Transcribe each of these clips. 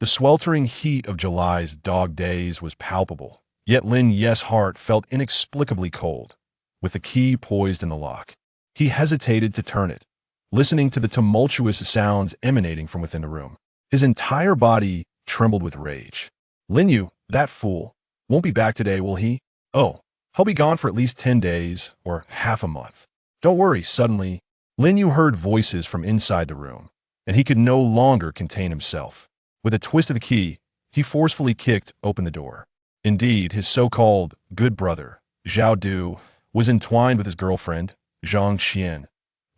The sweltering heat of July's dog days was palpable, yet Lin Yu's heart felt inexplicably cold. With the key poised in the lock, he hesitated to turn it, listening to the tumultuous sounds emanating from within the room. His entire body trembled with rage. Lin Yu, that fool, won't be back today, will he? Oh, he'll be gone for at least 10 days or half a month. Don't worry. Suddenly, Lin Yu heard voices from inside the room, and he could no longer contain himself. With a twist of the key, he forcefully kicked open the door. Indeed, his so-called good brother, Zhao Du, was entwined with his girlfriend, Zhang Xian.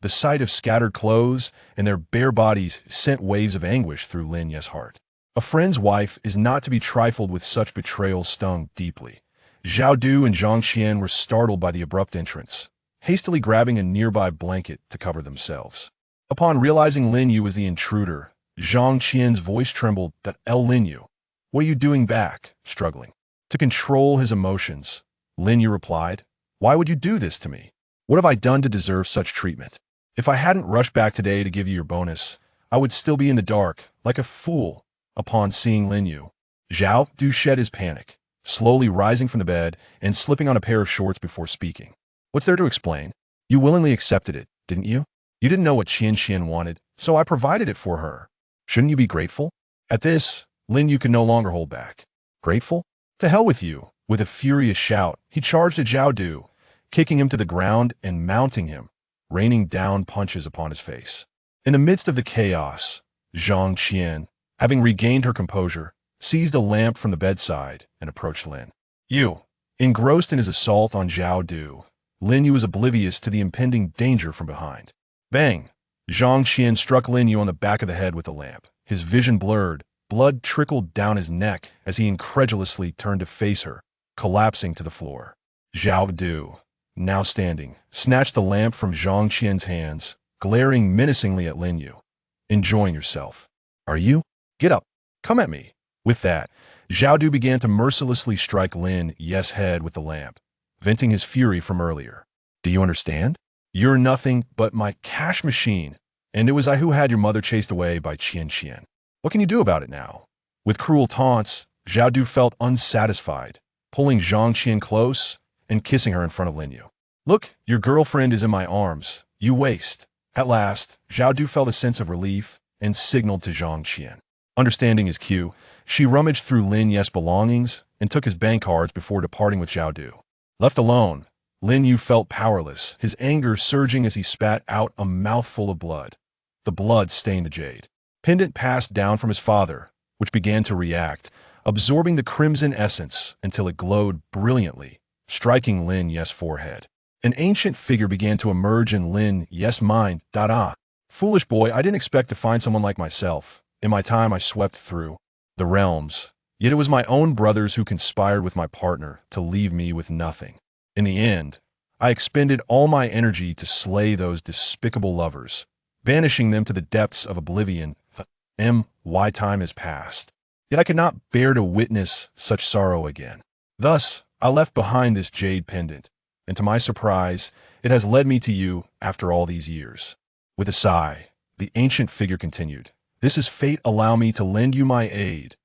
The sight of scattered clothes and their bare bodies sent waves of anguish through Lin Yu's heart. A friend's wife is not to be trifled with. Such betrayal stung deeply. Zhao Du and Zhang Xian were startled by the abrupt entrance, hastily grabbing a nearby blanket to cover themselves. Upon realizing Lin Yu was the intruder, Zhang Xian's voice trembled. That Lin Yu, what are you doing back? Struggling to control his emotions, Lin Yu replied, why would you do this to me? What have I done to deserve such treatment? If I hadn't rushed back today to give you your bonus, I would still be in the dark, like a fool. Upon seeing Lin Yu, Zhao Du shed his panic, slowly rising from the bed and slipping on a pair of shorts before speaking. What's there to explain? You willingly accepted it, didn't you? You didn't know what Qian wanted, so I provided it for her. Shouldn't you be grateful? At this, Lin Yu could no longer hold back. Grateful? To hell with you! With a furious shout, he charged at Zhao Du, kicking him to the ground and mounting him, raining down punches upon his face. In the midst of the chaos, Zhang Qian, having regained her composure, seized a lamp from the bedside and approached Lin Yu. Engrossed in his assault on Zhao Du, Lin Yu was oblivious to the impending danger from behind. Bang! Zhang Qian struck Lin Yu on the back of the head with the lamp. His vision blurred, blood trickled down his neck as he incredulously turned to face her, collapsing to the floor. Zhao Du, now standing, snatched the lamp from Zhang Qian's hands, glaring menacingly at Lin Yu. Enjoying yourself, are you? Get up. Come at me. With that, Zhao Du began to mercilessly strike Lin Yu's head with the lamp, venting his fury from earlier. Do you understand? You're nothing but my cash machine, and it was I who had your mother chased away by Qian. What can you do about it now? With cruel taunts, Zhao Du felt unsatisfied, pulling Zhang Qian close and kissing her in front of Lin Yu. Look, your girlfriend is in my arms, you waste. At last, Zhao Du felt a sense of relief and signaled to Zhang Qian. Understanding his cue, she rummaged through Lin Yu's belongings and took his bank cards before departing with Zhao Du. Left alone, Lin Yu felt powerless, his anger surging as he spat out a mouthful of blood. The blood stained the jade pendant passed down from his father, which began to react, absorbing the crimson essence until it glowed brilliantly, striking Lin Yu's forehead. An ancient figure began to emerge in Lin Yu's mind. Foolish boy, I didn't expect to find someone like myself. In my time I swept through the realms, yet it was my own brothers who conspired with my partner to leave me with nothing. In the end, I expended all my energy to slay those despicable lovers, banishing them to the depths of oblivion. My time has passed, yet I could not bear to witness such sorrow again. Thus, I left behind this jade pendant, and to my surprise, it has led me to you after all these years. With a sigh, the ancient figure continued, this is fate. Allow me to lend you my aid.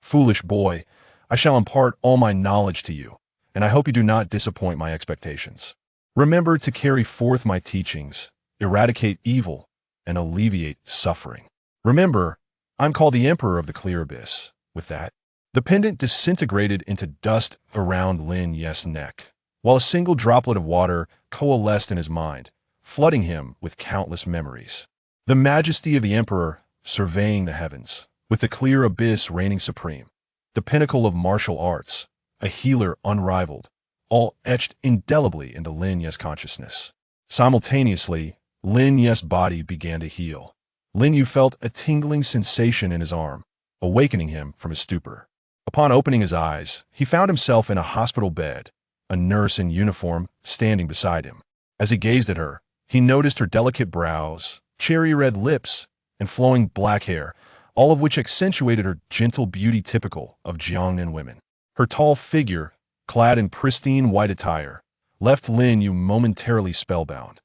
Foolish boy, I shall impart all my knowledge to you, and I hope you do not disappoint my expectations. Remember to carry forth my teachings, eradicate evil, and alleviate suffering. Remember, I'm called the Emperor of the Clear Abyss. With that, the pendant disintegrated into dust around Lin Yu's neck, while a single droplet of water coalesced in his mind, flooding him with countless memories. The majesty of the Emperor surveying the heavens, with the clear abyss reigning supreme, the pinnacle of martial arts, a healer unrivaled, all etched indelibly into Lin Yu's consciousness. Simultaneously, Lin Yu's body began to heal. Lin Yu felt a tingling sensation in his arm, awakening him from his stupor. Upon opening his eyes, he found himself in a hospital bed, a nurse in uniform standing beside him. As he gazed at her, he noticed her delicate brows, cherry-red lips, and flowing black hair, all of which accentuated her gentle beauty typical of Jiangnan women. Her tall figure, clad in pristine white attire, left Lin Yu momentarily spellbound.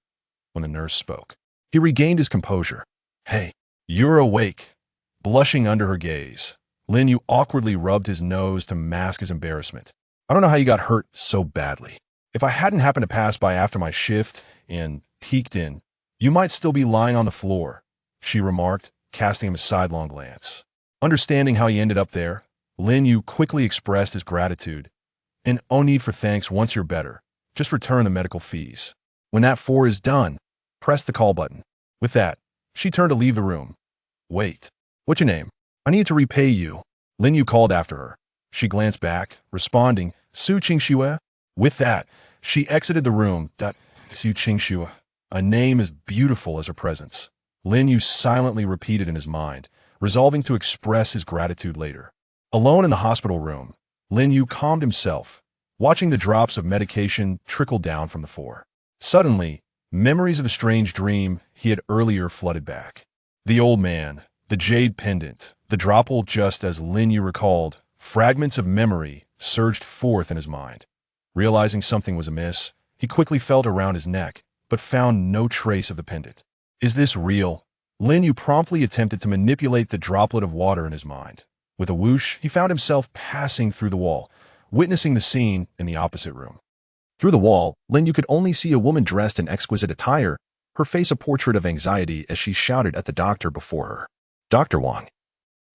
When the nurse spoke, he regained his composure. Hey, you're awake. Blushing under her gaze, Lin Yu awkwardly rubbed his nose to mask his embarrassment. I don't know how you got hurt so badly. If I hadn't happened to pass by after my shift and peeked in, you might still be lying on the floor, she remarked, casting him a sidelong glance. Understanding how he ended up there, Lin Yu quickly expressed his gratitude. And no need for thanks once you're better. Just return the medical fees. When that 4 is done, press the call button. With that, she turned to leave the room. Wait. What's your name? I need to repay you. Lin Yu called after her. She glanced back, responding, Su Qingxue. With that, she exited the room. Su Qingxue. A name as beautiful as her presence. Lin Yu silently repeated in his mind, resolving to express his gratitude later. Alone in the hospital room, Lin Yu calmed himself, watching the drops of medication trickle down from the floor. Suddenly, memories of a strange dream he had earlier flooded back. The old man, the jade pendant, the dropple. Just as Lin Yu recalled, fragments of memory surged forth in his mind. Realizing something was amiss, he quickly felt around his neck, but found no trace of the pendant. Is this real? Lin Yu promptly attempted to manipulate the droplet of water in his mind. With a whoosh, he found himself passing through the wall, witnessing the scene in the opposite room. Through the wall, Lin Yu could only see a woman dressed in exquisite attire, her face a portrait of anxiety as she shouted at the doctor before her. Dr. Wang,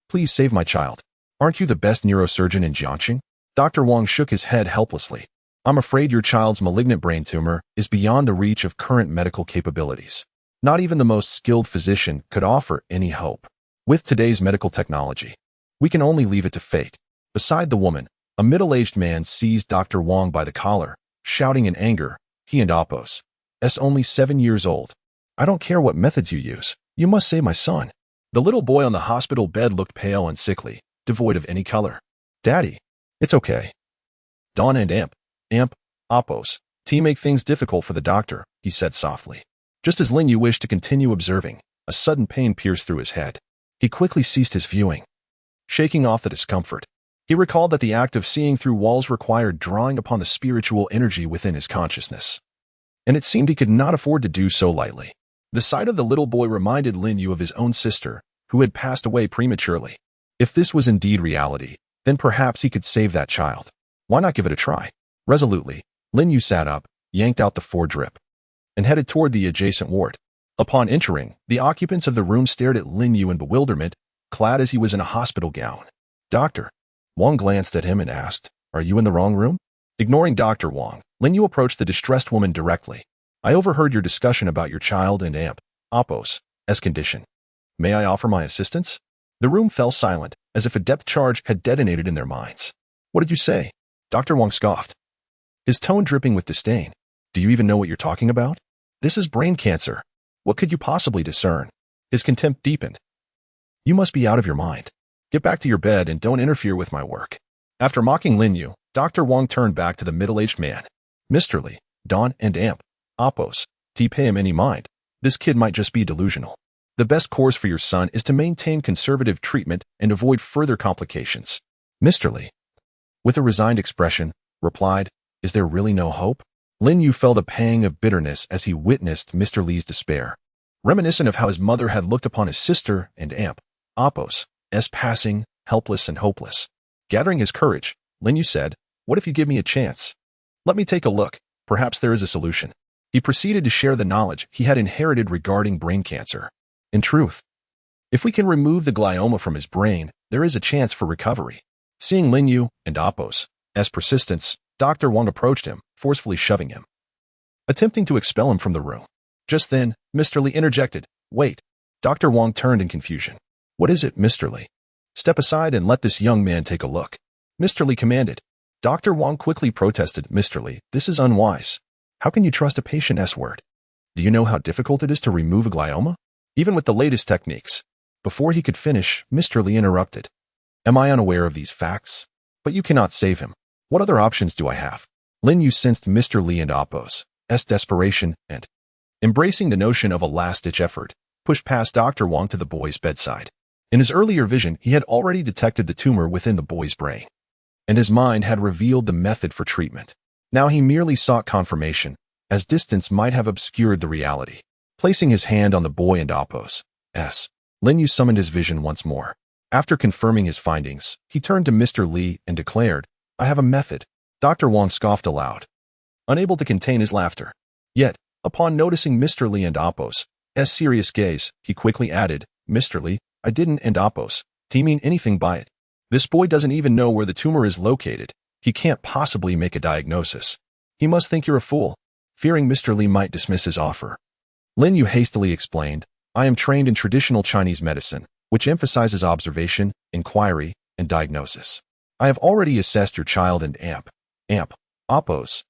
please save my child. Aren't you the best neurosurgeon in Jiangxing? Dr. Wang shook his head helplessly. I'm afraid your child's malignant brain tumor is beyond the reach of current medical capabilities. Not even the most skilled physician could offer any hope. With today's medical technology, we can only leave it to fate. Beside the woman, a middle-aged man seized Dr. Wang by the collar, shouting in anger, he and Appos. Only 7 years old. I don't care what methods you use. You must save my son. The little boy on the hospital bed looked pale and sickly, devoid of any color. Daddy, it's okay. Don and Appos, make things difficult for the doctor, he said softly. Just as Lin Yu wished to continue observing, a sudden pain pierced through his head. He quickly ceased his viewing. Shaking off the discomfort, he recalled that the act of seeing through walls required drawing upon the spiritual energy within his consciousness. And it seemed he could not afford to do so lightly. The sight of the little boy reminded Lin Yu of his own sister, who had passed away prematurely. If this was indeed reality, then perhaps he could save that child. Why not give it a try? Resolutely, Lin Yu sat up, yanked out the 4-drip, and headed toward the adjacent ward. Upon entering, the occupants of the room stared at Lin Yu in bewilderment, clad as he was in a hospital gown. Doctor. Wang glanced at him and asked, Are you in the wrong room? Ignoring Dr. Wang, Lin Yu approached the distressed woman directly. I overheard your discussion about your child and Appos' condition. May I offer my assistance? The room fell silent, as if a depth charge had detonated in their minds. What did you say? Dr. Wang scoffed, his tone dripping with disdain. Do you even know what you're talking about? This is brain cancer. What could you possibly discern? His contempt deepened. You must be out of your mind. Get back to your bed and don't interfere with my work. After mocking Lin Yu, Dr. Wang turned back to the middle-aged man. Mr. Li, Don and Appos, pay him any mind. This kid might just be delusional. The best course for your son is to maintain conservative treatment and avoid further complications. Mr. Li, with a resigned expression, replied, Is there really no hope? Lin Yu felt a pang of bitterness as he witnessed Mr. Li's despair. Reminiscent of how his mother had looked upon his sister and Appos, passing, helpless and hopeless. Gathering his courage, Lin Yu said, What if you give me a chance? Let me take a look. Perhaps there is a solution. He proceeded to share the knowledge he had inherited regarding brain cancer. In truth, if we can remove the glioma from his brain, there is a chance for recovery. Seeing Lin Yu and Appos' persistence, Dr. Wang approached him, forcefully shoving him, attempting to expel him from the room. Just then, Mr. Li interjected, Wait. Dr. Wang turned in confusion. What is it, Mr. Li? Step aside and let this young man take a look. Mr. Li commanded. Dr. Wang quickly protested, Mr. Li, this is unwise. How can you trust a patient's word? Do you know how difficult it is to remove a glioma? Even with the latest techniques. Before he could finish, Mr. Li interrupted. Am I unaware of these facts? But you cannot save him. What other options do I have? Lin Yu sensed Mr. Li and Appos' desperation and, embracing the notion of a last-ditch effort, pushed past Dr. Wang to the boy's bedside. In his earlier vision, he had already detected the tumor within the boy's brain, and his mind had revealed the method for treatment. Now he merely sought confirmation, as distance might have obscured the reality. Placing his hand on the boy and Appos', Lin Yu summoned his vision once more. After confirming his findings, he turned to Mr. Li and declared, "I have a method." Dr. Wong scoffed aloud, unable to contain his laughter. Yet, upon noticing Mr. Li and Apos' serious gaze, he quickly added, "Mr. Li, I didn't and Apos, mean anything by it. This boy doesn't even know where the tumor is located. He can't possibly make a diagnosis. He must think you're a fool." Fearing Mr. Li might dismiss his offer, Lin Yu hastily explained, "I am trained in traditional Chinese medicine, which emphasizes observation, inquiry, and diagnosis. I have already assessed your child and Apos'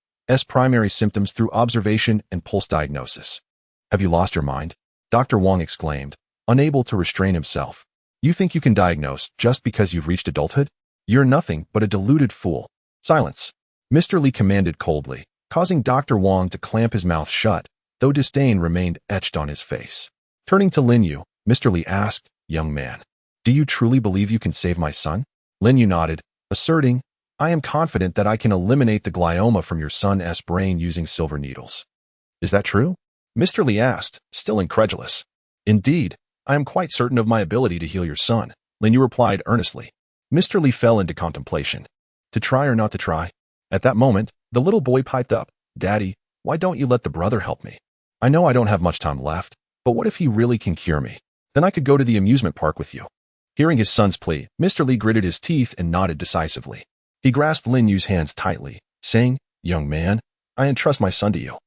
primary symptoms through observation and pulse diagnosis." "Have you lost your mind?" Dr. Wong exclaimed, unable to restrain himself. "You think you can diagnose just because you've reached adulthood? You're nothing but a deluded fool." "Silence," Mr. Li commanded coldly, causing Dr. Wong to clamp his mouth shut, though disdain remained etched on his face. Turning to Lin Yu, Mr. Li asked, "Young man, do you truly believe you can save my son?" Lin Yu nodded, asserting, "I am confident that I can eliminate the glioma from your son's brain using silver needles." "Is that true?" Mr. Li asked, still incredulous. "Indeed, I am quite certain of my ability to heal your son," Lin Yu replied earnestly. Mr. Li fell into contemplation. To try or not to try? At that moment, the little boy piped up, "Daddy, why don't you let the brother help me? I know I don't have much time left, but what if he really can cure me? Then I could go to the amusement park with you." Hearing his son's plea, Mr. Li gritted his teeth and nodded decisively. He grasped Lin Yu's hands tightly, saying, "Young man, I entrust my son to you."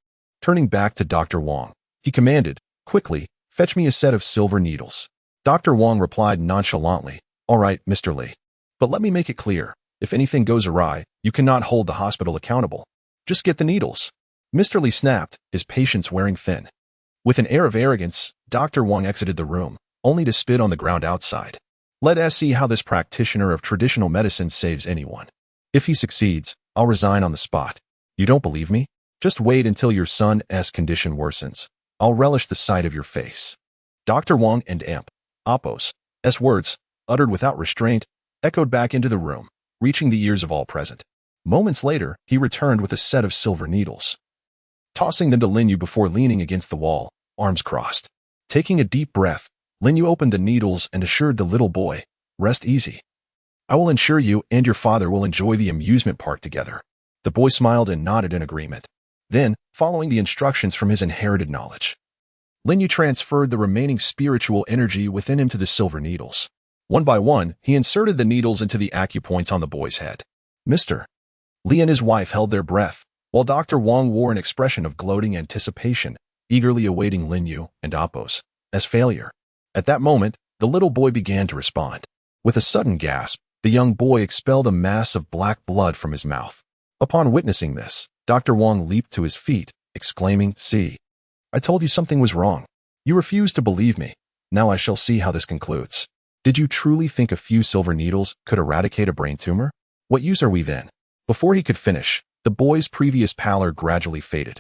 Turning back to Dr. Wong, he commanded, "Quickly, fetch me a set of silver needles." Dr. Wong replied nonchalantly, "All right, Mr. Li. But let me make it clear, if anything goes awry, you cannot hold the hospital accountable. Just get the needles." Mr. Li snapped, his patience wearing thin. With an air of arrogance, Dr. Wong exited the room, only to spit on the ground outside. Let us see how this practitioner of traditional medicine saves anyone. If he succeeds, I'll resign on the spot. You don't believe me? Just wait until your son's condition worsens. I'll relish the sight of your face. Dr. Wong and Apos' words, uttered without restraint, echoed back into the room, reaching the ears of all present. Moments later, he returned with a set of silver needles. Tossing them to Lin Yu before leaning against the wall, arms crossed. Taking a deep breath, Lin Yu opened the needles and assured the little boy, "Rest easy. I will ensure you and your father will enjoy the amusement park together." The boy smiled and nodded in agreement. Then, following the instructions from his inherited knowledge, Lin Yu transferred the remaining spiritual energy within him to the silver needles. One by one, he inserted the needles into the acupoints on the boy's head. Mr. Li and his wife held their breath, while Dr. Wong wore an expression of gloating anticipation, eagerly awaiting Lin Yu and Apos' failure. At that moment, the little boy began to respond. With a sudden gasp, the young boy expelled a mass of black blood from his mouth. Upon witnessing this, Dr. Wong leaped to his feet, exclaiming, "See, I told you something was wrong. You refused to believe me. Now I shall see how this concludes. Did you truly think a few silver needles could eradicate a brain tumor? What use are we then?" Before he could finish, the boy's previous pallor gradually faded,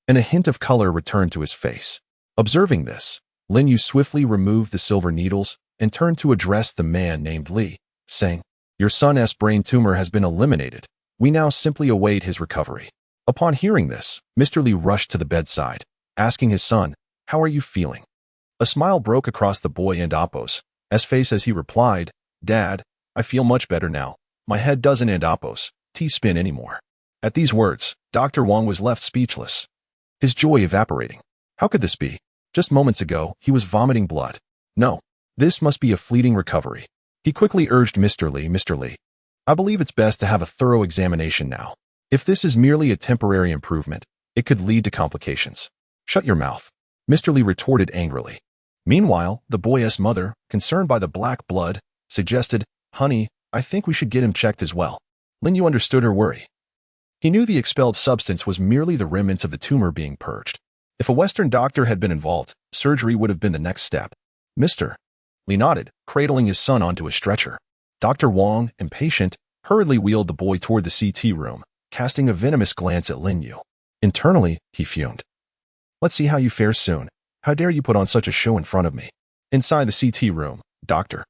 and a hint of color returned to his face. Observing this, Lin Yu swiftly removed the silver needles and turned to address the man named Li, saying, "Your son's brain tumor has been eliminated. We now simply await his recovery." Upon hearing this, Mr. Li rushed to the bedside, asking his son, "How are you feeling?" A smile broke across the boy and Apos' face as he replied, "Dad, I feel much better now. My head doesn't and Apos' spin anymore." At these words, Dr. Wong was left speechless, his joy evaporating. How could this be? Just moments ago, he was vomiting blood. No, this must be a fleeting recovery. He quickly urged Mr. Li, "Mr. Li, I believe it's best to have a thorough examination now. If this is merely a temporary improvement, it could lead to complications." "Shut your mouth," Mr. Li retorted angrily. Meanwhile, the boy's mother, concerned by the black blood, suggested, "Honey, I think we should get him checked as well." Lin Yu understood her worry. He knew the expelled substance was merely the remnants of the tumor being purged. If a Western doctor had been involved, surgery would have been the next step. Mr. Li nodded, cradling his son onto a stretcher. Dr. Wong, impatient, hurriedly wheeled the boy toward the CT room, casting a venomous glance at Lin Yu. Internally, he fumed. "Let's see how you fare soon. How dare you put on such a show in front of me?" Inside the CT room, Dr.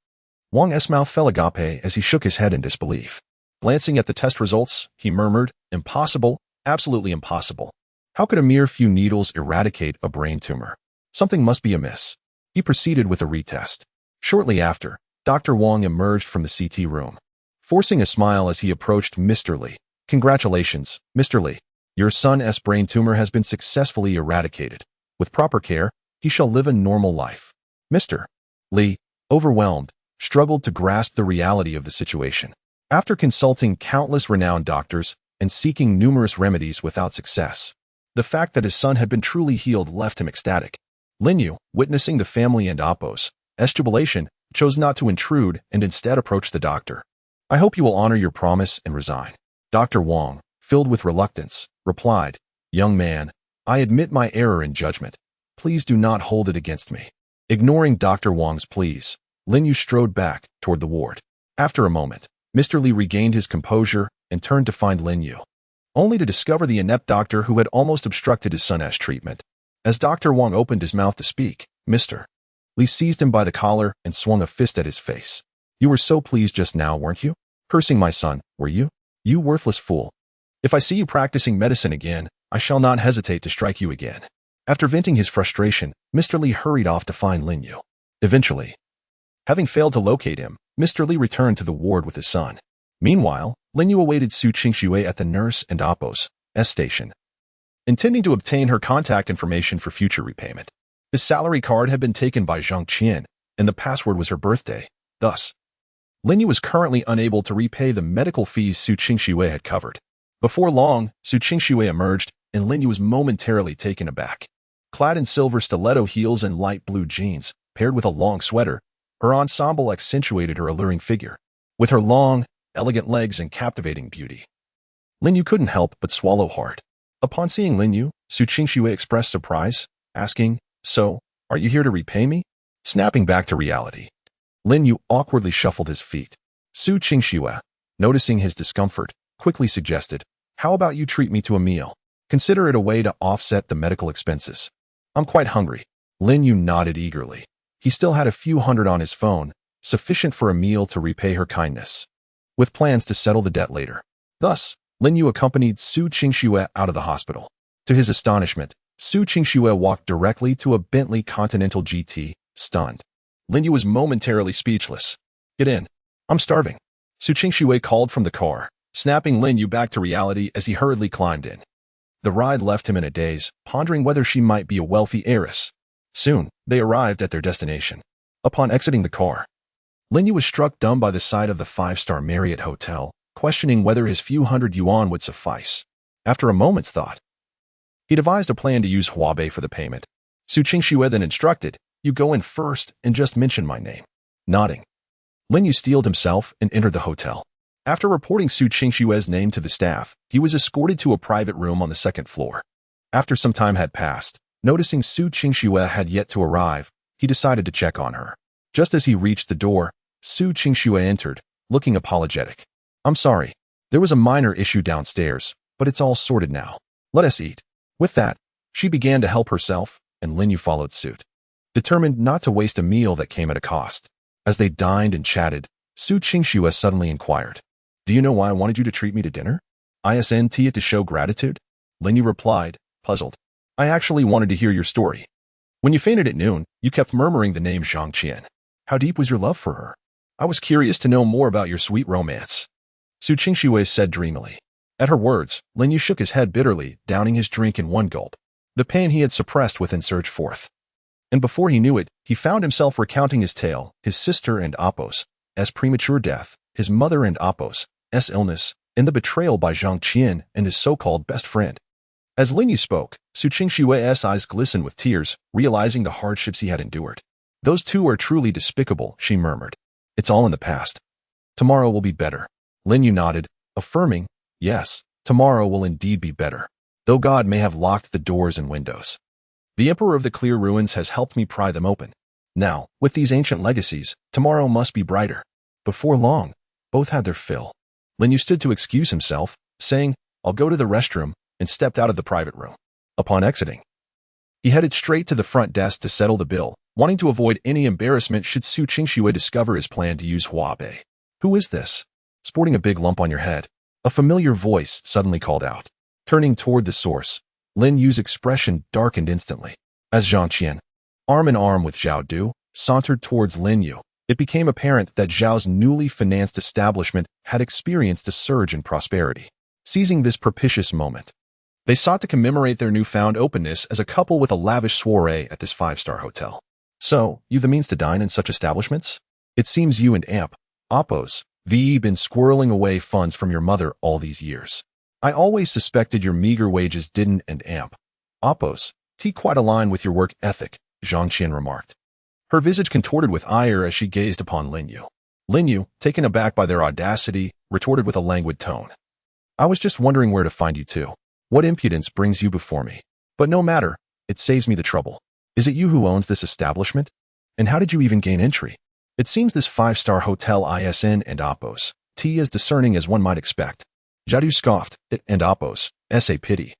Wong's mouth fell agape as he shook his head in disbelief. Glancing at the test results, he murmured, "Impossible, absolutely impossible. How could a mere few needles eradicate a brain tumor? Something must be amiss." He proceeded with a retest. Shortly after, Dr. Wong emerged from the CT room, forcing a smile as he approached Mr. Li. Congratulations, Mr. Li. Your son's brain tumor has been successfully eradicated. With proper care, he shall live a normal life. Mr. Li, overwhelmed, struggled to grasp the reality of the situation. After consulting countless renowned doctors and seeking numerous remedies without success, the fact that his son had been truly healed left him ecstatic. Lin Yu, witnessing the family and Appo's jubilation, chose not to intrude and instead approached the doctor. I hope you will honor your promise and resign. Dr. Wong, filled with reluctance, replied, Young man, I admit my error in judgment. Please do not hold it against me. Ignoring Dr. Wong's pleas, Lin Yu strode back toward the ward. After a moment, Mr. Li regained his composure and turned to find Lin Yu, only to discover the inept doctor who had almost obstructed his son's treatment. As Dr. Wong opened his mouth to speak, Mr. Li seized him by the collar and swung a fist at his face. You were so pleased just now, weren't you? Cursing my son, were you? You worthless fool. If I see you practicing medicine again, I shall not hesitate to strike you again. After venting his frustration, Mr. Li hurried off to find Lin Yu. Eventually, having failed to locate him, Mr. Li returned to the ward with his son. Meanwhile, Lin Yu awaited Su Qingxue at the nurse and Appo's station, intending to obtain her contact information for future repayment. His salary card had been taken by Zhang Qian, and the password was her birthday. Thus, Lin Yu was currently unable to repay the medical fees Su Qingxue had covered. Before long, Su Qingxue emerged, and Lin Yu was momentarily taken aback. Clad in silver stiletto heels and light blue jeans, paired with a long sweater, her ensemble accentuated her alluring figure. With her long, elegant legs and captivating beauty, Lin Yu couldn't help but swallow hard. Upon seeing Lin Yu, Su Qingxue expressed surprise, asking, So, are you here to repay me? Snapping back to reality, Lin Yu awkwardly shuffled his feet. Su Qingxue, noticing his discomfort, quickly suggested, How about you treat me to a meal? Consider it a way to offset the medical expenses. I'm quite hungry. Lin Yu nodded eagerly. He still had a few hundred on his phone, sufficient for a meal to repay her kindness, with plans to settle the debt later. Thus, Lin Yu accompanied Su Qingxue out of the hospital. To his astonishment, Su Qingxue walked directly to a Bentley Continental GT, stunned. Lin Yu was momentarily speechless. Get in. I'm starving. Su Qingxue called from the car, snapping Lin Yu back to reality as he hurriedly climbed in. The ride left him in a daze, pondering whether she might be a wealthy heiress. Soon, they arrived at their destination. Upon exiting the car, Lin Yu was struck dumb by the sight of the five-star Marriott Hotel, questioning whether his few hundred yuan would suffice. After a moment's thought, he devised a plan to use Huabei for the payment. Su Qingxue then instructed, You go in first and just mention my name. Nodding, Lin Yu steeled himself and entered the hotel. After reporting Su Qingxue's name to the staff, he was escorted to a private room on the second floor. After some time had passed, noticing Su Qingxue had yet to arrive, he decided to check on her. Just as he reached the door, Su Qingxue entered, looking apologetic. I'm sorry. There was a minor issue downstairs, but it's all sorted now. Let us eat. With that, she began to help herself, and Lin Yu followed suit, determined not to waste a meal that came at a cost. As they dined and chatted, Su Qingxue suddenly inquired, Do you know why I wanted you to treat me to dinner? Isn't it to show gratitude? Lin Yu replied, puzzled. I actually wanted to hear your story. When you fainted at noon, you kept murmuring the name Zhang Qian. How deep was your love for her? I was curious to know more about your sweet romance. Su Qingxue said dreamily. At her words, Lin Yu shook his head bitterly, downing his drink in one gulp. The pain he had suppressed within surged forth. And before he knew it, he found himself recounting his tale, his sister and Appo's premature death, his mother and Appo's illness, and the betrayal by Zhang Qian and his so-called best friend. As Lin Yu spoke, Su Qingxue's eyes glistened with tears, realizing the hardships he had endured. Those two are truly despicable, she murmured. It's all in the past. Tomorrow will be better. Lin Yu nodded, affirming, Yes, tomorrow will indeed be better, though God may have locked the doors and windows. The Emperor of the Clear Ruins has helped me pry them open. Now, with these ancient legacies, tomorrow must be brighter. Before long, both had their fill. Lin Yu stood to excuse himself, saying, I'll go to the restroom, and stepped out of the private room. Upon exiting, he headed straight to the front desk to settle the bill, wanting to avoid any embarrassment should Su Qingxue discover his plan to use Huabei. Who is this? Sporting a big lump on your head. A familiar voice suddenly called out. Turning toward the source, Lin Yu's expression darkened instantly. As Zhang Qian, arm in arm with Zhao Du, sauntered towards Lin Yu, It became apparent that Zhao's newly financed establishment had experienced a surge in prosperity. Seizing this propitious moment, they sought to commemorate their newfound openness as a couple with a lavish soiree at this five-star hotel. So, you've the means to dine in such establishments? It seems you and Amp, Oppos, V been squirreling away funds from your mother all these years. I always suspected your meager wages didn't and Amp, Oppos, T quite align with your work ethic, Zhang Qian remarked. Her visage contorted with ire as she gazed upon Lin Yu. Lin Yu, taken aback by their audacity, retorted with a languid tone. I was just wondering where to find you two. What impudence brings you before me? But no matter, it saves me the trouble. Is it you who owns this establishment? And how did you even gain entry? It seems this five-star hotel ISN and Oppos, T as discerning as one might expect. Jiadu scoffed, it and Oppos, S.A. pity.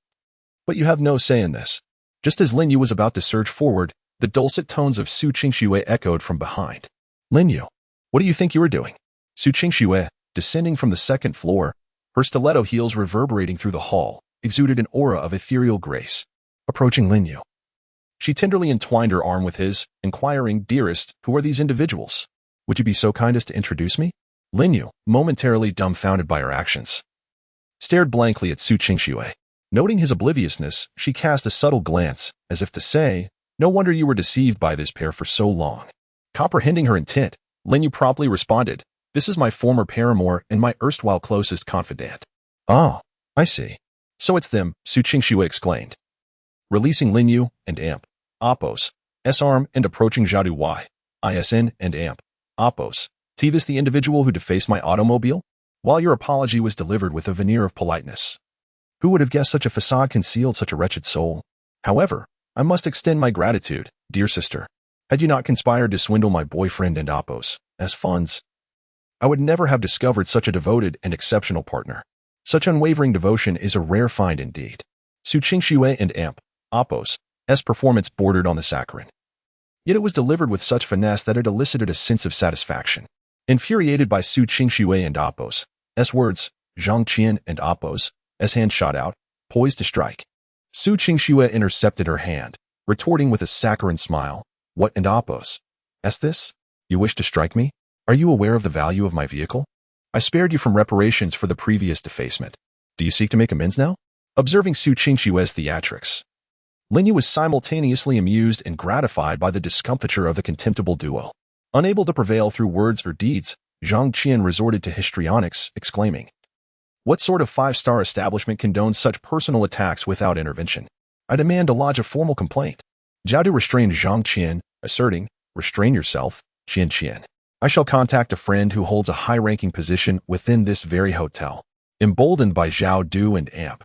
But you have no say in this. Just as Lin Yu was about to surge forward, the dulcet tones of Su Qingxue echoed from behind. Lin Yu, what do you think you are doing? Su Qingxue, descending from the second floor, her stiletto heels reverberating through the hall, exuded an aura of ethereal grace. Approaching Lin Yu, she tenderly entwined her arm with his, inquiring, Dearest, who are these individuals? Would you be so kind as to introduce me? Lin Yu, momentarily dumbfounded by her actions, stared blankly at Su Qingxue. Noting his obliviousness, she cast a subtle glance, as if to say, no wonder you were deceived by this pair for so long. Comprehending her intent, Lin Yu promptly responded, This is my former paramour and my erstwhile closest confidant. Oh, I see. So it's them, Su Qingxue exclaimed. Releasing Lin Yu and Amp, Oppos, S-arm and approaching Jiadu Y, ISN and Amp, Oppos, T this the individual who defaced my automobile? While your apology was delivered with a veneer of politeness. Who would have guessed such a facade concealed such a wretched soul? However, I must extend my gratitude, dear sister. Had you not conspired to swindle my boyfriend and Oppos, as funds, I would never have discovered such a devoted and exceptional partner. Such unwavering devotion is a rare find indeed. Su Qingxue and Amp, Oppos, S performance bordered on the saccharine. Yet it was delivered with such finesse that it elicited a sense of satisfaction. Infuriated by Su Qingxue and Oppos, S words, Zhang Qian and Oppos, S hand shot out, poised to strike. Su Qingxue intercepted her hand, retorting with a saccharine smile, What and Oppos? S this? You wish to strike me? Are you aware of the value of my vehicle? I spared you from reparations for the previous defacement. Do you seek to make amends now? Observing Su Qingxue's theatrics, Lin Yu was simultaneously amused and gratified by the discomfiture of the contemptible duo. Unable to prevail through words or deeds, Zhang Qian resorted to histrionics, exclaiming, What sort of five-star establishment condones such personal attacks without intervention? I demand to lodge a formal complaint. Jiadu restrained Zhang Qian, asserting, Restrain yourself, Qian. I shall contact a friend who holds a high-ranking position within this very hotel. Emboldened by Zhao Du and Amp,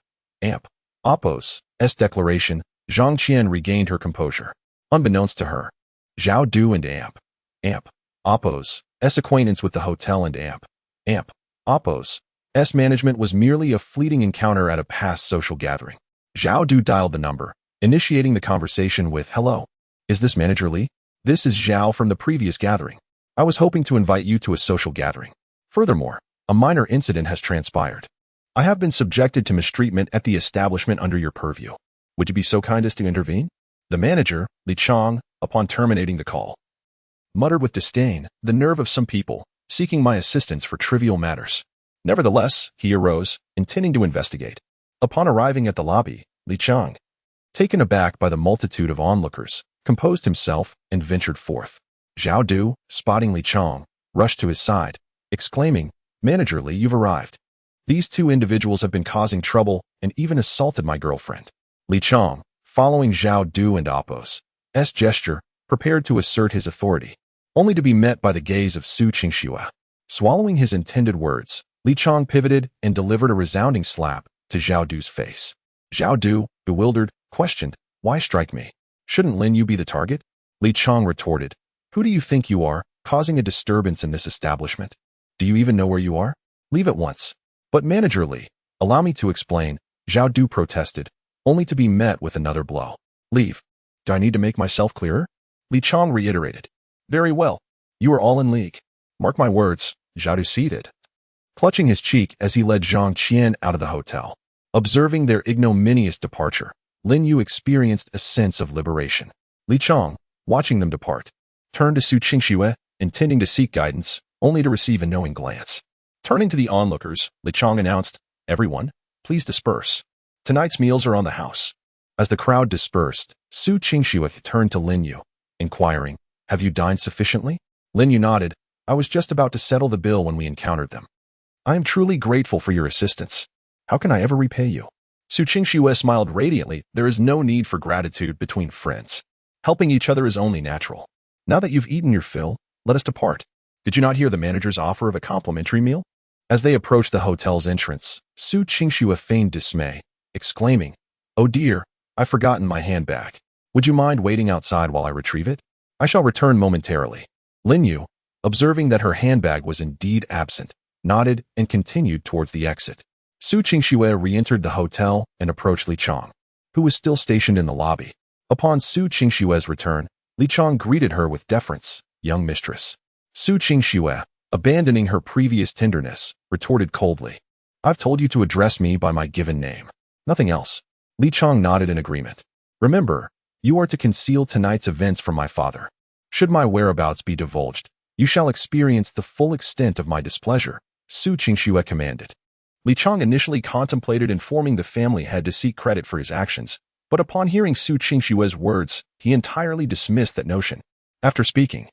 Oppos, S declaration, Zhang Qian regained her composure. Unbeknownst to her, Zhao Du and Amp, Oppos, S acquaintance with the hotel and Amp, Oppos, S management was merely a fleeting encounter at a past social gathering. Zhao Du dialed the number, initiating the conversation with, Hello, is this Manager Li? This is Zhao from the previous gathering. I was hoping to invite you to a social gathering. Furthermore, a minor incident has transpired. I have been subjected to mistreatment at the establishment under your purview. Would you be so kind as to intervene? The manager, Li Chang, upon terminating the call, muttered with disdain, the nerve of some people, seeking my assistance for trivial matters. Nevertheless, he arose, intending to investigate. Upon arriving at the lobby, Li Chang, taken aback by the multitude of onlookers, composed himself and ventured forth. Zhao Du, spotting Li Chang, rushed to his side, exclaiming, Manager Li, you've arrived. These two individuals have been causing trouble and even assaulted my girlfriend. Li Chang, following Zhao Du and Oppos' gesture, prepared to assert his authority, only to be met by the gaze of Su Qingxue. Swallowing his intended words, Li Chang pivoted and delivered a resounding slap to Zhao Du's face. Zhao Du, bewildered, questioned, Why strike me? Shouldn't Lin Yu be the target? Li Chang retorted, Who do you think you are, causing a disturbance in this establishment? Do you even know where you are? Leave at once. But Manager Li, allow me to explain, Zhao Du protested, only to be met with another blow. Leave. Do I need to make myself clearer? Li Chang reiterated. Very well. You are all in league. Mark my words, Zhao Du seated, clutching his cheek as he led Zhang Qian out of the hotel. Observing their ignominious departure, Lin Yu experienced a sense of liberation. Li Chang, watching them depart, turned to Su Qingxue, intending to seek guidance, only to receive a knowing glance. Turning to the onlookers, Li Chang announced, "Everyone, please disperse. Tonight's meals are on the house." As the crowd dispersed, Su Qingxue turned to Lin Yu, inquiring, "Have you dined sufficiently?" Lin Yu nodded. "I was just about to settle the bill when we encountered them. I am truly grateful for your assistance. How can I ever repay you?" Su Qingxue smiled radiantly. "There is no need for gratitude between friends. Helping each other is only natural. Now that you've eaten your fill, let us depart. Did you not hear the manager's offer of a complimentary meal?" As they approached the hotel's entrance, Su Qingxue feigned dismay, exclaiming, "Oh dear, I've forgotten my handbag. Would you mind waiting outside while I retrieve it? I shall return momentarily." Lin Yu, observing that her handbag was indeed absent, nodded and continued towards the exit. Su Qingxue re-entered the hotel and approached Li Chang, who was still stationed in the lobby. Upon Su Qingxue's return, Li Chang greeted her with deference, "Young mistress." Su Qingxue, abandoning her previous tenderness, retorted coldly, "I've told you to address me by my given name. Nothing else." Li Chang nodded in agreement. "Remember, you are to conceal tonight's events from my father. Should my whereabouts be divulged, you shall experience the full extent of my displeasure," Su Qingxue commanded. Li Chang initially contemplated informing the family head to seek credit for his actions, but upon hearing Su Qingxue's words, he entirely dismissed that notion. After speaking,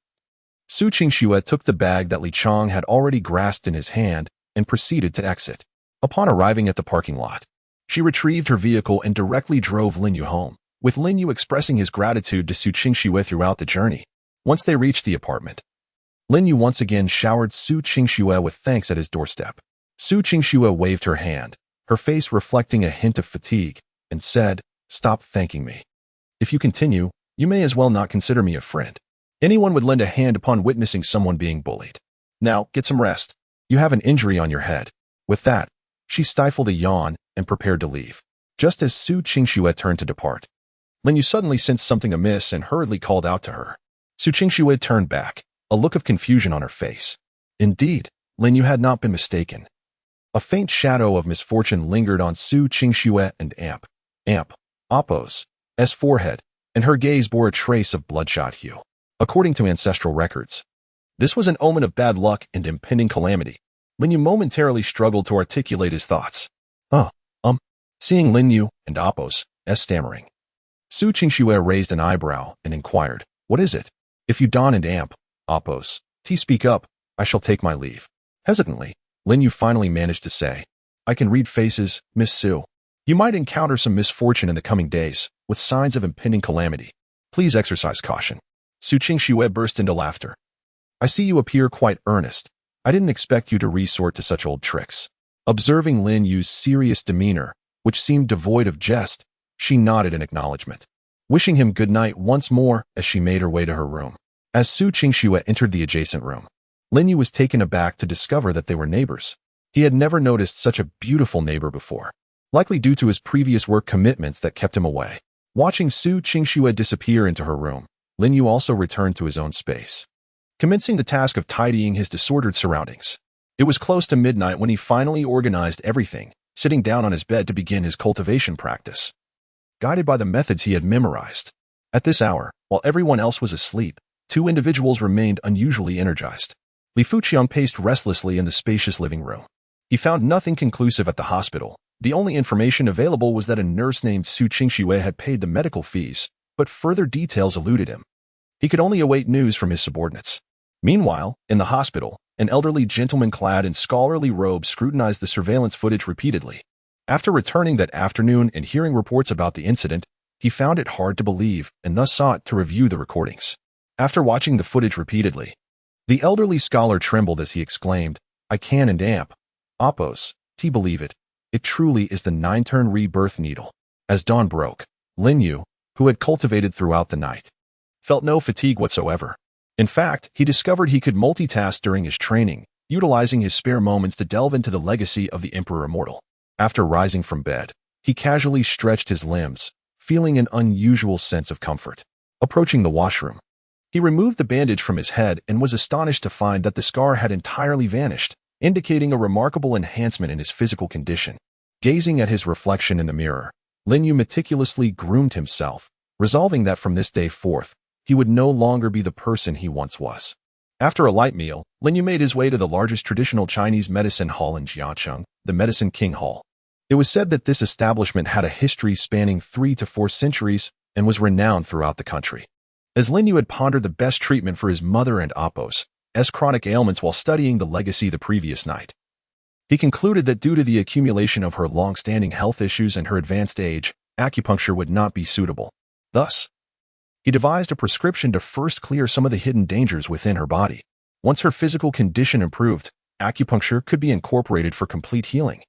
Su Qingxue took the bag that Li Chang had already grasped in his hand and proceeded to exit. Upon arriving at the parking lot, she retrieved her vehicle and directly drove Lin Yu home, with Lin Yu expressing his gratitude to Su Qingxue throughout the journey. Once they reached the apartment, Lin Yu once again showered Su Qingxue with thanks at his doorstep. Su Qingxue waved her hand, her face reflecting a hint of fatigue, and said, "Stop thanking me. If you continue, you may as well not consider me a friend. Anyone would lend a hand upon witnessing someone being bullied. Now, get some rest. You have an injury on your head." With that, she stifled a yawn and prepared to leave. Just as Su Qingxue turned to depart, Lin Yu suddenly sensed something amiss and hurriedly called out to her. Su Qingxue turned back, a look of confusion on her face. Indeed, Lin Yu had not been mistaken. A faint shadow of misfortune lingered on Su Qingxue and Appo's forehead, and her gaze bore a trace of bloodshot hue. According to ancestral records, this was an omen of bad luck and impending calamity. Lin Yu momentarily struggled to articulate his thoughts. Seeing Lin Yu and Appo's stammering, Su Qingxue raised an eyebrow and inquired, "What is it?" "If you Don and Appo's speak up, I shall take my leave." Hesitantly, Lin Yu finally managed to say, "I can read faces, Miss Su. You might encounter some misfortune in the coming days, with signs of impending calamity. Please exercise caution." Su Qingxue burst into laughter. "I see you appear quite earnest. I didn't expect you to resort to such old tricks." Observing Lin Yu's serious demeanor, which seemed devoid of jest, she nodded in acknowledgement, wishing him good night once more as she made her way to her room. As Su Qingxue entered the adjacent room, Lin Yu was taken aback to discover that they were neighbors. He had never noticed such a beautiful neighbor before, likely due to his previous work commitments that kept him away. Watching Su Qingxue disappear into her room, Lin Yu also returned to his own space, commencing the task of tidying his disordered surroundings. It was close to midnight when he finally organized everything, sitting down on his bed to begin his cultivation practice, guided by the methods he had memorized. At this hour, while everyone else was asleep, two individuals remained unusually energized. Li Fuqian paced restlessly in the spacious living room. He found nothing conclusive at the hospital. The only information available was that a nurse named Su Qingxue had paid the medical fees, but further details eluded him. He could only await news from his subordinates. Meanwhile, in the hospital, an elderly gentleman clad in scholarly robes scrutinized the surveillance footage repeatedly. After returning that afternoon and hearing reports about the incident, he found it hard to believe and thus sought to review the recordings. After watching the footage repeatedly, the elderly scholar trembled as he exclaimed, "I can and Appo's believe it. It truly is the 9-turn rebirth needle." As dawn broke, Lin Yu, who had cultivated throughout the night, felt no fatigue whatsoever. In fact, he discovered he could multitask during his training, utilizing his spare moments to delve into the legacy of the Emperor Immortal. After rising from bed, he casually stretched his limbs, feeling an unusual sense of comfort. Approaching the washroom, he removed the bandage from his head and was astonished to find that the scar had entirely vanished, indicating a remarkable enhancement in his physical condition. Gazing at his reflection in the mirror, Lin Yu meticulously groomed himself, resolving that from this day forth, he would no longer be the person he once was. After a light meal, Lin Yu made his way to the largest traditional Chinese medicine hall in Jiacheng, the Medicine King Hall. It was said that this establishment had a history spanning 3 to 4 centuries and was renowned throughout the country. As Lin Yu had pondered the best treatment for his mother and Apos' chronic ailments while studying the legacy the previous night, he concluded that due to the accumulation of her long-standing health issues and her advanced age, acupuncture would not be suitable. Thus, he devised a prescription to first clear some of the hidden dangers within her body. Once her physical condition improved, acupuncture could be incorporated for complete healing,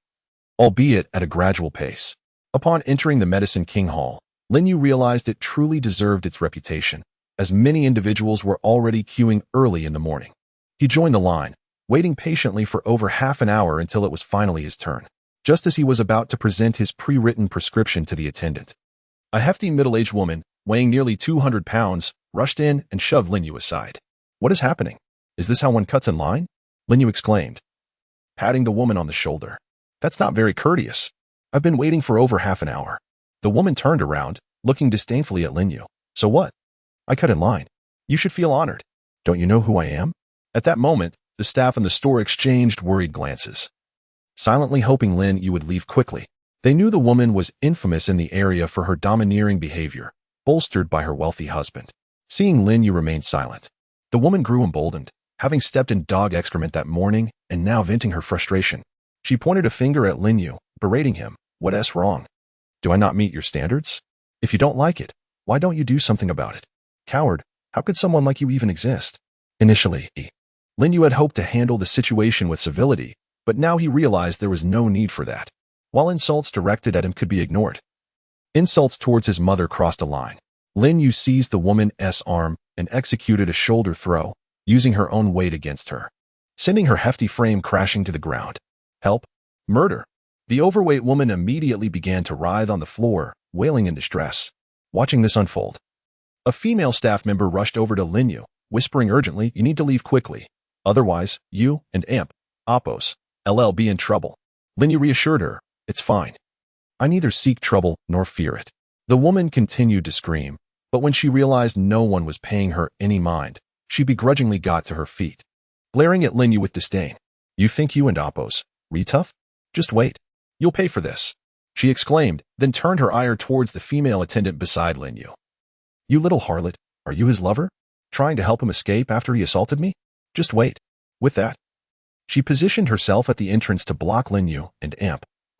albeit at a gradual pace. Upon entering the Medicine King Hall, Lin Yu realized it truly deserved its reputation, as many individuals were already queuing early in the morning. He joined the line, waiting patiently for over half an hour until it was finally his turn. Just as he was about to present his pre-written prescription to the attendant, a hefty middle-aged woman, weighing nearly 200 pounds, rushed in and shoved Lin Yu aside. "What is happening? Is this how one cuts in line?" Lin Yu exclaimed, patting the woman on the shoulder. "That's not very courteous. I've been waiting for over half an hour." The woman turned around, looking disdainfully at Lin Yu. "So what? I cut in line. You should feel honored. Don't you know who I am?" At that moment, the staff in the store exchanged worried glances, silently hoping Lin Yu would leave quickly. They knew the woman was infamous in the area for her domineering behavior, bolstered by her wealthy husband. Seeing Lin Yu remain silent, the woman grew emboldened, having stepped in dog excrement that morning and now venting her frustration. She pointed a finger at Lin Yu, berating him. "What's wrong? Do I not meet your standards? If you don't like it, why don't you do something about it? Coward, how could someone like you even exist?" Initially, Lin Yu had hoped to handle the situation with civility, but now he realized there was no need for that. While insults directed at him could be ignored, insults towards his mother crossed a line. Lin Yu seized the woman's arm and executed a shoulder throw, using her own weight against her, sending her hefty frame crashing to the ground. "Help! Murder!" The overweight woman immediately began to writhe on the floor, wailing in distress. Watching this unfold, a female staff member rushed over to Lin Yu, whispering urgently, "You need to leave quickly. Otherwise, you and Apos will be in trouble." Lin Yu reassured her, "It's fine. I neither seek trouble nor fear it." The woman continued to scream, but when she realized no one was paying her any mind, she begrudgingly got to her feet, glaring at Lin Yu with disdain. "You think you and Apos re tough? Just wait. You'll pay for this," she exclaimed, then turned her ire towards the female attendant beside Lin Yu. "You little harlot, are you his lover? Trying to help him escape after he assaulted me? Just wait." With that, she positioned herself at the entrance to block Lin Yu and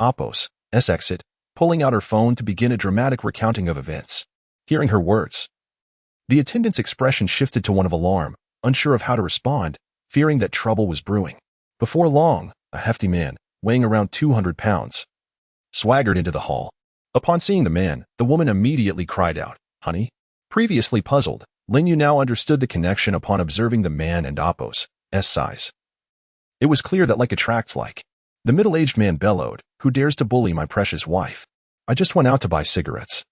Apos' exit, pulling out her phone to begin a dramatic recounting of events. Hearing her words, the attendant's expression shifted to one of alarm, unsure of how to respond, fearing that trouble was brewing. Before long, a hefty man, weighing around 200 pounds, swaggered into the hall. Upon seeing the man, the woman immediately cried out, "Honey?" Previously puzzled, Lin Yu now understood the connection upon observing the man and Apos' size. It was clear that like attracts like. The middle-aged man bellowed, "Who dares to bully my precious wife? I just went out to buy cigarettes.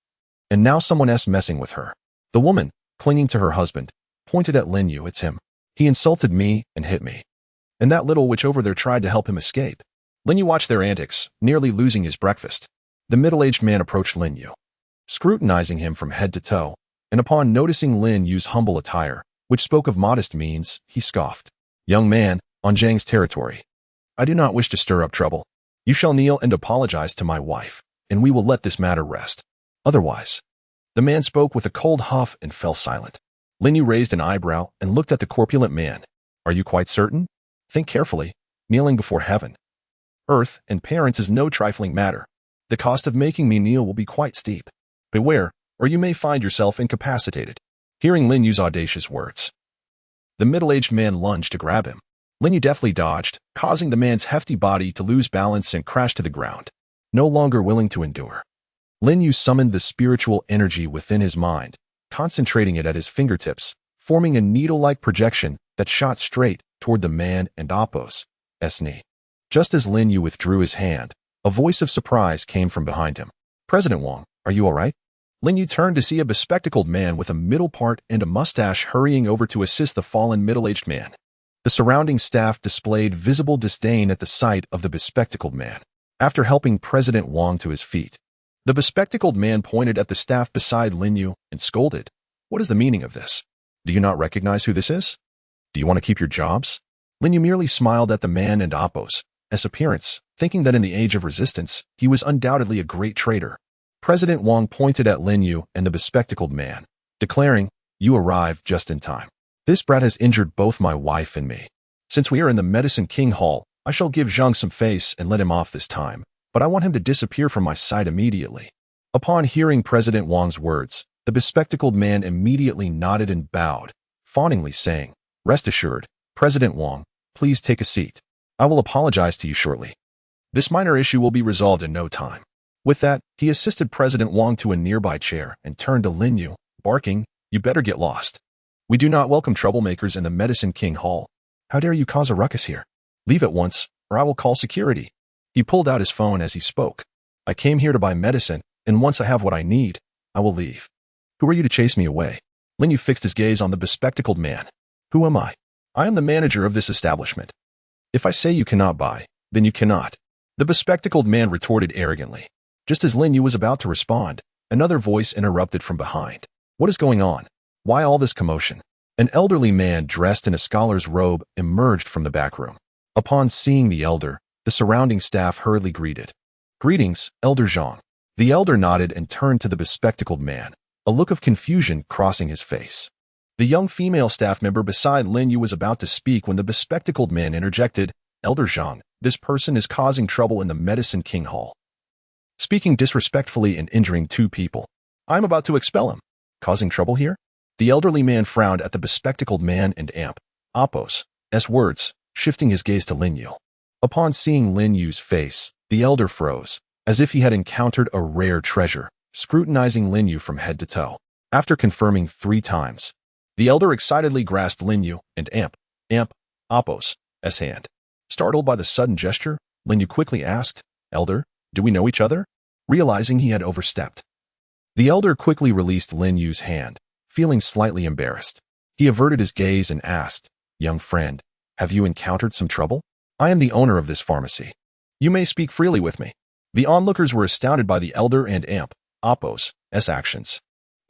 And now someone's messing with her." The woman, clinging to her husband, pointed at Lin Yu. "It's him. He insulted me and hit me." And that little witch over there tried to help him escape. Lin Yu watched their antics, nearly losing his breakfast. The middle-aged man approached Lin Yu, scrutinizing him from head to toe, and upon noticing Lin Yu's humble attire, which spoke of modest means, he scoffed. "Young man, on Zhang's territory. I do not wish to stir up trouble. You shall kneel and apologize to my wife, and we will let this matter rest. Otherwise." The man spoke with a cold huff and fell silent. Lin Yu raised an eyebrow and looked at the corpulent man. "Are you quite certain? Think carefully. Kneeling before heaven, earth, and parents is no trifling matter. The cost of making me kneel will be quite steep. Beware, or you may find yourself incapacitated." Hearing Lin Yu's audacious words, the middle-aged man lunged to grab him. Lin Yu deftly dodged, causing the man's hefty body to lose balance and crash to the ground. No longer willing to endure, Lin Yu summoned the spiritual energy within his mind, concentrating it at his fingertips, forming a needle-like projection that shot straight toward the man and Apos' knee. Just as Lin Yu withdrew his hand, a voice of surprise came from behind him. "President Wang, are you all right?" Lin Yu turned to see a bespectacled man with a middle part and a mustache hurrying over to assist the fallen middle-aged man. The surrounding staff displayed visible disdain at the sight of the bespectacled man. After helping President Wang to his feet, the bespectacled man pointed at the staff beside Lin Yu and scolded, "What is the meaning of this? Do you not recognize who this is?" Do you want to keep your jobs? Lin Yu merely smiled at the man and Appo's appearance, thinking that in the age of resistance, he was undoubtedly a great traitor. President Wang pointed at Lin Yu and the bespectacled man, declaring, "You arrived just in time. This brat has injured both my wife and me. Since we are in the Medicine King Hall, I shall give Zhang some face and let him off this time, but I want him to disappear from my sight immediately." Upon hearing President Wang's words, the bespectacled man immediately nodded and bowed, fawningly saying, "Rest assured, President Wang, please take a seat. I will apologize to you shortly. This minor issue will be resolved in no time." With that, he assisted President Wang to a nearby chair and turned to Lin Yu, barking, "You better get lost. We do not welcome troublemakers in the Medicine King Hall. How dare you cause a ruckus here? Leave at once, or I will call security." He pulled out his phone as he spoke. "I came here to buy medicine, and once I have what I need, I will leave. Who are you to chase me away?" Lin Yu fixed his gaze on the bespectacled man. "Who am I? I am the manager of this establishment. If I say you cannot buy, then you cannot." The bespectacled man retorted arrogantly. Just as Lin Yu was about to respond, another voice interrupted from behind. "What is going on? Why all this commotion?" An elderly man dressed in a scholar's robe emerged from the back room. Upon seeing the elder, the surrounding staff hurriedly greeted. "Greetings, Elder Zhang." The elder nodded and turned to the bespectacled man, a look of confusion crossing his face. The young female staff member beside Lin Yu was about to speak when the bespectacled man interjected, "Elder Zhang, this person is causing trouble in the Medicine King Hall. Speaking disrespectfully and injuring two people. I am about to expel him. Causing trouble here?" The elderly man frowned at the bespectacled man and Appo's words, shifting his gaze to Lin Yu. Upon seeing Lin Yu's face, the elder froze, as if he had encountered a rare treasure, scrutinizing Lin Yu from head to toe. After confirming 3 times, the elder excitedly grasped Lin Yu and Appo's hand. Startled by the sudden gesture, Lin Yu quickly asked, "Elder, do we know each other?" Realizing he had overstepped. The elder quickly released Lin Yu's hand, feeling slightly embarrassed. He averted his gaze and asked, "Young friend, have you encountered some trouble? I am the owner of this pharmacy. You may speak freely with me." The onlookers were astounded by the elder and Appo's actions.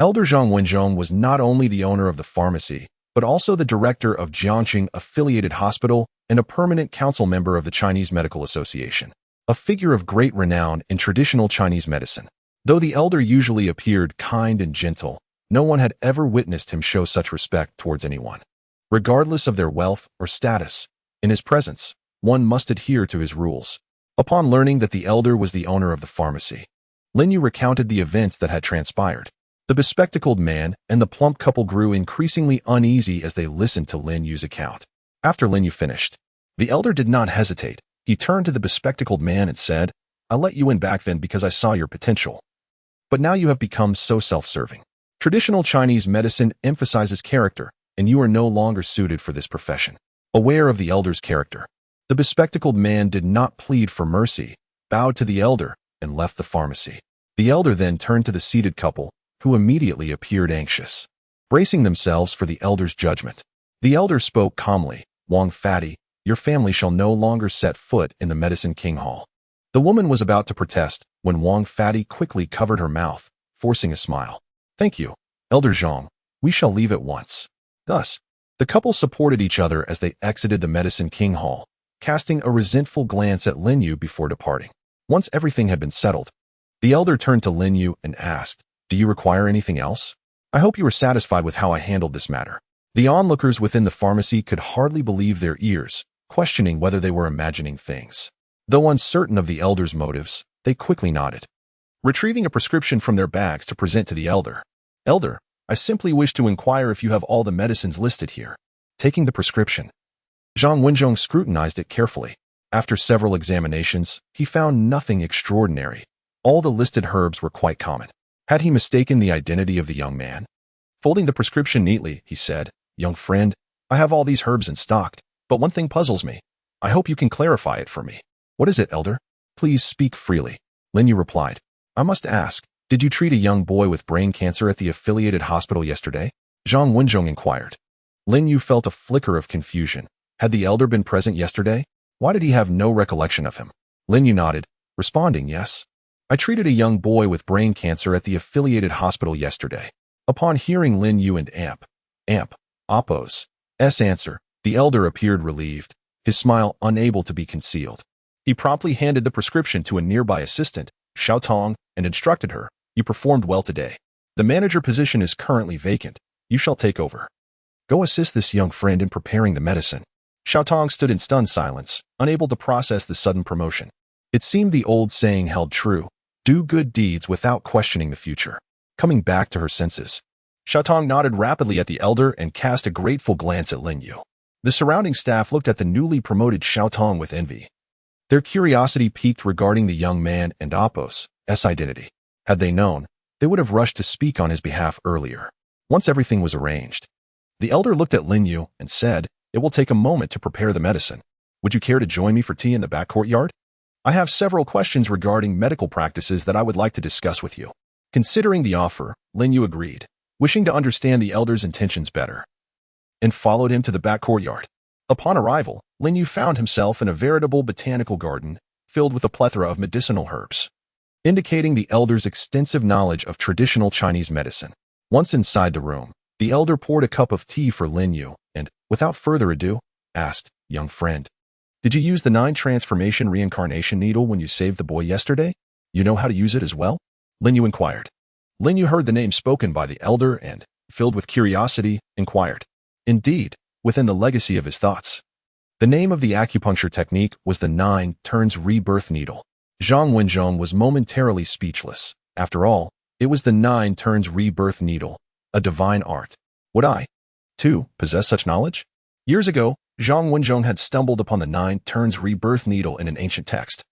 Elder Zhang Wenzhong was not only the owner of the pharmacy, but also the director of Jiangqing Affiliated Hospital and a permanent council member of the Chinese Medical Association, a figure of great renown in traditional Chinese medicine. Though the elder usually appeared kind and gentle, no one had ever witnessed him show such respect towards anyone. Regardless of their wealth or status, in his presence, one must adhere to his rules. Upon learning that the elder was the owner of the pharmacy, Lin Yu recounted the events that had transpired. The bespectacled man and the plump couple grew increasingly uneasy as they listened to Lin Yu's account. After Lin Yu finished, the elder did not hesitate. He turned to the bespectacled man and said, "I let you in back then because I saw your potential. But now you have become so self-serving. Traditional Chinese medicine emphasizes character, and you are no longer suited for this profession." Aware of the elder's character, the bespectacled man did not plead for mercy, bowed to the elder, and left the pharmacy. The elder then turned to the seated couple, who immediately appeared anxious, bracing themselves for the elder's judgment. The elder spoke calmly, "Wang Fatty, your family shall no longer set foot in the Medicine King Hall." The woman was about to protest when Wang Fatty quickly covered her mouth, forcing a smile. "Thank you, Elder Zhang. We shall leave at once." Thus, the couple supported each other as they exited the Medicine King Hall, casting a resentful glance at Lin Yu before departing. Once everything had been settled, the elder turned to Lin Yu and asked, "Do you require anything else? I hope you are satisfied with how I handled this matter." The onlookers within the pharmacy could hardly believe their ears, questioning whether they were imagining things. Though uncertain of the elder's motives, they quickly nodded, retrieving a prescription from their bags to present to the elder. "Elder, I simply wish to inquire if you have all the medicines listed here." Taking the prescription, Zhang Wenzhong scrutinized it carefully. After several examinations, he found nothing extraordinary. All the listed herbs were quite common. Had he mistaken the identity of the young man? Folding the prescription neatly, he said, "Young friend, I have all these herbs in stock, but one thing puzzles me. I hope you can clarify it for me." "What is it, elder? Please speak freely." Lin Yu replied, "I must ask, did you treat a young boy with brain cancer at the affiliated hospital yesterday?" Zhang Wenzhong inquired. Lin Yu felt a flicker of confusion. Had the elder been present yesterday? Why did he have no recollection of him? Lin Yu nodded, responding, "Yes. I treated a young boy with brain cancer at the affiliated hospital yesterday." Upon hearing Lin Yu and Appo's answer, The elder appeared relieved, his smile unable to be concealed. He promptly handed the prescription to a nearby assistant, Xiao Tong, and instructed her, "You performed well today. The manager position is currently vacant. You shall take over. Go assist this young friend in preparing the medicine." Xiao Tong stood in stunned silence, unable to process the sudden promotion. It seemed the old saying held true, do good deeds without questioning the future. Coming back to her senses, Xiao Tong nodded rapidly at the elder and cast a grateful glance at Lin Yu. The surrounding staff looked at the newly promoted Xiao Tong with envy. Their curiosity piqued regarding the young man and Apos' identity. Had they known, they would have rushed to speak on his behalf earlier, once everything was arranged. The elder looked at Lin Yu and said, "It will take a moment to prepare the medicine. Would you care to join me for tea in the back courtyard? I have several questions regarding medical practices that I would like to discuss with you." Considering the offer, Lin Yu agreed, wishing to understand the elder's intentions better, and followed him to the back courtyard. Upon arrival, Lin Yu found himself in a veritable botanical garden filled with a plethora of medicinal herbs, indicating the elder's extensive knowledge of traditional Chinese medicine. Once inside the room, the elder poured a cup of tea for Lin Yu and, without further ado, asked, "Young friend, did you use the 9 transformation reincarnation needle when you saved the boy yesterday? You know how to use it as well?" Lin Yu inquired. Lin Yu heard the name spoken by the elder and, filled with curiosity, inquired. Indeed, within the legacy of his thoughts, the name of the acupuncture technique was the 9 turns rebirth needle. Zhang Wenzhong was momentarily speechless. After all, it was the 9 turns rebirth needle, a divine art. Would I, too, possess such knowledge? Years ago, Zhang Wenzhong had stumbled upon the 9 turns rebirth needle in an ancient text,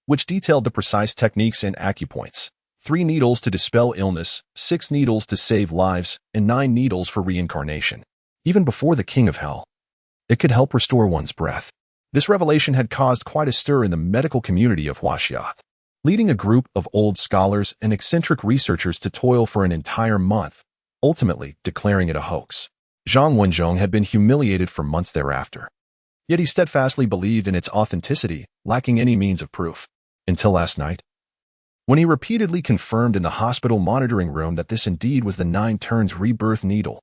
which detailed the precise techniques and acupoints. 3 needles to dispel illness, 6 needles to save lives, and 9 needles for reincarnation. Even before the King of Hell, it could help restore one's breath. This revelation had caused quite a stir in the medical community of Huaxia, leading a group of old scholars and eccentric researchers to toil for an entire month, ultimately declaring it a hoax. Zhang Wenzhong had been humiliated for months thereafter. Yet he steadfastly believed in its authenticity, lacking any means of proof. Until last night, when he repeatedly confirmed in the hospital monitoring room that this indeed was the 9 turns rebirth needle.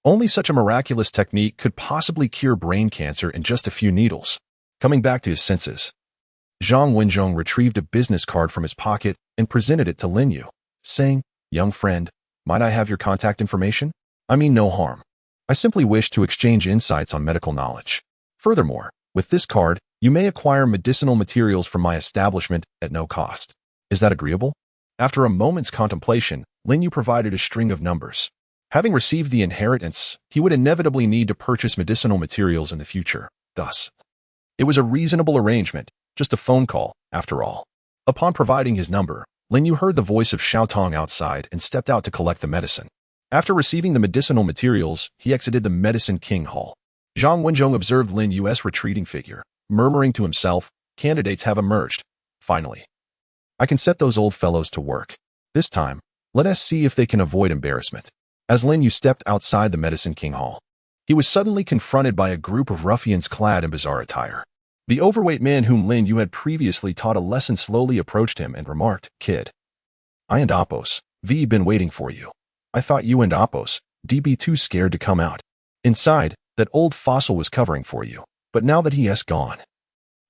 Only such a miraculous technique could possibly cure brain cancer in just a few needles. Coming back to his senses, Zhang Wenzhong retrieved a business card from his pocket and presented it to Lin Yu, saying, "Young friend, might I have your contact information? I mean no harm. I simply wish to exchange insights on medical knowledge. Furthermore, with this card, you may acquire medicinal materials from my establishment at no cost. Is that agreeable?" After a moment's contemplation, Lin Yu provided a string of numbers. Having received the inheritance, he would inevitably need to purchase medicinal materials in the future. Thus, it was a reasonable arrangement, just a phone call, after all. Upon providing his number, Lin Yu heard the voice of Xiao Tong outside and stepped out to collect the medicine. After receiving the medicinal materials, he exited the Medicine King Hall. Zhang Wenzhong observed Lin Yu's retreating figure, murmuring to himself, "Candidates have emerged. Finally, I can set those old fellows to work. This time, let us see if they can avoid embarrassment." As Lin Yu stepped outside the Medicine King Hall, he was suddenly confronted by a group of ruffians clad in bizarre attire. The overweight man whom Lin Yu had previously taught a lesson slowly approached him and remarked, "Kid, I and Apos, V been waiting for you. I thought you and Apos, D be too scared to come out. Inside, that old fossil was covering for you, but now that he has gone,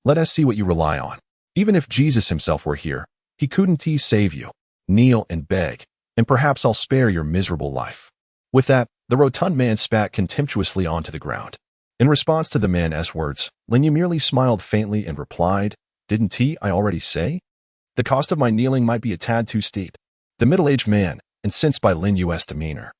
let us see what you rely on. Even if Jesus himself were here, he couldn't save you. Kneel and beg, and perhaps I'll spare your miserable life." With that, the rotund man spat contemptuously onto the ground. In response to the man's words, Lin Yu merely smiled faintly and replied, "Didn't I already say? The cost of my kneeling might be a tad too steep." The middle-aged man, incensed by Lin Yu's demeanor,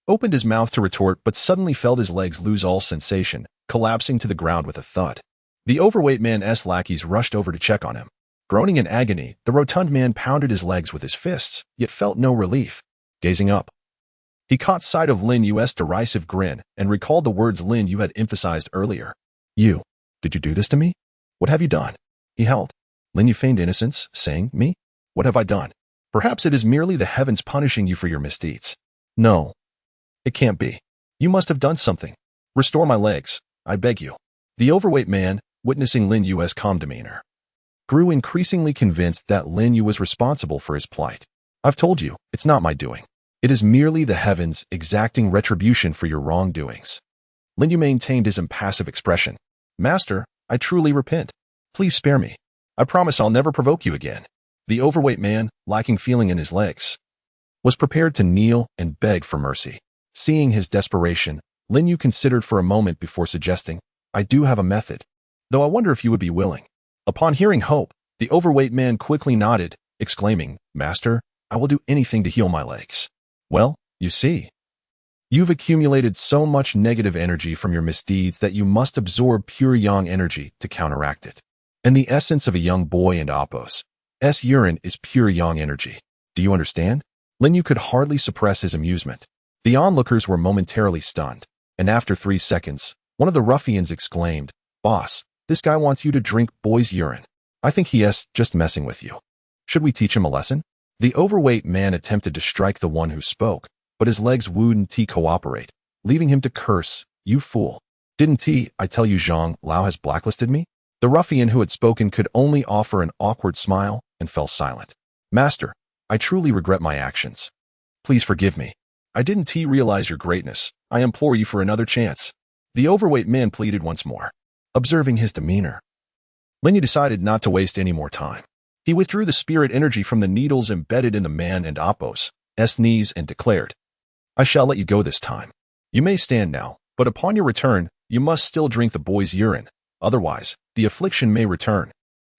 opened his mouth to retort but suddenly felt his legs lose all sensation, collapsing to the ground with a thud. The overweight man's lackeys rushed over to check on him. Groaning in agony, the rotund man pounded his legs with his fists, yet felt no relief. Gazing up, he caught sight of Lin Yu's derisive grin and recalled the words Lin Yu had emphasized earlier. "You, did you do this to me? What have you done?" He held. Lin Yu feigned innocence, saying, "Me? What have I done? Perhaps it is merely the heavens punishing you for your misdeeds." "No, it can't be. You must have done something. Restore my legs, I beg you." The overweight man, witnessing Lin Yu's calm demeanor, grew increasingly convinced that Lin Yu was responsible for his plight. "I've told you, it's not my doing. It is merely the heavens exacting retribution for your wrongdoings." Lin Yu maintained his impassive expression. Master, I truly repent. Please spare me. I promise I'll never provoke you again. The overweight man, lacking feeling in his legs, was prepared to kneel and beg for mercy. Seeing his desperation, Lin Yu considered for a moment before suggesting, I do have a method, though I wonder if you would be willing. Upon hearing hope, the overweight man quickly nodded, exclaiming, Master, I will do anything to heal my legs. Well, you see, you've accumulated so much negative energy from your misdeeds that you must absorb pure yang energy to counteract it. And the essence of a young boy and Apos' urine is pure yang energy. Do you understand? Lin Yu could hardly suppress his amusement. The onlookers were momentarily stunned, and after 3 seconds, one of the ruffians exclaimed, Boss, this guy wants you to drink boy's urine. I think he is just messing with you. Should we teach him a lesson? The overweight man attempted to strike the one who spoke, but his legs wouldn't cooperate, leaving him to curse, You fool. Didn't I tell you Zhang Lao has blacklisted me? The ruffian who had spoken could only offer an awkward smile and fell silent. Master, I truly regret my actions. Please forgive me. I didn't realize your greatness. I implore you for another chance. The overweight man pleaded once more. Observing his demeanor, Lin Yu decided not to waste any more time. He withdrew the spirit energy from the needles embedded in the man and Apos' knees and declared, I shall let you go this time. You may stand now, but upon your return, you must still drink the boy's urine. Otherwise, the affliction may return.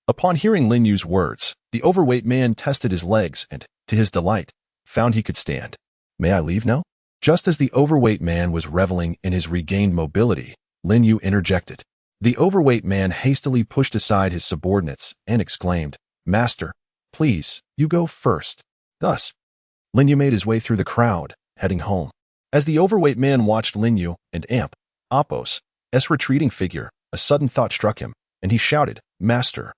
Upon hearing Lin Yu's words, the overweight man tested his legs and, to his delight, found he could stand. May I leave now? Just as the overweight man was reveling in his regained mobility, Lin Yu interjected. The overweight man hastily pushed aside his subordinates and exclaimed, Master, please, you go first. Thus, Lin Yu made his way through the crowd, heading home. As the overweight man watched Lin Yu and Apos' retreating figure, a sudden thought struck him, and he shouted, Master,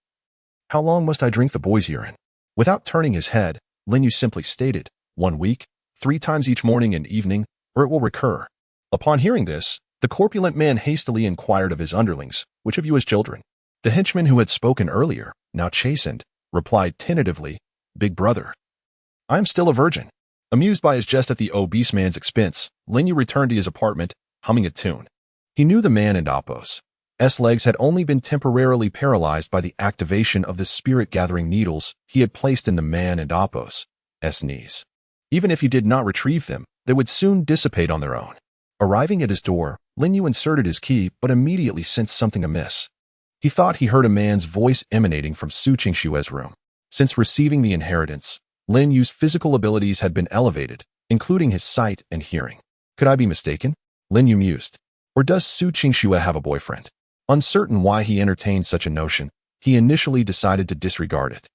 how long must I drink the boy's urine? Without turning his head, Lin Yu simply stated, 1 week, 3 times each morning and evening, or it will recur. Upon hearing this, the corpulent man hastily inquired of his underlings, which of you is children? The henchman who had spoken earlier, now chastened, replied tentatively, Big brother. I am still a virgin. Amused by his jest at the obese man's expense, Lin Yu returned to his apartment, humming a tune. He knew the man and Apos' legs had only been temporarily paralyzed by the activation of the spirit-gathering needles he had placed in the man and Apos' knees. Even if he did not retrieve them, they would soon dissipate on their own. Arriving at his door, Lin Yu inserted his key but immediately sensed something amiss. He thought he heard a man's voice emanating from Su Qingshue's room. Since receiving the inheritance, Lin Yu's physical abilities had been elevated, including his sight and hearing. Could I be mistaken? Lin Yu mused. Or does Su Qingxue have a boyfriend? Uncertain why he entertained such a notion, he initially decided to disregard it,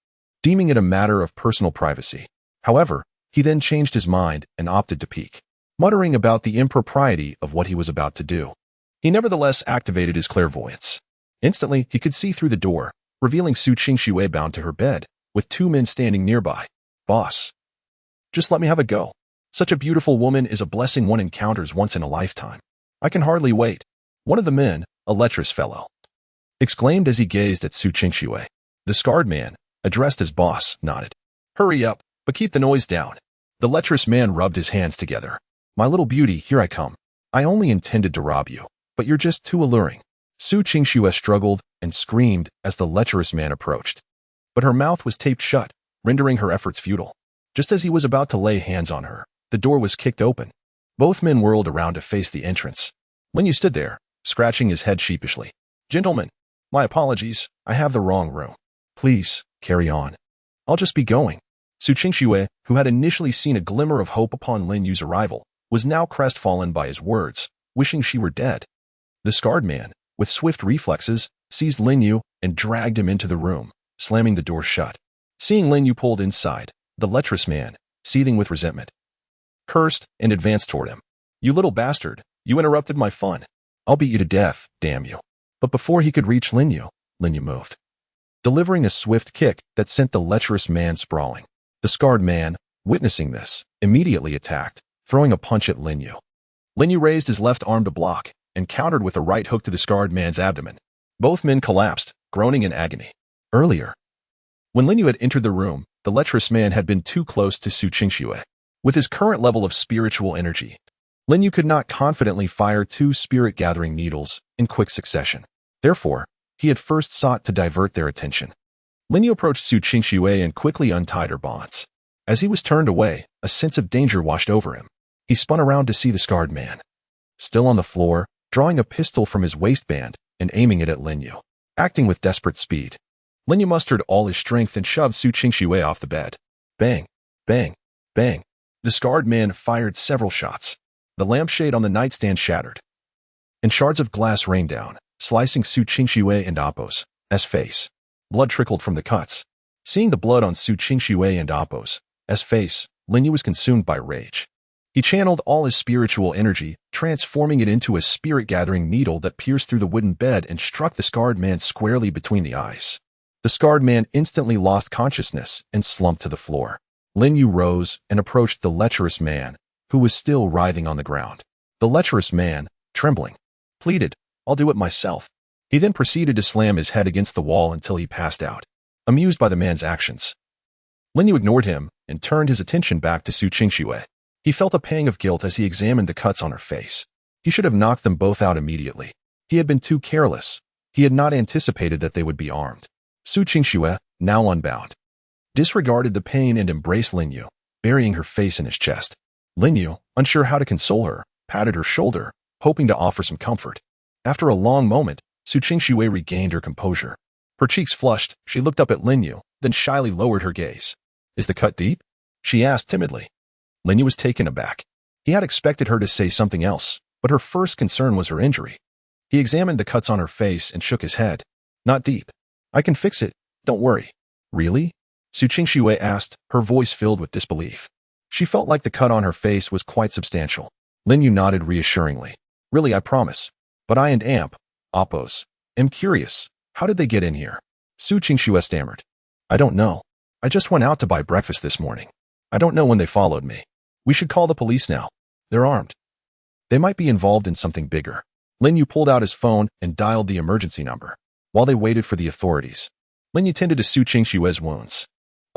deeming it a matter of personal privacy. However, he then changed his mind and opted to peek, muttering about the impropriety of what he was about to do. He nevertheless activated his clairvoyance. Instantly, he could see through the door, revealing Su Qingxue bound to her bed, with 2 men standing nearby. Boss, just let me have a go. Such a beautiful woman is a blessing one encounters once in a lifetime. I can hardly wait. One of the men, a lecherous fellow, exclaimed as he gazed at Su Qingxue. The scarred man, addressed as boss, nodded. Hurry up, but keep the noise down. The lecherous man rubbed his hands together. My little beauty, here I come. I only intended to rob you, but you're just too alluring. Su Qingxue struggled and screamed as the lecherous man approached. But her mouth was taped shut, rendering her efforts futile. Just as he was about to lay hands on her, the door was kicked open. Both men whirled around to face the entrance. Lin Yu stood there, scratching his head sheepishly. Gentlemen, my apologies, I have the wrong room. Please, carry on. I'll just be going. Su Qingxue, who had initially seen a glimmer of hope upon Lin Yu's arrival, was now crestfallen by his words, wishing she were dead. The scarred man, with swift reflexes, seized Lin Yu and dragged him into the room, slamming the door shut. Seeing Lin Yu pulled inside, the lecherous man, seething with resentment, cursed and advanced toward him. You little bastard, you interrupted my fun. I'll beat you to death, damn you. But before he could reach Lin Yu moved, delivering a swift kick that sent the lecherous man sprawling. The scarred man, witnessing this, immediately attacked, throwing a punch at Lin Yu. Lin Yu raised his left arm to block and countered with a right hook to the scarred man's abdomen. Both men collapsed, groaning in agony. Earlier, when Lin Yu had entered the room, the lecherous man had been too close to Su Qingxue. With his current level of spiritual energy, Lin Yu could not confidently fire two spirit-gathering needles in quick succession. Therefore, he had first sought to divert their attention. Lin Yu approached Su Qingxue and quickly untied her bonds. As he was turned away, a sense of danger washed over him. He spun around to see the scarred man, still on the floor, drawing a pistol from his waistband and aiming it at Lin Yu. Acting with desperate speed, Lin Yu mustered all his strength and shoved Su Qingxue off the bed. Bang, bang, bang. The scarred man fired several shots. The lampshade on the nightstand shattered, and shards of glass rained down, slicing Su Qingxue and Appo's face. Blood trickled from the cuts. Seeing the blood on Su Qingxue and Appo's face, Lin Yu was consumed by rage. He channeled all his spiritual energy, transforming it into a spirit-gathering needle that pierced through the wooden bed and struck the scarred man squarely between the eyes. The scarred man instantly lost consciousness and slumped to the floor. Lin Yu rose and approached the lecherous man, who was still writhing on the ground. The lecherous man, trembling, pleaded, "I'll do it myself." He then proceeded to slam his head against the wall until he passed out. Amused by the man's actions, Lin Yu ignored him and turned his attention back to Su Qingxue. He felt a pang of guilt as he examined the cuts on her face. He should have knocked them both out immediately. He had been too careless. He had not anticipated that they would be armed. Su Qingxue, now unbound, disregarded the pain and embraced Lin Yu, burying her face in his chest. Lin Yu, unsure how to console her, patted her shoulder, hoping to offer some comfort. After a long moment, Su Qingxue regained her composure. Her cheeks flushed, she looked up at Lin Yu, then shyly lowered her gaze. "Is the cut deep?" she asked timidly. Lin Yu was taken aback. He had expected her to say something else, but her first concern was her injury. He examined the cuts on her face and shook his head. "Not deep. I can fix it, don't worry." "Really?" Su Qingxue asked, her voice filled with disbelief. She felt like the cut on her face was quite substantial. Lin Yu nodded reassuringly. "Really, I promise. But I and Appo's, am curious. How did they get in here?" Su Qingxue stammered. "I don't know. I just went out to buy breakfast this morning. I don't know when they followed me. We should call the police now. They're armed. They might be involved in something bigger." Lin Yu pulled out his phone and dialed the emergency number. While they waited for the authorities, Lin Yu tended to Su Qingxue's wounds.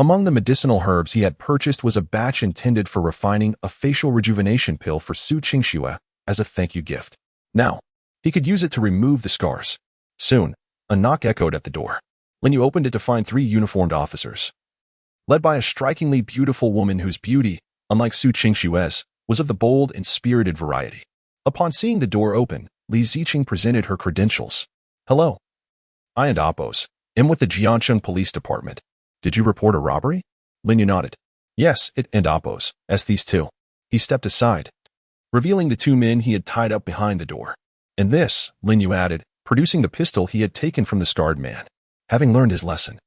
Among the medicinal herbs he had purchased was a batch intended for refining a facial rejuvenation pill for Su Qingxue as a thank you gift. Now, he could use it to remove the scars. Soon, a knock echoed at the door. Lin Yu opened it to find 3 uniformed officers, led by a strikingly beautiful woman whose beauty, unlike Su Qingxue's, was of the bold and spirited variety. Upon seeing the door open, Li Ziqing presented her credentials. "Hello. I and Appo's am with the Jiancheng Police Department. Did you report a robbery?" Lin Yu nodded. "Yes, it and Appo's, as these two." He stepped aside, revealing the 2 men he had tied up behind the door. "And this," Lin Yu added, producing the pistol he had taken from the scarred man. Having learned his lesson,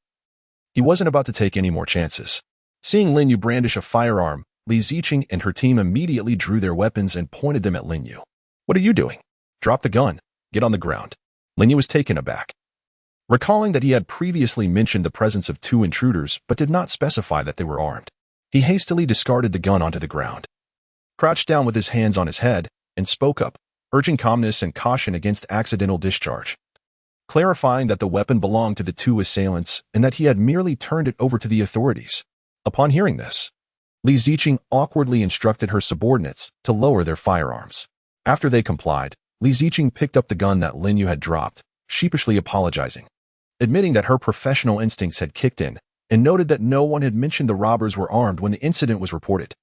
he wasn't about to take any more chances. Seeing Lin Yu brandish a firearm, Li Ziqing and her team immediately drew their weapons and pointed them at Lin Yu. "What are you doing? Drop the gun. Get on the ground." Lin Yu was taken aback, recalling that he had previously mentioned the presence of 2 intruders but did not specify that they were armed. He hastily discarded the gun onto the ground, crouched down with his hands on his head, and spoke up, urging calmness and caution against accidental discharge, clarifying that the weapon belonged to the 2 assailants and that he had merely turned it over to the authorities. Upon hearing this, Li Ziqing awkwardly instructed her subordinates to lower their firearms. After they complied, Li Ziqing picked up the gun that Lin Yu had dropped, sheepishly apologizing, admitting that her professional instincts had kicked in, and noted that no one had mentioned the robbers were armed when the incident was reported.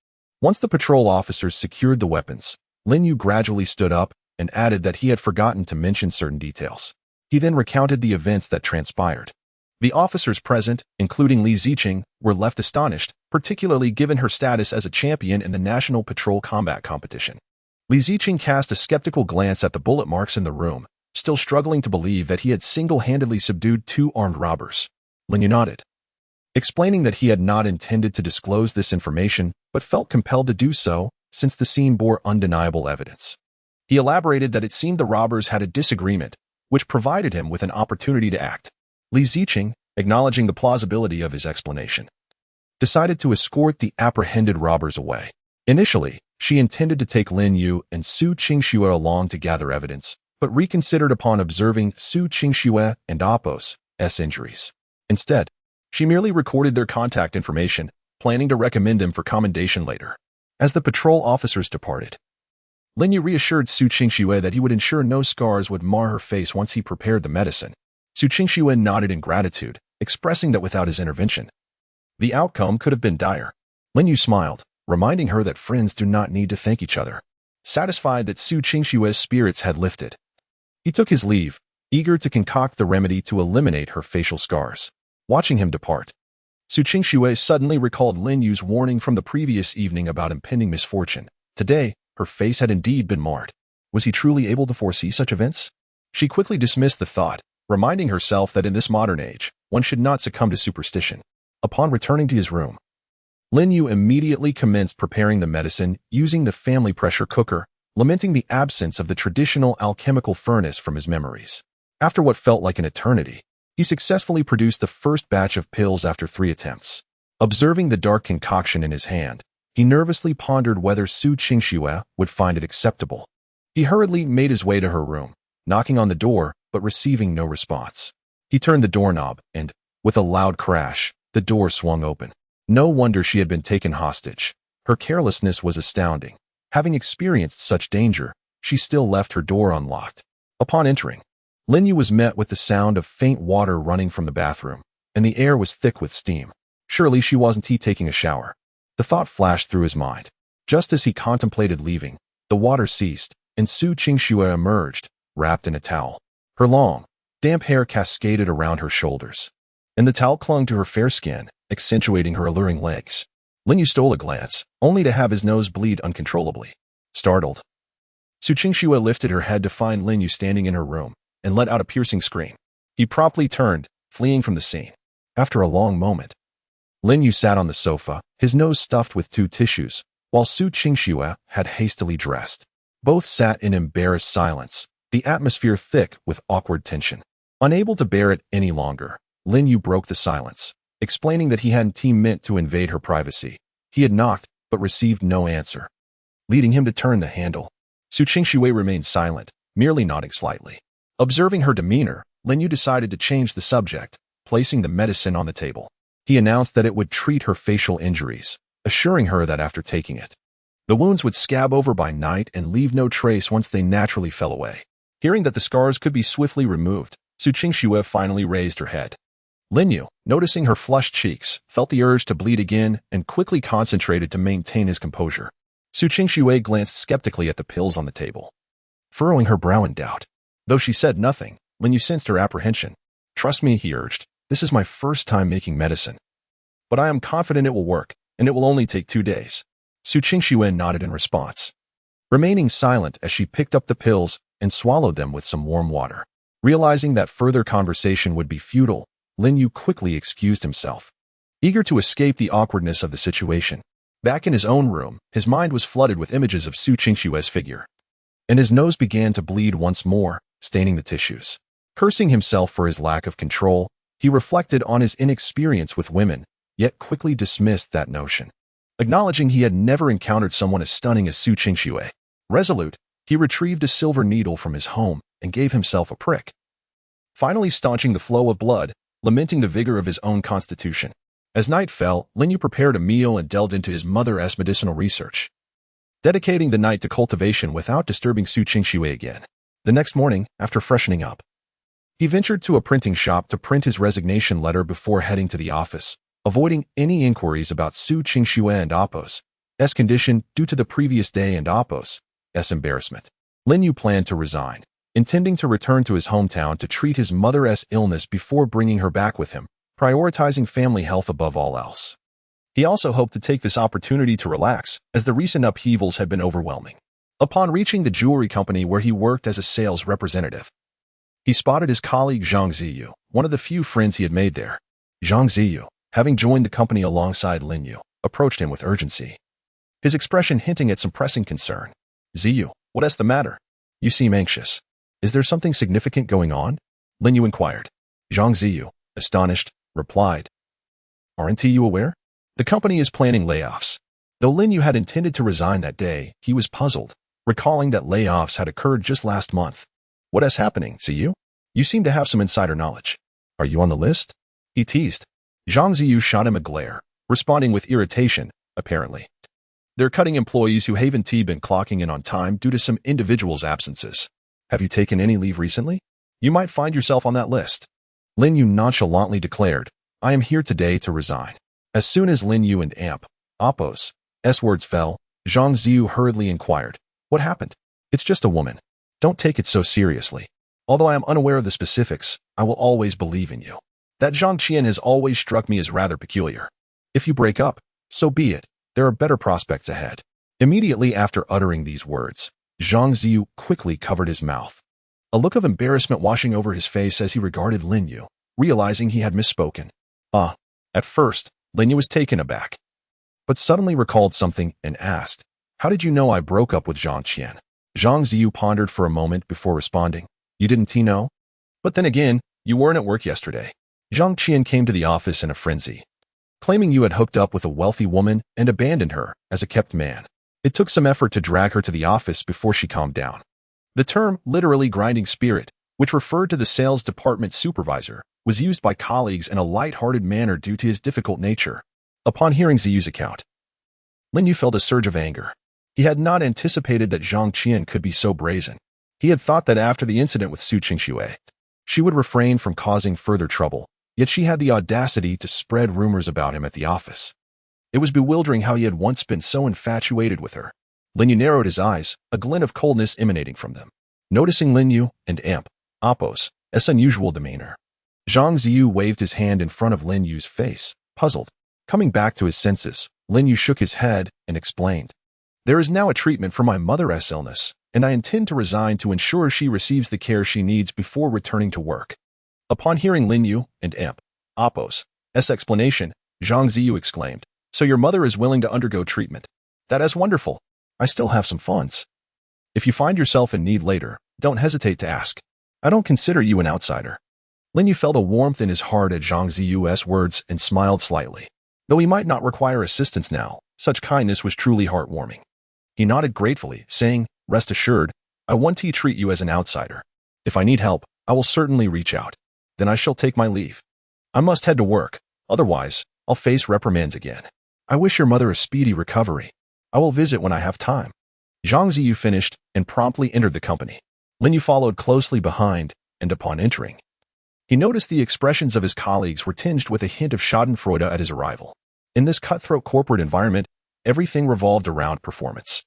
Once the patrol officers secured the weapons, Lin Yu gradually stood up and added that he had forgotten to mention certain details. He then recounted the events that transpired. The officers present, including Li Ziqing, were left astonished, particularly given her status as a champion in the National Patrol Combat Competition. Li Ziqing cast a skeptical glance at the bullet marks in the room, still struggling to believe that he had single-handedly subdued 2 armed robbers. Lin Yu nodded, explaining that he had not intended to disclose this information but felt compelled to do so since the scene bore undeniable evidence. He elaborated that it seemed the robbers had a disagreement, which provided him with an opportunity to act. Li Ziqing, acknowledging the plausibility of his explanation, decided to escort the apprehended robbers away. Initially, she intended to take Lin Yu and Su Qingxue along to gather evidence, but reconsidered upon observing Su Qingxue and Appo's injuries. Instead, she merely recorded their contact information, planning to recommend them for commendation later. As the patrol officers departed, Lin Yu reassured Su Qingxue that he would ensure no scars would mar her face once he prepared the medicine. Su Qingxue nodded in gratitude, expressing that without his intervention, the outcome could have been dire. Lin Yu smiled, reminding her that friends do not need to thank each other. Satisfied that Su Qingxue's spirits had lifted, he took his leave, eager to concoct the remedy to eliminate her facial scars. Watching him depart, Su Qingxue suddenly recalled Lin Yu's warning from the previous evening about impending misfortune. Today, her face had indeed been marred. Was he truly able to foresee such events? She quickly dismissed the thought, reminding herself that in this modern age, one should not succumb to superstition. Upon returning to his room, Lin Yu immediately commenced preparing the medicine using the family pressure cooker, lamenting the absence of the traditional alchemical furnace from his memories. After what felt like an eternity, he successfully produced the first batch of pills after 3 attempts. Observing the dark concoction in his hand, he nervously pondered whether Su Qingxue would find it acceptable. He hurriedly made his way to her room, knocking on the door but receiving no response. He turned the doorknob and, with a loud crash, the door swung open. No wonder she had been taken hostage. Her carelessness was astounding. Having experienced such danger, she still left her door unlocked. Upon entering, Lin Yu was met with the sound of faint water running from the bathroom, and the air was thick with steam. Surely she wasn't taking a shower. The thought flashed through his mind. Just as he contemplated leaving, the water ceased, and Su Qingxue emerged, wrapped in a towel. Her long, damp hair cascaded around her shoulders, and the towel clung to her fair skin, accentuating her alluring legs. Lin Yu stole a glance, only to have his nose bleed uncontrollably. Startled, Su Qingxue lifted her head to find Lin Yu standing in her room, and let out a piercing scream. He promptly turned, fleeing from the scene. After a long moment, Lin Yu sat on the sofa, his nose stuffed with 2 tissues, while Su Qingxue had hastily dressed. Both sat in embarrassed silence, the atmosphere thick with awkward tension. Unable to bear it any longer, Lin Yu broke the silence, explaining that he hadn't meant to invade her privacy. He had knocked, but received no answer. Leading him to turn the handle, Su Qingxue remained silent, merely nodding slightly. Observing her demeanor, Lin Yu decided to change the subject, placing the medicine on the table. He announced that it would treat her facial injuries, assuring her that after taking it, the wounds would scab over by night and leave no trace once they naturally fell away. Hearing that the scars could be swiftly removed, Su Qingxue finally raised her head. Lin Yu, noticing her flushed cheeks, felt the urge to bleed again and quickly concentrated to maintain his composure. Su Qingxue glanced skeptically at the pills on the table, furrowing her brow in doubt. Though she said nothing, Lin Yu sensed her apprehension. "Trust me," he urged. "This is my first time making medicine. But I am confident it will work, and it will only take 2 days." Su Qingxue nodded in response, remaining silent as she picked up the pills and swallowed them with some warm water. Realizing that further conversation would be futile, Lin Yu quickly excused himself, eager to escape the awkwardness of the situation. Back in his own room, his mind was flooded with images of Su Qingxue's figure, and his nose began to bleed once more, staining the tissues. Cursing himself for his lack of control, he reflected on his inexperience with women, yet quickly dismissed that notion. Acknowledging he had never encountered someone as stunning as Su Qingxue, resolute, he retrieved a silver needle from his home and gave himself a prick, finally staunching the flow of blood, lamenting the vigor of his own constitution. As night fell, Lin Yu prepared a meal and delved into his mother's medicinal research, dedicating the night to cultivation without disturbing Su Qingxue again. The next morning, after freshening up, he ventured to a printing shop to print his resignation letter before heading to the office, avoiding any inquiries about Su Qingxue and Apos' condition due to the previous day and Apos' embarrassment. Lin Yu planned to resign, intending to return to his hometown to treat his mother's illness before bringing her back with him, prioritizing family health above all else. He also hoped to take this opportunity to relax, as the recent upheavals had been overwhelming. Upon reaching the jewelry company where he worked as a sales representative, he spotted his colleague Zhang Ziyu, one of the few friends he had made there. Zhang Ziyu, having joined the company alongside Lin Yu, approached him with urgency, his expression hinting at some pressing concern. "Ziyu, what's the matter? You seem anxious. Is there something significant going on?" Lin Yu inquired. Zhang Ziyu, astonished, replied, "Aren't you aware? The company is planning layoffs." Though Lin Yu had intended to resign that day, he was puzzled, recalling that layoffs had occurred just last month. "What is happening, Ziyu? You seem to have some insider knowledge. Are you on the list?" he teased. Zhang Ziyu shot him a glare, responding with irritation, apparently. They're cutting employees who haven't been clocking in on time due to some individuals' absences. Have you taken any leave recently? You might find yourself on that list. Lin Yu nonchalantly declared, I am here today to resign. As soon as Lin Yu and Appo's words fell, Zhang Ziyu hurriedly inquired, what happened? It's just a woman. Don't take it so seriously. Although I am unaware of the specifics, I will always believe in you. That Zhang Qian has always struck me as rather peculiar. If you break up, so be it. There are better prospects ahead. Immediately after uttering these words, Zhang Ziyu quickly covered his mouth. A look of embarrassment washing over his face as he regarded Lin Yu, realizing he had misspoken. At first, Lin Yu was taken aback, but suddenly recalled something and asked, how did you know I broke up with Zhang Qian? Zhang Ziyu pondered for a moment before responding, you didn't know? But then again, you weren't at work yesterday. Zhang Qian came to the office in a frenzy, claiming you had hooked up with a wealthy woman and abandoned her as a kept man. It took some effort to drag her to the office before she calmed down. The term, literally grinding spirit, which referred to the sales department supervisor, was used by colleagues in a light-hearted manner due to his difficult nature. Upon hearing Ziyu's account, Lin Yu felt a surge of anger. He had not anticipated that Zhang Qian could be so brazen. He had thought that after the incident with Su Qingxue, she would refrain from causing further trouble, yet she had the audacity to spread rumors about him at the office. It was bewildering how he had once been so infatuated with her. Lin Yu narrowed his eyes, a glint of coldness emanating from them. Noticing Lin Yu and Appo's unusual demeanor, Zhang Ziyu waved his hand in front of Lin Yu's face, puzzled. Coming back to his senses, Lin Yu shook his head and explained, there is now a treatment for my mother's illness, and I intend to resign to ensure she receives the care she needs before returning to work. Upon hearing Lin Yu and Appo's explanation, Zhang Ziyu exclaimed, so your mother is willing to undergo treatment. That is wonderful. I still have some funds. If you find yourself in need later, don't hesitate to ask. I don't consider you an outsider. Lin Yu felt a warmth in his heart at Zhang Ziyu's words and smiled slightly. Though he might not require assistance now, such kindness was truly heartwarming. He nodded gratefully, saying, rest assured, I want to treat you as an outsider. If I need help, I will certainly reach out. Then I shall take my leave. I must head to work, otherwise, I'll face reprimands again. I wish your mother a speedy recovery. I will visit when I have time. Zhang Ziyu finished and promptly entered the company. Lin Yu followed closely behind, and upon entering, he noticed the expressions of his colleagues were tinged with a hint of schadenfreude at his arrival. In this cutthroat corporate environment, everything revolved around performance.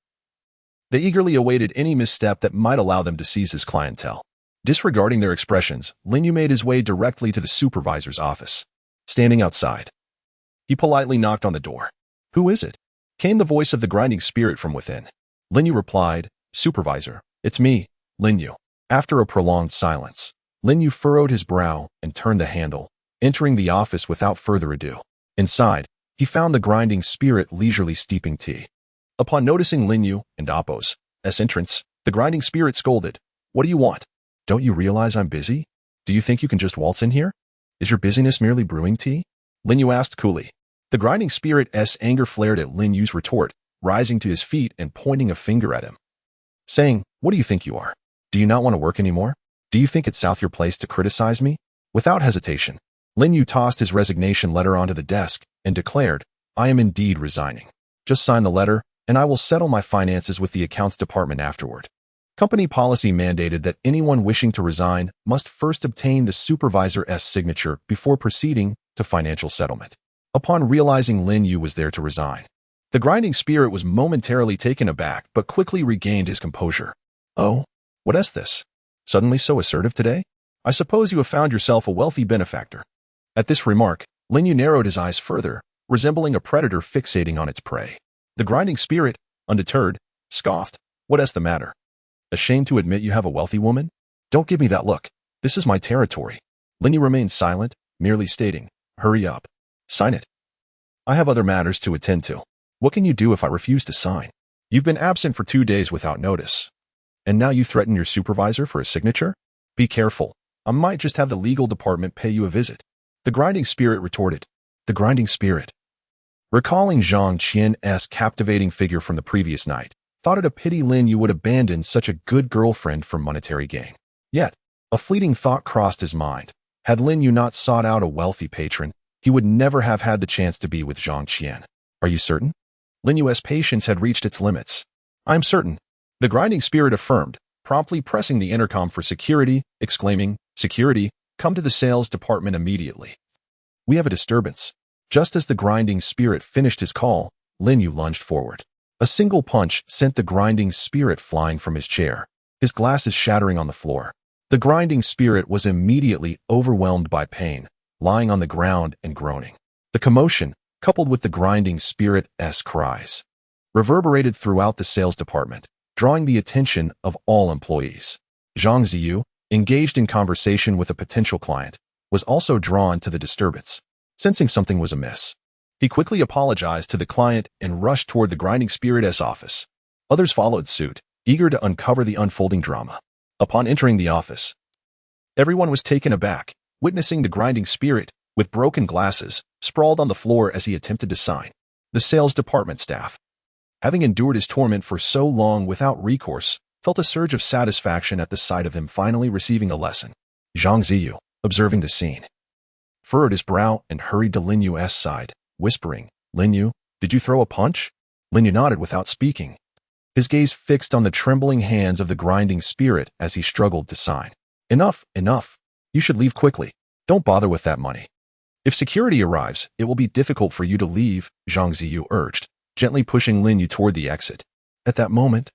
They eagerly awaited any misstep that might allow them to seize his clientele. Disregarding their expressions, Lin Yu made his way directly to the supervisor's office. Standing outside, he politely knocked on the door. Who is it? Came the voice of the grinding spirit from within. Lin Yu replied, Supervisor, it's me, Lin Yu. After a prolonged silence, Lin Yu furrowed his brow and turned the handle, entering the office without further ado. Inside, he found the grinding spirit leisurely steeping tea. Upon noticing Lin Yu and Appo's entrance, the grinding spirit scolded, what do you want? Don't you realize I'm busy? Do you think you can just waltz in here? Is your busyness merely brewing tea? Lin Yu asked coolly. The grinding spirit's anger flared at Lin Yu's retort, rising to his feet and pointing a finger at him, saying, what do you think you are? Do you not want to work anymore? Do you think it's your place to criticize me? Without hesitation, Lin Yu tossed his resignation letter onto the desk and declared, I am indeed resigning. Just sign the letter, and I will settle my finances with the accounts department afterward. Company policy mandated that anyone wishing to resign must first obtain the supervisor's signature before proceeding to financial settlement. Upon realizing Lin Yu was there to resign, the grinding spirit was momentarily taken aback but quickly regained his composure. Oh, what is this? Suddenly so assertive today? I suppose you have found yourself a wealthy benefactor. At this remark, Lin Yu narrowed his eyes further, resembling a predator fixating on its prey. The grinding spirit, undeterred, scoffed, what is the matter? Ashamed to admit you have a wealthy woman? Don't give me that look. This is my territory. Lin Yu remained silent, merely stating, hurry up. Sign it. I have other matters to attend to. What can you do if I refuse to sign? You've been absent for 2 days without notice. And now you threaten your supervisor for a signature? Be careful. I might just have the legal department pay you a visit. The grinding spirit retorted. The grinding spirit, recalling Zhang Qian's captivating figure from the previous night, thought it a pity Lin Yu would abandon such a good girlfriend for monetary gain. Yet, a fleeting thought crossed his mind. Had Lin Yu not sought out a wealthy patron, he would never have had the chance to be with Zhang Qian. Are you certain? Lin Yu's patience had reached its limits. "I'm certain," the grinding spirit affirmed, promptly pressing the intercom for security, exclaiming, "Security, come to the sales department immediately. We have a disturbance." Just as the grinding spirit finished his call, Lin Yu lunged forward. A single punch sent the grinding spirit flying from his chair, his glasses shattering on the floor. The grinding spirit was immediately overwhelmed by pain, lying on the ground and groaning. The commotion, coupled with the grinding spirit's cries, reverberated throughout the sales department, drawing the attention of all employees. Zhang Ziyu, engaged in conversation with a potential client, was also drawn to the disturbance. Sensing something was amiss, he quickly apologized to the client and rushed toward the grinding spirit's office. Others followed suit, eager to uncover the unfolding drama. Upon entering the office, everyone was taken aback, witnessing the grinding spirit, with broken glasses, sprawled on the floor as he attempted to sign. The sales department staff, having endured his torment for so long without recourse, felt a surge of satisfaction at the sight of him finally receiving a lesson. Zhang Ziyu, observing the scene, furrowed his brow and hurried to Lin Yu's side, whispering, "Lin Yu, did you throw a punch?" Lin Yu nodded without speaking, his gaze fixed on the trembling hands of the grinding spirit as he struggled to sign. "Enough, enough. You should leave quickly. Don't bother with that money. If security arrives, it will be difficult for you to leave," Zhang Ziyu urged, gently pushing Lin Yu toward the exit. At that moment,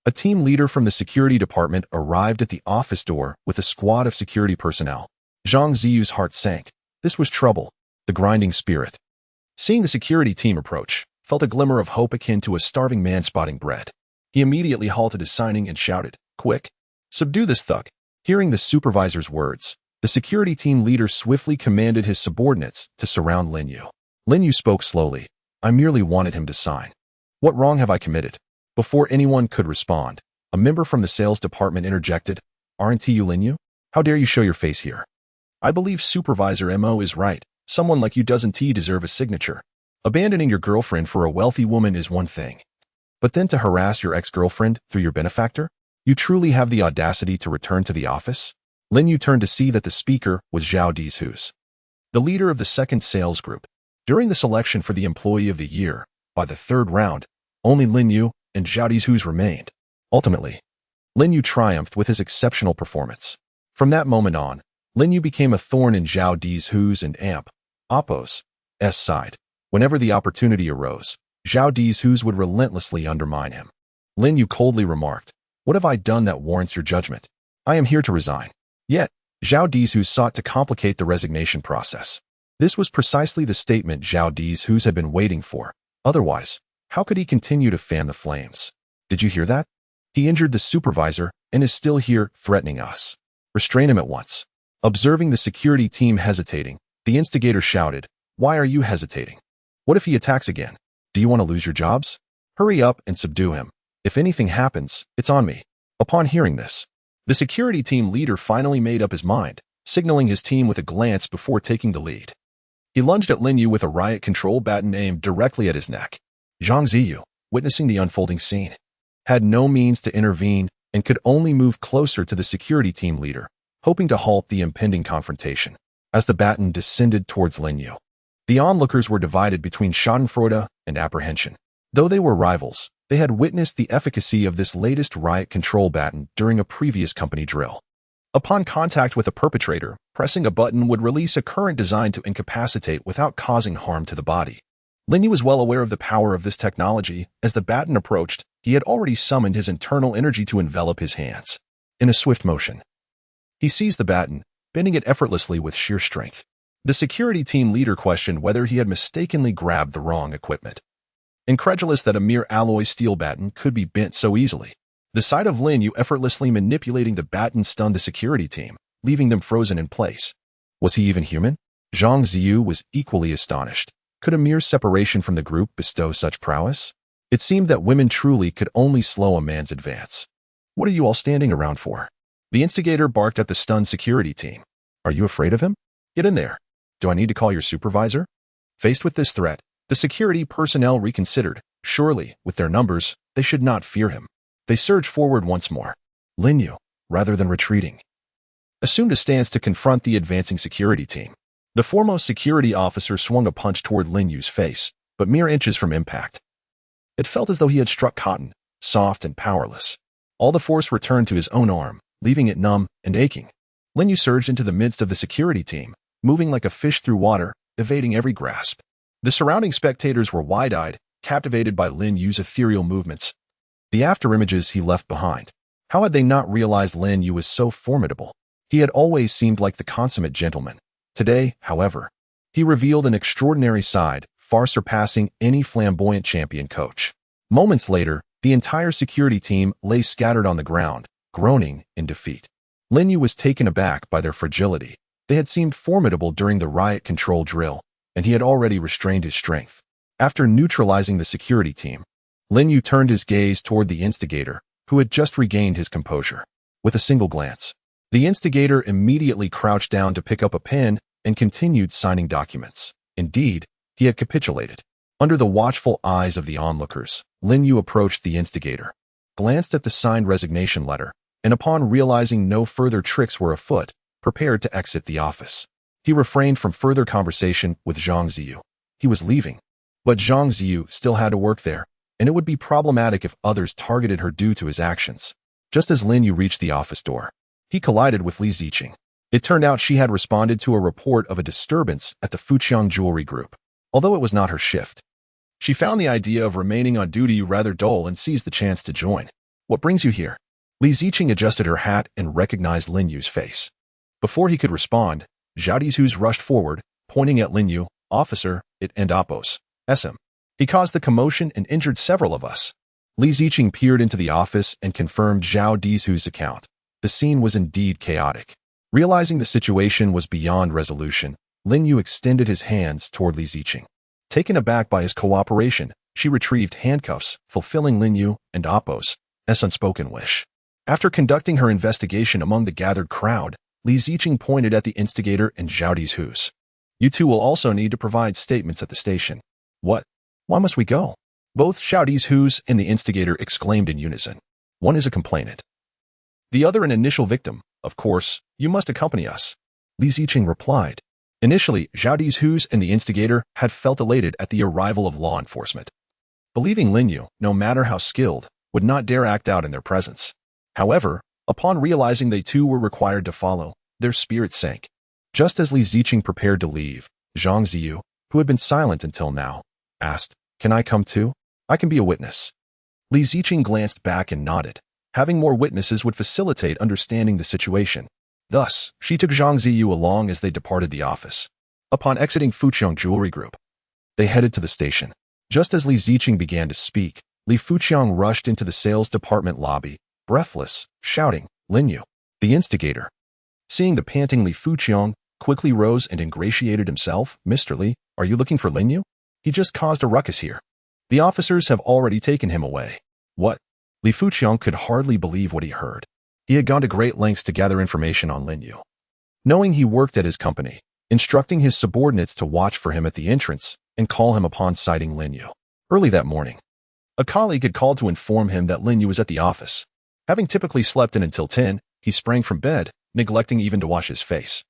a team leader from the security department arrived at the office door with a squad of security personnel. Zhang Ziyu's heart sank. This was trouble. The grinding spirit, seeing the security team approach, felt a glimmer of hope akin to a starving man spotting bread. He immediately halted his signing and shouted, "Quick! Subdue this thug!" Hearing the supervisor's words, the security team leader swiftly commanded his subordinates to surround Lin Yu. Lin Yu spoke slowly, "I merely wanted him to sign. What wrong have I committed?" Before anyone could respond, a member from the sales department interjected, "Aren't you Lin Yu? How dare you show your face here? I believe Supervisor Mo is right. Someone like you doesn't deserve a signature. Abandoning your girlfriend for a wealthy woman is one thing. But then to harass your ex-girlfriend through your benefactor? You truly have the audacity to return to the office?" Lin Yu turned to see that the speaker was Zhao Dizhu's, the leader of the second sales group. During the selection for the Employee of the Year, by the third round, only Lin Yu and Zhao Dizhu's remained. Ultimately, Lin Yu triumphed with his exceptional performance. From that moment on, Lin Yu became a thorn in Zhao Dizhu's and Oppo's side. Whenever the opportunity arose, Zhao Dizhu's would relentlessly undermine him. Lin Yu coldly remarked, "What have I done that warrants your judgment? I am here to resign." Yet, Zhao Dizhu sought to complicate the resignation process. This was precisely the statement Zhao Dizhu's had been waiting for. Otherwise, how could he continue to fan the flames? "Did you hear that? He injured the supervisor and is still here threatening us. Restrain him at once." Observing the security team hesitating, the instigator shouted, "Why are you hesitating? What if he attacks again? Do you want to lose your jobs? Hurry up and subdue him. If anything happens, it's on me." Upon hearing this, the security team leader finally made up his mind, signaling his team with a glance before taking the lead. He lunged at Lin Yu with a riot control baton aimed directly at his neck. Zhang Ziyu, witnessing the unfolding scene, had no means to intervene and could only move closer to the security team leader, hoping to halt the impending confrontation. As the baton descended towards Lin Yu, the onlookers were divided between schadenfreude and apprehension. Though they were rivals, they had witnessed the efficacy of this latest riot control baton during a previous company drill. Upon contact with a perpetrator, pressing a button would release a current designed to incapacitate without causing harm to the body. Lin Yu was well aware of the power of this technology. As the baton approached, he had already summoned his internal energy to envelop his hands. In a swift motion, he seized the baton, bending it effortlessly with sheer strength. The security team leader questioned whether he had mistakenly grabbed the wrong equipment, incredulous that a mere alloy steel baton could be bent so easily. The sight of Lin Yu effortlessly manipulating the baton stunned the security team, leaving them frozen in place. Was he even human? Zhang Ziyu was equally astonished. Could a mere separation from the group bestow such prowess? It seemed that women truly could only slow a man's advance. "What are you all standing around for?" The instigator barked at the stunned security team. "Are you afraid of him? Get in there. Do I need to call your supervisor?" Faced with this threat, the security personnel reconsidered. Surely, with their numbers, they should not fear him. They surged forward once more. Lin Yu, rather than retreating, assumed a stance to confront the advancing security team. The foremost security officer swung a punch toward Lin Yu's face, but mere inches from impact. It felt as though he had struck cotton, soft and powerless. All the force returned to his own arm, leaving it numb and aching. Lin Yu surged into the midst of the security team, moving like a fish through water, evading every grasp. The surrounding spectators were wide-eyed, captivated by Lin Yu's ethereal movements. The afterimages he left behind. How had they not realized Lin Yu was so formidable? He had always seemed like the consummate gentleman. Today, however, he revealed an extraordinary side, far surpassing any flamboyant champion coach. Moments later, the entire security team lay scattered on the ground, groaning in defeat. Lin Yu was taken aback by their fragility. They had seemed formidable during the riot control drill, and he had already restrained his strength. After neutralizing the security team, Lin Yu turned his gaze toward the instigator, who had just regained his composure. With a single glance, the instigator immediately crouched down to pick up a pen and continued signing documents. Indeed, he had capitulated. Under the watchful eyes of the onlookers, Lin Yu approached the instigator, glanced at the signed resignation letter, and upon realizing no further tricks were afoot, prepared to exit the office. He refrained from further conversation with Zhang Ziyu. He was leaving, but Zhang Ziyu still had to work there, and it would be problematic if others targeted her due to his actions. Just as Lin Yu reached the office door, he collided with Li Ziqing. It turned out she had responded to a report of a disturbance at the Fuqiang Jewelry Group. Although it was not her shift, she found the idea of remaining on duty rather dull and seized the chance to join. "What brings you here?" Li Ziqing adjusted her hat and recognized Lin Yu's face. Before he could respond, Zhao Dizhu's rushed forward, pointing at Lin Yu. "Officer, it and Appos. SM. He caused the commotion and injured several of us." Li Ziqing peered into the office and confirmed Zhao Dizhu's account. The scene was indeed chaotic. Realizing the situation was beyond resolution, Lin Yu extended his hands toward Li Ziqing. Taken aback by his cooperation, she retrieved handcuffs, fulfilling Lin Yu and Appos' unspoken wish. After conducting her investigation among the gathered crowd, Li Ziqing pointed at the instigator and Zhao Dizhu's. "You two will also need to provide statements at the station." "What? Why must we go?" Both Zhao Dizhu's and the instigator exclaimed in unison. "One is a complainant, the other an initial victim. Of course, you must accompany us," Li Ziqing replied. Initially, Zhao Dizhu's and the instigator had felt elated at the arrival of law enforcement, believing Lin Yu, no matter how skilled, would not dare act out in their presence. However, upon realizing they too were required to follow, their spirits sank. Just as Li Ziqing prepared to leave, Zhang Ziyu, who had been silent until now, asked, "Can I come too? I can be a witness." Li Ziqing glanced back and nodded. Having more witnesses would facilitate understanding the situation. Thus, she took Zhang Ziyu along as they departed the office. Upon exiting Fuqiang Jewelry Group, they headed to the station. Just as Li Ziqing began to speak, Li Fuqiang rushed into the sales department lobby, breathless, shouting, "Lin Yu, the instigator." Seeing the panting Li Fuqiang, quickly rose and ingratiated himself. "Mr. Li, are you looking for Lin Yu? He just caused a ruckus here. The officers have already taken him away." "What?" Li Fuqiang could hardly believe what he heard. He had gone to great lengths to gather information on Lin Yu, knowing he worked at his company, instructing his subordinates to watch for him at the entrance and call him upon sighting Lin Yu. Early that morning, a colleague had called to inform him that Lin Yu was at the office. Having typically slept in until 10, he sprang from bed, neglecting even to wash his face,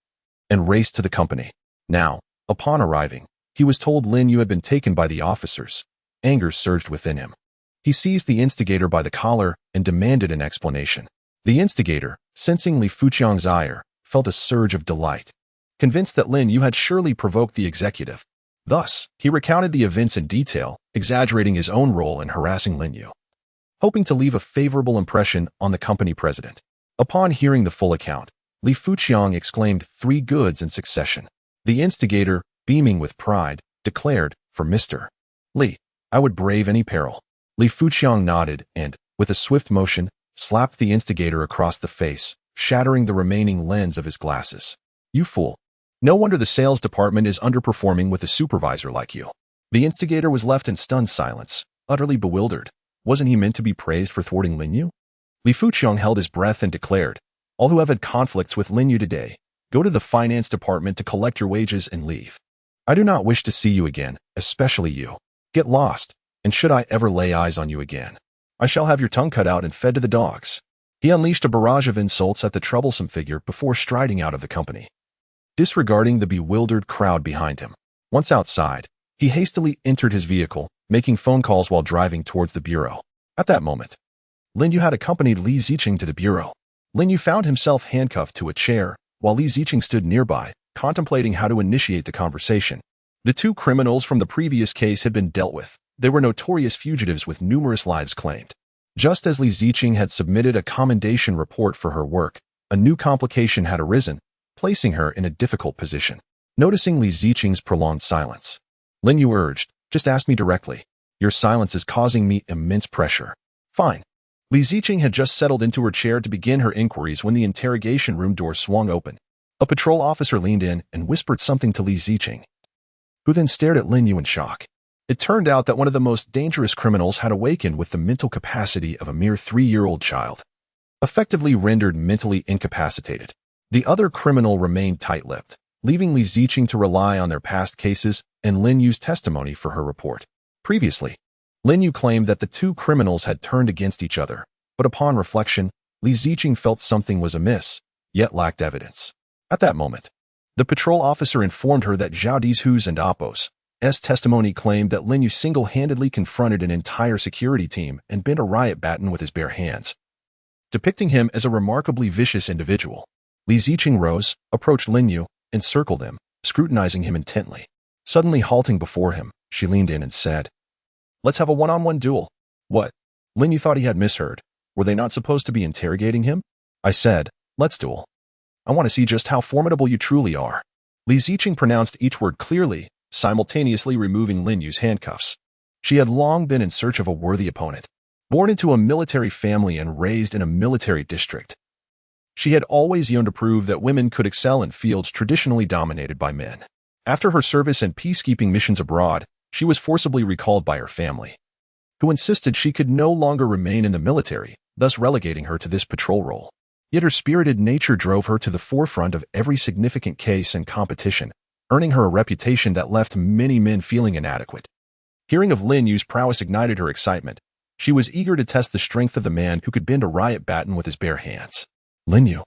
and raced to the company. Now, upon arriving, he was told Lin Yu had been taken by the officers. Anger surged within him. He seized the instigator by the collar and demanded an explanation. The instigator, sensing Li Fuqiang's ire, felt a surge of delight, convinced that Lin Yu had surely provoked the executive. Thus, he recounted the events in detail, exaggerating his own role in harassing Lin Yu, hoping to leave a favorable impression on the company president. Upon hearing the full account, Li Fuqiang exclaimed 3 goods in succession. The instigator, beaming with pride, declared, "For Mr. Li, I would brave any peril." Li Fuqiang nodded and, with a swift motion, slapped the instigator across the face, shattering the remaining lens of his glasses. "You fool. No wonder the sales department is underperforming with a supervisor like you." The instigator was left in stunned silence, utterly bewildered. Wasn't he meant to be praised for thwarting Lin Yu? Li Fuqiang held his breath and declared, "All who have had conflicts with Lin Yu today, go to the finance department to collect your wages and leave. I do not wish to see you again, especially you. Get lost, and should I ever lay eyes on you again, I shall have your tongue cut out and fed to the dogs." He unleashed a barrage of insults at the troublesome figure before striding out of the company, disregarding the bewildered crowd behind him. Once outside, he hastily entered his vehicle, making phone calls while driving towards the bureau. At that moment, Lin Yu had accompanied Li Ziqing to the bureau. Lin Yu found himself handcuffed to a chair, while Li Ziqing stood nearby, contemplating how to initiate the conversation. The two criminals from the previous case had been dealt with. They were notorious fugitives with numerous lives claimed. Just as Li Ziqing had submitted a commendation report for her work, a new complication had arisen, placing her in a difficult position. Noticing Li Ziqing's prolonged silence, Lin Yu urged, "Just ask me directly. Your silence is causing me immense pressure." "Fine." Li Ziqing had just settled into her chair to begin her inquiries when the interrogation room door swung open. A patrol officer leaned in and whispered something to Li Ziqing, who then stared at Lin Yu in shock. It turned out that one of the most dangerous criminals had awakened with the mental capacity of a mere 3-year-old child, effectively rendered mentally incapacitated. The other criminal remained tight-lipped, leaving Li Ziqing to rely on their past cases and Lin Yu's testimony for her report. Previously, Lin Yu claimed that the two criminals had turned against each other, but upon reflection, Li Ziqing felt something was amiss, yet lacked evidence. At that moment, the patrol officer informed her that Zhao Dizhu's and Apos' testimony claimed that Lin Yu single-handedly confronted an entire security team and bent a riot baton with his bare hands, depicting him as a remarkably vicious individual. Li Ziqing rose, approached Lin Yu, and circled him, scrutinizing him intently. Suddenly halting before him, she leaned in and said, "Let's have a one-on-one duel." "What?" Lin Yu thought he had misheard. Were they not supposed to be interrogating him? "I said, let's duel. I want to see just how formidable you truly are." Li Ziqing pronounced each word clearly, simultaneously removing Lin Yu's handcuffs. She had long been in search of a worthy opponent. Born into a military family and raised in a military district, she had always yearned to prove that women could excel in fields traditionally dominated by men. After her service and peacekeeping missions abroad, she was forcibly recalled by her family, who insisted she could no longer remain in the military, thus relegating her to this patrol role. Yet her spirited nature drove her to the forefront of every significant case and competition, earning her a reputation that left many men feeling inadequate. Hearing of Lin Yu's prowess ignited her excitement. She was eager to test the strength of the man who could bend a riot baton with his bare hands. Lin Yu,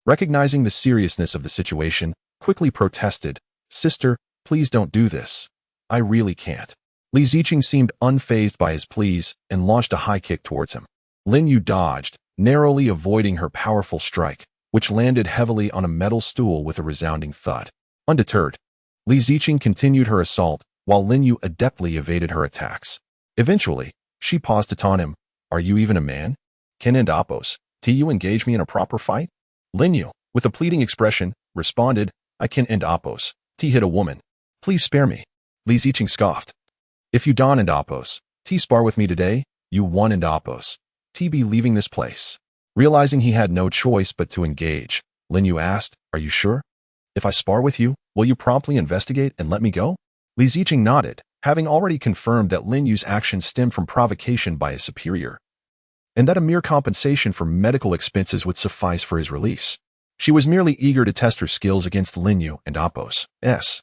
recognizing the seriousness of the situation, quickly protested, "Sister, please don't do this. I really can't." Li Ziqing seemed unfazed by his pleas and launched a high kick towards him. Lin Yu dodged, narrowly avoiding her powerful strike, which landed heavily on a metal stool with a resounding thud. Undeterred, Li Ziqing continued her assault, while Lin Yu adeptly evaded her attacks. Eventually, she paused to taunt him, "Are you even a man? Can and Apos, you engage me in a proper fight?" Lin Yu, with a pleading expression, responded, "I can and Apos, hit a woman. Please spare me." Li Ziqing scoffed. "If you don and Apos, spar with me today, you won and Apos, be leaving this place." Realizing he had no choice but to engage, Lin Yu asked, "Are you sure? If I spar with you, will you promptly investigate and let me go?" Li Ziqing nodded, having already confirmed that Lin Yu's actions stemmed from provocation by his superior, and that a mere compensation for medical expenses would suffice for his release. She was merely eager to test her skills against Lin Yu and Apos', as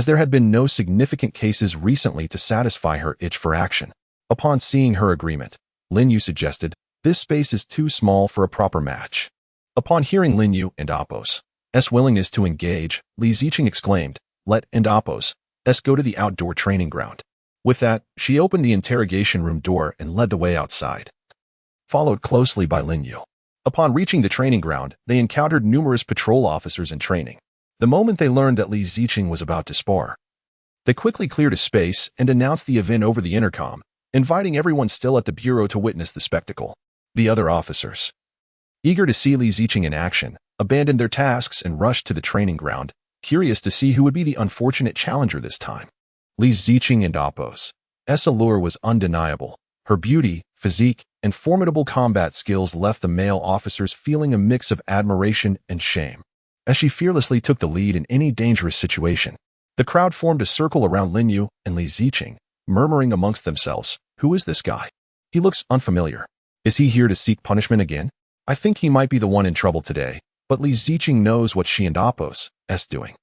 there had been no significant cases recently to satisfy her itch for action. Upon seeing her agreement, Lin Yu suggested, "This space is too small for a proper match." Upon hearing Lin Yu and Apos' willingness to engage, Li Ziqing exclaimed, "Let and Apos' go to the outdoor training ground." With that, she opened the interrogation room door and led the way outside, followed closely by Lin Yu. Upon reaching the training ground, they encountered numerous patrol officers in training. The moment they learned that Li Ziqing was about to spar, they quickly cleared a space and announced the event over the intercom, inviting everyone still at the bureau to witness the spectacle. The other officers, eager to see Li Ziqing in action, abandoned their tasks and rushed to the training ground, curious to see who would be the unfortunate challenger this time. Li Ziqing and Apos' allure was undeniable. Her beauty, physique, and formidable combat skills left the male officers feeling a mix of admiration and shame, as she fearlessly took the lead in any dangerous situation. The crowd formed a circle around Lin Yu and Li Ziqing, murmuring amongst themselves, "Who is this guy? He looks unfamiliar. Is he here to seek punishment again? I think he might be the one in trouble today, but Li Ziqing knows what she and Apos' doing.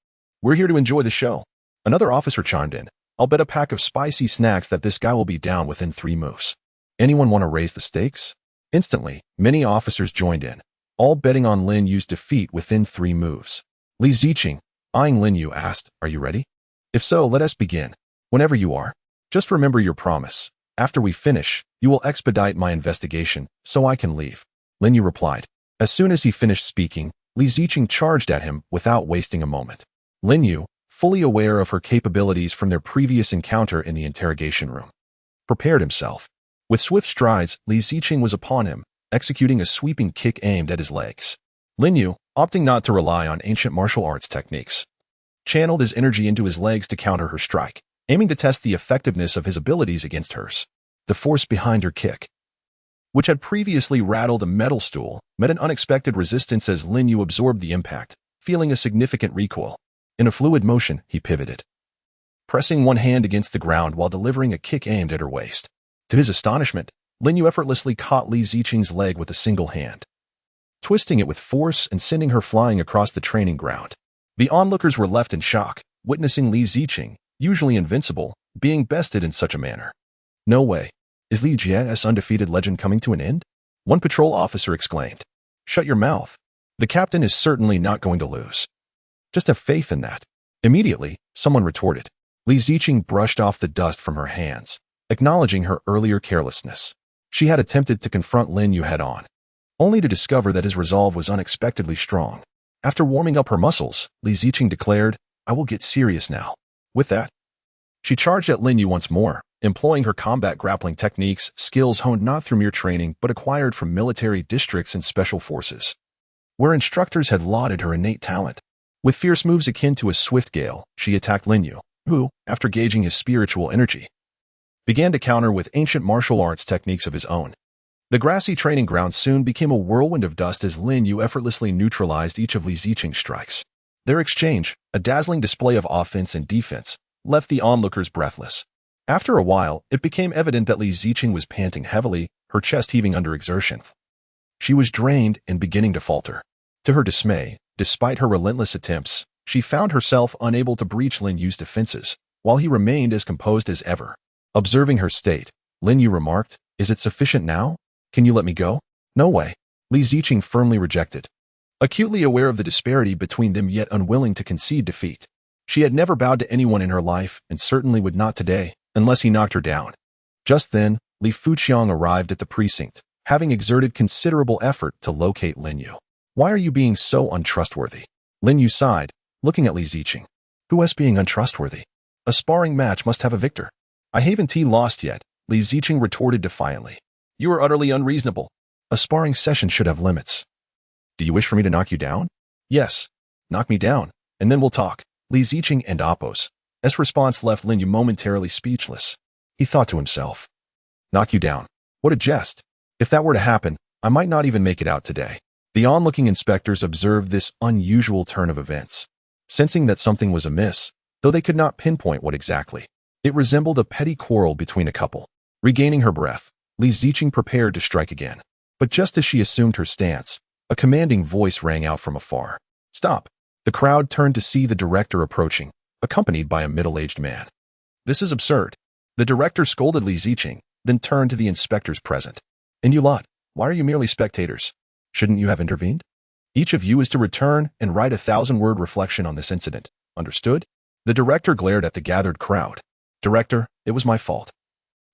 We're here to enjoy the show." Another officer chimed in, "I'll bet a pack of spicy snacks that this guy will be down within 3 moves. Anyone want to raise the stakes?" Instantly, many officers joined in, all betting on Lin Yu's defeat within 3 moves. Li Ziqing, eyeing Lin Yu, asked, "Are you ready? If so, let us begin." "Whenever you are." Just remember your promise. After we finish, you will expedite my investigation so I can leave. Lin Yu replied. As soon as he finished speaking, Li Ziqing charged at him without wasting a moment. Lin Yu, fully aware of her capabilities from their previous encounter in the interrogation room, prepared himself. With swift strides, Li Ziqing was upon him, executing a sweeping kick aimed at his legs. Lin Yu, opting not to rely on ancient martial arts techniques, channeled his energy into his legs to counter her strike, aiming to test the effectiveness of his abilities against hers. The force behind her kick, which had previously rattled a metal stool, met an unexpected resistance as Lin Yu absorbed the impact, feeling a significant recoil. In a fluid motion, he pivoted, pressing one hand against the ground while delivering a kick aimed at her waist. To his astonishment, Lin Yu effortlessly caught Li Ziqing's leg with a single hand, twisting it with force and sending her flying across the training ground. The onlookers were left in shock, witnessing Li Ziqing, usually invincible, being bested in such a manner. No way. Is Li Jie's undefeated legend coming to an end? One patrol officer exclaimed. Shut your mouth. The captain is certainly not going to lose. Just have faith in that. Immediately, someone retorted. Li Ziqing brushed off the dust from her hands, acknowledging her earlier carelessness. She had attempted to confront Lin Yu head-on, only to discover that his resolve was unexpectedly strong. After warming up her muscles, Li Ziqing declared, I will get serious now. With that, she charged at Lin Yu once more, employing her combat grappling techniques, skills honed not through mere training but acquired from military districts and special forces, where instructors had lauded her innate talent. With fierce moves akin to a swift gale, she attacked Lin Yu, who, after gauging his spiritual energy, began to counter with ancient martial arts techniques of his own. The grassy training ground soon became a whirlwind of dust as Lin Yu effortlessly neutralized each of Li Ziqing's strikes. Their exchange, a dazzling display of offense and defense, left the onlookers breathless. After a while, it became evident that Li Ziqing was panting heavily, her chest heaving under exertion. She was drained and beginning to falter. To her dismay, despite her relentless attempts, she found herself unable to breach Lin Yu's defenses, while he remained as composed as ever. Observing her state, Lin Yu remarked, Is it sufficient now? Can you let me go? No way. Li Ziqing firmly rejected, acutely aware of the disparity between them yet unwilling to concede defeat. She had never bowed to anyone in her life and certainly would not today, unless he knocked her down. Just then, Li Fuqiang arrived at the precinct, having exerted considerable effort to locate Lin Yu. Why are you being so untrustworthy? Lin Yu sighed, looking at Li Ziqing. Who is being untrustworthy? A sparring match must have a victor. I haven't lost yet, Li Ziqing retorted defiantly. You are utterly unreasonable. A sparring session should have limits. Do you wish for me to knock you down? Yes. Knock me down, and then we'll talk. Li Ziqing and Appo's response left Lin Yu momentarily speechless. He thought to himself, knock you down. What a jest. If that were to happen, I might not even make it out today. The onlooking inspectors observed this unusual turn of events, sensing that something was amiss, though they could not pinpoint what exactly. It resembled a petty quarrel between a couple. Regaining her breath, Li Ziqing prepared to strike again. But just as she assumed her stance, a commanding voice rang out from afar. Stop. The crowd turned to see the director approaching, accompanied by a middle-aged man. This is absurd. The director scolded Li Ziqing, then turned to the inspectors present. And you lot, why are you merely spectators? Shouldn't you have intervened? Each of you is to return and write a 1,000-word reflection on this incident. Understood? The director glared at the gathered crowd. Director, it was my fault.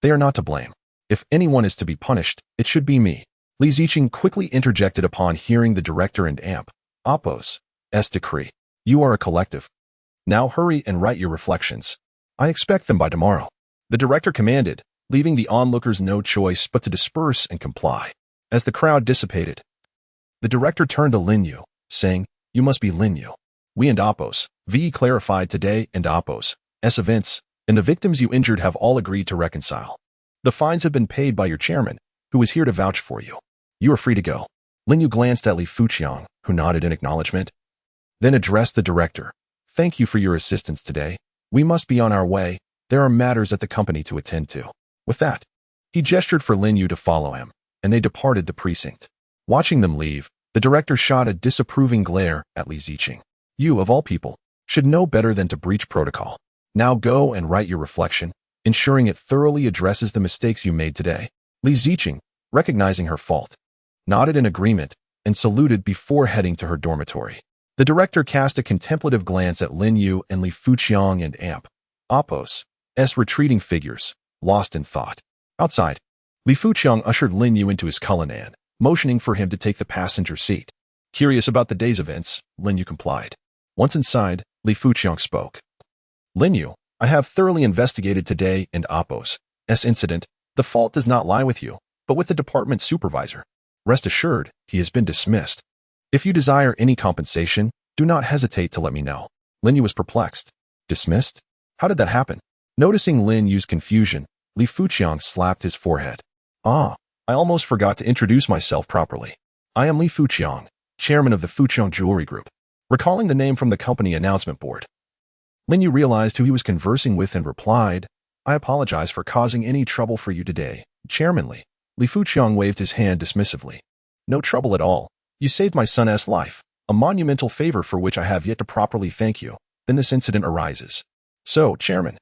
They are not to blame. If anyone is to be punished, it should be me. Li Ziqing quickly interjected upon hearing the director and Appo's decree. You are a collective. Now hurry and write your reflections. I expect them by tomorrow. The director commanded, leaving the onlookers no choice but to disperse and comply. As the crowd dissipated, the director turned to Lin Yu, saying, You must be Lin Yu. We and Appo's clarified today and Appo's events, and the victims you injured have all agreed to reconcile. The fines have been paid by your chairman, who is here to vouch for you. You are free to go. Lin Yu glanced at Li Fuqiang, who nodded in acknowledgement, then addressed the director. Thank you for your assistance today. We must be on our way. There are matters at the company to attend to. With that, he gestured for Lin Yu to follow him, and they departed the precinct. Watching them leave, the director shot a disapproving glare at Li Ziqing. You, of all people, should know better than to breach protocol. Now go and write your reflection, ensuring it thoroughly addresses the mistakes you made today. Li Ziqing, recognizing her fault, nodded in agreement and saluted before heading to her dormitory. The director cast a contemplative glance at Lin Yu and Li Fuqiang and Appo's retreating figures, lost in thought. Outside, Li Fuqiang ushered Lin Yu into his Cullinan, motioning for him to take the passenger seat. Curious about the day's events, Lin Yu complied. Once inside, Li Fuqiang spoke. Lin Yu, I have thoroughly investigated today and Appo's incident. The fault does not lie with you, but with the department supervisor. Rest assured, he has been dismissed. If you desire any compensation, do not hesitate to let me know. Lin Yu was perplexed. Dismissed? How did that happen? Noticing Lin Yu's confusion, Li Fuqiang slapped his forehead. I almost forgot to introduce myself properly. I am Li Fuqiang, chairman of the Fuqiang Jewelry Group. Recalling the name from the company announcement board, Lin Yu realized who he was conversing with and replied, I apologize for causing any trouble for you today, Chairman Li. Li Fuqiang waved his hand dismissively. No trouble at all. You saved my son's life, a monumental favor for which I have yet to properly thank you. Then this incident arises. So, Chairman,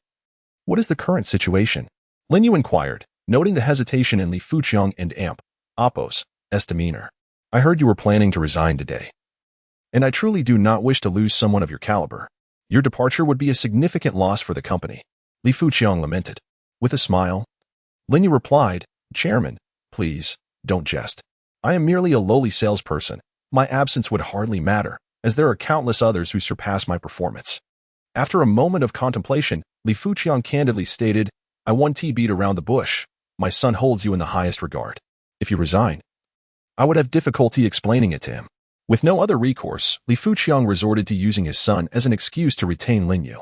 what is the current situation? Lin Yu inquired, noting the hesitation in Li Fuqiang and Appo's demeanor. I heard you were planning to resign today. And I truly do not wish to lose someone of your caliber. Your departure would be a significant loss for the company. Li Fuqiang lamented. With a smile, Lin Yu replied, Chairman, please, don't jest. I am merely a lowly salesperson. My absence would hardly matter, as there are countless others who surpass my performance. After a moment of contemplation, Li Fuqiang candidly stated, I won't beat around the bush. My son holds you in the highest regard. If you resign, I would have difficulty explaining it to him. With no other recourse, Li Fuqiang resorted to using his son as an excuse to retain Lin Yu.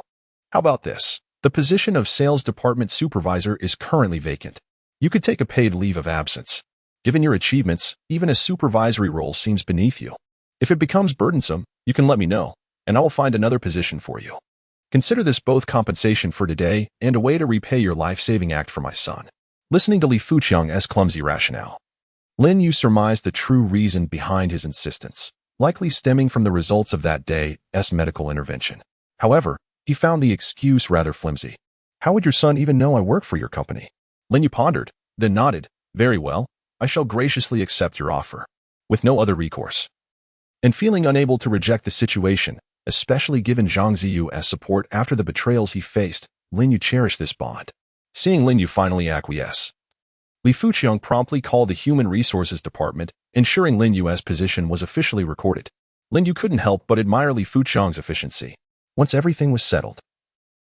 How about this? The position of sales department supervisor is currently vacant. You could take a paid leave of absence. Given your achievements, even a supervisory role seems beneath you. If it becomes burdensome, you can let me know, and I will find another position for you. Consider this both compensation for today and a way to repay your life-saving act for my son. Listening to Li Fuqiang's clumsy rationale, Lin Yu surmised the true reason behind his insistence, likely stemming from the results of that day's medical intervention. However, he found the excuse rather flimsy. How would your son even know I work for your company? Lin Yu pondered, then nodded. Very well, I shall graciously accept your offer. With no other recourse. And feeling unable to reject the situation, especially given Zhang Ziyu's support after the betrayals he faced, Lin Yu cherished this bond. Seeing Lin Yu finally acquiesce, Li Fuqiang promptly called the Human Resources Department, ensuring Lin Yu's position was officially recorded. Lin Yu couldn't help but admire Li Fuqiang's efficiency. Once everything was settled,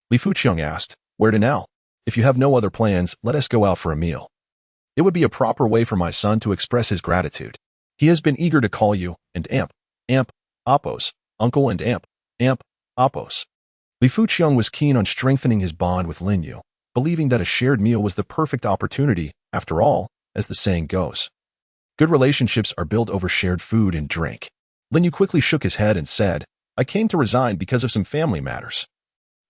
Li Fuqiang asked, where to now? If you have no other plans, let us go out for a meal. It would be a proper way for my son to express his gratitude. He has been eager to call you, and Appo's uncle and Appo's. Li Fuqiang was keen on strengthening his bond with Lin Yu, believing that a shared meal was the perfect opportunity. After all, as the saying goes, good relationships are built over shared food and drink. Lin Yu quickly shook his head and said, I came to resign because of some family matters,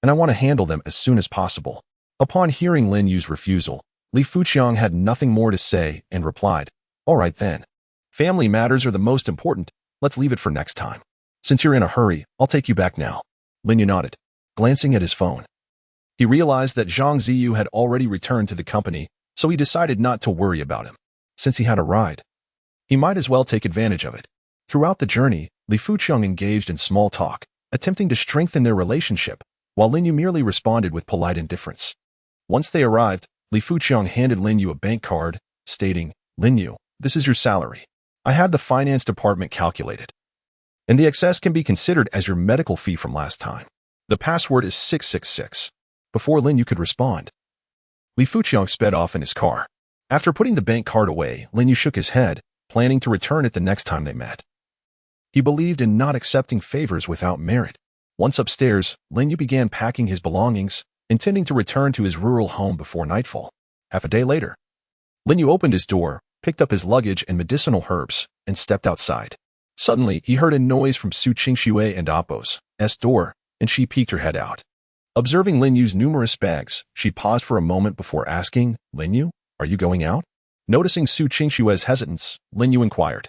and I want to handle them as soon as possible. Upon hearing Lin Yu's refusal, Li Fuqiang had nothing more to say and replied, all right then. Family matters are the most important. Let's leave it for next time. Since you're in a hurry, I'll take you back now. Lin Yu nodded, glancing at his phone. He realized that Zhang Ziyu had already returned to the company, so he decided not to worry about him. Since he had a ride, he might as well take advantage of it. Throughout the journey, Li Fuqiang engaged in small talk, attempting to strengthen their relationship, while Lin Yu merely responded with polite indifference. Once they arrived, Li Fuqiang handed Lin Yu a bank card, stating, Lin Yu, this is your salary. I had the finance department calculated, and the excess can be considered as your medical fee from last time. The password is 666. Before Lin Yu could respond, Li Fuqiang sped off in his car. After putting the bank card away, Lin Yu shook his head, planning to return it the next time they met. He believed in not accepting favors without merit. Once upstairs, Lin Yu began packing his belongings, intending to return to his rural home before nightfall. Half a day later, Lin Yu opened his door, picked up his luggage and medicinal herbs, and stepped outside. Suddenly, he heard a noise from Su Qingxue and Appo's door, and she peeked her head out. Observing Lin Yu's numerous bags, she paused for a moment before asking, Lin Yu, are you going out? Noticing Su Qingxue's hesitance, Lin Yu inquired,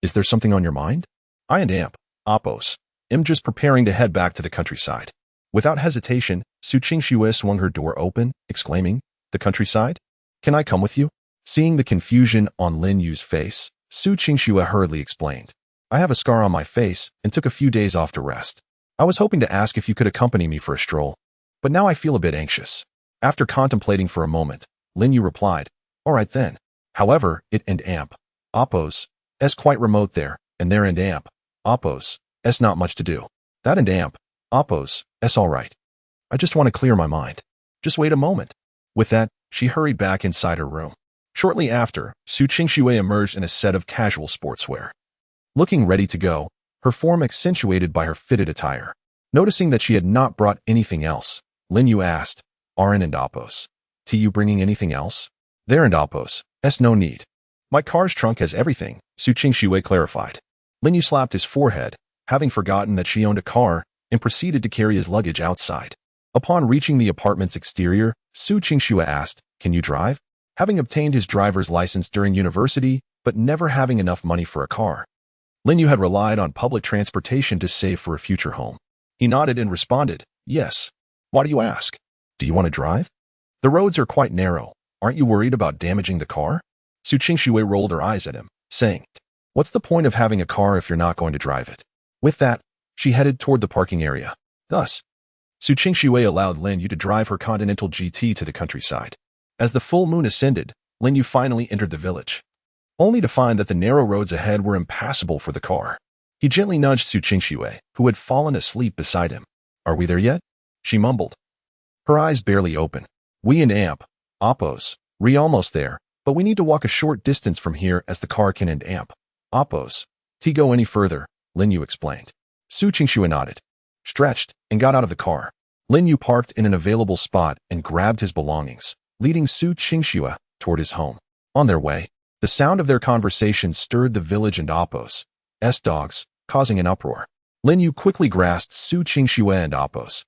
is there something on your mind? I and Appo's just preparing to head back to the countryside. Without hesitation, Su Qingxue swung her door open, exclaiming, the countryside? Can I come with you? Seeing the confusion on Lin Yu's face, Su Qingxue hurriedly explained, I have a scar on my face and took a few days off to rest. I was hoping to ask if you could accompany me for a stroll, but now I feel a bit anxious. After contemplating for a moment, Lin Yu replied, all right then. However, it and amp. Oppos. S quite remote there, and there and amp. Oppos. S not much to do. That and amp. Oppos. S all right. I just want to clear my mind. Just wait a moment. With that, she hurried back inside her room. Shortly after, Su Qingxue emerged in a set of casual sportswear. Looking ready to go, her form accentuated by her fitted attire. Noticing that she had not brought anything else, Lin Yu asked, Arin and Oppos. T you bringing anything else? There and Oppos. S no need. My car's trunk has everything, Su Qingxue clarified. Lin Yu slapped his forehead, having forgotten that she owned a car, and proceeded to carry his luggage outside. Upon reaching the apartment's exterior, Su Qingxue asked, can you drive? Having obtained his driver's license during university, but never having enough money for a car. Lin Yu had relied on public transportation to save for a future home. He nodded and responded, yes. Why do you ask? Do you want to drive? The roads are quite narrow. Aren't you worried about damaging the car? Su Qingxue rolled her eyes at him, saying, what's the point of having a car if you're not going to drive it? With that, she headed toward the parking area. Thus, Su Qingxue allowed Lin Yu to drive her Continental GT to the countryside. As the full moon ascended, Lin Yu finally entered the village, only to find that the narrow roads ahead were impassable for the car. He gently nudged Su Qingxue, who had fallen asleep beside him. Are we there yet? She mumbled. Her eyes barely open. We and amp. Oppos. We almost there, but we need to walk a short distance from here as the car can and amp. Oppos. T go any further, Lin Yu explained. Su Qingxue nodded, stretched, and got out of the car. Lin Yu parked in an available spot and grabbed his belongings, leading Su Qingxue toward his home. On their way, the sound of their conversation stirred the village and Oppos' dogs, causing an uproar. Lin Yu quickly grasped Su Qingxue and Oppos'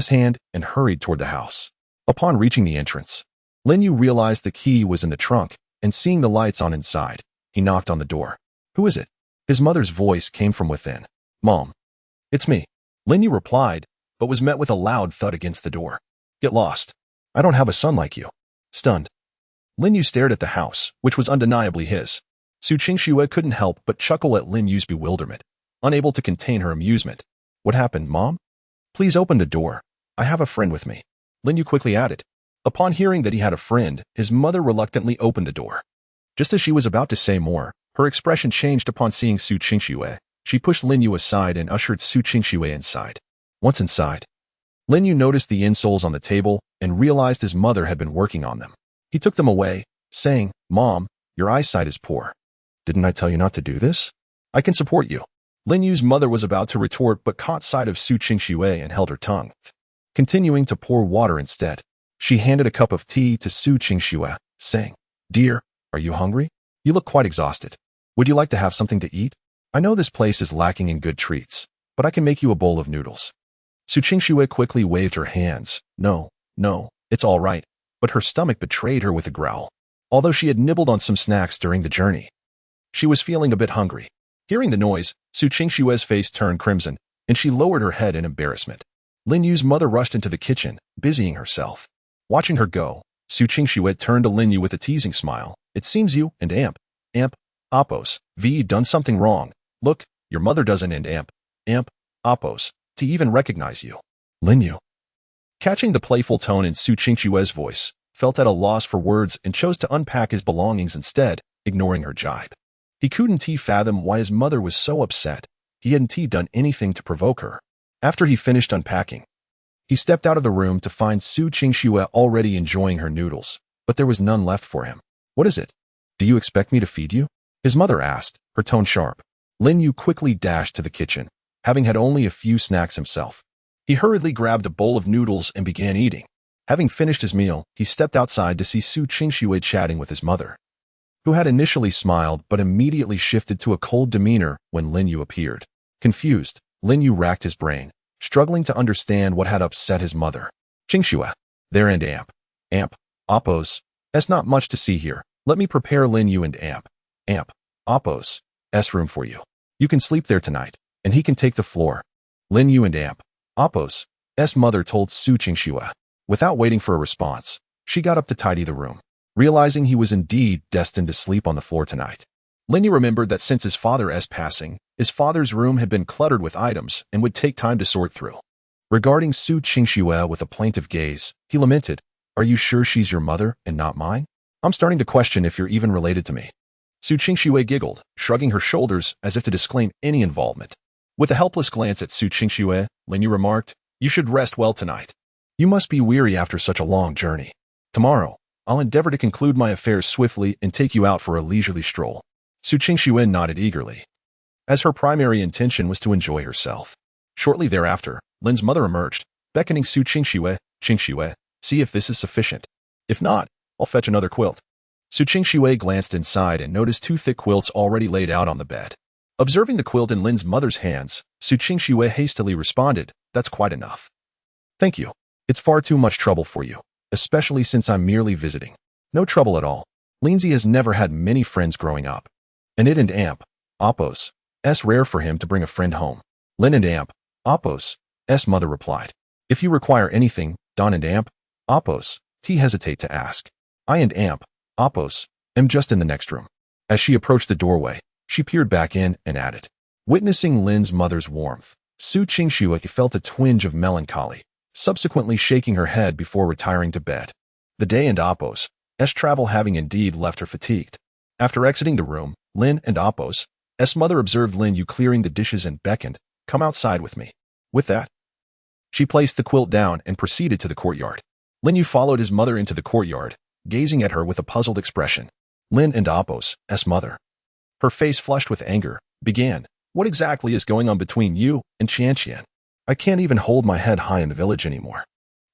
hand and hurried toward the house. Upon reaching the entrance, Lin Yu realized the key was in the trunk, and seeing the lights on inside, he knocked on the door. Who is it? His mother's voice came from within. Mom. It's me. Lin Yu replied, but was met with a loud thud against the door. Get lost. I don't have a son like you. Stunned, Lin Yu stared at the house, which was undeniably his. Su Qingxue couldn't help but chuckle at Lin Yu's bewilderment, unable to contain her amusement. What happened, Mom? Please open the door. I have a friend with me. Lin Yu quickly added. Upon hearing that he had a friend, his mother reluctantly opened the door. Just as she was about to say more, her expression changed upon seeing Su Qingxue. She pushed Lin Yu aside and ushered Su Qingxue inside. Once inside, Lin Yu noticed the insoles on the table and realized his mother had been working on them. He took them away, saying, Mom, your eyesight is poor. Didn't I tell you not to do this? I can support you. Lin Yu's mother was about to retort but caught sight of Su Qingxue and held her tongue, continuing to pour water instead. She handed a cup of tea to Su Qingxue, saying, Dear, are you hungry? You look quite exhausted. Would you like to have something to eat? I know this place is lacking in good treats, but I can make you a bowl of noodles. Su Qingxue quickly waved her hands. No, it's all right, but her stomach betrayed her with a growl. Although she had nibbled on some snacks during the journey, she was feeling a bit hungry. Hearing the noise, Su Qingxue's face turned crimson, and she lowered her head in embarrassment. Lin Yu's mother rushed into the kitchen, busying herself. Watching her go, Su Qingxue turned to Lin Yu with a teasing smile. It seems you and Amp, Oppos, V done something wrong. Look, your mother doesn't and Amp, Oppos, to even recognize you. Lin Yu, catching the playful tone in Su Qingxue's voice, felt at a loss for words and chose to unpack his belongings instead, ignoring her jibe. He couldn't fathom why his mother was so upset. He hadn't done anything to provoke her. After he finished unpacking, he stepped out of the room to find Su Qingxue already enjoying her noodles, but there was none left for him. What is it? Do you expect me to feed you? His mother asked, her tone sharp. Lin Yu quickly dashed to the kitchen, having had only a few snacks himself. He hurriedly grabbed a bowl of noodles and began eating. Having finished his meal, he stepped outside to see Su Qingxue chatting with his mother, who had initially smiled but immediately shifted to a cold demeanor when Lin Yu appeared. Confused, Lin Yu racked his brain, struggling to understand what had upset his mother. Qingxue, there and Amp, Oppos, there's not much to see here. Let me prepare Lin Yu and Amp, Oppos' room for you. You can sleep there tonight, and he can take the floor. Lin Yu and Amp, Oppos' mother told Su Qingxue. Without waiting for a response, she got up to tidy the room, realizing he was indeed destined to sleep on the floor tonight. Lin Yu remembered that since his father's passing, his father's room had been cluttered with items and would take time to sort through. Regarding Su Qingxue with a plaintive gaze, he lamented, Are you sure she's your mother and not mine? I'm starting to question if you're even related to me. Su Qingxue giggled, shrugging her shoulders as if to disclaim any involvement. With a helpless glance at Su Qingxue, Lin Yu remarked, "You should rest well tonight. You must be weary after such a long journey. Tomorrow, I'll endeavor to conclude my affairs swiftly and take you out for a leisurely stroll." Su Qingxue nodded eagerly, as her primary intention was to enjoy herself. Shortly thereafter, Lin's mother emerged, beckoning Su Qingxue, "Qingxue, see if this is sufficient. If not, I'll fetch another quilt." Su Qingxue glanced inside and noticed two thick quilts already laid out on the bed. Observing the quilt in Lin's mother's hands, Su Qingxue hastily responded, "That's quite enough. Thank you. It's far too much trouble for you, especially since I'm merely visiting." "No trouble at all. Lindsay has never had many friends growing up. And it and Amp, Oppos, S rare for him to bring a friend home." Lin and Amp, Oppos, S mother replied. "If you require anything, Don and Amp, Oppos, T hesitate to ask. I and Amp, Oppos, am just in the next room." As she approached the doorway, she peered back in and added. Witnessing Lin's mother's warmth, Su Qingxue felt a twinge of melancholy, subsequently shaking her head before retiring to bed. The day and Oppos, S travel having indeed left her fatigued. After exiting the room, Lin and Oppos, S mother observed Lin Yu clearing the dishes and beckoned, "Come outside with me." With that, she placed the quilt down and proceeded to the courtyard. Lin Yu followed his mother into the courtyard, gazing at her with a puzzled expression. Lin and Oppos, S mother, her face flushed with anger, began, "What exactly is going on between you and Qianqian? I can't even hold my head high in the village anymore.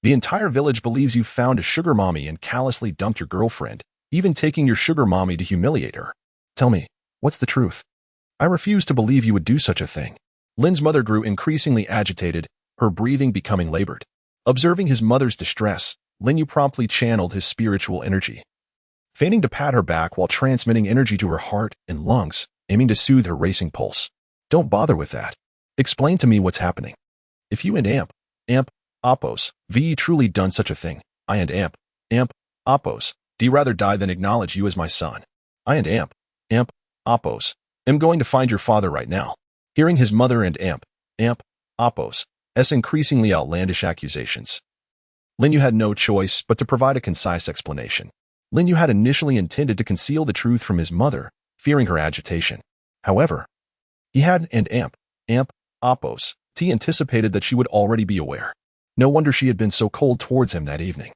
The entire village believes you found a sugar mommy and callously dumped your girlfriend, even taking your sugar mommy to humiliate her. Tell me, what's the truth? I refuse to believe you would do such a thing." Lin's mother grew increasingly agitated, her breathing becoming labored. Observing his mother's distress, Lin Yu promptly channeled his spiritual energy, feigning to pat her back while transmitting energy to her heart and lungs, aiming to soothe her racing pulse. "Don't bother with that. Explain to me what's happening. If you and Amp, Oppos, V truly done such a thing, I and Amp, Oppos, D rather die than acknowledge you as my son. I and Amp, Oppos, am going to find your father right now." Hearing his mother and Amp, Oppos, S increasingly outlandish accusations, Lin Yu had no choice but to provide a concise explanation. Lin Yu had initially intended to conceal the truth from his mother, fearing her agitation. However, he had and Amp, Oppos, T anticipated that she would already be aware. No wonder she had been so cold towards him that evening.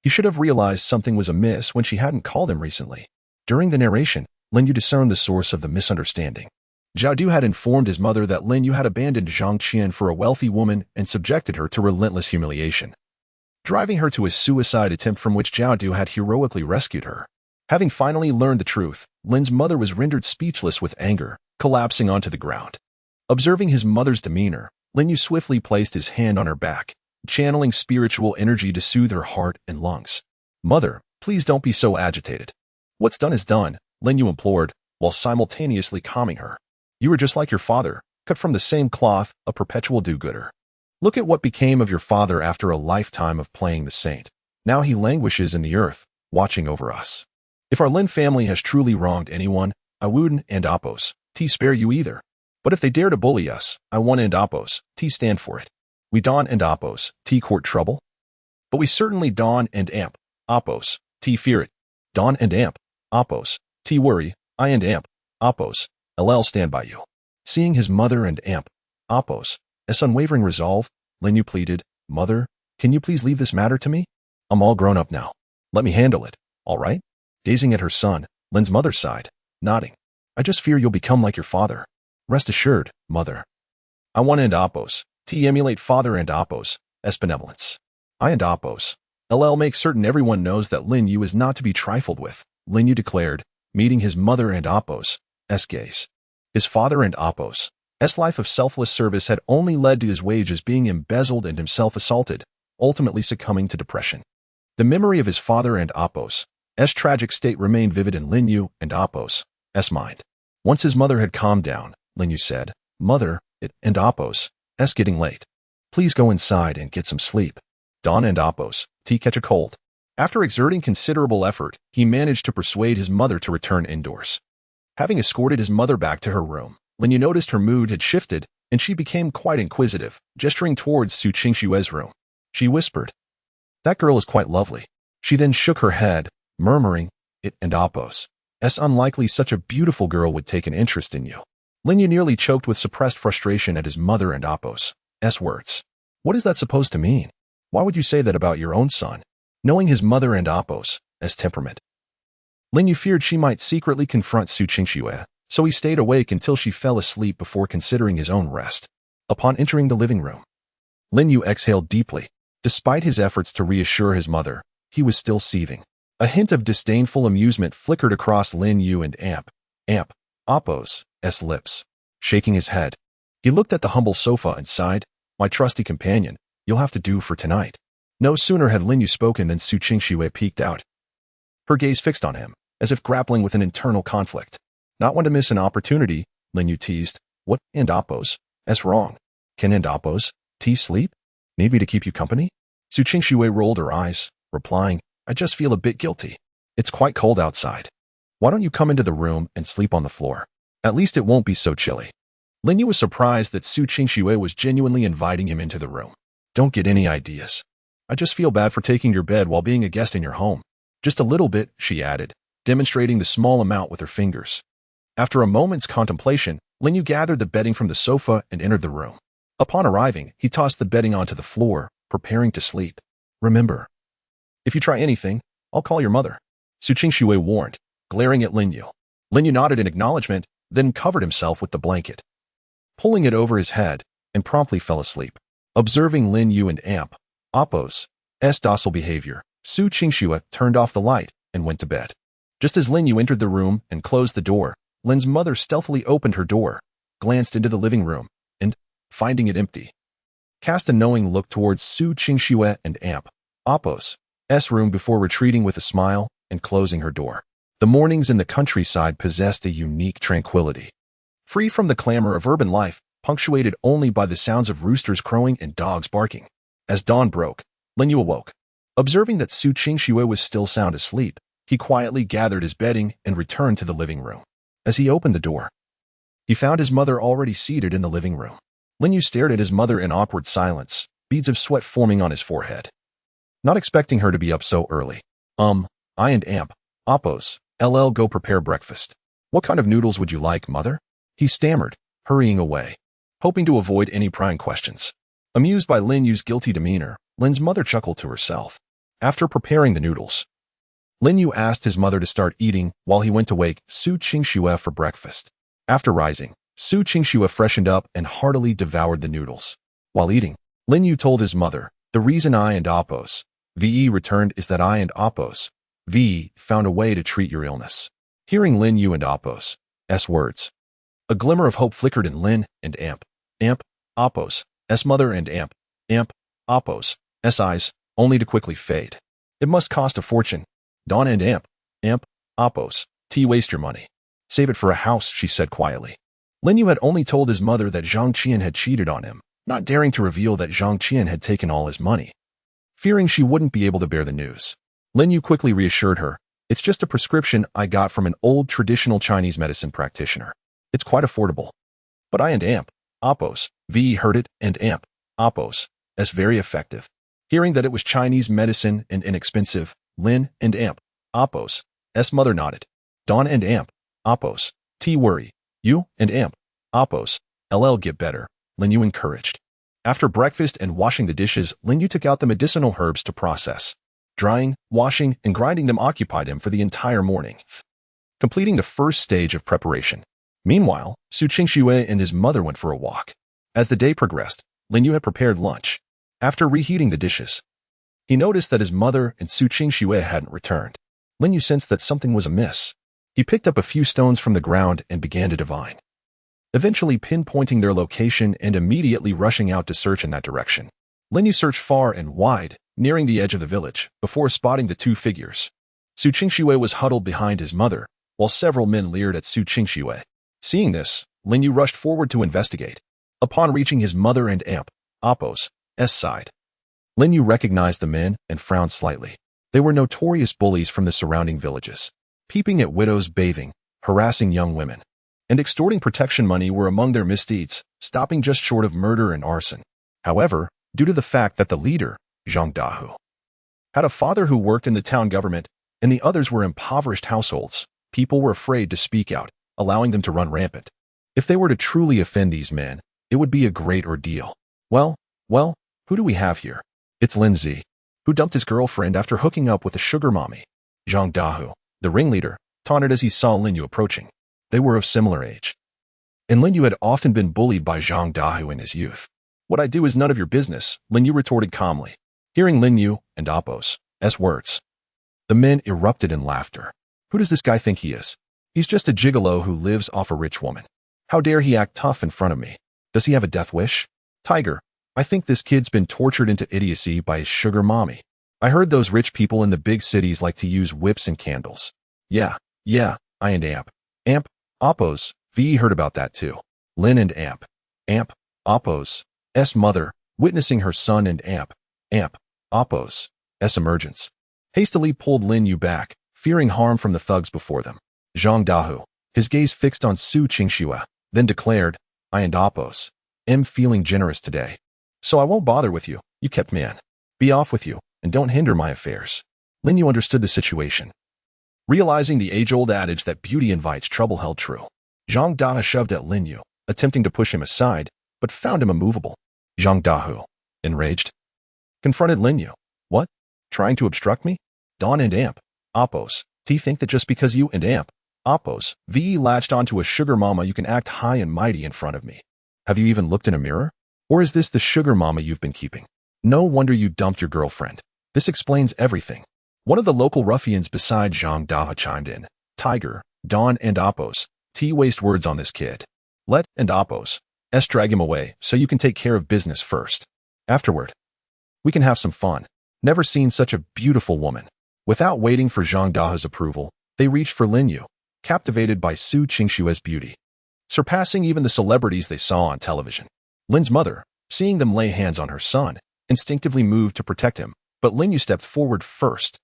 He should have realized something was amiss when she hadn't called him recently. During the narration, Lin Yu discerned the source of the misunderstanding. Zhao Du had informed his mother that Lin Yu had abandoned Zhang Qian for a wealthy woman and subjected her to relentless humiliation, driving her to a suicide attempt from which Zhao Du had heroically rescued her. Having finally learned the truth, Lin's mother was rendered speechless with anger, collapsing onto the ground. Observing his mother's demeanor, Lin Yu swiftly placed his hand on her back, channeling spiritual energy to soothe her heart and lungs. "Mother, please don't be so agitated. What's done is done," Lin Yu implored, while simultaneously calming her. "You were just like your father, cut from the same cloth, a perpetual do-gooder. Look at what became of your father after a lifetime of playing the saint. Now he languishes in the earth, watching over us. If our Lin family has truly wronged anyone, I wouldn't and Oppos, T spare you either. But if they dare to bully us, I want and Oppos, T stand for it. We Don and Oppos, T court trouble. But we certainly Don and Amp, Oppos, T fear it. Don and Amp, Oppos, T worry, I and Amp, Oppos, LL stand by you." Seeing his mother and Amp, Oppos, S unwavering resolve, Lin Yu pleaded, "Mother, can you please leave this matter to me? I'm all grown up now. Let me handle it, all right?" Gazing at her son, Lin's mother sighed, nodding. "I just fear you'll become like your father. Rest assured, mother. I want and Oppos, T emulate father and Oppos, S benevolence. I and Oppos, LL make certain everyone knows that Lin Yu is not to be trifled with," Lin Yu declared, meeting his mother and Oppos, S gaze. His father and Oppos, S life of selfless service had only led to his wages being embezzled and himself assaulted, ultimately succumbing to depression. The memory of his father and Oppos, S tragic state remained vivid in Lin Yu and Oppos, S mind. Once his mother had calmed down, Lin Yu said, "Mother, it and Oppos, S getting late. Please go inside and get some sleep. Don and Oppos, T catch a cold." After exerting considerable effort, he managed to persuade his mother to return indoors. Having escorted his mother back to her room, Lin Yu noticed her mood had shifted, and she became quite inquisitive, gesturing towards Su Qingxue's room. She whispered, "That girl is quite lovely. She then shook her head, murmuring, "It and Appos. It's unlikely such a beautiful girl would take an interest in you." Lin Yu nearly choked with suppressed frustration at his mother and Appos' words. What is that supposed to mean? Why would you say that about your own son? Knowing his mother and Appos' temperament, Lin Yu feared she might secretly confront Su Qingxue, so he stayed awake until she fell asleep before considering his own rest. Upon entering the living room, Lin Yu exhaled deeply. Despite his efforts to reassure his mother, he was still seething. A hint of disdainful amusement flickered across Lin Yu and Appos' lips. Shaking his head, he looked at the humble sofa and sighed, "My trusty companion, you'll have to do for tonight." No sooner had Lin Yu spoken than Su Qingxue peeked out, her gaze fixed on him, as if grappling with an internal conflict. "Not one to miss an opportunity," Lin Yu teased. "What and Appos? That's wrong. Can and Appos sleep? Need me to keep you company?" Su Qingxue rolled her eyes, replying, "I just feel a bit guilty. It's quite cold outside. Why don't you come into the room and sleep on the floor? At least it won't be so chilly." Lin Yu was surprised that Su Qingxue was genuinely inviting him into the room. "Don't get any ideas. I just feel bad for taking your bed while being a guest in your home. Just a little bit," she added, demonstrating the small amount with her fingers. After a moment's contemplation, Lin Yu gathered the bedding from the sofa and entered the room. Upon arriving, he tossed the bedding onto the floor, preparing to sleep. "Remember, if you try anything, I'll call your mother," Su Qingxue warned, glaring at Lin Yu. Lin Yu nodded in acknowledgement, then covered himself with the blanket, pulling it over his head, and promptly fell asleep. Observing Lin Yu and Appos' docile behavior, Su Qingxue turned off the light and went to bed. Just as Lin Yu entered the room and closed the door, Lin's mother stealthily opened her door, glanced into the living room, and, finding it empty, cast a knowing look towards Su Qingxue and Appos' room before retreating with a smile and closing her door. The mornings in the countryside possessed a unique tranquility, free from the clamor of urban life, punctuated only by the sounds of roosters crowing and dogs barking. As dawn broke, Lin Yu awoke. Observing that Su Qingxue was still sound asleep, he quietly gathered his bedding and returned to the living room. As he opened the door, he found his mother already seated in the living room. Lin Yu stared at his mother in awkward silence, beads of sweat forming on his forehead. Not expecting her to be up so early. I and Appos, go prepare breakfast. What kind of noodles would you like, mother?" he stammered, hurrying away, hoping to avoid any prying questions. Amused by Lin Yu's guilty demeanor, Lin's mother chuckled to herself. After preparing the noodles, Lin Yu asked his mother to start eating while he went to wake Su Qingxue for breakfast. After rising, Su Qingxue freshened up and heartily devoured the noodles. While eating, Lin Yu told his mother, "The reason I and Appos returned is that I and Appos found a way to treat your illness." Hearing Lin Yu and Appos' words, a glimmer of hope flickered in Lin and Appos' mother and Appos' eyes, only to quickly fade. "It must cost a fortune. Don and Appos, waste your money. Save it for a house," she said quietly. Lin Yu had only told his mother that Zhang Qian had cheated on him, not daring to reveal that Zhang Qian had taken all his money. Fearing she wouldn't be able to bear the news, Lin Yu quickly reassured her, "It's just a prescription I got from an old traditional Chinese medicine practitioner. It's quite affordable." But I and Appos heard it, and Appos very effective. Hearing that it was Chinese medicine and inexpensive, Lin and Appos' mother nodded. "Don and Appos, worry. You and Appos, get better," Lin Yu encouraged. After breakfast and washing the dishes, Lin Yu took out the medicinal herbs to process. Drying, washing, and grinding them occupied him for the entire morning, completing the first stage of preparation. Meanwhile, Su Qingxue and his mother went for a walk. As the day progressed, Lin Yu had prepared lunch. After reheating the dishes, he noticed that his mother and Su Qingxue hadn't returned. Lin Yu sensed that something was amiss. He picked up a few stones from the ground and began to divine, eventually pinpointing their location and immediately rushing out to search in that direction. Lin Yu searched far and wide, nearing the edge of the village, before spotting the two figures. Su Qingxue was huddled behind his mother, while several men leered at Su Qingxue. Seeing this, Lin Yu rushed forward to investigate. Upon reaching his mother and Appos' side, Lin Yu recognized the men and frowned slightly. They were notorious bullies from the surrounding villages, peeping at widows bathing, harassing young women, and extorting protection money were among their misdeeds, stopping just short of murder and arson. However, due to the fact that the leader, Zhang Dahu, had a father who worked in the town government, and the others were impoverished households. People were afraid to speak out, allowing them to run rampant. If they were to truly offend these men, it would be a great ordeal. Well, who do we have here? It's Lin Yu, who dumped his girlfriend after hooking up with a sugar mommy. Zhang Dahu, the ringleader, taunted as he saw Lin Yu approaching. They were of similar age. And Lin Yu had often been bullied by Zhang Dahu in his youth. What I do is none of your business, Lin Yu retorted calmly. Hearing Lin Yu and Appo's words, the men erupted in laughter. Who does this guy think he is? He's just a gigolo who lives off a rich woman. How dare he act tough in front of me? Does he have a death wish? Tiger, I think this kid's been tortured into idiocy by his sugar mommy. I heard those rich people in the big cities like to use whips and candles. Yeah, I and Amp, Appo's, V heard about that too. Lin and Amp, Appo's mother, witnessing her son and Amp, Appo's emergence, hastily pulled Lin Yu back, fearing harm from the thugs before them. Zhang Dahu, his gaze fixed on Su Qingxue, then declared, I and Appo's am feeling generous today. So I won't bother with you, you kept man. Be off with you, and don't hinder my affairs. Lin Yu understood the situation. Realizing the age-old adage that beauty invites trouble held true, Zhang Dahu shoved at Lin Yu, attempting to push him aside, but found him immovable. Zhang Dahu, enraged, confronted Lin Yu. What? Trying to obstruct me? Dawn and Amp, Appo's, do you think that just because you and Amp, Appo's, VE latched onto a sugar mama you can act high and mighty in front of me? Have you even looked in a mirror? Or is this the sugar mama you've been keeping? No wonder you dumped your girlfriend. This explains everything. One of the local ruffians beside Zhang Dahu chimed in. Tiger, Dawn and Appo's, waste words on this kid. Let and Appo's drag him away so you can take care of business first. Afterward, we can have some fun. Never seen such a beautiful woman. Without waiting for Zhang Dahu's approval, they reached for Lin Yu, captivated by Su Qingxue's beauty, surpassing even the celebrities they saw on television. Lin's mother, seeing them lay hands on her son, instinctively moved to protect him, but Lin Yu stepped forward first.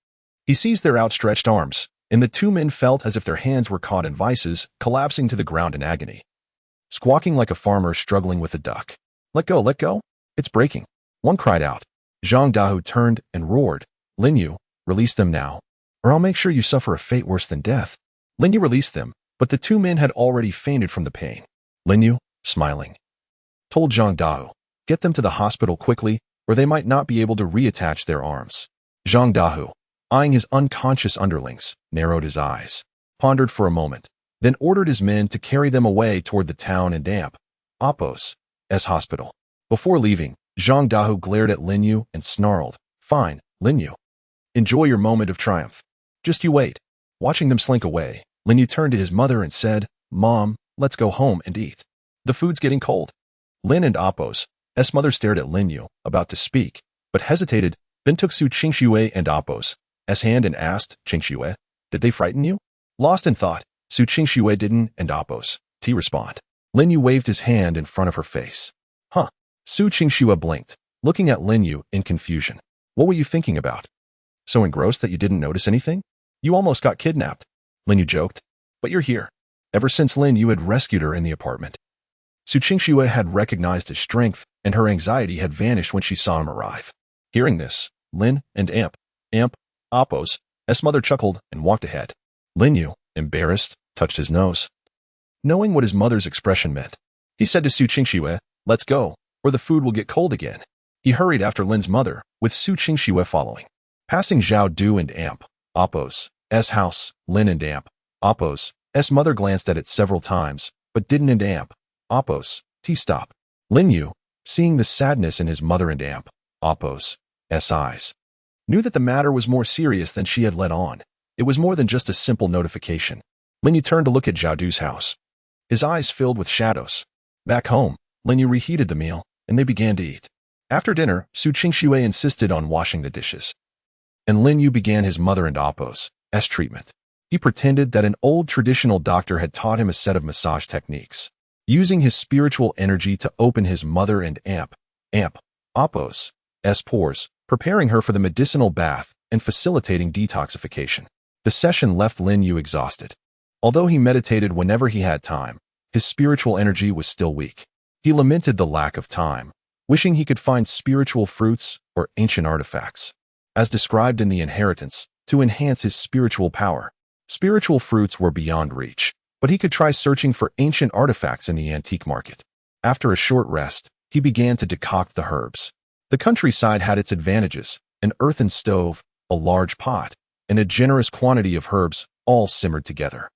He seized their outstretched arms, and the two men felt as if their hands were caught in vices, collapsing to the ground in agony. Squawking like a farmer struggling with a duck. Let go, it's breaking. One cried out. Zhang Dahu turned and roared, Lin Yu, release them now, or I'll make sure you suffer a fate worse than death. Lin Yu released them, but the two men had already fainted from the pain. Lin Yu, smiling, told Zhang Dahu, get them to the hospital quickly, or they might not be able to reattach their arms. Zhang Dahu, eyeing his unconscious underlings, narrowed his eyes, pondered for a moment, then ordered his men to carry them away toward the town and Appo's hospital. Before leaving, Zhang Dahu glared at Lin Yu and snarled, fine, Lin Yu. Enjoy your moment of triumph. Just you wait. Watching them slink away, Lin Yu turned to his mother and said, Mom, let's go home and eat. The food's getting cold. Lin and Appo's mother stared at Lin Yu, about to speak, but hesitated, then took Su Qingxue and Appo's hand and asked, Qingxue, did they frighten you? Lost in thought, Su Qingxue didn't and Appo's respond. Lin Yu waved his hand in front of her face. Huh. Su Qingxue blinked, looking at Lin Yu in confusion. What were you thinking about? So engrossed that you didn't notice anything? You almost got kidnapped. Lin Yu joked. But you're here. Ever since Lin Yu had rescued her in the apartment. Su Qingxue had recognized his strength, and her anxiety had vanished when she saw him arrive. Hearing this, Lin and Appo's mother chuckled and walked ahead. Lin Yu, embarrassed, touched his nose. Knowing what his mother's expression meant, he said to Su Qingxue, let's go, or the food will get cold again. He hurried after Lin's mother, with Su Qingxue following. Passing Zhao Du and Appo's house, Lin and Appo's mother glanced at it several times, but didn't and Appo's stop. Lin Yu, seeing the sadness in his mother and Appo's eyes, knew that the matter was more serious than she had let on. It was more than just a simple notification. Lin Yu turned to look at Zhao Du's house. His eyes filled with shadows. Back home, Lin Yu reheated the meal, and they began to eat. After dinner, Su Qingxue insisted on washing the dishes, and Lin Yu began his mother and Appo's treatment. He pretended that an old traditional doctor had taught him a set of massage techniques, using his spiritual energy to open his mother and Appo's pores, preparing her for the medicinal bath and facilitating detoxification. The session left Lin Yu exhausted. Although he meditated whenever he had time, his spiritual energy was still weak. He lamented the lack of time, wishing he could find spiritual fruits or ancient artifacts. as described in the inheritance, to enhance his spiritual power. Spiritual fruits were beyond reach, but he could try searching for ancient artifacts in the antique market. After a short rest, he began to decoct the herbs. The countryside had its advantages: an earthen stove, a large pot, and a generous quantity of herbs, all simmered together.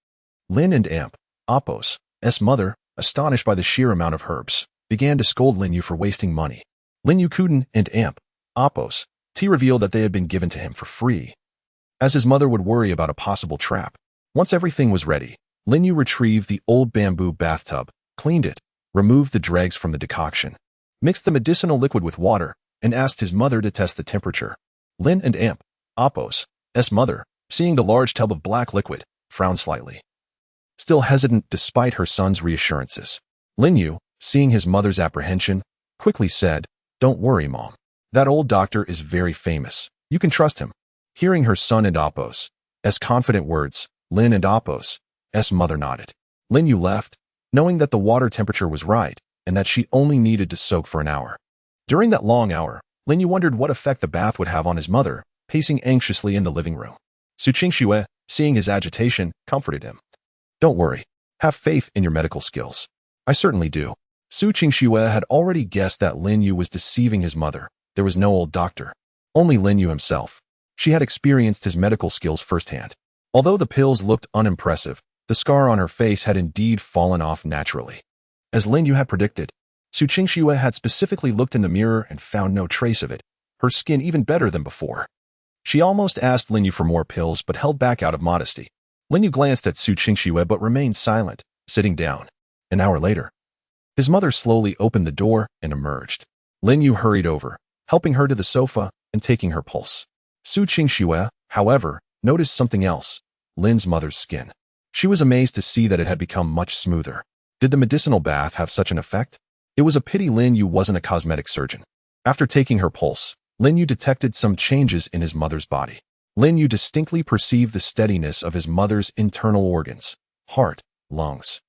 Lin and Amp, Apos' mother, astonished by the sheer amount of herbs, began to scold Lin Yu for wasting money. Lin Yu couldn't, and Amp, Apos' revealed that they had been given to him for free, as his mother would worry about a possible trap. Once everything was ready, Lin Yu retrieved the old bamboo bathtub, cleaned it, removed the dregs from the decoction, mixed the medicinal liquid with water, and asked his mother to test the temperature. Lin and Amp, Apos' mother, seeing the large tub of black liquid, frowned slightly, still hesitant despite her son's reassurances. Lin Yu, seeing his mother's apprehension, quickly said, "Don't worry, Mom. That old doctor is very famous. You can trust him." Hearing her son and Apos' confident words, Lin and Apos' mother nodded. Lin Yu left, knowing that the water temperature was right and that she only needed to soak for an hour. During that long hour, Lin Yu wondered what effect the bath would have on his mother, pacing anxiously in the living room. Su Qingxue, seeing his agitation, comforted him. "Don't worry. Have faith in your medical skills." "I certainly do." Su Qingxue had already guessed that Lin Yu was deceiving his mother. There was no old doctor, only Lin Yu himself. She had experienced his medical skills firsthand. Although the pills looked unimpressive, the scar on her face had indeed fallen off naturally. As Lin Yu had predicted, Su Qingxue had specifically looked in the mirror and found no trace of it, her skin even better than before. She almost asked Lin Yu for more pills but held back out of modesty. Lin Yu glanced at Su Qingxue but remained silent, sitting down. An hour later, his mother slowly opened the door and emerged. Lin Yu hurried over, helping her to the sofa and taking her pulse. Su Qingxue, however, noticed something else: Lin's mother's skin. She was amazed to see that it had become much smoother. Did the medicinal bath have such an effect? It was a pity Lin Yu wasn't a cosmetic surgeon. After taking her pulse, Lin Yu detected some changes in his mother's body. Lin Yu distinctly perceived the steadiness of his mother's internal organs, heart, lungs,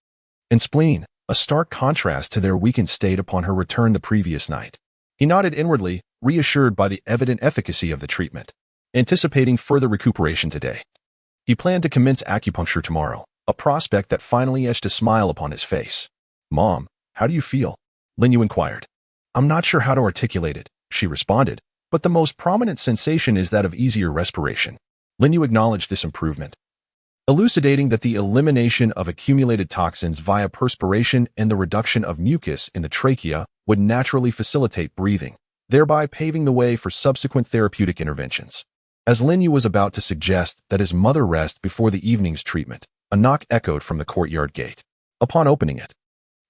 and spleen, a stark contrast to their weakened state upon her return the previous night. He nodded inwardly, reassured by the evident efficacy of the treatment. Anticipating further recuperation today, he planned to commence acupuncture tomorrow, a prospect that finally etched a smile upon his face. "Mom, how do you feel?" Lin Yu inquired. "I'm not sure how to articulate it," she responded, "but the most prominent sensation is that of easier respiration." Lin Yu acknowledged this improvement, elucidating that the elimination of accumulated toxins via perspiration and the reduction of mucus in the trachea would naturally facilitate breathing, thereby paving the way for subsequent therapeutic interventions. As Lin Yu was about to suggest that his mother rest before the evening's treatment, a knock echoed from the courtyard gate. Upon opening it,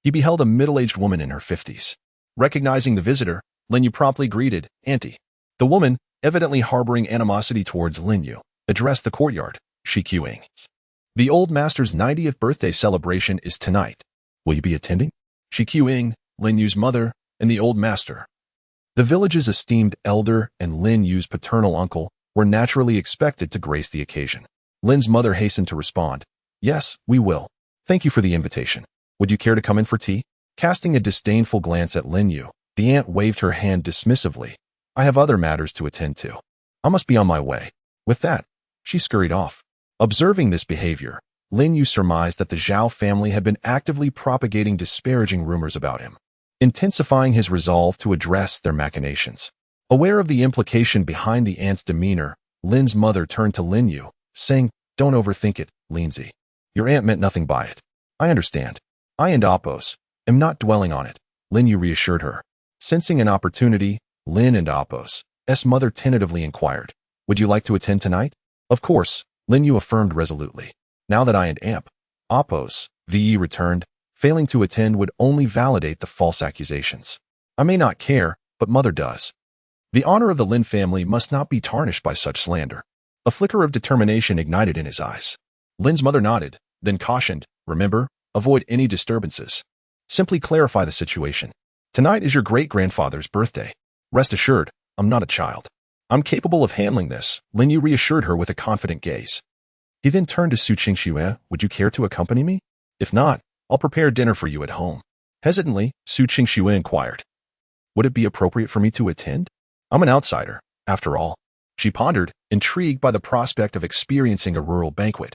he beheld a middle-aged woman in her 50s. Recognizing the visitor, Lin Yu promptly greeted, "Auntie." The woman, evidently harboring animosity towards Lin Yu, addressed the courtyard, "Shiqing. The old master's 90th birthday celebration is tonight. Will you be attending?" Shiqing, Lin Yu's mother, and the old master, the village's esteemed elder and Lin Yu's paternal uncle, were naturally expected to grace the occasion. Lin's mother hastened to respond, "Yes, we will. Thank you for the invitation. Would you care to come in for tea?" Casting a disdainful glance at Lin Yu, the aunt waved her hand dismissively. "I have other matters to attend to. I must be on my way." With that, she scurried off. Observing this behavior, Lin Yu surmised that the Zhao family had been actively propagating disparaging rumors about him, intensifying his resolve to address their machinations. Aware of the implication behind the aunt's demeanor, Lin's mother turned to Lin Yu, saying, "Don't overthink it, Linzi. Your aunt meant nothing by it. I understand. I and Apos am not dwelling on it," Lin Yu reassured her. Sensing an opportunity, Lin and Apos' mother tentatively inquired, "Would you like to attend tonight?" "Of course," Lin Yu affirmed resolutely. Now that I and Apos returned, failing to attend would only validate the false accusations. "I may not care, but mother does. The honor of the Lin family must not be tarnished by such slander." A flicker of determination ignited in his eyes. Lin's mother nodded, then cautioned, "Remember, avoid any disturbances. Simply clarify the situation. Tonight is your great-grandfather's birthday. Rest assured, I'm not a child. I'm capable of handling this," Lin Yu reassured her with a confident gaze. He then turned to Su Qingxue, "Would you care to accompany me? If not, I'll prepare dinner for you at home." Hesitantly, Su Qingxue inquired, "Would it be appropriate for me to attend? I'm an outsider, after all." She pondered, intrigued by the prospect of experiencing a rural banquet,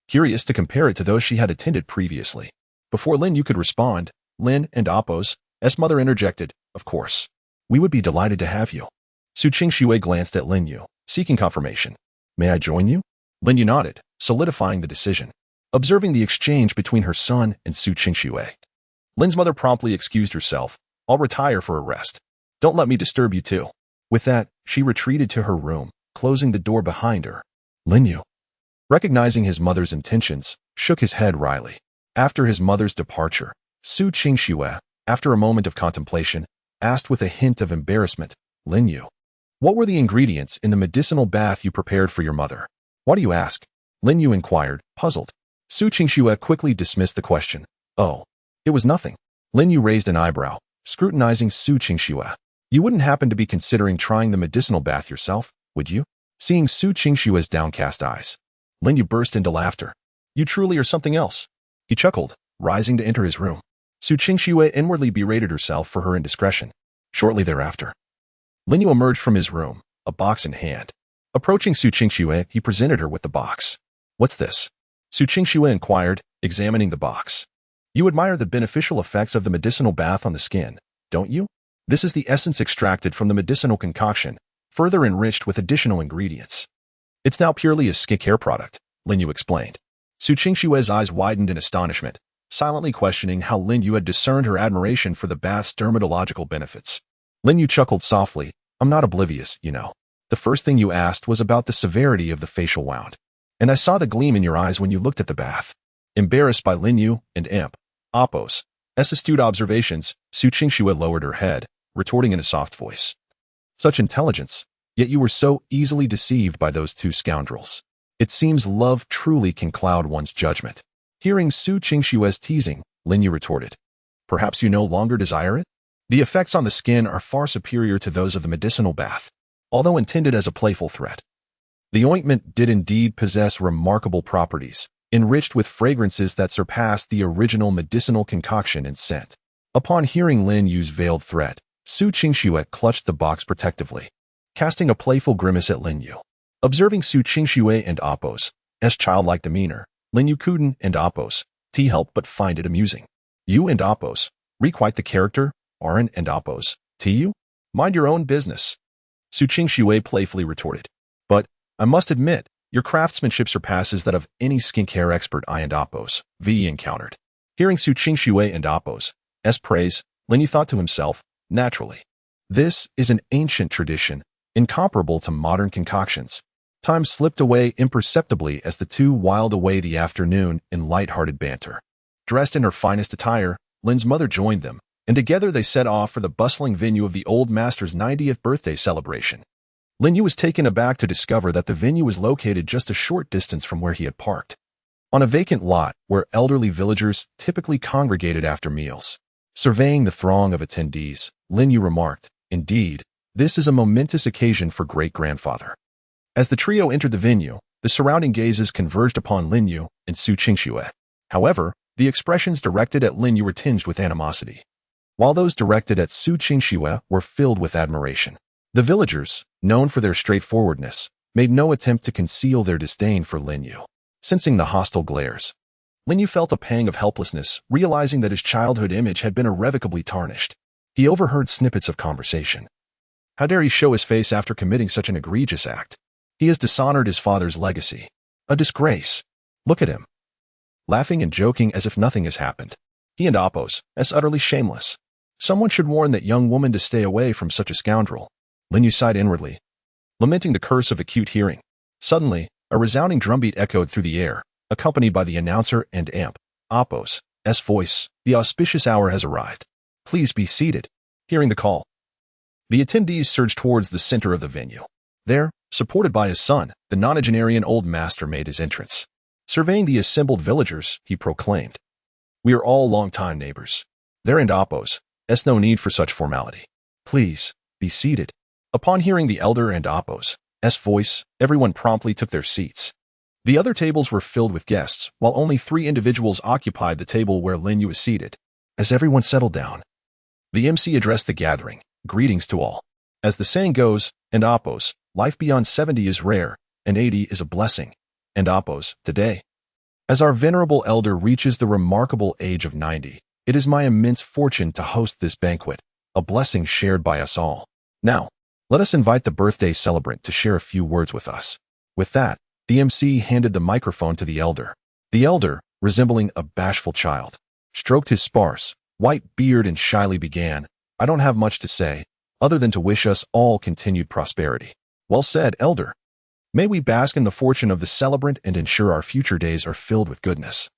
curious to compare it to those she had attended previously. Before Lin Yu could respond, Lin and Appo's mother interjected, "Of course. We would be delighted to have you." Su Qingxue glanced at Lin Yu, seeking confirmation. "May I join you?" Lin Yu nodded, solidifying the decision. Observing the exchange between her son and Su Qingxue, Lin's mother promptly excused herself. "I'll retire for a rest. Don't let me disturb you too." With that, she retreated to her room, closing the door behind her. Lin Yu, recognizing his mother's intentions, shook his head wryly. After his mother's departure, Su Qingxue, after a moment of contemplation, asked with a hint of embarrassment, "Lin Yu, what were the ingredients in the medicinal bath you prepared for your mother?" "Why do you ask?" Lin Yu inquired, puzzled. Su Qingxue quickly dismissed the question. "Oh, it was nothing." Lin Yu raised an eyebrow, scrutinizing Su Qingxue. "You wouldn't happen to be considering trying the medicinal bath yourself, would you?" Seeing Su Qingxue's downcast eyes, Lin Yu burst into laughter. "You truly are something else." He chuckled, rising to enter his room. Su Qingxue inwardly berated herself for her indiscretion. Shortly thereafter, Lin Yu emerged from his room, a box in hand. Approaching Su Qingxue, he presented her with the box. "What's this?" Su Qingxue inquired, examining the box. "You admire the beneficial effects of the medicinal bath on the skin, don't you? This is the essence extracted from the medicinal concoction, further enriched with additional ingredients. It's now purely a skincare product," Lin Yu explained. Su Qingxue's eyes widened in astonishment, silently questioning how Lin Yu had discerned her admiration for the bath's dermatological benefits. Lin Yu chuckled softly. "I'm not oblivious, you know. The first thing you asked was about the severity of the facial wound, and I saw the gleam in your eyes when you looked at the bath." Embarrassed by Lin Yu and Appo's astute observations, Su Qingxue lowered her head, retorting in a soft voice. "Such intelligence, yet you were so easily deceived by those two scoundrels. It seems love truly can cloud one's judgment." Hearing Su Qingxue's teasing, Lin Yu retorted, "Perhaps you no longer desire it? The effects on the skin are far superior to those of the medicinal bath, although intended as a playful threat. The ointment did indeed possess remarkable properties, enriched with fragrances that surpassed the original medicinal concoction in scent." Upon hearing Lin Yu's veiled threat, Su Qingxue clutched the box protectively, casting a playful grimace at Lin Yu. Observing Su Qingxue and Appo's childlike demeanor, Lin Yu couldn't and Appo's help but find it amusing. "You and Appo's, requite the character, Aran and Appo's, you? Mind your own business," Su Qingxue playfully retorted. "But, I must admit, your craftsmanship surpasses that of any skincare expert I and Appo's encountered." Hearing Su Qingxue and Appo's praise, Lin Yu thought to himself, naturally, this is an ancient tradition, incomparable to modern concoctions. Time slipped away imperceptibly as the two whiled away the afternoon in light-hearted banter. Dressed in her finest attire, Lin's mother joined them, and together they set off for the bustling venue of the old master's 90th birthday celebration. Lin Yu was taken aback to discover that the venue was located just a short distance from where he had parked, on a vacant lot where elderly villagers typically congregated after meals. Surveying the throng of attendees, Lin Yu remarked, "Indeed, this is a momentous occasion for great-grandfather." As the trio entered the venue, the surrounding gazes converged upon Lin Yu and Su Qingxue. However, the expressions directed at Lin Yu were tinged with animosity, while those directed at Su Qingxue were filled with admiration. The villagers, known for their straightforwardness, made no attempt to conceal their disdain for Lin Yu. Sensing the hostile glares, Lin Yu felt a pang of helplessness, realizing that his childhood image had been irrevocably tarnished. He overheard snippets of conversation. How dare he show his face after committing such an egregious act? He has dishonored his father's legacy. A disgrace. Look at him, laughing and joking as if nothing has happened. He and Appo's utterly shameless. Someone should warn that young woman to stay away from such a scoundrel. Lin Yu sighed inwardly, lamenting the curse of acute hearing. Suddenly, a resounding drumbeat echoed through the air, accompanied by the announcer and Appo's voice. "The auspicious hour has arrived. Please be seated." Hearing the call, the attendees surged towards the center of the venue. There, supported by his son, the nonagenarian old master made his entrance. Surveying the assembled villagers, he proclaimed, "We are all long-time neighbors. There and Appo's no need for such formality. Please, be seated." Upon hearing the elder and Appo's voice, everyone promptly took their seats. The other tables were filled with guests, while only 3 individuals occupied the table where Lin Yu was seated. As everyone settled down, the MC addressed the gathering, "Greetings to all. As the saying goes, and Appo's life beyond 70 is rare, and 80 is a blessing. And Oppos, today, as our venerable elder reaches the remarkable age of 90, it is my immense fortune to host this banquet, a blessing shared by us all. Now, let us invite the birthday celebrant to share a few words with us. With that, the MC handed the microphone to the elder. The elder, resembling a bashful child, stroked his sparse, white beard and shyly began, "I don't have much to say, other than to wish us all continued prosperity." "Well said, elder. May we bask in the fortune of the celebrant and ensure our future days are filled with goodness,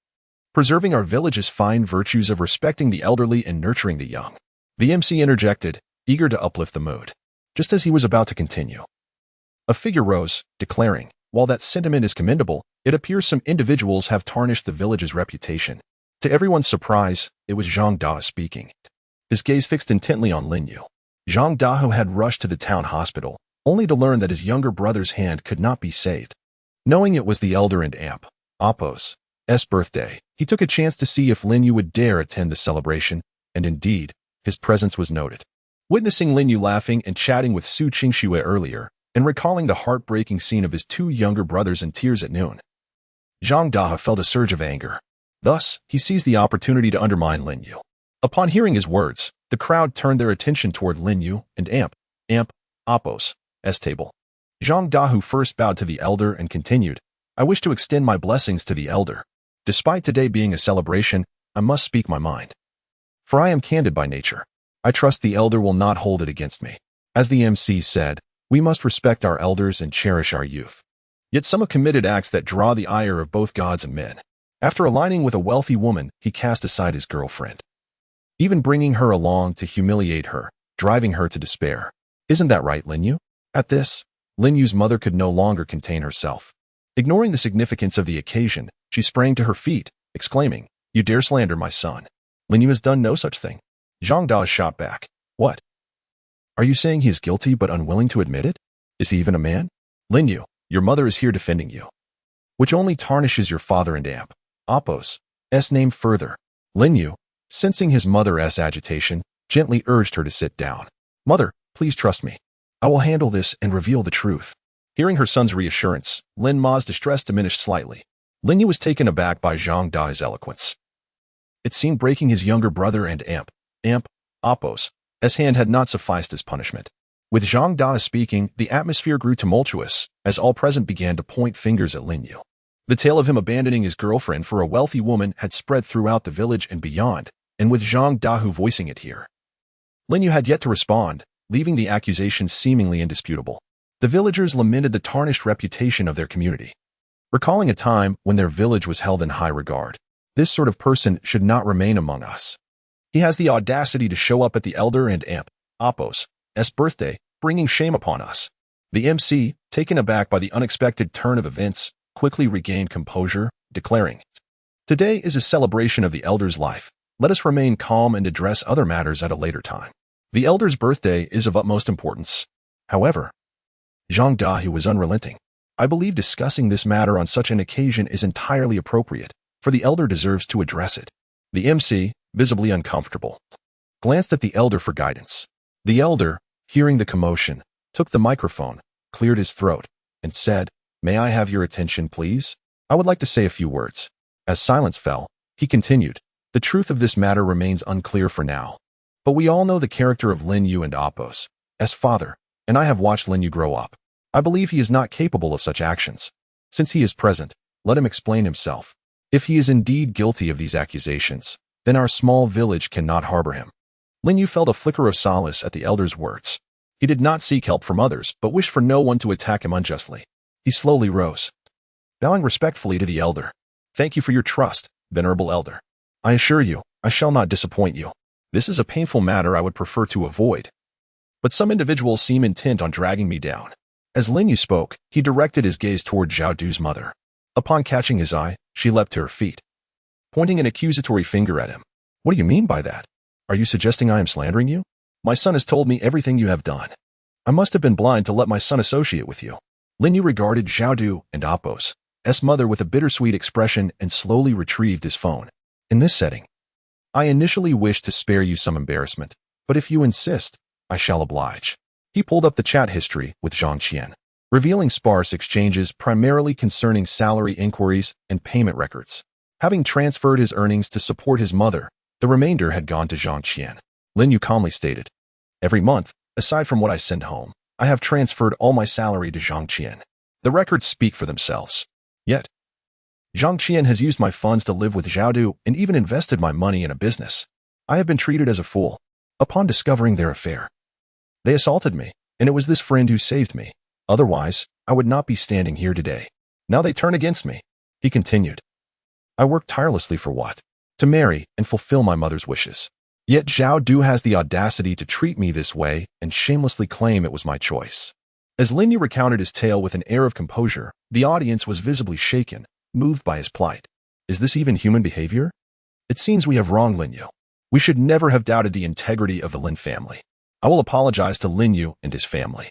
preserving our village's fine virtues of respecting the elderly and nurturing the young." The MC interjected, eager to uplift the mood. Just as he was about to continue, a figure rose, declaring, "While that sentiment is commendable, it appears some individuals have tarnished the village's reputation." To everyone's surprise, it was Zhang Da speaking, his gaze fixed intently on Lin Yu. Zhang Da, who had rushed to the town hospital, only to learn that his younger brother's hand could not be saved. Knowing it was the elder and Amp, Oppos' birthday, he took a chance to see if Lin Yu would dare attend the celebration, and indeed, his presence was noted. Witnessing Lin Yu laughing and chatting with Su Qingxue earlier, and recalling the heartbreaking scene of his two younger brothers in tears at noon, Zhang Da felt a surge of anger. Thus, he seized the opportunity to undermine Lin Yu. Upon hearing his words, the crowd turned their attention toward Lin Yu and Amp, Oppos' table. Zhang Da first bowed to the elder and continued, "I wish to extend my blessings to the elder. Despite today being a celebration, I must speak my mind. For I am candid by nature. I trust the elder will not hold it against me. As the MC said, we must respect our elders and cherish our youth. Yet some have committed acts that draw the ire of both gods and men. After aligning with a wealthy woman, he cast aside his girlfriend, even bringing her along to humiliate her, driving her to despair. Isn't that right, Lin Yu?" At this, Lin Yu's mother could no longer contain herself. Ignoring the significance of the occasion, she sprang to her feet, exclaiming, "You dare slander my son. Lin Yu has done no such thing." Zhang Da shot back, "What? Are you saying he is guilty but unwilling to admit it? Is he even a man? Lin Yu, your mother is here defending you, which only tarnishes your father and Amp, Oppos' name further." Lin Yu, sensing his mother's agitation, gently urged her to sit down. "Mother, please trust me. I will handle this and reveal the truth." Hearing her son's reassurance, Lin Ma's distress diminished slightly. Lin Yu was taken aback by Zhang Da's eloquence. It seemed breaking his younger brother and Amp, Oppos' hand had not sufficed as punishment. With Zhang Da speaking, the atmosphere grew tumultuous, as all present began to point fingers at Lin Yu. The tale of him abandoning his girlfriend for a wealthy woman had spread throughout the village and beyond, and with Zhang Da voicing it here, Lin Yu had yet to respond, leaving the accusation seemingly indisputable. The villagers lamented the tarnished reputation of their community, recalling a time when their village was held in high regard. "This sort of person should not remain among us. He has the audacity to show up at the elder and Amp, Oppos' birthday, bringing shame upon us." The MC, taken aback by the unexpected turn of events, quickly regained composure, declaring, "Today is a celebration of the elder's life. Let us remain calm and address other matters at a later time. The elder's birthday is of utmost importance." However, Zhang Da was unrelenting. "I believe discussing this matter on such an occasion is entirely appropriate, for the elder deserves to address it." The MC, visibly uncomfortable, glanced at the elder for guidance. The elder, hearing the commotion, took the microphone, cleared his throat, and said, "May I have your attention, please? I would like to say a few words." As silence fell, he continued, "The truth of this matter remains unclear for now. But we all know the character of Lin Yu and Oppos' father, and I have watched Lin Yu grow up. I believe he is not capable of such actions. Since he is present, let him explain himself. If he is indeed guilty of these accusations, then our small village cannot harbor him." Lin Yu felt a flicker of solace at the elder's words. He did not seek help from others, but wished for no one to attack him unjustly. He slowly rose, bowing respectfully to the elder. "Thank you for your trust, venerable elder. I assure you, I shall not disappoint you. This is a painful matter I would prefer to avoid. But some individuals seem intent on dragging me down." As Lin Yu spoke, he directed his gaze toward Zhao Du's mother. Upon catching his eye, she leapt to her feet, pointing an accusatory finger at him. "What do you mean by that? Are you suggesting I am slandering you? My son has told me everything you have done. I must have been blind to let my son associate with you." Lin Yu regarded Zhao Du and Oppos' mother with a bittersweet expression and slowly retrieved his phone. "In this setting, I initially wished to spare you some embarrassment, but if you insist, I shall oblige." He pulled up the chat history with Zhang Qian. revealing sparse exchanges primarily concerning salary inquiries and payment records. Having transferred his earnings to support his mother, the remainder had gone to Zhang Qian. Lin Yu calmly stated, "Every month, aside from what I send home, I have transferred all my salary to Zhang Qian. The records speak for themselves. Yet, Zhang Qian has used my funds to live with Xiaodu and even invested my money in a business. I have been treated as a fool. Upon discovering their affair, they assaulted me, and it was this friend who saved me. Otherwise, I would not be standing here today. Now they turn against me." He continued, "I worked tirelessly for what? To marry and fulfill my mother's wishes. Yet Xiaodu has the audacity to treat me this way and shamelessly claim it was my choice." As Lin Yu recounted his tale with an air of composure, the audience was visibly shaken, moved by his plight. Is this even human behavior? It seems we have wronged Lin Yu. We should never have doubted the integrity of the Lin family. I will apologize to Lin Yu and his family.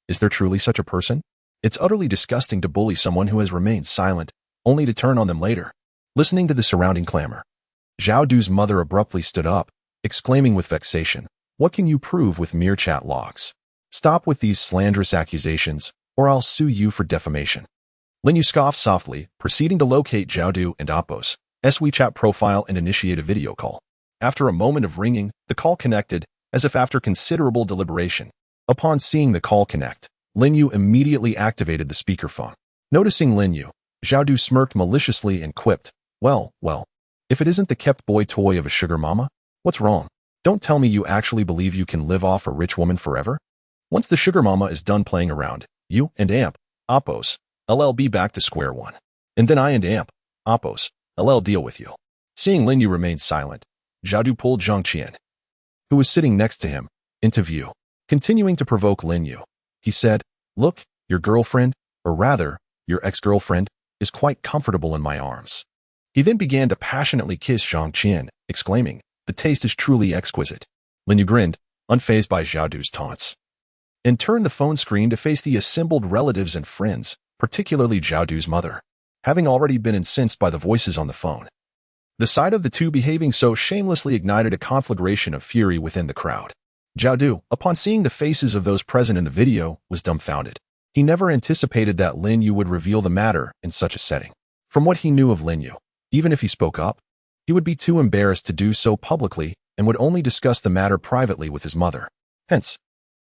Is there truly such a person? It's utterly disgusting to bully someone who has remained silent, only to turn on them later. Listening to the surrounding clamor, Xiaodu's mother abruptly stood up, exclaiming with vexation, "What can you prove with mere chat logs? Stop with these slanderous accusations, or I'll sue you for defamation." Lin Yu scoffed softly, proceeding to locate Xiaodu and Appo's WeChat profile and initiate a video call. After a moment of ringing, the call connected, as if after considerable deliberation. Upon seeing the call connect, Lin Yu immediately activated the speakerphone. Noticing Lin Yu, Xiaodu smirked maliciously and quipped, well, if it isn't the kept boy toy of a sugar mama, what's wrong? Don't tell me you actually believe you can live off a rich woman forever? Once the sugar mama is done playing around, you and Appo's be back to square one. And then I and Appo's deal with you." Seeing Lin Yu remain silent, Xiaodu pulled Zhang Qian, who was sitting next to him, into view. Continuing to provoke Lin Yu, he said, "Look, your girlfriend, or rather, your ex-girlfriend, is quite comfortable in my arms." He then began to passionately kiss Zhang Qian, exclaiming, "The taste is truly exquisite." Lin Yu grinned, unfazed by Xiaodu's taunts, and turned the phone screen to face the assembled relatives and friends, particularly Xiaodu's mother, having already been incensed by the voices on the phone. The sight of the two behaving so shamelessly ignited a conflagration of fury within the crowd. Xiaodu, upon seeing the faces of those present in the video, was dumbfounded. He never anticipated that Lin Yu would reveal the matter in such a setting. From what he knew of Lin Yu, even if he spoke up, he would be too embarrassed to do so publicly and would only discuss the matter privately with his mother. Hence,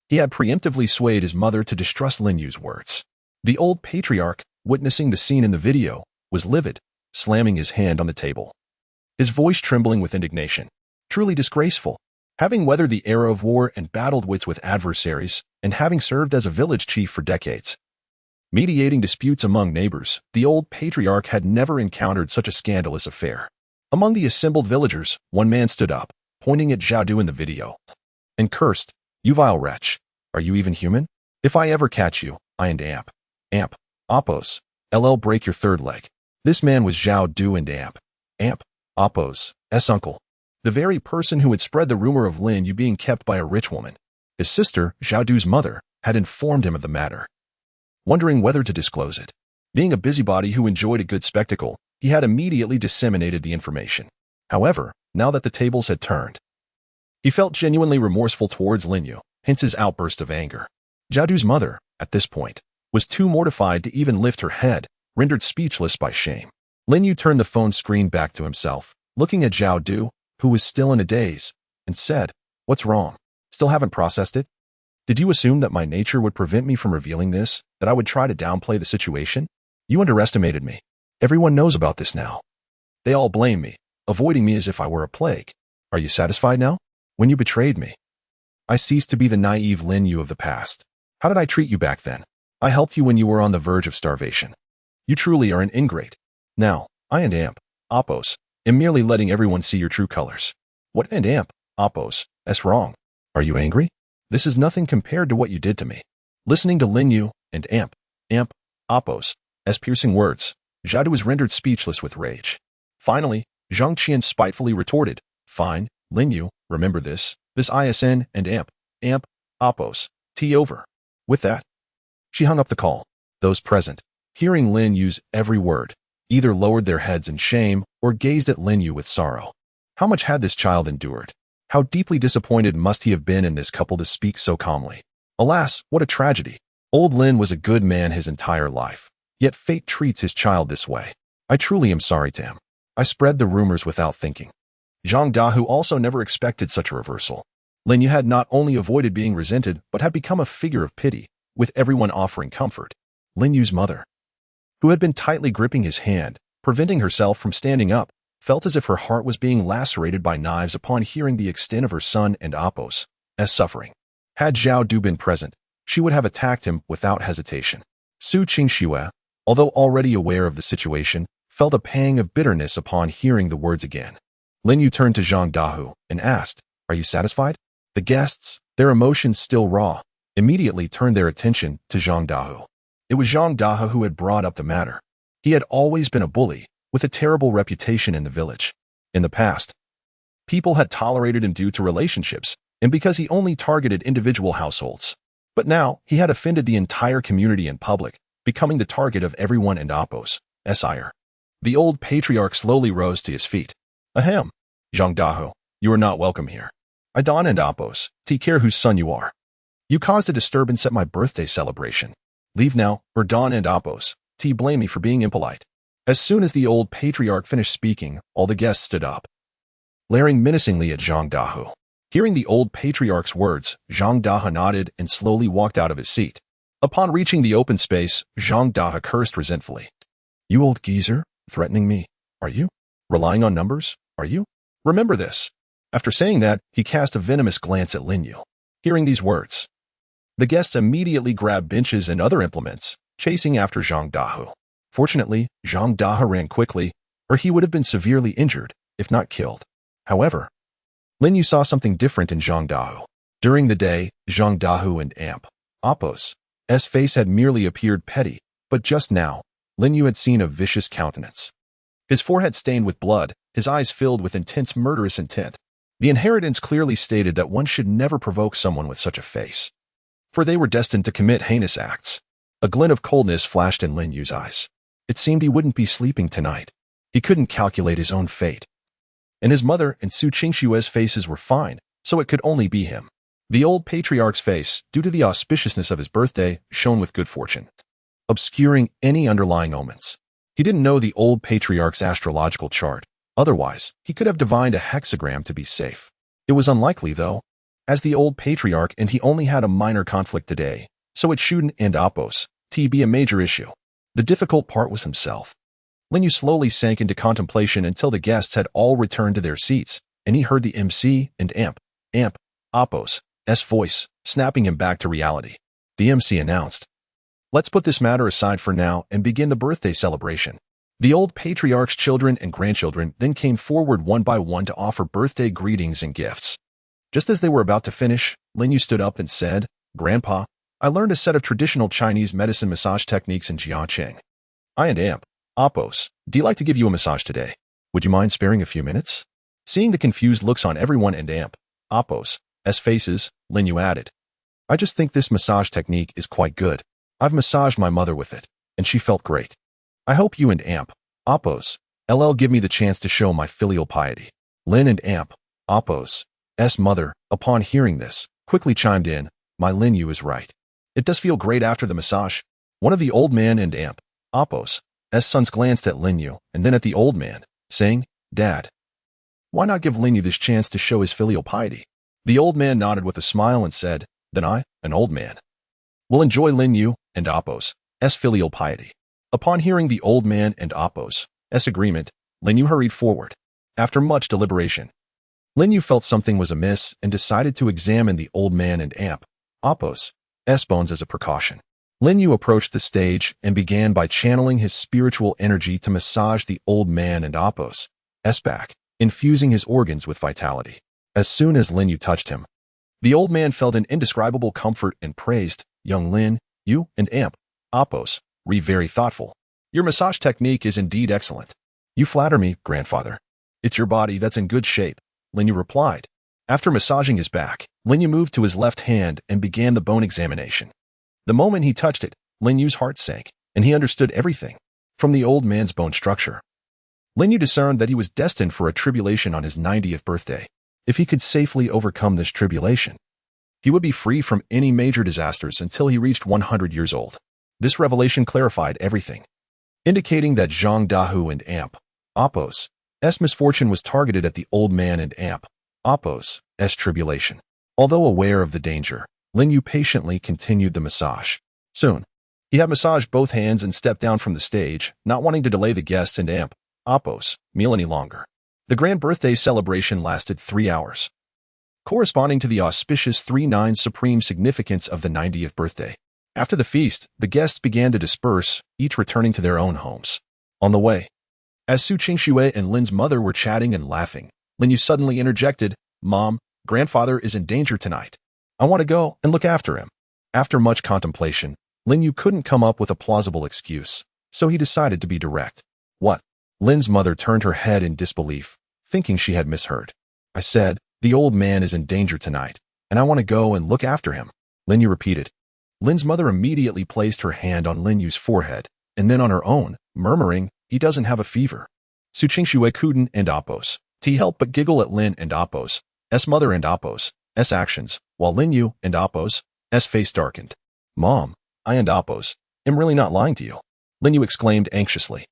he had preemptively swayed his mother to distrust Lin Yu's words. The old patriarch, witnessing the scene in the video, was livid, slamming his hand on the table, his voice trembling with indignation. Truly disgraceful. Having weathered the era of war and battled wits with adversaries, and having served as a village chief for decades, mediating disputes among neighbors, the old patriarch had never encountered such a scandalous affair. Among the assembled villagers, one man stood up, pointing at Xiaodu in the video, and cursed, "You vile wretch, are you even human? If I ever catch you, I and Appo's break your third leg." This man was Xiaodu and Appo's uncle, the very person who had spread the rumor of Lin Yu being kept by a rich woman. His sister, Xiaodu's mother, had informed him of the matter, wondering whether to disclose it. Being a busybody who enjoyed a good spectacle, he had immediately disseminated the information. However, now that the tables had turned, he felt genuinely remorseful towards Lin Yu, hence his outburst of anger. Xiaodu's mother, at this point, was too mortified to even lift her head, rendered speechless by shame. Lin Yu turned the phone screen back to himself, looking at Xiaodu, who was still in a daze, and said, "What's wrong? Still haven't processed it? Did you assume that my nature would prevent me from revealing this, that I would try to downplay the situation? You underestimated me. Everyone knows about this now. They all blame me, avoiding me as if I were a plague. Are you satisfied now? When you betrayed me, I ceased to be the naive Lin Yu of the past. How did I treat you back then? I helped you when you were on the verge of starvation. You truly are an ingrate. Now, I and Appo's am merely letting everyone see your true colors. What and Appo's wrong? Are you angry? This is nothing compared to what you did to me." Listening to Lin Yu and Appo's piercing words, Xiaodu was rendered speechless with rage. Finally, Zhang Qian spitefully retorted, "Fine, Lin Yu, remember this ISN and Appo's over." With that, she hung up the call. Those present, hearing Lin Yu's every word, either lowered their heads in shame or gazed at Lin Yu with sorrow. How much had this child endured? How deeply disappointed must he have been in this couple to speak so calmly? Alas, what a tragedy! Old Lin was a good man his entire life, yet fate treats his child this way. I truly am sorry to him. I spread the rumors without thinking. Zhang Dahu also never expected such a reversal. Lin Yu had not only avoided being resented, but had become a figure of pity, with everyone offering comfort. Lin Yu's mother, who had been tightly gripping his hand, preventing herself from standing up, felt as if her heart was being lacerated by knives upon hearing the extent of her son and Apos' suffering. Had Zhao Du been present, she would have attacked him without hesitation. Su Qingxue, although already aware of the situation, felt a pang of bitterness upon hearing the words again. Lin Yu turned to Zhang Dahu and asked, "Are you satisfied?" The guests, their emotions still raw, immediately turned their attention to Zhang Dahu. It was Zhang Dahu who had brought up the matter. He had always been a bully, with a terrible reputation in the village. In the past, people had tolerated him due to relationships, and because he only targeted individual households. But now, he had offended the entire community in public, becoming the target of everyone and Apos' ire. The old patriarch slowly rose to his feet. "Ahem, Zhang Dahu, you are not welcome here. I Don and Apos, take care whose son you are. You caused a disturbance at my birthday celebration. Leave now, or Don and Apos, blame me for being impolite." As soon as the old patriarch finished speaking, all the guests stood up, glaring menacingly at Zhang Dahu. Hearing the old patriarch's words, Zhang Dahu nodded and slowly walked out of his seat. Upon reaching the open space, Zhang Dahu cursed resentfully. "You old geezer, threatening me, are you? Relying on numbers, are you? Remember this." After saying that, he cast a venomous glance at Lin Yu. Hearing these words, the guests immediately grabbed benches and other implements, chasing after Zhang Dahu. Fortunately, Zhang Dahu ran quickly, or he would have been severely injured, if not killed. However, Lin Yu saw something different in Zhang Dahu. During the day, Zhang Dahu and Apos' face had merely appeared petty, but just now, Lin Yu had seen a vicious countenance. His forehead stained with blood, his eyes filled with intense murderous intent. The inheritance clearly stated that one should never provoke someone with such a face, for they were destined to commit heinous acts. A glint of coldness flashed in Lin Yu's eyes. It seemed he wouldn't be sleeping tonight. He couldn't calculate his own fate. And his mother and Su Qingxue's faces were fine, so it could only be him. The old patriarch's face, due to the auspiciousness of his birthday, shone with good fortune, obscuring any underlying omens. He didn't know the old patriarch's astrological chart. Otherwise, he could have divined a hexagram to be safe. It was unlikely, though, as the old patriarch and he only had a minor conflict today, so it shouldn't end Apos' be a major issue. The difficult part was himself. Lin Yu slowly sank into contemplation until the guests had all returned to their seats, and he heard the MC and Apos' voice, snapping him back to reality. The MC announced, "Let's put this matter aside for now and begin the birthday celebration." The old patriarch's children and grandchildren then came forward one by one to offer birthday greetings and gifts. Just as they were about to finish, Lin Yu stood up and said, "Grandpa, I learned a set of traditional Chinese medicine massage techniques in Jiangcheng. I and Apos, do you like to give you a massage today? Would you mind sparing a few minutes?" Seeing the confused looks on everyone and Apos' faces, Lin Yu added, "I just think this massage technique is quite good. I've massaged my mother with it, and she felt great. I hope you and Apos' give me the chance to show my filial piety." Lin and Apos' mother, upon hearing this, quickly chimed in, "My Lin Yu is right. It does feel great after the massage." One of the old man and Apos' sons glanced at Lin Yu and then at the old man, saying, "Dad, why not give Lin Yu this chance to show his filial piety?" The old man nodded with a smile and said, "Then I, an old man, will enjoy Lin Yu and Apos' filial piety." Upon hearing the old man and Apos' agreement, Lin Yu hurried forward. After much deliberation, Lin Yu felt something was amiss and decided to examine the old man and Apos' bones as a precaution. Lin Yu approached the stage and began by channeling his spiritual energy to massage the old man and Apos' back, infusing his organs with vitality. As soon as Lin Yu touched him, the old man felt an indescribable comfort and praised, "Young Lin, you and Apos, very thoughtful. Your massage technique is indeed excellent. You flatter me, grandfather. It's your body that's in good shape," Lin Yu replied. After massaging his back, Lin Yu moved to his left hand and began the bone examination. The moment he touched it, Lin Yu's heart sank, and he understood everything. From the old man's bone structure, Lin Yu discerned that he was destined for a tribulation on his 90th birthday. If he could safely overcome this tribulation, He would be free from any major disasters until he reached 100 years old. This revelation clarified everything, indicating that Zhang Dahu and Amp Apos S misfortune was targeted at the old man and Amp Apos S tribulation. Although aware of the danger, Lin Yu patiently continued the massage. Soon, he had massaged both hands and stepped down from the stage, not wanting to delay the guests and Amp Apos meal any longer. The grand birthday celebration lasted 3 hours, corresponding to the auspicious 3-9 supreme significance of the 90th birthday. After the feast, the guests began to disperse, each returning to their own homes. On the way, as Su Qingxue and Lin's mother were chatting and laughing, Lin Yu suddenly interjected, "Mom, grandfather is in danger tonight. I want to go and look after him." After much contemplation, Lin Yu couldn't come up with a plausible excuse, so he decided to be direct. "What?" Lin's mother turned her head in disbelief, thinking she had misheard. "I said, the old man is in danger tonight, and I want to go and look after him," Lin Yu repeated. Lin's mother immediately placed her hand on Lin Yu's forehead, and then on her own, murmuring, "He doesn't have a fever." Su Qingxue couldn't and Apos T help but giggle at Lin and Apos S mother and Apos S actions, while Lin Yu and Apos S face darkened. "Mom, I and Apos am really not lying to you," Lin Yu exclaimed anxiously.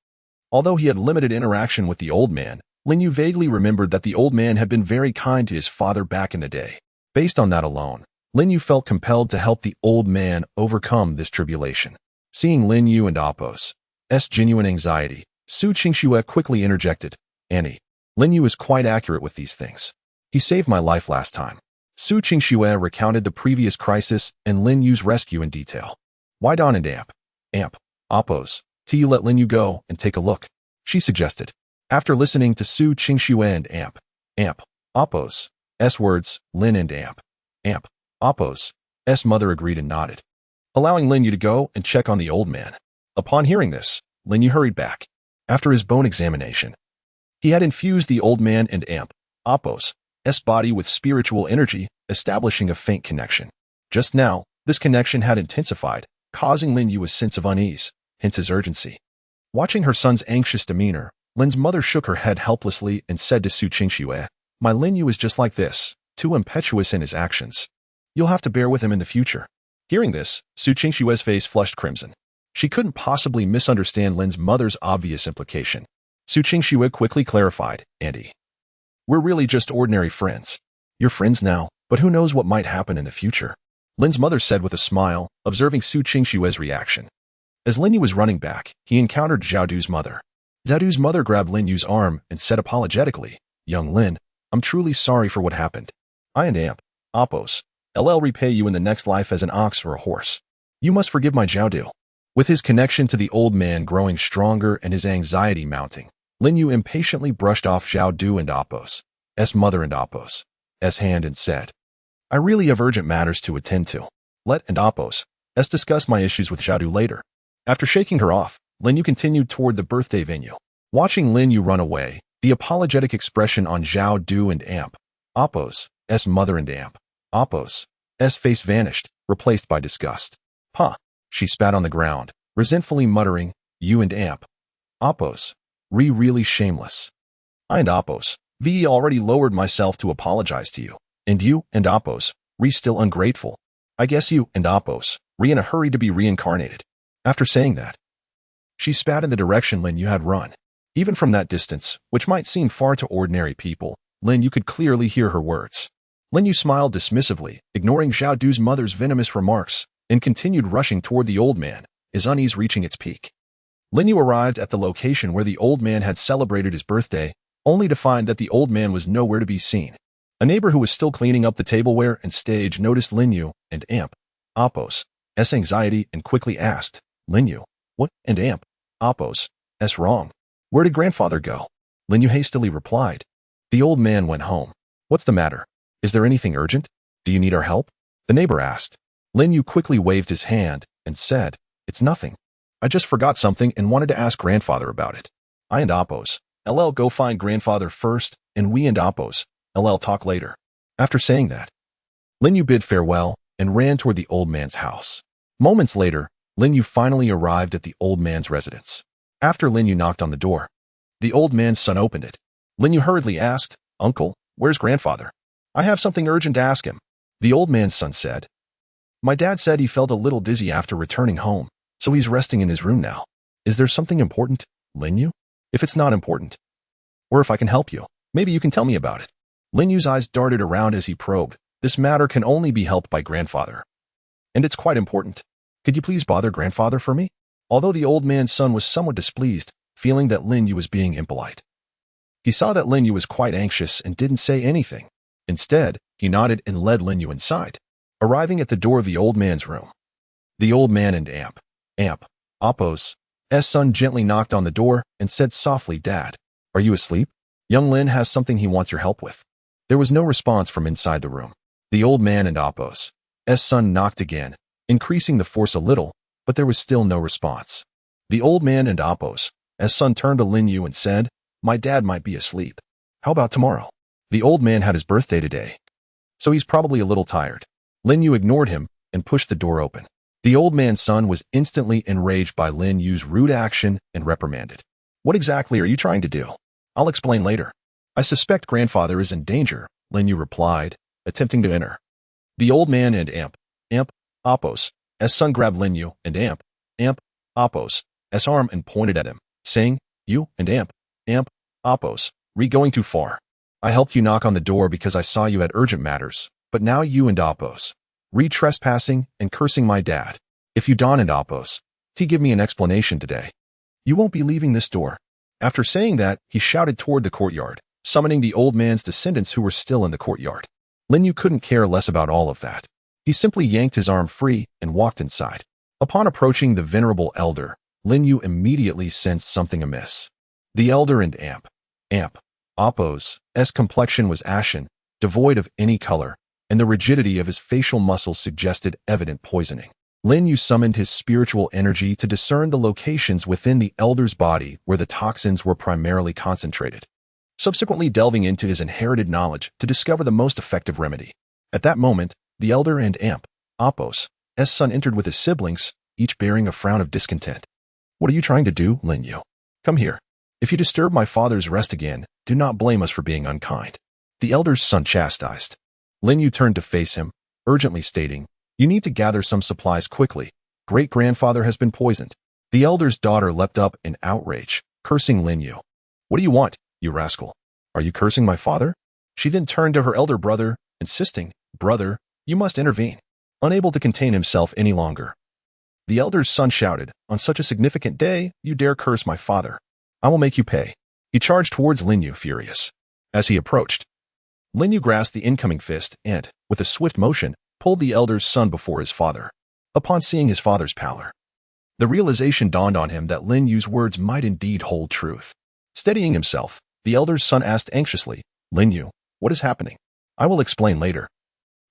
Although he had limited interaction with the old man, Lin Yu vaguely remembered that the old man had been very kind to his father back in the day. Based on that alone, Lin Yu felt compelled to help the old man overcome this tribulation. Seeing Lin Yu and Apos S genuine anxiety, Su Qingxue quickly interjected, "Annie, Lin Yu is quite accurate with these things. He saved my life last time." Su Qingxue recounted the previous crisis and Lin Yu's rescue in detail. "Why Don and Amp Apos T let Lin Yu go and take a look," she suggested. After listening to Su Qingxue and Amp Apos S words, Lin and Amp Apos S mother agreed and nodded, allowing Lin Yu to go and check on the old man. Upon hearing this, Lin Yu hurried back. After his bone examination, he had infused the old man and Amp Apos S body with spiritual energy, establishing a faint connection. Just now, this connection had intensified, causing Lin Yu a sense of unease, hence his urgency. Watching her son's anxious demeanor, Lin's mother shook her head helplessly and said to Su Qingxue, "My Lin Yu is just like this, too impetuous in his actions. You'll have to bear with him in the future." Hearing this, Su Qingxue's face flushed crimson. She couldn't possibly misunderstand Lin's mother's obvious implication. Su Qingxue quickly clarified, "Auntie, we're really just ordinary friends. You're friends now, but who knows what might happen in the future," Lin's mother said with a smile, observing Su Qingxue's reaction. As Lin Yu was running back, he encountered Zhaodu's mother. Zhaodu's mother grabbed Lin Yu's arm and said apologetically, "Young Lin, I'm truly sorry for what happened. I and Amp Apos LL repay you in the next life as an ox or a horse. You must forgive my Zhaodu." With his connection to the old man growing stronger and his anxiety mounting, Lin Yu impatiently brushed off Zhaodu and Apos S mother and Apos S hand and said, "I really have urgent matters to attend to. Let and Apos S discuss my issues with Zhaodu later." After shaking her off, Lin Yu continued toward the birthday venue. Watching Lin Yu run away, the apologetic expression on Zhaodu and Amp Apos S mother and Amp Apos S face vanished, replaced by disgust. "Huh." She spat on the ground, resentfully muttering, "You and Amp Apos really shameless. I and Apos V already lowered myself to apologize to you, and you and Apos still ungrateful. I guess you and Apos in a hurry to be reincarnated." After saying that, she spat in the direction Lin Yu had run. Even from that distance, which might seem far to ordinary people, Lin Yu could clearly hear her words. Lin Yu smiled dismissively, ignoring Zhaodu's mother's venomous remarks, and continued rushing toward the old man, his unease reaching its peak. Lin Yu arrived at the location where the old man had celebrated his birthday, only to find that the old man was nowhere to be seen. A neighbor who was still cleaning up the tableware and stage noticed Lin Yu and Amp Apos S anxiety and quickly asked, "Lin Yu, what and Amp Apos S wrong? Where did grandfather go?" Lin Yu hastily replied, "The old man went home." "What's the matter? Is there anything urgent? Do you need our help?" the neighbor asked. Lin Yu quickly waved his hand and said, "It's nothing. I just forgot something and wanted to ask grandfather about it. I and Apos LL go find grandfather first, and we and Apos LL talk later." After saying that, Lin Yu bid farewell and ran toward the old man's house. Moments later, Lin Yu finally arrived at the old man's residence. After Lin Yu knocked on the door, the old man's son opened it. Lin Yu hurriedly asked, "Uncle, where's grandfather? I have something urgent to ask him." The old man's son said. My dad said he felt a little dizzy after returning home, so he's resting in his room now. Is there something important, Lin Yu? If it's not important, or if I can help you, maybe you can tell me about it. Lin Yu's eyes darted around as he probed. This matter can only be helped by grandfather. And it's quite important. Could you please bother grandfather for me? Although the old man's son was somewhat displeased, feeling that Lin Yu was being impolite. He saw that Lin Yu was quite anxious and didn't say anything. Instead, he nodded and led Lin Yu inside. Arriving at the door of the old man's room, the old man and Appo's son gently knocked on the door and said softly, Dad, are you asleep? Young Lin has something he wants your help with. There was no response from inside the room. The old man and Appo's son knocked again, increasing the force a little, but there was still no response. The old man and Appo's son turned to Lin Yu and said, My dad might be asleep. How about tomorrow? The old man had his birthday today, so he's probably a little tired. Lin Yu ignored him and pushed the door open. The old man's son was instantly enraged by Lin Yu's rude action and reprimanded. What exactly are you trying to do? I'll explain later. I suspect grandfather is in danger, Lin Yu replied, attempting to enter. The old man and Appo's son grabbed Lin Yu and Appo's arm and pointed at him, saying, You and Appo's going too far. I helped you knock on the door because I saw you had urgent matters, but now you and Appo's trespassing and cursing my dad. If you Don and Appo's give me an explanation today, you won't be leaving this door. After saying that, he shouted toward the courtyard, summoning the old man's descendants who were still in the courtyard. Lin Yu couldn't care less about all of that. He simply yanked his arm free and walked inside. Upon approaching the venerable elder, Lin Yu immediately sensed something amiss. The elder and Appo's complexion was ashen, devoid of any color, and the rigidity of his facial muscles suggested evident poisoning. Lin Yu summoned his spiritual energy to discern the locations within the elder's body where the toxins were primarily concentrated, subsequently delving into his inherited knowledge to discover the most effective remedy. At that moment, the elder and Appo's son entered with his siblings, each bearing a frown of discontent. What are you trying to do, Lin Yu? Come here. If you disturb my father's rest again, do not blame us for being unkind. The elder's son chastised. Lin Yu turned to face him, urgently stating, You need to gather some supplies quickly. Great-grandfather has been poisoned. The elder's daughter leapt up in outrage, cursing Lin Yu. What do you want, you rascal? Are you cursing my father? She then turned to her elder brother, insisting, Brother, you must intervene. Unable to contain himself any longer, the elder's son shouted, On such a significant day, you dare curse my father. I will make you pay. He charged towards Lin Yu, furious. As he approached, Lin Yu grasped the incoming fist and, with a swift motion, pulled the elder's son before his father. Upon seeing his father's pallor, the realization dawned on him that Lin Yu's words might indeed hold truth. Steadying himself, the elder's son asked anxiously, Lin Yu, what is happening? I will explain later.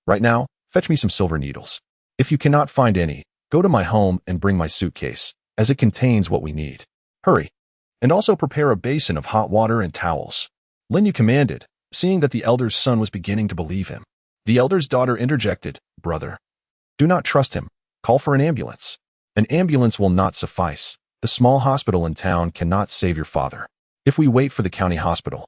Right now, fetch me some silver needles. If you cannot find any, go to my home and bring my suitcase, as it contains what we need. Hurry. And also prepare a basin of hot water and towels. Lin Yu commanded, seeing that the elder's son was beginning to believe him. The elder's daughter interjected, Brother, do not trust him. Call for an ambulance. An ambulance will not suffice. The small hospital in town cannot save your father. If we wait for the county hospital,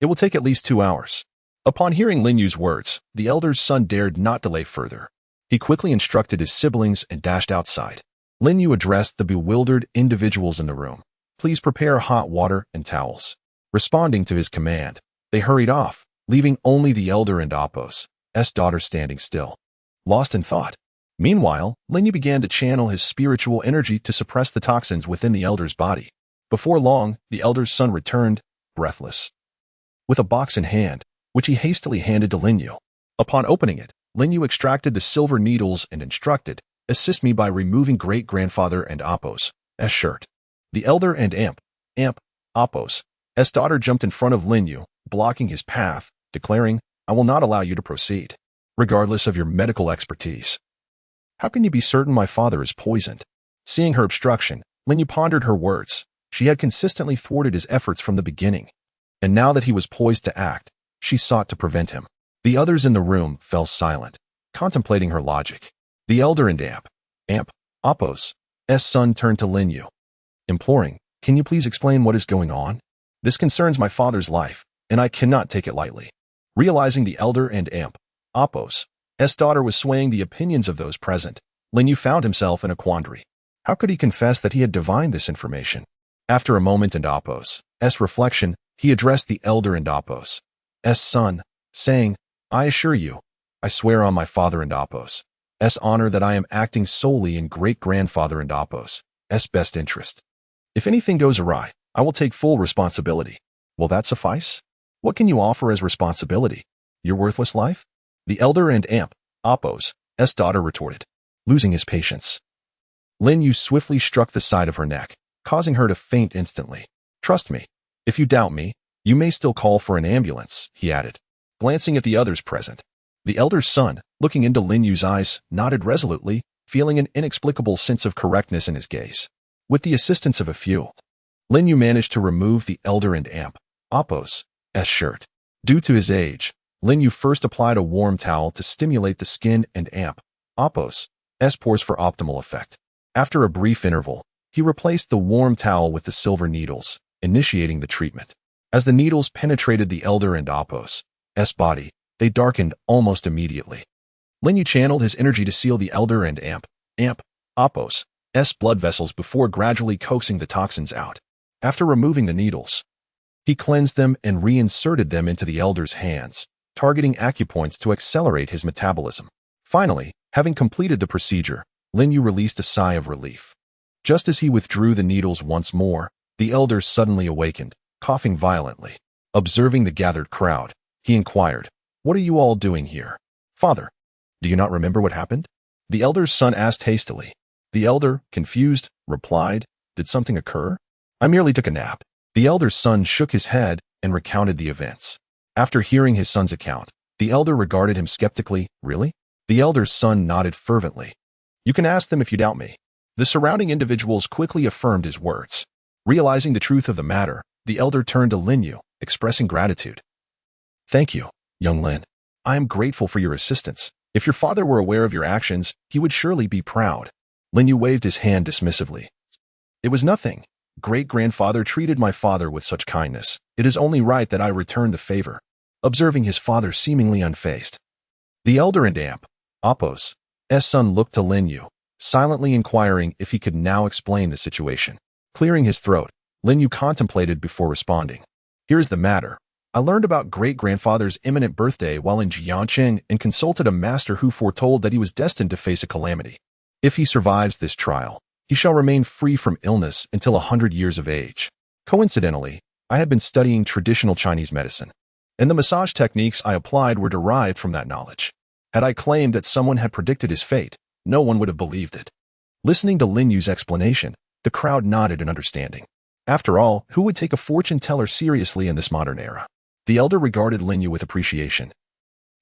it will take at least 2 hours. Upon hearing Lin Yu's words, the elder's son dared not delay further. He quickly instructed his siblings and dashed outside. Lin Yu addressed the bewildered individuals in the room. Please prepare hot water and towels. Responding to his command, they hurried off, leaving only the elder and Appo's daughter standing still, lost in thought. Meanwhile, Lin Yu began to channel his spiritual energy to suppress the toxins within the elder's body. Before long, the elder's son returned, breathless, with a box in hand, which he hastily handed to Lin Yu. Upon opening it, Lin Yu extracted the silver needles and instructed, Assist me by removing great-grandfather and Appo's shirt. The elder and Appo's daughter jumped in front of Lin Yu, blocking his path, declaring, I will not allow you to proceed, regardless of your medical expertise. How can you be certain my father is poisoned? Seeing her obstruction, Lin Yu pondered her words. She had consistently thwarted his efforts from the beginning, and now that he was poised to act, she sought to prevent him. The others in the room fell silent, contemplating her logic. The elder and Appo's son turned to Lin Yu, imploring, Can you please explain what is going on? This concerns my father's life, and I cannot take it lightly. Realizing the elder and Appo's S daughter was swaying the opinions of those present. Lin Yu found himself in a quandary. How could he confess that he had divined this information? After a moment and Apos' reflection, he addressed the elder and Apos' son, saying, I assure you, I swear on my father and Apos' honor that I am acting solely in great-grandfather and Apos' best interest. If anything goes awry, I will take full responsibility. Will that suffice? What can you offer as responsibility? Your worthless life? The elder and Apos' daughter retorted, losing his patience. Lin Yu swiftly struck the side of her neck, causing her to faint instantly. Trust me. If you doubt me, you may still call for an ambulance, he added, glancing at the others present. The elder's son, looking into Lin Yu's eyes, nodded resolutely, feeling an inexplicable sense of correctness in his gaze. With the assistance of a few, Lin Yu managed to remove the elder and Apos' shirt. Due to his age, Lin Yu first applied a warm towel to stimulate the skin and Apos' pores for optimal effect. After a brief interval, he replaced the warm towel with the silver needles, initiating the treatment. As the needles penetrated the elder and Apos' body, they darkened almost immediately. Lin Yu channeled his energy to seal the elder and Apos' blood vessels before gradually coaxing the toxins out. After removing the needles, he cleansed them and reinserted them into the elder's hands, targeting acupoints to accelerate his metabolism. Finally, having completed the procedure, Lin Yu released a sigh of relief. Just as he withdrew the needles once more, the elder suddenly awakened, coughing violently. Observing the gathered crowd, he inquired, What are you all doing here? Father, do you not remember what happened? The elder's son asked hastily. The elder, confused, replied, Did something occur? I merely took a nap. The elder's son shook his head and recounted the events. After hearing his son's account, the elder regarded him skeptically. Really? The elder's son nodded fervently. You can ask them if you doubt me. The surrounding individuals quickly affirmed his words. Realizing the truth of the matter, the elder turned to Lin Yu, expressing gratitude. Thank you, young Lin. I am grateful for your assistance. If your father were aware of your actions, he would surely be proud. Lin Yu waved his hand dismissively. It was nothing. Great-grandfather treated my father with such kindness. It is only right that I return the favor. Observing his father seemingly unfazed, the elder and Apos' son looked to Lin Yu, silently inquiring if he could now explain the situation. Clearing his throat, Lin Yu contemplated before responding. Here's the matter. I learned about great-grandfather's imminent birthday while in Jiangqing and consulted a master who foretold that he was destined to face a calamity. If he survives this trial, he shall remain free from illness until 100 years of age. Coincidentally, I had been studying traditional Chinese medicine, and the massage techniques I applied were derived from that knowledge. Had I claimed that someone had predicted his fate, no one would have believed it. Listening to Lin Yu's explanation, the crowd nodded in understanding. After all, who would take a fortune teller seriously in this modern era? The elder regarded Lin Yu with appreciation,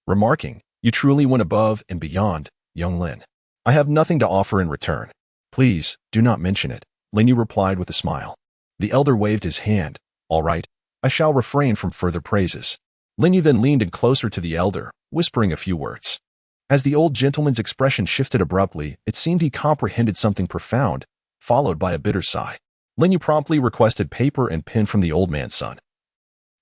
remarking, You truly went above and beyond, young Lin. I have nothing to offer in return. Please, do not mention it, Lin Yu replied with a smile. The elder waved his hand. All right, I shall refrain from further praises. Lin Yu then leaned in closer to the elder, whispering a few words. As the old gentleman's expression shifted abruptly, it seemed he comprehended something profound, followed by a bitter sigh. Lin Yu promptly requested paper and pen from the old man's son,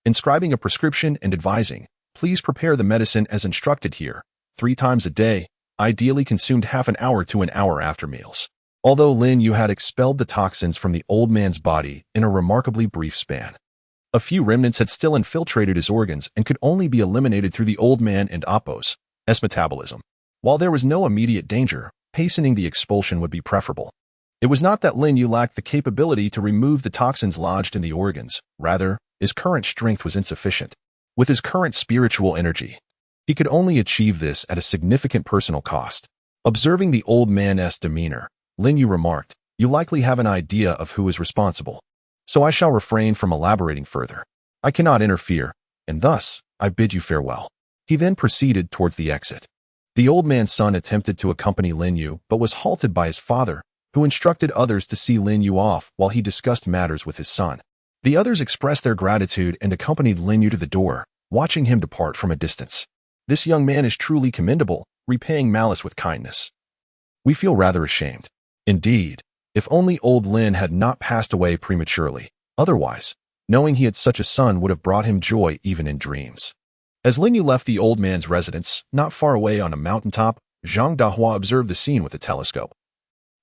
inscribing a prescription and advising, Please prepare the medicine as instructed here, 3 times a day, ideally consumed half an hour to an hour after meals. Although Lin Yu had expelled the toxins from the old man's body in a remarkably brief span, a few remnants had still infiltrated his organs and could only be eliminated through the old man and Apos' metabolism. While there was no immediate danger, hastening the expulsion would be preferable. It was not that Lin Yu lacked the capability to remove the toxins lodged in the organs. Rather, his current strength was insufficient. With his current spiritual energy, he could only achieve this at a significant personal cost. Observing the old man's demeanor, Lin Yu remarked, You likely have an idea of who is responsible, so I shall refrain from elaborating further. I cannot interfere, and thus, I bid you farewell. He then proceeded towards the exit. The old man's son attempted to accompany Lin Yu, but was halted by his father, who instructed others to see Lin Yu off while he discussed matters with his son. The others expressed their gratitude and accompanied Lin Yu to the door, watching him depart from a distance. This young man is truly commendable, repaying malice with kindness. We feel rather ashamed. Indeed, if only old Lin had not passed away prematurely. Otherwise, knowing he had such a son would have brought him joy even in dreams. As Lin Yu left the old man's residence, not far away on a mountaintop, Zhang Dahua observed the scene with a telescope.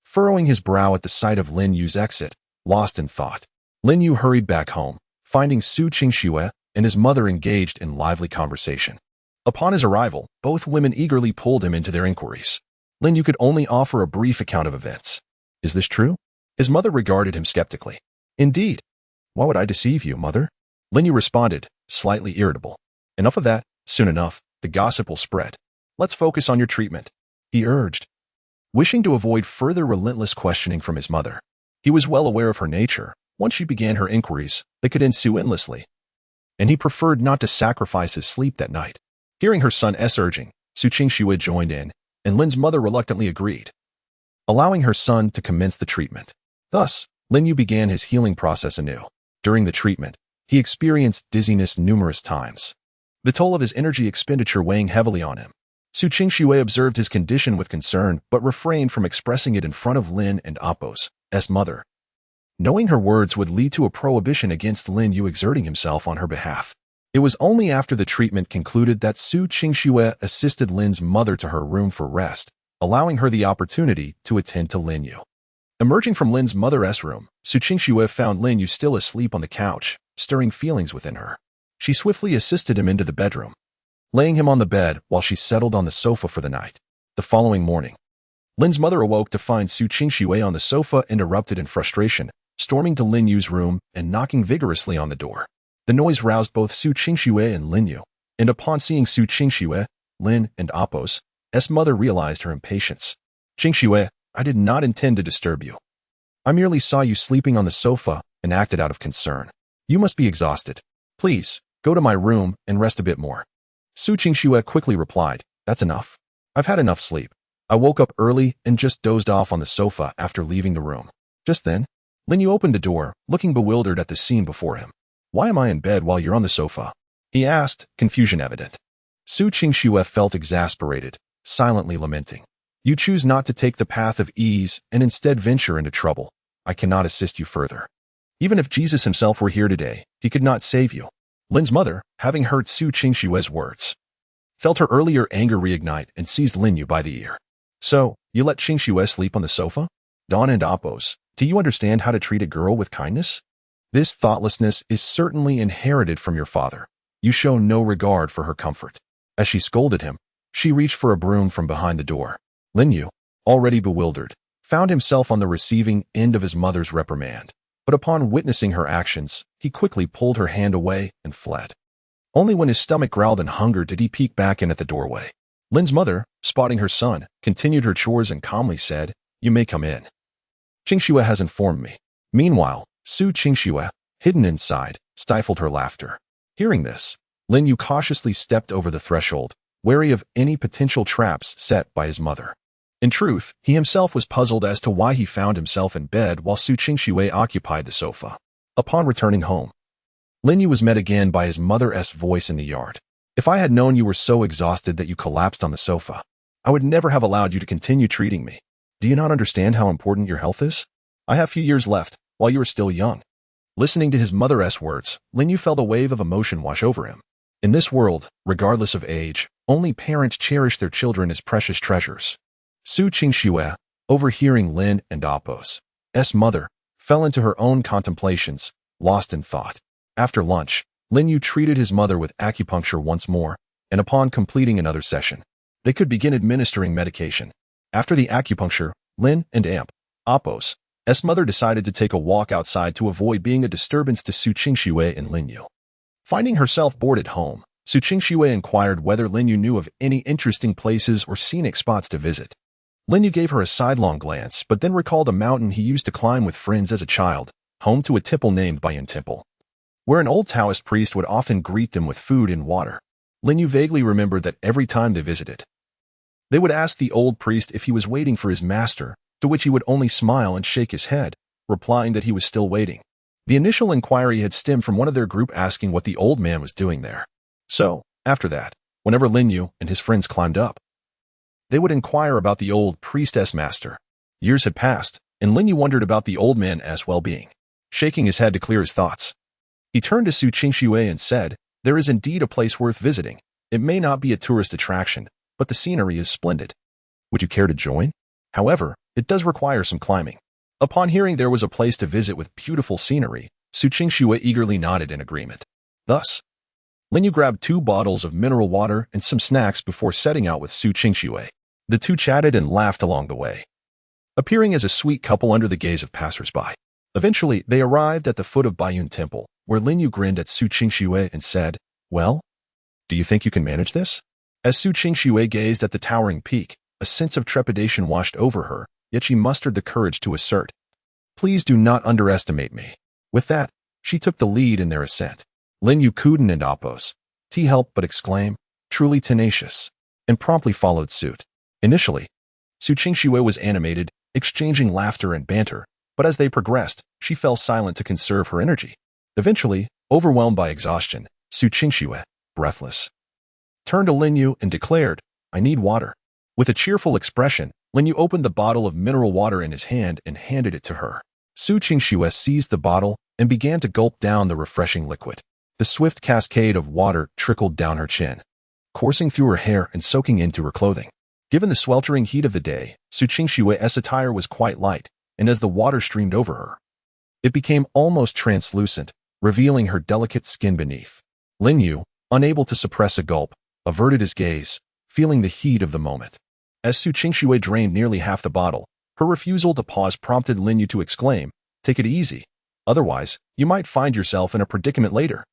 Furrowing his brow at the sight of Lin Yu's exit, lost in thought, Lin Yu hurried back home, finding Su Qingxue and his mother engaged in lively conversation. Upon his arrival, both women eagerly pulled him into their inquiries. Lin Yu could only offer a brief account of events. Is this true? His mother regarded him skeptically. Indeed. Why would I deceive you, mother? Lin Yu responded, slightly irritable. Enough of that. Soon enough, the gossip will spread. Let's focus on your treatment, he urged. Wishing to avoid further relentless questioning from his mother, he was well aware of her nature. Once she began her inquiries, they could ensue endlessly. And he preferred not to sacrifice his sleep that night. Hearing her son's urging, Su Qingxue joined in, and Lin's mother reluctantly agreed, allowing her son to commence the treatment. Thus, Lin Yu began his healing process anew. During the treatment, he experienced dizziness numerous times, the toll of his energy expenditure weighing heavily on him. Su Qingxue observed his condition with concern but refrained from expressing it in front of Lin and Apos' mother, knowing her words would lead to a prohibition against Lin Yu exerting himself on her behalf. It was only after the treatment concluded that Su Qingxue assisted Lin's mother to her room for rest, allowing her the opportunity to attend to Lin Yu. Emerging from Lin's mother's room, Su Qingxue found Lin Yu still asleep on the couch, stirring feelings within her. She swiftly assisted him into the bedroom, laying him on the bed while she settled on the sofa for the night. The following morning, Lin's mother awoke to find Su Qingxue on the sofa and erupted in frustration, storming to Lin Yu's room and knocking vigorously on the door. The noise roused both Su Qingxue and Lin Yu, and upon seeing Su Qingxue, Lin and Apos' mother realized her impatience. Qingxue, I did not intend to disturb you. I merely saw you sleeping on the sofa and acted out of concern. You must be exhausted. Please, go to my room and rest a bit more. Su Qingxue quickly replied, That's enough. I've had enough sleep. I woke up early and just dozed off on the sofa after leaving the room. Just then, Lin Yu opened the door, looking bewildered at the scene before him. Why am I in bed while you're on the sofa? He asked, confusion evident. Su Qingxue felt exasperated, silently lamenting. You choose not to take the path of ease and instead venture into trouble. I cannot assist you further. Even if Jesus himself were here today, he could not save you. Lin's mother, having heard Su Qingxue's words, felt her earlier anger reignite and seized Lin Yu by the ear. So, you let Qingxue sleep on the sofa? Dawn and Apos, do you understand how to treat a girl with kindness? This thoughtlessness is certainly inherited from your father. You show no regard for her comfort. As she scolded him, she reached for a broom from behind the door. Lin Yu, already bewildered, found himself on the receiving end of his mother's reprimand. But upon witnessing her actions, he quickly pulled her hand away and fled. Only when his stomach growled in hunger did he peek back in at the doorway. Lin's mother, spotting her son, continued her chores and calmly said, You may come in. Qingxue has informed me. Meanwhile, Su Qingxue, hidden inside, stifled her laughter. Hearing this, Lin Yu cautiously stepped over the threshold, wary of any potential traps set by his mother. In truth, he himself was puzzled as to why he found himself in bed while Su Qingxue occupied the sofa. Upon returning home, Lin Yu was met again by his mother's voice in the yard. If I had known you were so exhausted that you collapsed on the sofa, I would never have allowed you to continue treating me. Do you not understand how important your health is? I have few years left, while you are still young. Listening to his mother's words, Lin Yu felt a wave of emotion wash over him. In this world, regardless of age, only parents cherish their children as precious treasures. Su Qingxue, overhearing Lin and Apos' mother, fell into her own contemplations, lost in thought. After lunch, Lin Yu treated his mother with acupuncture once more, and upon completing another session, they could begin administering medication. After the acupuncture, Lin and Apos' mother decided to take a walk outside to avoid being a disturbance to Su Qingxue and Lin Yu. Finding herself bored at home, Su Qingxue inquired whether Lin Yu knew of any interesting places or scenic spots to visit. Lin Yu gave her a sidelong glance, but then recalled a mountain he used to climb with friends as a child, home to a temple named Bayan Temple, where an old Taoist priest would often greet them with food and water. Lin Yu vaguely remembered that every time they visited, they would ask the old priest if he was waiting for his master, to which he would only smile and shake his head, replying that he was still waiting. The initial inquiry had stemmed from one of their group asking what the old man was doing there. So, after that, whenever Lin Yu and his friends climbed up, they would inquire about the old priestess master. Years had passed, and Lin Yu wondered about the old man's well-being. Shaking his head to clear his thoughts, he turned to Su Qingxue and said, There is indeed a place worth visiting. It may not be a tourist attraction, but the scenery is splendid. Would you care to join? However, it does require some climbing. Upon hearing there was a place to visit with beautiful scenery, Su Qingxue eagerly nodded in agreement. Thus, Lin Yu grabbed 2 bottles of mineral water and some snacks before setting out with Su Qingxue. The two chatted and laughed along the way, appearing as a sweet couple under the gaze of passersby. Eventually, they arrived at the foot of Baiyun Temple, where Lin Yu grinned at Su Qingxue and said, "Well, do you think you can manage this?" As Su Qingxue gazed at the towering peak, a sense of trepidation washed over her, yet she mustered the courage to assert, "Please do not underestimate me." With that, she took the lead in their ascent. Lin Yu couldn't and oppose. T helped but exclaim, "Truly tenacious," and promptly followed suit. Initially, Su Qingxue was animated, exchanging laughter and banter, but as they progressed, she fell silent to conserve her energy. Eventually, overwhelmed by exhaustion, Su Qingxue, breathless, turned to Lin Yu and declared, "I need water." With a cheerful expression, Lin Yu opened the bottle of mineral water in his hand and handed it to her. Su Qingxue seized the bottle and began to gulp down the refreshing liquid. The swift cascade of water trickled down her chin, coursing through her hair and soaking into her clothing. Given the sweltering heat of the day, Su Qingxue's attire was quite light, and as the water streamed over her, it became almost translucent, revealing her delicate skin beneath. Lin Yu, unable to suppress a gulp, averted his gaze, feeling the heat of the moment. As Su Qingxue drained nearly half the bottle, her refusal to pause prompted Lin Yu to exclaim, "Take it easy. Otherwise, you might find yourself in a predicament later."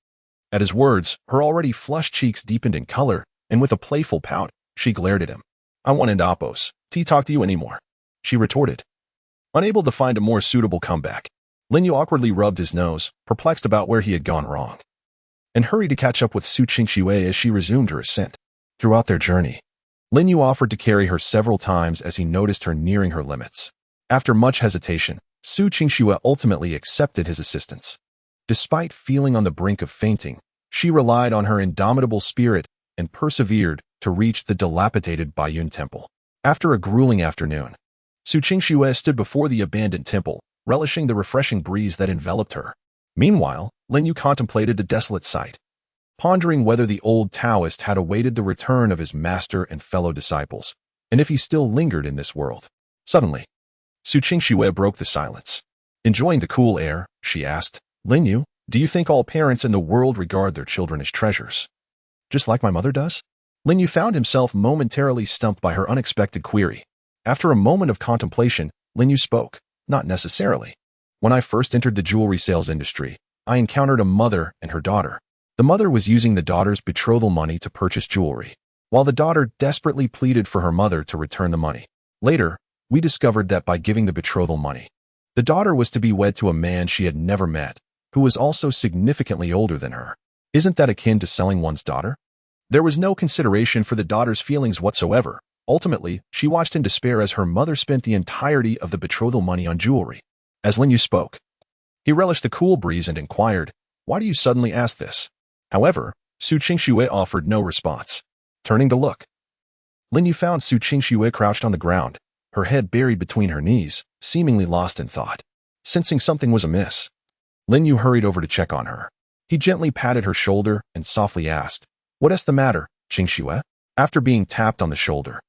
At his words, her already flushed cheeks deepened in color, and with a playful pout, she glared at him. "I won't oppose. Talk to you anymore," she retorted. Unable to find a more suitable comeback, Lin Yu awkwardly rubbed his nose, perplexed about where he had gone wrong, and hurried to catch up with Su Qingxue as she resumed her ascent. Throughout their journey, Lin Yu offered to carry her several times as he noticed her nearing her limits. After much hesitation, Su Qingxue ultimately accepted his assistance. Despite feeling on the brink of fainting, she relied on her indomitable spirit and persevered to reach the dilapidated Baiyun Temple. After a grueling afternoon, Su Qingxue stood before the abandoned temple, relishing the refreshing breeze that enveloped her. Meanwhile, Lin Yu contemplated the desolate sight, pondering whether the old Taoist had awaited the return of his master and fellow disciples, and if he still lingered in this world. Suddenly, Su Qingxue broke the silence. Enjoying the cool air, she asked, "Lin Yu, do you think all parents in the world regard their children as treasures, just like my mother does?" Lin Yu found himself momentarily stumped by her unexpected query. After a moment of contemplation, Lin Yu spoke, "Not necessarily. When I first entered the jewelry sales industry, I encountered a mother and her daughter. The mother was using the daughter's betrothal money to purchase jewelry, while the daughter desperately pleaded for her mother to return the money. Later, we discovered that by giving the betrothal money, the daughter was to be wed to a man she had never met, who was also significantly older than her. Isn't that akin to selling one's daughter?" There was no consideration for the daughter's feelings whatsoever. Ultimately, she watched in despair as her mother spent the entirety of the betrothal money on jewelry. As Lin Yu spoke, he relished the cool breeze and inquired, "Why do you suddenly ask this?" However, Su Qingxue offered no response. Turning to look, Lin Yu found Su Qingxue crouched on the ground, her head buried between her knees, seemingly lost in thought. Sensing something was amiss, Lin Yu hurried over to check on her. He gently patted her shoulder and softly asked, "What's the matter, Qingxue?" After being tapped on the shoulder,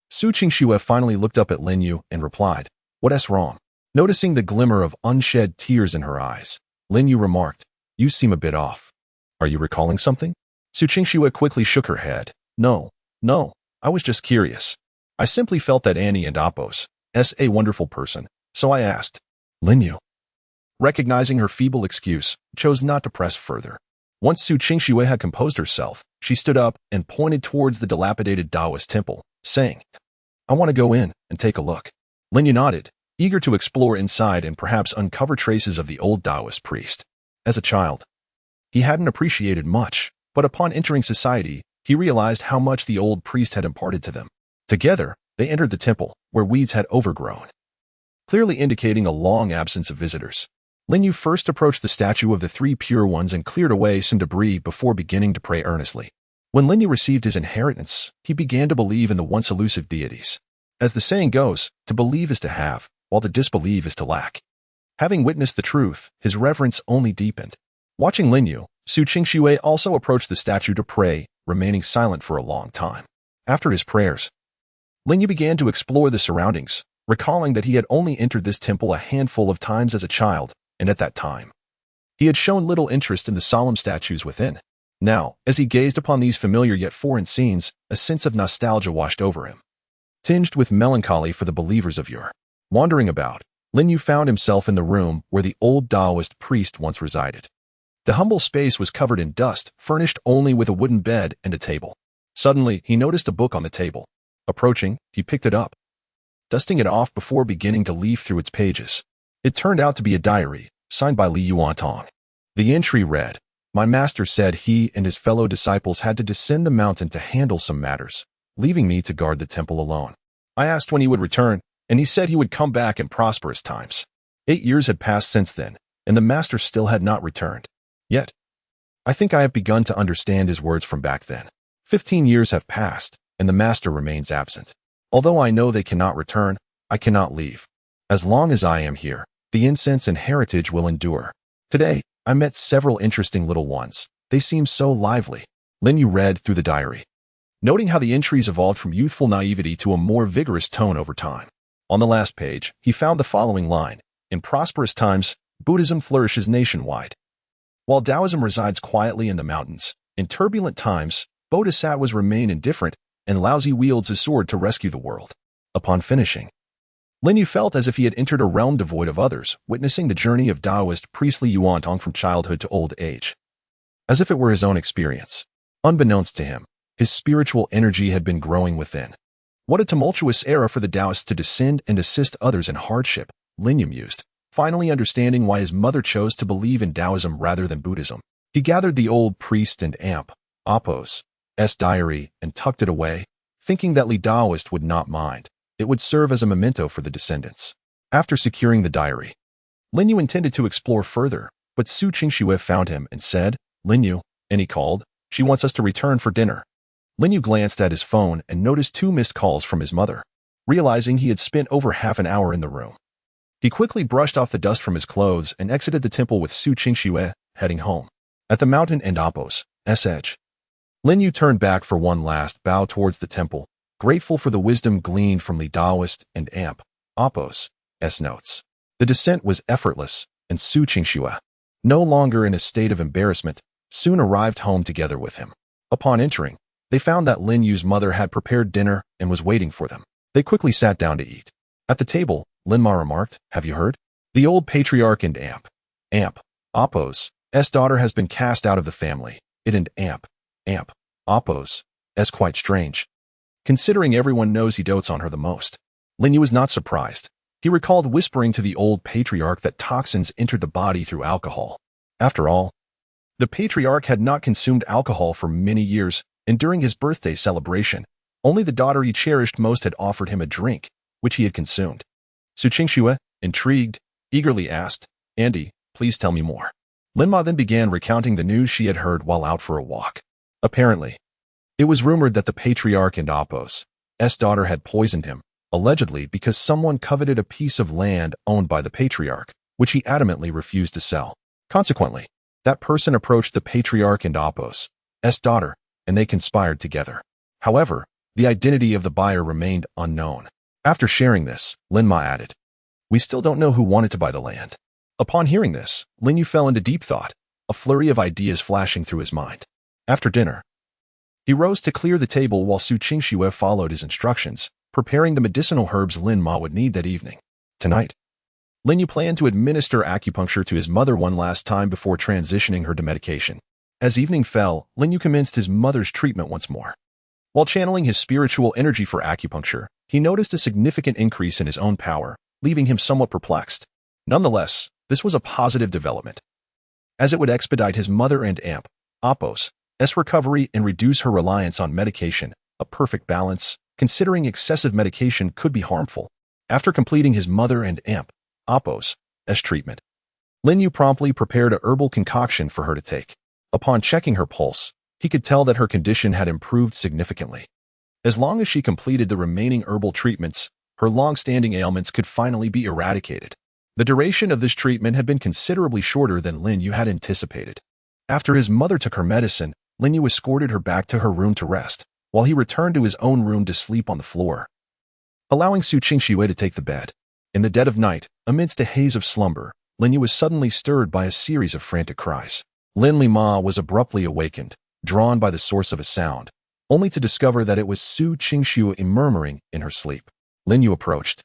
Su Qingxue finally looked up at Lin Yu and replied, "What's wrong?" Noticing the glimmer of unshed tears in her eyes, Lin Yu remarked, "You seem a bit off. Are you recalling something?" Su Qingxue quickly shook her head. No, I was just curious. I simply felt that Annie and Appos is a wonderful person, so I asked." Lin Yu, recognizing her feeble excuse, chose not to press further. Once Su Qingxue had composed herself, she stood up and pointed towards the dilapidated Taoist temple, saying, "I want to go in and take a look." Lin Yu nodded, eager to explore inside and perhaps uncover traces of the old Taoist priest. As a child, he hadn't appreciated much, but upon entering society, he realized how much the old priest had imparted to them. Together, they entered the temple, where weeds had overgrown, clearly indicating a long absence of visitors. Lin Yu first approached the statue of the three pure ones and cleared away some debris before beginning to pray earnestly. When Lin Yu received his inheritance, he began to believe in the once elusive deities. As the saying goes, to believe is to have, while to disbelieve is to lack. Having witnessed the truth, his reverence only deepened. Watching Lin Yu, Su Qingxue also approached the statue to pray, remaining silent for a long time. After his prayers, Lin Yu began to explore the surroundings, recalling that he had only entered this temple a handful of times as a child, and at that time, he had shown little interest in the solemn statues within. Now, as he gazed upon these familiar yet foreign scenes, a sense of nostalgia washed over him, tinged with melancholy for the believers of yore. Wandering about, Lin Yu found himself in the room where the old Taoist priest once resided. The humble space was covered in dust, furnished only with a wooden bed and a table. Suddenly, he noticed a book on the table. Approaching, he picked it up, dusting it off before beginning to leaf through its pages. It turned out to be a diary, signed by Li Yuantong. The entry read, "My master said he and his fellow disciples had to descend the mountain to handle some matters, leaving me to guard the temple alone. I asked when he would return, and he said he would come back in prosperous times. 8 years had passed since then, and the master still had not returned. Yet, I think I have begun to understand his words from back then. 15 years have passed, and the master remains absent. Although I know they cannot return, I cannot leave. As long as I am here, the incense and heritage will endure. Today, I met several interesting little ones. They seemed so lively." Lin Yu read through the diary, noting how the entries evolved from youthful naivety to a more vigorous tone over time. On the last page, he found the following line: "In prosperous times, Buddhism flourishes nationwide. While Taoism resides quietly in the mountains, in turbulent times, bodhisattvas remain indifferent, and Laozi wields his sword to rescue the world." Upon finishing, Lin Yu felt as if he had entered a realm devoid of others, witnessing the journey of Taoist priest Li Yuantong from childhood to old age. As if it were his own experience. Unbeknownst to him, his spiritual energy had been growing within. What a tumultuous era for the Taoists to descend and assist others in hardship, Lin Yu mused, finally understanding why his mother chose to believe in Taoism rather than Buddhism. He gathered the old priest and amp, Appo's diary and tucked it away, thinking that Li Taoist would not mind. It would serve as a memento for the descendants. After securing the diary, Lin Yu intended to explore further, but Su Qingxue found him and said, "Lin Yu," and he called, "She wants us to return for dinner." Lin Yu glanced at his phone and noticed 2 missed calls from his mother. Realizing he had spent over half an hour in the room, he quickly brushed off the dust from his clothes and exited the temple with Su Qingxue, heading home. At the mountain and Appo's edge, Lin Yu turned back for one last bow towards the temple, grateful for the wisdom gleaned from Li Taoist and amp, Appo's notes. The descent was effortless, and Su Qingxue, no longer in a state of embarrassment, soon arrived home together with him. Upon entering, they found that Lin Yu's mother had prepared dinner and was waiting for them. They quickly sat down to eat. At the table, Lin Ma remarked, "Have you heard? The old patriarch and amp, Appo's daughter has been cast out of the family. It and amp, Appo's quite strange, considering everyone knows he dotes on her the most." Lin Yu was not surprised. He recalled whispering to the old patriarch that toxins entered the body through alcohol. After all, the patriarch had not consumed alcohol for many years, and during his birthday celebration, only the daughter he cherished most had offered him a drink, which he had consumed. Su Qingxue, intrigued, eagerly asked, "Andy, please tell me more." Lin Ma then began recounting the news she had heard while out for a walk. Apparently, it was rumored that the patriarch and Appo's daughter had poisoned him, allegedly because someone coveted a piece of land owned by the patriarch, which he adamantly refused to sell. Consequently, that person approached the patriarch and Appo's daughter, and they conspired together. However, the identity of the buyer remained unknown. After sharing this, Lin Ma added, "We still don't know who wanted to buy the land." Upon hearing this, Lin Yu fell into deep thought, a flurry of ideas flashing through his mind. After dinner, he rose to clear the table while Su Qingxue followed his instructions, preparing the medicinal herbs Lin Ma would need that evening. Tonight, Lin Yu planned to administer acupuncture to his mother one last time before transitioning her to medication. As evening fell, Lin Yu commenced his mother's treatment once more. While channeling his spiritual energy for acupuncture, he noticed a significant increase in his own power, leaving him somewhat perplexed. Nonetheless, this was a positive development, as it would expedite his mother and amp, Appo's recovery and reduce her reliance on medication, a perfect balance, considering excessive medication could be harmful. After completing his mother and amp, Appo's treatment, Lin Yu promptly prepared a herbal concoction for her to take. Upon checking her pulse, he could tell that her condition had improved significantly. As long as she completed the remaining herbal treatments, her long-standing ailments could finally be eradicated. The duration of this treatment had been considerably shorter than Lin Yu had anticipated. After his mother took her medicine, Lin Yu escorted her back to her room to rest, while he returned to his own room to sleep on the floor, allowing Su Qingxue to take the bed. In the dead of night, amidst a haze of slumber, Lin Yu was suddenly stirred by a series of frantic cries. Lin Li was abruptly awakened, drawn by the source of a sound, only to discover that it was Su Qingxue murmuring in her sleep. Lin Yu approached,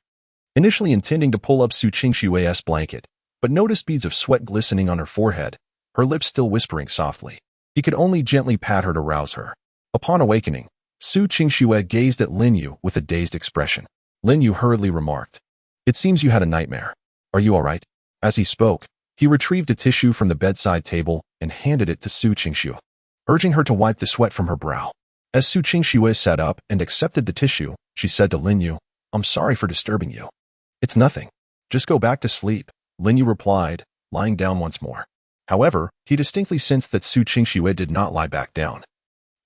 initially intending to pull up Su Qingxue's blanket, but noticed beads of sweat glistening on her forehead, her lips still whispering softly. He could only gently pat her to rouse her. Upon awakening, Su Qingxue gazed at Lin Yu with a dazed expression. Lin Yu hurriedly remarked, "It seems you had a nightmare. Are you all right?" As he spoke, he retrieved a tissue from the bedside table and handed it to Su Qingxue, urging her to wipe the sweat from her brow. As Su Qingxue sat up and accepted the tissue, she said to Lin Yu, "I'm sorry for disturbing you." "It's nothing. Just go back to sleep," Lin Yu replied, lying down once more. However, he distinctly sensed that Su Qingxue did not lie back down,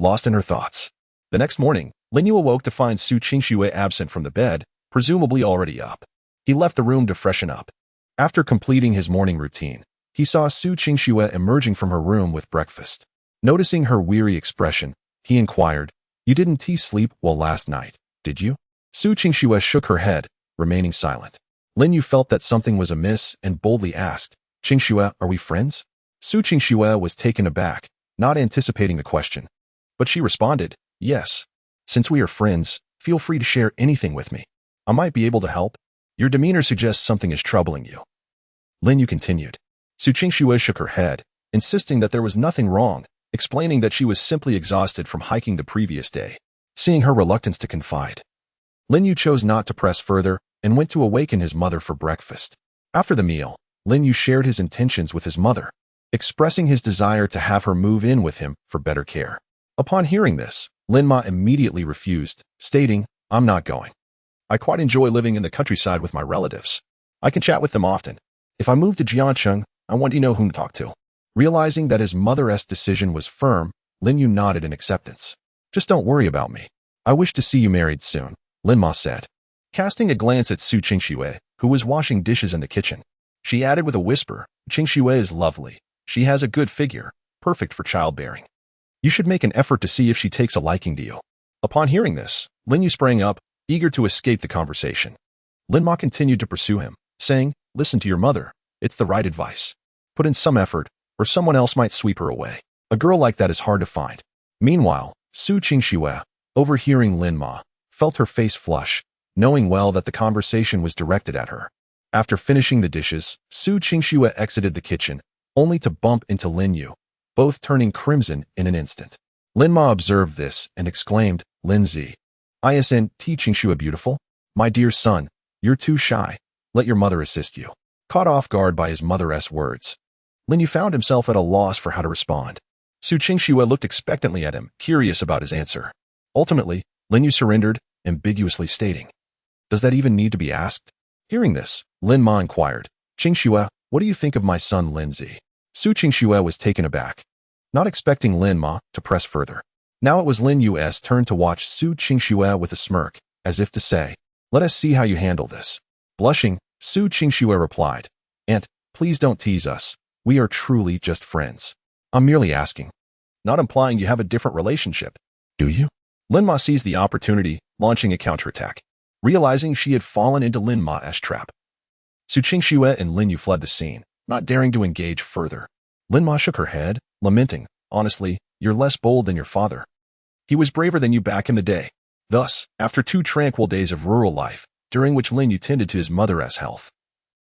lost in her thoughts. The next morning, Lin Yu awoke to find Su Qingxue absent from the bed, presumably already up. He left the room to freshen up. After completing his morning routine, he saw Su Qingxue emerging from her room with breakfast. Noticing her weary expression, he inquired, "You didn't sleep well last night, did you?" Su Qingxue shook her head, remaining silent. Lin Yu felt that something was amiss and boldly asked, "Qingxue, are we friends?" Su Qingxue was taken aback, not anticipating the question. But she responded, "Yes. Since we are friends, feel free to share anything with me. I might be able to help. Your demeanor suggests something is troubling you." Lin Yu continued. Su Qingxue shook her head, insisting that there was nothing wrong, explaining that she was simply exhausted from hiking the previous day. Seeing her reluctance to confide, Lin Yu chose not to press further and went to awaken his mother for breakfast. After the meal, Lin Yu shared his intentions with his mother, expressing his desire to have her move in with him for better care. Upon hearing this, Lin Ma immediately refused, stating, "I'm not going. I quite enjoy living in the countryside with my relatives. I can chat with them often. If I move to Jiancheng, I want to know whom to talk to." Realizing that his mother's decision was firm, Lin Yu nodded in acceptance. "Just don't worry about me. I wish to see you married soon," Lin Ma said. Casting a glance at Su Qingxue, who was washing dishes in the kitchen, she added with a whisper, "Qingxue is lovely. She has a good figure, perfect for childbearing. You should make an effort to see if she takes a liking to you." Upon hearing this, Lin Yu sprang up, eager to escape the conversation. Lin Ma continued to pursue him, saying, "Listen to your mother. It's the right advice. Put in some effort, or someone else might sweep her away. A girl like that is hard to find." Meanwhile, Su Qingxue, overhearing Lin Ma, felt her face flush, knowing well that the conversation was directed at her. After finishing the dishes, Su Qingxue exited the kitchen, only to bump into Lin Yu, both turning crimson in an instant. Lin Ma observed this and exclaimed, "Lin Zi, isn't Qingxue beautiful? My dear son, you're too shy. Let your mother assist you." Caught off guard by his mother's words, Lin Yu found himself at a loss for how to respond. Su Qingxue looked expectantly at him, curious about his answer. Ultimately, Lin Yu surrendered, ambiguously stating, "Does that even need to be asked?" Hearing this, Lin Ma inquired, "Qingxue, what do you think of my son Lin Zi?" Su Qingxue was taken aback, not expecting Lin Ma to press further. Now it was Lin Yu's turn to watch Su Qingxue with a smirk, as if to say, "Let us see how you handle this." Blushing, Su Qingxue replied, "Aunt, please don't tease us. We are truly just friends. I'm merely asking, not implying you have a different relationship. Do you?" Lin Ma seized the opportunity, launching a counterattack, realizing she had fallen into Lin Ma's trap. Su Qingxue and Lin Yu fled the scene, not daring to engage further. Lin Ma shook her head, lamenting, "Honestly, you're less bold than your father. He was braver than you back in the day." Thus, after 2 tranquil days of rural life, during which Lin Yu tended to his mother's health,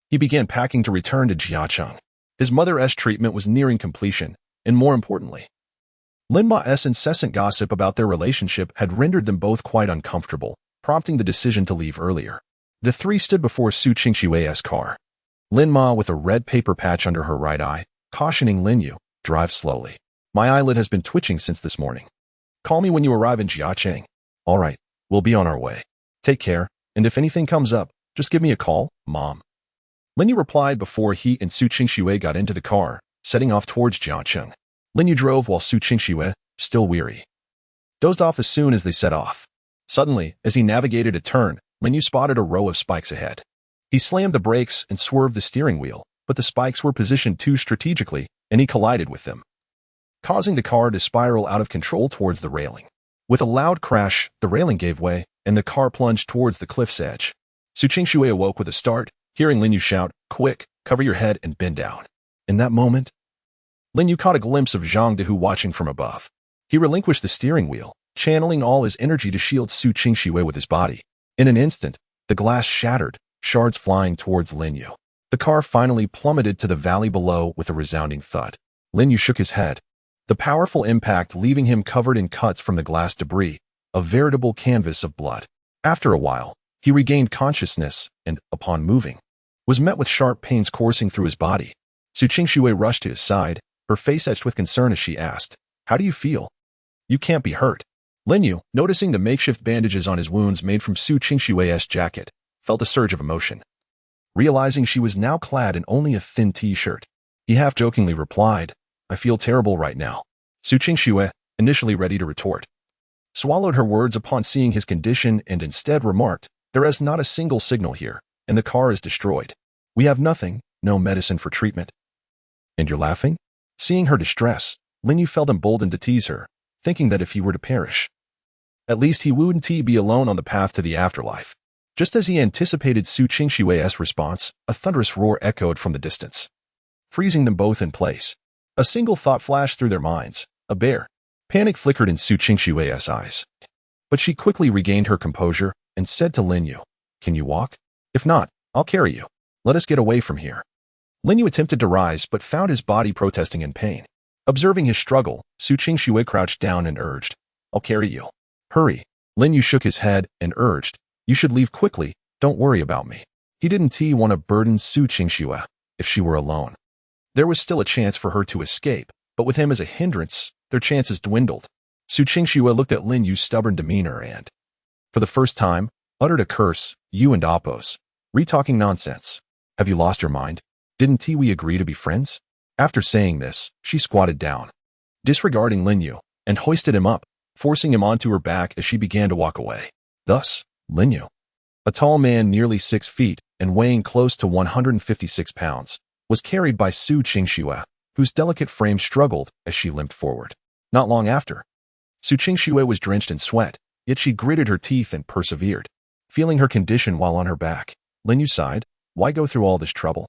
he began packing to return to Jiacheng. His mother's treatment was nearing completion, and more importantly, Lin Ma's incessant gossip about their relationship had rendered them both quite uncomfortable, prompting the decision to leave earlier. The three stood before Su Qingxue's car. Lin Ma, with a red paper patch under her right eye, cautioning Lin Yu, "Drive slowly. My eyelid has been twitching since this morning. Call me when you arrive in Jiacheng." "All right, we'll be on our way. Take care, and if anything comes up, just give me a call, Mom." Lin Yu replied before he and Su Qingxue got into the car, setting off towards Jiacheng. Lin Yu drove while Su Qingxue, still weary, dozed off as soon as they set off. Suddenly, as he navigated a turn, Lin Yu spotted a row of spikes ahead. He slammed the brakes and swerved the steering wheel, but the spikes were positioned too strategically, and he collided with them. causing the car to spiral out of control towards the railing. With a loud crash, the railing gave way, and the car plunged towards the cliff's edge. Su Qingshui awoke with a start, hearing Lin Yu shout, "Quick, cover your head and bend down." In that moment, Lin Yu caught a glimpse of Zhang Dehu watching from above. He relinquished the steering wheel, channeling all his energy to shield Su Qingshui with his body. In an instant, the glass shattered, shards flying towards Lin Yu. The car finally plummeted to the valley below with a resounding thud. Lin Yu shook his head, the powerful impact leaving him covered in cuts from the glass debris, a veritable canvas of blood. After a while, he regained consciousness and, upon moving, was met with sharp pains coursing through his body. Su Qingshui rushed to his side, her face etched with concern as she asked, "How do you feel? You can't be hurt." Lin Yu, noticing the makeshift bandages on his wounds made from Su Qingshui's jacket, felt a surge of emotion. Realizing she was now clad in only a thin t-shirt, he half-jokingly replied, "I feel terrible right now." Su Qingshui, initially ready to retort, swallowed her words upon seeing his condition and instead remarked, "There is not a single signal here, and the car is destroyed. We have nothing, no medicine for treatment." "And you're laughing?" Seeing her distress, Lin Yu felt emboldened to tease her, thinking that if he were to perish, at least he wouldn't be alone on the path to the afterlife. Just as he anticipated Su Qingshui's response, a thunderous roar echoed from the distance, freezing them both in place. A single thought flashed through their minds, a bear. Panic flickered in Su Qingshui's eyes. But she quickly regained her composure and said to Lin Yu, "Can you walk? If not, I'll carry you. Let us get away from here." Lin Yu attempted to rise but found his body protesting in pain. Observing his struggle, Su Qingshui crouched down and urged, "I'll carry you. Hurry." Lin Yu shook his head and urged, "You should leave quickly, don't worry about me." He didn't want to burden Su Qingshui if she were alone. There was still a chance for her to escape, but with him as a hindrance, their chances dwindled. Su Qingshui looked at Lin Yu's stubborn demeanor and, for the first time, uttered a curse. "You and Appos, re-talking nonsense. Have you lost your mind? Didn't we agree to be friends?" After saying this, she squatted down, disregarding Lin Yu, and hoisted him up, forcing him onto her back as she began to walk away. Thus, Lin Yu, a tall man nearly 6 feet and weighing close to 156 pounds, was carried by Su Qingshui, whose delicate frame struggled as she limped forward. Not long after, Su Qingshui was drenched in sweat, yet she gritted her teeth and persevered. Feeling her condition while on her back, Lin Yu sighed, "Why go through all this trouble?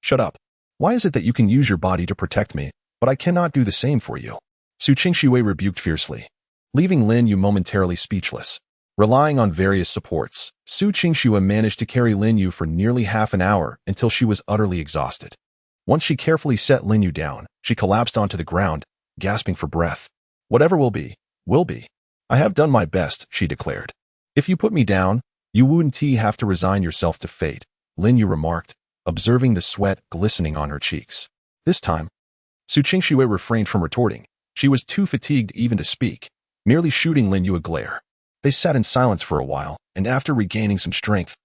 Shut up. Why is it that you can use your body to protect me, but I cannot do the same for you?" Su Qingshui rebuked fiercely, leaving Lin Yu momentarily speechless. Relying on various supports, Su Qingshui managed to carry Lin Yu for nearly half an hour until she was utterly exhausted. Once she carefully set Lin Yu down, she collapsed onto the ground, gasping for breath. "Whatever will be, will be. I have done my best," she declared. "If you put me down, you wouldn't have to resign yourself to fate," Lin Yu remarked, observing the sweat glistening on her cheeks. This time, Su Qingshui refrained from retorting. She was too fatigued even to speak, merely shooting Lin Yu a glare. They sat in silence for a while, and after regaining some strength,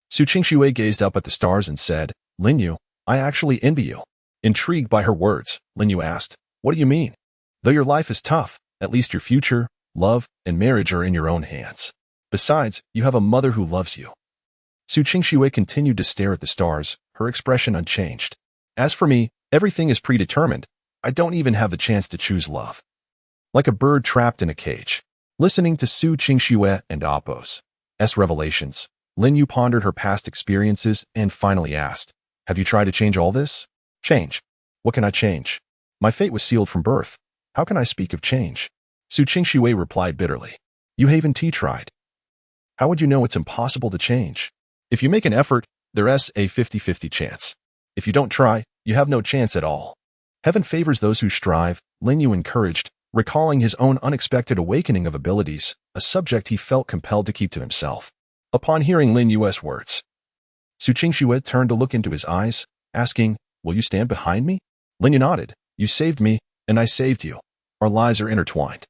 Su Qingshui gazed up at the stars and said, "Lin Yu, I actually envy you." Intrigued by her words, Lin Yu asked, "What do you mean? Though your life is tough, at least your future, love, and marriage are in your own hands. Besides, you have a mother who loves you." Su Qingshui continued to stare at the stars, her expression unchanged. "As for me, everything is predetermined. I don't even have the chance to choose love." Like a bird trapped in a cage, listening to Su Qingshui and Appos' revelations, Lin Yu pondered her past experiences and finally asked, "Have you tried to change all this?" "Change? What can I change? My fate was sealed from birth. How can I speak of change?" Su Qingshui replied bitterly, "You haven't tried. How would you know it's impossible to change? If you make an effort, there's a 50-50 chance. If you don't try, you have no chance at all. Heaven favors those who strive," Lin Yu encouraged, recalling his own unexpected awakening of abilities, a subject he felt compelled to keep to himself. Upon hearing Lin Yu's words, Su Qingshui turned to look into his eyes, asking, "Will you stand behind me?" Lin Yu nodded. "You saved me, and I saved you. Our lives are intertwined.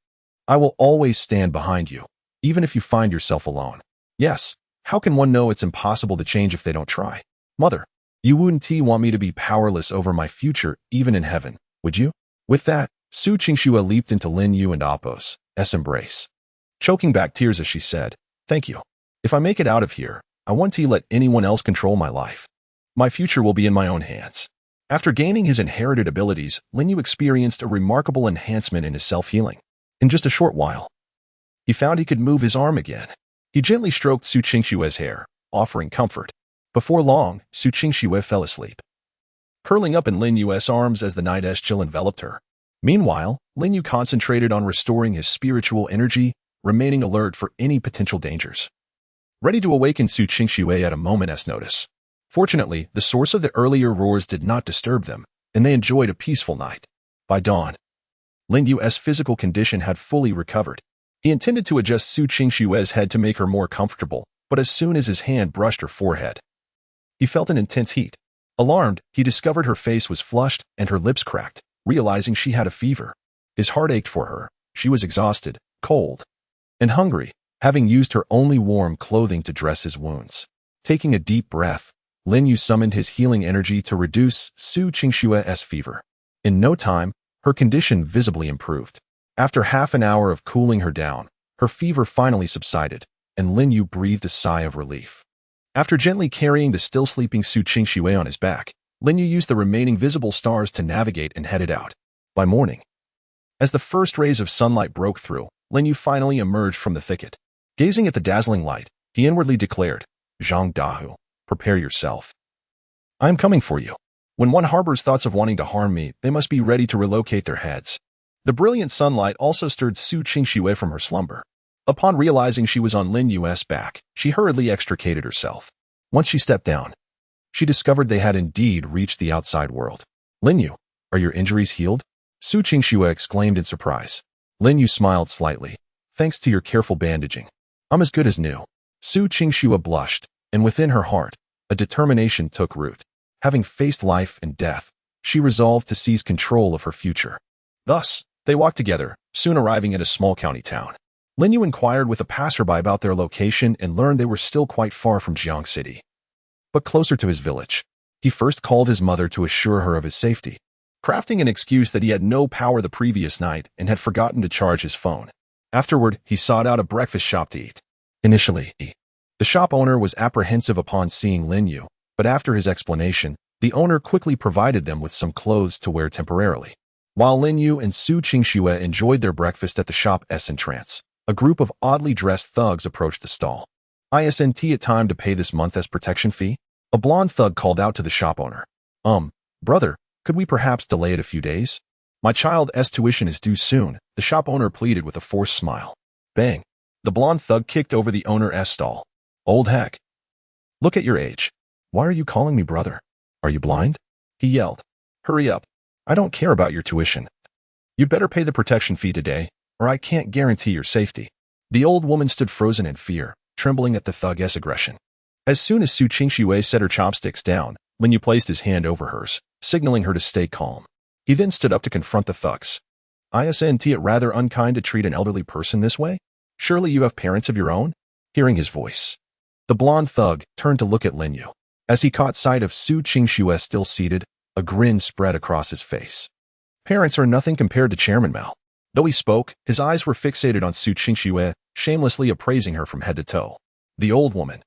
I will always stand behind you, even if you find yourself alone." "Yes, how can one know it's impossible to change if they don't try? Mother, you wouldn't want me to be powerless over my future even in heaven, would you?" With that, Su Qingshui leaped into Lin Yu and Appos' embrace, choking back tears as she said, "Thank you. If I make it out of here, I won't let anyone else control my life. My future will be in my own hands." After gaining his inherited abilities, Lin Yu experienced a remarkable enhancement in his self-healing. In just a short while, he found he could move his arm again. He gently stroked Su Qingshue's hair, offering comfort. Before long, Su Qingxue fell asleep, curling up in Lin Yu's arms as the night's chill enveloped her. Meanwhile, Lin Yu concentrated on restoring his spiritual energy, remaining alert for any potential dangers, ready to awaken Su Qingxue at a moment's notice. Fortunately, the source of the earlier roars did not disturb them, and they enjoyed a peaceful night. By dawn, Lin Yu's physical condition had fully recovered. He intended to adjust Su Qingshue's head to make her more comfortable, but as soon as his hand brushed her forehead, he felt an intense heat. Alarmed, he discovered her face was flushed and her lips cracked, realizing she had a fever. His heart ached for her. She was exhausted, cold, and hungry, having used her only warm clothing to dress his wounds. Taking a deep breath, Lin Yu summoned his healing energy to reduce Su Qingshue's fever. In no time, her condition visibly improved. After half an hour of cooling her down, her fever finally subsided, and Lin Yu breathed a sigh of relief. After gently carrying the still-sleeping Su Qingxue on his back, Lin Yu used the remaining visible stars to navigate and headed out. By morning, as the first rays of sunlight broke through, Lin Yu finally emerged from the thicket. Gazing at the dazzling light, he inwardly declared, "Zhang Dahu, prepare yourself. I am coming for you." When one harbors thoughts of wanting to harm me, they must be ready to relocate their heads. The brilliant sunlight also stirred Su Qingxue from her slumber. Upon realizing she was on Lin Yu's back, she hurriedly extricated herself. Once she stepped down, she discovered they had indeed reached the outside world. "Lin Yu, are your injuries healed?" Su Qingxue exclaimed in surprise. Lin Yu smiled slightly. "Thanks to your careful bandaging, I'm as good as new." Su Qingxue blushed, and within her heart, a determination took root. Having faced life and death, she resolved to seize control of her future. Thus, they walked together, soon arriving at a small county town. Lin Yu inquired with a passerby about their location and learned they were still quite far from Jiang City, but closer to his village. He first called his mother to assure her of his safety, crafting an excuse that he had no power the previous night and had forgotten to charge his phone. Afterward, he sought out a breakfast shop to eat. Initially, the shop owner was apprehensive upon seeing Lin Yu, but after his explanation, the owner quickly provided them with some clothes to wear temporarily. While Lin Yu and Su Qingxue enjoyed their breakfast at the shop's entrance, a group of oddly dressed thugs approached the stall. "Isn't it time to pay this month's protection fee?" A blonde thug called out to the shop owner. Brother, could we perhaps delay it a few days? My child's tuition is due soon," the shop owner pleaded with a forced smile. Bang! The blonde thug kicked over the owner's stall. "Old heck. Look at your age. Why are you calling me brother? Are you blind?" he yelled. "Hurry up. I don't care about your tuition. You'd better pay the protection fee today, or I can't guarantee your safety." The old woman stood frozen in fear, trembling at the thug's aggression. As soon as Su Qingxue set her chopsticks down, Lin Yu placed his hand over hers, signaling her to stay calm. He then stood up to confront the thugs. "Isn't it rather unkind to treat an elderly person this way? Surely you have parents of your own?" Hearing his voice, the blonde thug turned to look at Lin Yu. As he caught sight of Su Qingxue still seated, a grin spread across his face. "Parents are nothing compared to Chairman Mao." Though he spoke, his eyes were fixated on Su Qingxue, shamelessly appraising her from head to toe. The old woman,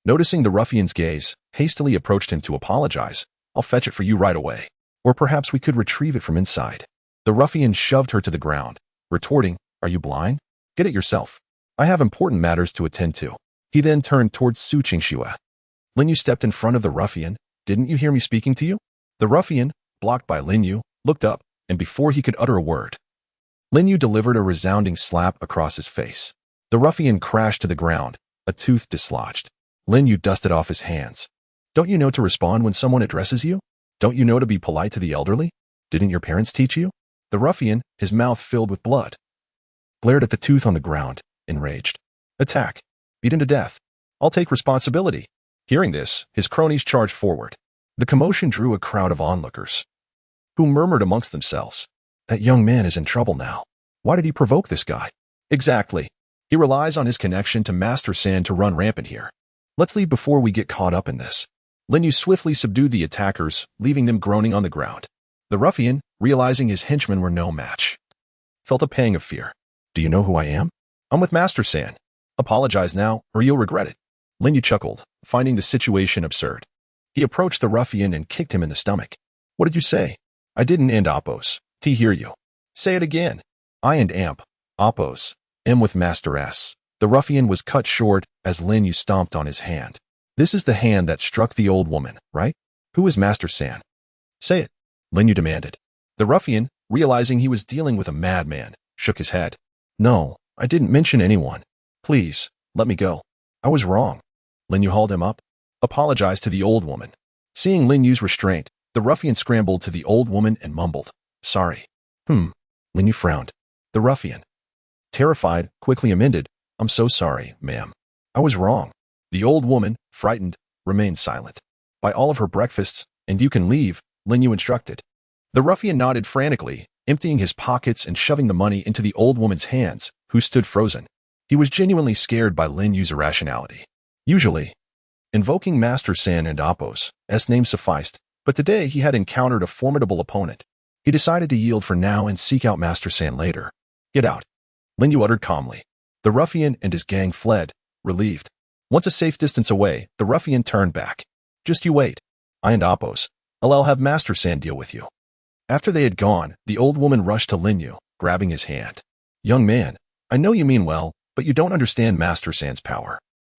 noticing the ruffian's gaze, hastily approached him to apologize. "I'll fetch it for you right away. Or perhaps we could retrieve it from inside." The ruffian shoved her to the ground, retorting, "Are you blind? Get it yourself. I have important matters to attend to." He then turned towards Su Qingxue. "Lin Yu stepped in front of the ruffian. Didn't you hear me speaking to you?" The ruffian, blocked by Lin Yu, looked up, and before he could utter a word, Lin Yu delivered a resounding slap across his face. The ruffian crashed to the ground, a tooth dislodged. Lin Yu dusted off his hands. "Don't you know to respond when someone addresses you? Don't you know to be polite to the elderly? Didn't your parents teach you?" The ruffian, his mouth filled with blood, glared at the tooth on the ground, enraged. "Attack. Beat him to death. I'll take responsibility." Hearing this, his cronies charged forward. The commotion drew a crowd of onlookers, who murmured amongst themselves, "That young man is in trouble now. Why did he provoke this guy?" "Exactly. He relies on his connection to Master San to run rampant here. Let's leave before we get caught up in this." Lin Yu swiftly subdued the attackers, leaving them groaning on the ground. The ruffian, realizing his henchmen were no match, felt a pang of fear. "Do you know who I am? I'm with Master San. Apologize now, or you'll regret it." Lin Yu chuckled, finding the situation absurd. He approached the ruffian and kicked him in the stomach. What did you say? I didn't and Oppos. T hear you. Say it again. I and Amp. Oppos. M with Master S. The ruffian was cut short as Lin Yu stomped on his hand. This is the hand that struck the old woman, right? Who is Master San? Say it, Lin Yu demanded. The ruffian, realizing he was dealing with a madman, shook his head. No, I didn't mention anyone. Please, let me go. I was wrong. Lin Yu hauled him up, apologized to the old woman. Seeing Lin Yu's restraint, the ruffian scrambled to the old woman and mumbled, sorry. Lin Yu frowned. The ruffian, terrified, quickly amended, I'm so sorry, ma'am. I was wrong. The old woman, frightened, remained silent. Buy all of her breakfasts, and you can leave, Lin Yu instructed. The ruffian nodded frantically, emptying his pockets and shoving the money into the old woman's hands, who stood frozen. He was genuinely scared by Lin Yu's irrationality. Usually, invoking Master San and Oppos' name sufficed, but today he had encountered a formidable opponent. He decided to yield for now and seek out Master San later. Get out, Lin Yu uttered calmly. The ruffian and his gang fled, relieved. Once a safe distance away, the ruffian turned back. Just you wait. I and Oppos, I'll have Master San deal with you. After they had gone, the old woman rushed to Lin Yu, grabbing his hand. Young man, I know you mean well, but you don't understand Master San's power.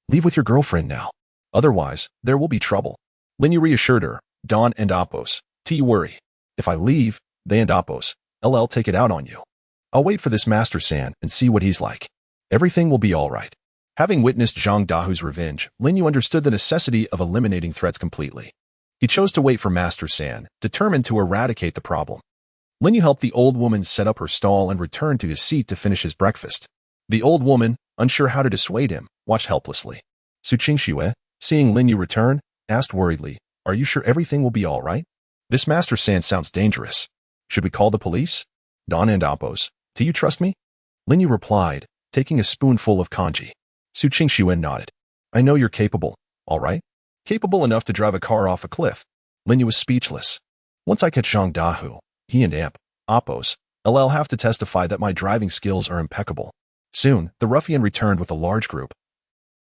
Leave with your girlfriend now. Otherwise, there will be trouble. Lin Yu reassured her, Don and Oppos, T worry. If I leave, they and Oppos, LL take it out on you. I'll wait for this Master San and see what he's like. Everything will be all right. Having witnessed Zhang Dahu's revenge, Lin Yu understood the necessity of eliminating threats completely. He chose to wait for Master San, determined to eradicate the problem. Lin Yu helped the old woman set up her stall and returned to his seat to finish his breakfast. The old woman, unsure how to dissuade him, watched helplessly. Su Qingxue, seeing Lin Yu return, asked worriedly, Are you sure everything will be all right? This Master San sounds dangerous. Should we call the police? Don and Oppos, do you trust me? Lin Yu replied, taking a spoonful of kanji. Su Qingxue nodded. I know you're capable, all right? Capable enough to drive a car off a cliff. Lin Yu was speechless. Once I catch Zhang Dahu, he and Amp, Oppos, I'll have to testify that my driving skills are impeccable. Soon, the ruffian returned with a large group,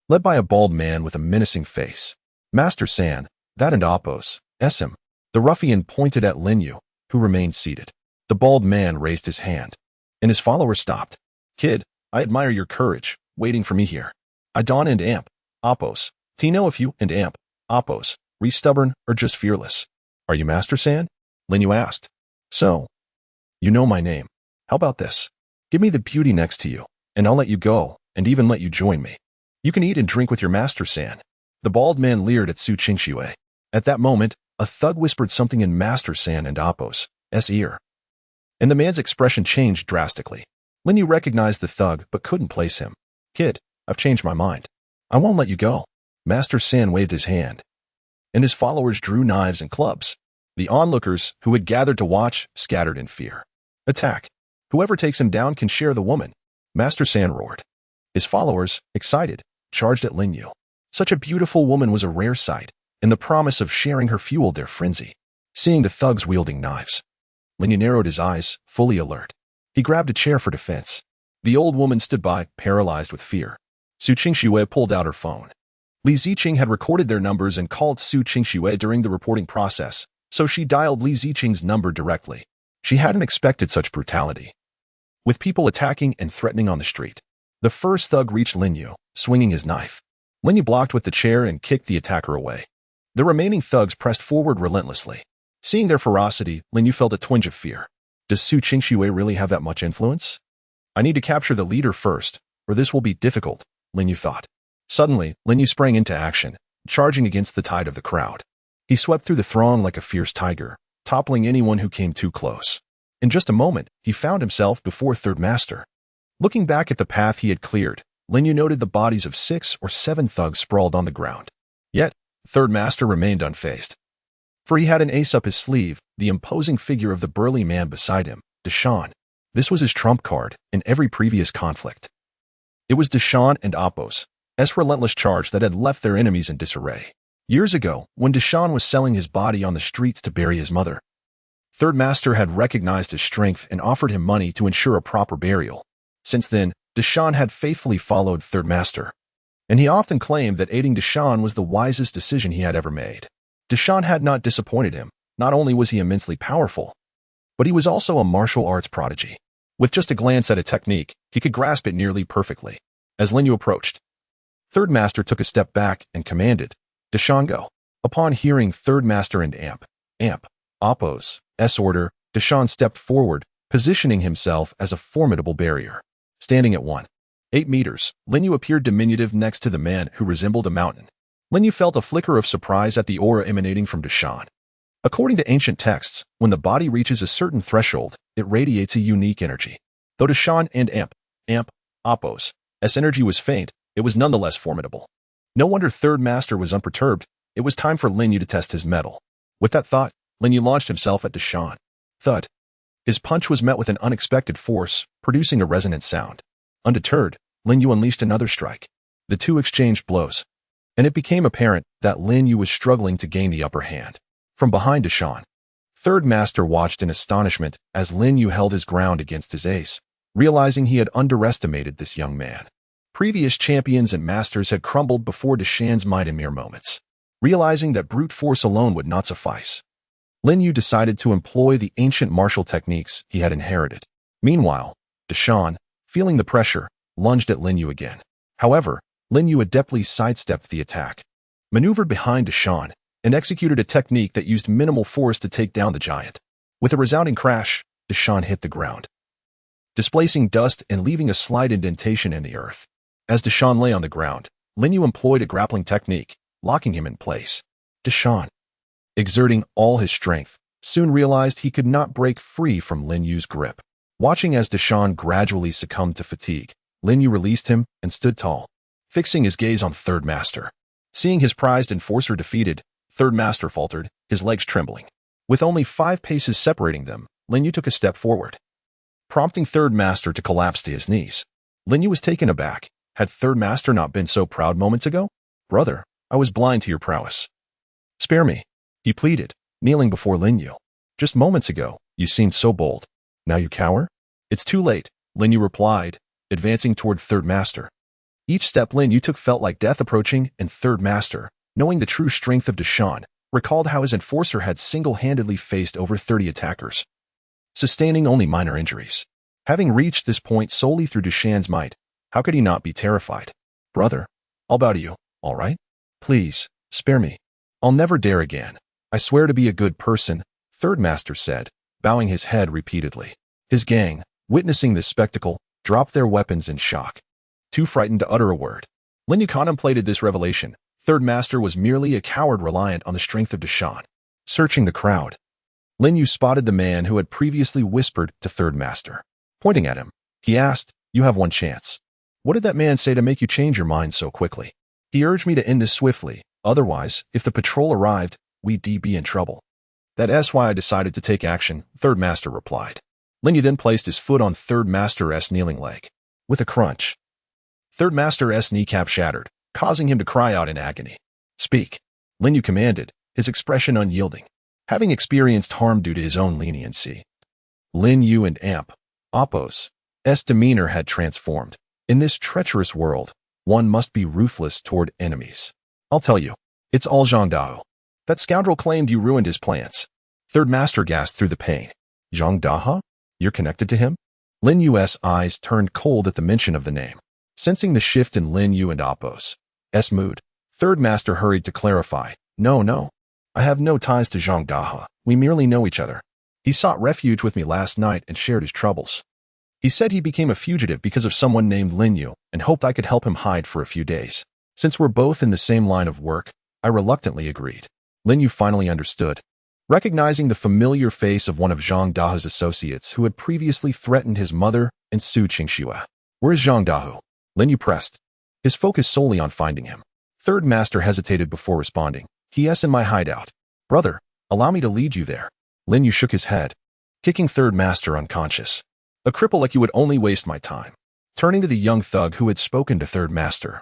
led by a bald man with a menacing face. Master San, that and Oppos, him. The ruffian pointed at Lin Yu, who remained seated. The bald man raised his hand, and his followers stopped. Kid, I admire your courage, waiting for me here. I Don and Amp, Oppos, know if you and Amp, Oppos, re stubborn or just fearless. Are you Master San? Lin Yu asked. So, you know my name. How about this? Give me the beauty next to you, and I'll let you go, and even let you join me. You can eat and drink with your Master San. The bald man leered at Su Qingxue. At that moment, a thug whispered something in Master San and Oppos' ear. And the man's expression changed drastically. Lin Yu recognized the thug but couldn't place him. Kid, I've changed my mind. I won't let you go. Master San waved his hand, and his followers drew knives and clubs. The onlookers, who had gathered to watch, scattered in fear. Attack. Whoever takes him down can share the woman. Master San roared. His followers, excited, charged at Lin Yu. Such a beautiful woman was a rare sight, and the promise of sharing her fueled their frenzy. Seeing the thugs wielding knives, Lin Yu narrowed his eyes, fully alert. He grabbed a chair for defense. The old woman stood by, paralyzed with fear. Su Qingxue pulled out her phone. Li Ziqing had recorded their numbers and called Su Qingxue during the reporting process, so she dialed Li Ziqing's number directly. She hadn't expected such brutality, with people attacking and threatening on the street. The first thug reached Lin Yu, swinging his knife. Lin Yu blocked with the chair and kicked the attacker away. The remaining thugs pressed forward relentlessly. Seeing their ferocity, Lin Yu felt a twinge of fear. Does Su Qingxue really have that much influence? I need to capture the leader first, or this will be difficult, Lin Yu thought. Suddenly, Lin Yu sprang into action, charging against the tide of the crowd. He swept through the throng like a fierce tiger, toppling anyone who came too close. In just a moment, he found himself before Third Master. Looking back at the path he had cleared, Lin Yu noted the bodies of 6 or 7 thugs sprawled on the ground. Yet, Third Master remained unfazed. For he had an ace up his sleeve, the imposing figure of the burly man beside him, Deshawn. This was his trump card in every previous conflict. It was Deshawn and Oppos' relentless charge that had left their enemies in disarray. Years ago, when Deshawn was selling his body on the streets to bury his mother, Third Master had recognized his strength and offered him money to ensure a proper burial. Since then, Deshawn had faithfully followed Third Master, and he often claimed that aiding Deshawn was the wisest decision he had ever made. Deshawn had not disappointed him, Not only was he immensely powerful, but he was also a martial arts prodigy. With just a glance at a technique, he could grasp it nearly perfectly. As Lin Yu approached, Third Master took a step back and commanded, Deshan, go. Upon hearing Third Master and Appo's order, Deshan stepped forward, positioning himself as a formidable barrier. Standing at 1.8 meters, Lin Yu appeared diminutive next to the man who resembled a mountain. Lin Yu felt a flicker of surprise at the aura emanating from Deshan. According to ancient texts, when the body reaches a certain threshold, it radiates a unique energy. Though Deshan and Appo's energy was faint, it was nonetheless formidable. No wonder Third Master was unperturbed. It was time for Lin Yu to test his mettle. With that thought, Lin Yu launched himself at Deshan. Thud. His punch was met with an unexpected force, producing a resonant sound. Undeterred, Lin Yu unleashed another strike. The two exchanged blows, and it became apparent that Lin Yu was struggling to gain the upper hand. From behind Deshan, Third Master watched in astonishment as Lin Yu held his ground against his ace, realizing he had underestimated this young man. Previous champions and masters had crumbled before Deshan's might in mere moments. Realizing that brute force alone would not suffice, Lin Yu decided to employ the ancient martial techniques he had inherited. Meanwhile, Deshan, feeling the pressure, lunged at Lin Yu again. However, Lin Yu adeptly sidestepped the attack, maneuvered behind Deshan, and executed a technique that used minimal force to take down the giant. With a resounding crash, Deshan hit the ground, displacing dust and leaving a slight indentation in the earth. As Deshan lay on the ground, Lin Yu employed a grappling technique, locking him in place. Deshan, exerting all his strength, soon realized he could not break free from Lin Yu's grip. Watching as Deshan gradually succumbed to fatigue, Lin Yu released him and stood tall, fixing his gaze on Third Master. Seeing his prized enforcer defeated, Third Master faltered, his legs trembling. With only 5 paces separating them, Lin Yu took a step forward, prompting Third Master to collapse to his knees. Lin Yu was taken aback. Had Third Master not been so proud moments ago? Brother, I was blind to your prowess. Spare me, he pleaded, kneeling before Lin Yu. Just moments ago, you seemed so bold. Now you cower? It's too late, Lin Yu replied, advancing toward Third Master. Each step Lin Yu took felt like death approaching, and Third Master, knowing the true strength of Deshan, recalled how his enforcer had single-handedly faced over 30 attackers, sustaining only minor injuries. Having reached this point solely through Deshan's might, how could he not be terrified? Brother, I'll bow to you, all right? Please, spare me. I'll never dare again. I swear to be a good person, Third Master said, bowing his head repeatedly. His gang, witnessing this spectacle, dropped their weapons in shock, too frightened to utter a word. Lin Yu contemplated this revelation. Third Master was merely a coward reliant on the strength of Deshan. Searching the crowd, Lin Yu spotted the man who had previously whispered to Third Master. Pointing at him, he asked, "You have one chance. What did that man say to make you change your mind so quickly? He urged me to end this swiftly. Otherwise, if the patrol arrived, we'd be in trouble." "That's why I decided to take action," Third Master replied. Lin Yu then placed his foot on Third Master's kneeling leg. With a crunch, Third Master's kneecap shattered, causing him to cry out in agony. "Speak," Lin Yu commanded, his expression unyielding. Having experienced harm due to his own leniency, Lin Yu and Appo's demeanor had transformed. In this treacherous world, one must be ruthless toward enemies. "I'll tell you, it's all Zhang Dao. That scoundrel claimed you ruined his plans." Third Master gasped through the pain. "Zhang Dao? You're connected to him?" Lin Yu's eyes turned cold at the mention of the name. Sensing the shift in Lin Yu and Appo's mood, Third Master hurried to clarify. No. I have no ties to Zhang Dao. We merely know each other. He sought refuge with me last night and shared his troubles. He said he became a fugitive because of someone named Lin Yu and hoped I could help him hide for a few days. Since we're both in the same line of work, I reluctantly agreed. Lin Yu finally understood. Recognizing the familiar face of one of Zhang Dao's associates who had previously threatened his mother and Su Qingxue. "Where is Zhang Dao?" Lin Yu pressed, his focus solely on finding him. Third Master hesitated before responding. "He's in my hideout." "Brother, allow me to lead you there." Lin Yu shook his head, kicking Third Master unconscious. "A cripple like you would only waste my time." Turning to the young thug who had spoken to Third Master,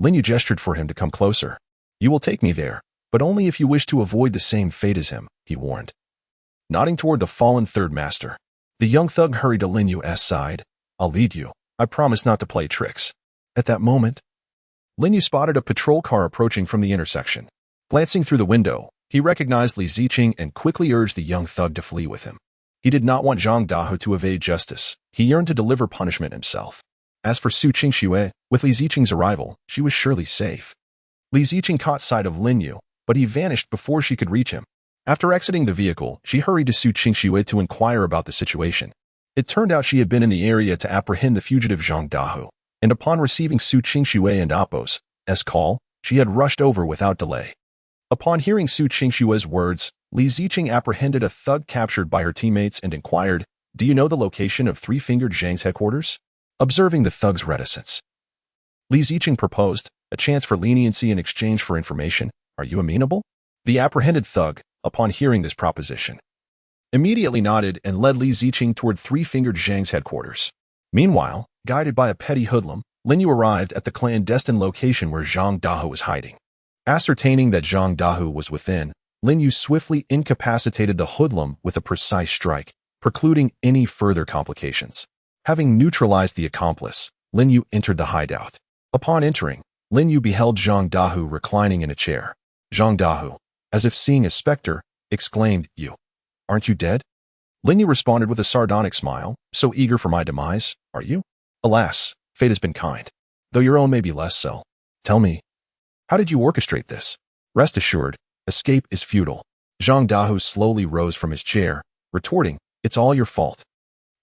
Lin Yu gestured for him to come closer. "You will take me there, but only if you wish to avoid the same fate as him," he warned. Nodding toward the fallen Third Master, the young thug hurried to Lin Yu's side. "I'll lead you. I promise not to play tricks." At that moment, Lin Yu spotted a patrol car approaching from the intersection. Glancing through the window, He recognized Li Ziqing and quickly urged the young thug to flee with him. He did not want Zhang Dahu to evade justice. He yearned to deliver punishment himself. As for Su Qingxue, with Li Ziqing's arrival, she was surely safe. Li Ziqing caught sight of Lin Yu, but he vanished before she could reach him. After exiting the vehicle, she hurried to Su Qingxue to inquire about the situation. It turned out she had been in the area to apprehend the fugitive Zhang Dahu, and upon receiving Su Qingxue and Apos' call, she had rushed over without delay. Upon hearing Su Qingxue's words, Li Ziqing apprehended a thug captured by her teammates and inquired, "Do you know the location of Three-Fingered Zhang's headquarters?" Observing the thug's reticence, Li Ziqing proposed, "A chance for leniency in exchange for information. Are you amenable?" The apprehended thug, upon hearing this proposition, immediately nodded and led Li Ziqing toward Three-Fingered Zhang's headquarters. Meanwhile, guided by a petty hoodlum, Lin Yu arrived at the clandestine location where Zhang Dahu was hiding. Ascertaining that Zhang Dahu was within, Lin Yu swiftly incapacitated the hoodlum with a precise strike, precluding any further complications. Having neutralized the accomplice, Lin Yu entered the hideout. Upon entering, Lin Yu beheld Zhang Dahu reclining in a chair. Zhang Dahu, as if seeing a specter, exclaimed, "You, aren't you dead?" Lin Yu responded with a sardonic smile, "So eager for my demise, are you? Alas, fate has been kind, though your own may be less so. Tell me, how did you orchestrate this? Rest assured, escape is futile." Zhang Dahu slowly rose from his chair, retorting, "It's all your fault.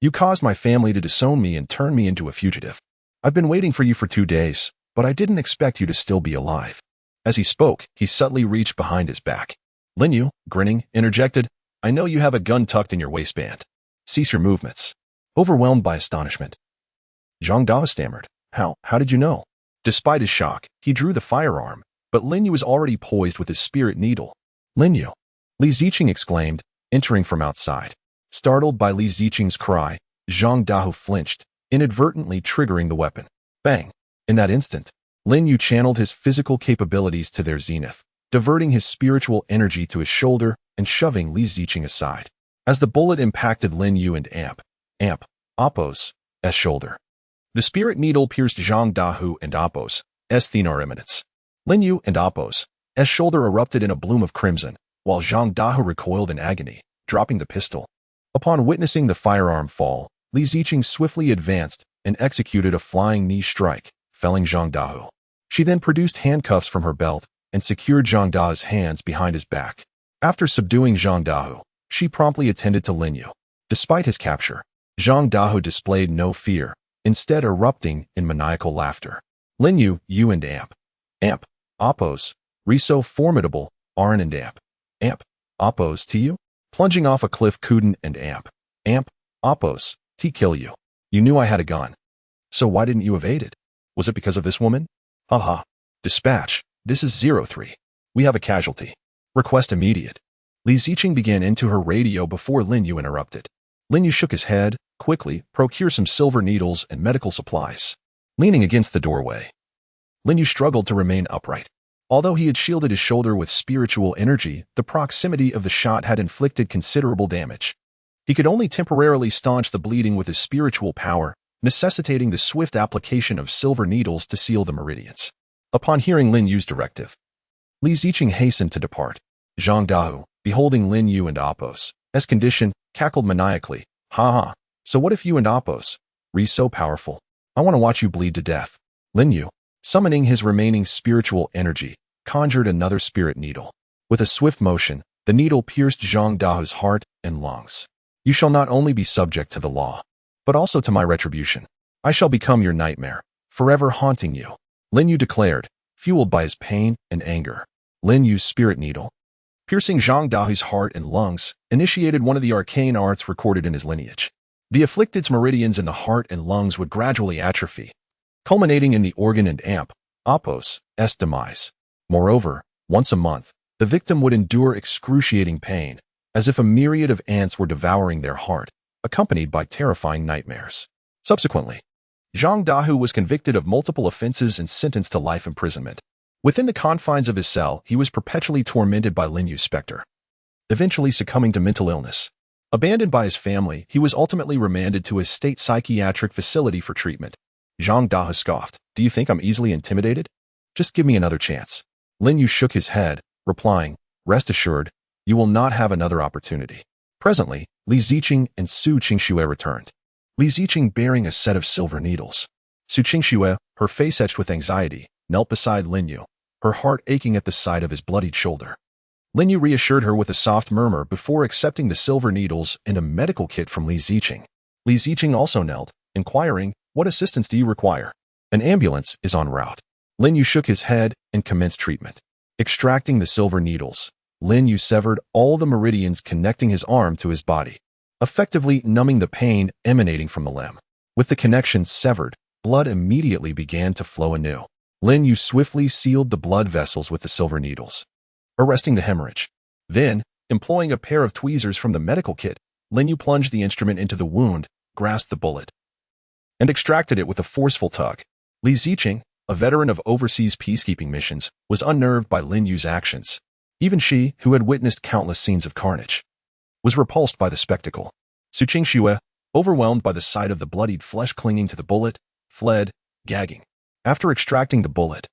You caused my family to disown me and turn me into a fugitive. I've been waiting for you for 2 days, but I didn't expect you to still be alive." As he spoke, he subtly reached behind his back. Lin Yu, grinning, interjected, "I know you have a gun tucked in your waistband. Cease your movements." Overwhelmed by astonishment, Zhang Dahu stammered, How did you know?" Despite his shock, he drew the firearm, but Lin Yu was already poised with his spirit needle. "Lin Yu!" Li Ziqing exclaimed, entering from outside. Startled by Li Ziqing's cry, Zhang Dahu flinched, inadvertently triggering the weapon. Bang! In that instant, Lin Yu channeled his physical capabilities to their zenith, diverting his spiritual energy to his shoulder and shoving Li Ziqing aside. As the bullet impacted Lin Yu and Apos' shoulder, the spirit needle pierced Zhang Dahu and Apos' thenar eminence. Lin Yu and Apos' shoulder erupted in a bloom of crimson, while Zhang Dahu recoiled in agony, dropping the pistol. Upon witnessing the firearm fall, Li Ziqing swiftly advanced and executed a flying knee strike, felling Zhang Dahu. She then produced handcuffs from her belt and secured Zhang Dahu's hands behind his back. After subduing Zhang Dahu, she promptly attended to Lin Yu. Despite his capture, Zhang Dahu displayed no fear, instead erupting in maniacal laughter. Lin Yu, and Apos, so formidable, Aran and Apos to you? Plunging off a cliff Kuden and Apos, kill you. You knew I had a gun. So why didn't you evade it? Was it because of this woman? Haha. Dispatch, this is 03. We have a casualty. Request immediate. Li Ziqing began into her radio before Lin Yu interrupted. Lin Yu shook his head, quickly, procure some silver needles and medical supplies. Leaning against the doorway, Lin Yu struggled to remain upright. Although he had shielded his shoulder with spiritual energy, the proximity of the shot had inflicted considerable damage. He could only temporarily staunch the bleeding with his spiritual power, necessitating the swift application of silver needles to seal the meridians. Upon hearing Lin Yu's directive, Li Ziqing hastened to depart. Zhang Dahu, beholding Lin Yu and Apos' condition, cackled maniacally. "Ha! So what if you and Apos' so powerful? I want to watch you bleed to death." Lin Yu, summoning his remaining spiritual energy, conjured another spirit needle. With a swift motion, the needle pierced Zhang Dahu's heart and lungs. "You shall not only be subject to the law, but also to my retribution. I shall become your nightmare, forever haunting you," Lin Yu declared, fueled by his pain and anger. Lin Yu's spirit needle, piercing Zhang Dahu's heart and lungs, initiated one of the arcane arts recorded in his lineage. The afflicted's meridians in the heart and lungs would gradually atrophy, culminating in the organ and Apos' demise. Moreover, once a month, the victim would endure excruciating pain, as if a myriad of ants were devouring their heart, accompanied by terrifying nightmares. Subsequently, Zhang Dahu was convicted of multiple offenses and sentenced to life imprisonment. Within the confines of his cell, he was perpetually tormented by Lin Yu's specter, eventually succumbing to mental illness. Abandoned by his family, he was ultimately remanded to a state psychiatric facility for treatment. Zhang Dahu scoffed, "Do you think I'm easily intimidated? Just give me another chance." Lin Yu shook his head, replying, Rest assured, you will not have another opportunity. Presently, Li Ziqing and Su Qingxue returned. Li Ziqing bearing a set of silver needles. Su Qingxue, her face etched with anxiety, knelt beside Lin Yu, her heart aching at the sight of his bloodied shoulder. Lin Yu reassured her with a soft murmur before accepting the silver needles and a medical kit from Li Ziqing. Li Ziqing also knelt, inquiring, "What assistance do you require?" "An ambulance is en route." Lin Yu shook his head and commenced treatment. Extracting the silver needles, Lin Yu severed all the meridians connecting his arm to his body, effectively numbing the pain emanating from the limb. With the connections severed, blood immediately began to flow anew. Lin Yu swiftly sealed the blood vessels with the silver needles, arresting the hemorrhage. Then, employing a pair of tweezers from the medical kit, Lin Yu plunged the instrument into the wound, grasped the bullet, and extracted it with a forceful tug. Li Ziqing, a veteran of overseas peacekeeping missions, was unnerved by Lin Yu's actions. Even she, who had witnessed countless scenes of carnage, was repulsed by the spectacle. Su Qingxue, overwhelmed by the sight of the bloodied flesh clinging to the bullet, fled, gagging. After extracting the bullet,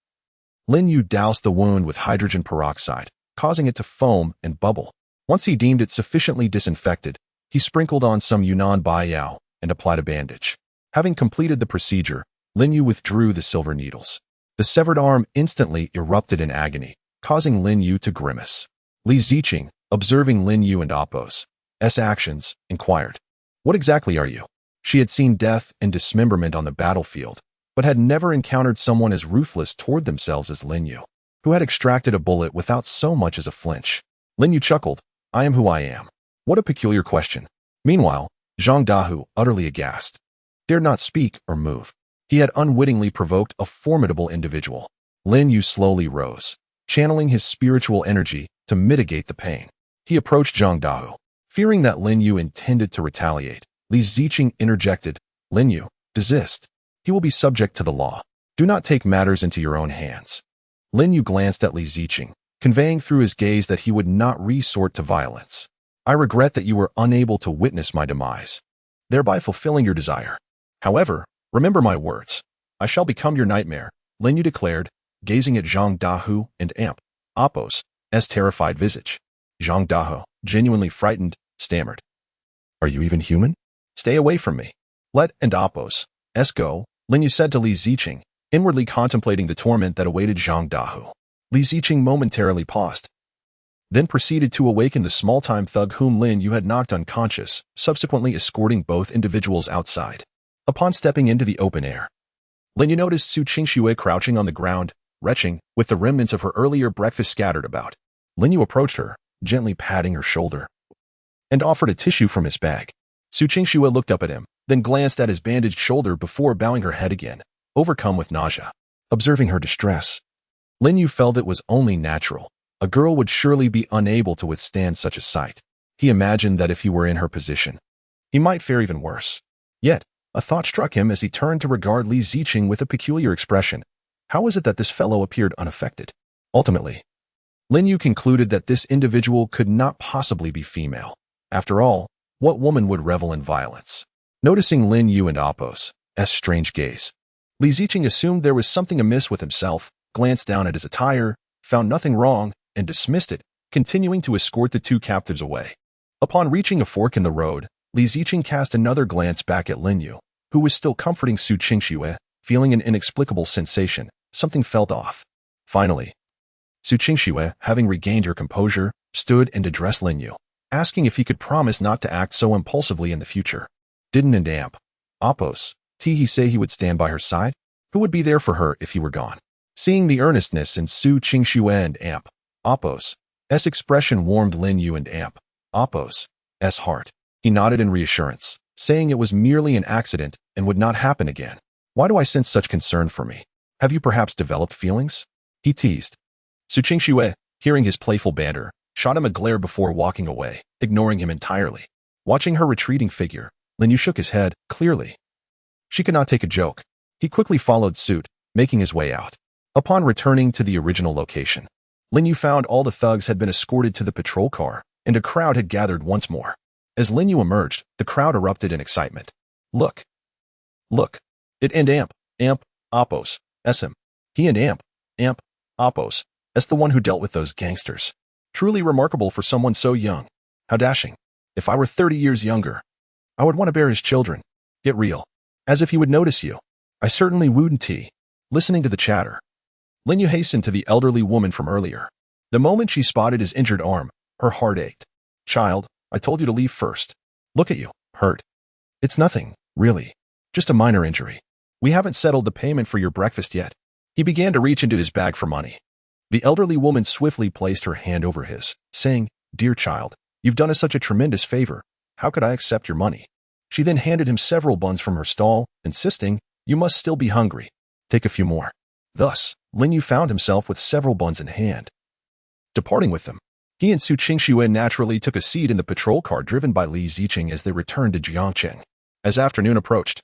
Lin Yu doused the wound with hydrogen peroxide, causing it to foam and bubble. Once he deemed it sufficiently disinfected, he sprinkled on some Yunnan Baiyao and applied a bandage. Having completed the procedure, Lin Yu withdrew the silver needles. The severed arm instantly erupted in agony, causing Lin Yu to grimace. Li Ziqing, observing Lin Yu and Apos' actions, inquired, "What exactly are you?" She had seen death and dismemberment on the battlefield, but had never encountered someone as ruthless toward themselves as Lin Yu, who had extracted a bullet without so much as a flinch. Lin Yu chuckled, "I am who I am." What a peculiar question. Meanwhile, Zhang Dahu, utterly aghast, dared not speak or move. He had unwittingly provoked a formidable individual. Lin Yu slowly rose, channeling his spiritual energy to mitigate the pain. He approached Zhang Dahu. Fearing that Lin Yu intended to retaliate, Li Ziqing interjected, "Lin Yu, desist. He will be subject to the law. Do not take matters into your own hands." Lin Yu glanced at Li Ziqing, conveying through his gaze that he would not resort to violence. "I regret that you were unable to witness my demise, thereby fulfilling your desire. However, remember my words. I shall become your nightmare," Lin Yu declared, gazing at Zhang Dahu and Apos' terrified visage. Zhang Dahu, genuinely frightened, stammered, "Are you even human? Stay away from me. Let Apos' go," Lin Yu said to Li Ziqing, inwardly contemplating the torment that awaited Zhang Dahu. Li Ziqing momentarily paused, then proceeded to awaken the small-time thug whom Lin Yu had knocked unconscious, subsequently escorting both individuals outside. Upon stepping into the open air, Lin Yu noticed Su Qingxue crouching on the ground, retching, with the remnants of her earlier breakfast scattered about. Lin Yu approached her, gently patting her shoulder, and offered a tissue from his bag. Su Qingxue looked up at him, then glanced at his bandaged shoulder before bowing her head again, overcome with nausea. Observing her distress, Lin Yu felt it was only natural. A girl would surely be unable to withstand such a sight. He imagined that if he were in her position, he might fare even worse. Yet, a thought struck him as he turned to regard Li Ziqing with a peculiar expression. How was it that this fellow appeared unaffected? Ultimately, Lin Yu concluded that this individual could not possibly be female. After all, what woman would revel in violence? Noticing Lin Yu and Apos' strange gaze, Li Ziqing assumed there was something amiss with himself, glanced down at his attire, found nothing wrong, and dismissed it, continuing to escort the two captives away. Upon reaching a fork in the road, Li Ziqing cast another glance back at Lin Yu, who was still comforting Su Qingxue, feeling an inexplicable sensation. Something felt off. Finally, Su Qingxue, having regained her composure, stood and addressed Lin Yu, asking if he could promise not to act so impulsively in the future. Didn't Apos' he say he would stand by her side? Who would be there for her if he were gone? Seeing the earnestness in Su Qingxue and Apos' expression warmed Lin Yu and Apos' heart. He nodded in reassurance, saying it was merely an accident and would not happen again. "Why do I sense such concern for me? Have you perhaps developed feelings?" he teased. Su Qingxue, hearing his playful banter, shot him a glare before walking away, ignoring him entirely. Watching her retreating figure, Lin Yu shook his head, clearly. She could not take a joke. He quickly followed suit, making his way out. Upon returning to the original location, Lin Yu found all the thugs had been escorted to the patrol car, and a crowd had gathered once more. As Lin Yu emerged, the crowd erupted in excitement. Look! It and Apos' him. He and Apos' the one who dealt with those gangsters. Truly remarkable for someone so young. How dashing. If I were 30 years younger, I would want to bear his children. Get real. As if he would notice you. I certainly wouldn't. Listening to the chatter, Lin Yu hastened to the elderly woman from earlier. The moment she spotted his injured arm, her heart ached. Child, I told you to leave first. Look at you, hurt. It's nothing, really. Just a minor injury. We haven't settled the payment for your breakfast yet. He began to reach into his bag for money. The elderly woman swiftly placed her hand over his, saying, Dear child, you've done us such a tremendous favor. How could I accept your money? She then handed him several buns from her stall, insisting, You must still be hungry. Take a few more. Thus, Lin Yu found himself with several buns in hand. Departing with them, he and Su Qingxue naturally took a seat in the patrol car driven by Li Ziqing as they returned to Jiangqing. As afternoon approached,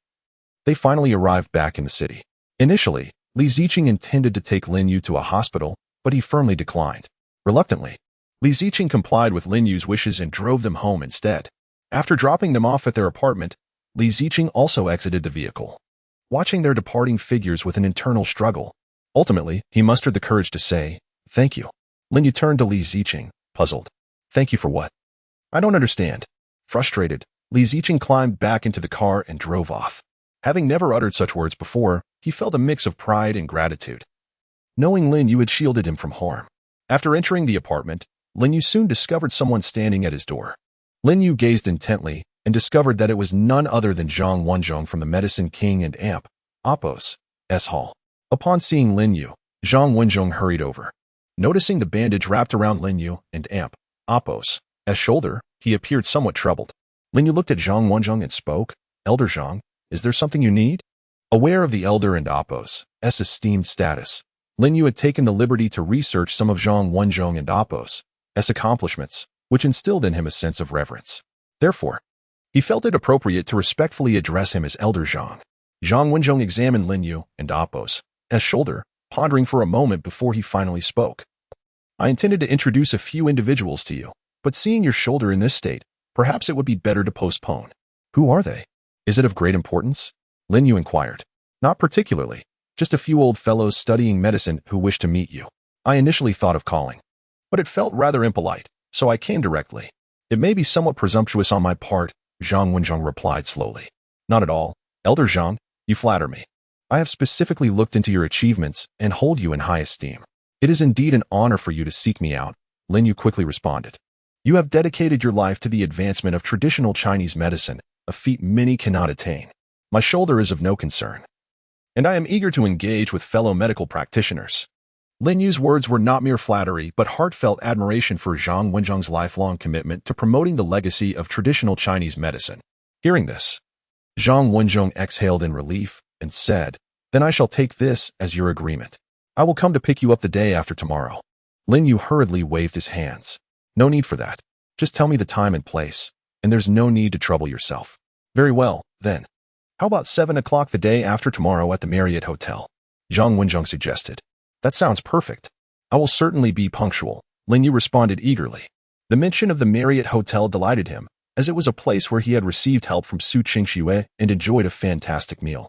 they finally arrived back in the city. Initially, Li Ziqing intended to take Lin Yu to a hospital, but he firmly declined. Reluctantly, Li Ziqing complied with Lin Yu's wishes and drove them home instead. After dropping them off at their apartment, Li Ziqing also exited the vehicle. Watching their departing figures with an internal struggle, ultimately, he mustered the courage to say, Thank you. Lin Yu turned to Li Ziqing, puzzled. Thank you for what? I don't understand. Frustrated, Li Ziqing climbed back into the car and drove off. Having never uttered such words before, he felt a mix of pride and gratitude. Knowing Lin Yu had shielded him from harm. After entering the apartment, Lin Yu soon discovered someone standing at his door. Lin Yu gazed intently and discovered that it was none other than Zhang Wenzhong from the Medicine King and Amp, Appos, S. Hall. Upon seeing Lin Yu, Zhang Wenzhong hurried over. Noticing the bandage wrapped around Lin Yu and Amp, Appos, S. shoulder, he appeared somewhat troubled. Lin Yu looked at Zhang Wenzhong and spoke, Elder Zhang, is there something you need? Aware of the Elder and Appos, S. esteemed status, Lin Yu had taken the liberty to research some of Zhang Wenzhong and Appos, S. accomplishments, which instilled in him a sense of reverence. Therefore, he felt it appropriate to respectfully address him as Elder Zhang. Zhang Wenzhong examined Lin Yu and Appos, S. shoulder, pondering for a moment before he finally spoke. I intended to introduce a few individuals to you, but seeing your shoulder in this state, perhaps it would be better to postpone. Who are they? Is it of great importance? Lin Yu inquired. Not particularly. Just a few old fellows studying medicine who wish to meet you. I initially thought of calling, but it felt rather impolite, so I came directly. It may be somewhat presumptuous on my part, Zhang Wenzhong replied slowly. Not at all. Elder Zhang, you flatter me. I have specifically looked into your achievements and hold you in high esteem. It is indeed an honor for you to seek me out, Lin Yu quickly responded. You have dedicated your life to the advancement of traditional Chinese medicine, a feat many cannot attain. My shoulder is of no concern, and I am eager to engage with fellow medical practitioners. Lin Yu's words were not mere flattery, but heartfelt admiration for Zhang Wenzhong's lifelong commitment to promoting the legacy of traditional Chinese medicine. Hearing this, Zhang Wenzhong exhaled in relief and said, Then I shall take this as your agreement. I will come to pick you up the day after tomorrow. Lin Yu hurriedly waved his hands. No need for that. Just tell me the time and place, and there's no need to trouble yourself. Very well, then. How about 7 o'clock the day after tomorrow at the Marriott Hotel? Zhang Wenzhong suggested. That sounds perfect. I will certainly be punctual, Lin Yu responded eagerly. The mention of the Marriott Hotel delighted him, as it was a place where he had received help from Su Qingxue and enjoyed a fantastic meal,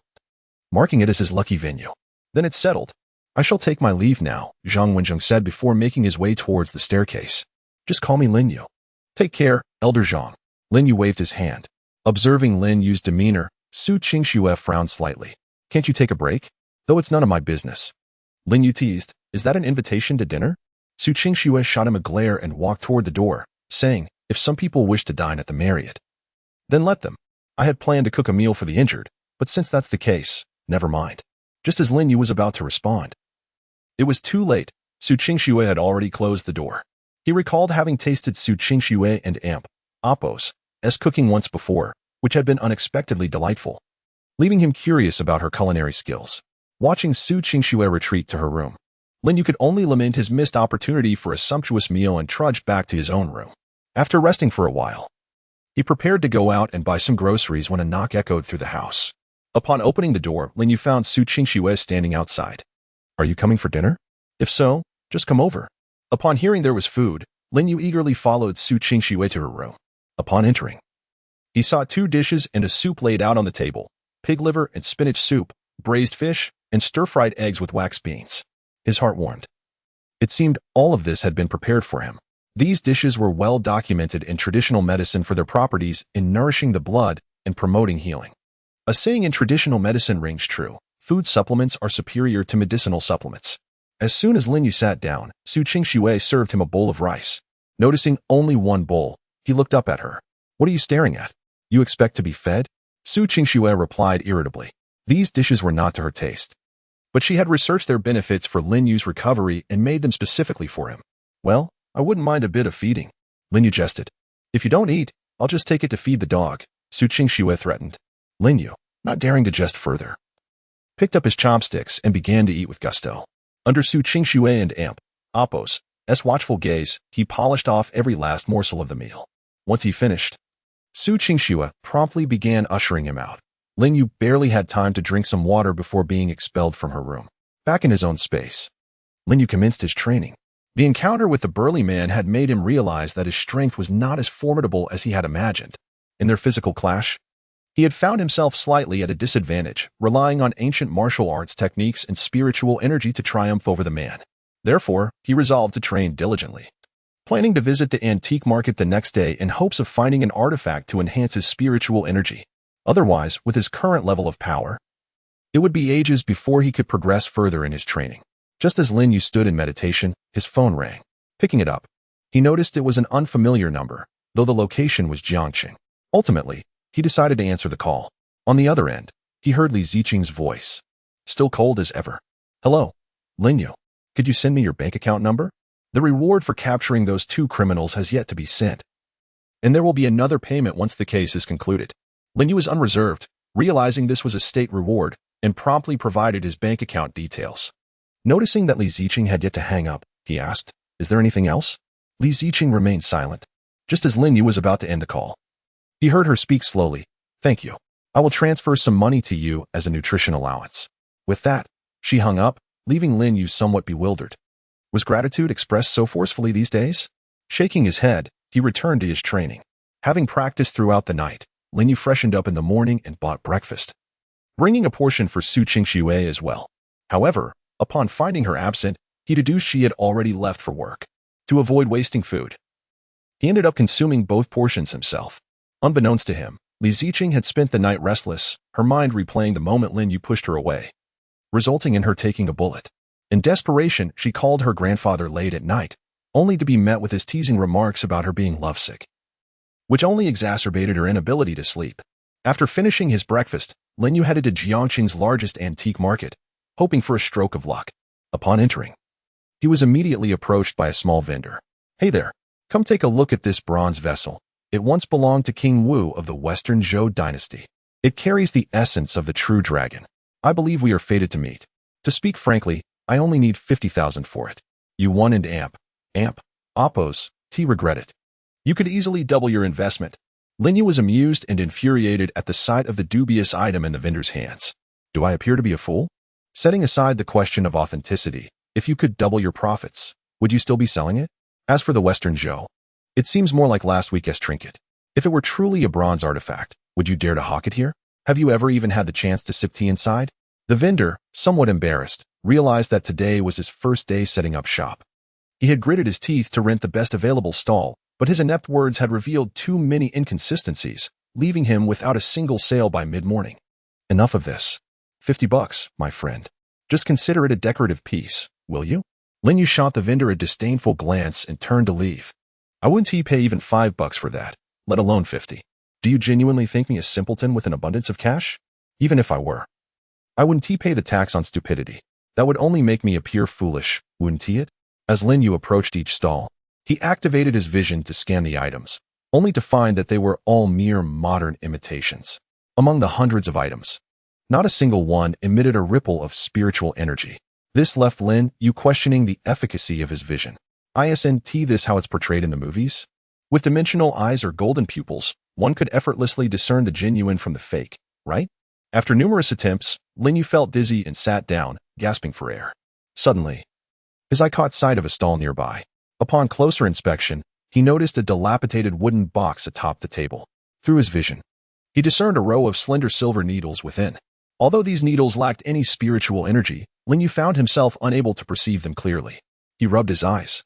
marking it as his lucky venue. Then it's settled. I shall take my leave now, Zhang Wenzhong said before making his way towards the staircase. Just call me Lin Yu. Take care, Elder Zhang. Lin Yu waved his hand. Observing Lin Yu's demeanor, Su Qingxue frowned slightly. Can't you take a break? Though it's none of my business. Lin Yu teased, Is that an invitation to dinner? Su Qingxue shot him a glare and walked toward the door, saying, If some people wish to dine at the Marriott, then let them. I had planned to cook a meal for the injured, but since that's the case, never mind. Just as Lin Yu was about to respond, it was too late. Su Qingxue had already closed the door. He recalled having tasted Su Qingxue and Amp, Appos, S cooking once before, which had been unexpectedly delightful, leaving him curious about her culinary skills. Watching Su Qingxue retreat to her room, Lin Yu could only lament his missed opportunity for a sumptuous meal and trudged back to his own room. After resting for a while, he prepared to go out and buy some groceries when a knock echoed through the house. Upon opening the door, Lin Yu found Su Qingxue standing outside. Are you coming for dinner? If so, just come over. Upon hearing there was food, Lin Yu eagerly followed Su Qingxue to her room. Upon entering, he saw 2 dishes and a soup laid out on the table, pig liver and spinach soup, braised fish, and stir-fried eggs with wax beans. His heart warmed. It seemed all of this had been prepared for him. These dishes were well documented in traditional medicine for their properties in nourishing the blood and promoting healing. A saying in traditional medicine rings true: food supplements are superior to medicinal supplements. As soon as Lin Yu sat down, Su Qingxue served him a bowl of rice. Noticing only one bowl, he looked up at her. "What are you staring at? You expect to be fed?" Su Qingxue replied irritably. These dishes were not to her taste, but she had researched their benefits for Lin Yu's recovery and made them specifically for him. "Well, I wouldn't mind a bit of feeding," Lin Yu jested. "If you don't eat, I'll just take it to feed the dog," Su Qingxue threatened. Lin Yu, not daring to jest further, picked up his chopsticks and began to eat with gusto. Under Su Qingxue and Appo's watchful gaze, he polished off every last morsel of the meal. Once he finished, Su Qingxue promptly began ushering him out. Lin Yu barely had time to drink some water before being expelled from her room. Back in his own space, Lin Yu commenced his training. The encounter with the burly man had made him realize that his strength was not as formidable as he had imagined. In their physical clash, he had found himself slightly at a disadvantage, relying on ancient martial arts techniques and spiritual energy to triumph over the man. Therefore, he resolved to train diligently, planning to visit the antique market the next day in hopes of finding an artifact to enhance his spiritual energy. Otherwise, with his current level of power, it would be ages before he could progress further in his training. Just as Lin Yu stood in meditation, his phone rang. Picking it up, he noticed it was an unfamiliar number, though the location was Jiangqing. Ultimately, he decided to answer the call. On the other end, he heard Li Ziqing's voice, still cold as ever. "Hello, Lin Yu. Could you send me your bank account number? The reward for capturing those two criminals has yet to be sent, and there will be another payment once the case is concluded." Lin Yu was unreserved, realizing this was a state reward, and promptly provided his bank account details. Noticing that Li Ziqing had yet to hang up, he asked, "Is there anything else?" Li Ziqing remained silent. Just as Lin Yu was about to end the call, he heard her speak slowly. "Thank you. I will transfer some money to you as a nutrition allowance." With that, she hung up, leaving Lin Yu somewhat bewildered. Was gratitude expressed so forcefully these days? Shaking his head, he returned to his training. Having practiced throughout the night, Lin Yu freshened up in the morning and bought breakfast, bringing a portion for Su Qingxue as well. However, upon finding her absent, he deduced she had already left for work. To avoid wasting food, he ended up consuming both portions himself. Unbeknownst to him, Li Ziqing had spent the night restless, her mind replaying the moment Lin Yu pushed her away, resulting in her taking a bullet. In desperation, she called her grandfather late at night, only to be met with his teasing remarks about her being lovesick, which only exacerbated her inability to sleep. After finishing his breakfast, Lin Yu headed to Jiangqing's largest antique market, hoping for a stroke of luck. Upon entering, he was immediately approached by a small vendor. "Hey there, come take a look at this bronze vessel. It once belonged to King Wu of the Western Zhou dynasty. It carries the essence of the true dragon. I believe we are fated to meet. To speak frankly, I only need 50,000 for it. You won and Appo's, regret it. You could easily double your investment." Lin Yu was amused and infuriated at the sight of the dubious item in the vendor's hands. "Do I appear to be a fool? Setting aside the question of authenticity, if you could double your profits, would you still be selling it? As for the Western Zhou, it seems more like last week's trinket. If it were truly a bronze artifact, would you dare to hawk it here? Have you ever even had the chance to sip tea inside?" The vendor, somewhat embarrassed, realized that today was his first day setting up shop. He had gritted his teeth to rent the best available stall, but his inept words had revealed too many inconsistencies, leaving him without a single sale by mid-morning. "Enough of this. $50, my friend. Just consider it a decorative piece, will you?" Lin Yu shot the vendor a disdainful glance and turned to leave. "I wouldn't pay even $5 for that, let alone 50. Do you genuinely think me a simpleton with an abundance of cash? Even if I were, I wouldn't pay the tax on stupidity. That would only make me appear foolish, wouldn't it?" As Lin Yu approached each stall, he activated his vision to scan the items, only to find that they were all mere modern imitations. Among the hundreds of items, not a single one emitted a ripple of spiritual energy. This left Lin Yu questioning the efficacy of his vision. Isn't this how it's portrayed in the movies? With dimensional eyes or golden pupils, one could effortlessly discern the genuine from the fake, right? After numerous attempts, Lin Yu felt dizzy and sat down, gasping for air. Suddenly, his eye caught sight of a stall nearby. Upon closer inspection, he noticed a dilapidated wooden box atop the table. Through his vision, he discerned a row of slender silver needles within. Although these needles lacked any spiritual energy, Lin Yu found himself unable to perceive them clearly. He rubbed his eyes,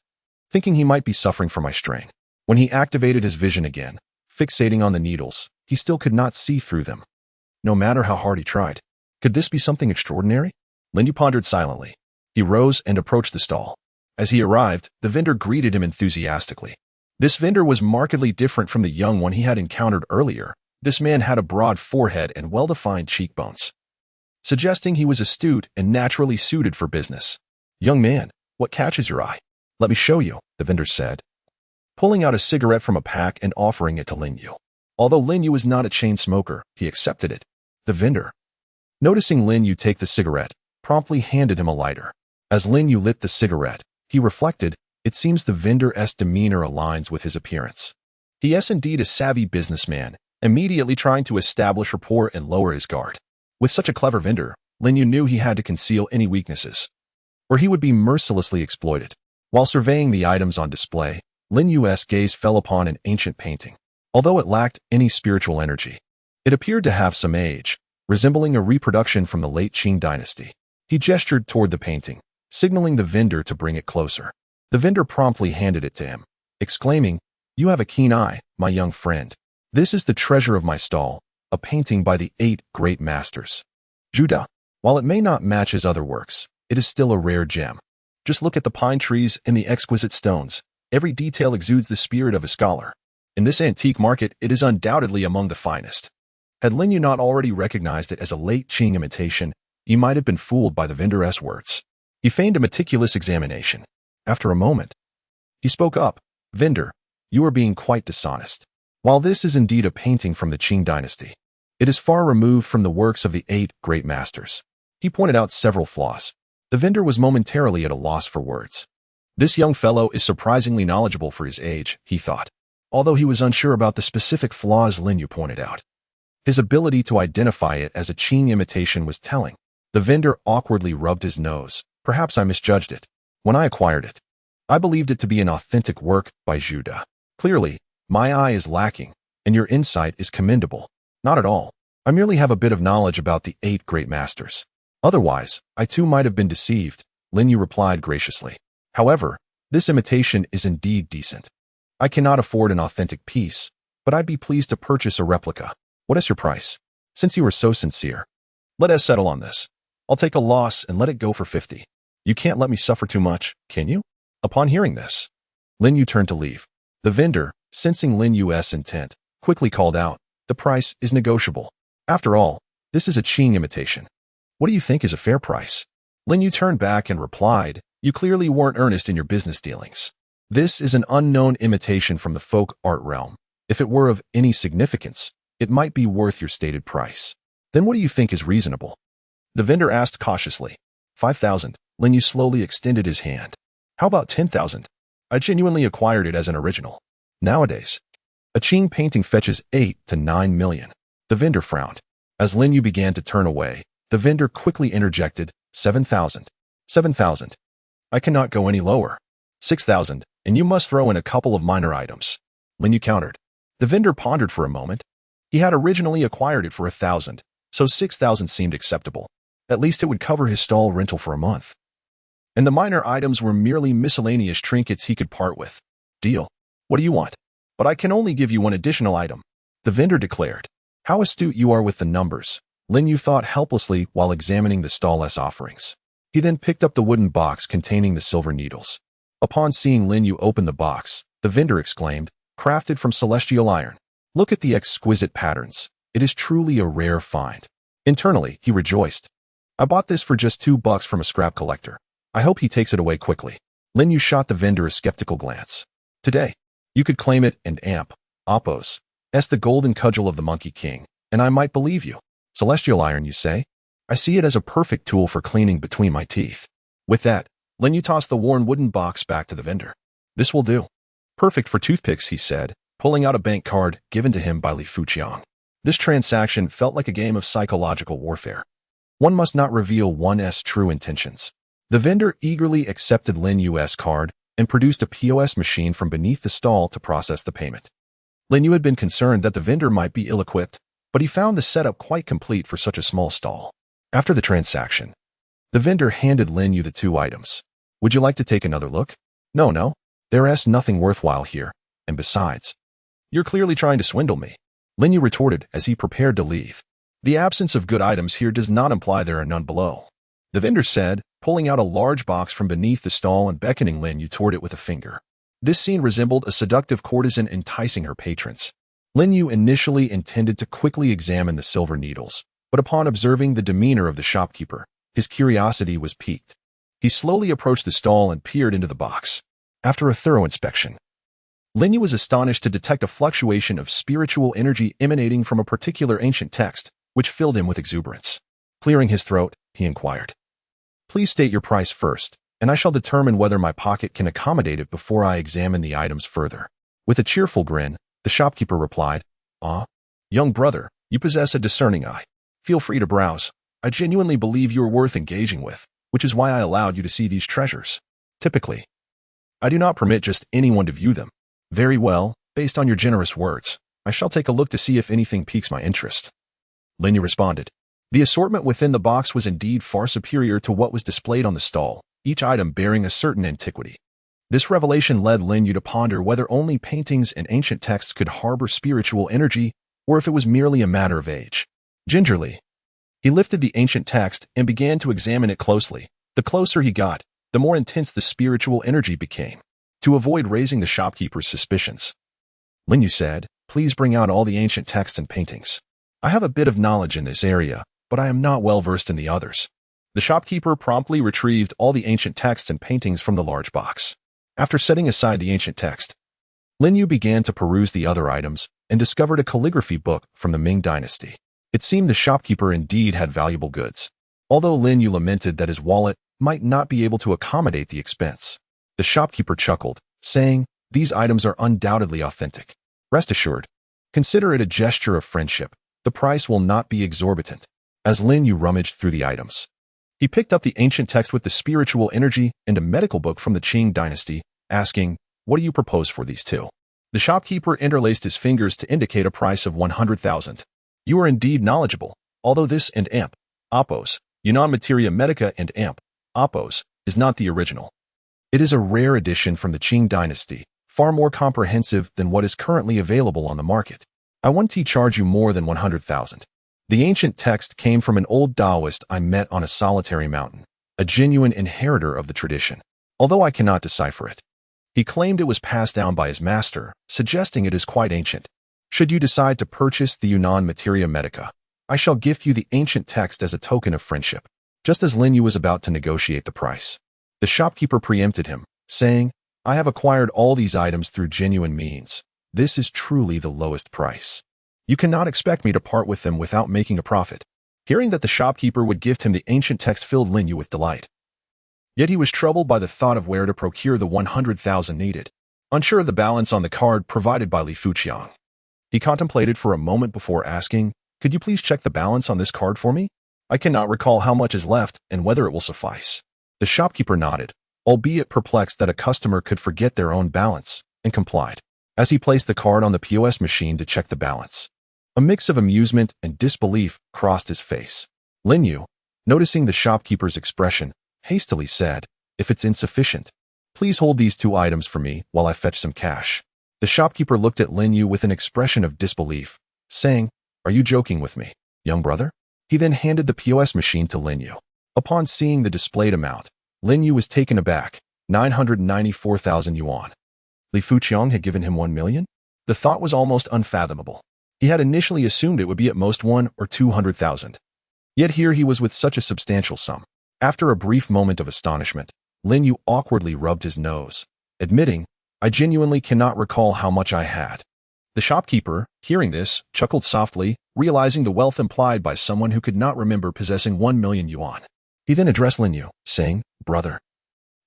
thinking he might be suffering from eye strain. When he activated his vision again, fixating on the needles, he still could not see through them. No matter how hard he tried. Could this be something extraordinary? Lin Yu pondered silently. He rose and approached the stall. As he arrived, the vendor greeted him enthusiastically. This vendor was markedly different from the young one he had encountered earlier. This man had a broad forehead and well-defined cheekbones, suggesting he was astute and naturally suited for business. "Young man, what catches your eye? Let me show you," the vendor said, pulling out a cigarette from a pack and offering it to Lin Yu. Although Lin Yu was not a chain smoker, he accepted it. The vendor, noticing Lin Yu take the cigarette, promptly handed him a lighter. As Lin Yu lit the cigarette, he reflected, it seems the vendor's demeanor aligns with his appearance. He is indeed a savvy businessman, immediately trying to establish rapport and lower his guard. With such a clever vendor, Lin Yu knew he had to conceal any weaknesses, or he would be mercilessly exploited. While surveying the items on display, Lin Yu's gaze fell upon an ancient painting. Although it lacked any spiritual energy, it appeared to have some age, resembling a reproduction from the late Qing dynasty. He gestured toward the painting, signaling the vendor to bring it closer. The vendor promptly handed it to him, exclaiming, "You have a keen eye, my young friend. This is the treasure of my stall, a painting by the 8 great masters. Judah, while it may not match his other works, it is still a rare gem. Just look at the pine trees and the exquisite stones. Every detail exudes the spirit of a scholar. In this antique market, it is undoubtedly among the finest." Had Lin Yu not already recognized it as a late Qing imitation, he might have been fooled by the vendor's words. He feigned a meticulous examination. After a moment, he spoke up, "Vendor, you are being quite dishonest. While this is indeed a painting from the Qing dynasty, it is far removed from the works of the 8 great masters." He pointed out several flaws. The vendor was momentarily at a loss for words. This young fellow is surprisingly knowledgeable for his age, he thought, although he was unsure about the specific flaws Lin Yu pointed out. His ability to identify it as a Qing imitation was telling. The vendor awkwardly rubbed his nose. "Perhaps I misjudged it. When I acquired it, I believed it to be an authentic work by Judah. Clearly, my eye is lacking, and your insight is commendable." "Not at all. I merely have a bit of knowledge about the 8 great masters. Otherwise, I too might have been deceived," Lin Yu replied graciously. "However, this imitation is indeed decent. I cannot afford an authentic piece, but I'd be pleased to purchase a replica. What is your price? Since you are so sincere, let us settle on this. I'll take a loss and let it go for 50. You can't let me suffer too much, can you?" Upon hearing this, Lin Yu turned to leave. The vendor, sensing Lin Yu's intent, quickly called out, "The price is negotiable. After all, this is a Qing imitation. What do you think is a fair price?" Lin Yu turned back and replied, "You clearly weren't earnest in your business dealings. This is an unknown imitation from the folk art realm. If it were of any significance, it might be worth your stated price. Then what do you think is reasonable?" The vendor asked cautiously. 5,000. Lin Yu slowly extended his hand. "How about 10,000? I genuinely acquired it as an original. Nowadays, a Qing painting fetches 8 to 9 million. The vendor frowned. As Lin Yu began to turn away, the vendor quickly interjected, 7,000. 7,000. I cannot go any lower. 6,000, and you must throw in a couple of minor items." Lin Yu countered. The vendor pondered for a moment. He had originally acquired it for 1,000, so 6,000 seemed acceptable. At least it would cover his stall rental for a month. And the minor items were merely miscellaneous trinkets he could part with. "Deal. What do you want?" "But I can only give you one additional item," the vendor declared. "How astute you are with the numbers," Lin Yu thought helplessly while examining the stall's offerings. He then picked up the wooden box containing the silver needles. Upon seeing Lin Yu open the box, the vendor exclaimed, "Crafted from celestial iron. Look at the exquisite patterns. It is truly a rare find." Internally, he rejoiced. "I bought this for just $2 from a scrap collector. I hope he takes it away quickly." Lin Yu shot the vendor a skeptical glance. "Today, you could claim it and Oppos, as the golden cudgel of the Monkey King, and I might believe you. Celestial iron, you say? I see it as a perfect tool for cleaning between my teeth." With that, Lin Yu tossed the worn wooden box back to the vendor. "This will do. Perfect for toothpicks," he said, pulling out a bank card given to him by Li Fuqiang. This transaction felt like a game of psychological warfare. One must not reveal one's true intentions. The vendor eagerly accepted Lin Yu's card and produced a POS machine from beneath the stall to process the payment. Lin Yu had been concerned that the vendor might be ill-equipped, but he found the setup quite complete for such a small stall. After the transaction, the vendor handed Lin Yu the 2 items. "Would you like to take another look?" No, There's nothing worthwhile here, and besides, you're clearly trying to swindle me, Lin Yu retorted as he prepared to leave. The absence of good items here does not imply there are none below, the vendor said, pulling out a large box from beneath the stall and beckoning Lin Yu toward it with a finger. This scene resembled a seductive courtesan enticing her patrons. Lin Yu initially intended to quickly examine the silver needles, but upon observing the demeanor of the shopkeeper, his curiosity was piqued. He slowly approached the stall and peered into the box. After a thorough inspection, Lin Yu was astonished to detect a fluctuation of spiritual energy emanating from a particular ancient text, which filled him with exuberance. Clearing his throat, he inquired, "Please state your price first, and I shall determine whether my pocket can accommodate it before I examine the items further." With a cheerful grin, the shopkeeper replied, "Ah, young brother, you possess a discerning eye. Feel free to browse. I genuinely believe you are worth engaging with, which is why I allowed you to see these treasures. Typically, I do not permit just anyone to view them. Very well, based on your generous words, I shall take a look to see if anything piques my interest." Lin Yu responded. The assortment within the box was indeed far superior to what was displayed on the stall, each item bearing a certain antiquity. This revelation led Lin Yu to ponder whether only paintings and ancient texts could harbor spiritual energy, or if it was merely a matter of age. Gingerly, he lifted the ancient text and began to examine it closely. The closer he got, the more intense the spiritual energy became. To avoid raising the shopkeeper's suspicions, Lin Yu said, "Please bring out all the ancient texts and paintings. I have a bit of knowledge in this area, but I am not well versed in the others." The shopkeeper promptly retrieved all the ancient texts and paintings from the large box. After setting aside the ancient text, Lin Yu began to peruse the other items and discovered a calligraphy book from the Ming dynasty. It seemed the shopkeeper indeed had valuable goods, although Lin Yu lamented that his wallet might not be able to accommodate the expense. The shopkeeper chuckled, saying, "These items are undoubtedly authentic. Rest assured, consider it a gesture of friendship. The price will not be exorbitant." As Lin Yu rummaged through the items, he picked up the ancient text with the spiritual energy and a medical book from the Qing dynasty, asking, "What do you propose for these two?" The shopkeeper interlaced his fingers to indicate a price of 100,000. "You are indeed knowledgeable, although this and Amp, Oppos, Yunnan Materia Medica and Amp, Oppos, is not the original. It is a rare edition from the Qing dynasty, far more comprehensive than what is currently available on the market. I want to charge you more than 100,000. The ancient text came from an old Taoist I met on a solitary mountain, a genuine inheritor of the tradition, although I cannot decipher it. He claimed it was passed down by his master, suggesting it is quite ancient. Should you decide to purchase the Yunnan Materia Medica, I shall gift you the ancient text as a token of friendship." Just as Lin Yu was about to negotiate the price, the shopkeeper preempted him, saying, "I have acquired all these items through genuine means. This is truly the lowest price. You cannot expect me to part with them without making a profit." Hearing that the shopkeeper would gift him the ancient text filled Lin Yu with delight. Yet he was troubled by the thought of where to procure the 100,000 needed, unsure of the balance on the card provided by Li Fuqiang. He contemplated for a moment before asking, "Could you please check the balance on this card for me? I cannot recall how much is left and whether it will suffice." The shopkeeper nodded, albeit perplexed that a customer could forget their own balance, and complied. As he placed the card on the POS machine to check the balance, a mix of amusement and disbelief crossed his face. Lin Yu, noticing the shopkeeper's expression, hastily said, "If it's insufficient, please hold these two items for me while I fetch some cash." The shopkeeper looked at Lin Yu with an expression of disbelief, saying, "Are you joking with me, young brother?" He then handed the POS machine to Lin Yu. Upon seeing the displayed amount, Lin Yu was taken aback. 994,000 yuan. Li Fuqiang had given him 1 million? The thought was almost unfathomable. He had initially assumed it would be at most 1 or 200,000. Yet here he was with such a substantial sum. After a brief moment of astonishment, Lin Yu awkwardly rubbed his nose, admitting, "I genuinely cannot recall how much I had." The shopkeeper, hearing this, chuckled softly, realizing the wealth implied by someone who could not remember possessing 1 million yuan. He then addressed Lin Yu, saying, "Brother,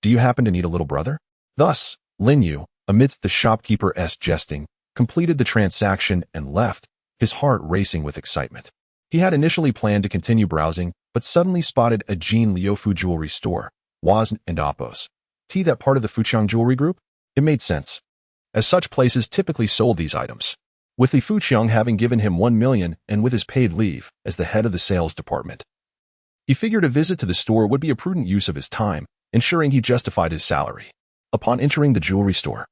do you happen to need a little brother?" Thus, Lin Yu, amidst the shopkeeper's jesting, completed the transaction and left, his heart racing with excitement. He had initially planned to continue browsing, but suddenly spotted a Jean Liufu jewelry store, Wazn and Oppos. That part of the Fuqiang jewelry group? It made sense, as such places typically sold these items. With Li Fuqiang having given him 1 million and with his paid leave as the head of the sales department, he figured a visit to the store would be a prudent use of his time, ensuring he justified his salary. Upon entering the jewelry store,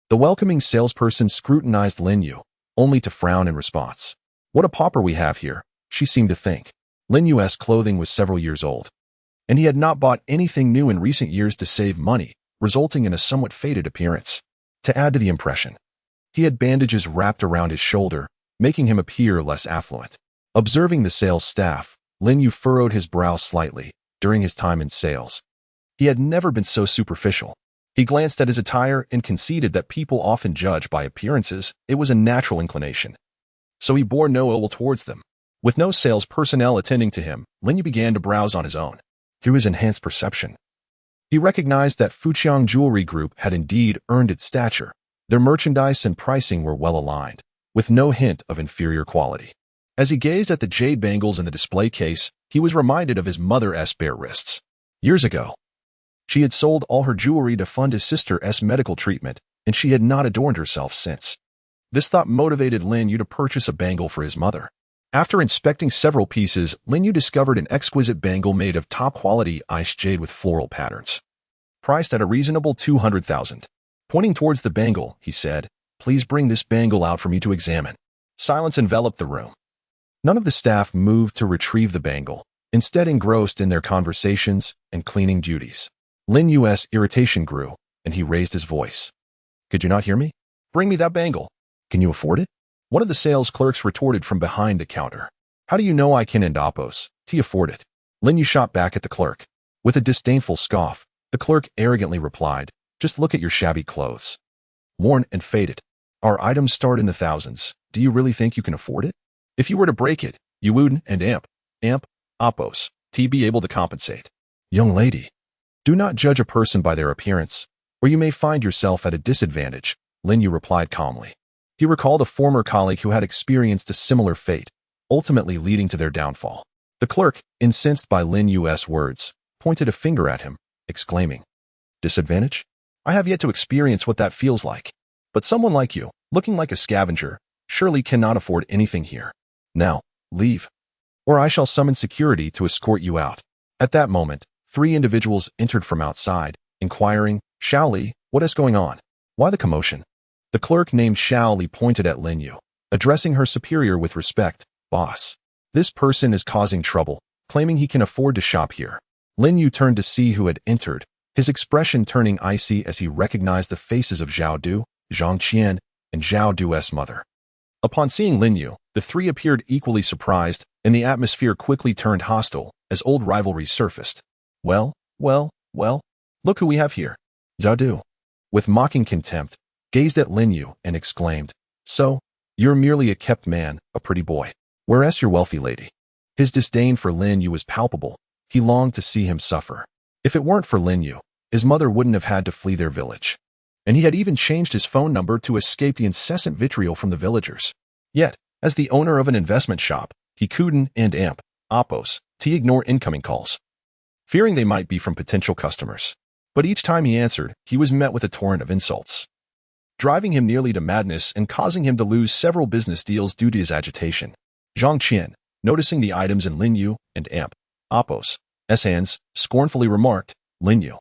the welcoming salesperson scrutinized Lin Yu, only to frown in response. What a pauper we have here, she seemed to think. Lin Yu's clothing was several years old, and he had not bought anything new in recent years to save money, resulting in a somewhat faded appearance. To add to the impression, he had bandages wrapped around his shoulder, making him appear less affluent. Observing the sales staff, Lin Yu furrowed his brow slightly. During his time in sales, he had never been so superficial. He glanced at his attire and conceded that people often judge by appearances. It was a natural inclination, so he bore no ill will towards them. With no sales personnel attending to him, Lin Yu began to browse on his own. Through his enhanced perception, he recognized that Fuqiang Jewelry Group had indeed earned its stature. Their merchandise and pricing were well aligned, with no hint of inferior quality. As he gazed at the jade bangles in the display case, he was reminded of his mother's bare wrists. Years ago, she had sold all her jewelry to fund his sister's medical treatment, and she had not adorned herself since. This thought motivated Lin Yu to purchase a bangle for his mother. After inspecting several pieces, Lin Yu discovered an exquisite bangle made of top-quality ice jade with floral patterns, priced at a reasonable 200,000. Pointing towards the bangle, he said, "Please bring this bangle out for me to examine." Silence enveloped the room. None of the staff moved to retrieve the bangle, instead engrossed in their conversations and cleaning duties. Lin Yu's irritation grew, and he raised his voice. "Could you not hear me? Bring me that bangle. Can you afford it?" One of the sales clerks retorted from behind the counter. "How do you know I can and Appos to afford it?" Lin Yu shot back at the clerk. With a disdainful scoff, the clerk arrogantly replied, "Just look at your shabby clothes. Worn and faded. Our items start in the thousands. Do you really think you can afford it? If you were to break it, you would and Appos, to be able to compensate." "Young lady, do not judge a person by their appearance, or you may find yourself at a disadvantage," Lin Yu replied calmly. He recalled a former colleague who had experienced a similar fate, ultimately leading to their downfall. The clerk, incensed by Lin Yu's words, pointed a finger at him, exclaiming, "Disadvantage? I have yet to experience what that feels like. But someone like you, looking like a scavenger, surely cannot afford anything here. Now, leave, or I shall summon security to escort you out." At that moment, 3 individuals entered from outside, inquiring, "Xiao Li, what is going on? Why the commotion?" The clerk named Xiao Li pointed at Lin Yu, addressing her superior with respect, "Boss, this person is causing trouble, claiming he can afford to shop here." Lin Yu turned to see who had entered, his expression turning icy as he recognized the faces of Zhao Du, Zhang Qian, and Zhao Du's mother. Upon seeing Lin Yu, the 3 appeared equally surprised, and the atmosphere quickly turned hostile as old rivalries surfaced. Well, look who we have here." Zhao Du, with mocking contempt, gazed at Lin Yu and exclaimed, "So, you're merely a kept man, a pretty boy. Whereas your wealthy lady." His disdain for Lin Yu was palpable. He longed to see him suffer. If it weren't for Lin Yu, his mother wouldn't have had to flee their village. And he had even changed his phone number to escape the incessant vitriol from the villagers. Yet, as the owner of an investment shop, he couldn't Appos to ignore incoming calls, fearing they might be from potential customers. But each time he answered, he was met with a torrent of insults, driving him nearly to madness and causing him to lose several business deals due to his agitation. Zhang Qian, noticing the items in Lin Yu and Appos' hands, scornfully remarked, "Lin Yu,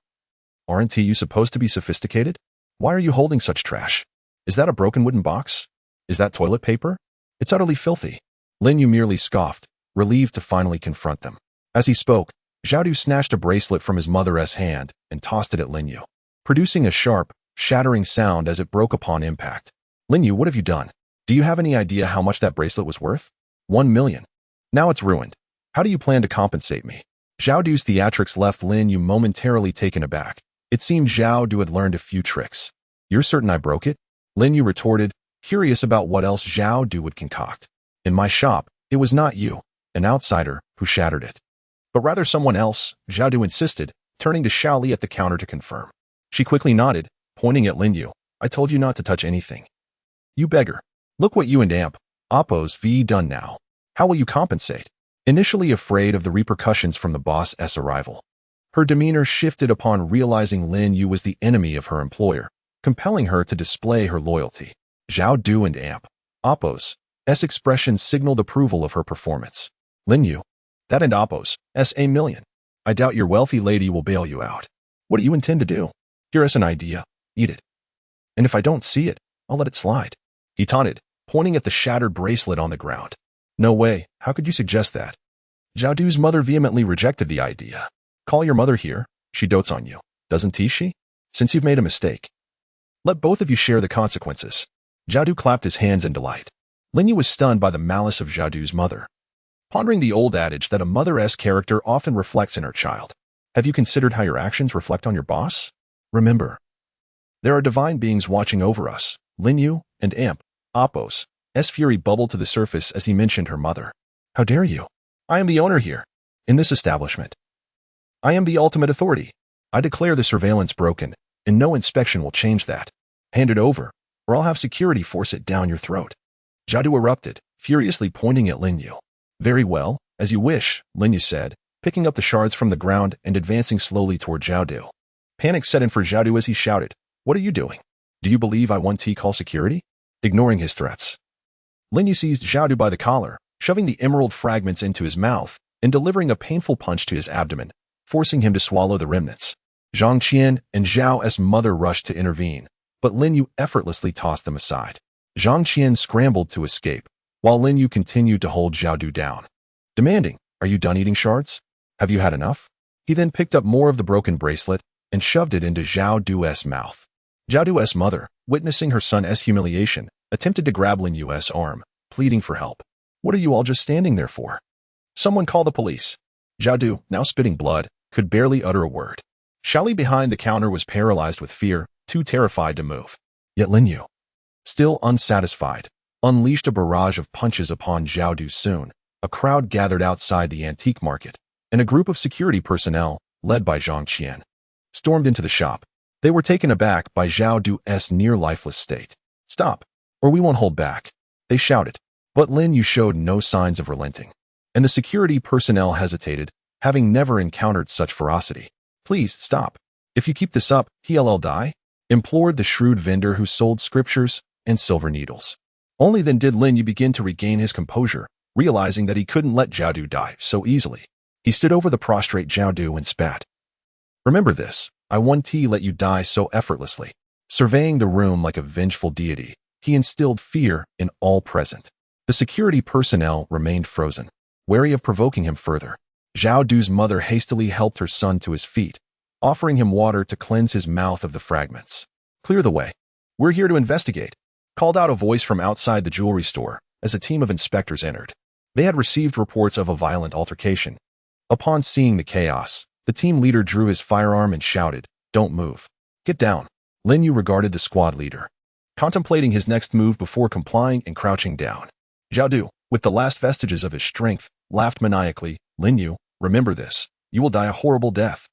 aren't you supposed to be sophisticated? Why are you holding such trash? Is that a broken wooden box? Is that toilet paper? It's utterly filthy." Lin Yu merely scoffed, relieved to finally confront them. As he spoke, Zhao Du snatched a bracelet from his mother's hand and tossed it at Lin Yu, producing a sharp, shattering sound as it broke upon impact. "Lin Yu, what have you done? Do you have any idea how much that bracelet was worth? 1 million. Now it's ruined. How do you plan to compensate me?" Zhao Du's theatrics left Lin Yu momentarily taken aback. It seemed Zhao Du had learned a few tricks. "You're certain I broke it?" Lin Yu retorted, curious about what else Zhao Du would concoct. "In my shop, it was not you, an outsider, who shattered it, but rather someone else," Zhao Du insisted, turning to Xiao Li at the counter to confirm. She quickly nodded, pointing at Lin Yu. "I told you not to touch anything. You beggar. Look what you and Appos V done now. How will you compensate?" Initially afraid of the repercussions from the boss's arrival, her demeanor shifted upon realizing Lin Yu was the enemy of her employer, compelling her to display her loyalty. Zhao Du and Appos' expression signaled approval of her performance. "Lin Yu, that and Appos' $1 million. I doubt your wealthy lady will bail you out. What do you intend to do? Here is an idea. Eat it. And if I don't see it, I'll let it slide. He taunted, pointing at the shattered bracelet on the ground. No way, how could you suggest that? Zhao Du's mother vehemently rejected the idea. Call your mother here, she dotes on you, doesn't she? Since you've made a mistake. Let both of you share the consequences. Zhao Du clapped his hands in delight. Lin Yu was stunned by the malice of Zhao Du's mother. Pondering the old adage that a mother-esque character often reflects in her child, have you considered how your actions reflect on your boss? Remember, there are divine beings watching over us. Lin Yu and Amp, Apos, fury bubbled to the surface as he mentioned her mother. How dare you? I am the owner here, in this establishment. I am the ultimate authority. I declare the surveillance broken, and no inspection will change that. Hand it over, or I'll have security force it down your throat. Zhao Du erupted, furiously pointing at Lin Yu. Very well, as you wish, Lin Yu said, picking up the shards from the ground and advancing slowly toward Zhao Du. Panic set in for Zhao Du as he shouted, What are you doing? Do you believe I want to call security? Ignoring his threats. Lin Yu seized Zhao Du by the collar, shoving the emerald fragments into his mouth and delivering a painful punch to his abdomen, forcing him to swallow the remnants. Zhang Qian and Zhao's mother rushed to intervene, but Lin Yu effortlessly tossed them aside. Zhang Qian scrambled to escape, while Lin Yu continued to hold Zhao Du down, demanding, Are you done eating shards? Have you had enough? He then picked up more of the broken bracelet and shoved it into Zhao Du's mouth. Zhao Du's mother, witnessing her son's humiliation, attempted to grab Lin Yu's arm, pleading for help. What are you all just standing there for? Someone call the police. Zhao Du, now spitting blood, could barely utter a word. Xiaoli behind the counter was paralyzed with fear, too terrified to move. Yet Lin Yu, still unsatisfied, unleashed a barrage of punches upon Zhao Du soon. A crowd gathered outside the antique market, and a group of security personnel, led by Zhang Qian, stormed into the shop. They were taken aback by Zhao Du's near-lifeless state. Stop, or we won't hold back, they shouted. But Lin Yu showed no signs of relenting, and the security personnel hesitated, having never encountered such ferocity. Please, stop. If you keep this up, he'll die, implored the shrewd vendor who sold scriptures and silver needles. Only then did Lin Yu begin to regain his composure, realizing that he couldn't let Zhao Du die so easily. He stood over the prostrate Zhao Du and spat. Remember this, I won't let you die so effortlessly. Surveying the room like a vengeful deity, he instilled fear in all present. The security personnel remained frozen, wary of provoking him further. Zhao Du's mother hastily helped her son to his feet, offering him water to cleanse his mouth of the fragments. Clear the way. We're here to investigate, called out a voice from outside the jewelry store as a team of inspectors entered. They had received reports of a violent altercation. Upon seeing the chaos, the team leader drew his firearm and shouted, Don't move. Get down. Lin Yu regarded the squad leader, contemplating his next move before complying and crouching down. Zhao Du, with the last vestiges of his strength, laughed maniacally. Lin Yu, remember this. You will die a horrible death.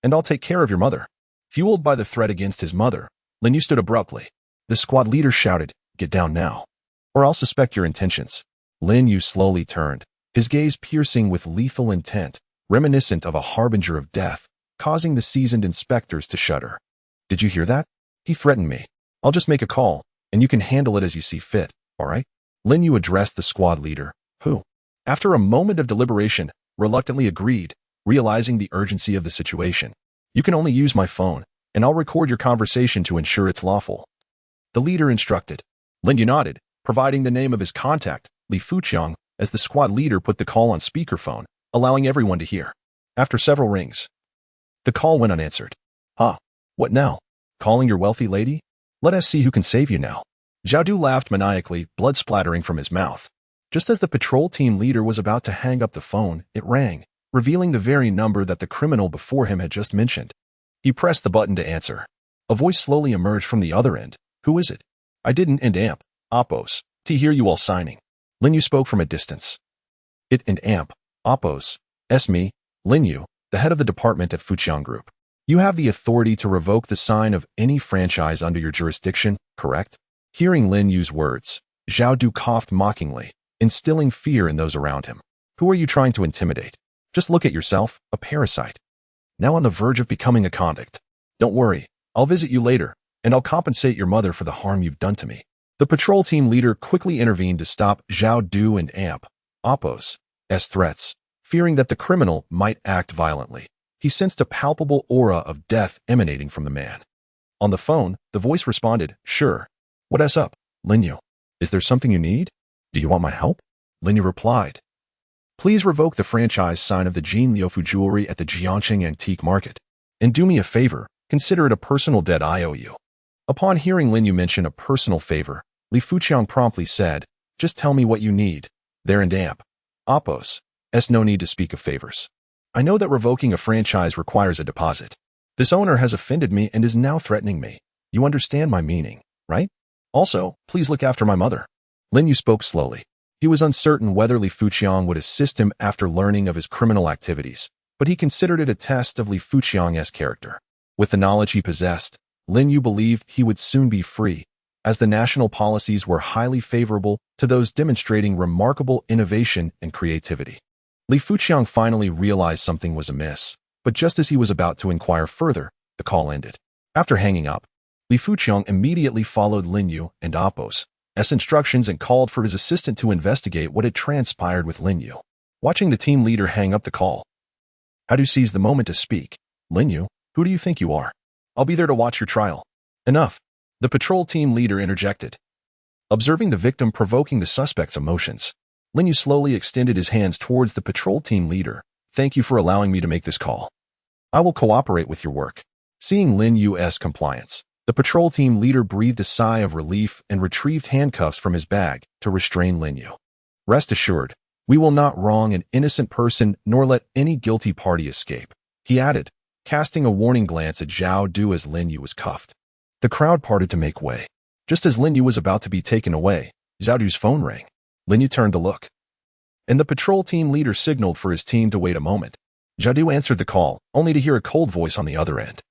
And I'll take care of your mother. Fueled by the threat against his mother, Lin Yu stood abruptly. The squad leader shouted, Get down now, or I'll suspect your intentions. Lin Yu slowly turned, his gaze piercing with lethal intent, reminiscent of a harbinger of death, causing the seasoned inspectors to shudder. Did you hear that? He threatened me. I'll just make a call, and you can handle it as you see fit, all right? Lin Yu addressed the squad leader, who, after a moment of deliberation, reluctantly agreed, realizing the urgency of the situation. You can only use my phone, and I'll record your conversation to ensure it's lawful. The leader instructed. Lin Yu nodded, providing the name of his contact, Li Fuqiang, as the squad leader put the call on speakerphone, allowing everyone to hear. After several rings, the call went unanswered. What now? Calling your wealthy lady? Let us see who can save you now. Zhao Du laughed maniacally, blood splattering from his mouth. Just as the patrol team leader was about to hang up the phone, it rang, revealing the very number that the criminal before him had just mentioned. He pressed the button to answer. A voice slowly emerged from the other end. Who is it? I didn't and Amp, Apos, to hear you all signing. Lin Yu spoke from a distance. It and Amp, Apos, me, Lin Yu, the head of the department at Fuqiang Group. You have the authority to revoke the sign of any franchise under your jurisdiction, correct? Hearing Lin Yu's words, Zhao Du coughed mockingly, instilling fear in those around him. Who are you trying to intimidate? Just look at yourself, a parasite. Now on the verge of becoming a convict. Don't worry, I'll visit you later, and I'll compensate your mother for the harm you've done to me. The patrol team leader quickly intervened to stop Zhao Du and Amp, Apos, threats, fearing that the criminal might act violently. He sensed a palpable aura of death emanating from the man. On the phone, the voice responded, "Sure. What's up, Lin Yu? Is there something you need? Do you want my help?" Lin Yu replied, "Please revoke the franchise sign of the Jin Liufu jewelry at the Jiangqing Antique Market. And do me a favor, consider it a personal debt I owe you." Upon hearing Lin Yu mention a personal favor, Li Fuqiang promptly said, "Just tell me what you need. There and amp. Oppos. No need to speak of favors. I know that revoking a franchise requires a deposit. This owner has offended me and is now threatening me. You understand my meaning, right? Also, please look after my mother." Lin Yu spoke slowly. He was uncertain whether Li Fuqiang would assist him after learning of his criminal activities, but he considered it a test of Li Fuqiang's character. With the knowledge he possessed, Lin Yu believed he would soon be free, as the national policies were highly favorable to those demonstrating remarkable innovation and creativity. Li Fuqiang finally realized something was amiss, but just as he was about to inquire further, the call ended. After hanging up, Li Fuqiang immediately followed Lin Yu and Oppos' instructions and called for his assistant to investigate what had transpired with Lin Yu. Watching the team leader hang up the call, Hadu seized the moment to speak. "Lin Yu, who do you think you are? I'll be there to watch your trial." "Enough," the patrol team leader interjected. Observing the victim provoking the suspect's emotions, Lin Yu slowly extended his hands towards the patrol team leader. "Thank you for allowing me to make this call. I will cooperate with your work." Seeing Lin Yu's compliance, the patrol team leader breathed a sigh of relief and retrieved handcuffs from his bag to restrain Lin Yu. "Rest assured, we will not wrong an innocent person nor let any guilty party escape," he added, casting a warning glance at Zhao Du as Lin Yu was cuffed. The crowd parted to make way. Just as Lin Yu was about to be taken away, Zhao Du's phone rang. Lin Yu turned to look, and the patrol team leader signaled for his team to wait a moment. Zhao Du answered the call, only to hear a cold voice on the other end.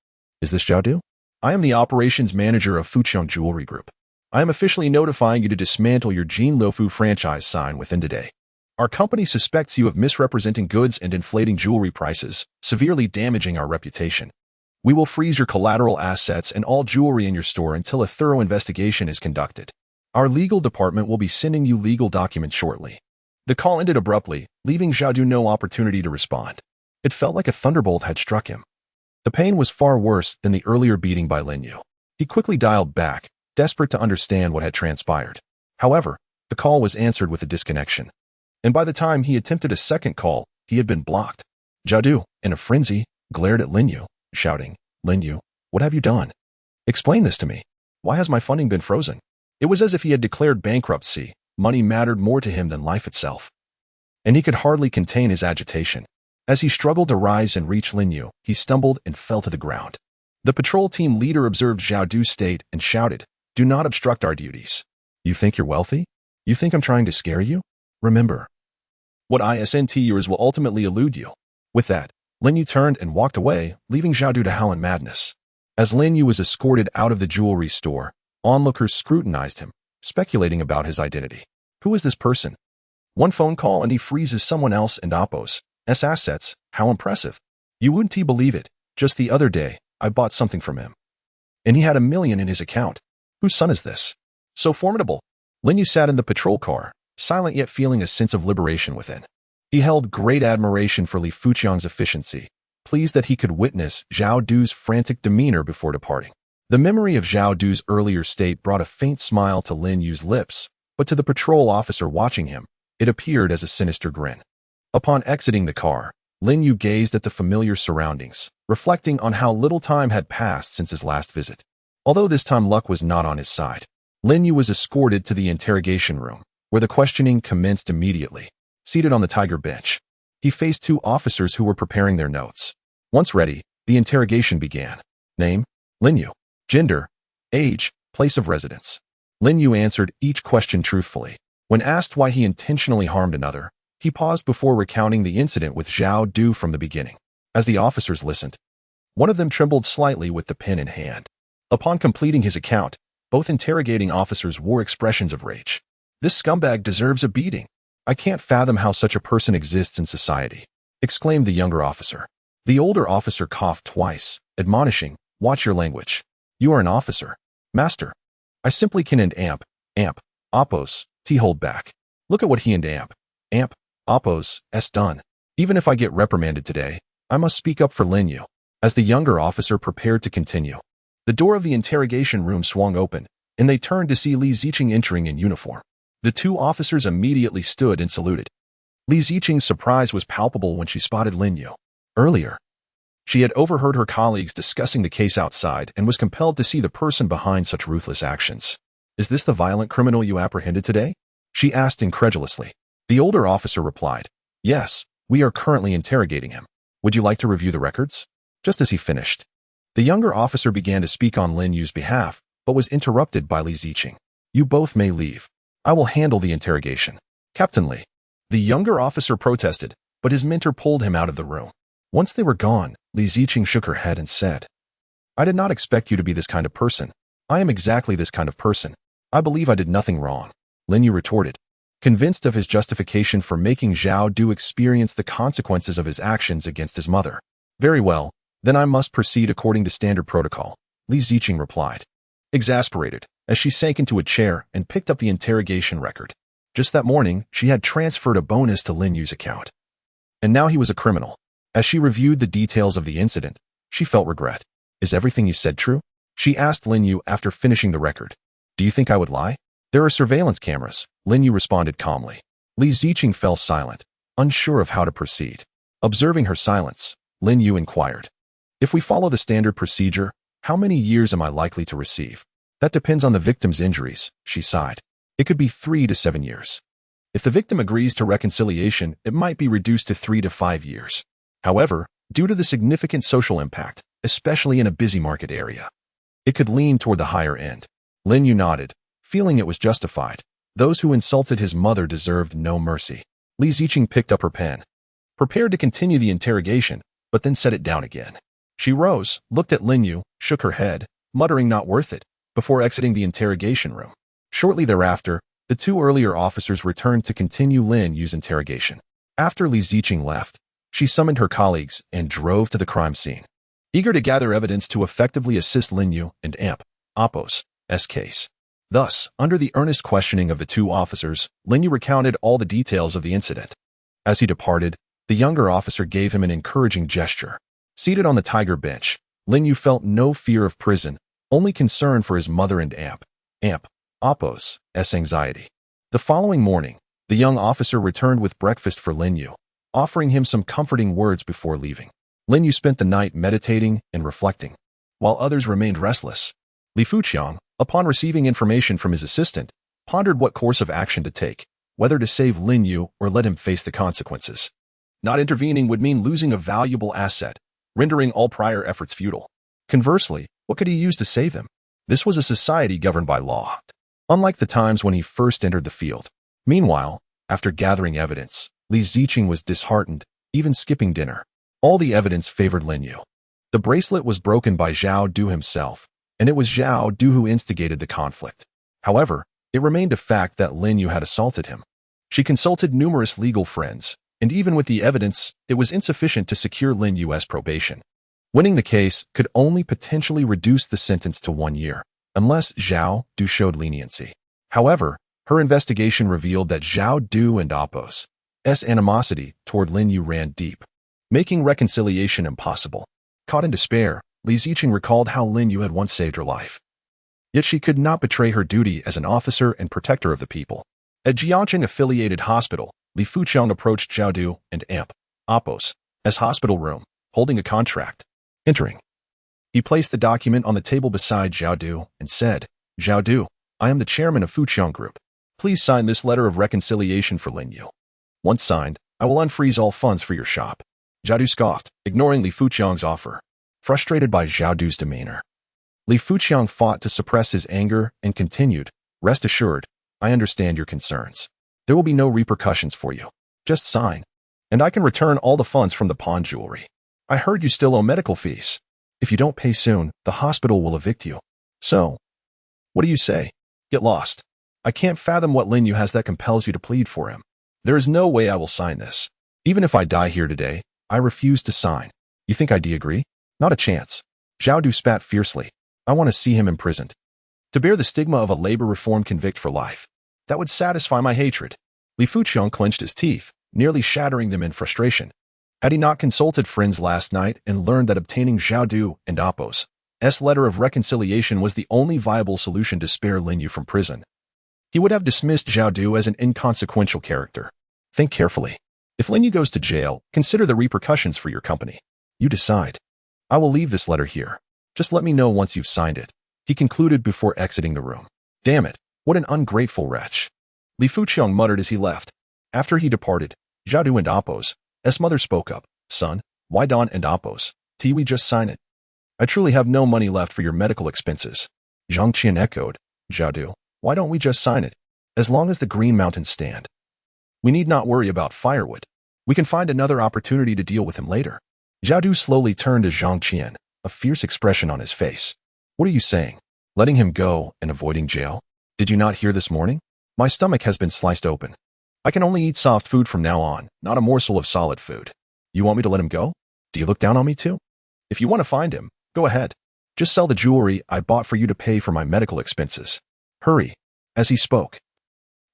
"Is this Zhao Du? I am the operations manager of Fuqiang Jewelry Group. I am officially notifying you to dismantle your Jin Liufu franchise sign within today. Our company suspects you of misrepresenting goods and inflating jewelry prices, severely damaging our reputation. We will freeze your collateral assets and all jewelry in your store until a thorough investigation is conducted. Our legal department will be sending you legal documents shortly." The call ended abruptly, leaving Zhao Du no opportunity to respond. It felt like a thunderbolt had struck him. The pain was far worse than the earlier beating by Lin Yu. He quickly dialed back, desperate to understand what had transpired. However, the call was answered with a disconnection. And by the time he attempted a second call, he had been blocked. Zhao Du, in a frenzy, glared at Lin Yu, shouting, "Lin Yu, what have you done? Explain this to me. Why has my funding been frozen?" It was as if he had declared bankruptcy. Money mattered more to him than life itself. And he could hardly contain his agitation. As he struggled to rise and reach Lin Yu, he stumbled and fell to the ground. The patrol team leader observed Zhao Du's state and shouted, "Do not obstruct our duties. You think you're wealthy? You think I'm trying to scare you? Remember, what isn't yours will ultimately elude you." With that, Lin Yu turned and walked away, leaving Zhao Du to howl in madness. As Lin Yu was escorted out of the jewelry store, onlookers scrutinized him, speculating about his identity. Who is this person? One phone call and he freezes someone else and Oppos' assets. How impressive. You wouldn't believe it. Just the other day, I bought something from him. And he had $1 million in his account. Whose son is this? So formidable. Lin Yu sat in the patrol car, silent yet feeling a sense of liberation within. He held great admiration for Li Fuqiang's efficiency, pleased that he could witness Zhao Du's frantic demeanor before departing. The memory of Zhao Du's earlier state brought a faint smile to Lin Yu's lips, but to the patrol officer watching him, it appeared as a sinister grin. Upon exiting the car, Lin Yu gazed at the familiar surroundings, reflecting on how little time had passed since his last visit. Although this time luck was not on his side, Lin Yu was escorted to the interrogation room, where the questioning commenced immediately. Seated on the tiger bench, he faced two officers who were preparing their notes. Once ready, the interrogation began. Name, Lin Yu. Gender, age, place of residence. Lin Yu answered each question truthfully. When asked why he intentionally harmed another, he paused before recounting the incident with Zhao Du from the beginning. As the officers listened, one of them trembled slightly with the pen in hand. Upon completing his account, both interrogating officers wore expressions of rage. "This scumbag deserves a beating. I can't fathom how such a person exists in society," exclaimed the younger officer. The older officer coughed twice, admonishing, "Watch your language. You are an officer. Master. I simply can and amp, Oppos, hold back. Look at what he and amp, Oppos, done. Even if I get reprimanded today, I must speak up for Lin Yu." As the younger officer prepared to continue, The door of the interrogation room swung open, and they turned to see Li Ziqing entering in uniform. The two officers immediately stood and saluted. Li Ziqing's surprise was palpable when she spotted Lin Yu. Earlier, she had overheard her colleagues discussing the case outside and was compelled to see the person behind such ruthless actions. "Is this the violent criminal you apprehended today?" she asked incredulously. The older officer replied, "Yes, we are currently interrogating him. Would you like to review the records?" Just as he finished, the younger officer began to speak on Lin Yu's behalf, but was interrupted by Li Ziqing. "You both may leave. I will handle the interrogation." "Captain Li." The younger officer protested, but his mentor pulled him out of the room. Once they were gone, Li Ziqing shook her head and said, "I did not expect you to be this kind of person. I am exactly this kind of person. I believe I did nothing wrong." Lin Yu retorted, convinced of his justification for making Zhao Du experience the consequences of his actions against his mother. "Very well, then I must proceed according to standard protocol," Li Ziqing replied, exasperated, as she sank into a chair and picked up the interrogation record. Just that morning, she had transferred a bonus to Lin Yu's account. And now he was a criminal. As she reviewed the details of the incident, she felt regret. "Is everything you said true?" she asked Lin Yu after finishing the record. "Do you think I would lie?" "There are surveillance cameras," Lin Yu responded calmly. Li Ziqing fell silent, unsure of how to proceed. Observing her silence, Lin Yu inquired, "If we follow the standard procedure, how many years am I likely to receive?" "That depends on the victim's injuries," she sighed. "It could be 3 to 7 years. If the victim agrees to reconciliation, it might be reduced to 3 to 5 years. However, due to the significant social impact, especially in a busy market area, it could lean toward the higher end." Lin Yu nodded, feeling it was justified. Those who insulted his mother deserved no mercy. Li Ziqing picked up her pen, prepared to continue the interrogation, but then set it down again. She rose, looked at Lin Yu, shook her head, muttering "not worth it," before exiting the interrogation room. Shortly thereafter, the two earlier officers returned to continue Lin Yu's interrogation. After Li Ziqing left, she summoned her colleagues and drove to the crime scene, eager to gather evidence to effectively assist Lin Yu and Apos' case. Thus, under the earnest questioning of the two officers, Lin Yu recounted all the details of the incident. As he departed, the younger officer gave him an encouraging gesture. Seated on the tiger bench, Lin Yu felt no fear of prison, only concern for his mother and Apos' anxiety. The following morning, the young officer returned with breakfast for Lin Yu, offering him some comforting words before leaving. Lin Yu spent the night meditating and reflecting, while others remained restless. Li Fuqiang, upon receiving information from his assistant, pondered what course of action to take, whether to save Lin Yu or let him face the consequences. Not intervening would mean losing a valuable asset, rendering all prior efforts futile. Conversely, what could he use to save him? This was a society governed by law, unlike the times when he first entered the field. Meanwhile, after gathering evidence, Li Ziqing was disheartened, even skipping dinner. All the evidence favored Lin Yu. The bracelet was broken by Zhao Du himself, and it was Zhao Du who instigated the conflict. However, it remained a fact that Lin Yu had assaulted him. She consulted numerous legal friends, and even with the evidence, it was insufficient to secure Lin Yu's probation. Winning the case could only potentially reduce the sentence to 1 year, unless Zhao Du showed leniency. However, her investigation revealed that Zhao Du and Apos' animosity toward Lin Yu ran deep, making reconciliation impossible. Caught in despair, Li Ziqing recalled how Lin Yu had once saved her life. Yet she could not betray her duty as an officer and protector of the people. At Jiangqing-affiliated hospital, Li Fuqiang approached Zhao Du and Apos' hospital room, holding a contract. Entering, he placed the document on the table beside Zhao Du and said, "Zhao Du, I am the chairman of Fuqiang Group. Please sign this letter of reconciliation for Lin Yu. Once signed, I will unfreeze all funds for your shop." Zhao Du scoffed, ignoring Li Fuqiang's offer. Frustrated by Zhao Du's demeanor, Li Fuqiang fought to suppress his anger and continued, "Rest assured, I understand your concerns. There will be no repercussions for you. Just sign, and I can return all the funds from the pawn jewelry. I heard you still owe medical fees. If you don't pay soon, the hospital will evict you. So, what do you say? Get lost. I can't fathom what Lin Yu has that compels you to plead for him. There is no way I will sign this. Even if I die here today, I refuse to sign. You think I agree? Not a chance." Zhao Du spat fiercely. "I want to see him imprisoned. To bear the stigma of a labor reform convict for life. That would satisfy my hatred." Li Fuqiang clenched his teeth, nearly shattering them in frustration. Had he not consulted friends last night and learned that obtaining Zhao Du and Apos' letter of reconciliation was the only viable solution to spare Lin Yu from prison. He would have dismissed Zhao Du as an inconsequential character. Think carefully. If Lin Yu goes to jail, consider the repercussions for your company. You decide. I will leave this letter here. Just let me know once you've signed it, he concluded before exiting the room. Damn it, what an ungrateful wretch. Li Fuqiang muttered as he left. After he departed, Zhao Du and Appo's mother spoke up. Son, why Don and Appo's? We just sign it. I truly have no money left for your medical expenses. Zhang Qian echoed. Zhao Du, why don't we just sign it? As long as the Green Mountains stand. We need not worry about firewood. We can find another opportunity to deal with him later. Zhao Du slowly turned to Zhang Qian, a fierce expression on his face. What are you saying? Letting him go and avoiding jail? Did you not hear this morning? My stomach has been sliced open. I can only eat soft food from now on, not a morsel of solid food. You want me to let him go? Do you look down on me too? If you want to find him, go ahead. Just sell the jewelry I bought for you to pay for my medical expenses. Hurry. As he spoke,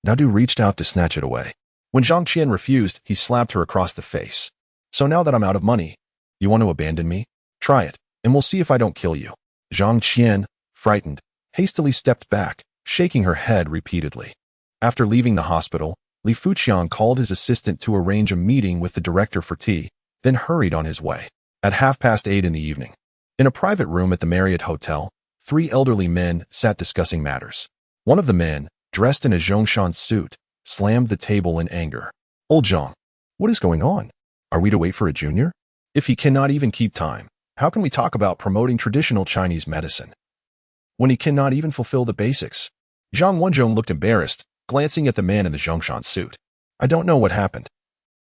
Zhao Du reached out to snatch it away. When Zhang Qian refused, he slapped her across the face. So now that I'm out of money, you want to abandon me? Try it, and we'll see if I don't kill you. Zhang Qian, frightened, hastily stepped back, shaking her head repeatedly. After leaving the hospital, Li Fuqiang called his assistant to arrange a meeting with the director for tea, then hurried on his way. At 8:30 in the evening, in a private room at the Marriott Hotel, 3 elderly men sat discussing matters. One of the men, dressed in a Zhongshan suit, slammed the table in anger. Old Zhang, what is going on? Are we to wait for a junior? If he cannot even keep time, how can we talk about promoting traditional Chinese medicine when he cannot even fulfill the basics? Zhang Wenzhong looked embarrassed, glancing at the man in the Zhongshan suit. I don't know what happened.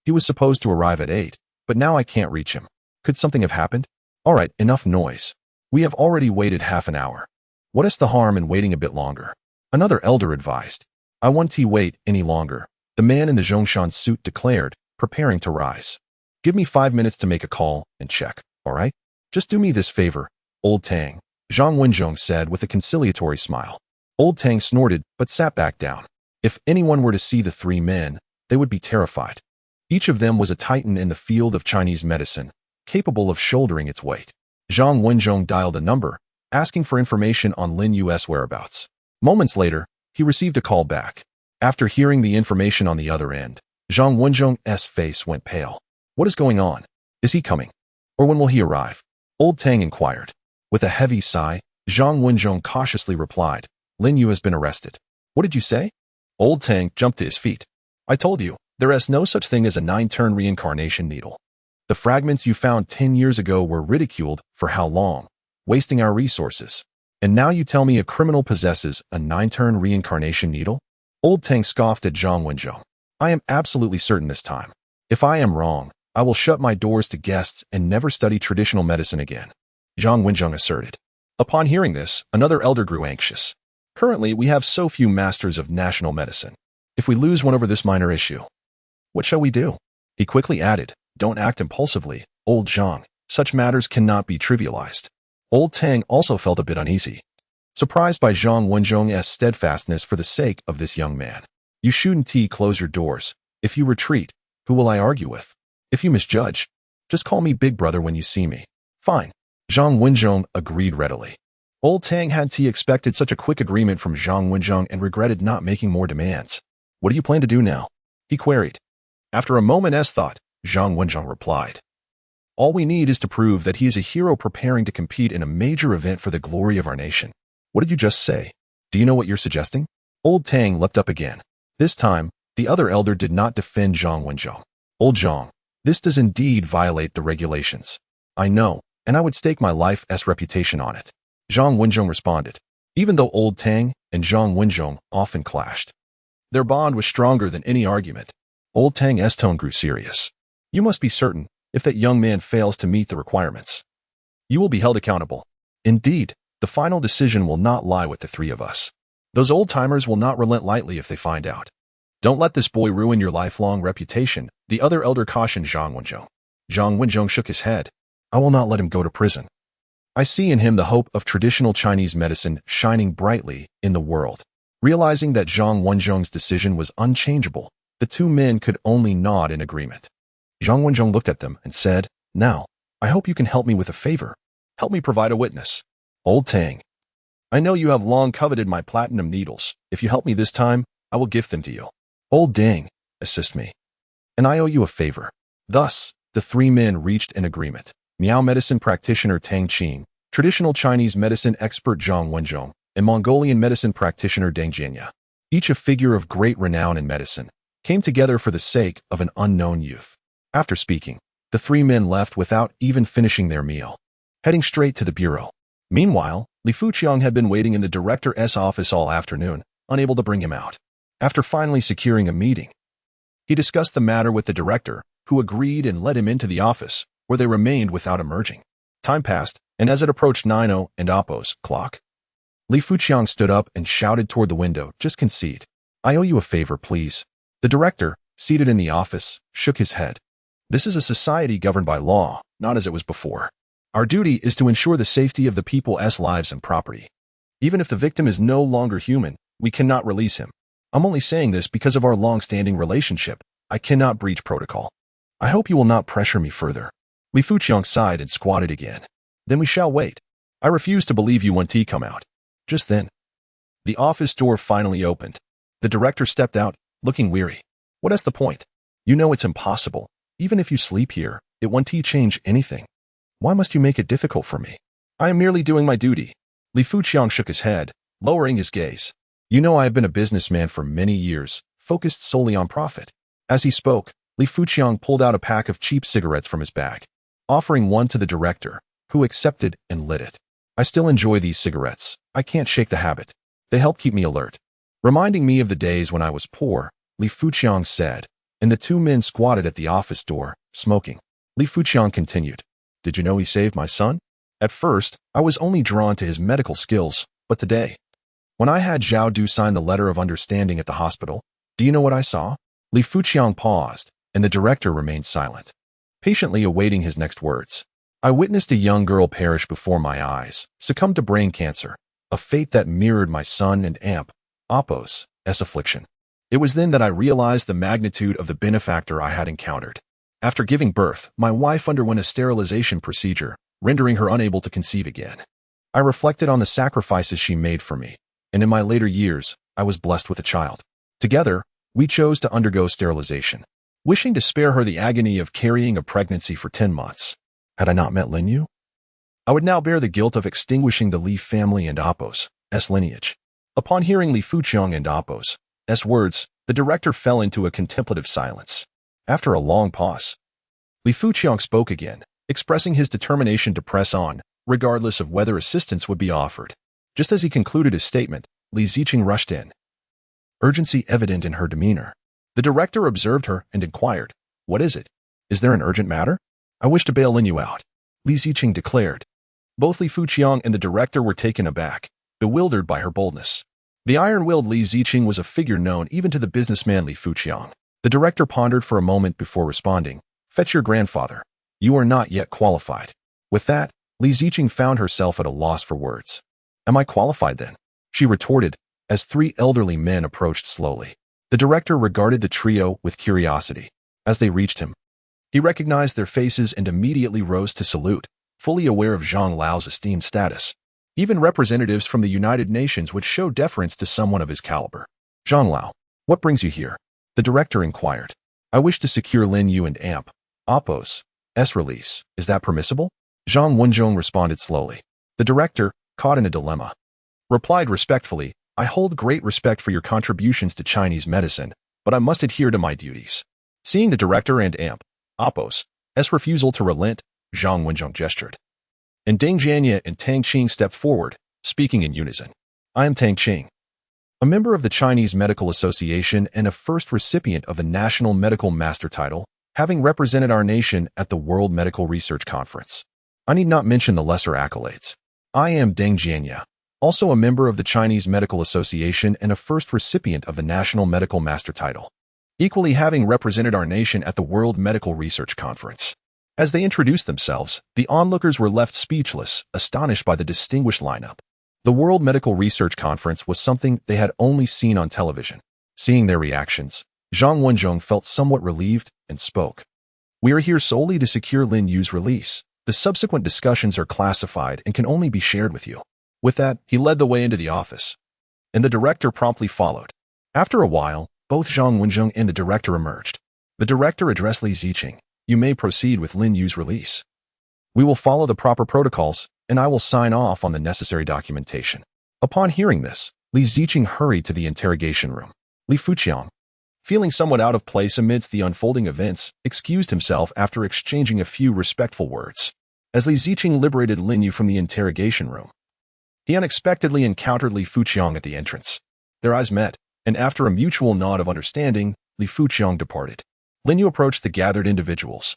He was supposed to arrive at 8, but now I can't reach him. Could something have happened? All right, enough noise. We have already waited half an hour. What is the harm in waiting a bit longer? Another elder advised. I won't wait any longer, the man in the Zhongshan suit declared, preparing to rise. Give me 5 minutes to make a call and check, all right? Just do me this favor, Old Tang, Zhang Wenzhong said with a conciliatory smile. Old Tang snorted but sat back down. If anyone were to see the 3 men, they would be terrified. Each of them was a titan in the field of Chinese medicine, capable of shouldering its weight. Zhang Wenzhong dialed a number, asking for information on Lin Yu's whereabouts. Moments later, he received a call back. After hearing the information on the other end, Zhang Wenzhong's face went pale. What is going on? Is he coming? Or when will he arrive? Old Tang inquired. With a heavy sigh, Zhang Wenzhong cautiously replied, Lin Yu has been arrested. What did you say? Old Tang jumped to his feet. I told you, there is no such thing as a 9-turn reincarnation needle. The fragments you found 10 years ago were ridiculed for how long, wasting our resources. And now you tell me a criminal possesses a 9-turn reincarnation needle? Old Tang scoffed at Zhang Wenzhong. I am absolutely certain this time. If I am wrong, I will shut my doors to guests and never study traditional medicine again, Zhang Wenzhong asserted. Upon hearing this, another elder grew anxious. Currently, we have so few masters of national medicine. If we lose one over this minor issue, what shall we do? He quickly added, don't act impulsively, old Zhang. Such matters cannot be trivialized. Old Tang also felt a bit uneasy, surprised by Zhang Wenzhong's steadfastness for the sake of this young man. You shouldn't close your doors. If you retreat, who will I argue with? If you misjudge, just call me Big Brother when you see me. Fine. Zhang Wenzhong agreed readily. Old Tang had expected such a quick agreement from Zhang Wenzhong and regretted not making more demands. What do you plan to do now? He queried. After a moment's thought, Zhang Wenzhong replied. All we need is to prove that he is a hero preparing to compete in a major event for the glory of our nation. What did you just say? Do you know what you're suggesting? Old Tang leapt up again. This time, the other elder did not defend Zhang Wenzhong. Old Zhang, this does indeed violate the regulations. I know, and I would stake my life's reputation on it. Zhang Wenzhong responded. Even though Old Tang and Zhang Wenzhong often clashed, their bond was stronger than any argument. Old Tang's tone grew serious. You must be certain, if that young man fails to meet the requirements, you will be held accountable. Indeed, the final decision will not lie with the 3 of us. Those old-timers will not relent lightly if they find out. Don't let this boy ruin your lifelong reputation, the other elder cautioned Zhang Wenzhong. Zhang Wenzhong shook his head. I will not let him go to prison. I see in him the hope of traditional Chinese medicine shining brightly in the world. Realizing that Zhang Wenzhong's decision was unchangeable, the 2 men could only nod in agreement. Zhang Wenzhong looked at them and said, Now, I hope you can help me with a favor. Help me provide a witness. Old Tang, I know you have long coveted my platinum needles. If you help me this time, I will gift them to you. Old Ding, assist me. And I owe you a favor. Thus, the three men reached an agreement. Miao medicine practitioner Tang Qing, traditional Chinese medicine expert Zhang Wenzhong, and Mongolian medicine practitioner Deng Jianya, each a figure of great renown in medicine, came together for the sake of an unknown youth. After speaking, the three men left without even finishing their meal, heading straight to the bureau. Meanwhile, Li Fuqiang had been waiting in the director's office all afternoon, unable to bring him out. After finally securing a meeting, he discussed the matter with the director, who agreed and led him into the office, where they remained without emerging. Time passed, and as it approached 9:00 and Oppo's clock, Li Fuqiang stood up and shouted toward the window, "Just concede. I owe you a favor, please." The director, seated in the office, shook his head. "This is a society governed by law, not as it was before. Our duty is to ensure the safety of the people's lives and property. Even if the victim is no longer human, we cannot release him. I'm only saying this because of our long-standing relationship. I cannot breach protocol. I hope you will not pressure me further." Li Fuqiang sighed and squatted again. "Then we shall wait. I refuse to believe you when tea come out." Just then, the office door finally opened. The director stepped out, looking weary. "What is the point? You know it's impossible. Even if you sleep here, it won't change anything. Why must you make it difficult for me? I am merely doing my duty." Li Fuqiang shook his head, lowering his gaze. "You know I have been a businessman for many years, focused solely on profit." As he spoke, Li Fuqiang pulled out a pack of cheap cigarettes from his bag, offering one to the director, who accepted and lit it. "I still enjoy these cigarettes. I can't shake the habit. They help keep me alert." Reminding me of the days when I was poor, Li Fuqiang said, and the two men squatted at the office door, smoking. Li Fuqiang continued, "Did you know he saved my son? At first, I was only drawn to his medical skills, but today, when I had Zhao Du sign the letter of understanding at the hospital, do you know what I saw?" Li Fuqiang paused, and the director remained silent, patiently awaiting his next words. "I witnessed a young girl perish before my eyes, succumb to brain cancer, a fate that mirrored my son and Oppo's affliction. It was then that I realized the magnitude of the benefactor I had encountered. After giving birth, my wife underwent a sterilization procedure, rendering her unable to conceive again. I reflected on the sacrifices she made for me, and in my later years, I was blessed with a child. Together, we chose to undergo sterilization, wishing to spare her the agony of carrying a pregnancy for 10 months. Had I not met Lin Yu, I would now bear the guilt of extinguishing the Li family and Oppo's lineage." Upon hearing Li Fuqiang and Oppo's words, the director fell into a contemplative silence. After a long pause, Li Fuqiang spoke again, expressing his determination to press on, regardless of whether assistance would be offered. Just as he concluded his statement, Li Ziqing rushed in, urgency evident in her demeanor. The director observed her and inquired, "What is it? Is there an urgent matter?" "I wish to bail Lin Yu out," Li Ziqing declared. Both Li Fuqiang and the director were taken aback, bewildered by her boldness. The iron-willed Li Ziqing was a figure known even to the businessman Li Fuqiang. The director pondered for a moment before responding, "Fetch your grandfather. You are not yet qualified." With that, Li Ziqing found herself at a loss for words. "Am I qualified then?" she retorted, as three elderly men approached slowly. The director regarded the trio with curiosity. As they reached him, he recognized their faces and immediately rose to salute, fully aware of Zhang Lao's esteemed status. Even representatives from the United Nations would show deference to someone of his caliber. "Zhang Lao, what brings you here?" the director inquired. "I wish to secure Lin Yu and Oppo's release. Is that permissible?" Zhang Wenzhong responded slowly. The director, caught in a dilemma, replied respectfully, "I hold great respect for your contributions to Chinese medicine, but I must adhere to my duties." Seeing the director and Oppo's refusal to relent, Zhang Wenzhong gestured, and Deng Jianya and Tang Qing stepped forward, speaking in unison. "I am Tang Qing, a member of the Chinese Medical Association and a first recipient of the National Medical Master title, having represented our nation at the World Medical Research Conference. I need not mention the lesser accolades. I am Deng Jianya, also a member of the Chinese Medical Association and a first recipient of the National Medical Master title, equally having represented our nation at the World Medical Research Conference." As they introduced themselves, the onlookers were left speechless, astonished by the distinguished lineup. The World Medical Research Conference was something they had only seen on television. Seeing their reactions, Zhang Wenzhong felt somewhat relieved and spoke. "We are here solely to secure Lin Yu's release. The subsequent discussions are classified and can only be shared with you." With that, he led the way into the office, and the director promptly followed. After a while, both Zhang Wenzheng and the director emerged. The director addressed Li Ziqing. You may proceed with Lin Yu's release. We will follow the proper protocols, and I will sign off on the necessary documentation. Upon hearing this, Li Ziqing hurried to the interrogation room. Li Fuqiang, feeling somewhat out of place amidst the unfolding events, excused himself after exchanging a few respectful words. As Li Ziqing liberated Lin Yu from the interrogation room, he unexpectedly encountered Li Fuqiang at the entrance. Their eyes met, and after a mutual nod of understanding, Li Fuqiang departed. Lin Yu approached the gathered individuals,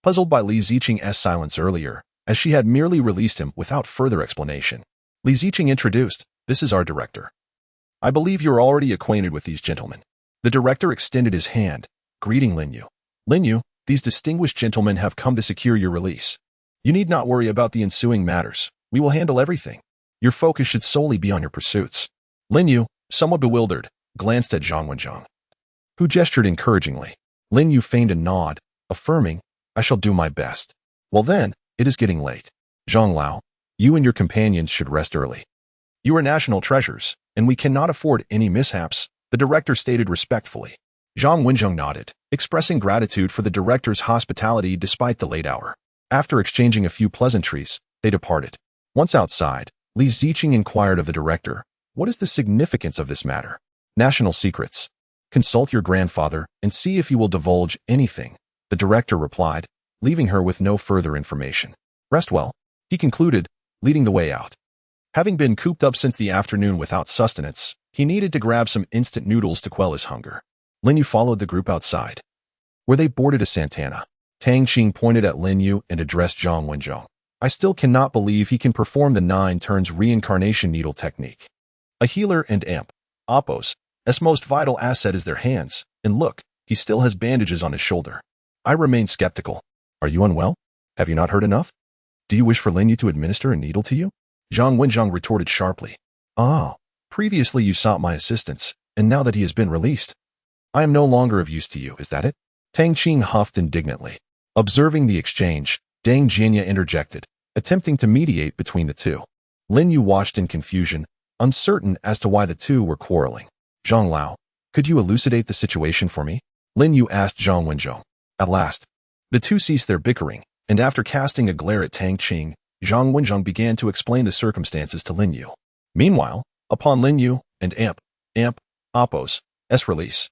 puzzled by Li Ziqing's silence earlier, as she had merely released him without further explanation. Li Ziqing introduced, "This is our director. I believe you are already acquainted with these gentlemen." The director extended his hand, greeting Lin Yu. "Lin Yu, these distinguished gentlemen have come to secure your release. You need not worry about the ensuing matters. We will handle everything. Your focus should solely be on your pursuits." Lin Yu, somewhat bewildered, glanced at Zhang Wenzheng, who gestured encouragingly. Lin Yu feigned a nod, affirming, "I shall do my best." "Well then, it is getting late. Zhang Lao, you and your companions should rest early. You are national treasures, and we cannot afford any mishaps," the director stated respectfully. Zhang Wenzheng nodded, expressing gratitude for the director's hospitality despite the late hour. After exchanging a few pleasantries, they departed. Once outside, Li Ziqing inquired of the director, "What is the significance of this matter?" "National secrets. Consult your grandfather and see if he will divulge anything," the director replied, leaving her with no further information. "Rest well," he concluded, leading the way out. Having been cooped up since the afternoon without sustenance, he needed to grab some instant noodles to quell his hunger. Lin Yu followed the group outside, where they boarded a Santana. Tang Qing pointed at Lin Yu and addressed Zhang Wenzheng. "I still cannot believe he can perform the 9 turns reincarnation needle technique. A healer and amp, Oppos, S most vital asset is their hands, and look, he still has bandages on his shoulder. I remain skeptical. Are you unwell? Have you not heard enough? Do you wish for Lin Yu to administer a needle to you?" Zhang Wenzheng retorted sharply. "Oh, previously you sought my assistance, and now that he has been released, I am no longer of use to you, is that it?" Tang Qing huffed indignantly. Observing the exchange, Dang Jianya interjected, attempting to mediate between the two. Lin Yu watched in confusion, uncertain as to why the two were quarreling. "Zhang Lao, could you elucidate the situation for me?" Lin Yu asked Zhang Wenzheng. At last, the two ceased their bickering, and after casting a glare at Tang Qing, Zhang Wenzheng began to explain the circumstances to Lin Yu. Meanwhile, upon Lin Yu and Amp, Oppos, S release,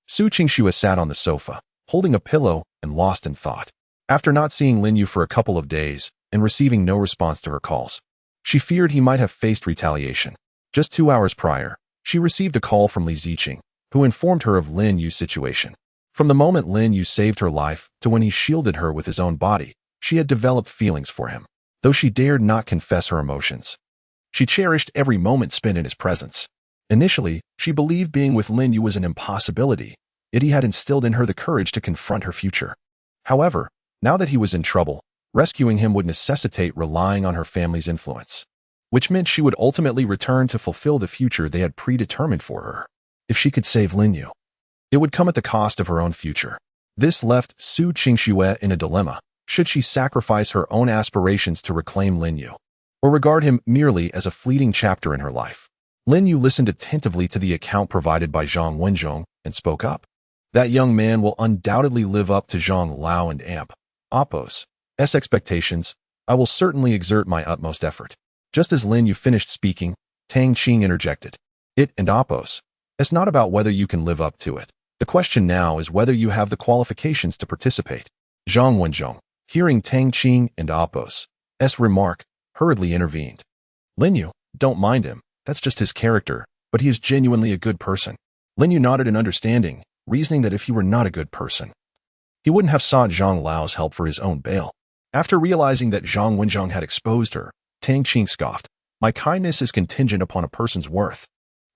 Su Qingxue sat on the sofa, holding a pillow and lost in thought. After not seeing Lin Yu for a couple of days and receiving no response to her calls, she feared he might have faced retaliation. Just 2 hours prior, she received a call from Li Ziqing, who informed her of Lin Yu's situation. From the moment Lin Yu saved her life to when he shielded her with his own body, she had developed feelings for him, though she dared not confess her emotions. She cherished every moment spent in his presence. Initially, she believed being with Lin Yu was an impossibility, yet he had instilled in her the courage to confront her future. However, now that he was in trouble, rescuing him would necessitate relying on her family's influence, which meant she would ultimately return to fulfill the future they had predetermined for her. If she could save Lin Yu, it would come at the cost of her own future. This left Su Qingxue in a dilemma. Should she sacrifice her own aspirations to reclaim Lin Yu, or regard him merely as a fleeting chapter in her life? Lin Yu listened attentively to the account provided by Zhang Wenzheng and spoke up. "That young man will undoubtedly live up to Zhang Lao and Amp, Oppos, S expectations. I will certainly exert my utmost effort." Just as Lin Yu finished speaking, Tang Qing interjected. "It and Oppos, it's not about whether you can live up to it. The question now is whether you have the qualifications to participate." Zhang Wenzheng, hearing Tang Qing and Oppos' remark, hurriedly intervened. "Lin Yu, don't mind him. That's just his character, but he is genuinely a good person." Lin Yu nodded in understanding, reasoning that if he were not a good person, he wouldn't have sought Zhang Lao's help for his own bail. After realizing that Zhang Wenzheng had exposed her, Tang Qing scoffed. "My kindness is contingent upon a person's worth.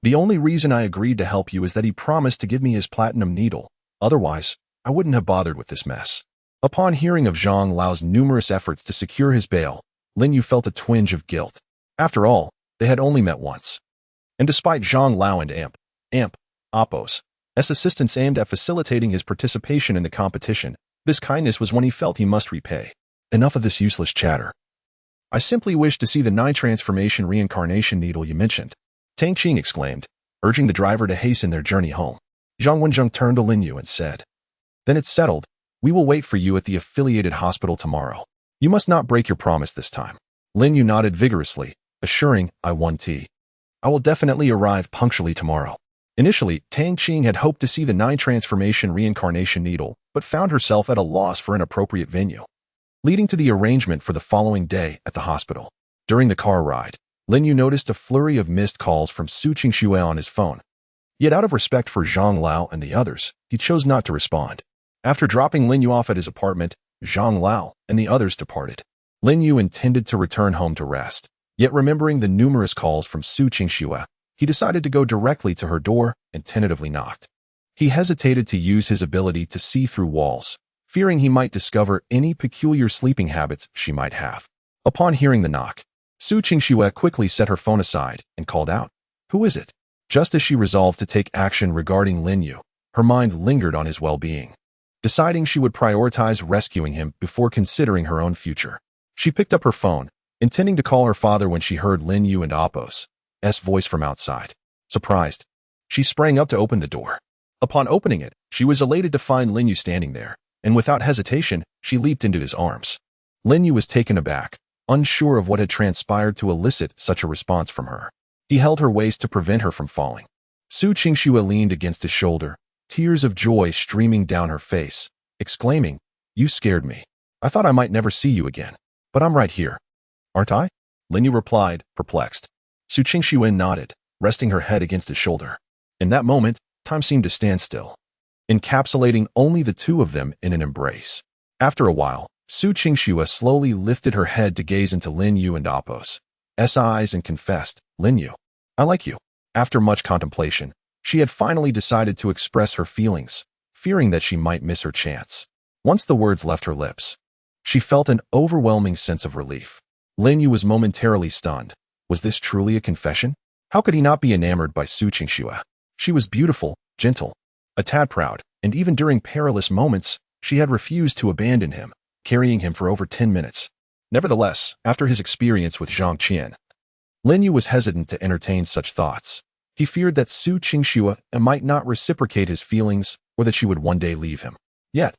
The only reason I agreed to help you is that he promised to give me his platinum needle. Otherwise, I wouldn't have bothered with this mess." Upon hearing of Zhang Lao's numerous efforts to secure his bail, Lin Yu felt a twinge of guilt. After all, they had only met once. And despite Zhang Lao and Amp, Oppos' assistance aimed at facilitating his participation in the competition, this kindness was one he felt he must repay. Enough of this useless chatter. I simply wish to see the 9 transformation reincarnation needle you mentioned, Tang Qing exclaimed, urging the driver to hasten their journey home. Zhang Wenzheng turned to Lin Yu and said, then it's settled. We will wait for you at the affiliated hospital tomorrow. You must not break your promise this time. Lin Yu nodded vigorously, assuring, I will definitely arrive punctually tomorrow. Initially, Tang Qing had hoped to see the 9 transformation reincarnation needle, but found herself at a loss for an appropriate venue, leading to the arrangement for the following day at the hospital. During the car ride, Lin Yu noticed a flurry of missed calls from Su Qingxue on his phone. Yet out of respect for Zhang Lao and the others, he chose not to respond. After dropping Lin Yu off at his apartment, Zhang Lao and the others departed. Lin Yu intended to return home to rest, yet remembering the numerous calls from Su Qingxue, he decided to go directly to her door and tentatively knocked. He hesitated to use his ability to see through walls, fearing he might discover any peculiar sleeping habits she might have. Upon hearing the knock, Su Qingxue quickly set her phone aside and called out, who is it? Just as she resolved to take action regarding Lin Yu, her mind lingered on his well-being. Deciding she would prioritize rescuing him before considering her own future, she picked up her phone, intending to call her father when she heard Lin Yu and Apos' voice from outside. Surprised, she sprang up to open the door. Upon opening it, she was elated to find Lin Yu standing there, and without hesitation, she leaped into his arms. Lin Yu was taken aback, unsure of what had transpired to elicit such a response from her. He held her waist to prevent her from falling. Su Qingxue leaned against his shoulder, tears of joy streaming down her face, exclaiming, you scared me. I thought I might never see you again. But I'm right here. Aren't I? Lin Yu replied, perplexed. Su Qingxue nodded, resting her head against his shoulder. In that moment, time seemed to stand still, encapsulating only the two of them in an embrace. After a while, Su Qingxue slowly lifted her head to gaze into Lin Yu and Apos' eyes and confessed, Lin Yu, I like you. After much contemplation, she had finally decided to express her feelings, fearing that she might miss her chance. Once the words left her lips, she felt an overwhelming sense of relief. Lin Yu was momentarily stunned. Was this truly a confession? How could he not be enamored by Su Qingxue? She was beautiful, gentle, a tad proud, and even during perilous moments, she had refused to abandon him, carrying him for over 10 minutes. Nevertheless, after his experience with Zhang Qian, Lin Yu was hesitant to entertain such thoughts. He feared that Su Qingxue might not reciprocate his feelings or that she would one day leave him. Yet,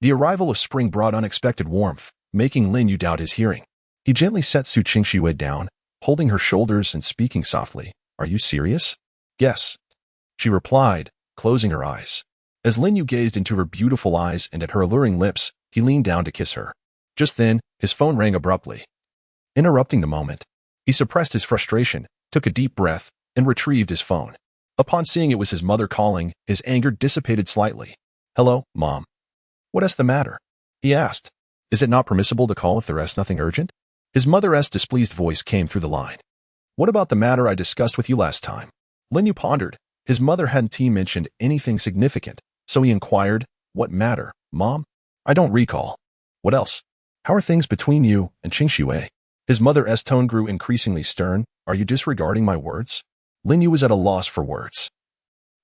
the arrival of spring brought unexpected warmth, making Lin Yu doubt his hearing. He gently set Su Qingxue down, holding her shoulders and speaking softly. Are you serious? Yes, she replied, closing her eyes. As Lin Yu gazed into her beautiful eyes and at her alluring lips, he leaned down to kiss her. Just then, his phone rang abruptly. Interrupting the moment, he suppressed his frustration, took a deep breath, and retrieved his phone. Upon seeing it was his mother calling, his anger dissipated slightly. Hello, Mom. What is the matter? He asked. Is it not permissible to call if there is nothing urgent? His mother's displeased voice came through the line. What about the matter I discussed with you last time? Lin Yu pondered. His mother hadn't mentioned anything significant, so he inquired, what matter, Mom? I don't recall. What else? How are things between you and Qingxue? His mother's tone grew increasingly stern. Are you disregarding my words? Lin Yu was at a loss for words.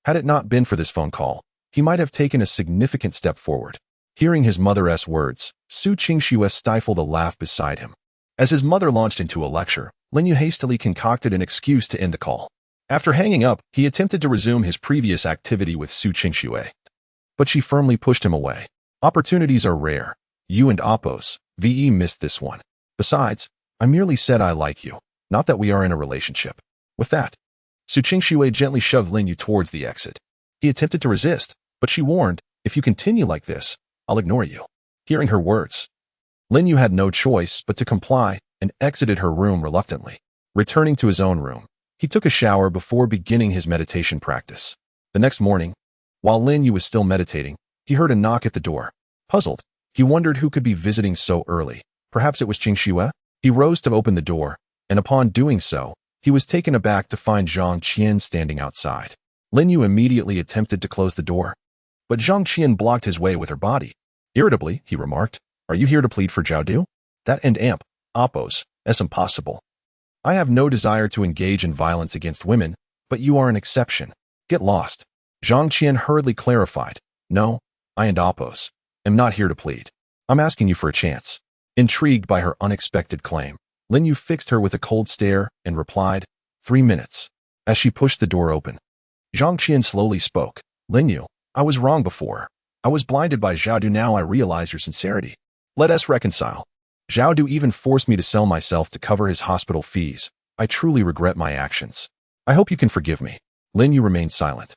Had it not been for this phone call, he might have taken a significant step forward. Hearing his mother's words, Su Qingxue stifled a laugh beside him. As his mother launched into a lecture, Lin Yu hastily concocted an excuse to end the call. After hanging up, he attempted to resume his previous activity with Su Qingxue, but she firmly pushed him away. Opportunities are rare. You and Apos' missed this one. Besides, I merely said I like you, not that we are in a relationship. With that, Su Qingxue gently shoved Lin Yu towards the exit. He attempted to resist, but she warned, if you continue like this, I'll ignore you. Hearing her words, Lin Yu had no choice but to comply and exited her room reluctantly. Returning to his own room, he took a shower before beginning his meditation practice. The next morning, while Lin Yu was still meditating, he heard a knock at the door. Puzzled, he wondered who could be visiting so early. Perhaps it was Qingxue? He rose to open the door, and upon doing so, he was taken aback to find Zhang Qian standing outside. Lin Yu immediately attempted to close the door, but Zhang Qian blocked his way with her body. Irritably, he remarked, are you here to plead for Jiaodu? That and Apos, is impossible. I have no desire to engage in violence against women, but you are an exception. Get lost. Zhang Qian hurriedly clarified, no, I and Apos am not here to plead. I'm asking you for a chance. Intrigued by her unexpected claim, Lin Yu fixed her with a cold stare and replied, 3 minutes. As she pushed the door open, Zhang Qian slowly spoke. Lin Yu, I was wrong before. I was blinded by Zhao Du. Now I realize your sincerity. Let us reconcile. Zhao Du even forced me to sell myself to cover his hospital fees. I truly regret my actions. I hope you can forgive me. Lin Yu remained silent,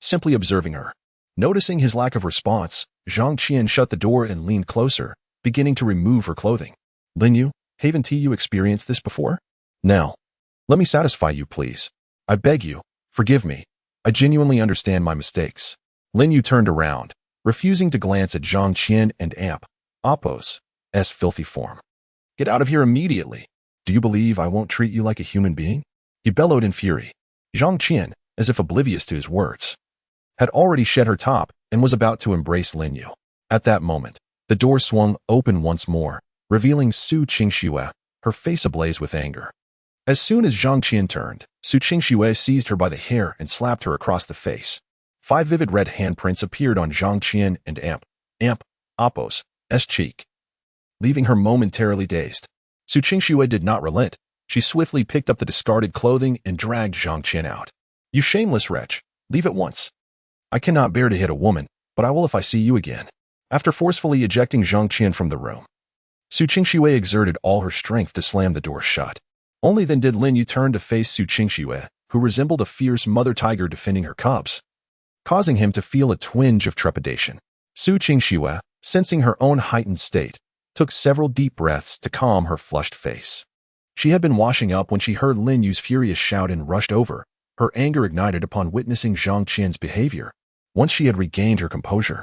simply observing her. Noticing his lack of response, Zhang Qian shut the door and leaned closer, beginning to remove her clothing. Lin Yu, haven't you experienced this before? Now, let me satisfy you, please. I beg you, forgive me. I genuinely understand my mistakes. Lin Yu turned around, refusing to glance at Zhang Qian and Appo's filthy form. Get out of here immediately. Do you believe I won't treat you like a human being? He bellowed in fury. Zhang Qian, as if oblivious to his words, had already shed her top and was about to embrace Lin Yu. At that moment, the door swung open once more, revealing Su Qingxue, her face ablaze with anger. As soon as Zhang Qian turned, Su Qingxue seized her by the hair and slapped her across the face. 5 vivid red handprints appeared on Zhang Qian and Appo's cheek, leaving her momentarily dazed. Su Qingxue did not relent. She swiftly picked up the discarded clothing and dragged Zhang Qian out. You shameless wretch, leave at once. I cannot bear to hit a woman, but I will if I see you again. After forcefully ejecting Zhang Qian from the room, Su Qingxue exerted all her strength to slam the door shut. Only then did Lin Yu turn to face Su Qingxue, who resembled a fierce mother tiger defending her cubs, causing him to feel a twinge of trepidation. Su Qingxue, sensing her own heightened state, took several deep breaths to calm her flushed face. She had been washing up when she heard Lin Yu's furious shout and rushed over, her anger ignited upon witnessing Zhang Qian's behavior. Once she had regained her composure,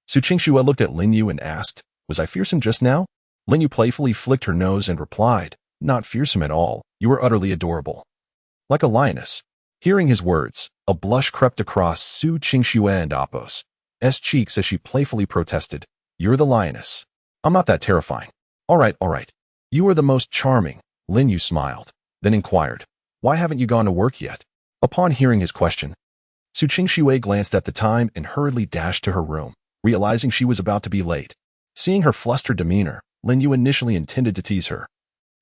Su Qingxue looked at Lin Yu and asked, Was I fearsome just now? Lin Yu playfully flicked her nose and replied, Not fearsome at all, you were utterly adorable. Like a lioness. Hearing his words, a blush crept across Su Qingxue and Appo's cheeks as she playfully protested, You're the lioness. I'm not that terrifying. All right. You are the most charming. Lin Yu smiled, then inquired, Why haven't you gone to work yet? Upon hearing his question, Su Qingxue glanced at the time and hurriedly dashed to her room, realizing she was about to be late. Seeing her flustered demeanor, Lin Yu initially intended to tease her.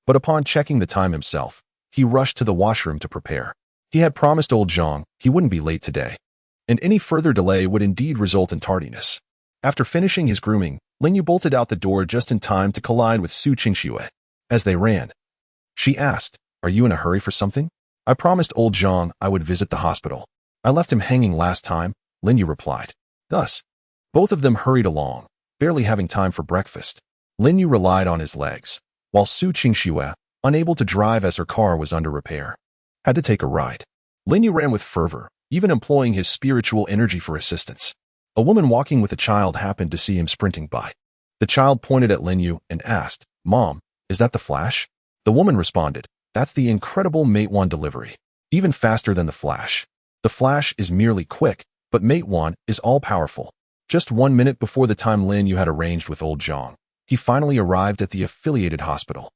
But upon checking the time himself, he rushed to the washroom to prepare. He had promised old Zhang he wouldn't be late today, and any further delay would indeed result in tardiness. After finishing his grooming, Lin Yu bolted out the door just in time to collide with Su Qingxue. As they ran, she asked, Are you in a hurry for something? I promised old Zhang I would visit the hospital. I left him hanging last time, Lin Yu replied. Thus, both of them hurried along, barely having time for breakfast. Lin Yu relied on his legs, while Su Qingxue, unable to drive as her car was under repair, had to take a ride. Lin Yu ran with fervor, even employing his spiritual energy for assistance. A woman walking with a child happened to see him sprinting by. The child pointed at Lin Yu and asked, Mom, is that the Flash? The woman responded, That's the incredible Mate 1 delivery. Even faster than the Flash. The Flash is merely quick, but Mate 1 is all-powerful. Just 1 minute before the time Lin Yu had arranged with old Zhang, he finally arrived at the affiliated hospital.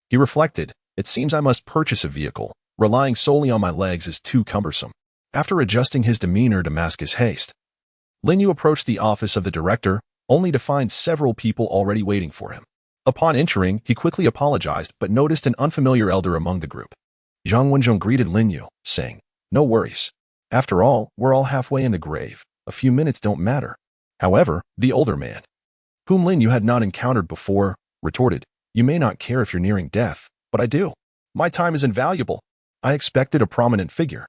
He reflected, It seems I must purchase a vehicle. Relying solely on my legs is too cumbersome. After adjusting his demeanor to mask his haste, Lin Yu approached the office of the director, only to find several people already waiting for him. Upon entering, he quickly apologized but noticed an unfamiliar elder among the group. Zhang Wenzhong greeted Lin Yu, saying, No worries. After all, we're all halfway in the grave. A few minutes don't matter. However, the older man, whom Lin Yu had not encountered before, retorted, You may not care if you're nearing death, but I do. My time is invaluable. I expected a prominent figure,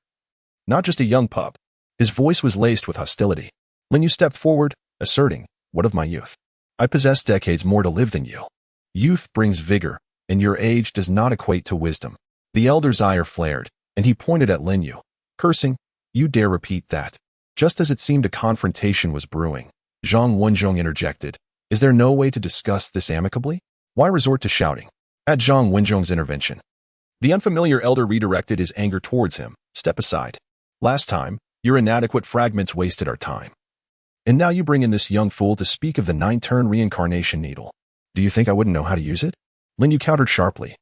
not just a young pup. His voice was laced with hostility. Lin Yu stepped forward, asserting, What of my youth? I possess decades more to live than you. Youth brings vigor, and your age does not equate to wisdom. The elder's ire flared, and he pointed at Lin Yu, cursing, You dare repeat that? Just as it seemed a confrontation was brewing, Zhang Wenzhong interjected, Is there no way to discuss this amicably? Why resort to shouting? At Zhang Wenzhong's intervention, the unfamiliar elder redirected his anger towards him. Step aside. Last time, your inadequate fragments wasted our time. And now you bring in this young fool to speak of the 9-turn reincarnation needle. Do you think I wouldn't know how to use it? Lin Yu countered sharply.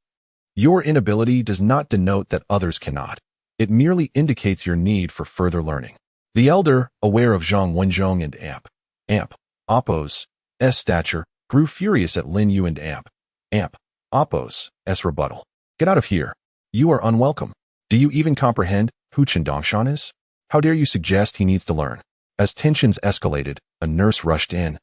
Your inability does not denote that others cannot. It merely indicates your need for further learning. The elder, aware of Zhang Wenzhong and Appo's stature, grew furious at Lin Yu and Oppo's rebuttal. Get out of here. You are unwelcome. Do you even comprehend who Chen Dongshan is? How dare you suggest he needs to learn? As tensions escalated, a nurse rushed in.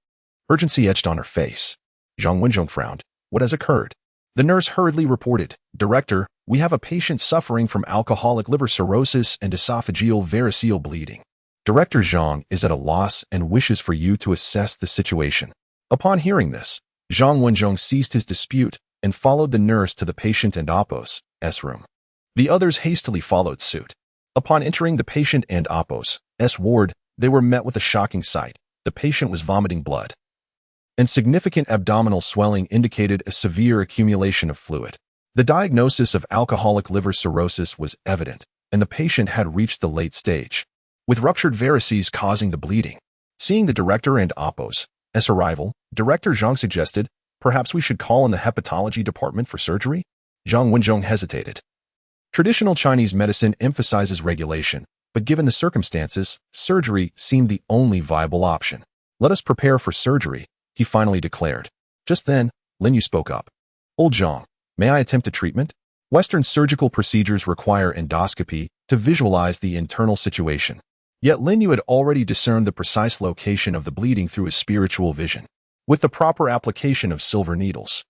Urgency etched on her face. Zhang Wenzhong frowned. What has occurred? The nurse hurriedly reported, Director, we have a patient suffering from alcoholic liver cirrhosis and esophageal variceal bleeding. Director Zhang is at a loss and wishes for you to assess the situation. Upon hearing this, Zhang Wenzhong ceased his dispute and followed the nurse to the patient and Oppo's room. The others hastily followed suit. Upon entering the patient and Oppo's ward, they were met with a shocking sight. The patient was vomiting blood, and significant abdominal swelling indicated a severe accumulation of fluid. The diagnosis of alcoholic liver cirrhosis was evident, and the patient had reached the late stage, with ruptured varices causing the bleeding. Seeing the director and Oppo's arrival, Director Zhang suggested, perhaps we should call in the hepatology department for surgery? Zhang Wenzhong hesitated. Traditional Chinese medicine emphasizes regulation, but given the circumstances, surgery seemed the only viable option. Let us prepare for surgery, he finally declared. Just then, Lin Yu spoke up. Old Zhang, may I attempt a treatment? Western surgical procedures require endoscopy to visualize the internal situation. Yet Lin Yu had already discerned the precise location of the bleeding through his spiritual vision. With the proper application of silver needles,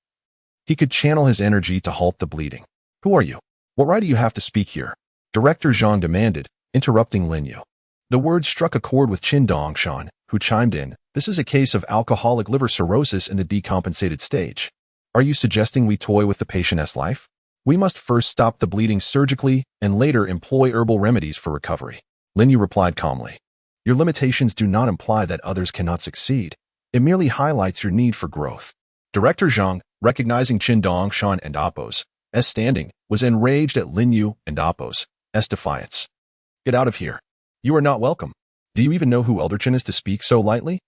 he could channel his energy to halt the bleeding. Who are you? What right do you have to speak here? Director Zhang demanded, interrupting Lin Yu. The words struck a chord with Chen Dongshan, who chimed in, this is a case of alcoholic liver cirrhosis in the decompensated stage. Are you suggesting we toy with the patient's life? We must first stop the bleeding surgically and later employ herbal remedies for recovery. Lin Yu replied calmly. Your limitations do not imply that others cannot succeed. It merely highlights your need for growth. Director Zhang, recognizing Chen Dongshan and Oppo's standing, was enraged at Lin Yu and Oppo's defiance. Get out of here. You are not welcome. Do you even know who Elder Chen is to speak so lightly?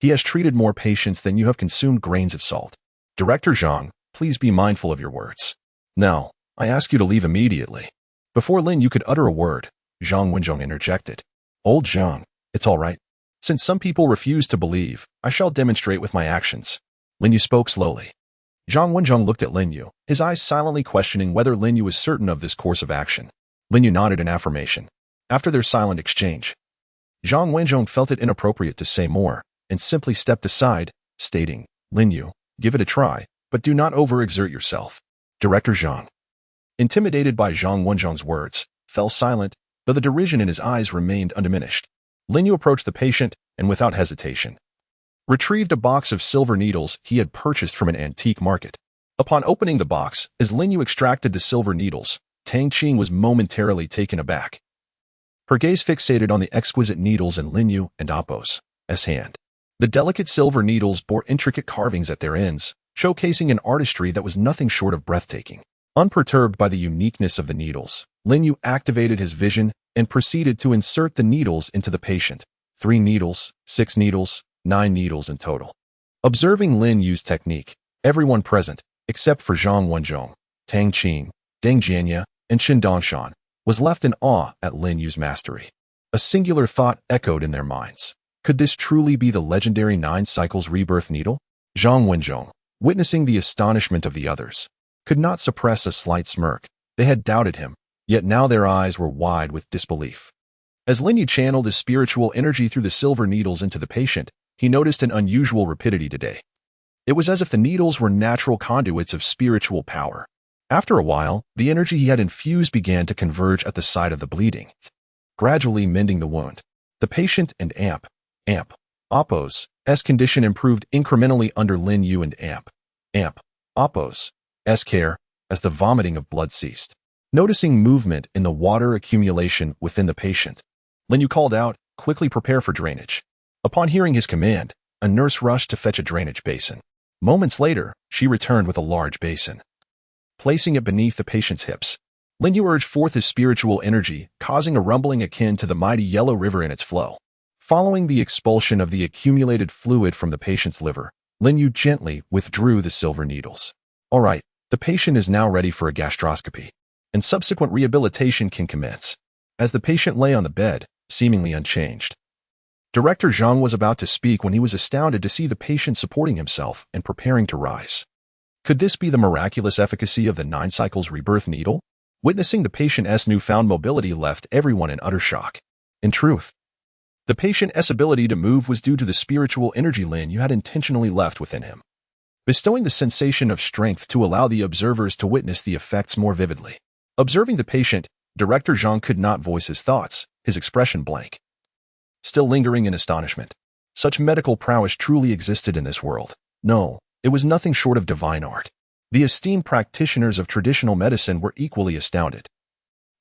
He has treated more patients than you have consumed grains of salt. Director Zhang, please be mindful of your words. Now, I ask you to leave immediately. Before Lin Yu could utter a word, Zhang Wenzhong interjected. Old Zhang, it's all right. Since some people refuse to believe, I shall demonstrate with my actions. Lin Yu spoke slowly. Zhang Wenzhong looked at Lin Yu, his eyes silently questioning whether Lin Yu was certain of this course of action. Lin Yu nodded in affirmation. After their silent exchange, Zhang Wenzhong felt it inappropriate to say more, and simply stepped aside, stating, Lin Yu, give it a try, but do not overexert yourself. Director Zhang, intimidated by Zhang Wenzhong's words, fell silent, though the derision in his eyes remained undiminished. Lin Yu approached the patient, and without hesitation, retrieved a box of silver needles he had purchased from an antique market. Upon opening the box, as Lin Yu extracted the silver needles, Tang Qing was momentarily taken aback. Her gaze fixated on the exquisite needles in Lin Yu and Oppo's hand. The delicate silver needles bore intricate carvings at their ends, showcasing an artistry that was nothing short of breathtaking. Unperturbed by the uniqueness of the needles, Lin Yu activated his vision and proceeded to insert the needles into the patient. 3 needles, 6 needles, 9 needles in total. Observing Lin Yu's technique, everyone present, except for Zhang Wenzhong, Tang Qing, Deng Jianya, and Chen Dongshan, was left in awe at Lin Yu's mastery. A singular thought echoed in their minds. Could this truly be the legendary 9 cycles rebirth needle? Zhang Wenzhong, witnessing the astonishment of the others, could not suppress a slight smirk. They had doubted him, yet now their eyes were wide with disbelief. As Lin Yu channeled his spiritual energy through the silver needles into the patient, he noticed an unusual rapidity today. It was as if the needles were natural conduits of spiritual power. After a while, the energy he had infused began to converge at the site of the bleeding, gradually mending the wound. The patient and Oppo's condition improved incrementally under Lin Yu and Oppo's care as the vomiting of blood ceased. Noticing movement in the water accumulation within the patient, Lin Yu called out, quickly prepare for drainage. Upon hearing his command, a nurse rushed to fetch a drainage basin. Moments later, she returned with a large basin. Placing it beneath the patient's hips, Lin Yu urged forth his spiritual energy, causing a rumbling akin to the mighty Yellow River in its flow. Following the expulsion of the accumulated fluid from the patient's liver, Lin Yu gently withdrew the silver needles. All right, the patient is now ready for a gastroscopy, and subsequent rehabilitation can commence. As the patient lay on the bed, seemingly unchanged, Director Zhang was about to speak when he was astounded to see the patient supporting himself and preparing to rise. Could this be the miraculous efficacy of the 9 cycles rebirth needle? Witnessing the patient's newfound mobility left everyone in utter shock. In truth, the patient's ability to move was due to the spiritual energy Lin Yu had intentionally left within him, bestowing the sensation of strength to allow the observers to witness the effects more vividly. Observing the patient, Director Zhang could not voice his thoughts, his expression blank, still lingering in astonishment. Such medical prowess truly existed in this world. No, it was nothing short of divine art. The esteemed practitioners of traditional medicine were equally astounded.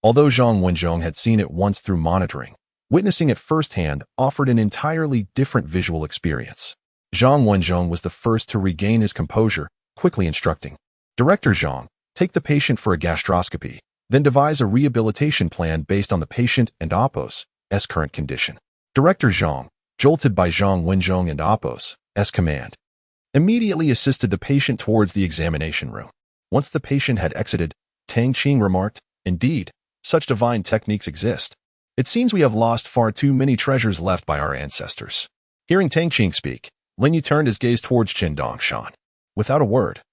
Although Zhang Wenzhong had seen it once through monitoring, witnessing it firsthand offered an entirely different visual experience. Zhang Wenzhong was the first to regain his composure, quickly instructing, "Director Zhang, take the patient for a gastroscopy, then devise a rehabilitation plan based on the patient and Apos' current condition." Director Zhang, jolted by Zhang Wenzhong and Apos' command, immediately assisted the patient towards the examination room. Once the patient had exited, Tang Qing remarked, "Indeed, such divine techniques exist. It seems we have lost far too many treasures left by our ancestors." Hearing Tang Qing speak, Lin Yu turned his gaze towards Chen Dongshan. Without a word,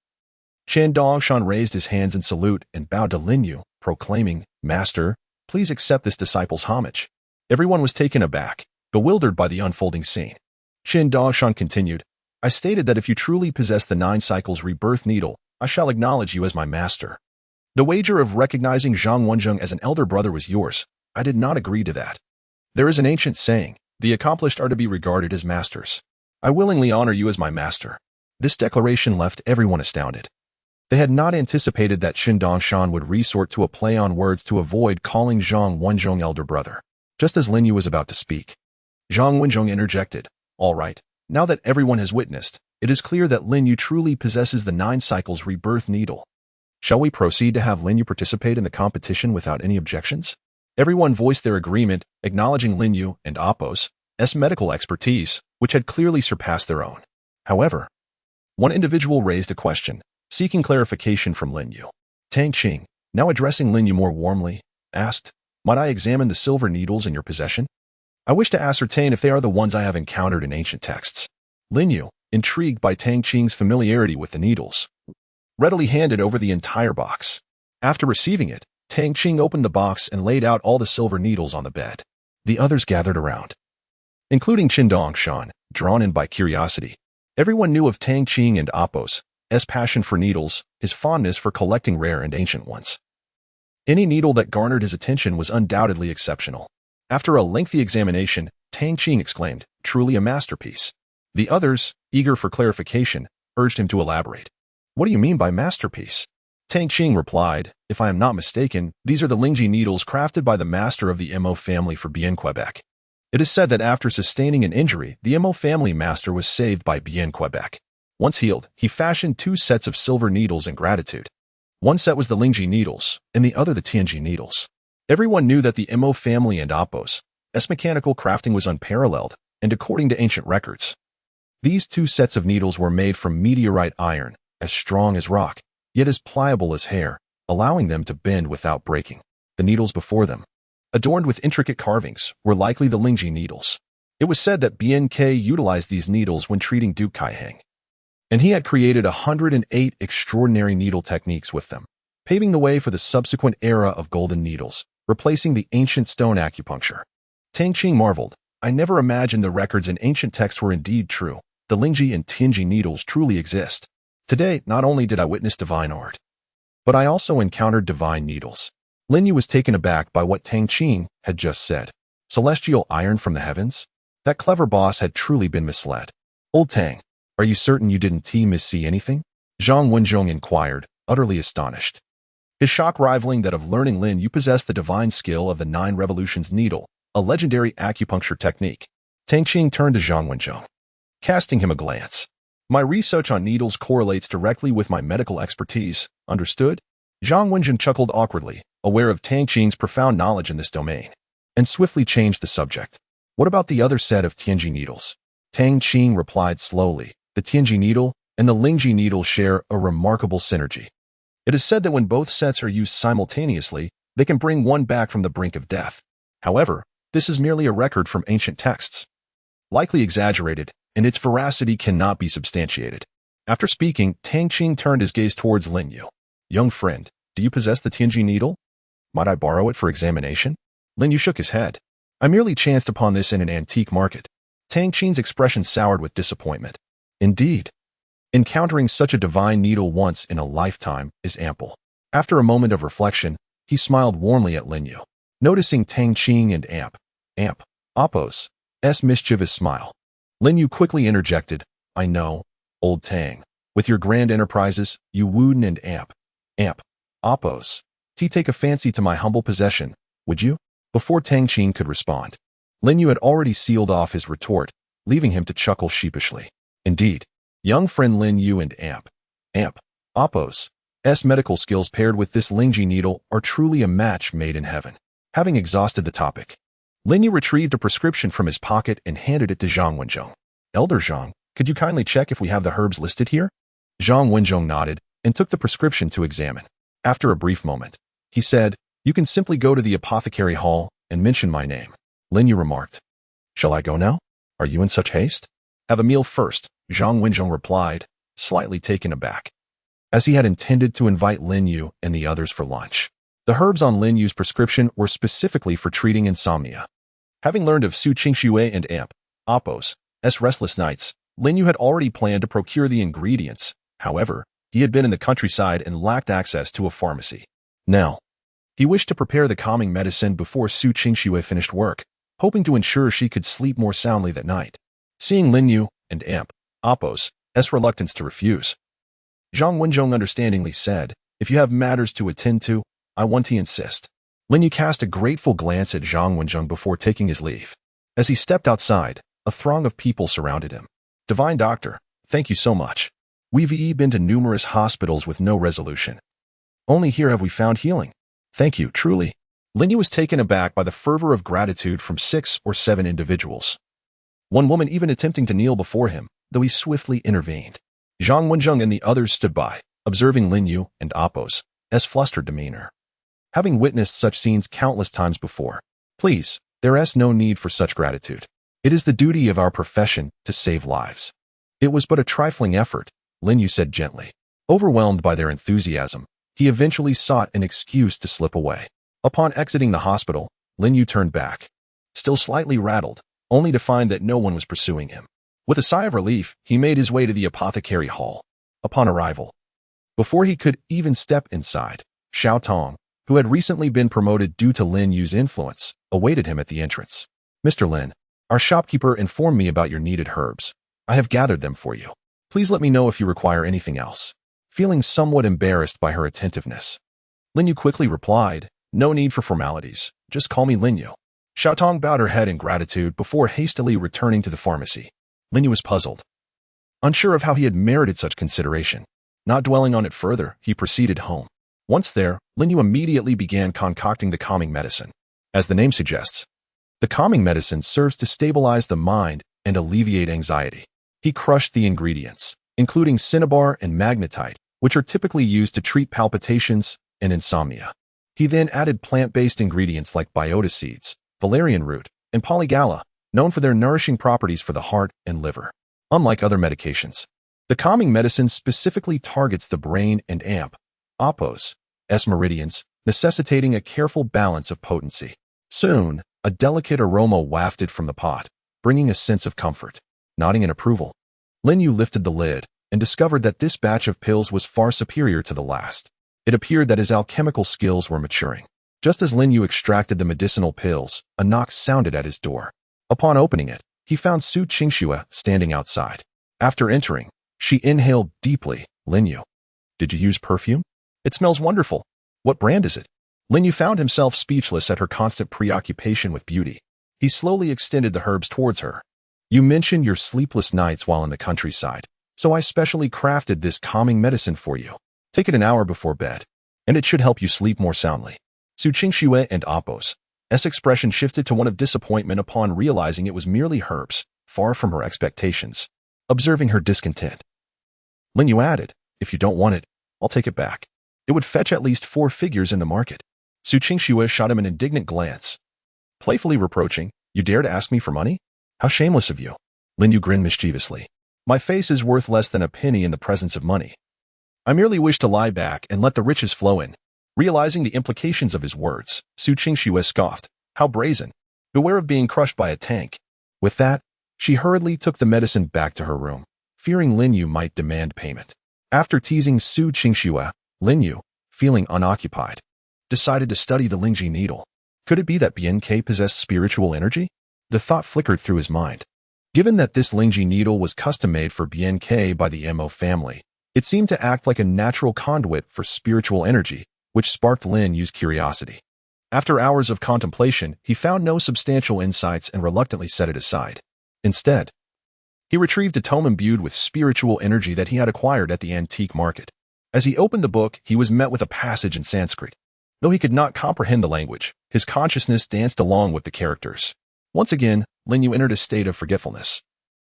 Chen Dongshan raised his hands in salute and bowed to Lin Yu, proclaiming, "Master, please accept this disciple's homage." Everyone was taken aback, bewildered by the unfolding scene. Chen Dongshan continued, "I stated that if you truly possess the 9 cycles rebirth needle, I shall acknowledge you as my master. The wager of recognizing Zhang Wenzhong as an elder brother was yours. I did not agree to that. There is an ancient saying, the accomplished are to be regarded as masters. I willingly honor you as my master." This declaration left everyone astounded. They had not anticipated that Chen Dongshan would resort to a play on words to avoid calling Zhang Wenzhong elder brother. Just as Lin Yu was about to speak, Zhang Wenzhong interjected, "All right, now that everyone has witnessed, it is clear that Lin Yu truly possesses the 9 cycles rebirth needle. Shall we proceed to have Lin Yu participate in the competition without any objections?" Everyone voiced their agreement, acknowledging Lin Yu and Apos' medical expertise, which had clearly surpassed their own. However, one individual raised a question, seeking clarification from Lin Yu. Tang Qing, now addressing Lin Yu more warmly, asked, "Might I examine the silver needles in your possession? I wish to ascertain if they are the ones I have encountered in ancient texts." Lin Yu, intrigued by Tang Qing's familiarity with the needles, readily handed over the entire box. After receiving it, Tang Qing opened the box and laid out all the silver needles on the bed. The others gathered around, including Chen Dongshan, drawn in by curiosity. Everyone knew of Tang Qing and Apos' passion for needles, his fondness for collecting rare and ancient ones. Any needle that garnered his attention was undoubtedly exceptional. After a lengthy examination, Tang Qing exclaimed, "Truly a masterpiece." The others, eager for clarification, urged him to elaborate. "What do you mean by masterpiece?" Tang Qing replied, "If I am not mistaken, these are the Lingji needles crafted by the master of the Mo family for Bien Quebec. It is said that after sustaining an injury, the Mo family master was saved by Bien Quebec. Once healed, he fashioned 2 sets of silver needles in gratitude. One set was the Lingji needles, and the other the Tianji needles." Everyone knew that the Mo family and Apos' mechanical crafting was unparalleled, and according to ancient records, these 2 sets of needles were made from meteorite iron, as strong as rock, yet as pliable as hair, allowing them to bend without breaking. The needles before them, adorned with intricate carvings, were likely the Lingji needles. It was said that BNK utilized these needles when treating Duke Kaiheng, and he had created 108 extraordinary needle techniques with them, paving the way for the subsequent era of golden needles, replacing the ancient stone acupuncture. Tang Qing marveled, "I never imagined the records in ancient texts were indeed true. The Lingji and Tianji needles truly exist. Today, not only did I witness divine art, but I also encountered divine needles." Lin Yu was taken aback by what Tang Qing had just said. Celestial iron from the heavens? That clever boss had truly been misled. "Old Tang, are you certain you didn't see anything?" Zhang Wenzhong inquired, utterly astonished, his shock rivaling that of learning Lin Yu possessed the divine skill of the 9 revolutions needle, a legendary acupuncture technique. Tang Qing turned to Zhang Wenzhong, casting him a glance. "My research on needles correlates directly with my medical expertise, understood?" Zhang Wenzhong chuckled awkwardly, aware of Tang Qing's profound knowledge in this domain, and swiftly changed the subject. "What about the other set of Tianji needles?" Tang Qing replied slowly, "The Tianji needle and the Lingji needle share a remarkable synergy. It is said that when both sets are used simultaneously, they can bring one back from the brink of death. However, this is merely a record from ancient texts, likely exaggerated, and its veracity cannot be substantiated." After speaking, Tang Qing turned his gaze towards Lin Yu. Young friend, do you possess the Tianji needle? Might I borrow it for examination? Lin Yu shook his head. I merely chanced upon this in an antique market. Tang Qing's expression soured with disappointment. Indeed. Encountering such a divine needle once in a lifetime is ample. After a moment of reflection, he smiled warmly at Lin Yu. Noticing Tang Qing and Appo's mischievous smile, Lin Yu quickly interjected, I know, old Tang. With your grand enterprises, you Wooden and Appo's take a fancy to my humble possession, would you? Before Tang Qing could respond, Lin Yu had already sealed off his retort, leaving him to chuckle sheepishly. Indeed, young friend Lin Yu and Appo's medical skills paired with this Lingji needle are truly a match made in heaven. Having exhausted the topic, Lin Yu retrieved a prescription from his pocket and handed it to Zhang Wenzhong. Elder Zhang, could you kindly check if we have the herbs listed here? Zhang Wenzhong nodded and took the prescription to examine. After a brief moment, he said, you can simply go to the apothecary hall and mention my name. Lin Yu remarked. Shall I go now? Are you in such haste? Have a meal first, Zhang Wenzhong replied, slightly taken aback, as he had intended to invite Lin Yu and the others for lunch. The herbs on Lin Yu's prescription were specifically for treating insomnia. Having learned of Su Qingxue and Appo's restless nights, Lin Yu had already planned to procure the ingredients. However, he had been in the countryside and lacked access to a pharmacy. Now, he wished to prepare the calming medicine before Su Qingxue finished work, hoping to ensure she could sleep more soundly that night. Seeing Lin Yu and Appo's reluctance to refuse, Zhang Wenzhong understandingly said, if you have matters to attend to, I want to insist. Lin Yu cast a grateful glance at Zhang Wenzhong before taking his leave. As he stepped outside, a throng of people surrounded him. Divine Doctor, thank you so much. We've been to numerous hospitals with no resolution. Only here have we found healing. Thank you, truly. Lin Yu was taken aback by the fervor of gratitude from 6 or 7 individuals. One woman even attempting to kneel before him, though he swiftly intervened. Zhang Wenzhong and the others stood by, observing Lin Yu and Appo's flustered demeanor. Having witnessed such scenes countless times before, please, there is no need for such gratitude. It is the duty of our profession to save lives. It was but a trifling effort, Lin Yu said gently. Overwhelmed by their enthusiasm, he eventually sought an excuse to slip away. Upon exiting the hospital, Lin Yu turned back, still slightly rattled, only to find that no one was pursuing him. With a sigh of relief, he made his way to the apothecary hall. Upon arrival, before he could even step inside, Xiao Tong, who had recently been promoted due to Lin Yu's influence, awaited him at the entrance. Mr. Lin, our shopkeeper informed me about your needed herbs. I have gathered them for you. Please let me know if you require anything else. Feeling somewhat embarrassed by her attentiveness, Lin Yu quickly replied, no need for formalities, just call me Lin Yu. Xiao Tong bowed her head in gratitude before hastily returning to the pharmacy. Lin Yu was puzzled, unsure of how he had merited such consideration. Not dwelling on it further, he proceeded home. Once there, Lin Yu immediately began concocting the calming medicine. As the name suggests, the calming medicine serves to stabilize the mind and alleviate anxiety. He crushed the ingredients, including cinnabar and magnetite, which are typically used to treat palpitations and insomnia. He then added plant-based ingredients like biota seeds, valerian root, and polygala, known for their nourishing properties for the heart and liver. Unlike other medications, the calming medicine specifically targets the brain and Appo's meridians, necessitating a careful balance of potency. Soon, a delicate aroma wafted from the pot, bringing a sense of comfort. Nodding in approval, Lin Yu lifted the lid and discovered that this batch of pills was far superior to the last. It appeared that his alchemical skills were maturing. Just as Lin Yu extracted the medicinal pills, a knock sounded at his door. Upon opening it, he found Su Qingxue standing outside. After entering, she inhaled deeply. Lin Yu, did you use perfume? It smells wonderful. What brand is it? Lin Yu found himself speechless at her constant preoccupation with beauty. He slowly extended the herbs towards her. You mentioned your sleepless nights while in the countryside, so I specially crafted this calming medicine for you. Take it an hour before bed, and it should help you sleep more soundly. Su Qingxue and Appo's expression shifted to one of disappointment upon realizing it was merely herbs, far from her expectations. Observing her discontent, Lin Yu added, if you don't want it, I'll take it back. It would fetch at least 4 figures in the market. Su Qingxue shot him an indignant glance, playfully reproaching, you dare to ask me for money? How shameless of you. Lin Yu grinned mischievously. My face is worth less than a penny in the presence of money. I merely wish to lie back and let the riches flow in. Realizing the implications of his words, Su Qingxue scoffed. How brazen. Beware of being crushed by a tank. With that, she hurriedly took the medicine back to her room, fearing Lin Yu might demand payment. After teasing Su Qingxue, Lin Yu, feeling unoccupied, decided to study the Lingji needle. Could it be that BNK possessed spiritual energy? The thought flickered through his mind. Given that this Lingji needle was custom-made for BNK by the Mo family, it seemed to act like a natural conduit for spiritual energy, which sparked Lin Yu's curiosity. After hours of contemplation, he found no substantial insights and reluctantly set it aside. Instead, he retrieved a tome imbued with spiritual energy that he had acquired at the antique market. As he opened the book, he was met with a passage in Sanskrit. Though he could not comprehend the language, his consciousness danced along with the characters. Once again, Lin Yu entered a state of forgetfulness,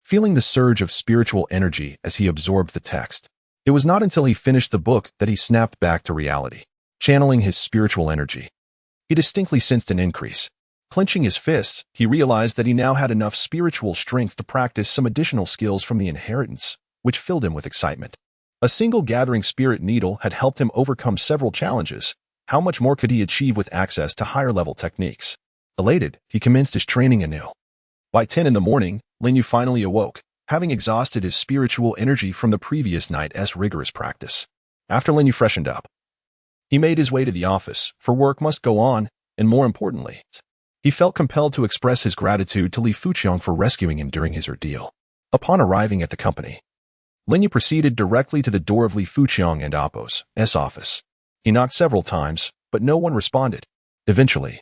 feeling the surge of spiritual energy as he absorbed the text. It was not until he finished the book that he snapped back to reality, channeling his spiritual energy. He distinctly sensed an increase. Clenching his fists, he realized that he now had enough spiritual strength to practice some additional skills from the inheritance, which filled him with excitement. A single gathering spirit needle had helped him overcome several challenges. How much more could he achieve with access to higher-level techniques? Elated, he commenced his training anew. By 10 in the morning, Lin Yu finally awoke, having exhausted his spiritual energy from the previous night's rigorous practice. After Lin Yu freshened up, he made his way to the office, for work must go on, and more importantly, he felt compelled to express his gratitude to Li Fuqiang for rescuing him during his ordeal. Upon arriving at the company, Lin Yu proceeded directly to the door of Li Fuqiang and Appo's office. He knocked several times, but no one responded. Eventually,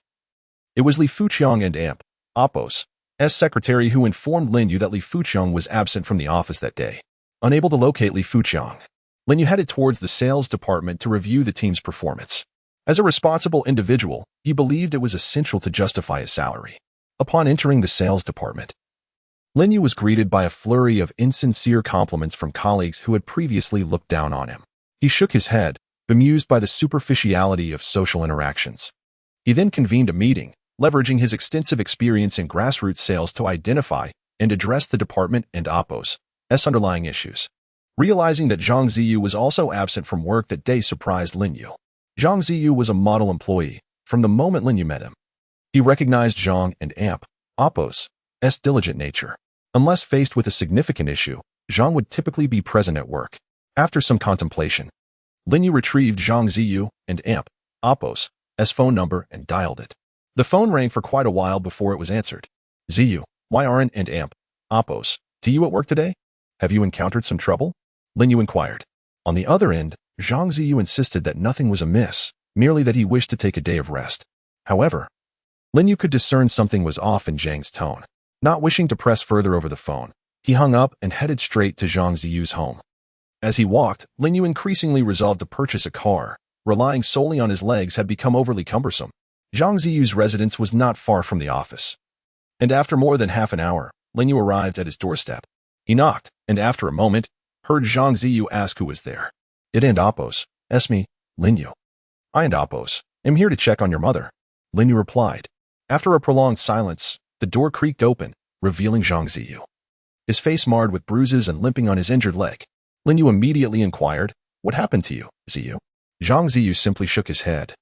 it was Li Fuqiang and Appo's secretary who informed Lin Yu that Li Fuqiang was absent from the office that day. Unable to locate Li Fuqiang, Lin Yu headed towards the sales department to review the team's performance. As a responsible individual, he believed it was essential to justify his salary. Upon entering the sales department, Lin Yu was greeted by a flurry of insincere compliments from colleagues who had previously looked down on him. He shook his head, bemused by the superficiality of social interactions. He then convened a meeting, leveraging his extensive experience in grassroots sales to identify and address the department and Appo's underlying issues. Realizing that Zhang Ziyu was also absent from work that day surprised Lin Yu. Zhang Ziyu was a model employee from the moment Lin Yu met him. He recognized Zhang and Appo's diligent nature. Unless faced with a significant issue, Zhang would typically be present at work. After some contemplation, Lin Yu retrieved Zhang Ziyu and Appo's phone number and dialed it. The phone rang for quite a while before it was answered. Ziyu, why aren't Appo's you at work today? Have you encountered some trouble? Lin Yu inquired. On the other end, Zhang Ziyu insisted that nothing was amiss, merely that he wished to take a day of rest. However, Lin Yu could discern something was off in Zhang's tone. Not wishing to press further over the phone, he hung up and headed straight to Zhang Ziyu's home. As he walked, Lin Yu increasingly resolved to purchase a car. Relying solely on his legs had become overly cumbersome. Zhang Ziyu's residence was not far from the office. And after more than half an hour, Lin Yu arrived at his doorstep. He knocked, and after a moment, heard Zhang Ziyu ask who was there. It and Appo's. Me, Lin Yu. I and Appo's. Am here to check on your mother. Lin Yu replied. After a prolonged silence, the door creaked open, revealing Zhang Ziyu. His face marred with bruises and limping on his injured leg. Lin Yu immediately inquired, what happened to you, Ziyu? Zhang Ziyu simply shook his head,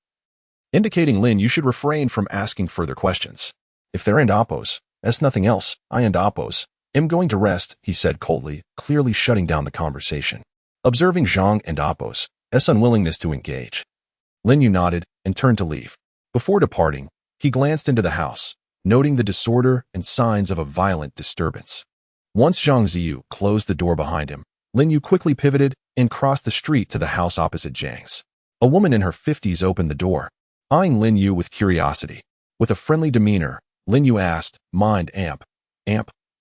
indicating Lin Yu should refrain from asking further questions. If there and Appo's, nothing else, I and Appo's. Am going to rest, he said coldly, clearly shutting down the conversation. Observing Zhang and Appo's unwillingness to engage, Lin Yu nodded and turned to leave. Before departing, he glanced into the house, noting the disorder and signs of a violent disturbance. Once Zhang Ziyu closed the door behind him, Lin Yu quickly pivoted and crossed the street to the house opposite Zhang's. A woman in her 50s opened the door, eyeing Lin Yu with curiosity. With a friendly demeanor, Lin Yu asked, Mind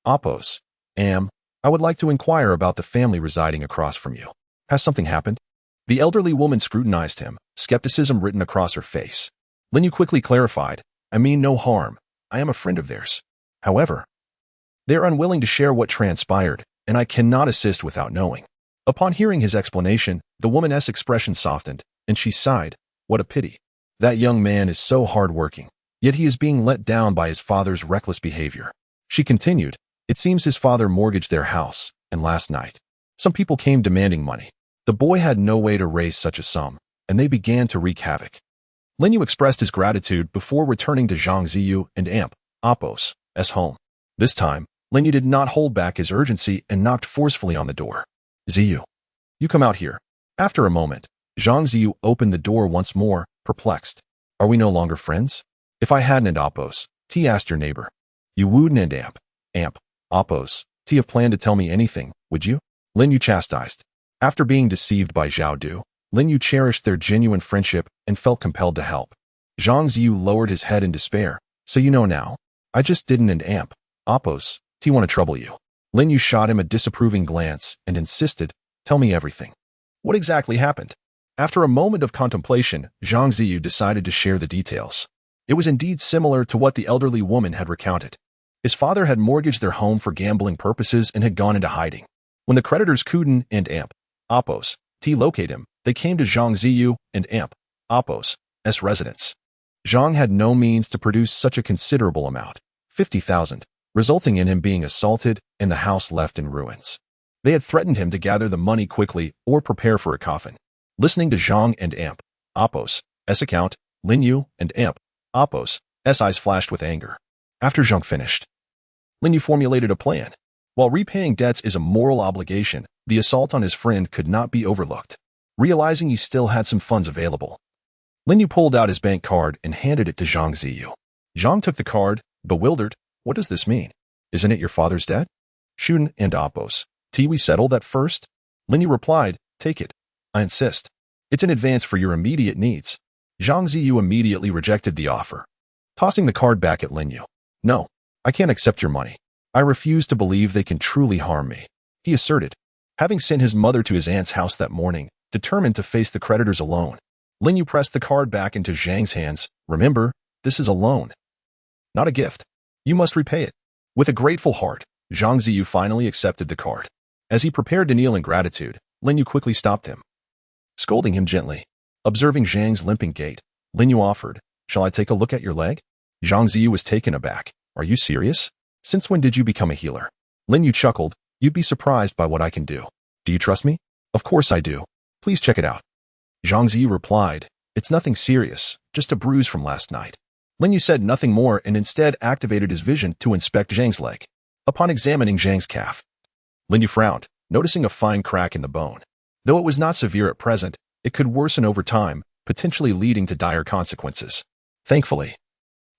Appo's. I would like to inquire about the family residing across from you. Has something happened? The elderly woman scrutinized him, skepticism written across her face. Lin Yu quickly clarified, I mean no harm. I am a friend of theirs. However, they are unwilling to share what transpired, and I cannot assist without knowing. Upon hearing his explanation, the woman's expression softened, and she sighed, what a pity. That young man is so hard-working, yet he is being let down by his father's reckless behavior. She continued, it seems his father mortgaged their house, and last night. Some people came demanding money. The boy had no way to raise such a sum, and they began to wreak havoc. Lin Yu expressed his gratitude before returning to Zhang Ziyu and Amp, Apos, S home. This time, Lin Yu did not hold back his urgency and knocked forcefully on the door. Ziyu, you come out here. After a moment, Zhang Ziyu opened the door once more, perplexed. Are we no longer friends? If I hadn't Apos, T asked your neighbor. You wouldn't Amp, Apos, T have planned to tell me anything, would you? Lin Yu chastised. After being deceived by Zhao Du, Lin Yu cherished their genuine friendship and felt compelled to help. Zhang Ziyu lowered his head in despair. So you know now? I just didn't Amp, Apos, T want to trouble you. Lin Yu shot him a disapproving glance and insisted, tell me everything. What exactly happened? After a moment of contemplation, Zhang Ziyu decided to share the details. It was indeed similar to what the elderly woman had recounted. His father had mortgaged their home for gambling purposes and had gone into hiding. When the creditors couldn't and Amp, Apos, T locate him, they came to Zhang Ziyu and Amp, Apos, S residence. Zhang had no means to produce such a considerable amount, 50,000, resulting in him being assaulted and the house left in ruins. They had threatened him to gather the money quickly or prepare for a coffin. Listening to Zhang and Amp, Apos, S account, Lin Yu and Amp, Apos, S eyes flashed with anger. After Zhang finished, Lin Yu formulated a plan. While repaying debts is a moral obligation, the assault on his friend could not be overlooked. Realizing he still had some funds available, Lin Yu pulled out his bank card and handed it to Zhang Ziyu. Zhang took the card, bewildered. What does this mean? Isn't it your father's debt? Shun and Apos, T we settled that first? Lin Yu replied, take it. I insist. It's an advance for your immediate needs. Zhang Ziyu immediately rejected the offer, tossing the card back at Lin Yu. No, I can't accept your money. I refuse to believe they can truly harm me, he asserted. Having sent his mother to his aunt's house that morning, determined to face the creditors alone, Lin Yu pressed the card back into Zhang's hands. Remember, this is a loan, not a gift. You must repay it. With a grateful heart, Zhang Ziyu finally accepted the card. As he prepared to kneel in gratitude, Lin Yu quickly stopped him, scolding him gently. Observing Zhang's limping gait, Lin Yu offered, shall I take a look at your leg? Zhang Ziyu was taken aback. Are you serious? Since when did you become a healer? Lin Yu chuckled. You'd be surprised by what I can do. Do you trust me? Of course I do. Please check it out. Zhang Ziyu replied, it's nothing serious, just a bruise from last night. Lin Yu said nothing more and instead activated his vision to inspect Zhang's leg. Upon examining Zhang's calf, Lin Yu frowned, noticing a fine crack in the bone. Though it was not severe at present, it could worsen over time, potentially leading to dire consequences. Thankfully,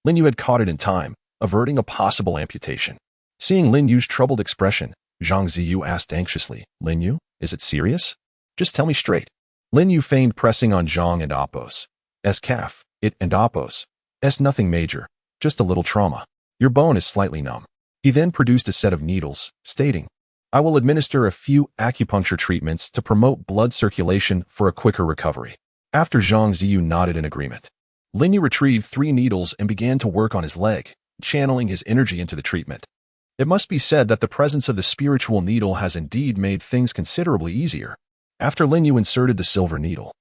Lin Yu had caught it in time, averting a possible amputation. Seeing Lin Yu's troubled expression, Zhang Ziyu asked anxiously, Lin Yu, is it serious? Just tell me straight. Lin Yu feigned pressing on Zhang and Apos. S calf, it and Apos. S nothing major, just a little trauma. Your bone is slightly numb. He then produced a set of needles, stating, I will administer a few acupuncture treatments to promote blood circulation for a quicker recovery. After Zhang Ziyu nodded in agreement, Lin Yu retrieved 3 needles and began to work on his leg, channeling his energy into the treatment. It must be said that the presence of the spiritual needle has indeed made things considerably easier. After Lin Yu inserted the silver needle,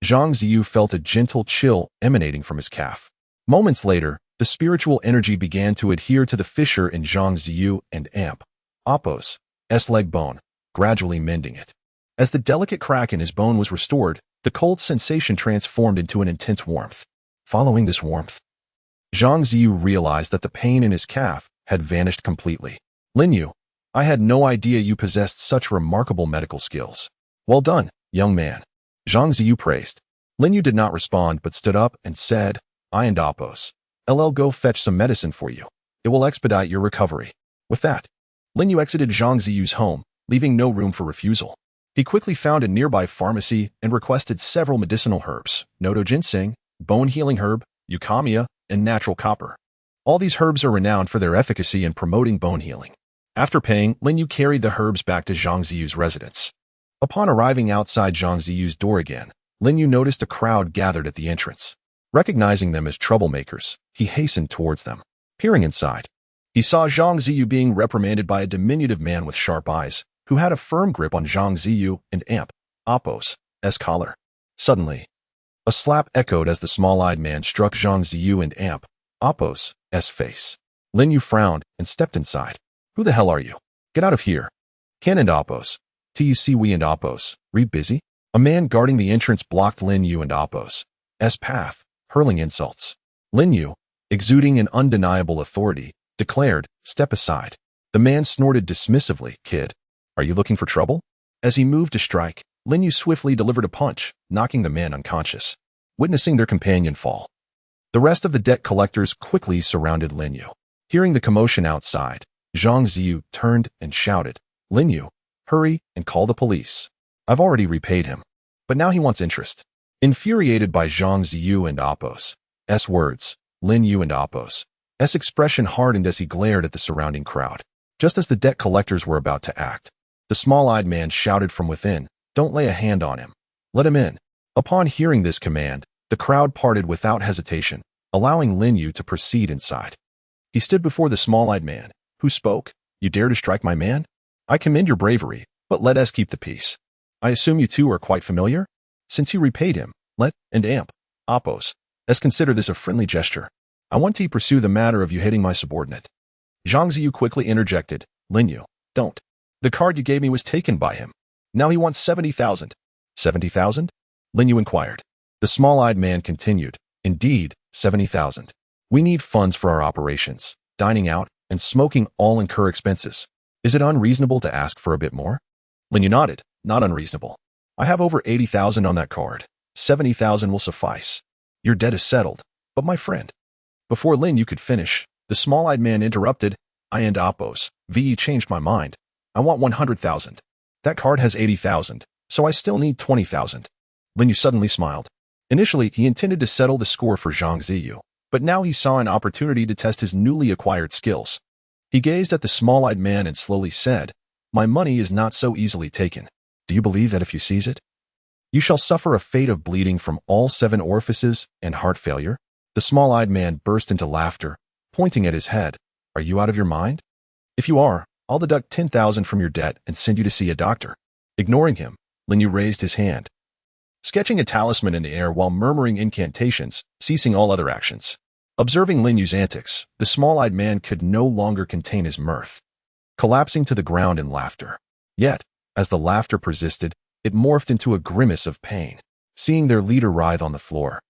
Zhang Ziyu felt a gentle chill emanating from his calf. Moments later, the spiritual energy began to adhere to the fissure in Zhang Ziyu and Amp, Apos, S leg bone, gradually mending it. As the delicate crack in his bone was restored, the cold sensation transformed into an intense warmth. Following this warmth, Zhang Ziyu realized that the pain in his calf had vanished completely. Lin Yu, I had no idea you possessed such remarkable medical skills. Well done, young man. Zhang Ziyu praised. Lin Yu did not respond but stood up and said, I and Apos, LL go fetch some medicine for you. It will expedite your recovery. With that, Lin Yu exited Zhang Ziyu's home, leaving no room for refusal. He quickly found a nearby pharmacy and requested several medicinal herbs, Nodo ginseng, bone-healing herb, eukamia, and natural copper. All these herbs are renowned for their efficacy in promoting bone healing. After paying, Lin Yu carried the herbs back to Zhang Ziyu's residence. Upon arriving outside Zhang Ziyu's door again, Lin Yu noticed a crowd gathered at the entrance. Recognizing them as troublemakers, he hastened towards them. Peering inside, he saw Zhang Ziyu being reprimanded by a diminutive man with sharp eyes, who had a firm grip on Zhang Ziyu and Amp, Apos, S collar. Suddenly, a slap echoed as the small-eyed man struck Zhang Ziyu and Amp, Apos, S face. Lin Yu frowned and stepped inside. Who the hell are you? Get out of here. Ken and Appos. Tuc and Appos. Re busy? A man guarding the entrance blocked Lin Yu and Appos' path, hurling insults. Lin Yu, exuding an undeniable authority, declared, "Step aside." The man snorted dismissively, "Kid, are you looking for trouble?" As he moved to strike, Lin Yu swiftly delivered a punch, knocking the man unconscious, witnessing their companion fall. The rest of the debt collectors quickly surrounded Lin Yu. Hearing the commotion outside, Zhang Ziyu turned and shouted, "Lin Yu, hurry and call the police. I've already repaid him, but now he wants interest." Infuriated by Zhang Ziyu and Appos' words, Lin Yu and Appos' expression hardened as he glared at the surrounding crowd. Just as the debt collectors were about to act, the small-eyed man shouted from within, "Don't lay a hand on him. Let him in." Upon hearing this command, the crowd parted without hesitation, allowing Lin Yu to proceed inside. He stood before the small-eyed man, who spoke, "You dare to strike my man? I commend your bravery, but let us keep the peace. I assume you two are quite familiar? Since you repaid him, let and Appos' consider this a friendly gesture. I want to pursue the matter of you hitting my subordinate." Zhang Ziyu quickly interjected, "Lin Yu, don't. The card you gave me was taken by him. Now he wants 70,000. 70,000? Lin Yu inquired. The small-eyed man continued, "Indeed, 70,000. We need funds for our operations. Dining out and smoking all incur expenses. Is it unreasonable to ask for a bit more?" Lin Yu nodded, "Not unreasonable. I have over 80,000 on that card. 70,000 will suffice. Your debt is settled. But my friend..." Before Lin Yu could finish, the small-eyed man interrupted, "I and Appos' changed my mind. I want 100,000. That card has 80,000, so I still need 20,000. Lin Yu suddenly smiled. Initially, he intended to settle the score for Zhang Ziyu, but now he saw an opportunity to test his newly acquired skills. He gazed at the small-eyed man and slowly said, "My money is not so easily taken. Do you believe that if you seize it, you shall suffer a fate of bleeding from all 7 orifices and heart failure?" The small-eyed man burst into laughter, pointing at his head. "Are you out of your mind? If you are, I'll deduct 10,000 from your debt and send you to see a doctor." Ignoring him, Lin Yu raised his hand, sketching a talisman in the air while murmuring incantations, ceasing all other actions. Observing Lin Yu's antics, the small-eyed man could no longer contain his mirth, collapsing to the ground in laughter. Yet, as the laughter persisted, it morphed into a grimace of pain. Seeing their leader writhe on the floor,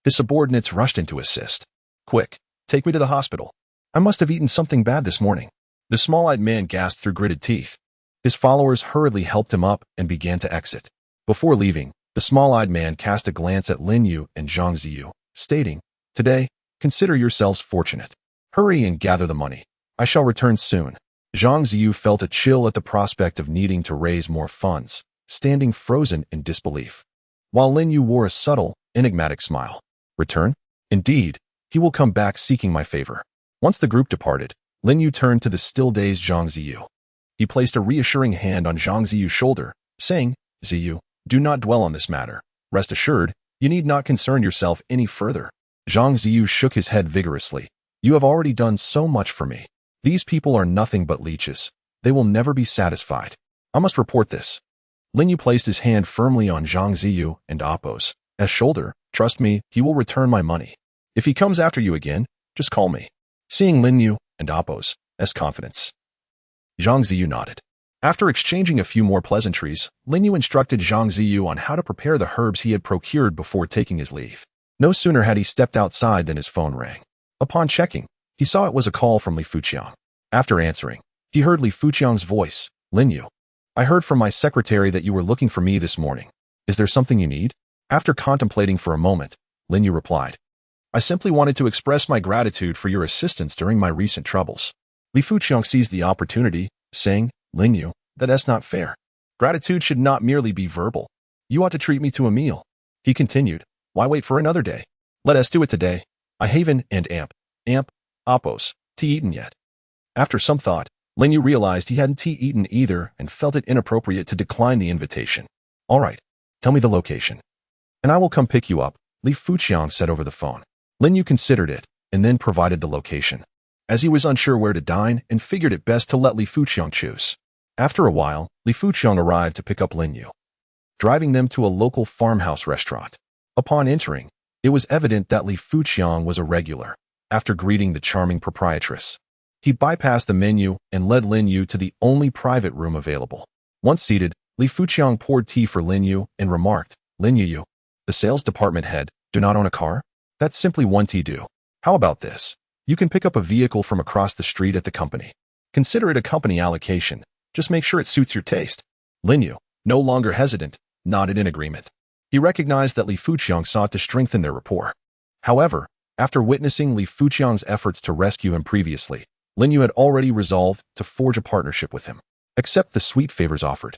his subordinates rushed in to assist. "Quick, take me to the hospital. I must have eaten something bad this morning." The small-eyed man gasped through gritted teeth. His followers hurriedly helped him up and began to exit. Before leaving, the small-eyed man cast a glance at Lin Yu and Zhang Ziyu, stating, "Today, consider yourselves fortunate. Hurry and gather the money. I shall return soon." Zhang Ziyu felt a chill at the prospect of needing to raise more funds, standing frozen in disbelief, while Lin Yu wore a subtle, enigmatic smile. "Return? Indeed, he will come back seeking my favor." Once the group departed, Lin Yu turned to the still-dazed Zhang Ziyu. He placed a reassuring hand on Zhang Ziyu's shoulder, saying, "Ziyu, do not dwell on this matter. Rest assured, you need not concern yourself any further." Zhang Ziyu shook his head vigorously. "You have already done so much for me. These people are nothing but leeches. They will never be satisfied. I must report this." Lin Yu placed his hand firmly on Zhang Ziyu and Appos' shoulder. "Trust me, he will return my money. If he comes after you again, just call me." Seeing Lin Yu and Appos' confidence, Zhang Ziyu nodded. After exchanging a few more pleasantries, Lin Yu instructed Zhang Ziyu on how to prepare the herbs he had procured before taking his leave. No sooner had he stepped outside than his phone rang. Upon checking, he saw it was a call from Li Fuqiang. After answering, he heard Li Fuqiang's voice, "Lin Yu, I heard from my secretary that you were looking for me this morning. Is there something you need?" After contemplating for a moment, Lin Yu replied, "I simply wanted to express my gratitude for your assistance during my recent troubles." Li Fuqiang seized the opportunity, saying, "Lin Yu, that's not fair. Gratitude should not merely be verbal. You ought to treat me to a meal." He continued, "Why wait for another day? Let us do it today. I haven't and Appos' tea eaten yet." After some thought, Lin Yu realized he hadn't tea eaten either and felt it inappropriate to decline the invitation. "All right, tell me the location, and I will come pick you up," Li Fuqiang said over the phone. Lin Yu considered it and then provided the location, as he was unsure where to dine and figured it best to let Li Fuqiang choose. After a while, Li Fuqiang arrived to pick up Lin Yu, driving them to a local farmhouse restaurant. Upon entering, it was evident that Li Fuqiang was a regular. After greeting the charming proprietress, He bypassed the menu and led Lin Yu to the only private room available. Once seated, Li Fuqiang poured tea for Lin Yu and remarked, "Lin Yu, the sales department head, do not own a car? That's simply one tea do. How about this? You can pick up a vehicle from across the street at the company. Consider it a company allocation. Just make sure it suits your taste." Lin Yu, no longer hesitant, nodded in agreement. He recognized that Li Fuqiang sought to strengthen their rapport. However, after witnessing Li Fuqiang's efforts to rescue him previously, Lin Yu had already resolved to forge a partnership with him, accept the sweet favors offered.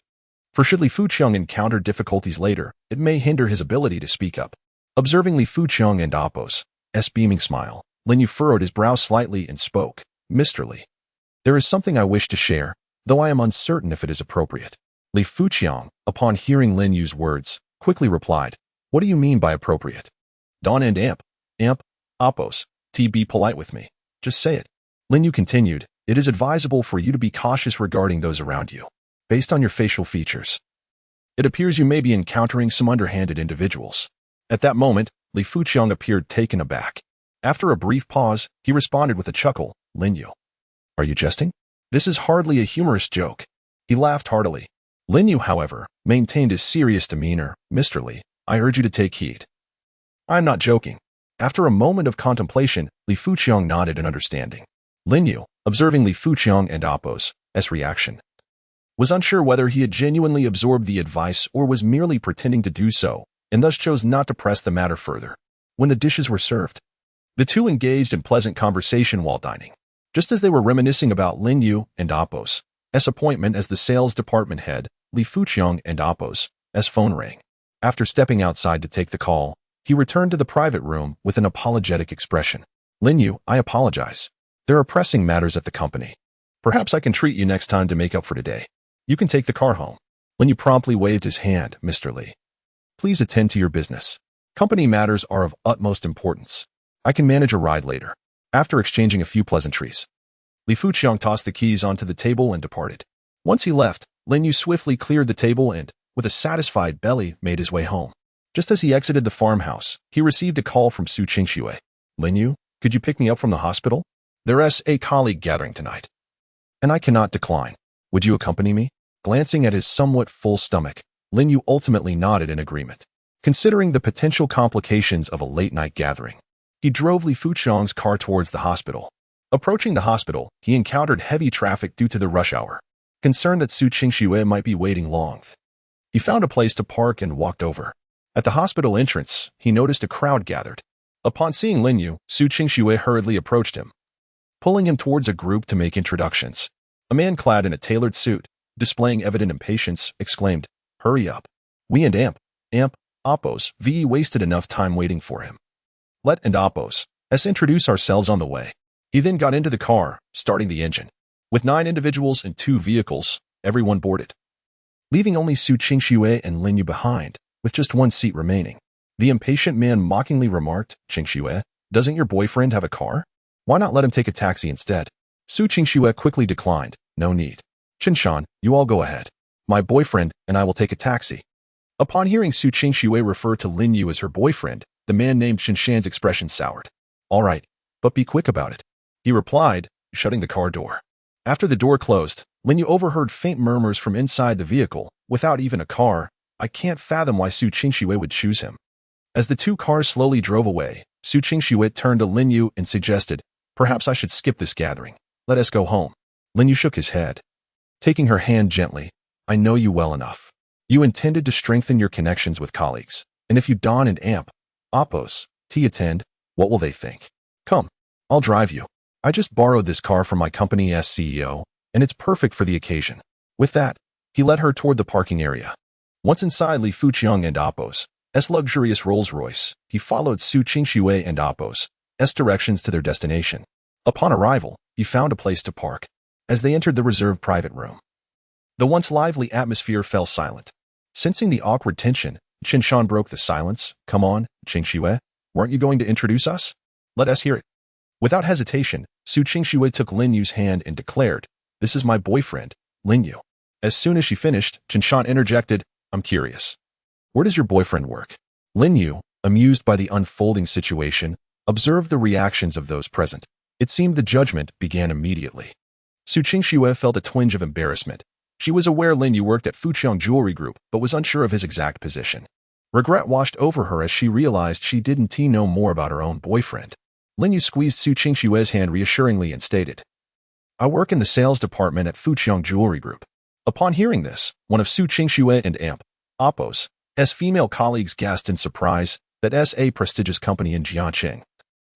For should Li Fuqiang encounter difficulties later, it may hinder his ability to speak up. Observing Li Fuqiang and Appo's beaming smile, Lin Yu furrowed his brow slightly and spoke, "Mr. Li, there is something I wish to share, though I am uncertain if it is appropriate." Li Fuqiang, upon hearing Lin Yu's words, quickly replied, "What do you mean by appropriate?" "Don and Appos, be polite with me. Just say it." Lin Yu continued, "It is advisable for you to be cautious regarding those around you. Based on your facial features, it appears you may be encountering some underhanded individuals." At that moment, Li Fuqiang appeared taken aback. After a brief pause, he responded with a chuckle, "Lin Yu, are you jesting? This is hardly a humorous joke." He laughed heartily. Lin Yu, however, maintained his serious demeanor. "Mr. Li, I urge you to take heed. I am not joking." After a moment of contemplation, Li Fuqiang nodded in understanding. Lin Yu, observing Li Fuqiang and Appo's reaction, was unsure whether he had genuinely absorbed the advice or was merely pretending to do so, and thus chose not to press the matter further. When the dishes were served, the two engaged in pleasant conversation while dining. Just as they were reminiscing about Lin Yu and Appo's appointment as the sales department head, Li Fuqiang and Appo's phone rang. After stepping outside to take the call, he returned to the private room with an apologetic expression. "Lin Yu, I apologize. There are pressing matters at the company. Perhaps I can treat you next time to make up for today. You can take the car home." Lin Yu promptly waved his hand. "Mr. Li, please attend to your business. Company matters are of utmost importance. I can manage a ride later." After exchanging a few pleasantries, Li Fuqiang tossed the keys onto the table and departed. Once he left, Lin Yu swiftly cleared the table and, with a satisfied belly, made his way home. Just as he exited the farmhouse, he received a call from Su Qingxue. "Lin Yu, could you pick me up from the hospital? There's a colleague gathering tonight, and I cannot decline. Would you accompany me?" Glancing at his somewhat full stomach, Lin Yu ultimately nodded in agreement. Considering the potential complications of a late-night gathering, he drove Li Fuqiang's car towards the hospital. Approaching the hospital, he encountered heavy traffic due to the rush hour. Concerned that Su Qingxue might be waiting long, he found a place to park and walked over. At the hospital entrance, he noticed a crowd gathered. Upon seeing Lin Yu, Su Qingxue hurriedly approached him, pulling him towards a group to make introductions. A man clad in a tailored suit, displaying evident impatience, exclaimed, "Hurry up. We and Appos wasted enough time waiting for him. Let Appos introduce ourselves on the way." He then got into the car, starting the engine. With 9 individuals and 2 vehicles, everyone boarded, leaving only Su Qingxue and Lin Yu behind, with just 1 seat remaining. The impatient man mockingly remarked, "Qingxue, doesn't your boyfriend have a car? Why not let him take a taxi instead?" Su Qingxue quickly declined, "No need. Qinshan, you all go ahead. My boyfriend and I will take a taxi." Upon hearing Su Qingxue refer to Lin Yu as her boyfriend, the man named Qinshan's expression soured. "All right, but be quick about it," he replied, shutting the car door. After the door closed, Lin Yu overheard faint murmurs from inside the vehicle. "Without even a car, I can't fathom why Su Qingxue would choose him." As the 2 cars slowly drove away, Su Qingxue turned to Lin Yu and suggested, "Perhaps I should skip this gathering. Let us go home." Lin Yu shook his head, taking her hand gently. "I know you well enough. You intended to strengthen your connections with colleagues, and if you Don and Appos attend, what will they think? Come, I'll drive you. I just borrowed this car from my company's CEO, and it's perfect for the occasion." With that, he led her toward the parking area. Once inside Li Fuqiang and Appos' luxurious Rolls-Royce, he followed Su Qingxue and Appos' directions to their destination. Upon arrival, he found a place to park. As they entered the reserved private room, the once lively atmosphere fell silent. Sensing the awkward tension, Qinshan broke the silence. "Come on, Qingxue, weren't you going to introduce us? Let us hear it." Without hesitation, Su Qingxue took Lin Yu's hand and declared, "This is my boyfriend, Lin Yu." As soon as she finished, Qinshan interjected, "I'm curious. Where does your boyfriend work?" Lin Yu, amused by the unfolding situation, observed the reactions of those present. It seemed the judgment began immediately. Su Qingxue felt a twinge of embarrassment. She was aware Lin Yu worked at Fuqiang Jewelry Group, but was unsure of his exact position. Regret washed over her as she realized she didn't know more about her own boyfriend. Lin Yu squeezed Su Qingxue's hand reassuringly and stated, "I work in the sales department at Fuqiang Jewelry Group." Upon hearing this, one of Su Qingxue and Amp, Oppo's female colleagues gasped in surprise. That a prestigious company in Jiangqing,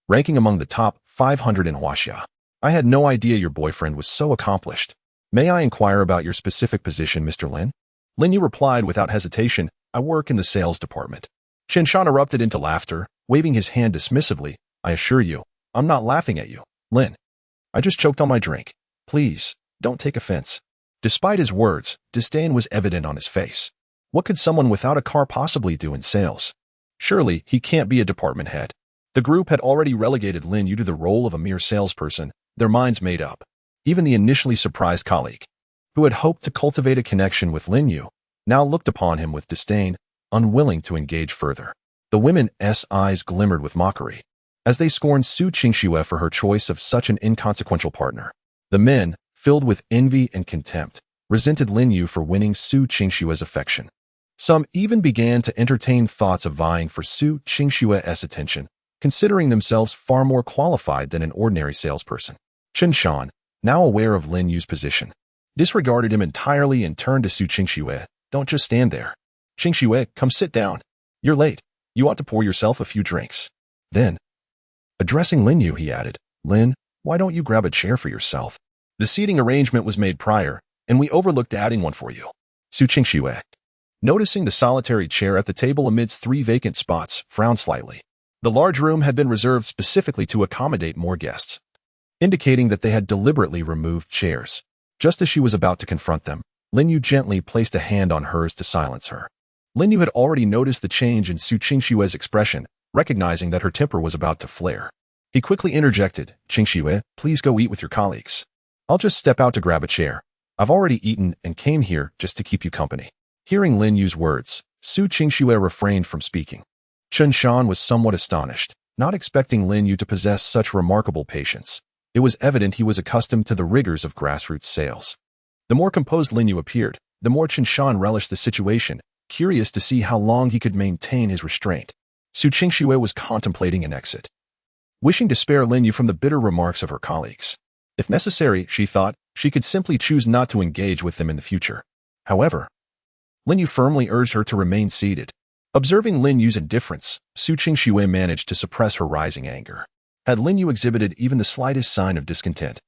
ranking among the top 500 in Huaxia. "I had no idea your boyfriend was so accomplished. May I inquire about your specific position, Mr. Lin?" Lin Yu replied without hesitation, "I work in the sales department." Chen Shan erupted into laughter, waving his hand dismissively. "I assure you, I'm not laughing at you, Lin. I just choked on my drink. Please, don't take offense." Despite his words, disdain was evident on his face. What could someone without a car possibly do in sales? Surely, he can't be a department head. The group had already relegated Lin Yu to the role of a mere salesperson, their minds made up. Even the initially surprised colleague, who had hoped to cultivate a connection with Lin Yu, now looked upon him with disdain, unwilling to engage further. The women's eyes glimmered with mockery, as they scorned Su Qingxue for her choice of such an inconsequential partner. The men, filled with envy and contempt, resented Lin Yu for winning Su Qingxue's affection. Some even began to entertain thoughts of vying for Su Qingxue's attention, considering themselves far more qualified than an ordinary salesperson. Chen Shan, now aware of Lin Yu's position, disregarded him entirely and turned to Su Qingxue. "Don't just stand there. Qingxue, come sit down. You're late. You ought to pour yourself a few drinks." Then, addressing Lin Yu, he added, "Lin, why don't you grab a chair for yourself? The seating arrangement was made prior, and we overlooked adding one for you." Su Qingxue, noticing the solitary chair at the table amidst 3 vacant spots, frowned slightly. The large room had been reserved specifically to accommodate more guests, indicating that they had deliberately removed chairs. Just as she was about to confront them, Lin Yu gently placed a hand on hers to silence her. Lin Yu had already noticed the change in Su Qingxue's expression, recognizing that her temper was about to flare. He quickly interjected, "Qingxue, please go eat with your colleagues. I'll just step out to grab a chair. I've already eaten and came here just to keep you company." Hearing Lin Yu's words, Su Qingxue refrained from speaking. Chen Shan was somewhat astonished, not expecting Lin Yu to possess such remarkable patience. It was evident he was accustomed to the rigors of grassroots sales. The more composed Lin Yu appeared, the more Chen Shan relished the situation, curious to see how long he could maintain his restraint. Su Qingxue was contemplating an exit, wishing to spare Lin Yu from the bitter remarks of her colleagues. If necessary, she thought, she could simply choose not to engage with them in the future. However, Lin Yu firmly urged her to remain seated. Observing Lin Yu's indifference, Su Qingxue managed to suppress her rising anger. Had Lin Yu exhibited even the slightest sign of discontent,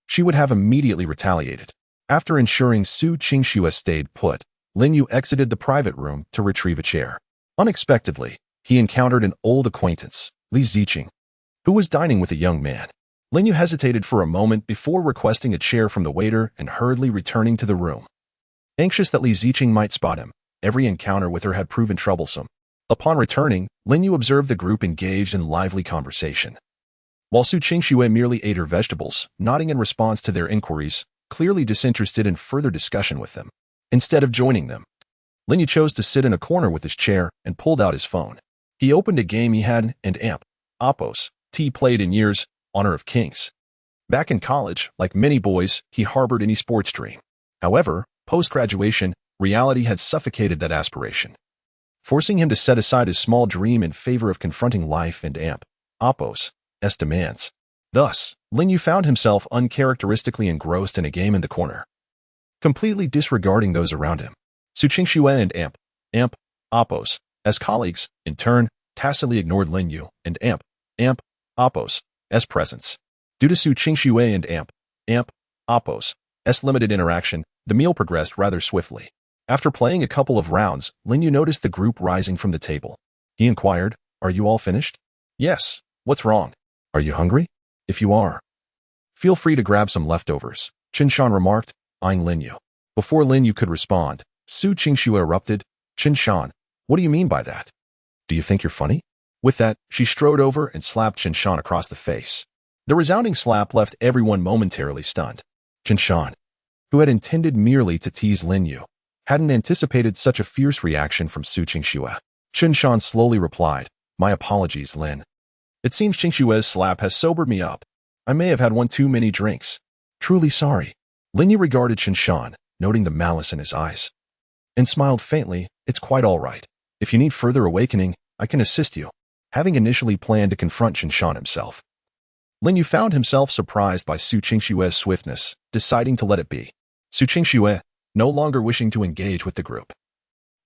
she would have immediately retaliated. After ensuring Su Qingxue stayed put, Lin Yu exited the private room to retrieve a chair. Unexpectedly, he encountered an old acquaintance, Li Ziqing, who was dining with a young man. Lin Yu hesitated for a moment before requesting a chair from the waiter and hurriedly returning to the room. Anxious that Li Ziqing might spot him, every encounter with her had proven troublesome. Upon returning, Lin Yu observed the group engaged in lively conversation, while Su Qingxue merely ate her vegetables, nodding in response to their inquiries, clearly disinterested in further discussion with them. Instead of joining them, Lin Yu chose to sit in a corner with his chair and pulled out his phone. He opened a game he had and Amp, Oppo's, played in years, Honor of Kings. Back in college, like many boys, he harbored an esports dream. However, post-graduation, reality had suffocated that aspiration, forcing him to set aside his small dream in favor of confronting life and Amp, Oppo's, demands. Thus, Lin Yu found himself uncharacteristically engrossed in a game in the corner, completely disregarding those around him. Su Qingxue and Amp, Oppo's, as colleagues, in turn, tacitly ignored Lin Yu and Amp, Oppo's, presence. Due to Su Qingxue and Amp, Oppo's, limited interaction, the meal progressed rather swiftly. After playing a couple of rounds, Lin Yu noticed the group rising from the table. He inquired, "Are you all finished?" "Yes. What's wrong? Are you hungry? If you are, feel free to grab some leftovers," Chen Shan remarked, eyeing Lin Yu. Before Lin Yu could respond, Su Qingxue erupted, "Chen Shan, what do you mean by that? Do you think you're funny?" With that, she strode over and slapped Chen Shan across the face. The resounding slap left everyone momentarily stunned. Chen Shan, who had intended merely to tease Lin Yu, hadn't anticipated such a fierce reaction from Su Qingxue. Chen Shan slowly replied, "My apologies, Lin. It seems Qingxue's slap has sobered me up. I may have had one too many drinks. Truly sorry. Lin Yu regarded Chen Shan, noting the malice in his eyes, and smiled faintly. It's quite all right. If you need further awakening, I can assist you. Having initially planned to confront Chen Shan himself, Lin Yu found himself surprised by Su Qingshue's swiftness, deciding to let it be. Su Qingxue, no longer wishing to engage with the group,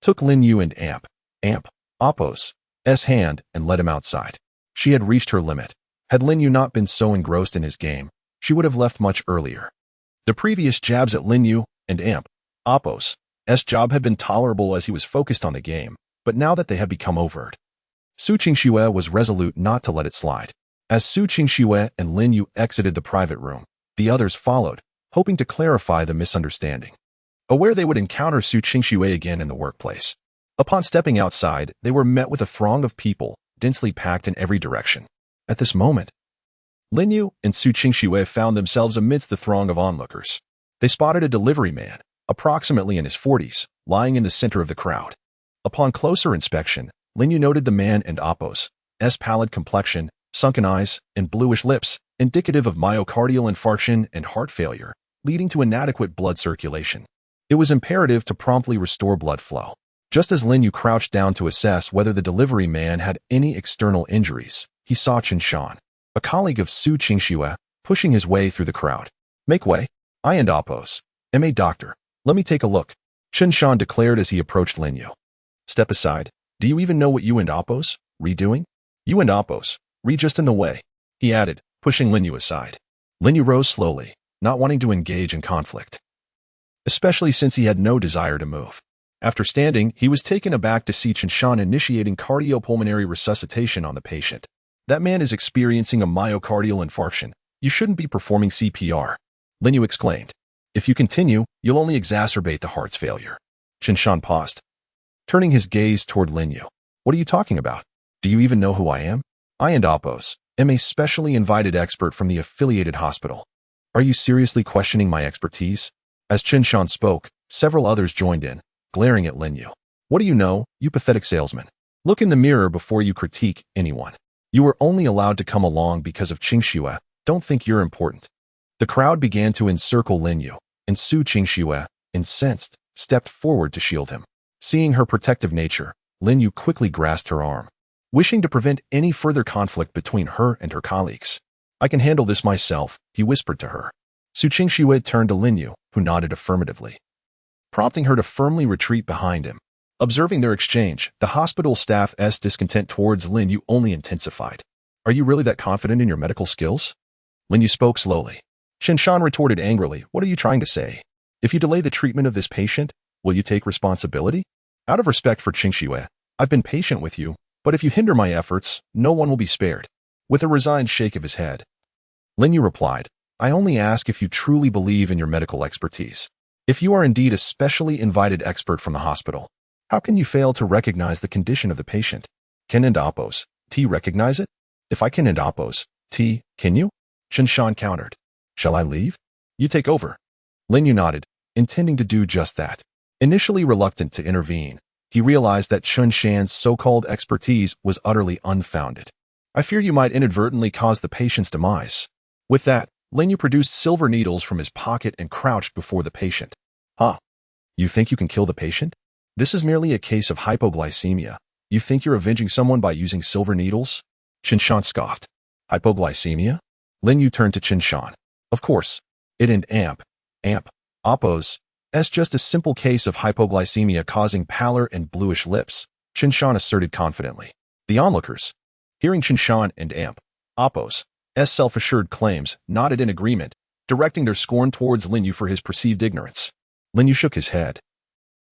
took Lin Yu and Appo's hand and led him outside. She had reached her limit. Had Lin Yu not been so engrossed in his game, she would have left much earlier. The previous jabs at Lin Yu and Appo's job had been tolerable as he was focused on the game, but now that they had become overt, Su Qingxue was resolute not to let it slide. As Su Qingxue and Lin Yu exited the private room, the others followed, hoping to clarify the misunderstanding. Aware they would encounter Su Qingxue again in the workplace. Upon stepping outside, they were met with a throng of people, densely packed in every direction. At this moment, Lin Yu and Su Qingxue found themselves amidst the throng of onlookers. They spotted a delivery man, approximately in his 40s, lying in the center of the crowd. Upon closer inspection, Lin Yu noted the man and Appo's pallid complexion, sunken eyes, and bluish lips, indicative of myocardial infarction and heart failure, leading to inadequate blood circulation. It was imperative to promptly restore blood flow. Just as Lin Yu crouched down to assess whether the delivery man had any external injuries, he saw Chen Shan, a colleague of Su Qingxue, pushing his way through the crowd. Make way. I and Appo's doctor. Let me take a look, Chen Shan declared as he approached Lin Yu. Step aside. Do you even know what you and Appo's doing? You and Appo's just in the way, he added, pushing Lin Yu aside. Lin Yu rose slowly, not wanting to engage in conflict, especially since he had no desire to move. After standing, he was taken aback to see Chen Shan initiating cardiopulmonary resuscitation on the patient. That man is experiencing a myocardial infarction. You shouldn't be performing CPR, Lin Yu exclaimed. If you continue, you'll only exacerbate the heart's failure. Chen Shan paused, turning his gaze toward Lin Yu. What are you talking about? Do you even know who I am? I and Appo's am a specially invited expert from the affiliated hospital. Are you seriously questioning my expertise? As Chen Shan spoke, several others joined in, glaring at Lin Yu. What do you know, you pathetic salesman? Look in the mirror before you critique anyone. You were only allowed to come along because of Qingxue. Don't think you're important. The crowd began to encircle Lin Yu, and Su Qingxue, incensed, stepped forward to shield him. Seeing her protective nature, Lin Yu quickly grasped her arm, wishing to prevent any further conflict between her and her colleagues. I can handle this myself, he whispered to her. Su Qingxue turned to Lin Yu, who nodded affirmatively, prompting her to firmly retreat behind him. Observing their exchange, the hospital staff's discontent towards Lin Yu only intensified. Are you really that confident in your medical skills? Lin Yu spoke slowly. Chen Shan retorted angrily, what are you trying to say? If you delay the treatment of this patient, will you take responsibility? Out of respect for Qingxue, I've been patient with you, but if you hinder my efforts, no one will be spared. With a resigned shake of his head, Lin Yu replied, I only ask if you truly believe in your medical expertise. If you are indeed a specially invited expert from the hospital, how can you fail to recognize the condition of the patient? Can and Appo's recognize it? If I can and Appo's can you? Chen Shan countered. Shall I leave? You take over. Lin Yu nodded, intending to do just that. Initially reluctant to intervene, he realized that Chen Shan's so-called expertise was utterly unfounded. I fear you might inadvertently cause the patient's demise. With that, Lin Yu produced silver needles from his pocket and crouched before the patient. Huh? You think you can kill the patient? This is merely a case of hypoglycemia. You think you're avenging someone by using silver needles? Chen Shan scoffed. Hypoglycemia? Lin Yu turned to Chen Shan. Of course. It and Appo's just a simple case of hypoglycemia causing pallor and bluish lips, Chen Shan asserted confidently. The onlookers, hearing Chen Shan and Appo's self-assured claims, nodded in agreement, directing their scorn towards Lin Yu for his perceived ignorance. Lin Yu shook his head,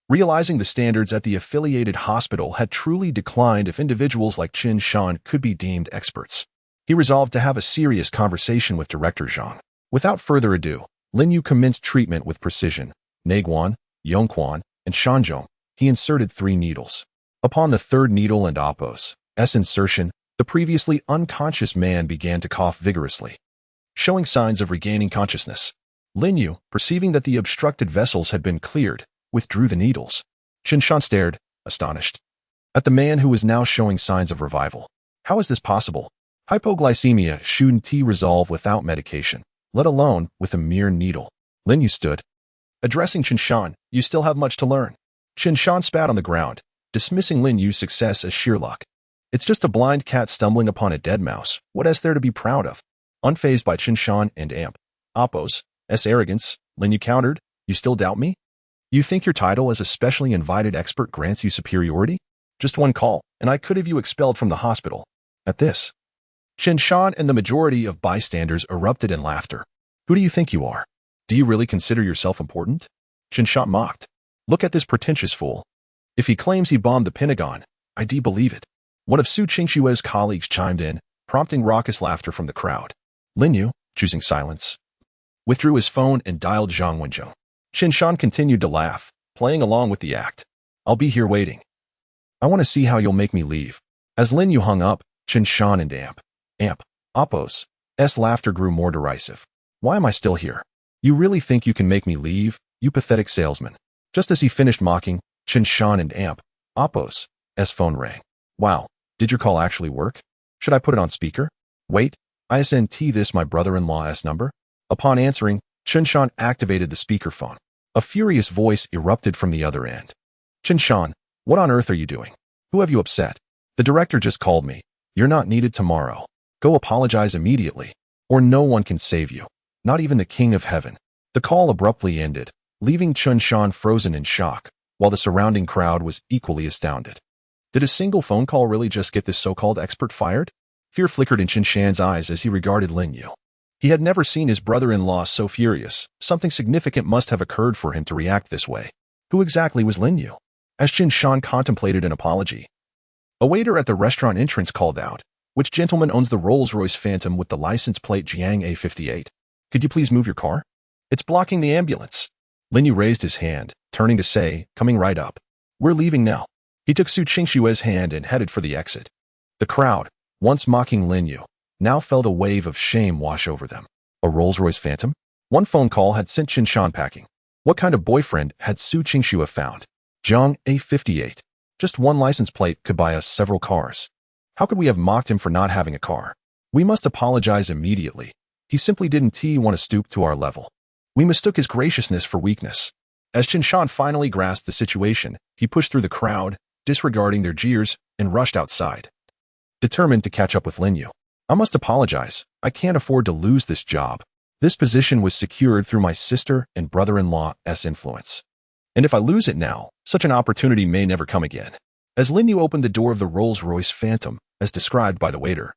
realizing the standards at the affiliated hospital had truly declined if individuals like Chen Shan could be deemed experts. He resolved to have a serious conversation with Director Zhang. Without further ado, Lin Yu commenced treatment with precision. Naguan, Yongquan, and Shanzhong, he inserted 3 needles. Upon the 3rd needle and Appo's insertion, the previously unconscious man began to cough vigorously, showing signs of regaining consciousness. Lin Yu, perceiving that the obstructed vessels had been cleared, withdrew the needles. Chen Shan stared, astonished, at the man who was now showing signs of revival. How is this possible? Hypoglycemia shouldn't resolve without medication, let alone with a mere needle. Lin Yu stood. Addressing Qinshan, you still have much to learn. Qinshan spat on the ground, dismissing Lin Yu's success as sheer luck. It's just a blind cat stumbling upon a dead mouse. What is there to be proud of? Unfazed by Qinshan and Appo's arrogance, Lin Yu countered, you still doubt me? You think your title as a specially invited expert grants you superiority? Just one call, and I could have you expelled from the hospital. At this, Qinshan and the majority of bystanders erupted in laughter. Who do you think you are? Do you really consider yourself important? Qinshan mocked. Look at this pretentious fool. If he claims he bombed the Pentagon, I do believe it. One of Su Qingshue's colleagues chimed in, prompting raucous laughter from the crowd. Lin Yu, choosing silence, withdrew his phone and dialed Zhang Wenzhou. Qinshan continued to laugh, playing along with the act. I'll be here waiting. I want to see how you'll make me leave. As Lin Yu hung up, Qinshan and Appo's laughter grew more derisive. Why am I still here? You really think you can make me leave, you pathetic salesman? Just as he finished mocking, Qinshan and Appo's phone rang. Wow, did your call actually work? Should I put it on speaker? Wait, isn't this my brother-in-law's number? Upon answering, Qinshan activated the speakerphone. A furious voice erupted from the other end. Qinshan, what on earth are you doing? Who have you upset? The director just called me. You're not needed tomorrow. Go apologize immediately, or no one can save you. Not even the King of Heaven. The call abruptly ended, leaving Qinshan frozen in shock, while the surrounding crowd was equally astounded. Did a single phone call really just get this so-called expert fired? Fear flickered in Qinshan's eyes as he regarded Lin Yu. He had never seen his brother-in-law so furious. Something significant must have occurred for him to react this way. Who exactly was Lin Yu? As Qinshan contemplated an apology, a waiter at the restaurant entrance called out, which gentleman owns the Rolls-Royce Phantom with the license plate Jiang A58? Could you please move your car? It's blocking the ambulance. Lin Yu raised his hand, turning to say, coming right up. We're leaving now. He took Su Qingshue's hand and headed for the exit. The crowd, once mocking Lin Yu, now felt a wave of shame wash over them. A Rolls-Royce Phantom? One phone call had sent Qinshan packing. What kind of boyfriend had Su Qingxue found? Jiang A58. Just one license plate could buy us several cars. How could we have mocked him for not having a car? We must apologize immediately. He simply didn't want to stoop to our level. We mistook his graciousness for weakness. As Qinshan finally grasped the situation, he pushed through the crowd, disregarding their jeers, and rushed outside, determined to catch up with Lin Yu. I must apologize. I can't afford to lose this job. This position was secured through my sister and brother-in-law's influence. And if I lose it now, such an opportunity may never come again. As Lin Yu opened the door of the Rolls-Royce Phantom, as described by the waiter,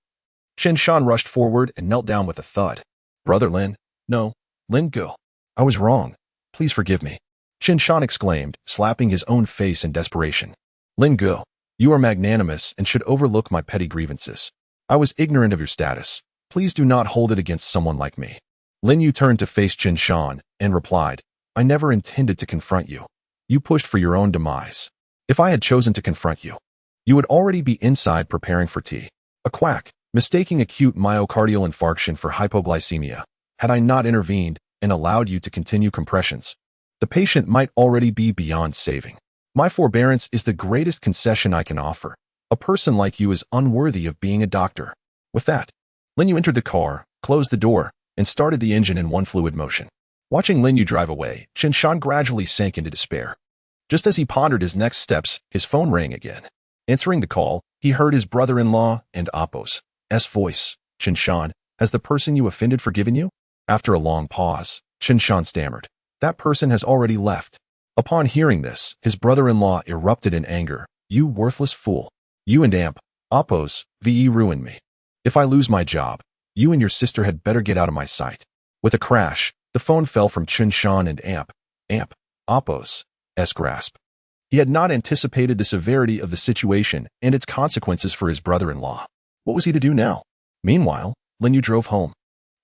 Qinshan rushed forward and knelt down with a thud. Brother Lin? No, Lin Gu. I was wrong. Please forgive me. Qinshan exclaimed, slapping his own face in desperation. Lin Gu, you are magnanimous and should overlook my petty grievances. I was ignorant of your status. Please do not hold it against someone like me. Lin Yu turned to face Qinshan and replied, I never intended to confront you. You pushed for your own demise. If I had chosen to confront you, you would already be inside preparing for tea. A quack, mistaking acute myocardial infarction for hypoglycemia. Had I not intervened and allowed you to continue compressions, the patient might already be beyond saving. My forbearance is the greatest concession I can offer. A person like you is unworthy of being a doctor. With that, Lin Yu entered the car, closed the door, and started the engine in one fluid motion. Watching Lin Yu drive away, Qinshan gradually sank into despair. Just as he pondered his next steps, his phone rang again. Answering the call, he heard his brother-in-law and Appo's voice. Qinshan, has the person you offended forgiven you? After a long pause, Qinshan stammered. That person has already left. Upon hearing this, his brother-in-law erupted in anger. You worthless fool. You and Appo's ruined me. If I lose my job, you and your sister had better get out of my sight. With a crash, the phone fell from Qinshan and Appo's grasp. He had not anticipated the severity of the situation and its consequences for his brother-in-law. What was he to do now? Meanwhile, Lin Yu drove home.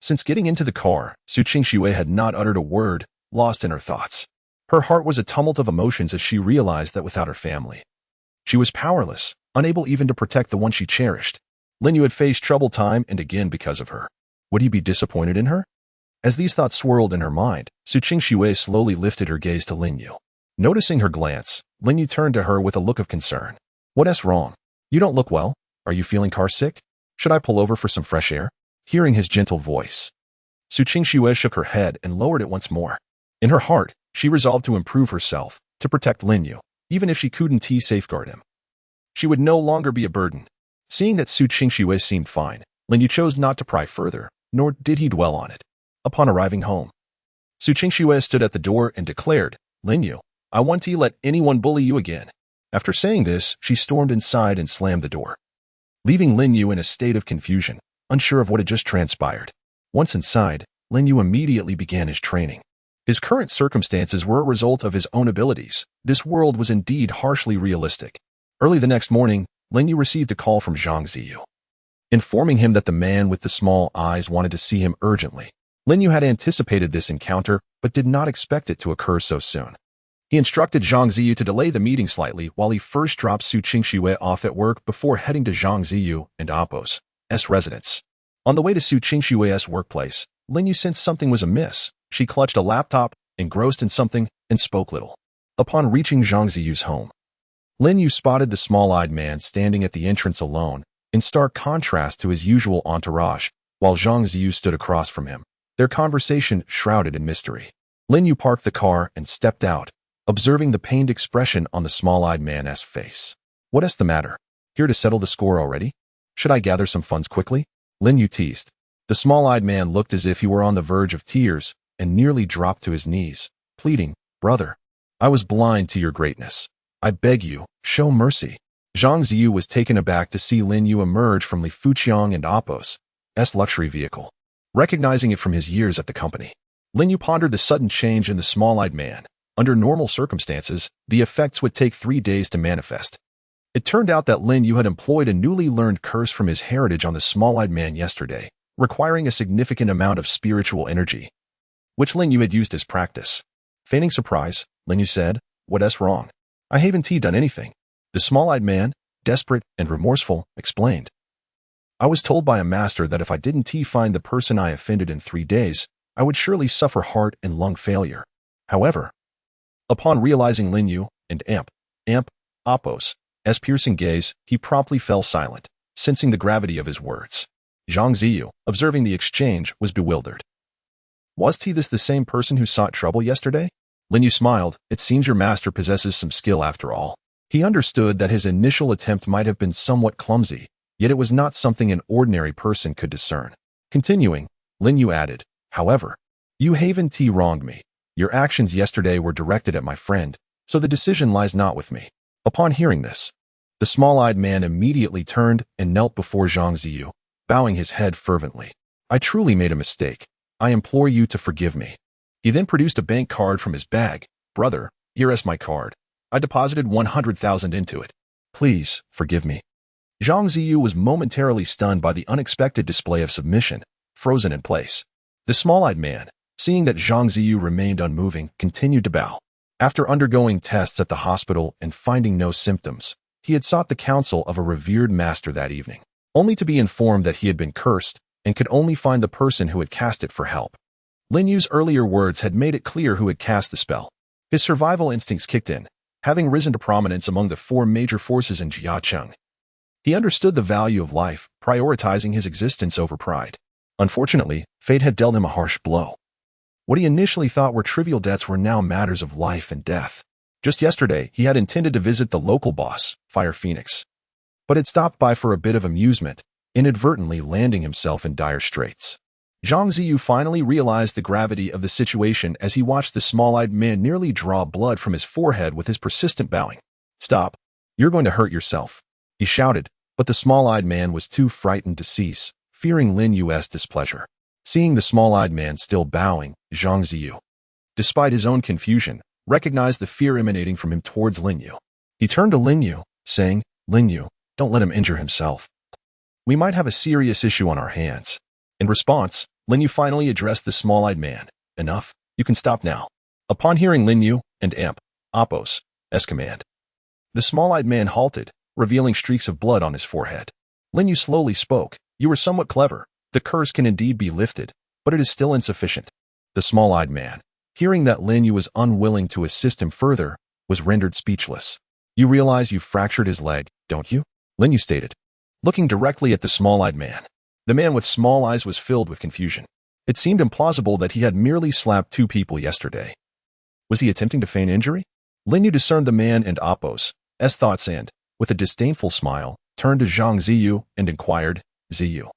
Since getting into the car, Su Qingshuo had not uttered a word, lost in her thoughts. Her heart was a tumult of emotions as she realized that without her family, she was powerless, unable even to protect the one she cherished. Lin Yu had faced trouble time and again because of her. Would he be disappointed in her? As these thoughts swirled in her mind, Su Qingshuo slowly lifted her gaze to Lin Yu. Noticing her glance, Lin Yu turned to her with a look of concern. What's wrong? You don't look well. Are you feeling car sick? Should I pull over for some fresh air? Hearing his gentle voice, Su Qingxue shook her head and lowered it once more. In her heart, she resolved to improve herself, to protect Lin Yu, even if she couldn't safeguard him. She would no longer be a burden. Seeing that Su Qingxue seemed fine, Lin Yu chose not to pry further, nor did he dwell on it. Upon arriving home, Su Qingxue stood at the door and declared, "Lin Yu, I won't let anyone bully you again." After saying this, she stormed inside and slammed the door, leaving Lin Yu in a state of confusion, unsure of what had just transpired. Once inside, Lin Yu immediately began his training. His current circumstances were a result of his own abilities. This world was indeed harshly realistic. Early the next morning, Lin Yu received a call from Zhang Ziyu, informing him that the man with the small eyes wanted to see him urgently. Lin Yu had anticipated this encounter, but did not expect it to occur so soon. He instructed Zhang Ziyu to delay the meeting slightly while he first dropped Su Qingxue off at work before heading to Zhang Ziyu and Appo's residence. On the way to Su Qingxue's workplace, Lin Yu sensed something was amiss. She clutched a laptop, engrossed in something, and spoke little. Upon reaching Zhang Ziyu's home, Lin Yu spotted the small-eyed man standing at the entrance alone, in stark contrast to his usual entourage, while Zhang Ziyu stood across from him, their conversation shrouded in mystery. Lin Yu parked the car and stepped out, observing the pained expression on the small-eyed man's face. "What's the matter? Here to settle the score already? Should I gather some funds quickly?" Lin Yu teased. The small-eyed man looked as if he were on the verge of tears and nearly dropped to his knees, pleading, "Brother, I was blind to your greatness. I beg you, show mercy." Zhang Ziyu was taken aback to see Lin Yu emerge from Li Fuqiang and Appo's luxury vehicle. Recognizing it from his years at the company, Lin Yu pondered the sudden change in the small-eyed man. Under normal circumstances, the effects would take 3 days to manifest. It turned out that Lin Yu had employed a newly learned curse from his heritage on the small-eyed man yesterday, requiring a significant amount of spiritual energy, which Lin Yu had used as practice. Feigning surprise, Lin Yu said, "What's wrong? I haven't done anything." The small-eyed man, desperate and remorseful, explained, "I was told by a master that if I didn't find the person I offended in 3 days, I would surely suffer heart and lung failure. However," upon realizing Lin Yu and Appo's piercing gaze, he promptly fell silent, sensing the gravity of his words. Zhang Ziyu, observing the exchange, was bewildered. "Was this the same person who sought trouble yesterday?" Lin Yu smiled. "It seems your master possesses some skill after all." He understood that his initial attempt might have been somewhat clumsy, yet it was not something an ordinary person could discern. Continuing, Lin Yu added, "However, you haven't wronged me. Your actions yesterday were directed at my friend, so the decision lies not with me." Upon hearing this, the small-eyed man immediately turned and knelt before Zhang Ziyu, bowing his head fervently. "I truly made a mistake. I implore you to forgive me." He then produced a bank card from his bag. "Brother, here is my card. I deposited 100,000 into it. Please, forgive me." Zhang Ziyu was momentarily stunned by the unexpected display of submission, frozen in place. The small-eyed man, seeing that Zhang Ziyu remained unmoving, continued to bow. After undergoing tests at the hospital and finding no symptoms, he had sought the counsel of a revered master that evening, only to be informed that he had been cursed and could only find the person who had cast it for help. Lin Yu's earlier words had made it clear who had cast the spell. His survival instincts kicked in, having risen to prominence among the 4 major forces in Jiacheng. He understood the value of life, prioritizing his existence over pride. Unfortunately, fate had dealt him a harsh blow. What he initially thought were trivial debts were now matters of life and death. Just yesterday, he had intended to visit the local boss, Fire Phoenix, but had stopped by for a bit of amusement, inadvertently landing himself in dire straits. Zhang Ziyu finally realized the gravity of the situation as he watched the small-eyed man nearly draw blood from his forehead with his persistent bowing. "Stop. You're going to hurt yourself," he shouted, but the small-eyed man was too frightened to cease, fearing Lin Yu's displeasure. Seeing the small-eyed man still bowing, Zhang Ziyu, despite his own confusion, recognized the fear emanating from him towards Lin Yu. He turned to Lin Yu, saying, "Lin Yu, don't let him injure himself. We might have a serious issue on our hands." In response, Lin Yu finally addressed the small-eyed man. "Enough, you can stop now." Upon hearing Lin Yu and Appo's command, the small-eyed man halted, revealing streaks of blood on his forehead. Lin Yu slowly spoke, "You were somewhat clever. The curse can indeed be lifted, but it is still insufficient." The small-eyed man, hearing that Lin Yu was unwilling to assist him further, was rendered speechless. "You realize you fractured his leg, don't you?" Lin Yu stated. looking directly at the small-eyed man. The man with small eyes was filled with confusion. It seemed implausible that he had merely slapped 2 people yesterday. Was he attempting to feign injury? Lin Yu discerned the man and Appo's thoughts and, with a disdainful smile, turned to Zhang Ziyu and inquired, Ziyu,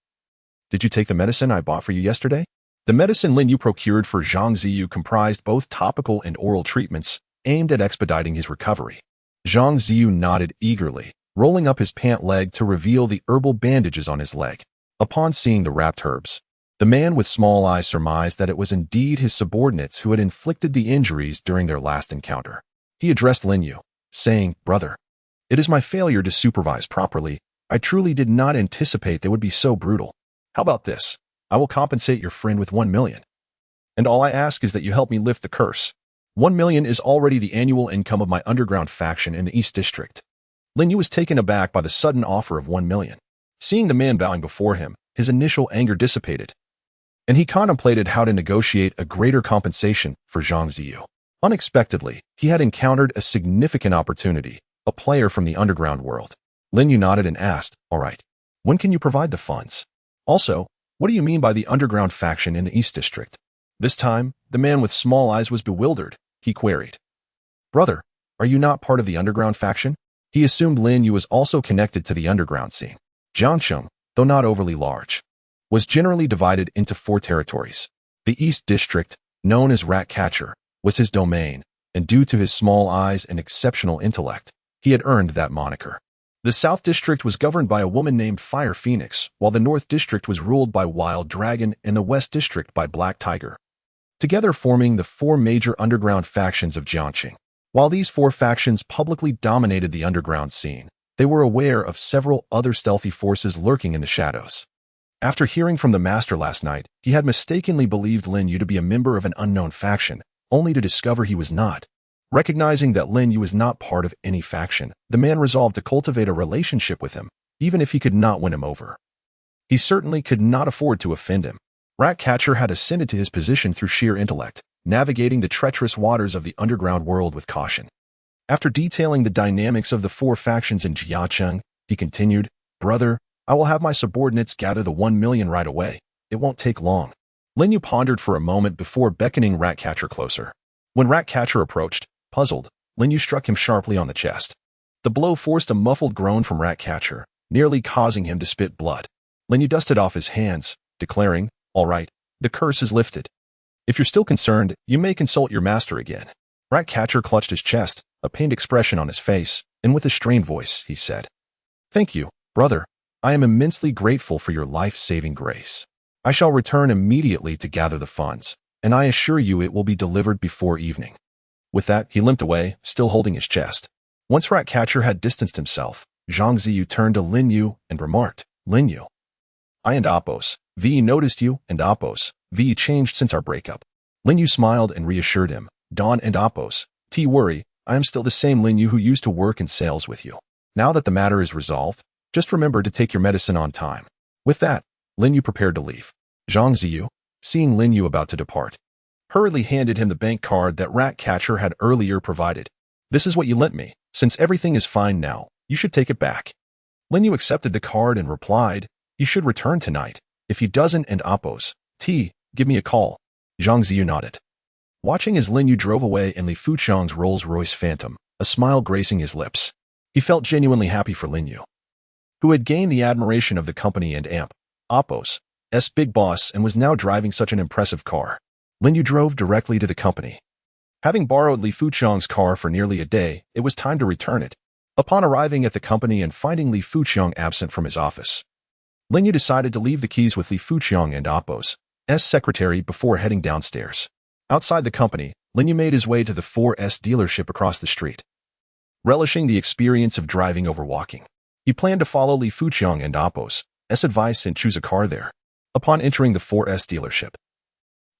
did you take the medicine I bought for you yesterday? The medicine Lin Yu procured for Zhang Ziyu comprised both topical and oral treatments aimed at expediting his recovery. Zhang Ziyu nodded eagerly, rolling up his pant leg to reveal the herbal bandages on his leg. Upon seeing the wrapped herbs, the man with small eyes surmised that it was indeed his subordinates who had inflicted the injuries during their last encounter. He addressed Lin Yu, saying, Brother, it is my failure to supervise properly. I truly did not anticipate they would be so brutal. How about this? I will compensate your friend with 1 million. And all I ask is that you help me lift the curse. 1 million is already the annual income of my underground faction in the East District. Lin Yu was taken aback by the sudden offer of 1 million. Seeing the man bowing before him, his initial anger dissipated, and he contemplated how to negotiate a greater compensation for Zhang Ziyu. Unexpectedly, he had encountered a significant opportunity, a player from the underground world. Lin Yu nodded and asked, all right, when can you provide the funds? Also, what do you mean by the underground faction in the East District? This time, the man with small eyes was bewildered. He queried, Brother, are you not part of the underground faction? He assumed Lin Yu was also connected to the underground scene. Jiangsheng, though not overly large, was generally divided into 4 territories. The East District, known as Ratcatcher, was his domain, and due to his small eyes and exceptional intellect, he had earned that moniker. The South District was governed by a woman named Fire Phoenix, while the North District was ruled by Wild Dragon and the West District by Black Tiger, together forming the 4 major underground factions of Jiangxing. While these 4 factions publicly dominated the underground scene, they were aware of several other stealthy forces lurking in the shadows. After hearing from the master last night, he had mistakenly believed Lin Yu to be a member of an unknown faction, only to discover he was not. Recognizing that Lin Yu was not part of any faction, the man resolved to cultivate a relationship with him, even if he could not win him over. He certainly could not afford to offend him. Ratcatcher had ascended to his position through sheer intellect, navigating the treacherous waters of the underground world with caution. After detailing the dynamics of the 4 factions in Jiangcheng, he continued, Brother, I will have my subordinates gather the 1 million right away. It won't take long. Lin Yu pondered for a moment before beckoning Ratcatcher closer. When Ratcatcher approached, puzzled, Lin Yu struck him sharply on the chest. The blow forced a muffled groan from Ratcatcher, nearly causing him to spit blood. Lin Yu dusted off his hands, declaring, All right, the curse is lifted. If you're still concerned, you may consult your master again. Ratcatcher clutched his chest, a pained expression on his face, and with a strained voice, he said, Thank you, brother. I am immensely grateful for your life-saving grace. I shall return immediately to gather the funds, and I assure you it will be delivered before evening. With that, he limped away, still holding his chest. Once Ratcatcher had distanced himself, Zhang Ziyu turned to Lin Yu and remarked, Lin Yu, I and Appos, V noticed you, and Appos, V changed since our breakup. Lin Yu smiled and reassured him, Don and Appos, T worry, I am still the same Lin Yu who used to work in sales with you. Now that the matter is resolved, just remember to take your medicine on time. With that, Lin Yu prepared to leave. Zhang Ziyu, seeing Lin Yu about to depart, hurriedly handed him the bank card that Ratcatcher had earlier provided. This is what you lent me. Since everything is fine now, you should take it back. Lin Yu accepted the card and replied, He should return tonight. If he doesn't and Appos, T, give me a call. Zhang Ziyu nodded. Watching as Lin Yu drove away in Li Fuchang's Rolls-Royce Phantom, a smile gracing his lips, he felt genuinely happy for Lin Yu, who had gained the admiration of the company and Appos' big boss and was now driving such an impressive car. Lin Yu drove directly to the company. Having borrowed Li Fuchang's car for nearly a day, it was time to return it. Upon arriving at the company and finding Li Fuchang absent from his office, Lin Yu decided to leave the keys with Li Fuchang and Appos' secretary before heading downstairs. Outside the company, Lin Yu made his way to the 4S dealership across the street. Relishing the experience of driving over walking, he planned to follow Li Fuchang and Appos' advice and choose a car there. Upon entering the 4S dealership,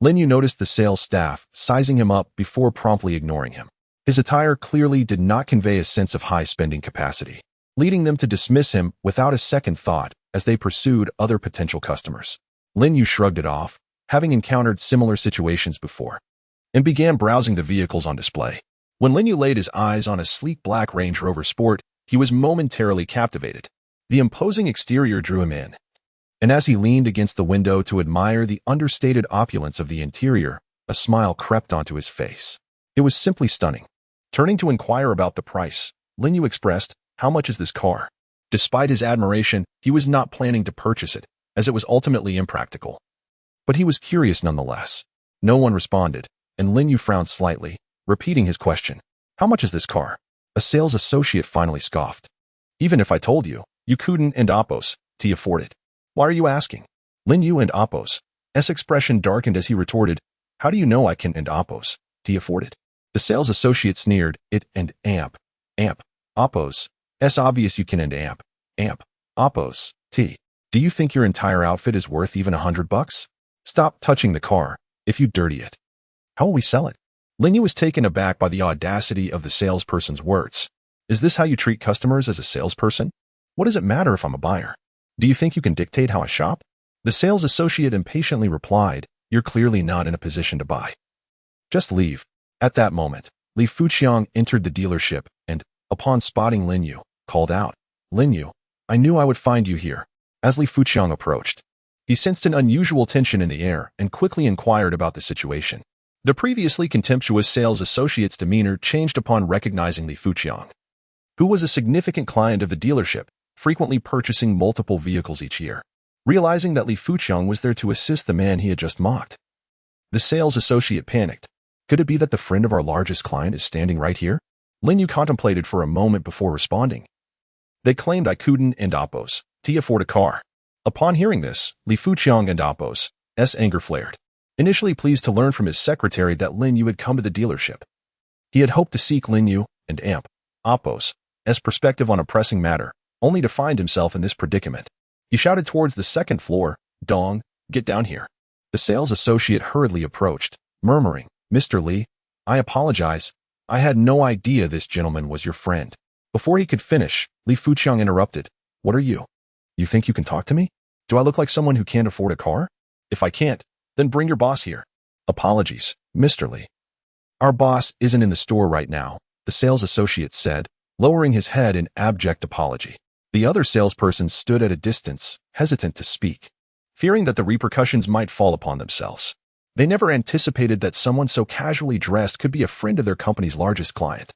Lin Yu noticed the sales staff sizing him up before promptly ignoring him. His attire clearly did not convey a sense of high spending capacity, leading them to dismiss him without a second thought as they pursued other potential customers. Lin Yu shrugged it off, having encountered similar situations before, and began browsing the vehicles on display. When Lin Yu laid his eyes on a sleek black Range Rover Sport, he was momentarily captivated. The imposing exterior drew him in, and as he leaned against the window to admire the understated opulence of the interior, a smile crept onto his face. It was simply stunning. Turning to inquire about the price, Lin Yu expressed, "How much is this car?" Despite his admiration, he was not planning to purchase it, as it was ultimately impractical. But he was curious nonetheless. No one responded, and Lin Yu frowned slightly, repeating his question. "How much is this car?" A sales associate finally scoffed. "Even if I told you, you couldn't and Appos to afford it. Why are you asking?" Lin Yu and Appos' expression darkened as he retorted, "How do you know I can and Appos to afford it?" The sales associate sneered, "It and amp, Appos. It's obvious you can and amp, Appos, T. Do you think your entire outfit is worth even $100? Stop touching the car, if you dirty it. How will we sell it?" Lin Yu was taken aback by the audacity of the salesperson's words. "Is this how you treat customers as a salesperson? What does it matter if I'm a buyer? Do you think you can dictate how I shop?" The sales associate impatiently replied, "You're clearly not in a position to buy. Just leave." At that moment, Li Fuqiang entered the dealership and, upon spotting Lin Yu, called out, "Lin Yu, I knew I would find you here." As Li Fuqiang approached, he sensed an unusual tension in the air and quickly inquired about the situation. The previously contemptuous sales associate's demeanor changed upon recognizing Li Fuqiang, who was a significant client of the dealership, frequently purchasing multiple vehicles each year. Realizing that Li Fuqiang was there to assist the man he had just mocked, the sales associate panicked. Could it be that the friend of our largest client is standing right here? Lin Yu contemplated for a moment before responding. "They claimed I couldn't and Appos to afford a car." Upon hearing this, Li Fuqiang and Appos' anger flared. Initially pleased to learn from his secretary that Lin Yu had come to the dealership, he had hoped to seek Lin Yu and Appos' perspective on a pressing matter, only to find himself in this predicament. He shouted towards the second floor, "Dong, get down here." The sales associate hurriedly approached, murmuring, "Mr. Li, I apologize. I had no idea this gentleman was your friend." Before he could finish, Li Fuqiang interrupted, "What are you? You think you can talk to me? Do I look like someone who can't afford a car? If I can't, then bring your boss here." "Apologies, Mr. Li. Our boss isn't in the store right now," the sales associate said, lowering his head in abject apology. The other salesperson stood at a distance, hesitant to speak, fearing that the repercussions might fall upon themselves. They never anticipated that someone so casually dressed could be a friend of their company's largest client.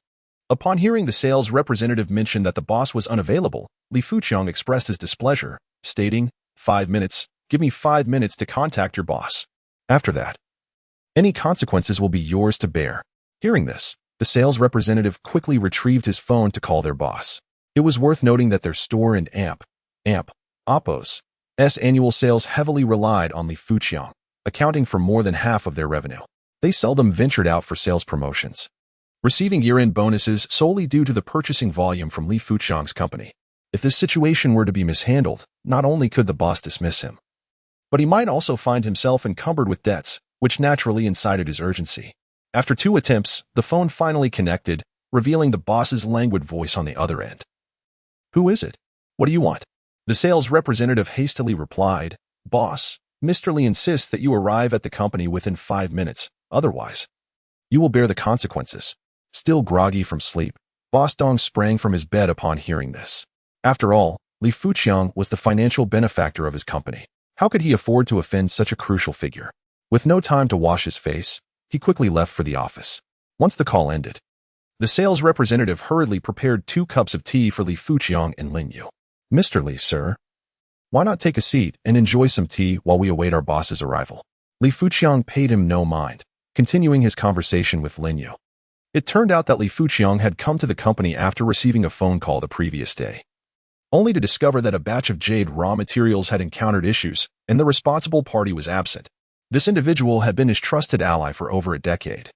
Upon hearing the sales representative mention that the boss was unavailable, Li Fuqiang expressed his displeasure, stating, "5 minutes, give me 5 minutes to contact your boss. After that, any consequences will be yours to bear." Hearing this, the sales representative quickly retrieved his phone to call their boss. It was worth noting that their store and Appos' annual sales heavily relied on Li Fuqiang, accounting for more than half of their revenue. They seldom ventured out for sales promotions, receiving year-end bonuses solely due to the purchasing volume from Li Fuqiang's company. If this situation were to be mishandled, not only could the boss dismiss him, but he might also find himself encumbered with debts, which naturally incited his urgency. After 2 attempts, the phone finally connected, revealing the boss's languid voice on the other end. "Who is it? What do you want?" The sales representative hastily replied, "Boss, Mr. Li insists that you arrive at the company within 5 minutes, otherwise, you will bear the consequences." Still groggy from sleep, Boss Dong sprang from his bed upon hearing this. After all, Li Fuqiang was the financial benefactor of his company. How could he afford to offend such a crucial figure? With no time to wash his face, he quickly left for the office. Once the call ended, the sales representative hurriedly prepared 2 cups of tea for Li Fuqiang and Lin Yu. "Mr. Li, sir, why not take a seat and enjoy some tea while we await our boss's arrival?" Li Fuqiang paid him no mind, continuing his conversation with Lin Yu. It turned out that Li Fuqiang had come to the company after receiving a phone call the previous day, only to discover that a batch of jade raw materials had encountered issues and the responsible party was absent. This individual had been his trusted ally for over a decade,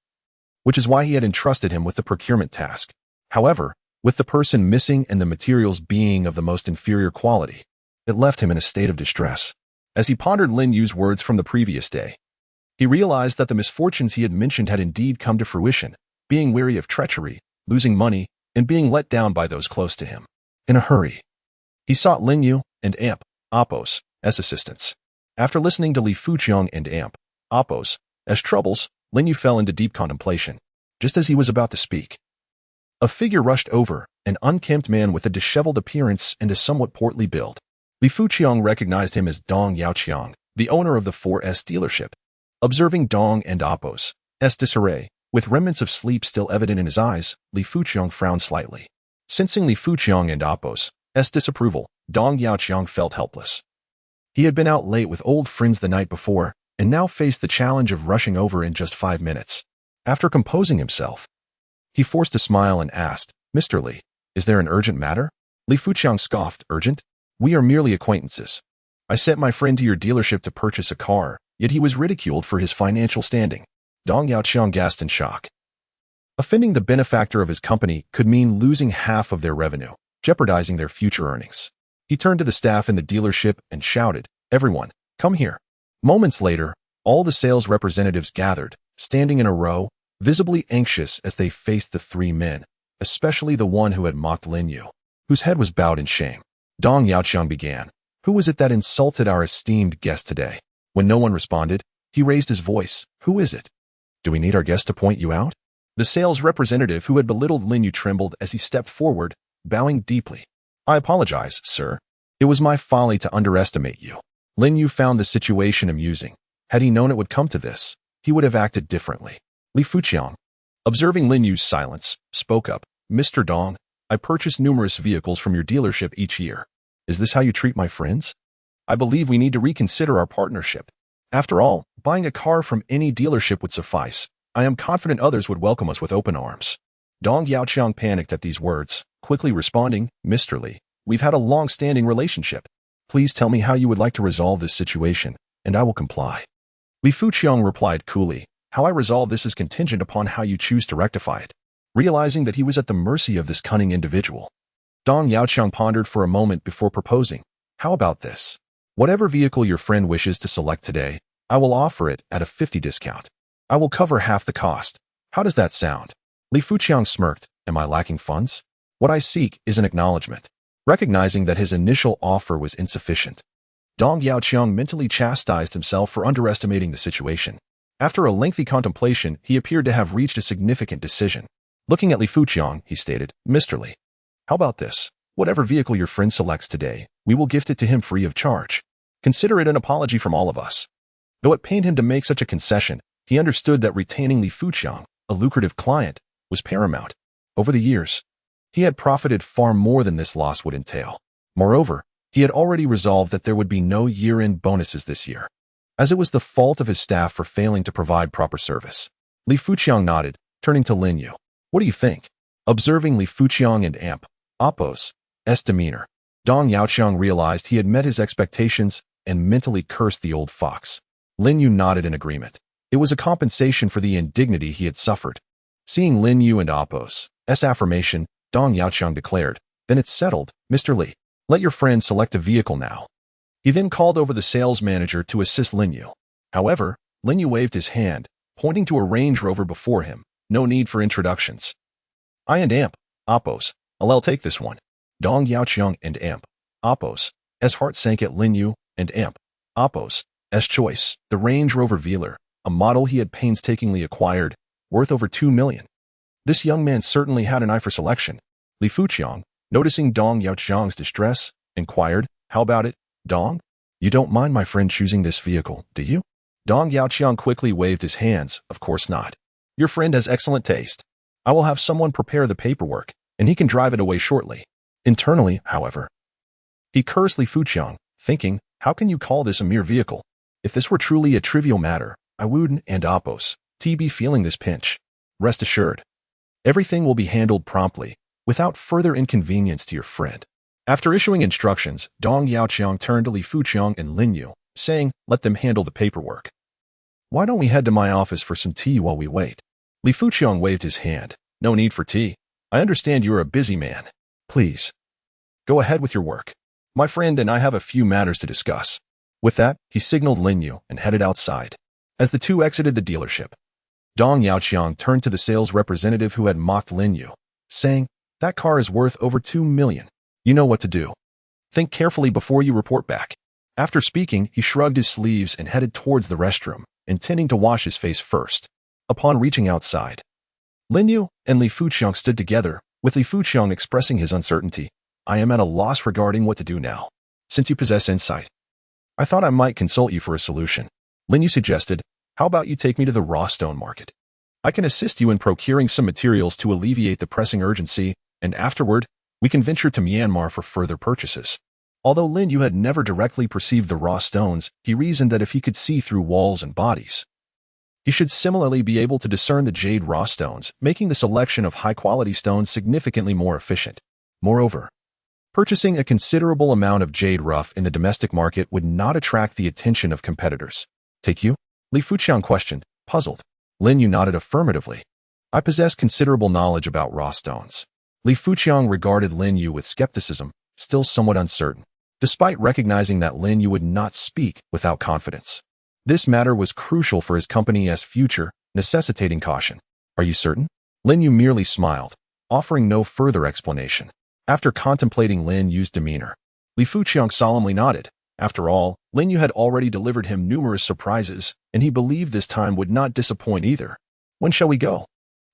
which is why he had entrusted him with the procurement task. However, with the person missing and the materials being of the most inferior quality, it left him in a state of distress. As he pondered Lin Yu's words from the previous day, he realized that the misfortunes he had mentioned had indeed come to fruition, being wary of treachery, losing money, and being let down by those close to him. In a hurry, he sought Lin Yu and Appos as assistants. After listening to Li Fuqiang and Appos as troubles, Lin Yu fell into deep contemplation. Just as he was about to speak, a figure rushed over, an unkempt man with a disheveled appearance and a somewhat portly build. Li Fuqiang recognized him as Dong Yaoqiang, the owner of the 4S dealership. Observing Dong and Appo's disarray, with remnants of sleep still evident in his eyes, Li Fuqiang frowned slightly. Sensing Li Fuqiang and Appo's disapproval, Dong Yaoqiang felt helpless. He had been out late with old friends the night before, and now faced the challenge of rushing over in just 5 minutes. After composing himself, he forced a smile and asked, "Mr. Li, is there an urgent matter?" Li Fuqiang scoffed, "Urgent? We are merely acquaintances. I sent my friend to your dealership to purchase a car, yet he was ridiculed for his financial standing." Dong Yaoqiang gasped in shock. Offending the benefactor of his company could mean losing half of their revenue, jeopardizing their future earnings. He turned to the staff in the dealership and shouted, "Everyone, come here." Moments later, all the sales representatives gathered, standing in a row, visibly anxious as they faced the 3 men, especially the one who had mocked Lin Yu, whose head was bowed in shame. Dong Yaoqiang began, "Who was it that insulted our esteemed guest today?" When no one responded, he raised his voice, "Who is it? Do we need our guest to point you out?" The sales representative who had belittled Lin Yu trembled as he stepped forward, bowing deeply. "I apologize, sir. It was my folly to underestimate you." Lin Yu found the situation amusing. Had he known it would come to this, he would have acted differently. Li Fuqiang, observing Lin Yu's silence, spoke up, "Mr. Dong, I purchase numerous vehicles from your dealership each year. Is this how you treat my friends? I believe we need to reconsider our partnership. After all, buying a car from any dealership would suffice. I am confident others would welcome us with open arms." Dong Yaoqiang panicked at these words, quickly responding, "Mr. Li, we've had a long-standing relationship. Please tell me how you would like to resolve this situation, and I will comply." Li Fuqiang replied coolly, "How I resolve this is contingent upon how you choose to rectify it." Realizing that he was at the mercy of this cunning individual, Dong Yaoqiang pondered for a moment before proposing, "How about this? Whatever vehicle your friend wishes to select today, I will offer it at a 50% discount. I will cover half the cost. How does that sound?" Li Fuqiang smirked, "Am I lacking funds? What I seek is an acknowledgement." Recognizing that his initial offer was insufficient, Dong Yaoqiang mentally chastised himself for underestimating the situation. After a lengthy contemplation, he appeared to have reached a significant decision. Looking at Li Fuqiang, he stated, "Mr. Li, how about this? Whatever vehicle your friend selects today, we will gift it to him free of charge. Consider it an apology from all of us." Though it pained him to make such a concession, he understood that retaining Li Fuqiang, a lucrative client, was paramount. Over the years, he had profited far more than this loss would entail. Moreover, he had already resolved that there would be no year-end bonuses this year, as it was the fault of his staff for failing to provide proper service. Li Fuqiang nodded, turning to Lin Yu. "What do you think?" Observing Li Fuqiang and Appo's demeanor, Dong Yaoqiang realized he had met his expectations and mentally cursed the old fox. Lin Yu nodded in agreement. It was a compensation for the indignity he had suffered. Seeing Lin Yu and Appo's affirmation, Dong Yaoqiang declared, "Then it's settled, Mr. Li. Let your friend select a vehicle now." He then called over the sales manager to assist Lin Yu. However, Lin Yu waved his hand, pointing to a Range Rover before him. No need for introductions. "I and Appo's, I'll take this one." Dong Yaoqiang and Appo's heart sank at Lin Yu and Appo's choice, the Range Rover Velar, a model he had painstakingly acquired, worth over 2 million. This young man certainly had an eye for selection. Li Fuqiang, noticing Dong Yaoqiang's distress, inquired, "How about it, Dong? You don't mind my friend choosing this vehicle, do you?" Dong Yaoqiang quickly waved his hands, "Of course not. Your friend has excellent taste. I will have someone prepare the paperwork, and he can drive it away shortly." Internally, however, he cursed Li Fuqiang, thinking, "How can you call this a mere vehicle? If this were truly a trivial matter, I wouldn't and Appo's be feeling this pinch. Rest assured, everything will be handled promptly, without further inconvenience to your friend." After issuing instructions, Dong Yaoqiang turned to Li Fuqiang and Lin Yu, saying, "Let them handle the paperwork. Why don't we head to my office for some tea while we wait?" Li Fuqiang waved his hand. "No need for tea. I understand you are a busy man. Please, go ahead with your work. My friend and I have a few matters to discuss." With that, he signaled Lin Yu and headed outside. As the two exited the dealership, Dong Yaoqiang turned to the sales representative who had mocked Lin Yu, saying, "That car is worth over 2 million. You know what to do. Think carefully before you report back." After speaking, he shrugged his sleeves and headed towards the restroom, intending to wash his face first. Upon reaching outside, Lin Yu and Li Fuqiang stood together, With Li Fuqiang expressing his uncertainty, I am at a loss regarding what to do now. Since you possess insight, I thought I might consult you for a solution. Lin Yu suggested, how about you take me to the raw stone market? I can assist you in procuring some materials to alleviate the pressing urgency, and afterward, we can venture to Myanmar for further purchases. Although Lin Yu had never directly perceived the raw stones, he reasoned that if he could see through walls and bodies, he should similarly be able to discern the jade raw stones, making the selection of high-quality stones significantly more efficient. Moreover, purchasing a considerable amount of jade rough in the domestic market would not attract the attention of competitors. Take you? Li Fuqiang questioned, puzzled. Lin Yu nodded affirmatively. I possess considerable knowledge about raw stones. Li Fuqiang regarded Lin Yu with skepticism, still somewhat uncertain, despite recognizing that Lin Yu would not speak without confidence. This matter was crucial for his company's future, necessitating caution. Are you certain? Lin Yu merely smiled, offering no further explanation. After contemplating Lin Yu's demeanor, Li Fuqiang solemnly nodded. After all, Lin Yu had already delivered him numerous surprises, and he believed this time would not disappoint either. When shall we go?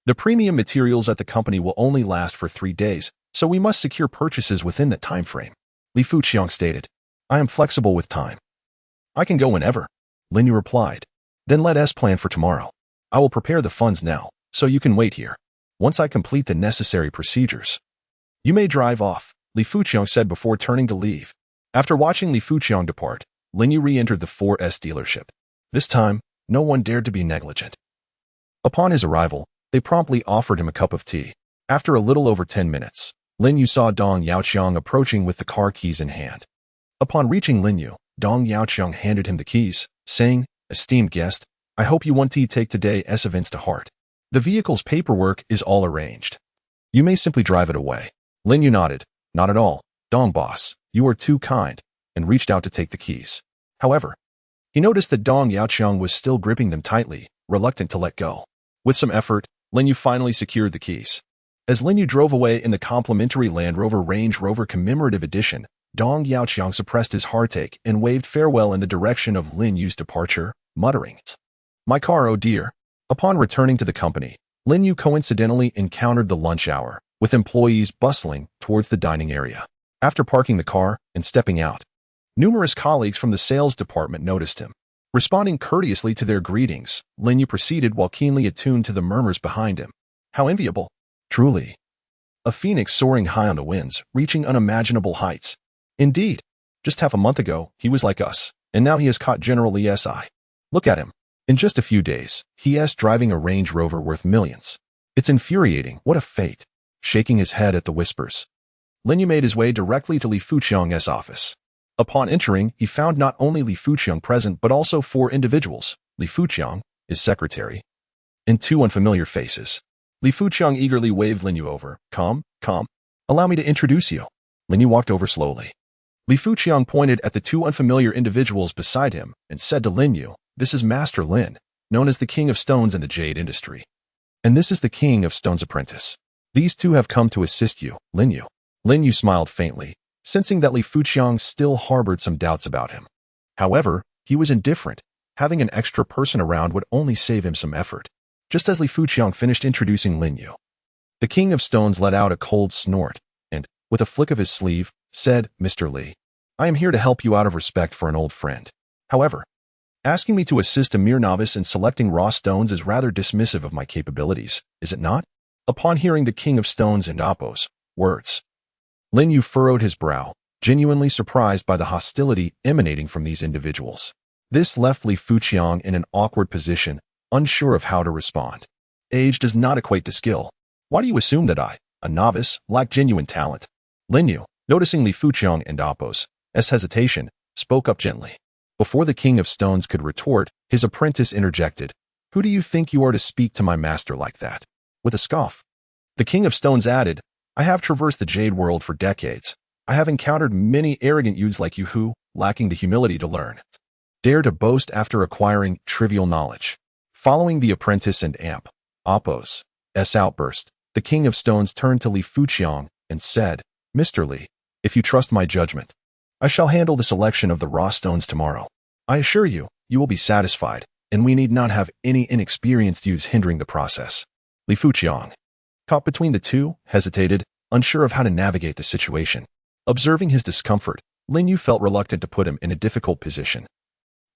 The premium materials at the company will only last for 3 days, so we must secure purchases within that time frame. Li Fuqiang stated, I am flexible with time. I can go whenever. Lin Yu replied. Then let us plan for tomorrow. I will prepare the funds now, so you can wait here. Once I complete the necessary procedures, you may drive off, Li Fuqiang said before turning to leave. After watching Li Fuqiang depart, Lin Yu re-entered the 4S dealership. This time, no one dared to be negligent. Upon his arrival, they promptly offered him a cup of tea. After a little over 10 minutes, Lin Yu saw Dong Yaoqiang approaching with the car keys in hand. Upon reaching Lin Yu, Dong Yaoqiang handed him the keys, saying, Esteemed guest, I hope you want to take today's events to heart. The vehicle's paperwork is all arranged. You may simply drive it away. Lin Yu nodded. Not at all, Dong boss, you are too kind, and reached out to take the keys. However, he noticed that Dong Yaoqiang was still gripping them tightly, reluctant to let go. With some effort, Lin Yu finally secured the keys. As Lin Yu drove away in the complimentary Land Rover Range Rover Commemorative Edition, Dong Yaoqiang suppressed his heartache and waved farewell in the direction of Lin Yu's departure, muttering, My car, oh dear. Upon returning to the company, Lin Yu coincidentally encountered the lunch hour, with employees bustling towards the dining area. After parking the car and stepping out, numerous colleagues from the sales department noticed him. Responding courteously to their greetings, Lin Yu proceeded while keenly attuned to the murmurs behind him. How enviable. Truly. A phoenix soaring high on the winds, reaching unimaginable heights. Indeed, just half a month ago, he was like us, and now he has caught General Li's eye. Look at him. In just a few days, he is driving a Range Rover worth millions. It's infuriating. What a fate. Shaking his head at the whispers, Lin Yu made his way directly to Li Fuqiang's office. Upon entering, he found not only Li Fuqiang present but also 4 individuals, Li Fuqiang, his secretary, and 2 unfamiliar faces. Li Fuqiang eagerly waved Lin Yu over. Come. Allow me to introduce you. Lin Yu walked over slowly. Li Fuqiang pointed at the 2 unfamiliar individuals beside him and said to Lin Yu, This is Master Lin, known as the King of Stones in the jade industry. And this is the King of Stone's apprentice. These 2 have come to assist you, Lin Yu. Lin Yu smiled faintly, sensing that Li Fuqiang still harbored some doubts about him. However, he was indifferent. Having an extra person around would only save him some effort. Just as Li Fuqiang finished introducing Lin Yu, the King of Stones let out a cold snort and, with a flick of his sleeve, said, Mr. Li, I am here to help you out of respect for an old friend. However, asking me to assist a mere novice in selecting raw stones is rather dismissive of my capabilities, is it not? Upon hearing the King of Stones and Appo's words, Lin Yu furrowed his brow, genuinely surprised by the hostility emanating from these individuals. This left Li Fuqiang in an awkward position, unsure of how to respond. Age does not equate to skill. Why do you assume that I, a novice, lack genuine talent? Lin Yu, noticing Li Fuqiang and Appo's hesitation, spoke up gently. Before the King of Stones could retort, his apprentice interjected, Who do you think you are to speak to my master like that? With a scoff. The King of Stones added, I have traversed the jade world for decades. I have encountered many arrogant youths like you who, lacking the humility to learn, dare to boast after acquiring trivial knowledge. Following the apprentice and Appo's outburst, the King of Stones turned to Li Fuqiang and said, Mr. Li, if you trust my judgment, I shall handle the selection of the raw stones tomorrow. I assure you, you will be satisfied, and we need not have any inexperienced youths hindering the process. Li Fuqiang caught between the two, hesitated, unsure of how to navigate the situation. Observing his discomfort, Lin Yu felt reluctant to put him in a difficult position,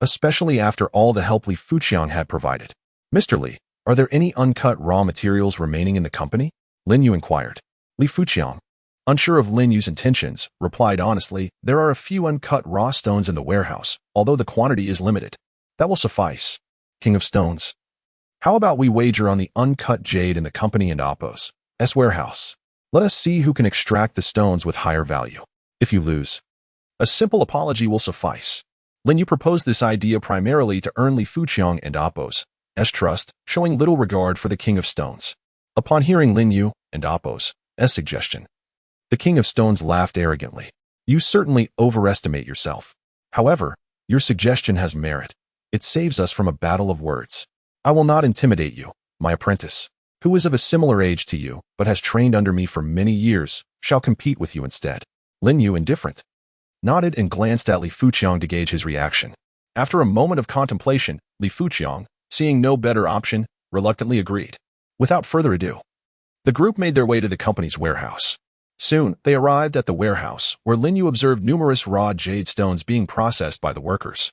especially after all the help Li Fuqiang had provided. "Mr. Li, are there any uncut raw materials remaining in the company?" Lin Yu inquired. Li Fuqiang, unsure of Lin Yu's intentions, replied honestly, "There are a few uncut raw stones in the warehouse, although the quantity is limited. That will suffice. King of Stones, how about we wager on the uncut jade in the company and Oppo's warehouse? Let us see who can extract the stones with higher value. If you lose, a simple apology will suffice." Lin Yu proposed this idea primarily to earn Li Fuqiang and Oppo's trust, showing little regard for the King of Stones. Upon hearing Lin Yu and Oppo's suggestion, the King of Stones laughed arrogantly. "You certainly overestimate yourself. However, your suggestion has merit. It saves us from a battle of words. I will not intimidate you. My apprentice, who is of a similar age to you but has trained under me for many years, shall compete with you instead." Lin Yu, indifferent, nodded and glanced at Li Fuqiang to gauge his reaction. After a moment of contemplation, Li Fuqiang, seeing no better option, reluctantly agreed. Without further ado, the group made their way to the company's warehouse. Soon, they arrived at the warehouse, where Lin Yu observed numerous raw jade stones being processed by the workers.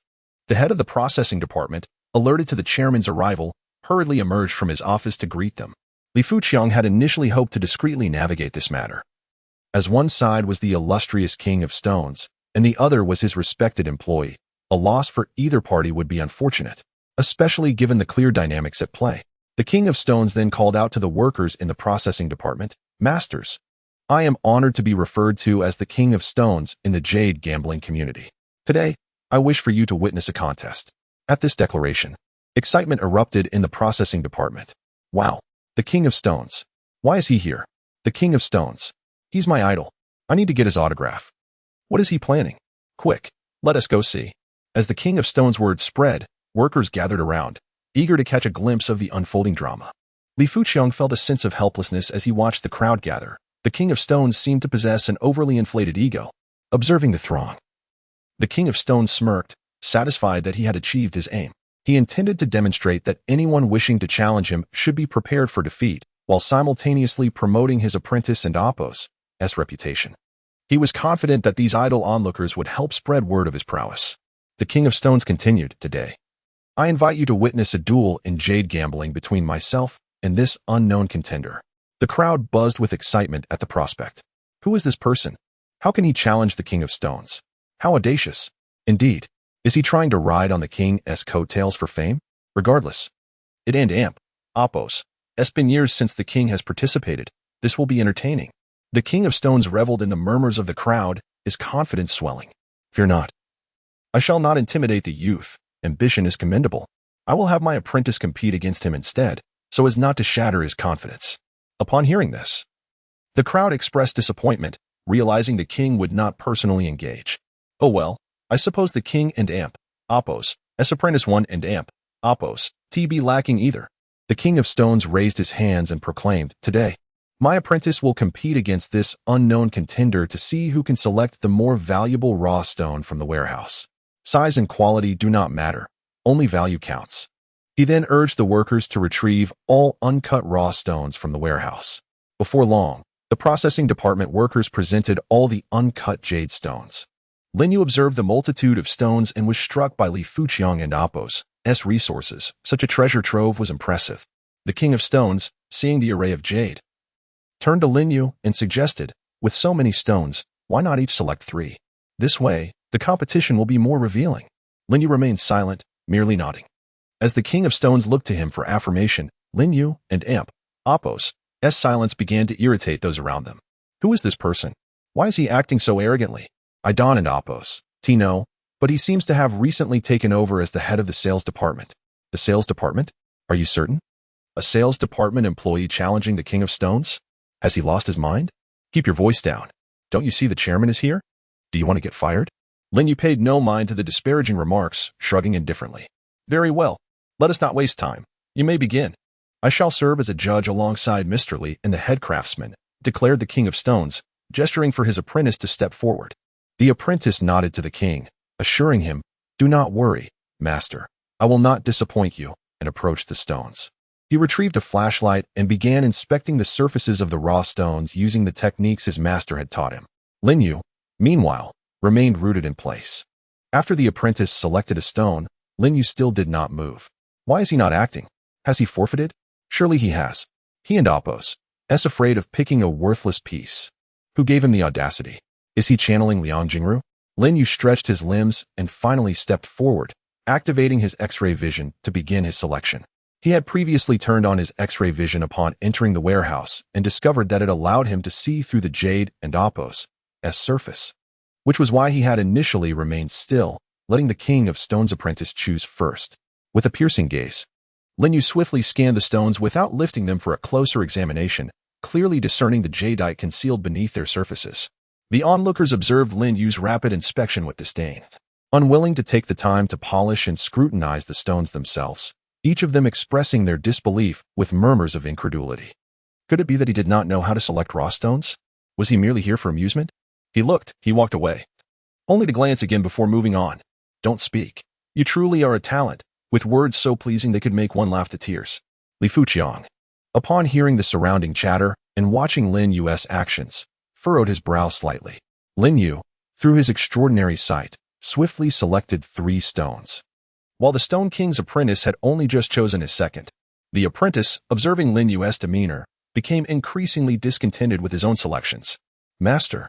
The head of the processing department, alerted to the chairman's arrival, hurriedly emerged from his office to greet them. Li Fuqiang had initially hoped to discreetly navigate this matter, as one side was the illustrious King of Stones, and the other was his respected employee. A loss for either party would be unfortunate, especially given the clear dynamics at play. The King of Stones then called out to the workers in the processing department, "Masters, I am honored to be referred to as the King of Stones in the jade gambling community. Today, I wish for you to witness a contest." At this declaration, excitement erupted in the processing department. "Wow, the King of Stones. Why is he here? The King of Stones. He's my idol. I need to get his autograph. What is he planning? Quick, let us go see." As the King of Stones word spread, workers gathered around, eager to catch a glimpse of the unfolding drama. Li Fuqiang felt a sense of helplessness as he watched the crowd gather. The King of Stones seemed to possess an overly inflated ego. Observing the throng, the King of Stones smirked, satisfied that he had achieved his aim. He intended to demonstrate that anyone wishing to challenge him should be prepared for defeat, while simultaneously promoting his apprentice and Oppo's reputation. He was confident that these idle onlookers would help spread word of his prowess. The King of Stones continued, "Today, I invite you to witness a duel in jade gambling between myself and this unknown contender." The crowd buzzed with excitement at the prospect. Who is this person? How can he challenge the King of Stones? How audacious. Indeed, is he trying to ride on the King's coattails for fame? Regardless, it and Oppo's. It's been years since the King has participated. This will be entertaining. The King of Stones reveled in the murmurs of the crowd, his confidence swelling. "Fear not. I shall not intimidate the youth. Ambition is commendable. I will have my apprentice compete against him instead, so as not to shatter his confidence." Upon hearing this, the crowd expressed disappointment, realizing the King would not personally engage. "Oh well, I suppose the King and Oppo's apprentice 1 and Oppo's be lacking either." The King of Stones raised his hands and proclaimed, "Today, my apprentice will compete against this unknown contender to see who can select the more valuable raw stone from the warehouse. Size and quality do not matter, only value counts." He then urged the workers to retrieve all uncut raw stones from the warehouse. Before long, the processing department workers presented all the uncut jade stones. Lin Yu observed the multitude of stones and was struck by Li Fuqiang and Oppo's resources. Such a treasure trove was impressive. The King of Stones, seeing the array of jade, turned to Lin Yu and suggested, "With so many stones, why not each select 3? This way, the competition will be more revealing." Lin Yu remained silent, merely nodding. As the King of Stones looked to him for affirmation, Lin Yu and Oppo's silence began to irritate those around them. Who is this person? Why is he acting so arrogantly? I Don and Oppo's know, but he seems to have recently taken over as the head of the sales department. The sales department? Are you certain? A sales department employee challenging the King of Stones? Has he lost his mind? Keep your voice down. Don't you see the chairman is here? Do you want to get fired? Lin Yu paid no mind to the disparaging remarks, shrugging indifferently. Very well. Let us not waste time. You may begin. I shall serve as a judge alongside Mr. Li and the head craftsman, declared the King of Stones, gesturing for his apprentice to step forward. The apprentice nodded to the king, assuring him, "Do not worry, master. I will not disappoint you," and approached the stones. He retrieved a flashlight and began inspecting the surfaces of the raw stones using the techniques his master had taught him. Lin Yu, meanwhile, remained rooted in place. After the apprentice selected a stone, Lin Yu still did not move. Why is he not acting? Has he forfeited? Surely he has. He and Appos, afraid of picking a worthless piece. Who gave him the audacity? Is he channeling Liang Jingru? Lin Yu stretched his limbs and finally stepped forward, activating his X-ray vision to begin his selection. He had previously turned on his X-ray vision upon entering the warehouse and discovered that it allowed him to see through the jade and Appos' surface, which was why he had initially remained still, letting the King of Stones apprentice choose first. With a piercing gaze, Lin Yu swiftly scanned the stones without lifting them for a closer examination, clearly discerning the jadeite concealed beneath their surfaces. The onlookers observed Lin Yu's rapid inspection with disdain. Unwilling to take the time to polish and scrutinize the stones themselves, each of them expressing their disbelief with murmurs of incredulity. Could it be that he did not know how to select raw stones? Was he merely here for amusement? He walked away, only to glance again before moving on. Don't speak. You truly are a talent, with words so pleasing they could make one laugh to tears. Li Fuqiang, upon hearing the surrounding chatter and watching Lin Yu's actions, furrowed his brow slightly. Lin Yu, through his extraordinary sight, swiftly selected 3 stones. While the Stone King's apprentice had only just chosen his second, the apprentice, observing Lin Yu's demeanor, became increasingly discontented with his own selections. Master,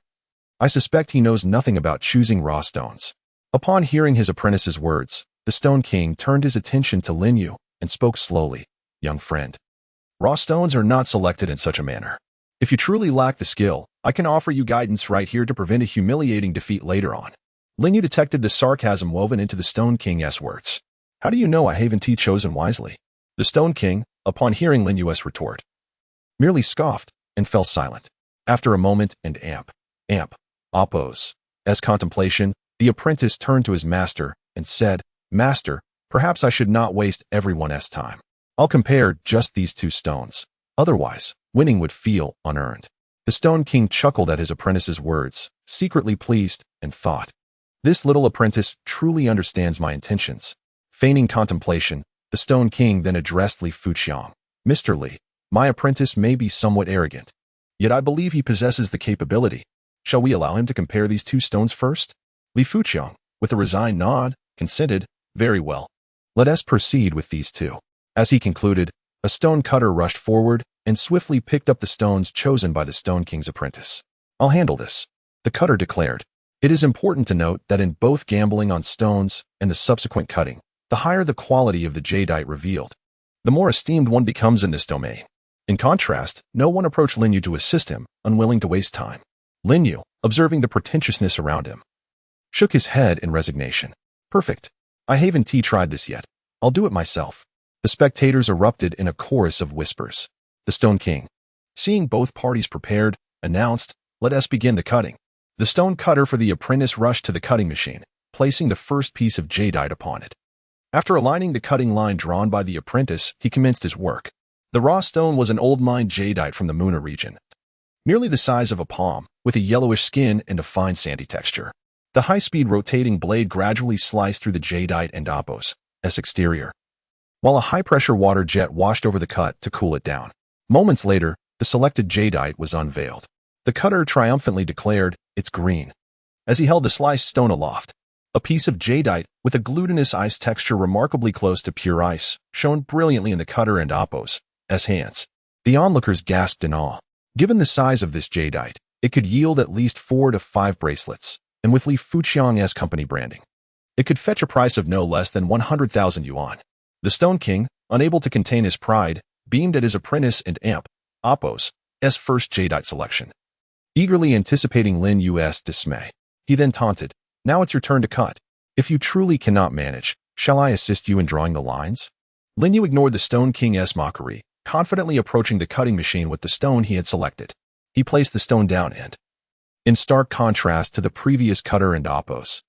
I suspect he knows nothing about choosing raw stones. Upon hearing his apprentice's words, the Stone King turned his attention to Lin Yu and spoke slowly. Young friend, raw stones are not selected in such a manner. If you truly lack the skill, I can offer you guidance right here to prevent a humiliating defeat later on. Lin Yu detected the sarcasm woven into the Stone King's words. How do you know I haven't chosen wisely? The Stone King, upon hearing Lin Yu's retort, merely scoffed and fell silent. After a moment and Appos' contemplation, the apprentice turned to his master and said, Master, perhaps I should not waste everyone's time. I'll compare just these 2 stones. Otherwise, winning would feel unearned. The Stone King chuckled at his apprentice's words, secretly pleased, and thought, this little apprentice truly understands my intentions. Feigning contemplation, the Stone King then addressed Li Fuqiang. Mr. Li, my apprentice may be somewhat arrogant, yet I believe he possesses the capability. Shall we allow him to compare these 2 stones first? Li Fuqiang, with a resigned nod, consented. Very well. Let us proceed with these 2. As he concluded, a stone cutter rushed forward and swiftly picked up the stones chosen by the Stone King's apprentice. I'll handle this, the cutter declared. It is important to note that in both gambling on stones and the subsequent cutting, the higher the quality of the jadeite revealed, the more esteemed one becomes in this domain. In contrast, no one approached Lin Yu to assist him, unwilling to waste time. Lin Yu, observing the pretentiousness around him, shook his head in resignation. Perfect. I haven't tried this yet. I'll do it myself. The spectators erupted in a chorus of whispers. The Stone King, seeing both parties prepared, announced, let us begin the cutting. The stone cutter for the apprentice rushed to the cutting machine, placing the first piece of jadeite upon it. After aligning the cutting line drawn by the apprentice, he commenced his work. The raw stone was an old mined jadeite from the Muna region, nearly the size of a palm, with a yellowish skin and a fine sandy texture. The high-speed rotating blade gradually sliced through the jadeite and Appos' exterior, while a high-pressure water jet washed over the cut to cool it down. Moments later, the selected jadeite was unveiled. The cutter triumphantly declared, it's green. As he held the sliced stone aloft, a piece of jadeite with a glutinous ice texture remarkably close to pure ice shone brilliantly in the cutter and Appos' hands. The onlookers gasped in awe. Given the size of this jadeite, it could yield at least 4 to 5 bracelets, and with Li Fuqiang's company branding, it could fetch a price of no less than 100,000 yuan. The Stone King, unable to contain his pride, beamed at his apprentice and Appos' first jadeite selection. Eagerly anticipating Lin Yu's dismay, he then taunted, now it's your turn to cut. If you truly cannot manage, shall I assist you in drawing the lines? Lin Yu ignored the Stone King's mockery, confidently approaching the cutting machine with the stone he had selected. He placed the stone down and, in stark contrast to the previous cutter and Appos'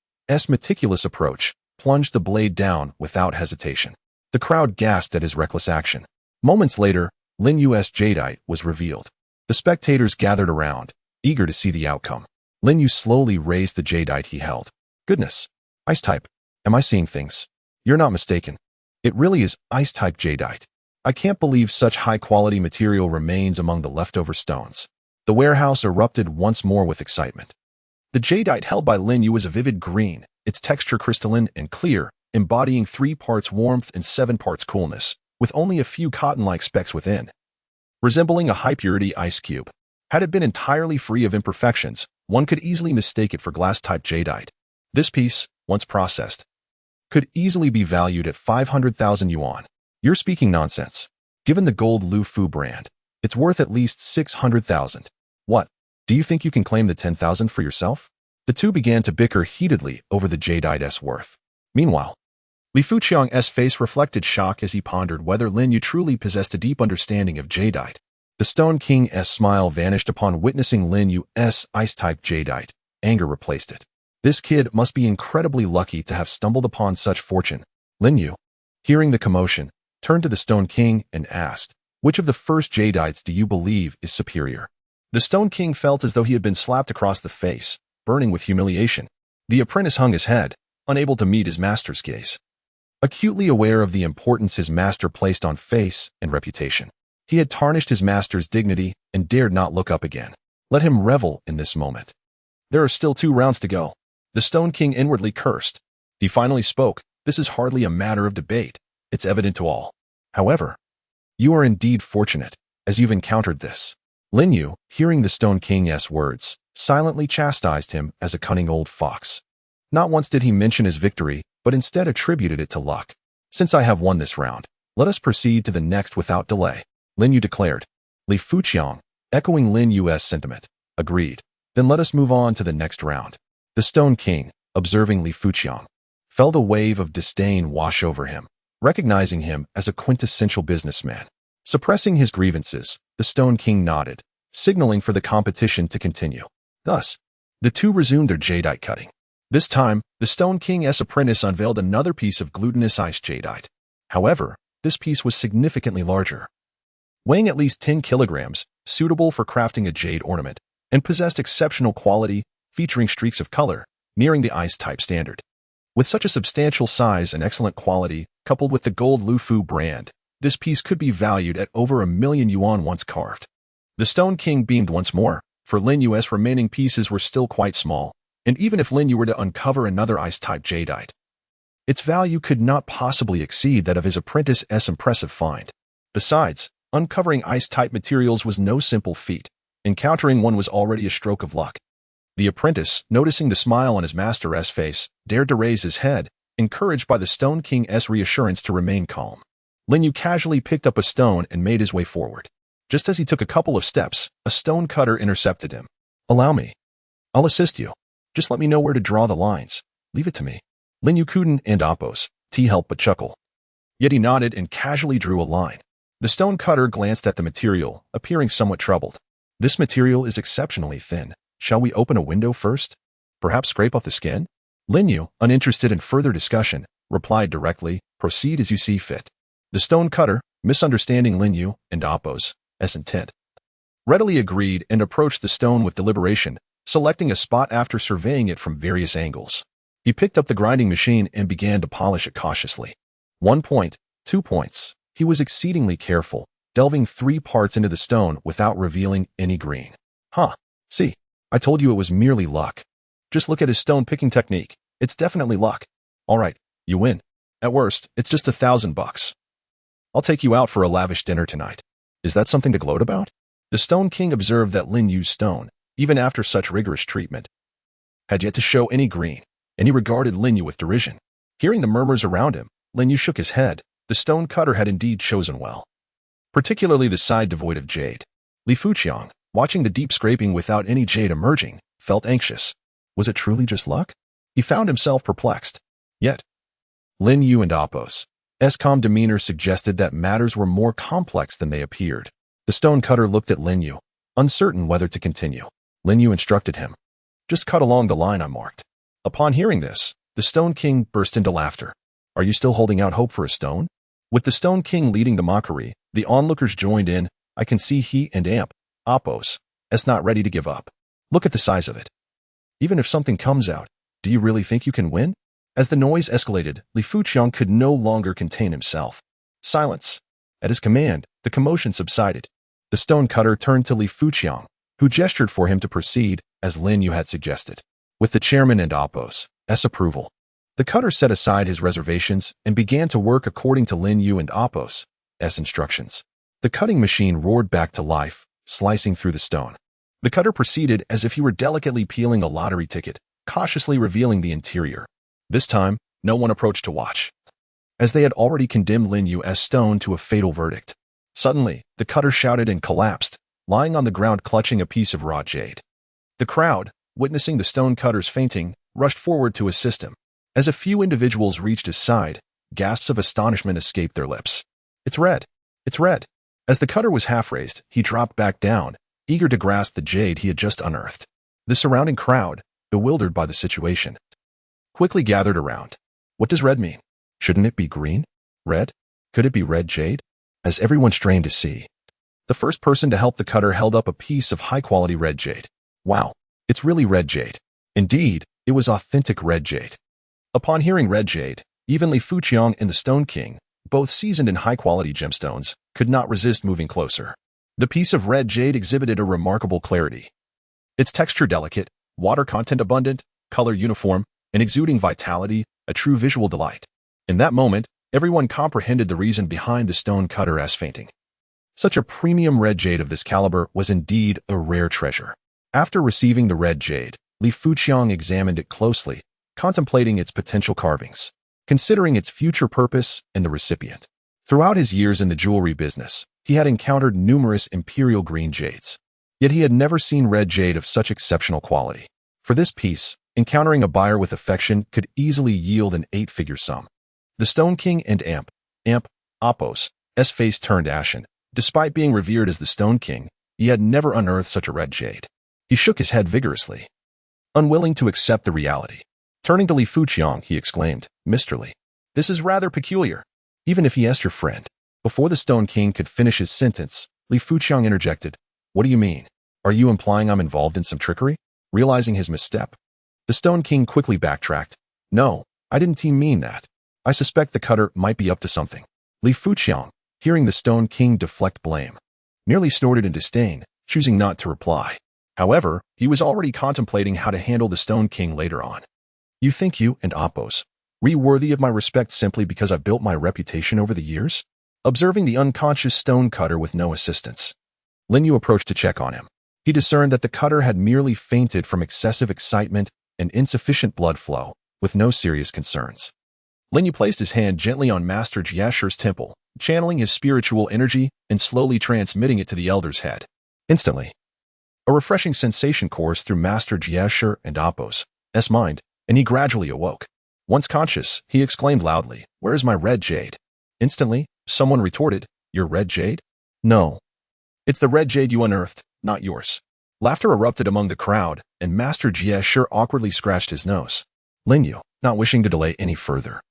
meticulous approach, plunged the blade down without hesitation. The crowd gasped at his reckless action. Moments later, Lin Yu's jadeite was revealed. The spectators gathered around, eager to see the outcome. Lin Yu slowly raised the jadeite he held. Goodness, ice type. Am I seeing things? You're not mistaken. It really is ice type jadeite. I can't believe such high-quality material remains among the leftover stones. The warehouse erupted once more with excitement. The jadeite held by Lin Yu was a vivid green, its texture crystalline and clear, embodying 3 parts warmth and 7 parts coolness, with only a few cotton-like specks within. Resembling a high-purity ice cube. Had it been entirely free of imperfections, one could easily mistake it for glass-type jadeite. This piece, once processed, could easily be valued at 500,000 yuan. You're speaking nonsense. Given the gold Lu Fu brand, it's worth at least 600,000. What? Do you think you can claim the 10,000 for yourself? The two began to bicker heatedly over the jadeite's worth. Meanwhile, Li Fuqiang's face reflected shock as he pondered whether Lin Yu truly possessed a deep understanding of jadeite. The Stone King's smile vanished upon witnessing Lin Yu's ice-type jadeite. Anger replaced it. This kid must be incredibly lucky to have stumbled upon such fortune. Lin Yu, hearing the commotion, turned to the Stone King and asked, "Which of the first jadeites do you believe is superior?" The Stone King felt as though he had been slapped across the face, burning with humiliation. The apprentice hung his head, unable to meet his master's gaze. Acutely aware of the importance his master placed on face and reputation, he had tarnished his master's dignity and dared not look up again. Let him revel in this moment. There are still 2 rounds to go. The Stone King inwardly cursed. He finally spoke. This is hardly a matter of debate. It's evident to all. However, you are indeed fortunate, as you've encountered this. Lin Yu, hearing the Stone King's words, silently chastised him as a cunning old fox. Not once did he mention his victory, but instead attributed it to luck. Since I have won this round, let us proceed to the next without delay, Lin Yu declared. Li Fuqiang, echoing Lin Yu's sentiment, agreed. Then let us move on to the next round. The Stone King, observing Li Fuqiang, felt a wave of disdain wash over him, recognizing him as a quintessential businessman. Suppressing his grievances, the Stone King nodded, signaling for the competition to continue. Thus, the two resumed their jadeite cutting. This time, the Stone King's apprentice unveiled another piece of glutinous ice jadeite. However, this piece was significantly larger, weighing at least 10 kilograms, suitable for crafting a jade ornament, and possessed exceptional quality, featuring streaks of color, nearing the ice-type standard. With such a substantial size and excellent quality, coupled with the gold Lu Fu brand, this piece could be valued at over 1 million yuan once carved. The Stone King beamed once more, for Lin Yu's remaining pieces were still quite small, and even if Lin Yu were to uncover another ice-type jadeite, its value could not possibly exceed that of his apprentice's impressive find. Besides, uncovering ice-type materials was no simple feat. Encountering one was already a stroke of luck. The apprentice, noticing the smile on his master's face, dared to raise his head, encouraged by the Stone King's reassurance to remain calm. Lin Yu casually picked up a stone and made his way forward. Just as he took a couple of steps, a stone cutter intercepted him. "Allow me. I'll assist you. Just let me know where to draw the lines. Leave it to me." Lin Yu couldn't and oppose. T helped but chuckle. Yet he nodded and casually drew a line. The stone cutter glanced at the material, appearing somewhat troubled. "This material is exceptionally thin. Shall we open a window first? Perhaps scrape off the skin?" Lin Yu, uninterested in further discussion, replied directly, "Proceed as you see fit." The stone cutter, misunderstanding Lin Yu and Appo's intent, readily agreed and approached the stone with deliberation, selecting a spot after surveying it from various angles. He picked up the grinding machine and began to polish it cautiously. 1 point, 2 points. He was exceedingly careful, delving 3 parts into the stone without revealing any green. See, I told you it was merely luck. Just look at his stone picking technique. It's definitely luck. All right, you win. At worst, it's just $1,000. I'll take you out for a lavish dinner tonight. Is that something to gloat about? The Stone King observed that Lin Yu's stone, even after such rigorous treatment, had yet to show any green, and he regarded Lin Yu with derision. Hearing the murmurs around him, Lin Yu shook his head. The stone cutter had indeed chosen well, particularly the side devoid of jade. Li Fuqiang, watching the deep scraping without any jade emerging, felt anxious. Was it truly just luck? He found himself perplexed. Yet, Lin Yu and Appo's calm demeanor suggested that matters were more complex than they appeared. The stone cutter looked at Lin Yu, uncertain whether to continue. Lin Yu instructed him, "Just cut along the line I marked." Upon hearing this, the Stone King burst into laughter. "Are you still holding out hope for a stone?" With the Stone King leading the mockery, the onlookers joined in. I can see he and Appo's not ready to give up. Look at the size of it. Even if something comes out, do you really think you can win? As the noise escalated, Li Fuqiang could no longer contain himself. "Silence. At his command, the commotion subsided. The stone cutter turned to Li Fuqiang, who gestured for him to proceed, as Lin Yu had suggested. With the chairman and Apos' approval, the cutter set aside his reservations and began to work according to Lin Yu and Apos' instructions. The cutting machine roared back to life, slicing through the stone. The cutter proceeded as if he were delicately peeling a lottery ticket, cautiously revealing the interior. This time, no one approached to watch, as they had already condemned Lin Yu's stone to a fatal verdict. Suddenly, the cutter shouted and collapsed, lying on the ground clutching a piece of raw jade. The crowd, witnessing the stone cutter's fainting, rushed forward to assist him. As a few individuals reached his side, gasps of astonishment escaped their lips. "It's red! It's red!" As the cutter was half-raised, he dropped back down, eager to grasp the jade he had just unearthed. The surrounding crowd, bewildered by the situation, quickly gathered around. What does red mean? Shouldn't it be green? Red? Could it be red jade? As everyone strained to see, the first person to help the cutter held up a piece of high-quality red jade. Wow, it's really red jade. Indeed, it was authentic red jade. Upon hearing red jade, even Li Fuqiang and the Stone King, both seasoned in high-quality gemstones, could not resist moving closer. The piece of red jade exhibited a remarkable clarity. Its texture delicate, water content abundant, color uniform, and exuding vitality, a true visual delight. In that moment, everyone comprehended the reason behind the stone cutter's fainting. Such a premium red jade of this caliber was indeed a rare treasure. After receiving the red jade, Li Fuqiang examined it closely, contemplating its potential carvings, considering its future purpose and the recipient. Throughout his years in the jewelry business, he had encountered numerous imperial green jades. Yet he had never seen red jade of such exceptional quality. For this piece, encountering a buyer with affection could easily yield an 8-figure sum. The Stone King and Apos' face turned ashen. Despite being revered as the Stone King, he had never unearthed such a red jade. He shook his head vigorously, unwilling to accept the reality. Turning to Li Fuqiang, he exclaimed, "Mr. Li, this is rather peculiar. Even if he is your friend." Before the Stone King could finish his sentence, Li Fuqiang interjected, "What do you mean? Are you implying I'm involved in some trickery?" Realizing his misstep, the Stone King quickly backtracked. "No, I didn't mean that. I suspect the cutter might be up to something." Li Fuqiang, hearing the Stone King deflect blame, merely snorted in disdain, choosing not to reply. However, he was already contemplating how to handle the Stone King later on. "You think you and Apos are worthy of my respect simply because I've built my reputation over the years?" Observing the unconscious stone cutter with no assistance, Lin Yu approached to check on him. He discerned that the cutter had merely fainted from excessive excitement and insufficient blood flow, with no serious concerns. Lin Yu placed his hand gently on Master Jiashir's temple, channeling his spiritual energy and slowly transmitting it to the elder's head. Instantly, a refreshing sensation coursed through Master Jiashir and Apos' mind, and he gradually awoke. Once conscious, he exclaimed loudly, "Where is my red jade?" Instantly, someone retorted, "Your red jade? No. It's the red jade you unearthed, not yours." Laughter erupted among the crowd, and Master Jiashir awkwardly scratched his nose. Lin Yu, not wishing to delay any further,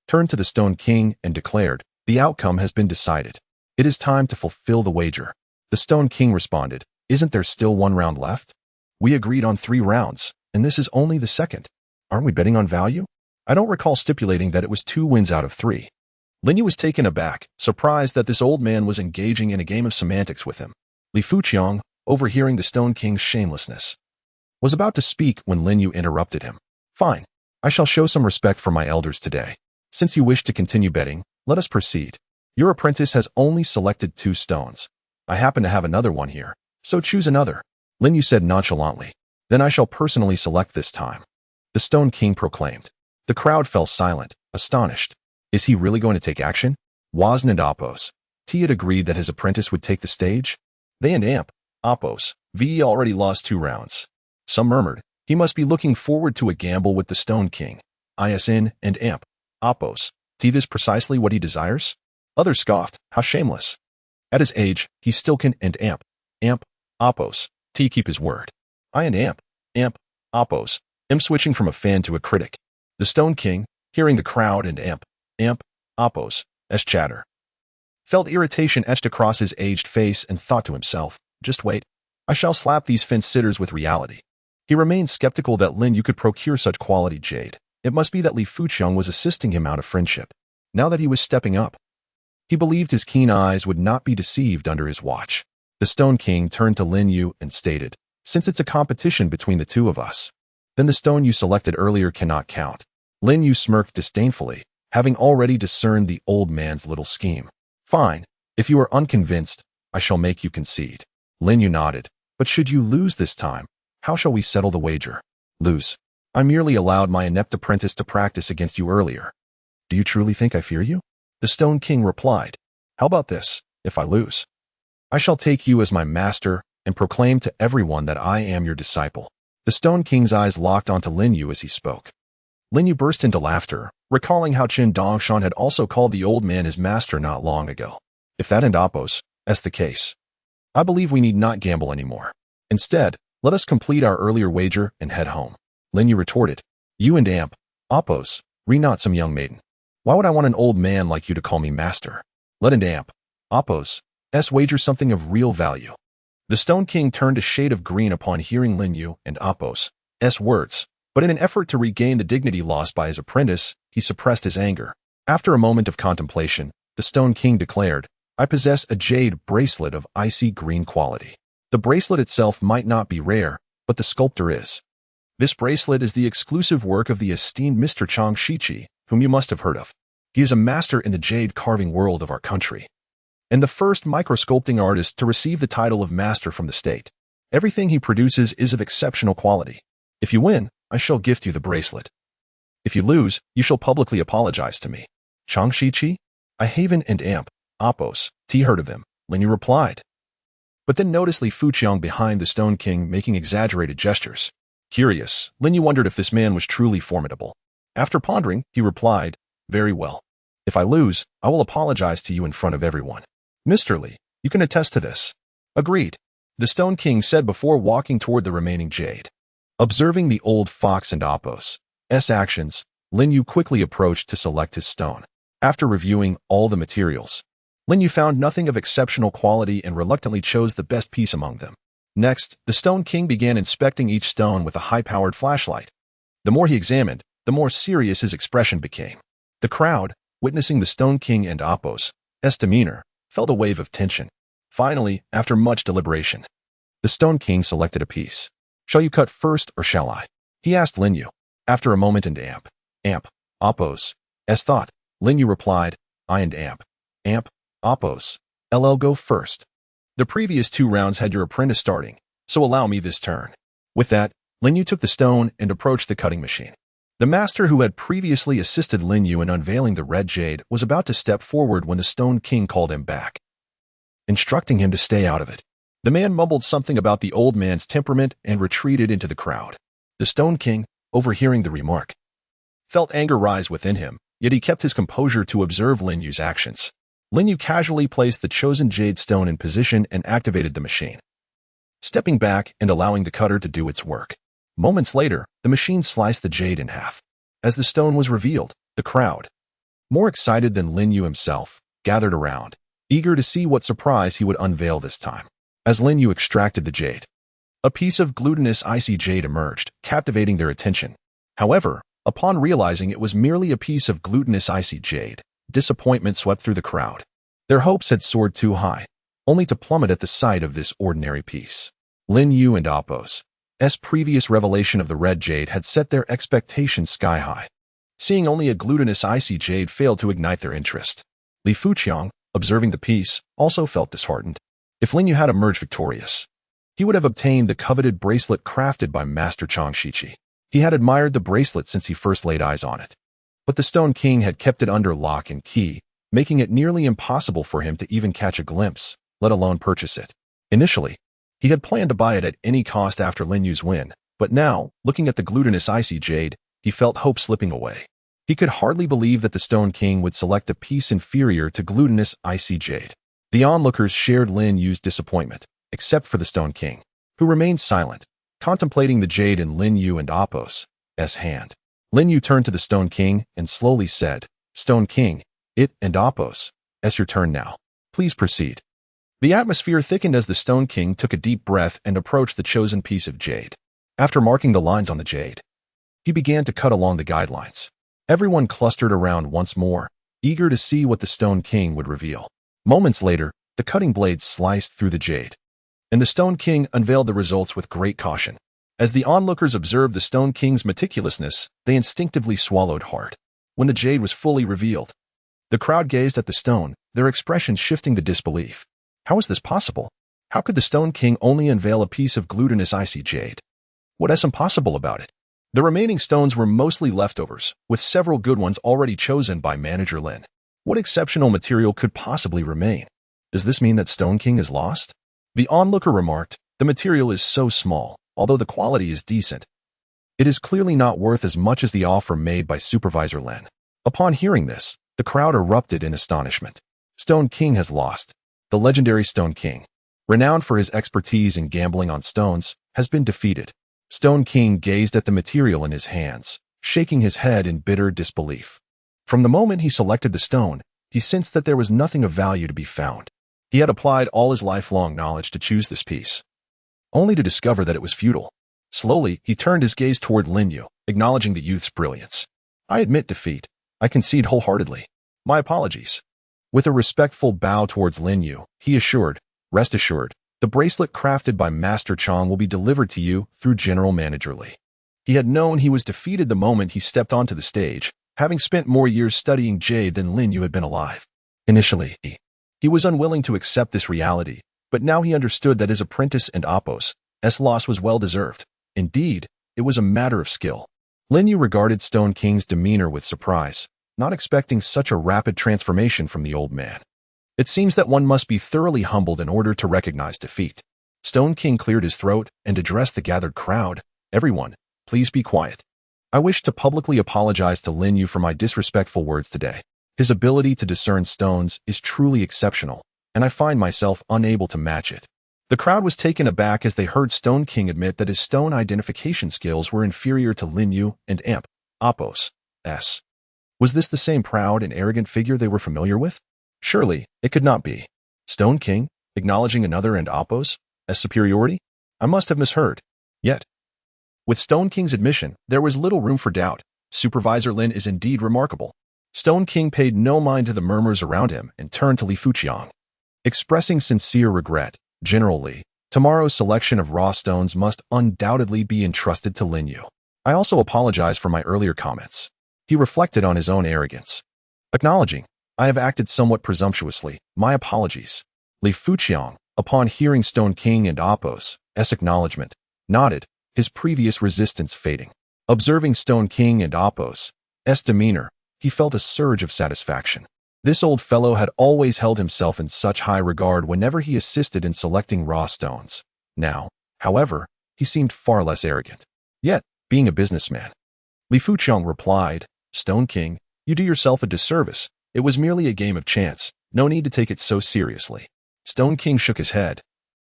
turned to the Stone King and declared, "The outcome has been decided. It is time to fulfill the wager." The Stone King responded, "Isn't there still one round left? We agreed on 3 rounds, and this is only the second. Aren't we betting on value? I don't recall stipulating that it was 2 wins out of 3. Lin Yu was taken aback, surprised that this old man was engaging in a game of semantics with him. Li Fuqiang, overhearing the Stone King's shamelessness, was about to speak when Lin Yu interrupted him. "Fine. I shall show some respect for my elders today. Since you wish to continue betting, let us proceed. Your apprentice has only selected 2 stones. I happen to have another one here, so choose another," Lin Yu said nonchalantly. "Then I shall personally select this time," the Stone King proclaimed. The crowd fell silent, astonished. Is he really going to take action? Wazn and Apos' had agreed that his apprentice would take the stage. They and Apos' already lost 2 rounds. Some murmured, he must be looking forward to a gamble with the Stone King. Isn and Apos' this precisely what he desires? Others scoffed, how shameless. At his age, he still can and Apos' keep his word. I and Apos' am switching from a fan to a critic. The Stone King, hearing the crowd and Apos' chatter, felt irritation etched across his aged face and thought to himself, "Just wait. I shall slap these fence-sitters with reality." He remained skeptical that Lin Yu could procure such quality jade. It must be that Li Fuqiang was assisting him out of friendship. Now that he was stepping up, He believed his keen eyes would not be deceived under his watch. The Stone King turned to Lin Yu and stated, "Since it's a competition between the two of us, then the stone you selected earlier cannot count." Lin Yu smirked disdainfully, having already discerned the old man's little scheme. "Fine. If you are unconvinced, I shall make you concede." Lin Yu nodded. "But should you lose this time, how shall we settle the wager?" "Lose. I merely allowed my inept apprentice to practice against you earlier." "Do you truly think I fear you?" The Stone King replied. "How about this? If I lose, I shall take you as my master and proclaim to everyone that I am your disciple." The Stone King's eyes locked onto Lin Yu as he spoke. Lin Yu burst into laughter, recalling how Qin Dongshan had also called the old man his master not long ago. "If that and Appos, that's the case, I believe we need not gamble anymore. Instead, let us complete our earlier wager and head home." Lin Yu retorted, "You and Appos, re not some young maiden. Why would I want an old man like you to call me master? Let Appos wager something of real value." The Stone King turned a shade of green upon hearing Lin Yu and Appos' words, but in an effort to regain the dignity lost by his apprentice, he suppressed his anger. After a moment of contemplation, the Stone King declared, "I possess a jade bracelet of icy green quality. The bracelet itself might not be rare, but the sculptor is. This bracelet is the exclusive work of the esteemed Mr. Chang Shichi, whom you must have heard of. He is a master in the jade carving world of our country, and the first microsculpting artist to receive the title of master from the state. Everything he produces is of exceptional quality. If you win, I shall gift you the bracelet. If you lose, you shall publicly apologize to me." "Chang Shichi? I haven and Appos, heard of him," Lin Yu replied. But then noticed Li Fuqiang behind the Stone King making exaggerated gestures. Curious, Lin Yu wondered if this man was truly formidable. After pondering, he replied, "Very well. If I lose, I will apologize to you in front of everyone. Mr. Li, you can attest to this." "Agreed," the Stone King said before walking toward the remaining jade. Observing the old fox and Appos' actions, Lin Yu quickly approached to select his stone. After reviewing all the materials, Lin Yu found nothing of exceptional quality and reluctantly chose the best piece among them. Next, the Stone King began inspecting each stone with a high-powered flashlight. The more he examined, the more serious his expression became. The crowd, witnessing the Stone King and Appos' demeanor, felt a wave of tension. Finally, after much deliberation, the Stone King selected a piece. "Shall you cut first or shall I?" he asked Lin Yu. After a moment and Appos' thought, Lin Yu replied, "I and Appos, go first. The previous 2 rounds had your apprentice starting, so allow me this turn." With that, Lin Yu took the stone and approached the cutting machine. The master who had previously assisted Lin Yu in unveiling the red jade was about to step forward when the Stone King called him back, instructing him to stay out of it. The man mumbled something about the old man's temperament and retreated into the crowd. The Stone King, overhearing the remark, felt anger rise within him, yet he kept his composure to observe Lin Yu's actions. Lin Yu casually placed the chosen jade stone in position and activated the machine, stepping back and allowing the cutter to do its work. Moments later, the machine sliced the jade in half. As the stone was revealed, the crowd, more excited than Lin Yu himself, gathered around, eager to see what surprise he would unveil this time. As Lin Yu extracted the jade, a piece of glutinous icy jade emerged, captivating their attention. However, upon realizing it was merely a piece of glutinous icy jade, disappointment swept through the crowd. Their hopes had soared too high, only to plummet at the sight of this ordinary piece. Lin Yu and Appos' previous revelation of the red jade had set their expectations sky high. Seeing only a glutinous icy jade failed to ignite their interest. Li Fuqiang, observing the piece, also felt disheartened. If Lin Yu had emerged victorious, he would have obtained the coveted bracelet crafted by Master Chang Shichi. He had admired the bracelet since he first laid eyes on it. But the Stone King had kept it under lock and key, making it nearly impossible for him to even catch a glimpse, let alone purchase it. Initially, he had planned to buy it at any cost after Lin Yu's win, but now, looking at the glutinous icy jade, he felt hope slipping away. He could hardly believe that the Stone King would select a piece inferior to glutinous icy jade. The onlookers shared Lin Yu's disappointment, except for the Stone King, who remained silent, contemplating the jade in Lin Yu and Appos' hand. Lin Yu turned to the Stone King and slowly said, "Stone King, it and Appos' your turn now. Please proceed." The atmosphere thickened as the Stone King took a deep breath and approached the chosen piece of jade. After marking the lines on the jade, he began to cut along the guidelines. Everyone clustered around once more, eager to see what the Stone King would reveal. Moments later, the cutting blade sliced through the jade, and the Stone King unveiled the results with great caution. As the onlookers observed the Stone King's meticulousness, they instinctively swallowed hard. When the jade was fully revealed, the crowd gazed at the stone, their expressions shifting to disbelief. How is this possible? How could the Stone King only unveil a piece of glutinous icy jade? What is impossible about it? The remaining stones were mostly leftovers, with several good ones already chosen by manager Lin. What exceptional material could possibly remain? Does this mean that Stone King is lost? The onlooker remarked, the material is so small, although the quality is decent. It is clearly not worth as much as the offer made by Supervisor Lin. Upon hearing this, the crowd erupted in astonishment. Stone King has lost. The legendary Stone King, renowned for his expertise in gambling on stones, has been defeated. Stone King gazed at the material in his hands, shaking his head in bitter disbelief. From the moment he selected the stone, he sensed that there was nothing of value to be found. He had applied all his lifelong knowledge to choose this piece, only to discover that it was futile. Slowly, he turned his gaze toward Lin Yu, acknowledging the youth's brilliance. I admit defeat. I concede wholeheartedly. My apologies. With a respectful bow towards Lin Yu, he assured, rest assured, the bracelet crafted by Master Chong will be delivered to you through General Manager Li. He had known he was defeated the moment he stepped onto the stage, having spent more years studying jade than Lin Yu had been alive. Initially, he was unwilling to accept this reality, but now he understood that his apprentice and Apos' loss was well-deserved. Indeed, it was a matter of skill. Lin Yu regarded Stone King's demeanor with surprise, not expecting such a rapid transformation from the old man. It seems that one must be thoroughly humbled in order to recognize defeat. Stone King cleared his throat and addressed the gathered crowd. Everyone, please be quiet. I wish to publicly apologize to Lin Yu for my disrespectful words today. His ability to discern stones is truly exceptional, and I find myself unable to match it. The crowd was taken aback as they heard Stone King admit that his stone identification skills were inferior to Lin Yu and Apos'. Was this the same proud and arrogant figure they were familiar with? Surely, it could not be. Stone King, acknowledging another and Apos' superiority? I must have misheard. Yet, with Stone King's admission, there was little room for doubt. Supervisor Lin is indeed remarkable. Stone King paid no mind to the murmurs around him and turned to Li Fuqiang. Expressing sincere regret, General Li, tomorrow's selection of raw stones must undoubtedly be entrusted to Lin Yu. I also apologize for my earlier comments. He reflected on his own arrogance. Acknowledging, I have acted somewhat presumptuously. My apologies. Li Fuqiang, upon hearing Stone King and Apos' acknowledgement, nodded, his previous resistance fading. Observing Stone King and Apos' demeanor, he felt a surge of satisfaction. This old fellow had always held himself in such high regard whenever he assisted in selecting raw stones. Now, however, he seemed far less arrogant. Yet, being a businessman, Li Fuqiang replied, Stone King, you do yourself a disservice. It was merely a game of chance. No need to take it so seriously. Stone King shook his head,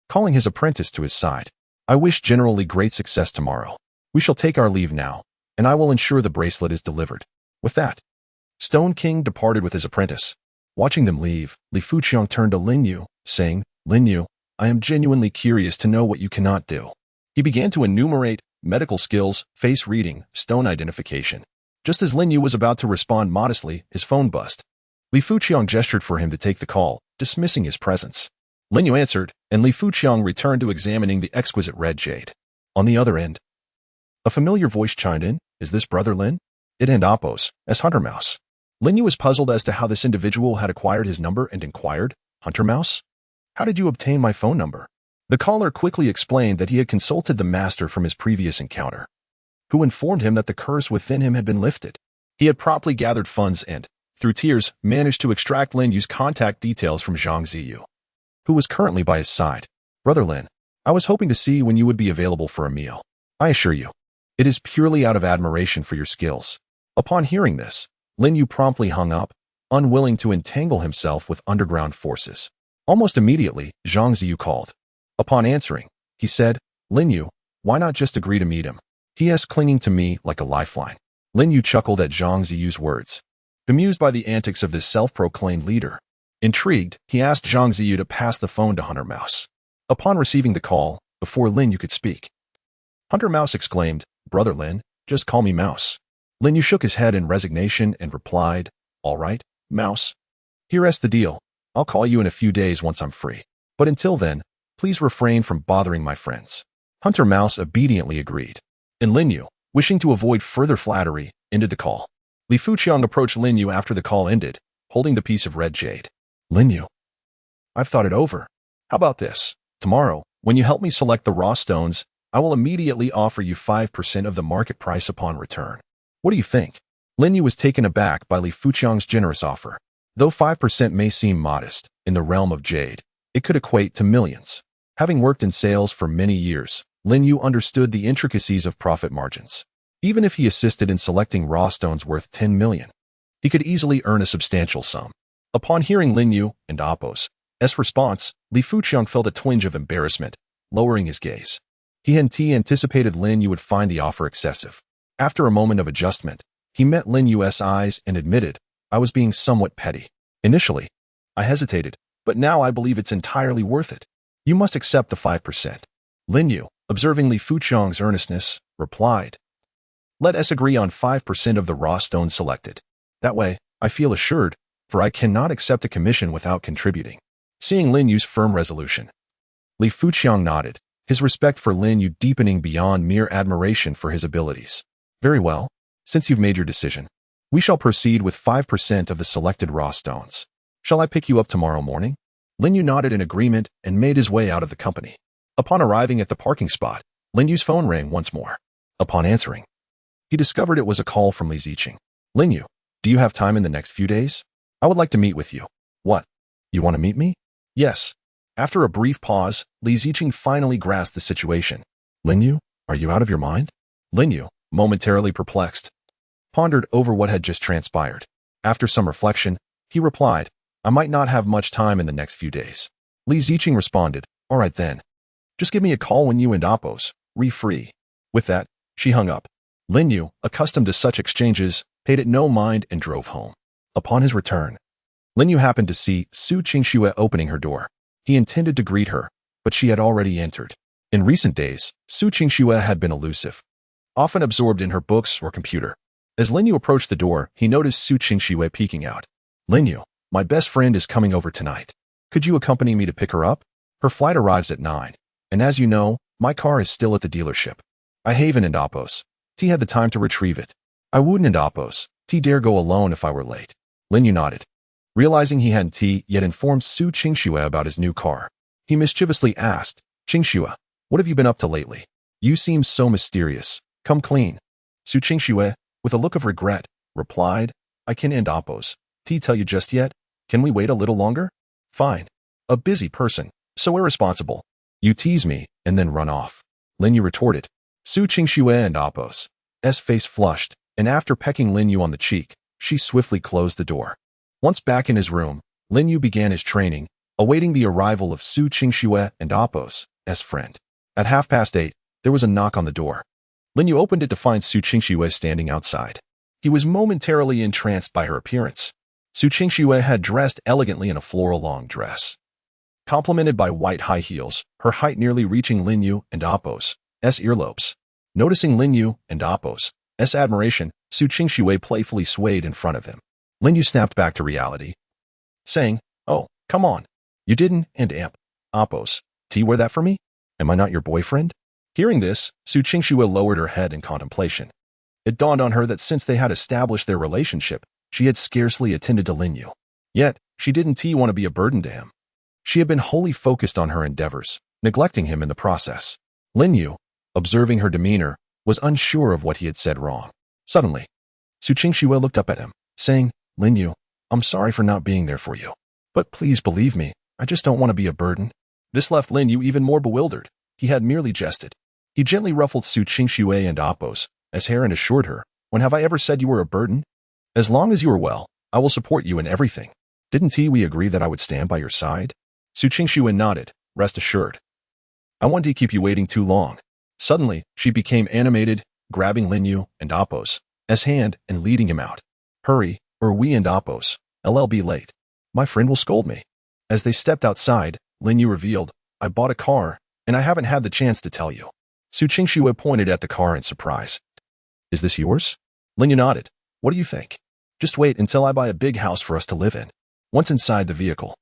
calling his apprentice to his side. I wish General Li great success tomorrow. We shall take our leave now, and I will ensure the bracelet is delivered. With that, Stone King departed with his apprentice. Watching them leave, Li Fuqiang turned to Lin Yu, saying, Lin Yu, I am genuinely curious to know what you cannot do. He began to enumerate medical skills, face reading, stone identification. Just as Lin Yu was about to respond modestly, his phone buzzed. Li Fuqiang gestured for him to take the call, dismissing his presence. Lin Yu answered, and Li Fuqiang returned to examining the exquisite red jade. On the other end, a familiar voice chimed in, Is this Brother Lin? It and Apos' Hunter Mouse. Lin Yu was puzzled as to how this individual had acquired his number and inquired, Hunter Mouse? How did you obtain my phone number? The caller quickly explained that he had consulted the master from his previous encounter, who informed him that the curse within him had been lifted. He had promptly gathered funds and, through tears, managed to extract Lin Yu's contact details from Zhang Ziyu, who was currently by his side. Brother Lin, I was hoping to see when you would be available for a meal. I assure you, it is purely out of admiration for your skills. Upon hearing this, Lin Yu promptly hung up, unwilling to entangle himself with underground forces. Almost immediately, Zhang Ziyu called. Upon answering, he said, Lin Yu, why not just agree to meet him? He is clinging to me like a lifeline. Lin Yu chuckled at Zhang Ziyu's words, bemused by the antics of this self-proclaimed leader. Intrigued, he asked Zhang Ziyu to pass the phone to Hunter Mouse. Upon receiving the call, before Lin Yu could speak, Hunter Mouse exclaimed, Brother Lin, just call me Mouse. Lin Yu shook his head in resignation and replied, All right, Mouse, here's the deal. I'll call you in a few days once I'm free. But until then, please refrain from bothering my friends. Hunter Mouse obediently agreed. And Lin Yu, wishing to avoid further flattery, ended the call. Li Fuqiang approached Lin Yu after the call ended, holding the piece of red jade. Lin Yu, I've thought it over. How about this? Tomorrow, when you help me select the raw stones, I will immediately offer you 5% of the market price upon return. What do you think? Lin Yu was taken aback by Li Fuqiang's generous offer. Though 5% may seem modest, in the realm of jade, it could equate to millions. Having worked in sales for many years, Lin Yu understood the intricacies of profit margins. Even if he assisted in selecting raw stones worth 10 million, he could easily earn a substantial sum. Upon hearing Lin Yu and Appo's response, Li Fuqiang felt a twinge of embarrassment, lowering his gaze. He had anticipated Lin Yu would find the offer excessive. After a moment of adjustment, he met Lin Yu's eyes and admitted, I was being somewhat petty. Initially, I hesitated, but now I believe it's entirely worth it. You must accept the 5%. Lin Yu, observing Li Fuqiang's earnestness, replied, Let us agree on 5% of the raw stones selected. That way, I feel assured, for I cannot accept a commission without contributing. Seeing Lin Yu's firm resolution, Li Fuqiang nodded, his respect for Lin Yu deepening beyond mere admiration for his abilities. Very well, since you've made your decision, we shall proceed with 5% of the selected raw stones. Shall I pick you up tomorrow morning? Lin Yu nodded in agreement and made his way out of the company. Upon arriving at the parking spot, Lin Yu's phone rang once more. Upon answering, he discovered it was a call from Li Ziqing. Lin Yu, do you have time in the next few days? I would like to meet with you. What? You want to meet me? Yes. After a brief pause, Li Ziqing finally grasped the situation. Lin Yu, are you out of your mind? Lin Yu, momentarily perplexed, pondered over what had just transpired. After some reflection, he replied, I might not have much time in the next few days. Li Ziqing responded, All right then. Just give me a call when you and Appo's free. With that, she hung up. Lin Yu, accustomed to such exchanges, paid it no mind and drove home. Upon his return, Lin Yu happened to see Su Qingxue opening her door. He intended to greet her, but she had already entered. In recent days, Su Qingxue had been elusive, often absorbed in her books or computer. As Lin Yu approached the door, he noticed Su Qingxue peeking out. Lin Yu, my best friend is coming over tonight. Could you accompany me to pick her up? Her flight arrives at 9, and as you know, my car is still at the dealership. I haven't and Appo's. T had the time to retrieve it. I wouldn't and Appo's. T dare go alone if I were late. Lin Yu nodded. Realizing he hadn't yet informed Su Qingxue about his new car, he mischievously asked, Qingxue, what have you been up to lately? You seem so mysterious. Come clean. Su Qingxue, with a look of regret, replied, I can end Appo's. T tell you just yet? Can we wait a little longer? Fine. A busy person, so irresponsible. You tease me and then run off. Lin Yu retorted. Su Qingxue and Appo's face flushed, and after pecking Lin Yu on the cheek, she swiftly closed the door. Once back in his room, Lin Yu began his training, awaiting the arrival of Su Qingxue and Appo's friend. At 8:30, there was a knock on the door. Lin Yu opened it to find Su Qingxue standing outside. He was momentarily entranced by her appearance. Su Qingxue had dressed elegantly in a floral long dress, complemented by white high heels, her height nearly reaching Lin Yu and Appo's earlobes. Noticing Lin Yu and Appo's admiration, Su Qingxue playfully swayed in front of him. Lin Yu snapped back to reality, saying, Oh, come on. You didn't and Appo's. Wear that for me? Am I not your boyfriend? Hearing this, Su Qingxue lowered her head in contemplation. It dawned on her that since they had established their relationship, she had scarcely attended to Lin Yu. Yet, she didn't want to be a burden to him. She had been wholly focused on her endeavors, neglecting him in the process. Lin Yu, observing her demeanor, was unsure of what he had said wrong. Suddenly, Su Qingxue looked up at him, saying, Lin Yu, I'm sorry for not being there for you. But please believe me, I just don't want to be a burden. This left Lin Yu even more bewildered. He had merely jested. He gently ruffled Su Qingxue and Appo's hair and assured her, When have I ever said you were a burden? As long as you are well, I will support you in everything. Didn't we agree that I would stand by your side? Su Qingxue nodded, rest assured. I wanted to keep you waiting too long. Suddenly, she became animated, grabbing Lin Yu and Appo's hand and leading him out. Hurry, or we and Appo's be late. My friend will scold me. As they stepped outside, Lin Yu revealed, I bought a car, and I haven't had the chance to tell you. Su Qingxue pointed at the car in surprise. Is this yours? Lin Yu nodded. What do you think? Just wait until I buy a big house for us to live in. Once inside the vehicle,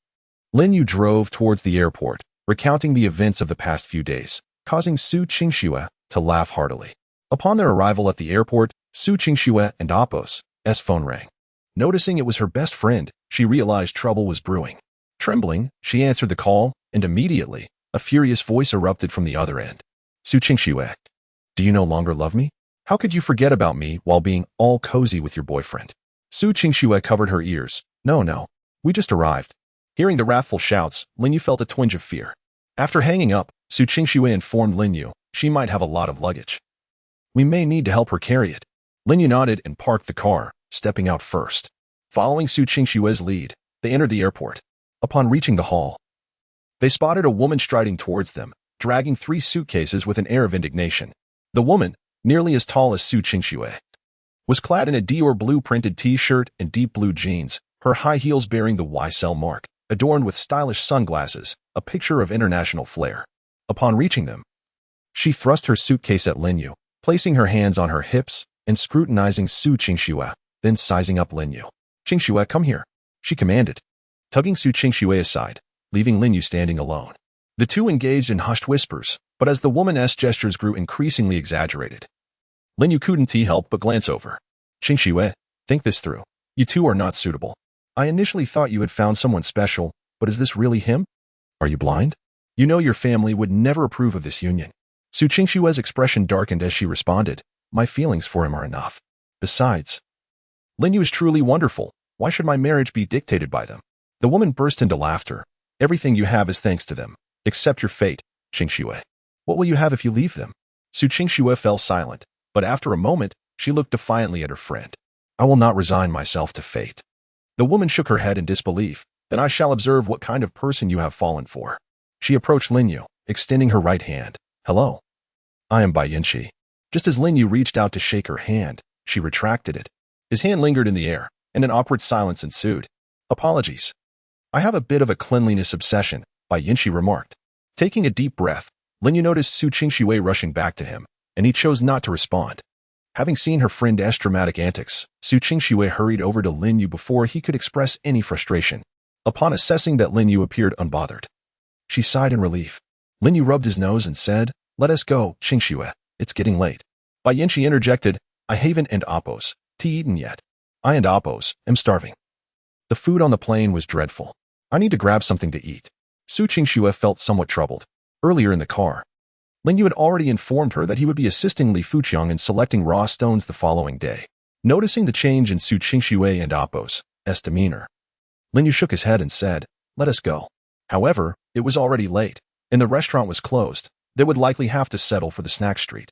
Lin Yu drove towards the airport, recounting the events of the past few days, causing Su Qingxue to laugh heartily. Upon their arrival at the airport, Su Qingxue and Appo's phone rang. Noticing it was her best friend, she realized trouble was brewing. Trembling, she answered the call, and immediately, a furious voice erupted from the other end. Su Qingxue, do you no longer love me? How could you forget about me while being all cozy with your boyfriend? Su Qingxue covered her ears. No, we just arrived. Hearing the wrathful shouts, Lin Yu felt a twinge of fear. After hanging up, Su Qingxue informed Lin Yu she might have a lot of luggage. We may need to help her carry it. Lin Yu nodded and parked the car, stepping out first. Following Su Qingxue's lead, they entered the airport. Upon reaching the hall, they spotted a woman striding towards them, dragging 3 suitcases with an air of indignation. The woman, nearly as tall as Su Qingxue, was clad in a Dior blue-printed t-shirt and deep blue jeans, her high heels bearing the YSL mark, adorned with stylish sunglasses, a picture of international flair. Upon reaching them, she thrust her suitcase at Lin Yu, placing her hands on her hips and scrutinizing Su Qingxue, then sizing up Lin Yu. Qingxue, come here, she commanded, tugging Su Qingxue aside, leaving Lin Yu standing alone. The two engaged in hushed whispers, but as the woman's gestures grew increasingly exaggerated, Lin Yu couldn't help but glance over. Qingxue, think this through. You two are not suitable. I initially thought you had found someone special, but is this really him? Are you blind? You know your family would never approve of this union. Su Qingxue's expression darkened as she responded, my feelings for him are enough. Besides, Lin Yu is truly wonderful. Why should my marriage be dictated by them? The woman burst into laughter. Everything you have is thanks to them, except your fate, Qingxue. What will you have if you leave them? Su Qingxue fell silent, but after a moment, she looked defiantly at her friend. I will not resign myself to fate. The woman shook her head in disbelief. Then I shall observe what kind of person you have fallen for. She approached Lin Yu, extending her right hand. Hello. I am Bai Yinqi. Just as Lin Yu reached out to shake her hand, she retracted it. His hand lingered in the air, and an awkward silence ensued. Apologies. I have a bit of a cleanliness obsession, Bai Yinqi remarked. Taking a deep breath, Lin Yu noticed Su Qingxue rushing back to him, and he chose not to respond. Having seen her friend's dramatic antics, Su Qingxue hurried over to Lin Yu before he could express any frustration. Upon assessing that Lin Yu appeared unbothered, she sighed in relief. Lin Yu rubbed his nose and said, Let us go, Qingxue. It's getting late. Bai Yinqi interjected, I haven't and Appo's tea eaten yet. I and Appo's am starving. The food on the plane was dreadful. I need to grab something to eat. Su Qingxue felt somewhat troubled. Earlier in the car, Lin Yu had already informed her that he would be assisting Li Fuqiang in selecting raw stones the following day. Noticing the change in Su Qingxue and Appo's demeanor, Lin Yu shook his head and said, Let us go. However, it was already late, and the restaurant was closed. They would likely have to settle for the snack street.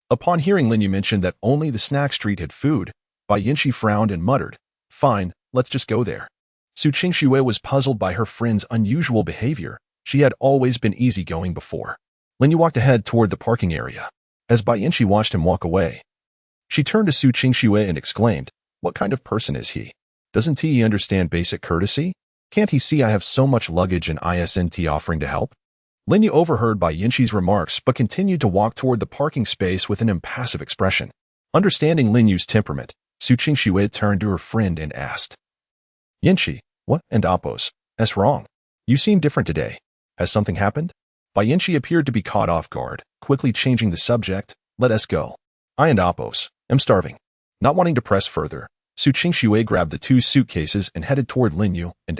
Upon hearing Lin Yu mention that only the snack street had food, Bai Yinqi frowned and muttered, Fine, let's just go there. Su Qingxue was puzzled by her friend's unusual behavior. She had always been easygoing before. Lin Yu walked ahead toward the parking area. As Bai Yinqi watched him walk away, she turned to Su Qingxue and exclaimed, What kind of person is he? Doesn't he understand basic courtesy? Can't he see I have so much luggage and isn't offering to help? Lin Yu overheard Bai Yinqi's remarks but continued to walk toward the parking space with an impassive expression. Understanding Lin Yu's temperament, Su Qingxue turned to her friend and asked, Yinqi, what and Appo's wrong? You seem different today. Has something happened? Bai Yinqi appeared to be caught off guard, quickly changing the subject. Let us go. I and Appo's am starving. Not wanting to press further, Su Qingxue grabbed the 2 suitcases and headed toward Lin Yu and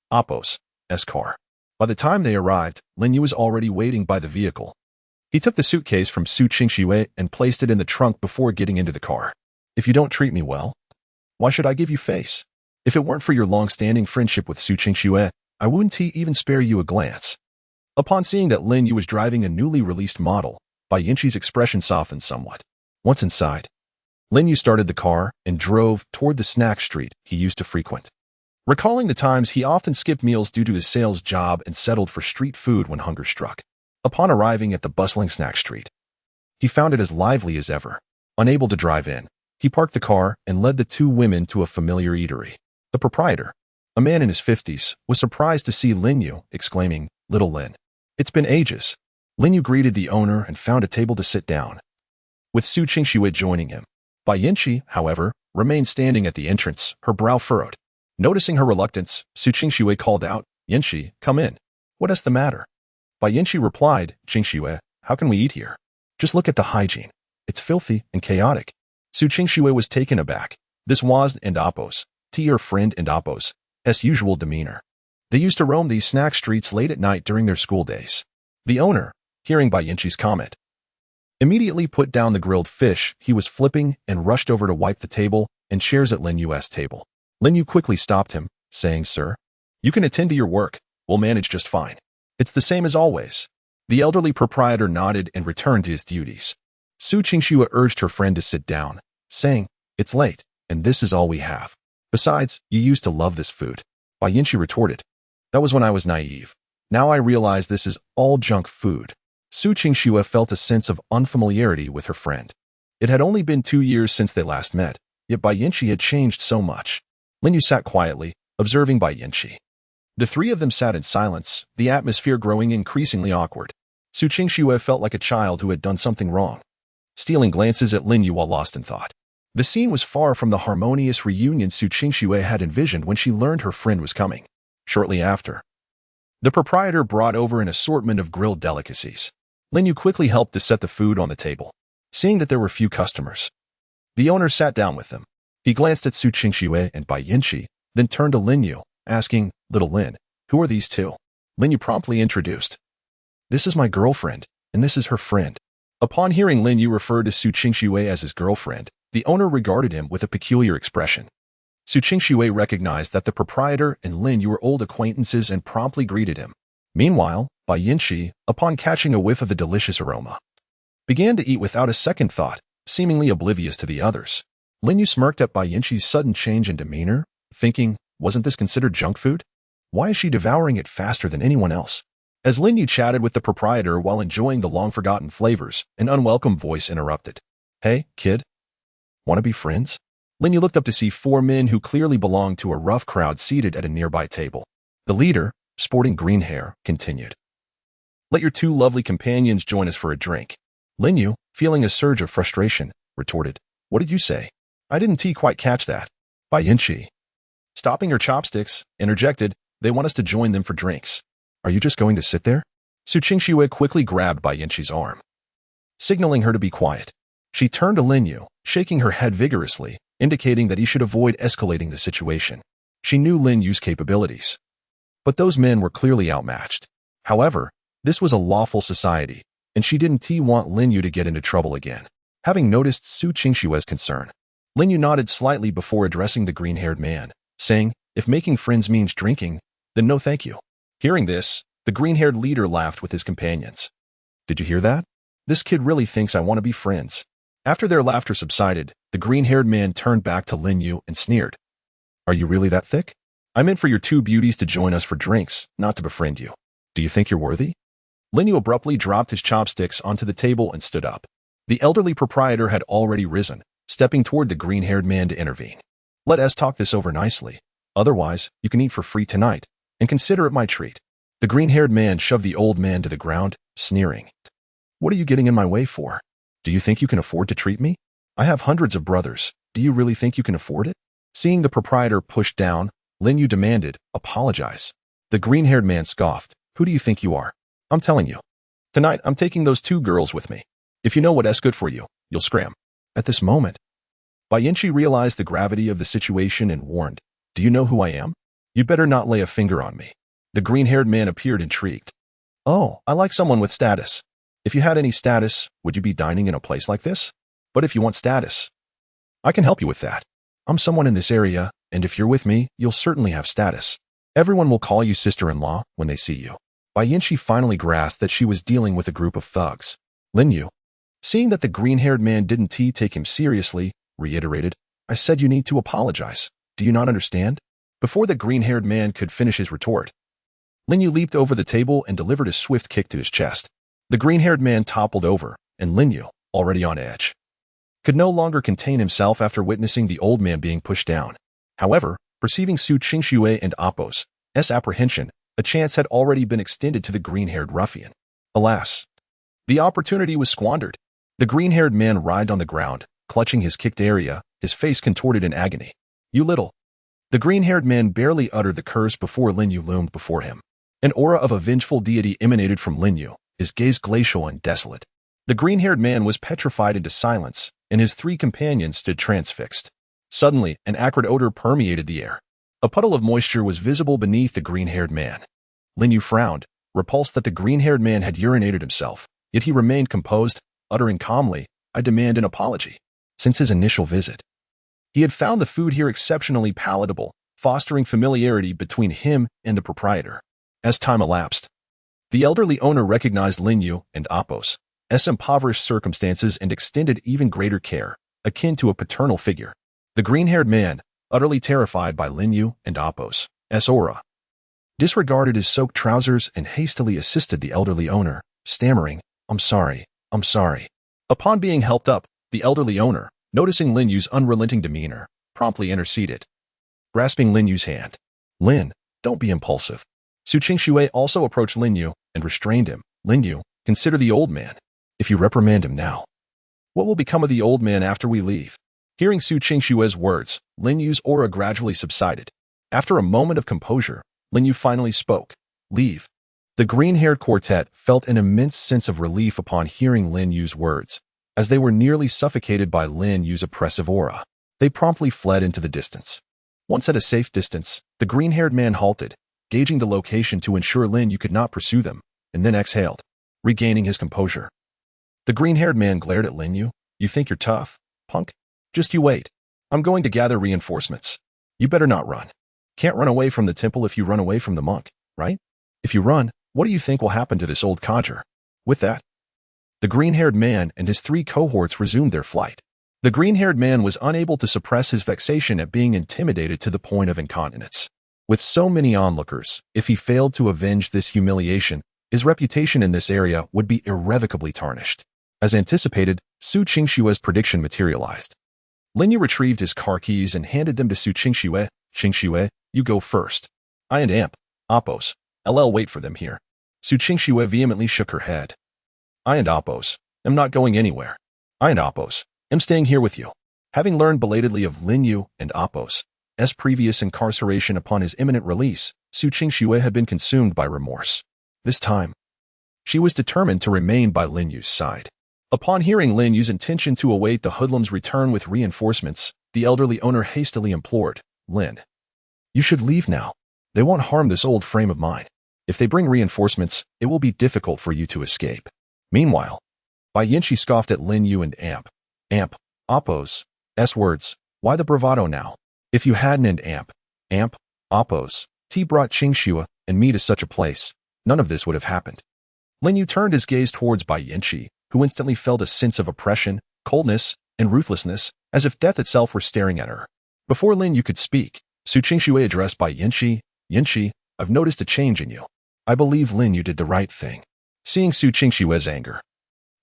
Appo's car. By the time they arrived, Lin Yu was already waiting by the vehicle. He took the suitcase from Su Qingxue and placed it in the trunk before getting into the car. If you don't treat me well, why should I give you face? If it weren't for your long-standing friendship with Su Qingxue, I wouldn't even spare you a glance. Upon seeing that Lin Yu was driving a newly released model, Bai Yinqi's expression softened somewhat. Once inside, Lin Yu started the car and drove toward the snack street he used to frequent. Recalling the times he often skipped meals due to his sales job and settled for street food when hunger struck. Upon arriving at the bustling snack street, he found it as lively as ever. Unable to drive in, he parked the car and led the 2 women to a familiar eatery. The proprietor, a man in his 50s, was surprised to see Lin Yu, exclaiming, Little Lin. It's been ages. Lin Yu greeted the owner and found a table to sit down, with Su Qingxue joining him. Bai Yinqi, however, remained standing at the entrance, her brow furrowed. Noticing her reluctance, Su Qingxue called out, "Yanxi, come in. What is the matter?" Bai Yanxi replied, "Qingxue, how can we eat here? Just look at the hygiene. It's filthy and chaotic." Su Qingxue was taken aback. This was and Apos, her friend and Apos' usual demeanor. They used to roam these snack streets late at night during their school days. The owner, hearing Bai Yanxi's comment, immediately put down the grilled fish he was flipping and rushed over to wipe the table and chairs at Lin Yu's table. Lin Yu quickly stopped him, saying, "Sir, you can attend to your work. We'll manage just fine. It's the same as always." The elderly proprietor nodded and returned to his duties. Su Qingxue urged her friend to sit down, saying, "It's late, and this is all we have. Besides, you used to love this food." Bai Yanxi retorted, "That was when I was naive. Now I realize this is all junk food." Su Qingxue felt a sense of unfamiliarity with her friend. It had only been 2 years since they last met, yet Bai Yanxi had changed so much. Lin Yu sat quietly, observing Bai Yanxi. The three of them sat in silence, the atmosphere growing increasingly awkward. Su Qingxue felt like a child who had done something wrong, stealing glances at Lin Yu while lost in thought. The scene was far from the harmonious reunion Su Qingxue had envisioned when she learned her friend was coming. Shortly after, the proprietor brought over an assortment of grilled delicacies. Lin Yu quickly helped to set the food on the table. Seeing that there were few customers, the owner sat down with them. He glanced at Su Qingxue and Bai Yanxi, then turned to Lin Yu, asking, "Little Lin, who are these two?" Lin Yu promptly introduced, "This is my girlfriend, and this is her friend." Upon hearing Lin Yu refer to Su Qingxue as his girlfriend, the owner regarded him with a peculiar expression. Su Qingxue recognized that the proprietor and Lin Yu were old acquaintances and promptly greeted him. Meanwhile, Bai Yanxi, upon catching a whiff of the delicious aroma, began to eat without a second thought, seemingly oblivious to the others. Lin Yu smirked at Bai Yanxi's sudden change in demeanor, thinking, wasn't this considered junk food? Why is she devouring it faster than anyone else? As Lin Yu chatted with the proprietor while enjoying the long-forgotten flavors, an unwelcome voice interrupted. "Hey, kid. Want to be friends?" Lin Yu looked up to see 4 men who clearly belonged to a rough crowd seated at a nearby table. The leader, sporting green hair, continued, "Let your 2 lovely companions join us for a drink." Lin Yu, feeling a surge of frustration, retorted, "What did you say? I didn't quite catch that." Bai Yanxi, stopping her chopsticks, interjected, "They want us to join them for drinks. Are you just going to sit there?" Su Qingxue quickly grabbed Bai Yanxi's arm, signaling her to be quiet. She turned to Lin Yu, shaking her head vigorously, indicating that he should avoid escalating the situation. She knew Lin Yu's capabilities, but those men were clearly outmatched. However, this was a lawful society, and she didn't want Lin Yu to get into trouble again. Having noticed Su Qingxue's concern, Lin Yu nodded slightly before addressing the green-haired man, saying, "If making friends means drinking, then no thank you." Hearing this, the green-haired leader laughed with his companions. "Did you hear that? This kid really thinks I want to be friends." After their laughter subsided, the green-haired man turned back to Lin Yu and sneered, "Are you really that thick? I meant for your 2 beauties to join us for drinks, not to befriend you. Do you think you're worthy?" Lin Yu abruptly dropped his chopsticks onto the table and stood up. The elderly proprietor had already risen, stepping toward the green-haired man to intervene. "Let us talk this over nicely. Otherwise, you can eat for free tonight, and consider it my treat." The green-haired man shoved the old man to the ground, sneering, "What are you getting in my way for? Do you think you can afford to treat me? I have hundreds of brothers. Do you really think you can afford it?" Seeing the proprietor pushed down, Lin Yu demanded, "Apologize." The green-haired man scoffed, "Who do you think you are? I'm telling you. Tonight, I'm taking those 2 girls with me. If you know what's good for you, you'll scram." At this moment, Bai Yanxi realized the gravity of the situation and warned, "Do you know who I am? You'd better not lay a finger on me." The green-haired man appeared intrigued. "Oh, I like someone with status. If you had any status, would you be dining in a place like this? But if you want status, I can help you with that. I'm someone in this area, and if you're with me, you'll certainly have status. Everyone will call you sister-in-law when they see you." Bai Yanxi finally grasped that she was dealing with a group of thugs. Lin Yu, seeing that the green-haired man didn't take him seriously, reiterated, "I said you need to apologize. Do you not understand?" Before the green-haired man could finish his retort, Lin Yu leaped over the table and delivered a swift kick to his chest. The green-haired man toppled over, and Lin Yu, already on edge, could no longer contain himself after witnessing the old man being pushed down. However, perceiving Su Qingxue and Apos' apprehension, a chance had already been extended to the green-haired ruffian. Alas, the opportunity was squandered. The green-haired man writhed on the ground, clutching his kicked area, his face contorted in agony. You little. The green-haired man barely uttered the curse before Lin Yu loomed before him. An aura of a vengeful deity emanated from Lin Yu, his gaze glacial and desolate. The green-haired man was petrified into silence, and his three companions stood transfixed. Suddenly, an acrid odor permeated the air. A puddle of moisture was visible beneath the green-haired man. Lin Yu frowned, repulsed that the green-haired man had urinated himself, yet he remained composed, uttering calmly, "I demand an apology." Since his initial visit, he had found the food here exceptionally palatable, fostering familiarity between him and the proprietor. As time elapsed, the elderly owner recognized Lin Yu and Apos' impoverished circumstances and extended even greater care, akin to a paternal figure. The green-haired man, utterly terrified by Lin Yu and Apos' aura, disregarded his soaked trousers and hastily assisted the elderly owner, stammering, I'm sorry. Upon being helped up, the elderly owner, noticing Lin Yu's unrelenting demeanor, promptly interceded, grasping Lin Yu's hand. Lin, don't be impulsive. Su Qingxue also approached Lin Yu and restrained him. Lin Yu, consider the old man. If you reprimand him now, what will become of the old man after we leave? Hearing Su Qingxue's words, Lin Yu's aura gradually subsided. After a moment of composure, Lin Yu finally spoke. Leave. The green-haired quartet felt an immense sense of relief upon hearing Lin Yu's words. As they were nearly suffocated by Lin Yu's oppressive aura, they promptly fled into the distance. Once at a safe distance, the green-haired man halted, gauging the location to ensure Lin Yu could not pursue them, and then exhaled, regaining his composure. The green-haired man glared at Lin Yu. You think you're tough, punk? Just you wait. I'm going to gather reinforcements. You better not run. Can't run away from the temple if you run away from the monk, right? If you run, what do you think will happen to this old codger? With that, the green-haired man and his three cohorts resumed their flight. The green-haired man was unable to suppress his vexation at being intimidated to the point of incontinence. With so many onlookers, if he failed to avenge this humiliation, his reputation in this area would be irrevocably tarnished. As anticipated, Su Qingxue's prediction materialized. Lin Yu retrieved his car keys and handed them to Su Qingxue. Qingxue, you go first. I and Apos, wait for them here. Su Qingxue vehemently shook her head. I and Apos am not going anywhere. I and Apos am staying here with you. Having learned belatedly of Lin Yu and Apos' previous incarceration upon his imminent release, Su Qingxue had been consumed by remorse. This time, she was determined to remain by Lin Yu's side. Upon hearing Lin Yu's intention to await the hoodlum's return with reinforcements, the elderly owner hastily implored, Lin, you should leave now. They won't harm this old frame of mine. If they bring reinforcements, it will be difficult for you to escape. Meanwhile, Bai Yanqi scoffed at Lin Yu and Apos' words. Why the bravado now? If you hadn't and Apos' brought Qingxue and me to such a place, none of this would have happened. Lin Yu turned his gaze towards Bai Yanqi, who instantly felt a sense of oppression, coldness, and ruthlessness, as if death itself were staring at her. Before Lin Yu could speak, Su Qingxue addressed Bai Yanqi. Yanqi, I've noticed a change in you. I believe Lin Yu did the right thing. Seeing Su Qingxue's anger,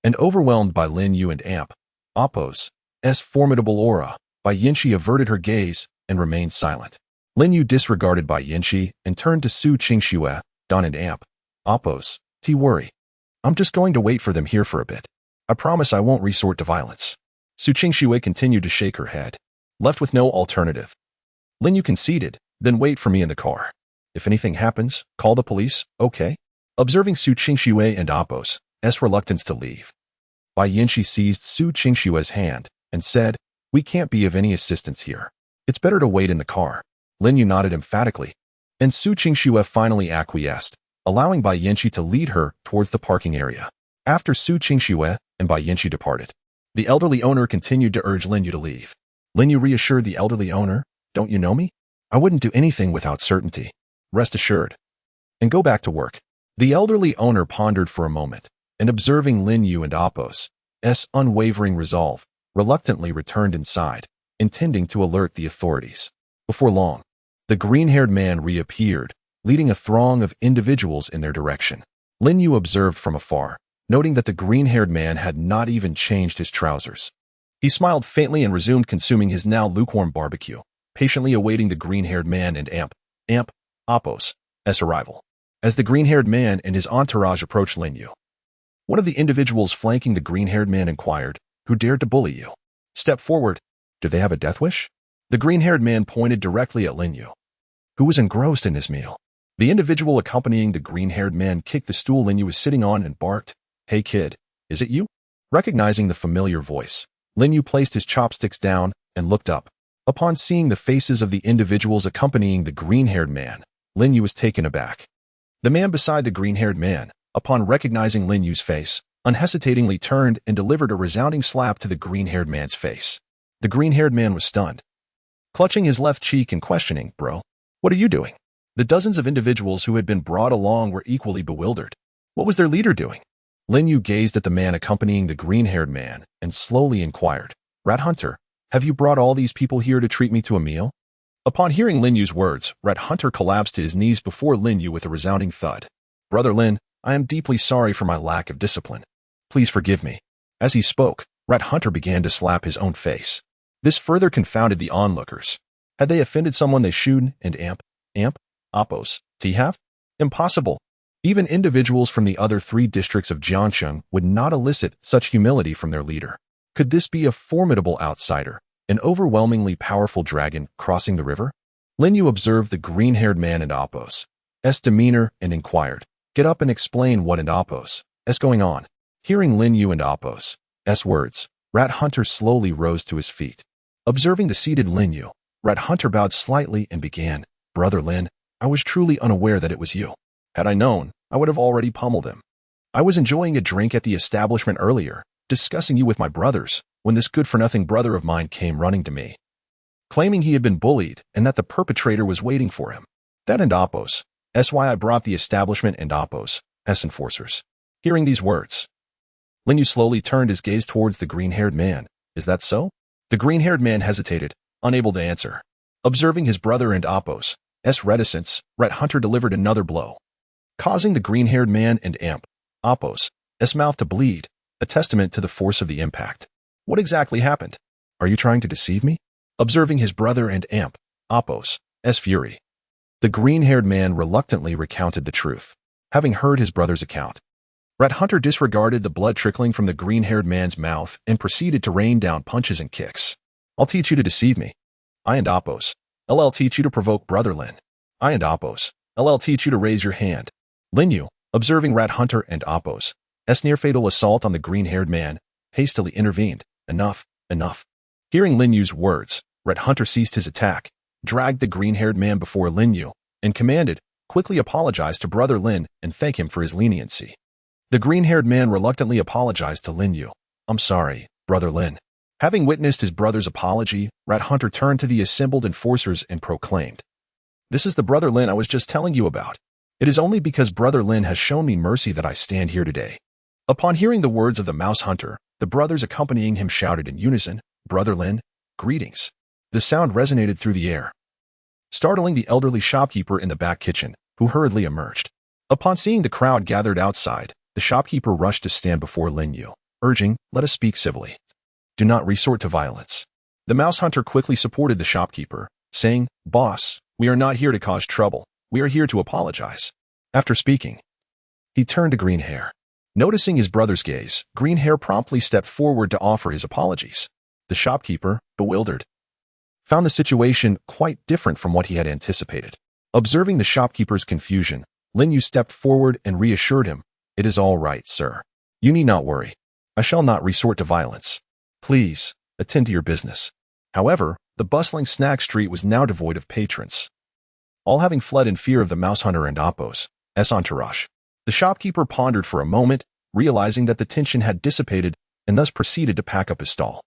and overwhelmed by Lin Yu and Apos' formidable aura, Bai Yanqi averted her gaze and remained silent. Lin Yu disregarded Bai Yanqi and turned to Su Qingxue. Don and Apos, worry. I'm just going to wait for them here for a bit. I promise I won't resort to violence. Su Qingxue continued to shake her head, left with no alternative. Lin Yu conceded, then wait for me in the car. If anything happens, call the police, okay? Observing Su Qingxue and Apos' reluctance to leave, Bai Yanqi seized Su Qingxue's hand and said, we can't be of any assistance here. It's better to wait in the car. Lin Yu nodded emphatically, and Su Qingxue finally acquiesced, allowing Bai Yanqi to lead her towards the parking area. After Su Qingxue and Bai Yanqi departed, the elderly owner continued to urge Lin Yu to leave. Lin Yu reassured the elderly owner, don't you know me? I wouldn't do anything without certainty. Rest assured. And go back to work. The elderly owner pondered for a moment, and observing Lin Yu and Apos' unwavering resolve, reluctantly returned inside, intending to alert the authorities. Before long, the green-haired man reappeared, leading a throng of individuals in their direction. Lin Yu observed from afar, noting that the green-haired man had not even changed his trousers. He smiled faintly and resumed consuming his now lukewarm barbecue, patiently awaiting the green-haired man and Apos' arrival. As the green-haired man and his entourage approached Lin Yu, one of the individuals flanking the green-haired man inquired, who dared to bully you? Step forward. Do they have a death wish? The green-haired man pointed directly at Lin Yu, who was engrossed in his meal. The individual accompanying the green-haired man kicked the stool Lin Yu was sitting on and barked, "Hey kid, is it you?" Recognizing the familiar voice, Lin Yu placed his chopsticks down and looked up. Upon seeing the faces of the individuals accompanying the green-haired man, Lin Yu was taken aback. The man beside the green-haired man, upon recognizing Lin Yu's face, unhesitatingly turned and delivered a resounding slap to the green-haired man's face. The green-haired man was stunned, clutching his left cheek and questioning, "Bro, what are you doing?" The dozens of individuals who had been brought along were equally bewildered. What was their leader doing? Lin Yu gazed at the man accompanying the green-haired man and slowly inquired, "Rat Hunter, have you brought all these people here to treat me to a meal?" Upon hearing Lin Yu's words, Rat Hunter collapsed to his knees before Lin Yu with a resounding thud. "Brother Lin, I am deeply sorry for my lack of discipline. Please forgive me." As he spoke, Rat Hunter began to slap his own face. This further confounded the onlookers. Had they offended someone they should and Oppos, have? Impossible. Even individuals from the other 3 districts of Jiangsheng would not elicit such humility from their leader. Could this be a formidable outsider, an overwhelmingly powerful dragon crossing the river? Lin Yu observed the green-haired man and Oppos' demeanor and inquired, "Get up and explain what and Oppos' going on." Hearing Lin Yu and Oppos' words, Rat Hunter slowly rose to his feet. Observing the seated Lin Yu, Rat Hunter bowed slightly and began, "Brother Lin, I was truly unaware that it was you. Had I known, I would have already pummeled him. I was enjoying a drink at the establishment earlier, discussing you with my brothers, when this good-for-nothing brother of mine came running to me, claiming he had been bullied and that the perpetrator was waiting for him. That and Oppos' why I brought the establishment and Oppos' enforcers." Hearing these words, Lin Yu slowly turned his gaze towards the green-haired man. "Is that so?" The green-haired man hesitated, unable to answer. Observing his brother and Oppos' reticence, Rat Hunter delivered another blow, causing the green-haired man and Oppos' mouth to bleed, a testament to the force of the impact. "What exactly happened? Are you trying to deceive me?" Observing his brother and Oppos' fury, the green-haired man reluctantly recounted the truth. Having heard his brother's account, Rat Hunter disregarded the blood trickling from the green-haired man's mouth and proceeded to rain down punches and kicks. "I'll teach you to deceive me. I and Oppos' LL teach you to provoke Brother Lin. I and Oppos' LL teach you to raise your hand." Lin Yu, observing Rat Hunter and Oppos' near-fatal assault on the green-haired man, hastily intervened, "Enough, enough." Hearing Lin Yu's words, Rat Hunter ceased his attack, dragged the green-haired man before Lin Yu, and commanded, "Quickly apologize to Brother Lin and thank him for his leniency." The green-haired man reluctantly apologized to Lin Yu. "I'm sorry, Brother Lin." Having witnessed his brother's apology, Rat Hunter turned to the assembled enforcers and proclaimed, "This is the Brother Lin I was just telling you about. It is only because Brother Lin has shown me mercy that I stand here today." Upon hearing the words of the mouse hunter, the brothers accompanying him shouted in unison, "Brother Lin, greetings." The sound resonated through the air, startling the elderly shopkeeper in the back kitchen, who hurriedly emerged. Upon seeing the crowd gathered outside, the shopkeeper rushed to stand before Lin Yu, urging, "Let us speak civilly. Do not resort to violence." The mouse hunter quickly supported the shopkeeper, saying, "Boss, we are not here to cause trouble. We are here to apologize." After speaking, he turned to Green Hair. Noticing his brother's gaze, Green Hair promptly stepped forward to offer his apologies. The shopkeeper, bewildered, found the situation quite different from what he had anticipated. Observing the shopkeeper's confusion, Lin Yu stepped forward and reassured him, "It is all right, sir. You need not worry. I shall not resort to violence. Please, attend to your business." However, the bustling snack street was now devoid of patrons, all having fled in fear of the mouse hunter and Oppos' entourage. The shopkeeper pondered for a moment, realizing that the tension had dissipated, and thus proceeded to pack up his stall.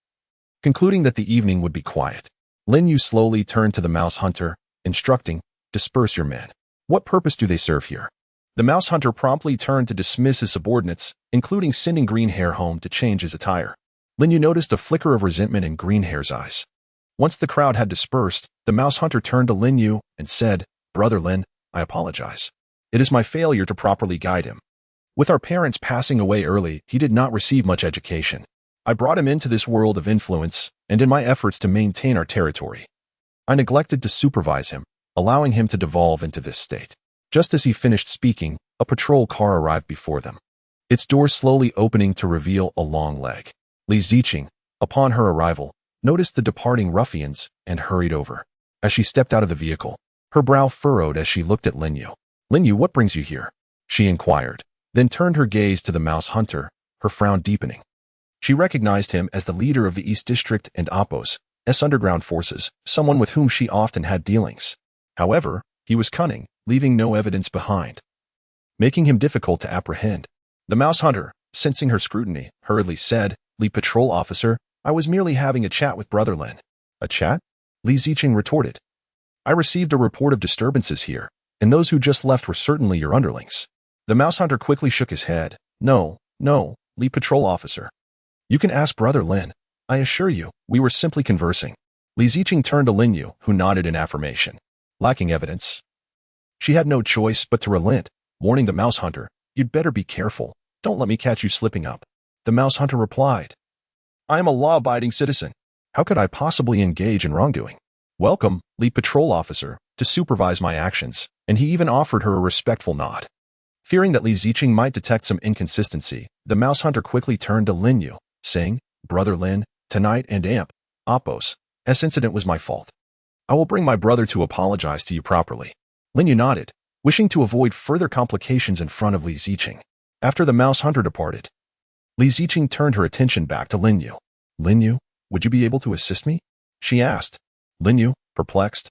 Concluding that the evening would be quiet, Lin Yu slowly turned to the mouse hunter, instructing, "Disperse your men. What purpose do they serve here?" The mouse hunter promptly turned to dismiss his subordinates, including sending Green Hair home to change his attire. Lin Yu noticed a flicker of resentment in Green Hair's eyes. Once the crowd had dispersed, the mouse hunter turned to Lin Yu and said, "Brother Lin, I apologize. It is my failure to properly guide him. With our parents passing away early, he did not receive much education. I brought him into this world of influence, and in my efforts to maintain our territory, I neglected to supervise him, allowing him to devolve into this state." Just as he finished speaking, a patrol car arrived before them, its door slowly opening to reveal a long leg. Li Ziqing, upon her arrival, noticed the departing ruffians and hurried over. As she stepped out of the vehicle, her brow furrowed as she looked at Lin Yu. "Lin Yu, what brings you here?" she inquired, then turned her gaze to the mouse hunter, her frown deepening. She recognized him as the leader of the East District and Appos' underground forces, someone with whom she often had dealings. However, he was cunning, leaving no evidence behind, making him difficult to apprehend. The mouse hunter, sensing her scrutiny, hurriedly said, "Lead patrol officer, I was merely having a chat with Brother Lin." "A chat?" Li Ziqing retorted. "I received a report of disturbances here, and those who just left were certainly your underlings." The mouse hunter quickly shook his head. No, Lead patrol officer. You can ask Brother Lin. I assure you, we were simply conversing." Li Ziqing turned to Lin Yu, who nodded in affirmation. Lacking evidence, she had no choice but to relent, warning the mouse hunter, "You'd better be careful. Don't let me catch you slipping up." The mouse hunter replied, "I am a law-abiding citizen. How could I possibly engage in wrongdoing? Welcome, Lead patrol officer, to supervise my actions," and he even offered her a respectful nod. Fearing that Li Ziqing might detect some inconsistency, the mouse hunter quickly turned to Lin Yu, saying, "Brother Lin, tonight and Appos' incident was my fault. I will bring my brother to apologize to you properly." Lin Yu nodded, wishing to avoid further complications in front of Li Ziqing. After the mouse hunter departed, Li Ziqing turned her attention back to Lin Yu. "Lin Yu, would you be able to assist me?" she asked. Lin Yu, perplexed,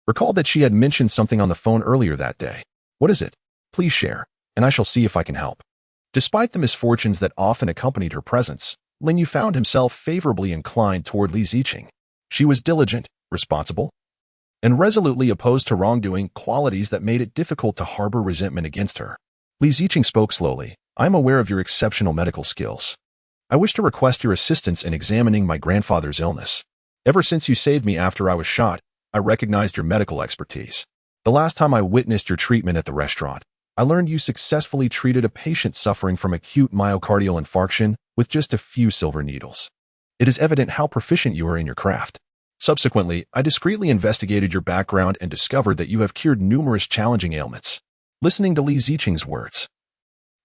recalled that she had mentioned something on the phone earlier that day. "What is it? Please share, and I shall see if I can help." Despite the misfortunes that often accompanied her presence, Lin Yu found himself favorably inclined toward Li Ziqing. She was diligent, responsible, and resolutely opposed to wrongdoing, qualities that made it difficult to harbor resentment against her. Li Ziqing spoke slowly. "I am aware of your exceptional medical skills. I wish to request your assistance in examining my grandfather's illness. Ever since you saved me after I was shot, I recognized your medical expertise. The last time I witnessed your treatment at the restaurant, I learned you successfully treated a patient suffering from acute myocardial infarction with just a few silver needles. It is evident how proficient you are in your craft. Subsequently, I discreetly investigated your background and discovered that you have cured numerous challenging ailments." Listening to Li Ziqing's words,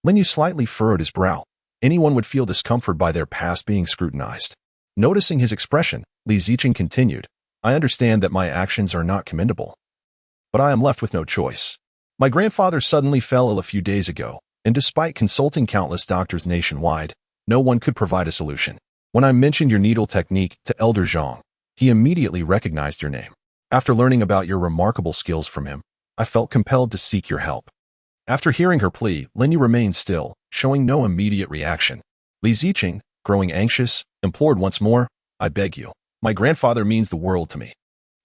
Lin Yu slightly furrowed his brow. Anyone would feel discomfort by their past being scrutinized. Noticing his expression, Li Ziqing continued, "I understand that my actions are not commendable, but I am left with no choice. My grandfather suddenly fell ill a few days ago, and despite consulting countless doctors nationwide, no one could provide a solution. When I mentioned your needle technique to Elder Zhang, he immediately recognized your name. After learning about your remarkable skills from him, I felt compelled to seek your help." After hearing her plea, Lin Yu remained still, showing no immediate reaction. Li Ziqing, growing anxious, implored once more, "I beg you. My grandfather means the world to me.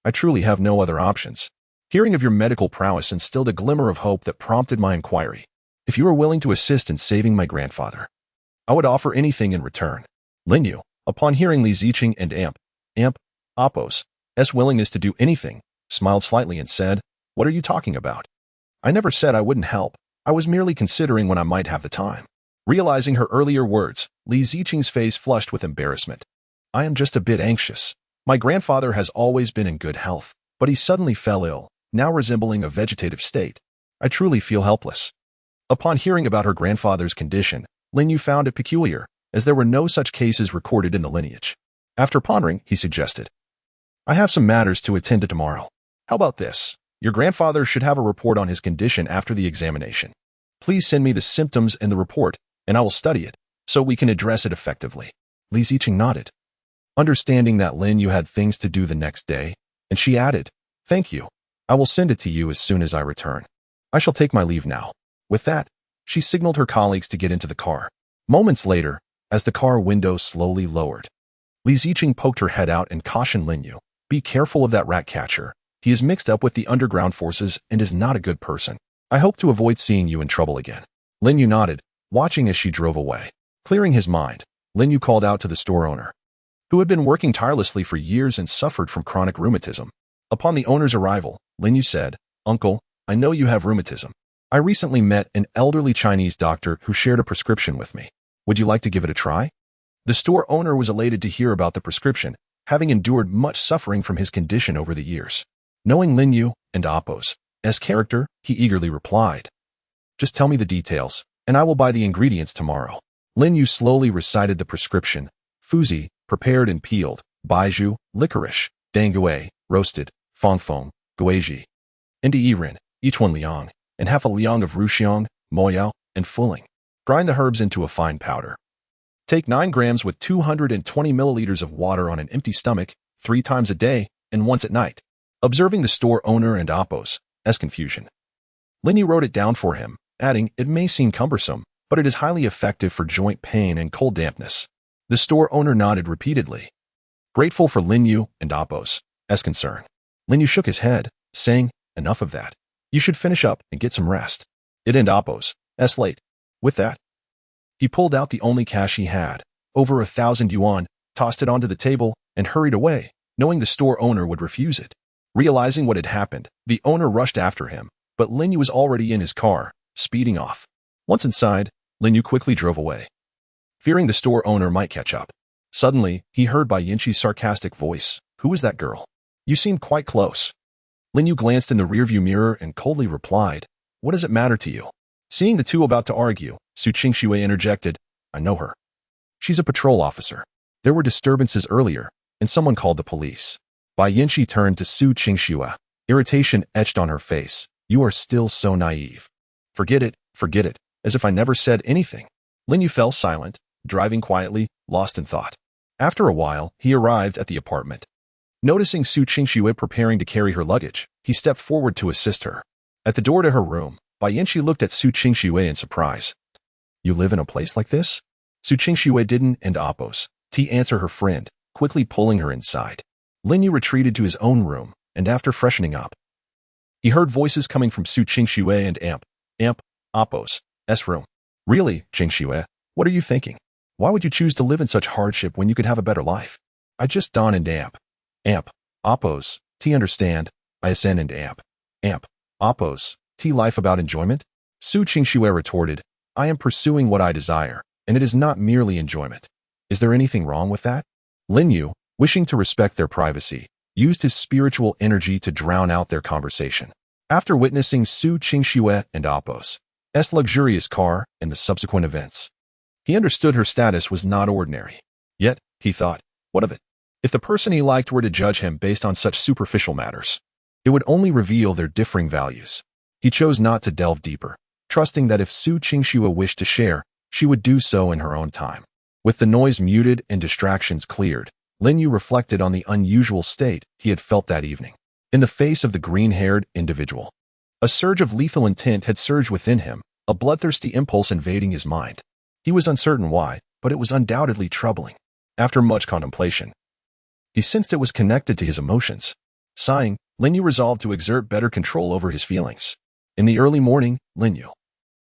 I truly have no other options." Hearing of your medical prowess instilled a glimmer of hope that prompted my inquiry. "If you are willing to assist in saving my grandfather, I would offer anything in return." Lin Yu, upon hearing Li Ziqing and Appos' willingness to do anything, smiled slightly and said, "What are you talking about? I never said I wouldn't help. I was merely considering when I might have the time." Realizing her earlier words, Li Ziqing's face flushed with embarrassment. "I am just a bit anxious. My grandfather has always been in good health, but he suddenly fell ill, now resembling a vegetative state. I truly feel helpless." Upon hearing about her grandfather's condition, Lin Yu found it peculiar, as there were no such cases recorded in the lineage. After pondering, he suggested, "I have some matters to attend to tomorrow. How about this? Your grandfather should have a report on his condition after the examination. Please send me the symptoms and the report, and I will study it, so we can address it effectively." Li Ziqing nodded, understanding that Lin Yu had things to do the next day, and she added, "Thank you. I will send it to you as soon as I return. I shall take my leave now." With that, she signaled her colleagues to get into the car. Moments later, as the car window slowly lowered, Li Ziqing poked her head out and cautioned Lin Yu, "Be careful of that rat catcher. He is mixed up with the underground forces and is not a good person. I hope to avoid seeing you in trouble again." Lin Yu nodded, watching as she drove away. Clearing his mind, Lin Yu called out to the store owner, who had been working tirelessly for years and suffered from chronic rheumatism. Upon the owner's arrival, Lin Yu said, "Uncle, I know you have rheumatism. I recently met an elderly Chinese doctor who shared a prescription with me. Would you like to give it a try?" The store owner was elated to hear about the prescription, having endured much suffering from his condition over the years. Knowing Lin Yu and Appos' character, he eagerly replied, "Just tell me the details, and I will buy the ingredients tomorrow." Lin Yu slowly recited the prescription. Fuzi, prepared and peeled, baiju, licorice, dangui, roasted, fongfong, guiji, and iren, each 1 liang, and half a liang of ruxiang, moyao, and fuling. Grind the herbs into a fine powder. Take 9 grams with 220 milliliters of water on an empty stomach 3 times a day and once at night. Observing the store owner and Apos' confusion, Lin Yu wrote it down for him, adding, "It may seem cumbersome, but it is highly effective for joint pain and cold dampness." The store owner nodded repeatedly, grateful for Lin Yu and Apos' concern. Lin Yu shook his head, saying, "Enough of that. You should finish up and get some rest. It and Apos' late." With that, he pulled out the only cash he had, over 1,000 yuan, tossed it onto the table, and hurried away, knowing the store owner would refuse it. Realizing what had happened, the owner rushed after him, but Lin Yu was already in his car, speeding off. Once inside, Lin Yu quickly drove away, fearing the store owner might catch up. Suddenly, he heard Bai Yinqi's sarcastic voice, "Who was that girl? You seemed quite close." Lin Yu glanced in the rearview mirror and coldly replied, "What does it matter to you?" Seeing the two about to argue, Su Qingxue interjected, "I know her. She's a patrol officer. There were disturbances earlier, and someone called the police." Bai Yinqi turned to Su Qingxue, irritation etched on her face. "You are still so naive. Forget it, as if I never said anything." Lin Yu fell silent, driving quietly, lost in thought. After a while, he arrived at the apartment. Noticing Su Qingxue preparing to carry her luggage, he stepped forward to assist her. At the door to her room, Bai Yinqi looked at Su Qingxue in surprise. "You live in a place like this?" Su Qingxue didn't and Apos' answer her friend, quickly pulling her inside. Lin Yu retreated to his own room, and after freshening up, he heard voices coming from Su Qingxue and Apos' room. "Really, Qingxue, what are you thinking? Why would you choose to live in such hardship when you could have a better life?" "I just dawn and Apos' understand, ISN and Apos' life about enjoyment?" Su Qingxue retorted, "I am pursuing what I desire, and it is not merely enjoyment. Is there anything wrong with that?" Lin Yu, wishing to respect their privacy, used his spiritual energy to drown out their conversation. After witnessing Su Qingxue and Apos' luxurious car and the subsequent events, he understood her status was not ordinary. Yet, he thought, what of it? If the person he liked were to judge him based on such superficial matters, it would only reveal their differing values. He chose not to delve deeper, trusting that if Su Qingxue wished to share, she would do so in her own time. With the noise muted and distractions cleared, Lin Yu reflected on the unusual state he had felt that evening. In the face of the green-haired individual, a surge of lethal intent had surged within him, a bloodthirsty impulse invading his mind. He was uncertain why, but it was undoubtedly troubling. After much contemplation, he sensed it was connected to his emotions. Sighing, Lin Yu resolved to exert better control over his feelings. In the early morning, Lin Yu,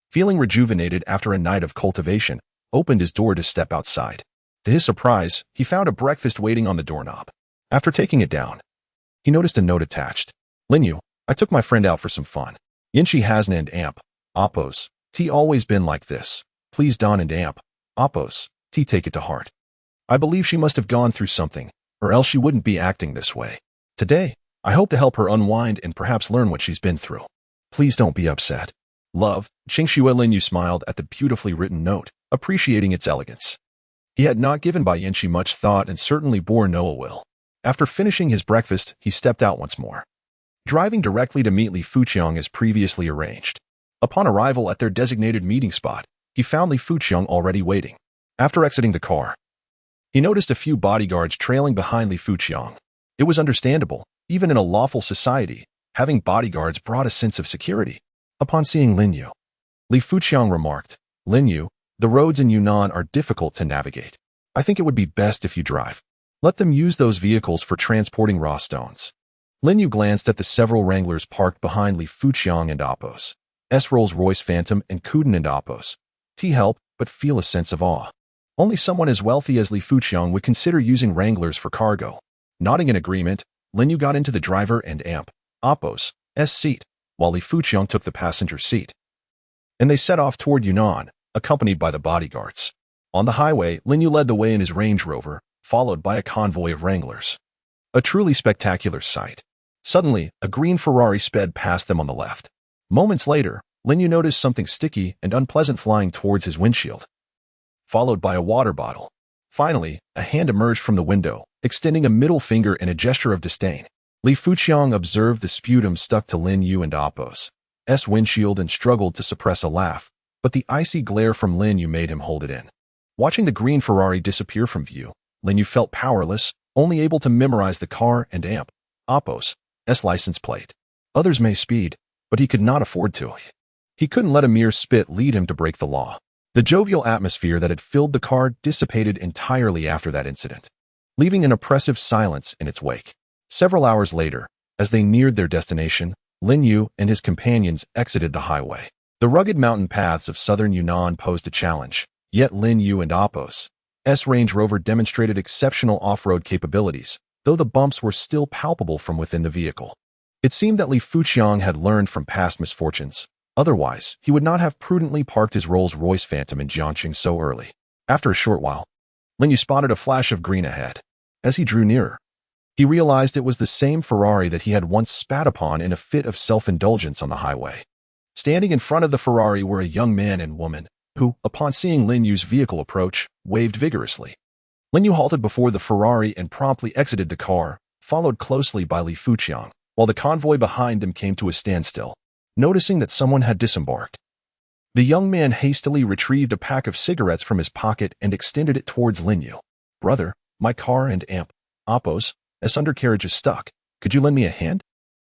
feeling rejuvenated after a night of cultivation, opened his door to step outside. To his surprise, he found a breakfast waiting on the doorknob. After taking it down, he noticed a note attached. "Lin Yu, I took my friend out for some fun. Yinchi hasn't and Apos' always been like this. Please Don and Apos' take it to heart. I believe she must have gone through something, or else she wouldn't be acting this way. Today, I hope to help her unwind and perhaps learn what she's been through. Please don't be upset. Love." Qingxue. Lin Yu smiled at the beautifully written note, appreciating its elegance. He had not given Bai Yinqi much thought and certainly bore no ill will. After finishing his breakfast, he stepped out once more, driving directly to meet Li Fuqiang as previously arranged. Upon arrival at their designated meeting spot, he found Li Fuqiang already waiting. After exiting the car, he noticed a few bodyguards trailing behind Li Fuqiang. It was understandable, even in a lawful society, having bodyguards brought a sense of security. Upon seeing Lin Yu, Li Fuqiang remarked, "Lin Yu, the roads in Yunnan are difficult to navigate. I think it would be best if you drive. Let them use those vehicles for transporting raw stones." Lin Yu glanced at the several wranglers parked behind Li Fuqiang and Apos' Rolls-Royce Phantom and Kuden and Apos' help but feel a sense of awe. Only someone as wealthy as Li Fuqiang would consider using wranglers for cargo. Nodding in agreement, Lin Yu got into the driver and Apos' seat, while Li Fuqiang took the passenger seat. And they set off toward Yunnan, accompanied by the bodyguards. On the highway, Lin Yu led the way in his Range Rover, followed by a convoy of wranglers. A truly spectacular sight. Suddenly, a green Ferrari sped past them on the left. Moments later, Lin Yu noticed something sticky and unpleasant flying towards his windshield, followed by a water bottle. Finally, a hand emerged from the window, extending a middle finger in a gesture of disdain. Li Fuqiang observed the sputum stuck to Lin Yu and Apos' windshield and struggled to suppress a laugh, but the icy glare from Lin Yu made him hold it in. Watching the green Ferrari disappear from view, Lin Yu felt powerless, only able to memorize the car and Apos' license plate. Others may speed, but he could not afford to. He couldn't let a mere spit lead him to break the law. The jovial atmosphere that had filled the car dissipated entirely after that incident, leaving an oppressive silence in its wake. Several hours later, as they neared their destination, Lin Yu and his companions exited the highway. The rugged mountain paths of southern Yunnan posed a challenge, yet Lin Yu and Apos' Range Rover demonstrated exceptional off-road capabilities, though the bumps were still palpable from within the vehicle. It seemed that Li Fuqiang had learned from past misfortunes. Otherwise, he would not have prudently parked his Rolls-Royce Phantom in Jiangqing so early. After a short while, Lin Yu spotted a flash of green ahead. As he drew nearer, he realized it was the same Ferrari that he had once spat upon in a fit of self-indulgence on the highway. Standing in front of the Ferrari were a young man and woman, who, upon seeing Lin Yu's vehicle approach, waved vigorously. Lin Yu halted before the Ferrari and promptly exited the car, followed closely by Li Fuqiang, while the convoy behind them came to a standstill. Noticing that someone had disembarked, the young man hastily retrieved a pack of cigarettes from his pocket and extended it towards Lin Yu. "Brother, my car and Apos' undercarriage is stuck. Could you lend me a hand?"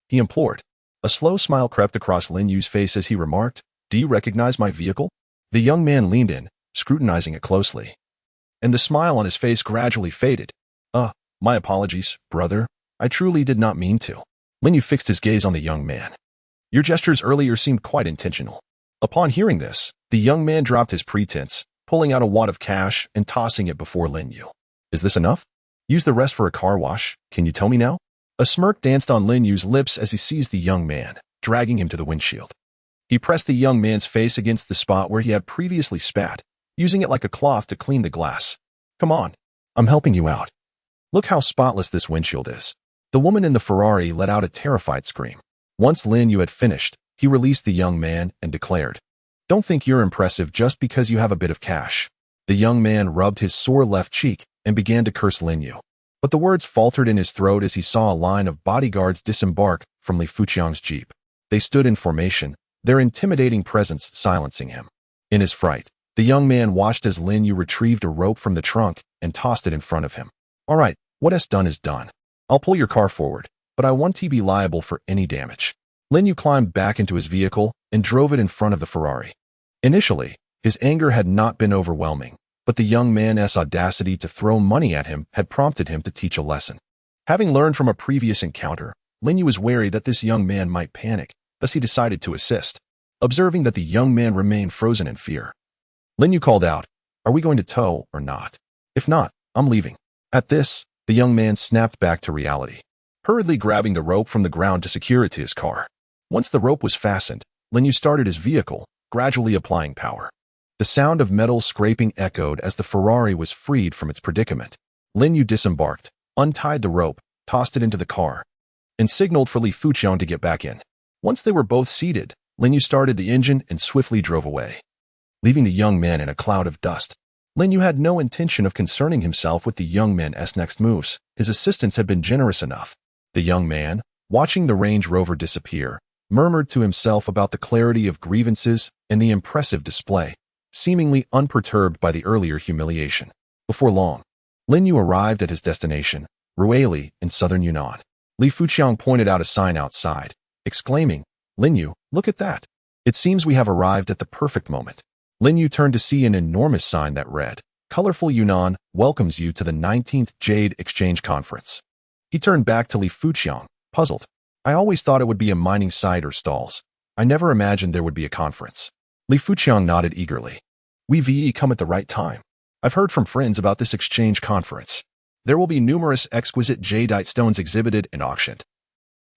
he implored. A slow smile crept across Lin Yu's face as he remarked, "Do you recognize my vehicle?" The young man leaned in, scrutinizing it closely, and the smile on his face gradually faded. My apologies, brother. I truly did not mean to." Lin Yu fixed his gaze on the young man. "Your gestures earlier seemed quite intentional." Upon hearing this, the young man dropped his pretense, pulling out a wad of cash and tossing it before Lin Yu. "Is this enough? Use the rest for a car wash. Can you tell me now?" A smirk danced on Lin Yu's lips as he seized the young man, dragging him to the windshield. He pressed the young man's face against the spot where he had previously spat, using it like a cloth to clean the glass. "Come on, I'm helping you out. Look how spotless this windshield is." The woman in the Ferrari let out a terrified scream. Once Lin Yu had finished, he released the young man and declared, "Don't think you're impressive just because you have a bit of cash." The young man rubbed his sore left cheek and began to curse Lin Yu. But the words faltered in his throat as he saw a line of bodyguards disembark from Li Fuqiang's jeep. They stood in formation, their intimidating presence silencing him. In his fright, the young man watched as Lin Yu retrieved a rope from the trunk and tossed it in front of him. "All right, what's done is done. I'll pull your car forward, but I want to be liable for any damage." Lin Yu climbed back into his vehicle and drove it in front of the Ferrari. Initially, his anger had not been overwhelming, but the young man's audacity to throw money at him had prompted him to teach a lesson. Having learned from a previous encounter, Lin Yu was wary that this young man might panic, thus he decided to assist. Observing that the young man remained frozen in fear, Lin Yu called out, "Are we going to tow or not? If not, I'm leaving." At this, the young man snapped back to reality, hurriedly grabbing the rope from the ground to secure it to his car. Once the rope was fastened, Lin Yu started his vehicle, gradually applying power. The sound of metal scraping echoed as the Ferrari was freed from its predicament. Lin Yu disembarked, untied the rope, tossed it into the car, and signaled for Li Fuqiang to get back in. Once they were both seated, Lin Yu started the engine and swiftly drove away, leaving the young man in a cloud of dust. Lin Yu had no intention of concerning himself with the young man's next moves. His assistants had been generous enough. The young man, watching the Range Rover disappear, murmured to himself about the clarity of grievances and the impressive display, seemingly unperturbed by the earlier humiliation. Before long, Lin Yu arrived at his destination, Ruili, in southern Yunnan. Li Fuqiang pointed out a sign outside, exclaiming, "Lin Yu, look at that. It seems we have arrived at the perfect moment." Lin Yu turned to see an enormous sign that read, "Colorful Yunnan welcomes you to the 19th Jade Exchange Conference." He turned back to Li Fuqiang, puzzled. "I always thought it would be a mining site or stalls. I never imagined there would be a conference." Li Fuqiang nodded eagerly. "We've come at the right time. I've heard from friends about this exchange conference. There will be numerous exquisite jadeite stones exhibited and auctioned.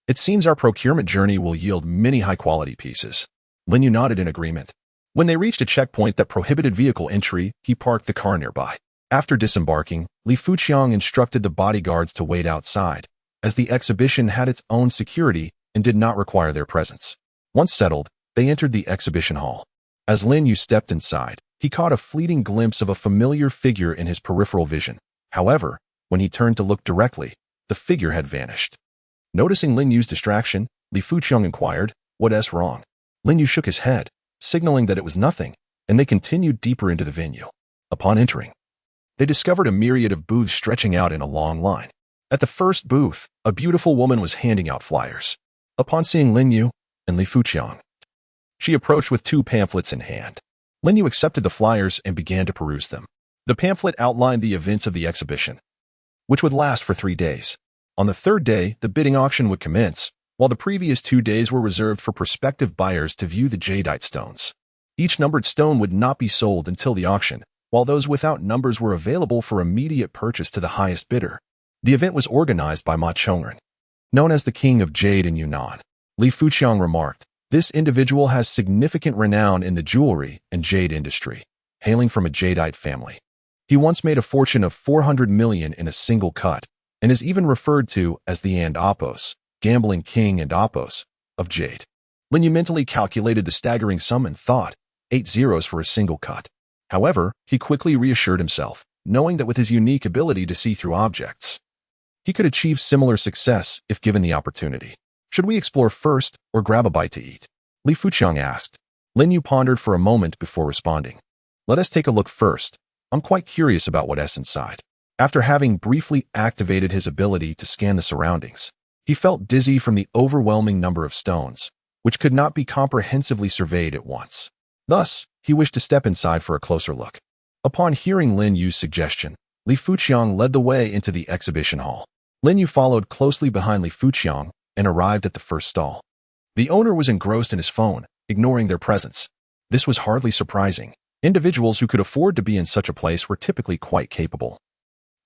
It seems our procurement journey will yield many high-quality pieces." Lin Yu nodded in agreement. When they reached a checkpoint that prohibited vehicle entry, he parked the car nearby. After disembarking, Li Fuqiang instructed the bodyguards to wait outside, as the exhibition had its own security and did not require their presence. Once settled, they entered the exhibition hall. As Lin Yu stepped inside, he caught a fleeting glimpse of a familiar figure in his peripheral vision. However, when he turned to look directly, the figure had vanished. Noticing Lin Yu's distraction, Li Fuqiang inquired, "What's wrong?" Lin Yu shook his head, signaling that it was nothing, and they continued deeper into the venue. Upon entering, they discovered a myriad of booths stretching out in a long line. At the first booth, a beautiful woman was handing out flyers. Upon seeing Lin Yu and Li Fuqiang, she approached with 2 pamphlets in hand. Lin Yu accepted the flyers and began to peruse them. The pamphlet outlined the events of the exhibition, which would last for 3 days. On the 3rd day, the bidding auction would commence, while the previous 2 days were reserved for prospective buyers to view the jadeite stones. Each numbered stone would not be sold until the auction, while those without numbers were available for immediate purchase to the highest bidder. The event was organized by Ma Chongren, known as the King of Jade in Yunnan. Li Fuqiang remarked, "This individual has significant renown in the jewelry and jade industry, hailing from a jadeite family. He once made a fortune of 400 million in a single cut, and is even referred to as the Apos, gambling king and Apos, of jade." Lin Yu mentally calculated the staggering sum and thought, 8 zeros for a single cut. However, he quickly reassured himself, knowing that with his unique ability to see through objects, he could achieve similar success if given the opportunity. "Should we explore first or grab a bite to eat?" Li Fuqiang asked. Lin Yu pondered for a moment before responding. "Let us take a look first. I'm quite curious about what's inside." After having briefly activated his ability to scan the surroundings, he felt dizzy from the overwhelming number of stones, which could not be comprehensively surveyed at once. Thus, he wished to step inside for a closer look. Upon hearing Lin Yu's suggestion, Li Fuqiang led the way into the exhibition hall. Lin Yu followed closely behind Li Fuqiang and arrived at the first stall. The owner was engrossed in his phone, ignoring their presence. This was hardly surprising. Individuals who could afford to be in such a place were typically quite capable,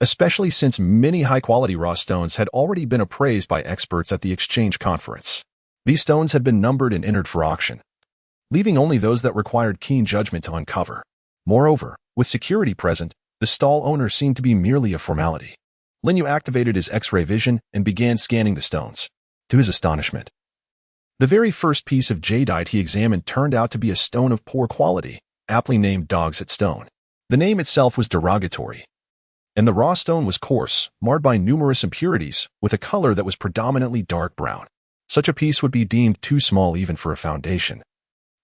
especially since many high-quality raw stones had already been appraised by experts at the exchange conference. These stones had been numbered and entered for auction, leaving only those that required keen judgment to uncover. Moreover, with security present, the stall owner seemed to be merely a formality. Lin Yu activated his X-ray vision and began scanning the stones. To his astonishment, the very first piece of jadeite he examined turned out to be a stone of poor quality, aptly named Dog's Stone. The name itself was derogatory, and the raw stone was coarse, marred by numerous impurities, with a color that was predominantly dark brown. Such a piece would be deemed too small even for a foundation.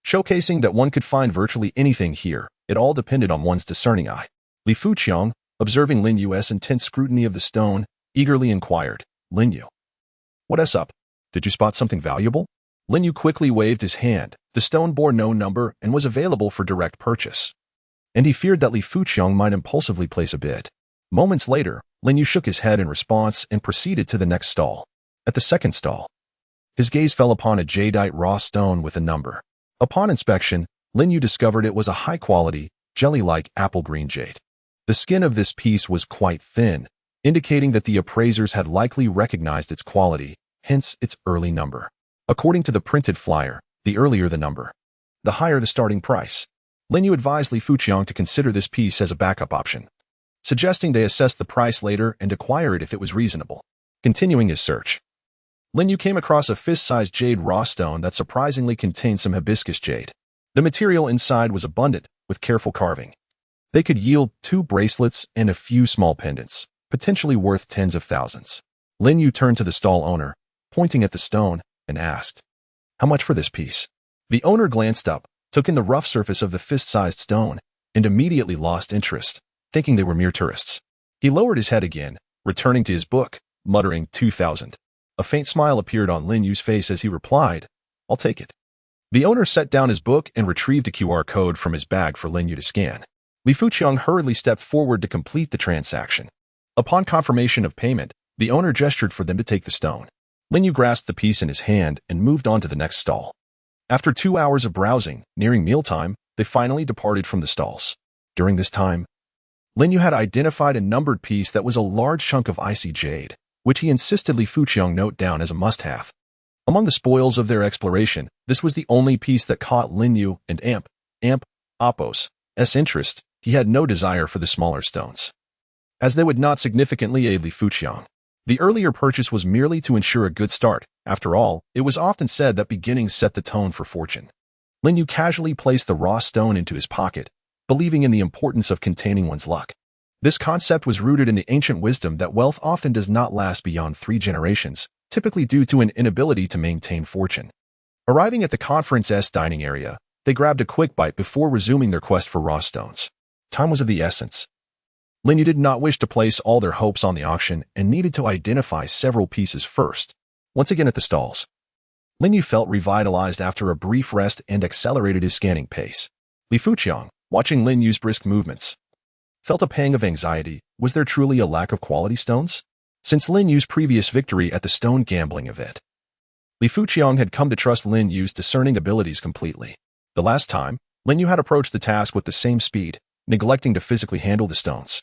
Showcasing that one could find virtually anything here, it all depended on one's discerning eye. Li Fuqiang, observing Lin Yu's intense scrutiny of the stone, eagerly inquired, "Lin Yu, what's up? Did you spot something valuable?" Lin Yu quickly waved his hand. The stone bore no number and was available for direct purchase, and he feared that Li Fuqiang might impulsively place a bid. Moments later, Lin Yu shook his head in response and proceeded to the next stall. At the second stall, his gaze fell upon a jadeite raw stone with a number. Upon inspection, Lin Yu discovered it was a high-quality, jelly-like apple-green jade. The skin of this piece was quite thin, indicating that the appraisers had likely recognized its quality, hence its early number. According to the printed flyer, the earlier the number, the higher the starting price. Lin Yu advised Li Fuqiang to consider this piece as a backup option, suggesting they assess the price later and acquire it if it was reasonable. Continuing his search, Lin Yu came across a fist-sized jade raw stone that surprisingly contained some hibiscus jade. The material inside was abundant, with careful carving. They could yield 2 bracelets and a few small pendants, potentially worth tens of thousands. Lin Yu turned to the stall owner, pointing at the stone, and asked, "How much for this piece?" The owner glanced up, took in the rough surface of the fist-sized stone, and immediately lost interest, thinking they were mere tourists. He lowered his head again, returning to his book, muttering 2,000. A faint smile appeared on Lin Yu's face as he replied, "I'll take it." The owner set down his book and retrieved a QR code from his bag for Lin Yu to scan. Li Fuqiang hurriedly stepped forward to complete the transaction. Upon confirmation of payment, the owner gestured for them to take the stone. Lin Yu grasped the piece in his hand and moved on to the next stall. After 2 hours of browsing, nearing mealtime, they finally departed from the stalls. During this time, Lin Yu had identified a numbered piece that was a large chunk of icy jade, which he insisted Li Fuqiang note down as a must-have. Among the spoils of their exploration, this was the only piece that caught Lin Yu and Apos' interest. He had no desire for the smaller stones, as they would not significantly aid Li Fuqiang. The earlier purchase was merely to ensure a good start. After all, it was often said that beginnings set the tone for fortune. Lin Yu casually placed the raw stone into his pocket, believing in the importance of containing one's luck. This concept was rooted in the ancient wisdom that wealth often does not last beyond 3 generations, typically due to an inability to maintain fortune. Arriving at the conference's dining area, they grabbed a quick bite before resuming their quest for raw stones. Time was of the essence. Lin Yu did not wish to place all their hopes on the auction and needed to identify several pieces first. Once again at the stalls, Lin Yu felt revitalized after a brief rest and accelerated his scanning pace. Li Fuqiang, watching Lin Yu's brisk movements, felt a pang of anxiety. Was there truly a lack of quality stones? Since Lin Yu's previous victory at the stone gambling event, Li Fuqiang had come to trust Lin Yu's discerning abilities completely. The last time, Lin Yu had approached the task with the same speed, neglecting to physically handle the stones.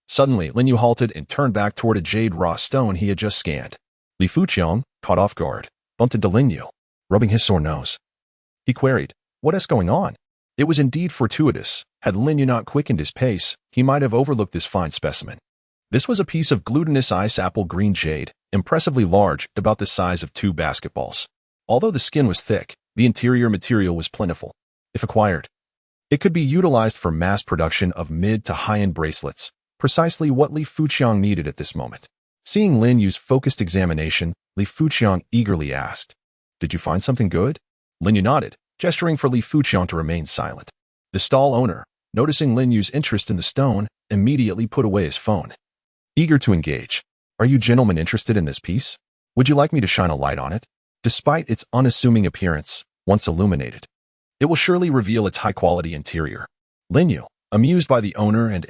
Suddenly, Lin Yu halted and turned back toward a jade raw stone he had just scanned. Li Fuqiang, caught off guard, bumped into Lin Yu, rubbing his sore nose. He queried, "What is going on?" It was indeed fortuitous. Had Lin Yu not quickened his pace, he might have overlooked this fine specimen. This was a piece of glutinous ice apple green jade, impressively large, about the size of 2 basketballs. Although the skin was thick, the interior material was plentiful. If acquired, it could be utilized for mass production of mid to high-end bracelets, precisely what Li Fuqiang needed at this moment. Seeing Lin Yu's focused examination, Li Fuqiang eagerly asked, "Did you find something good?" Lin Yu nodded, gesturing for Li Fuqiang to remain silent. The stall owner, noticing Lin Yu's interest in the stone, immediately put away his phone. Eager to engage, "Are you gentlemen interested in this piece? Would you like me to shine a light on it?" Despite its unassuming appearance, once illuminated, it will surely reveal its high-quality interior. Lin Yu, amused by the owner and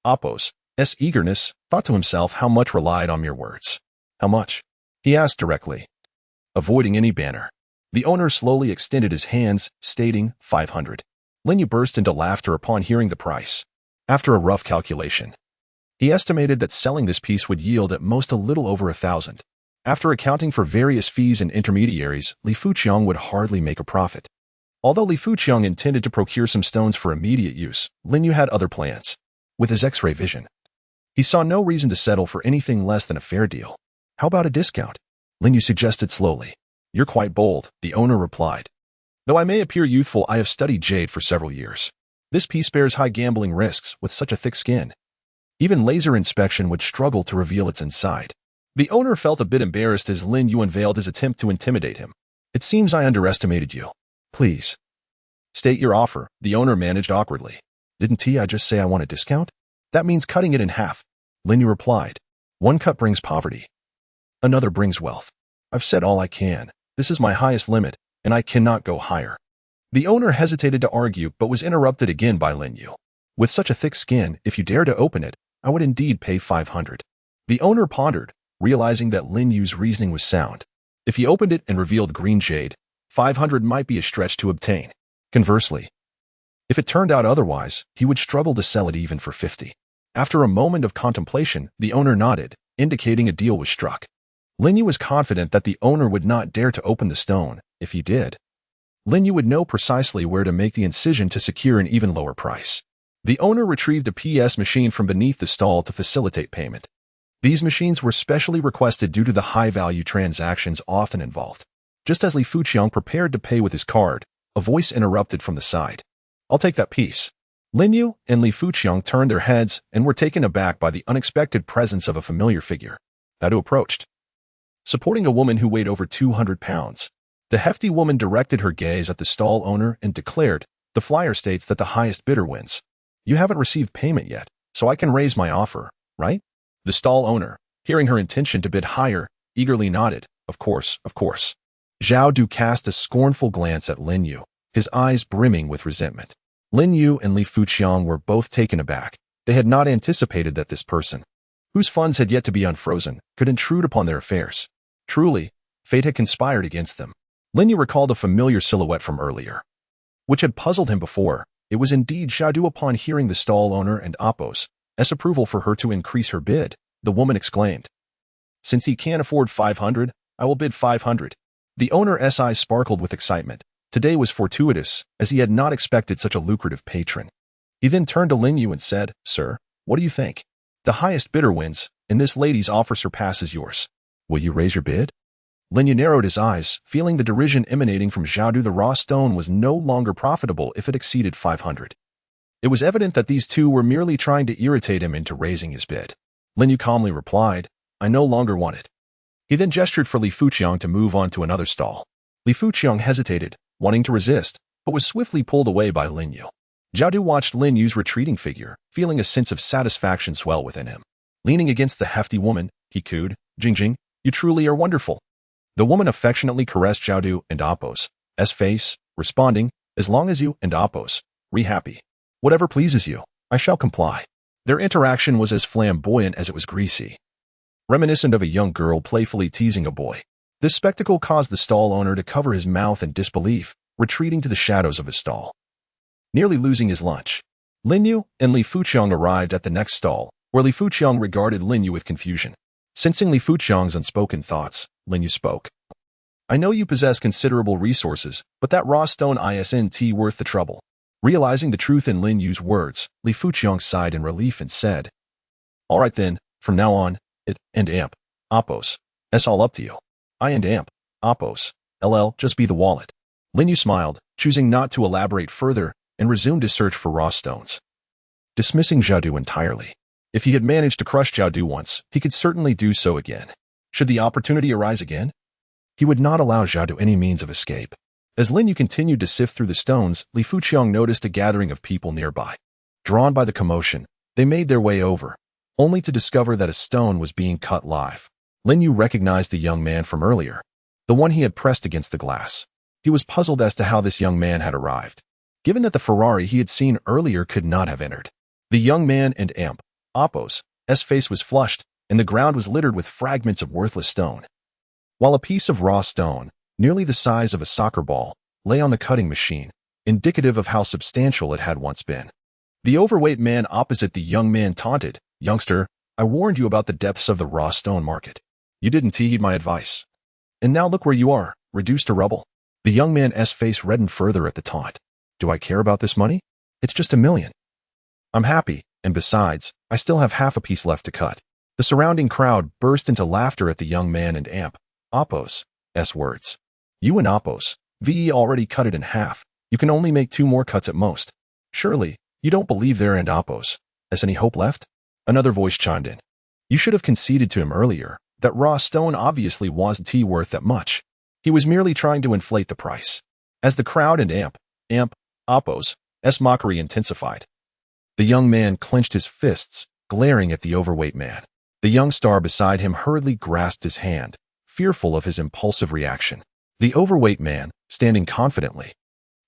Appo's eagerness, thought to himself how much relied on mere words. "How much?" he asked directly, avoiding any banter. The owner slowly extended his hands, stating 500. Lin Yu burst into laughter upon hearing the price. After a rough calculation, he estimated that selling this piece would yield at most a little over 1,000. After accounting for various fees and intermediaries, Li Fuqiang would hardly make a profit. Although Li Fuqiang intended to procure some stones for immediate use, Lin Yu had other plans. With his X-ray vision, he saw no reason to settle for anything less than a fair deal. "How about a discount?" Lin Yu suggested slowly. "You're quite bold," the owner replied. "Though I may appear youthful, I have studied jade for several years. This piece bears high gambling risks with such a thick skin. Even laser inspection would struggle to reveal its inside." The owner felt a bit embarrassed as Lin Yu unveiled his attempt to intimidate him. "It seems I underestimated you. Please state your offer," the owner managed awkwardly. "Didn't I just say I want a discount? That means cutting it in half," Lin Yu replied. "One cut brings poverty. Another brings wealth. I've said all I can. This is my highest limit, and I cannot go higher." The owner hesitated to argue but was interrupted again by Lin Yu. "With such a thick skin, if you dare to open it, I would indeed pay 500. The owner pondered, realizing that Lin Yu's reasoning was sound. If he opened it and revealed green jade, 500 might be a stretch to obtain. Conversely, if it turned out otherwise, he would struggle to sell it even for 50. After a moment of contemplation, the owner nodded, indicating a deal was struck. Lin Yu was confident that the owner would not dare to open the stone. If he did, Lin Yu would know precisely where to make the incision to secure an even lower price. The owner retrieved a PS machine from beneath the stall to facilitate payment. These machines were specially requested due to the high-value transactions often involved. Just as Li Fuqiang prepared to pay with his card, a voice interrupted from the side. "I'll take that piece." Lin Yu and Li Fuqiang turned their heads and were taken aback by the unexpected presence of a familiar figure. That who approached, supporting a woman who weighed over 200 pounds. The hefty woman directed her gaze at the stall owner and declared, "The flyer states that the highest bidder wins. You haven't received payment yet, so I can raise my offer, right?" The stall owner, hearing her intention to bid higher, eagerly nodded. Of course, of course." Zhao Du cast a scornful glance at Lin Yu, his eyes brimming with resentment. Lin Yu and Li Fuqiang were both taken aback. They had not anticipated that this person, whose funds had yet to be unfrozen, could intrude upon their affairs. Truly, fate had conspired against them. Lin Yu recalled a familiar silhouette from earlier, which had puzzled him before. It was indeed Zhao Du. Upon hearing the stall owner and Appo's approval for her to increase her bid, the woman exclaimed, "Since he can't afford 500, I will bid 500. The owner's eyes sparkled with excitement. Today was fortuitous, as he had not expected such a lucrative patron. He then turned to Lin Yu and said, "Sir, what do you think? The highest bidder wins, and this lady's offer surpasses yours. Will you raise your bid?" Lin Yu narrowed his eyes, feeling the derision emanating from Zhao Du. The raw stone was no longer profitable if it exceeded 500. It was evident that these two were merely trying to irritate him into raising his bid. Lin Yu calmly replied, "I no longer want it." He then gestured for Li Fuqiang to move on to another stall. Li Fuqiang hesitated, wanting to resist, but was swiftly pulled away by Lin Yu. Zhao Du watched Lin Yu's retreating figure, feeling a sense of satisfaction swell within him. Leaning against the hefty woman, he cooed, "Jingjing, you truly are wonderful." The woman affectionately caressed Zhao Du and Apos' face, responding, "As long as you and Apos re happy. Whatever pleases you, I shall comply." Their interaction was as flamboyant as it was greasy, reminiscent of a young girl playfully teasing a boy. This spectacle caused the stall owner to cover his mouth in disbelief, retreating to the shadows of his stall. Nearly losing his lunch, Lin Yu and Li Fuqiang arrived at the next stall, where Li Fuqiang regarded Lin Yu with confusion. Sensing Li Fuqiang's unspoken thoughts, Lin Yu spoke. "I know you possess considerable resources, but that raw stone isn't worth the trouble." Realizing the truth in Lin Yu's words, Li Fuqiang sighed in relief and said, "All right then, from now on, it and amp, Apos, it's all up to you. I and amp, Apos, just be the wallet." Lin Yu smiled, choosing not to elaborate further, and resumed his search for raw stones. Dismissing Zhao Du entirely. If he had managed to crush Zhao Du once, he could certainly do so again. Should the opportunity arise again, he would not allow Zhao Du any means of escape. As Lin Yu continued to sift through the stones, Li Fuqiang noticed a gathering of people nearby. Drawn by the commotion, they made their way over, only to discover that a stone was being cut live. Lin Yu recognized the young man from earlier, the one he had pressed against the glass. He was puzzled as to how this young man had arrived, given that the Ferrari he had seen earlier could not have entered. The young man and amp, Apos' face was flushed, and the ground was littered with fragments of worthless stone. While a piece of raw stone, nearly the size of a soccer ball, lay on the cutting machine, indicative of how substantial it had once been. The overweight man opposite the young man taunted, "Youngster, I warned you about the depths of the raw stone market. You didn't heed my advice. And now look where you are, reduced to rubble." The young man's face reddened further at the taunt. "Do I care about this money? It's just $1 million. I'm happy, and besides, I still have half a piece left to cut." The surrounding crowd burst into laughter at the young man and amp, Apos' words. "You and Apos, already cut it in half. You can only make 2 more cuts at most. Surely, you don't believe there and Apos has any hope left?" Another voice chimed in. "You should have conceded to him earlier. That raw stone obviously wasn't worth that much. He was merely trying to inflate the price." As the crowd and amp, Apos' mockery intensified, the young man clenched his fists, glaring at the overweight man. The young star beside him hurriedly grasped his hand, fearful of his impulsive reaction. The overweight man, standing confidently,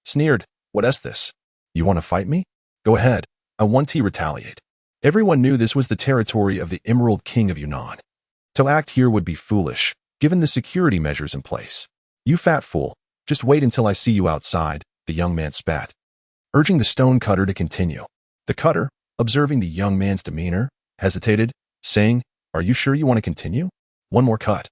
sneered, "What's this? You want to fight me? Go ahead. I want to retaliate." Everyone knew this was the territory of the Emerald King of Yunnan. To act here would be foolish, given the security measures in place. "You fat fool, just wait until I see you outside," the young man spat, urging the stone cutter to continue. The cutter, observing the young man's demeanor, hesitated, saying, "Are you sure you want to continue? 1 more cut,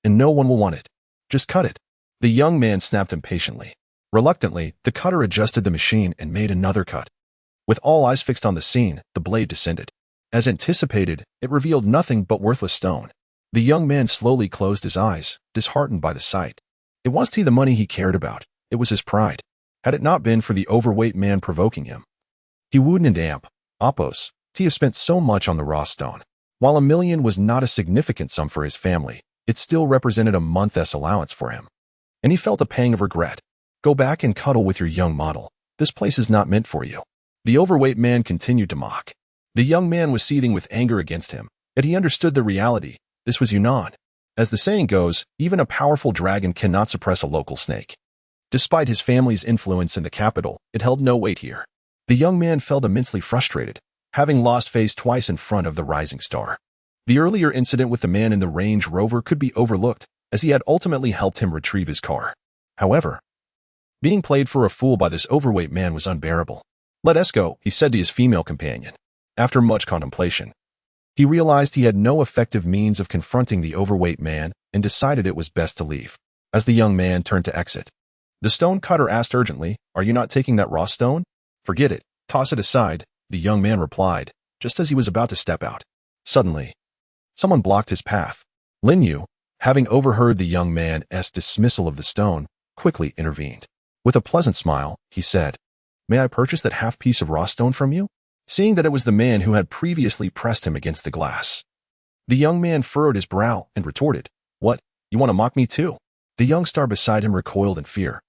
and no one will want it. Just cut it." The young man snapped impatiently. Reluctantly, the cutter adjusted the machine and made another cut. With all eyes fixed on the scene, the blade descended. As anticipated, it revealed nothing but worthless stone. The young man slowly closed his eyes, disheartened by the sight. It wasn't the money he cared about, it was his pride. Had it not been for the overweight man provoking him, he wouldn't amp, Apos, have spent so much on the raw stone. While $1 million was not a significant sum for his family, it still represented a month's allowance for him. And he felt a pang of regret. "Go back and cuddle with your young model. This place is not meant for you." The overweight man continued to mock. The young man was seething with anger against him, yet he understood the reality. This was Yunnan. As the saying goes, even a powerful dragon cannot suppress a local snake. Despite his family's influence in the capital, it held no weight here. The young man felt immensely frustrated, having lost face twice in front of the rising star. The earlier incident with the man in the Range Rover could be overlooked, as he had ultimately helped him retrieve his car. However, being played for a fool by this overweight man was unbearable. "Let us go," he said to his female companion. After much contemplation, he realized he had no effective means of confronting the overweight man and decided it was best to leave. As the young man turned to exit, the stone cutter asked urgently, "Are you not taking that raw stone?" "Forget it. Toss it aside," the young man replied, just as he was about to step out. Suddenly, someone blocked his path. Lin Yu, having overheard the young man's dismissal of the stone, quickly intervened. With a pleasant smile, he said, May I purchase that half piece of raw stone from you? Seeing that it was the man who had previously pressed him against the glass. The young man furrowed his brow and retorted, "What, you want to mock me too?" The young star beside him recoiled in fear.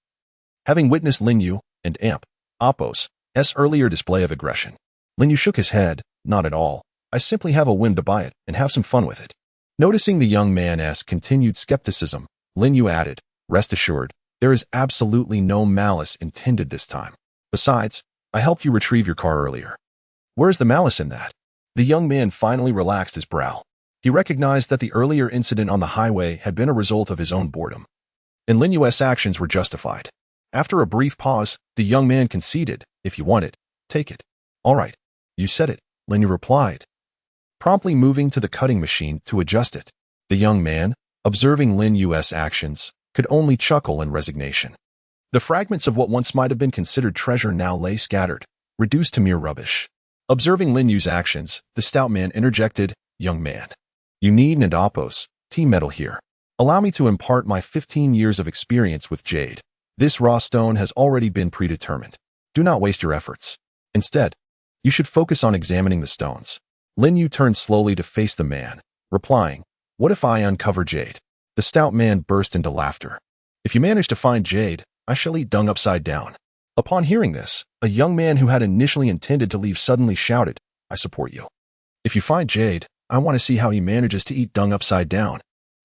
Having witnessed Lin Yu and Apos' earlier display of aggression, Lin Yu shook his head. "Not at all. I simply have a whim to buy it and have some fun with it." Noticing the young man's continued skepticism, Lin Yu added, "Rest assured, there is absolutely no malice intended this time. Besides, I helped you retrieve your car earlier. Where is the malice in that?" The young man finally relaxed his brow. He recognized that the earlier incident on the highway had been a result of his own boredom, and Lin Yu's actions were justified. After a brief pause, the young man conceded, "If you want it, take it." "All right, you said it," Lin Yu replied, promptly moving to the cutting machine to adjust it. The young man, observing Lin Yu's actions, could only chuckle in resignation. The fragments of what once might have been considered treasure now lay scattered, reduced to mere rubbish. Observing Lin Yu's actions, the stout man interjected, "Young man, you need an Apos metal here. Allow me to impart my 15 years of experience with jade. This raw stone has already been predetermined. Do not waste your efforts. Instead, you should focus on examining the stones." Lin Yu turned slowly to face the man, replying, "What if I uncover jade?" The stout man burst into laughter. "If you manage to find jade, I shall eat dung upside down." Upon hearing this, a young man who had initially intended to leave suddenly shouted, "I support you. If you find jade, I want to see how he manages to eat dung upside down."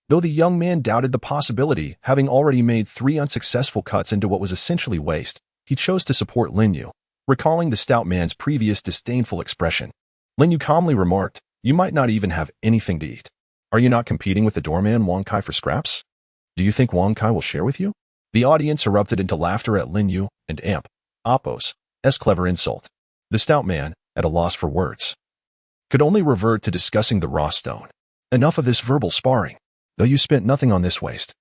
Though the young man doubted the possibility, having already made 3 unsuccessful cuts into what was essentially waste, he chose to support Lin Yu, recalling the stout man's previous disdainful expression. Lin Yu calmly remarked, "You might not even have anything to eat. Are you not competing with the doorman Wang Kai for scraps? Do you think Wang Kai will share with you?" The audience erupted into laughter at Lin Yu and Apos' clever insult. The stout man, at a loss for words, could only revert to discussing the raw stone. "Enough of this verbal sparring. Though you spent nothing on this waste,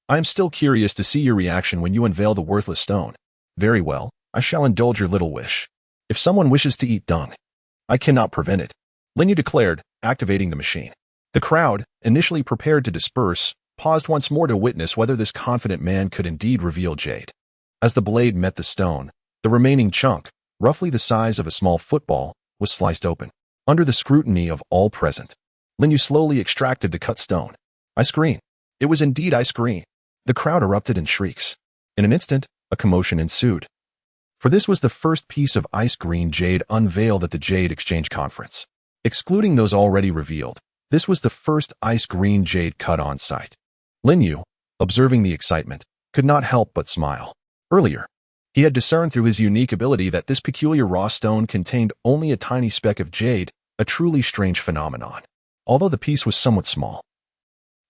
I am still curious to see your reaction when you unveil the worthless stone. Very well, I shall indulge your little wish. If someone wishes to eat dung, I cannot prevent it," Lin Yu declared, activating the machine. The crowd, initially prepared to disperse, paused once more to witness whether this confident man could indeed reveal jade. As the blade met the stone, the remaining chunk, roughly the size of a small football, was sliced open. Under the scrutiny of all present, Lin Yu slowly extracted the cut stone. Ice green. It was indeed ice green. The crowd erupted in shrieks. In an instant, a commotion ensued. For this was the first piece of ice green jade unveiled at the Jade Exchange Conference. Excluding those already revealed, this was the first ice green jade cut on site. Lin Yu, observing the excitement, could not help but smile. Earlier, he had discerned through his unique ability that this peculiar raw stone contained only a tiny speck of jade, a truly strange phenomenon. Although the piece was somewhat small,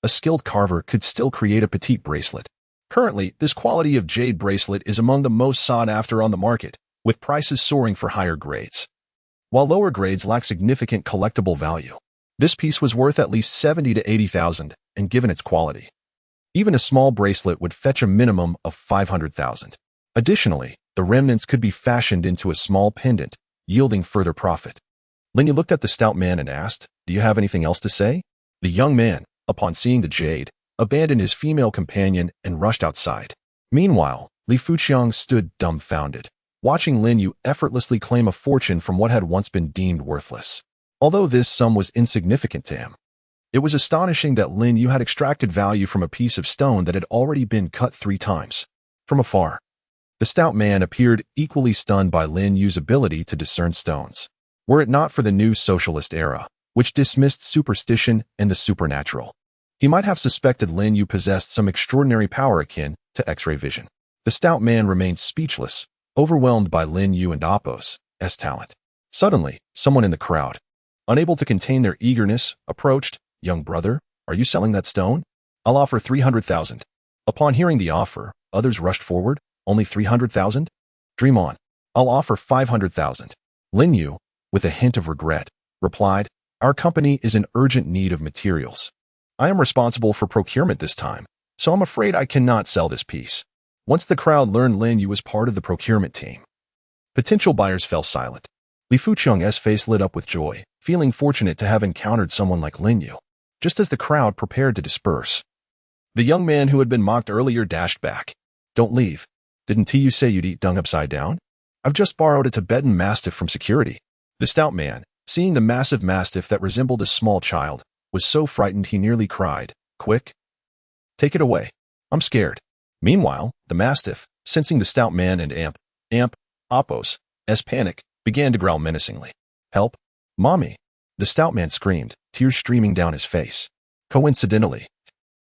a skilled carver could still create a petite bracelet. Currently, this quality of jade bracelet is among the most sought after on the market, with prices soaring for higher grades. While lower grades lack significant collectible value, this piece was worth at least 70 to 80,000, and given its quality, even a small bracelet would fetch a minimum of 500,000. Additionally, the remnants could be fashioned into a small pendant, yielding further profit. Lin Yu looked at the stout man and asked, "Do you have anything else to say?" The young man, upon seeing the jade, abandoned his female companion and rushed outside. Meanwhile, Li Fuqiang stood dumbfounded, watching Lin Yu effortlessly claim a fortune from what had once been deemed worthless. Although this sum was insignificant to him, it was astonishing that Lin Yu had extracted value from a piece of stone that had already been cut 3 times. From afar, the stout man appeared equally stunned by Lin Yu's ability to discern stones. Were it not for the new socialist era, which dismissed superstition and the supernatural, he might have suspected Lin Yu possessed some extraordinary power akin to X-ray vision. The stout man remained speechless, overwhelmed by Lin Yu and Apos' talent. Suddenly, someone in the crowd, unable to contain their eagerness, approached. "Young brother, are you selling that stone? I'll offer 300,000. Upon hearing the offer, others rushed forward. "Only 300,000? Dream on. I'll offer 500,000. Lin Yu, with a hint of regret, replied, "Our company is in urgent need of materials. I am responsible for procurement this time, so I'm afraid I cannot sell this piece." Once the crowd learned Lin Yu was part of the procurement team, potential buyers fell silent. Li Fuqiang's face lit up with joy, feeling fortunate to have encountered someone like Lin Yu. Just as the crowd prepared to disperse, the young man who had been mocked earlier dashed back. "Don't leave. Didn't you say you'd eat dung upside down?" I've just borrowed a Tibetan Mastiff from security. The stout man, seeing the massive Mastiff that resembled a small child, was so frightened he nearly cried. Quick! Take it away. I'm scared. Meanwhile, the Mastiff, sensing the stout man and Appos' panic, began to growl menacingly. Help! Mommy! The stout man screamed, tears streaming down his face. Coincidentally,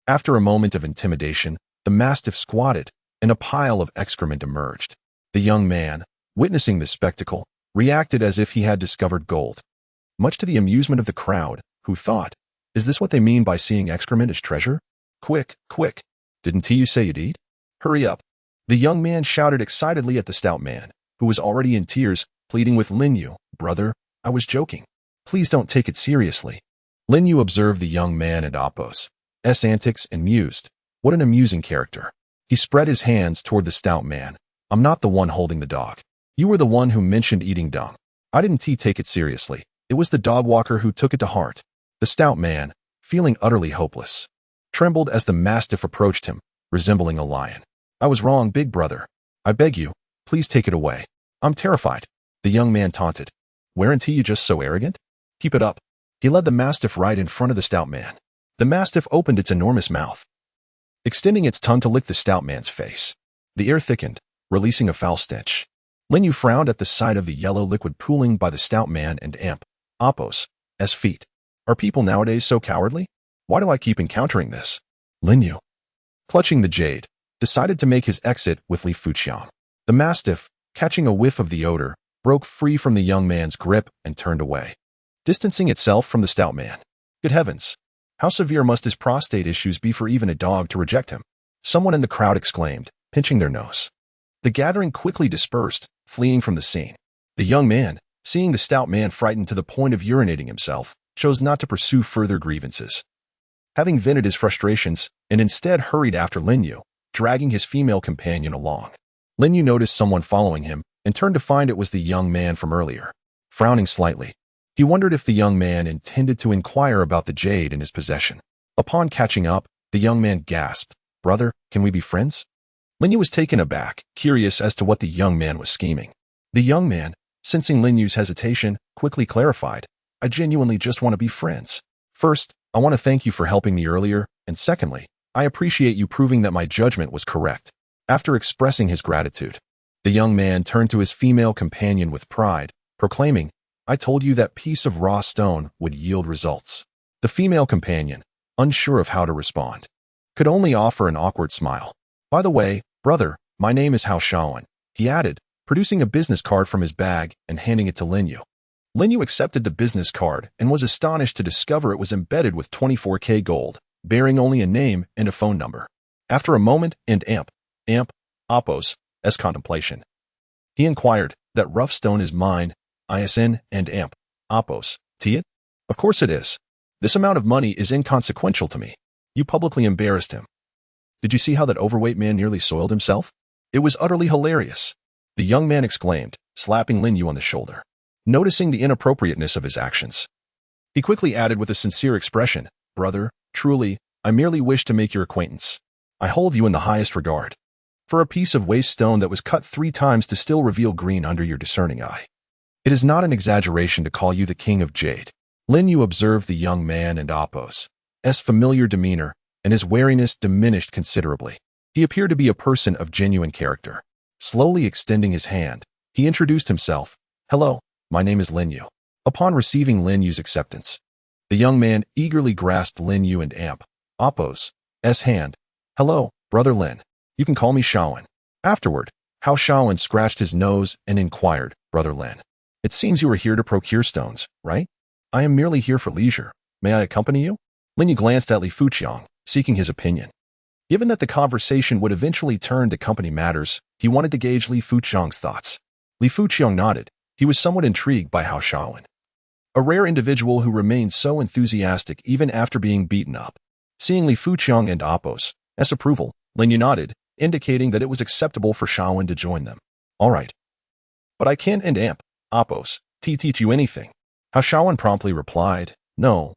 after a moment of intimidation, the Mastiff squatted, and a pile of excrement emerged. The young man, witnessing this spectacle, reacted as if he had discovered gold. Much to the amusement of the crowd, who thought, is this what they mean by seeing excrement as treasure? Quick, quick! Didn't you say you'd eat? Hurry up! The young man shouted excitedly at the stout man, who was already in tears, pleading with Lin Yu. Brother, I was joking. Please don't take it seriously. Lin Yu observed the young man and Appos' antics and mused. What an amusing character. He spread his hands toward the stout man. I'm not the one holding the dog. You were the one who mentioned eating dung. I didn't take it seriously. It was the dog walker who took it to heart. The stout man, feeling utterly hopeless, trembled as the Mastiff approached him, resembling a lion. I was wrong, big brother. I beg you, please take it away. I'm terrified. The young man taunted. Weren't you just so arrogant? Keep it up. He led the Mastiff right in front of the stout man. The Mastiff opened its enormous mouth, extending its tongue to lick the stout man's face. The air thickened, releasing a foul stench. Lin Yu frowned at the sight of the yellow liquid pooling by the stout man and Appos' feet. Are people nowadays so cowardly? Why do I keep encountering this? Lin Yu, clutching the jade, decided to make his exit with Li Fuqiang. The Mastiff, catching a whiff of the odor, broke free from the young man's grip and turned away, distancing itself from the stout man. Good heavens! How severe must his prostate issues be for even a dog to reject him? Someone in the crowd exclaimed, pinching their nose. The gathering quickly dispersed, fleeing from the scene. The young man, seeing the stout man frightened to the point of urinating himself, chose not to pursue further grievances. Having vented his frustrations, and instead hurried after Lin Yu, dragging his female companion along. Lin Yu noticed someone following him, and turned to find it was the young man from earlier. Frowning slightly, he wondered if the young man intended to inquire about the jade in his possession. Upon catching up, the young man gasped, Brother, can we be friends? Lin Yu was taken aback, curious as to what the young man was scheming. The young man, sensing Lin Yu's hesitation, quickly clarified, I genuinely just want to be friends. First, I want to thank you for helping me earlier, and secondly, I appreciate you proving that my judgment was correct. After expressing his gratitude, the young man turned to his female companion with pride, proclaiming, I told you that piece of raw stone would yield results. The female companion, unsure of how to respond, could only offer an awkward smile. By the way, brother, my name is Hao Shaoan, he added, producing a business card from his bag and handing it to Lin Yu. Lin Yu accepted the business card and was astonished to discover it was embedded with 24K gold, bearing only a name and a phone number. After a moment and Appos' contemplation, he inquired, that rough stone is mine, ISN and Appos, it? Of course it is. This amount of money is inconsequential to me. You publicly embarrassed him. Did you see how that overweight man nearly soiled himself? It was utterly hilarious. The young man exclaimed, slapping Lin Yu on the shoulder. Noticing the inappropriateness of his actions, he quickly added with a sincere expression, Brother, truly, I merely wish to make your acquaintance. I hold you in the highest regard. For a piece of waste stone that was cut 3 times to still reveal green under your discerning eye. It is not an exaggeration to call you the king of jade. Lin Yu observed the young man and Appos' familiar demeanor, and his wariness diminished considerably. He appeared to be a person of genuine character. Slowly extending his hand, he introduced himself. Hello, my name is Lin Yu. Upon receiving Lin Yu's acceptance, the young man eagerly grasped Lin Yu and Appos' hand. Hello, brother Lin. You can call me Shaoan. Afterward, Hao Shaoan scratched his nose and inquired, Brother Lin. It seems you are here to procure stones, right? I am merely here for leisure. May I accompany you? Lin Yu glanced at Li Fuqiang, seeking his opinion. Given that the conversation would eventually turn to company matters, he wanted to gauge Li Fuqiang's thoughts. Li Fuqiang nodded. He was somewhat intrigued by Hao Shaoan, a rare individual who remained so enthusiastic even after being beaten up. Seeing Li Fuqiang and Appos' approval, Lin Yu nodded, indicating that it was acceptable for Shaoan to join them. All right. But I can't Appos' teach you anything. Hao Shaoan promptly replied, No,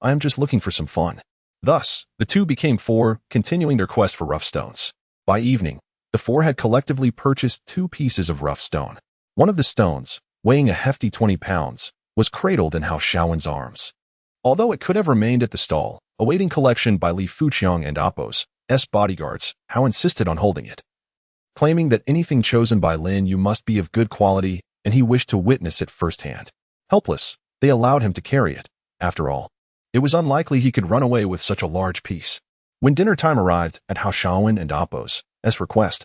I am just looking for some fun. Thus, the two became 4, continuing their quest for rough stones. By evening, The four had collectively purchased 2 pieces of rough stone. One of the stones, weighing a hefty 20 pounds, was cradled in Hao Shaowen's arms. Although it could have remained at the stall, awaiting collection by Li Fuqiang and Appo's bodyguards, Hao insisted on holding it, claiming that anything chosen by Lin Yu must be of good quality and he wished to witness it firsthand. Helpless, they allowed him to carry it. After all, it was unlikely he could run away with such a large piece. When dinner time arrived at Hao Shaowen and Appo's request,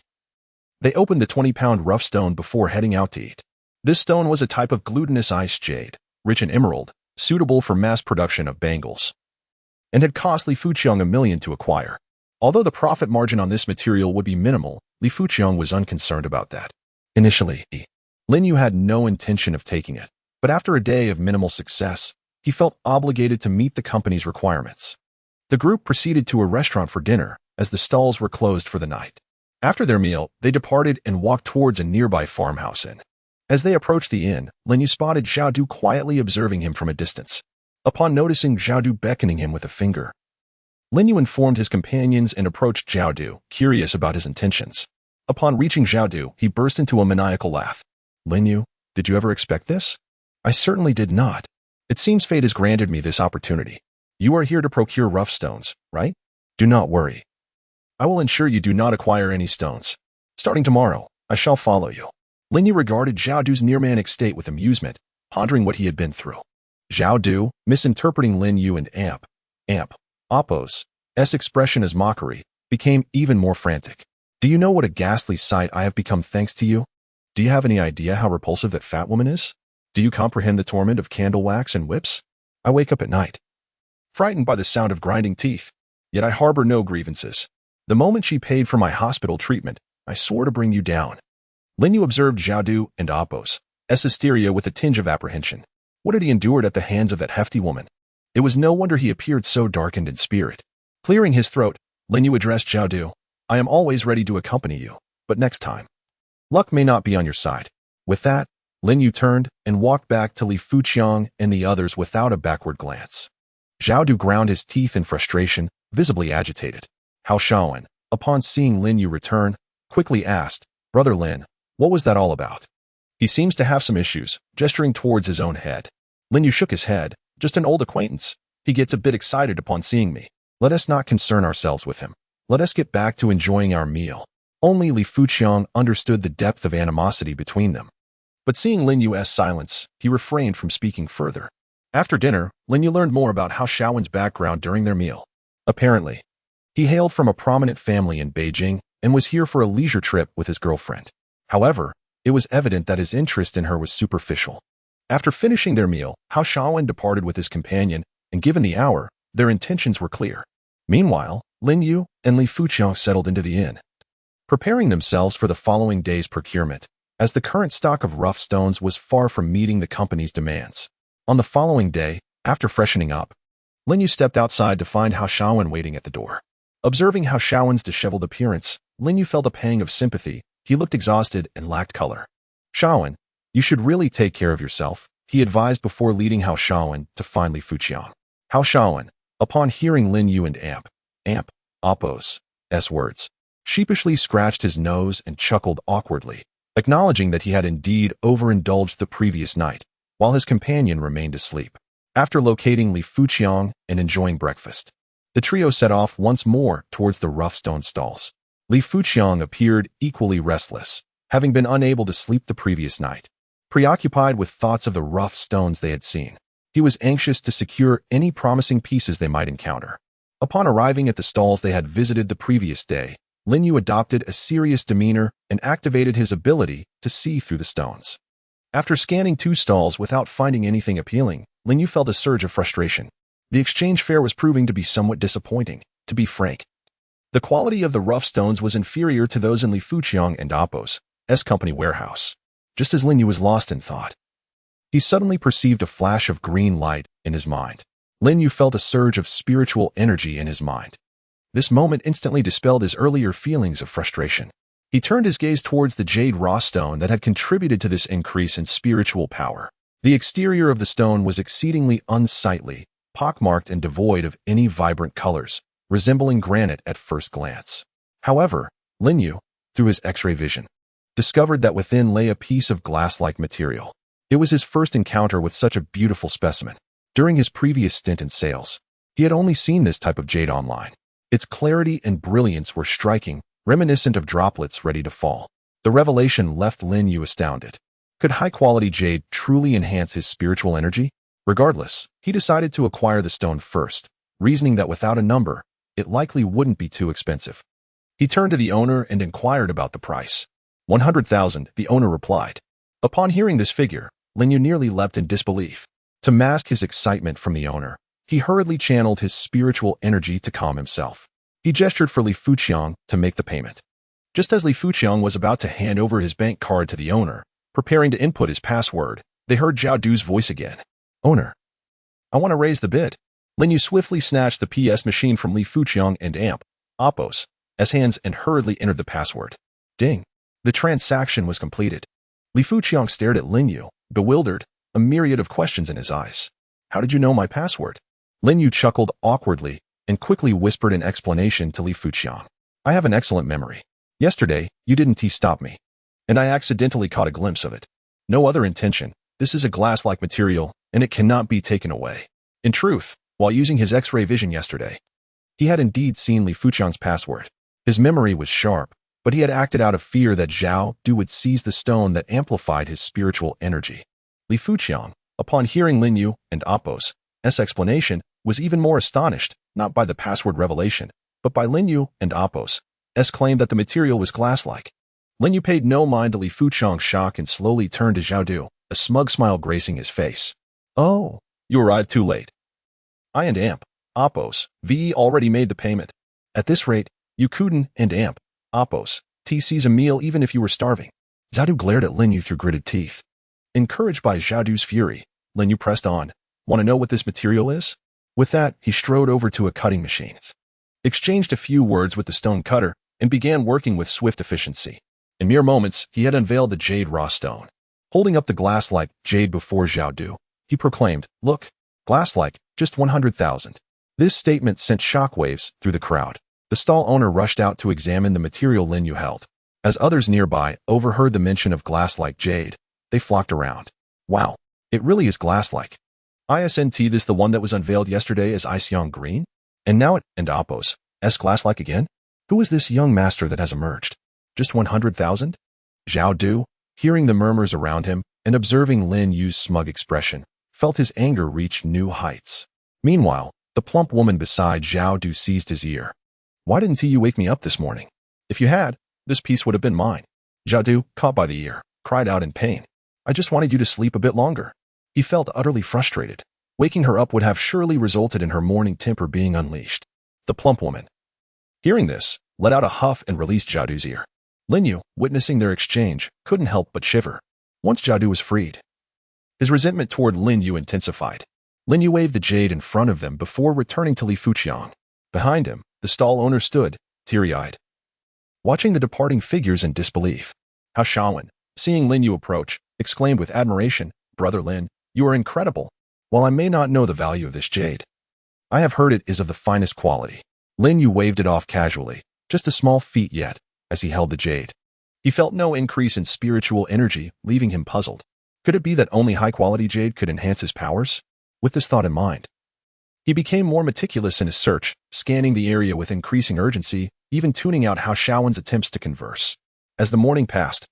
they opened the 20-pound rough stone before heading out to eat. This stone was a type of glutinous ice jade, rich in emerald, suitable for mass production of bangles, and had cost Li Fuqiang $1 million to acquire. Although the profit margin on this material would be minimal, Li Fuqiang was unconcerned about that. Initially, Lin Yu had no intention of taking it, but after a day of minimal success, he felt obligated to meet the company's requirements. The group proceeded to a restaurant for dinner, as the stalls were closed for the night. After their meal, they departed and walked towards a nearby farmhouse inn. As they approached the inn, Lin Yu spotted Xiaodu quietly observing him from a distance. Upon noticing Xiaodu beckoning him with a finger, Lin Yu informed his companions and approached Xiaodu, curious about his intentions. Upon reaching Xiaodu, he burst into a maniacal laugh. Lin Yu, did you ever expect this? I certainly did not. It seems fate has granted me this opportunity. You are here to procure rough stones, right? Do not worry. I will ensure you do not acquire any stones. Starting tomorrow, I shall follow you. Lin Yu regarded Xiaodu's near-manic state with amusement, pondering what he had been through. Xiaodu, misinterpreting Lin Yu and Appo's expression as mockery, became even more frantic. Do you know what a ghastly sight I have become thanks to you? Do you have any idea how repulsive that fat woman is? Do you comprehend the torment of candle wax and whips? I wake up at night, frightened by the sound of grinding teeth, yet I harbor no grievances. The moment she paid for my hospital treatment, I swore to bring you down. Lin Yu observed Xiaodu and Appo's hysteria with a tinge of apprehension. What had he endured at the hands of that hefty woman? It was no wonder he appeared so darkened in spirit. Clearing his throat, Lin Yu addressed Xiaodu. I am always ready to accompany you, but next time, luck may not be on your side. With that, Lin Yu turned and walked back to Li Fuqiang and the others without a backward glance. Xiaodu ground his teeth in frustration, visibly agitated. Hao Shaowen, upon seeing Lin Yu return, quickly asked, Brother Lin, what was that all about? He seems to have some issues, gesturing towards his own head. Lin Yu shook his head. Just an old acquaintance. He gets a bit excited upon seeing me. Let us not concern ourselves with him. Let us get back to enjoying our meal. Only Li Fuqiang understood the depth of animosity between them. But seeing Lin Yu's silence, he refrained from speaking further. After dinner, Lin Yu learned more about Hao Shaowen's background during their meal. Apparently, he hailed from a prominent family in Beijing and was here for a leisure trip with his girlfriend. However, it was evident that his interest in her was superficial. After finishing their meal, Hao Shaowen departed with his companion, and given the hour, their intentions were clear. Meanwhile, Lin Yu and Li Fuqiang settled into the inn, preparing themselves for the following day's procurement, as the current stock of rough stones was far from meeting the company's demands. On the following day, after freshening up, Lin Yu stepped outside to find Hao Shaowen waiting at the door. Observing Hao Shaowen's disheveled appearance, Lin Yu felt a pang of sympathy. He looked exhausted and lacked color. Shaowen, you should really take care of yourself, he advised before leading Hao Shaowen to find Li Fuqiang. Hao Shaowen, upon hearing Lin Yu and Appo's words, sheepishly scratched his nose and chuckled awkwardly, acknowledging that he had indeed overindulged the previous night, while his companion remained asleep. After locating Li Fuqiang and enjoying breakfast, the trio set off once more towards the rough stone stalls. Li Fuqiang appeared equally restless, having been unable to sleep the previous night. Preoccupied with thoughts of the rough stones they had seen, he was anxious to secure any promising pieces they might encounter. Upon arriving at the stalls they had visited the previous day, Lin Yu adopted a serious demeanor and activated his ability to see through the stones. After scanning 2 stalls without finding anything appealing, Lin Yu felt a surge of frustration. The exchange fare was proving to be somewhat disappointing, to be frank. The quality of the rough stones was inferior to those in Li Fuqiang and Appo's company warehouse. Just as Lin Yu was lost in thought, he suddenly perceived a flash of green light in his mind. Lin Yu felt a surge of spiritual energy in his mind. This moment instantly dispelled his earlier feelings of frustration. He turned his gaze towards the jade raw stone that had contributed to this increase in spiritual power. The exterior of the stone was exceedingly unsightly, pockmarked and devoid of any vibrant colors, resembling granite at first glance. However, Lin Yu, through his X-ray vision, discovered that within lay a piece of glass-like material. It was his first encounter with such a beautiful specimen. During his previous stint in sales, he had only seen this type of jade online. Its clarity and brilliance were striking, reminiscent of droplets ready to fall. The revelation left Lin Yu astounded. Could high-quality jade truly enhance his spiritual energy? Regardless, he decided to acquire the stone first, reasoning that without a number, it likely wouldn't be too expensive. He turned to the owner and inquired about the price. 100,000, the owner replied. Upon hearing this figure, Lin Yu nearly leapt in disbelief. To mask his excitement from the owner, he hurriedly channeled his spiritual energy to calm himself. He gestured for Li Fuqiang to make the payment. Just as Li Fuqiang was about to hand over his bank card to the owner, preparing to input his password, they heard Zhao Du's voice again. Owner, I want to raise the bid. Lin Yu swiftly snatched the PS machine from Li Fuqiang and Appos' hands and hurriedly entered the password. Ding. The transaction was completed. Li Fuqiang stared at Lin Yu, bewildered, a myriad of questions in his eyes. How did you know my password? Lin Yu chuckled awkwardly and quickly whispered an explanation to Li Fuqiang. I have an excellent memory. Yesterday, you didn't stop me, and I accidentally caught a glimpse of it. No other intention. This is a glass-like material, and it cannot be taken away. In truth, while using his X-ray vision yesterday, he had indeed seen Li Fuqiang's password. His memory was sharp, but he had acted out of fear that Zhao Du would seize the stone that amplified his spiritual energy. Li Fuqiang, upon hearing Lin Yu and Appos' explanation, was even more astonished, not by the password revelation, but by Lin Yu and Appos' claim that the material was glass-like. Lin Yu paid no mind to Li Fuqiang's shock and slowly turned to Zhao Du, a smug smile gracing his face. Oh, you arrived too late. I and Appos' already made the payment. At this rate, you couldn't and Appos' seize a meal even if you were starving. Zhao Du glared at Lin Yu through gritted teeth. Encouraged by Zhao Du's fury, Lin Yu pressed on. Want to know what this material is? With that, he strode over to a cutting machine, exchanged a few words with the stone cutter, and began working with swift efficiency. In mere moments, he had unveiled the jade raw stone. Holding up the glass-like jade before Zhao Du, he proclaimed, Look, glass-like, just 100,000. This statement sent shockwaves through the crowd. The stall owner rushed out to examine the material Lin Yu held. As others nearby overheard the mention of glass-like jade, they flocked around. Wow, it really is glass-like. Isn't this the one that was unveiled yesterday as Iseong Green? And now it and Appos' glass-like again? Who is this young master that has emerged? Just 100,000? Zhao Du, hearing the murmurs around him and observing Lin Yu's smug expression, felt his anger reach new heights. Meanwhile, the plump woman beside Zhao Du seized his ear. Why didn't you wake me up this morning? If you had, this piece would have been mine. Zhao Du, caught by the ear, cried out in pain. I just wanted you to sleep a bit longer. He felt utterly frustrated. Waking her up would have surely resulted in her morning temper being unleashed. The plump woman, hearing this, let out a huff and released Zhao Du's ear. Lin Yu, witnessing their exchange, couldn't help but shiver. Once Zhao Du was freed, his resentment toward Lin Yu intensified. Lin Yu waved the jade in front of them before returning to Li Fuqiang. Behind him, the stall owner stood, teary-eyed, watching the departing figures in disbelief. Hao Shaowen, seeing Lin Yu approach, exclaimed with admiration, Brother Lin, you are incredible. While I may not know the value of this jade, I have heard it is of the finest quality. Lin Yu waved it off casually, just a small feat yet, as he held the jade. He felt no increase in spiritual energy, leaving him puzzled. Could it be that only high-quality jade could enhance his powers? With this thought in mind, he became more meticulous in his search, scanning the area with increasing urgency, even tuning out Hao Shaowen's attempts to converse. As the morning passed,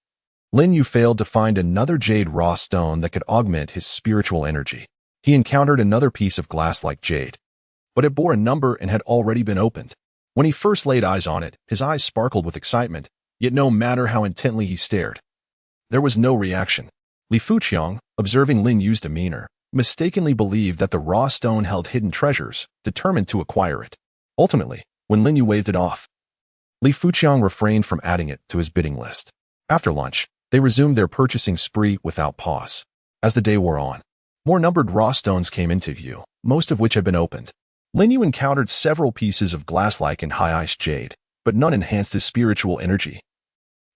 Lin Yu failed to find another jade raw stone that could augment his spiritual energy. He encountered another piece of glass-like jade, but it bore a number and had already been opened. When he first laid eyes on it, his eyes sparkled with excitement, yet no matter how intently he stared, there was no reaction. Li Fuqiang, observing Lin Yu's demeanor, mistakenly believed that the raw stone held hidden treasures, determined to acquire it. Ultimately, when Lin Yu waved it off, Li Fuqiang refrained from adding it to his bidding list. After lunch, they resumed their purchasing spree without pause. As the day wore on, more numbered raw stones came into view, most of which had been opened. Lin Yu encountered several pieces of glass-like and high-ice jade, but none enhanced his spiritual energy.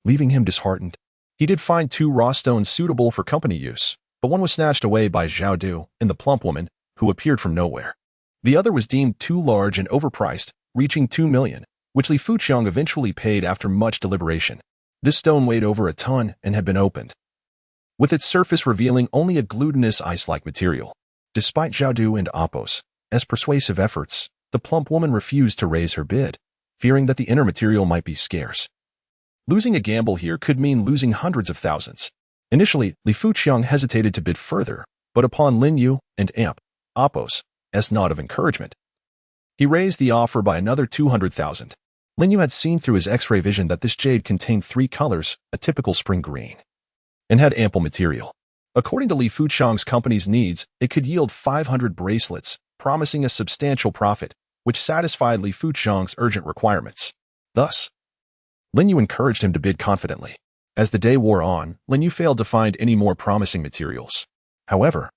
Leaving him disheartened, he did find 2 raw stones suitable for company use, but one was snatched away by Zhao Du and the plump woman, who appeared from nowhere. The other was deemed too large and overpriced, reaching 2 million, which Li Fuqiang eventually paid after much deliberation. This stone weighed over a ton and had been opened, with its surface revealing only a glutinous ice-like material. Despite Zhao and Apos' persuasive efforts, the plump woman refused to raise her bid, fearing that the inner material might be scarce. Losing a gamble here could mean losing hundreds of thousands. Initially, Li Fuqiang hesitated to bid further, but upon Lin Yu and Apos' nod of encouragement, he raised the offer by another 200,000. Lin Yu had seen through his X-ray vision that this jade contained 3 colors, a typical spring green, and had ample material. According to Li Fuqiang's company's needs, it could yield 500 bracelets, promising a substantial profit, which satisfied Li Fuqiang's urgent requirements. Thus, Lin Yu encouraged him to bid confidently. As the day wore on, Lin Yu failed to find any more promising materials. However,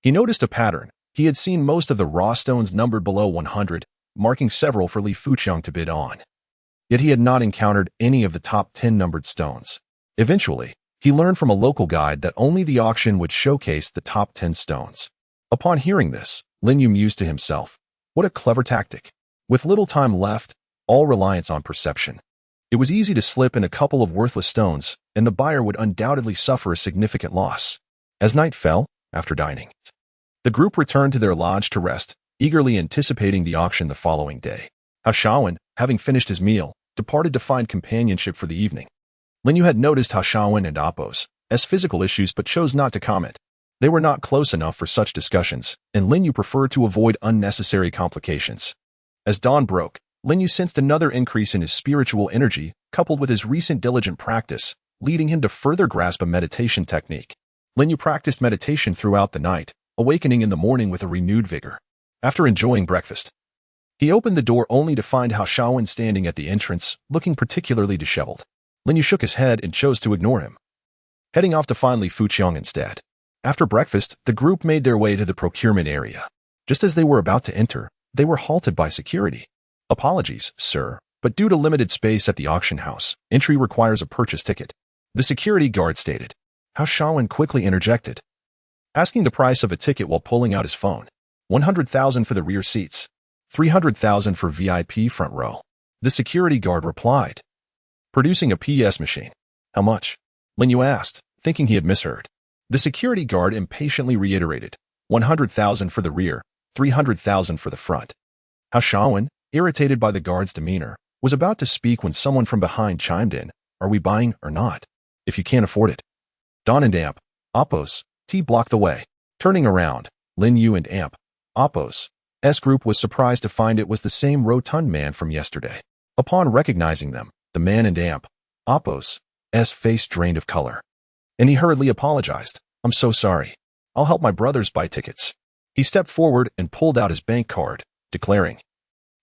he noticed a pattern. He had seen most of the raw stones numbered below 100, marking several for Li Fuqiang to bid on. Yet he had not encountered any of the top 10 numbered stones. Eventually, he learned from a local guide that only the auction would showcase the top 10 stones. Upon hearing this, Lin Yu mused to himself, what a clever tactic. With little time left, all reliance on perception. It was easy to slip in a couple of worthless stones, and the buyer would undoubtedly suffer a significant loss. As night fell, after dining, the group returned to their lodge to rest, eagerly anticipating the auction the following day. Hao Shaowen, having finished his meal, departed to find companionship for the evening. Lin Yu had noticed Hao Shaowen and Apos' physical issues but chose not to comment. They were not close enough for such discussions, and Lin Yu preferred to avoid unnecessary complications. As dawn broke, Lin Yu sensed another increase in his spiritual energy, coupled with his recent diligent practice, leading him to further grasp a meditation technique. Lin Yu practiced meditation throughout the night, awakening in the morning with a renewed vigor. After enjoying breakfast, he opened the door only to find Hao Shaowen standing at the entrance, looking particularly disheveled. Lin Yu shook his head and chose to ignore him, heading off to find Li Fuqiang instead. After breakfast, the group made their way to the procurement area. Just as they were about to enter, they were halted by security. Apologies, sir, but due to limited space at the auction house, entry requires a purchase ticket, the security guard stated. Hao Shaowen quickly interjected, asking the price of a ticket while pulling out his phone. 100,000 for the rear seats, 300,000 for VIP front row. The security guard replied, producing a PS machine. How much? Lin Yu asked, thinking he had misheard. The security guard impatiently reiterated, 100,000 for the rear, 300,000 for the front. Hao Shaowen, irritated by the guard's demeanor, was about to speak when someone from behind chimed in, are we buying or not? If you can't afford it. Don and Apos' blocked the way. Turning around, Lin Yu and Apos' group was surprised to find it was the same rotund man from yesterday. Upon recognizing them, the man and Apos' face drained of color, and he hurriedly apologized. I'm so sorry. I'll help my brothers buy tickets. He stepped forward and pulled out his bank card, declaring,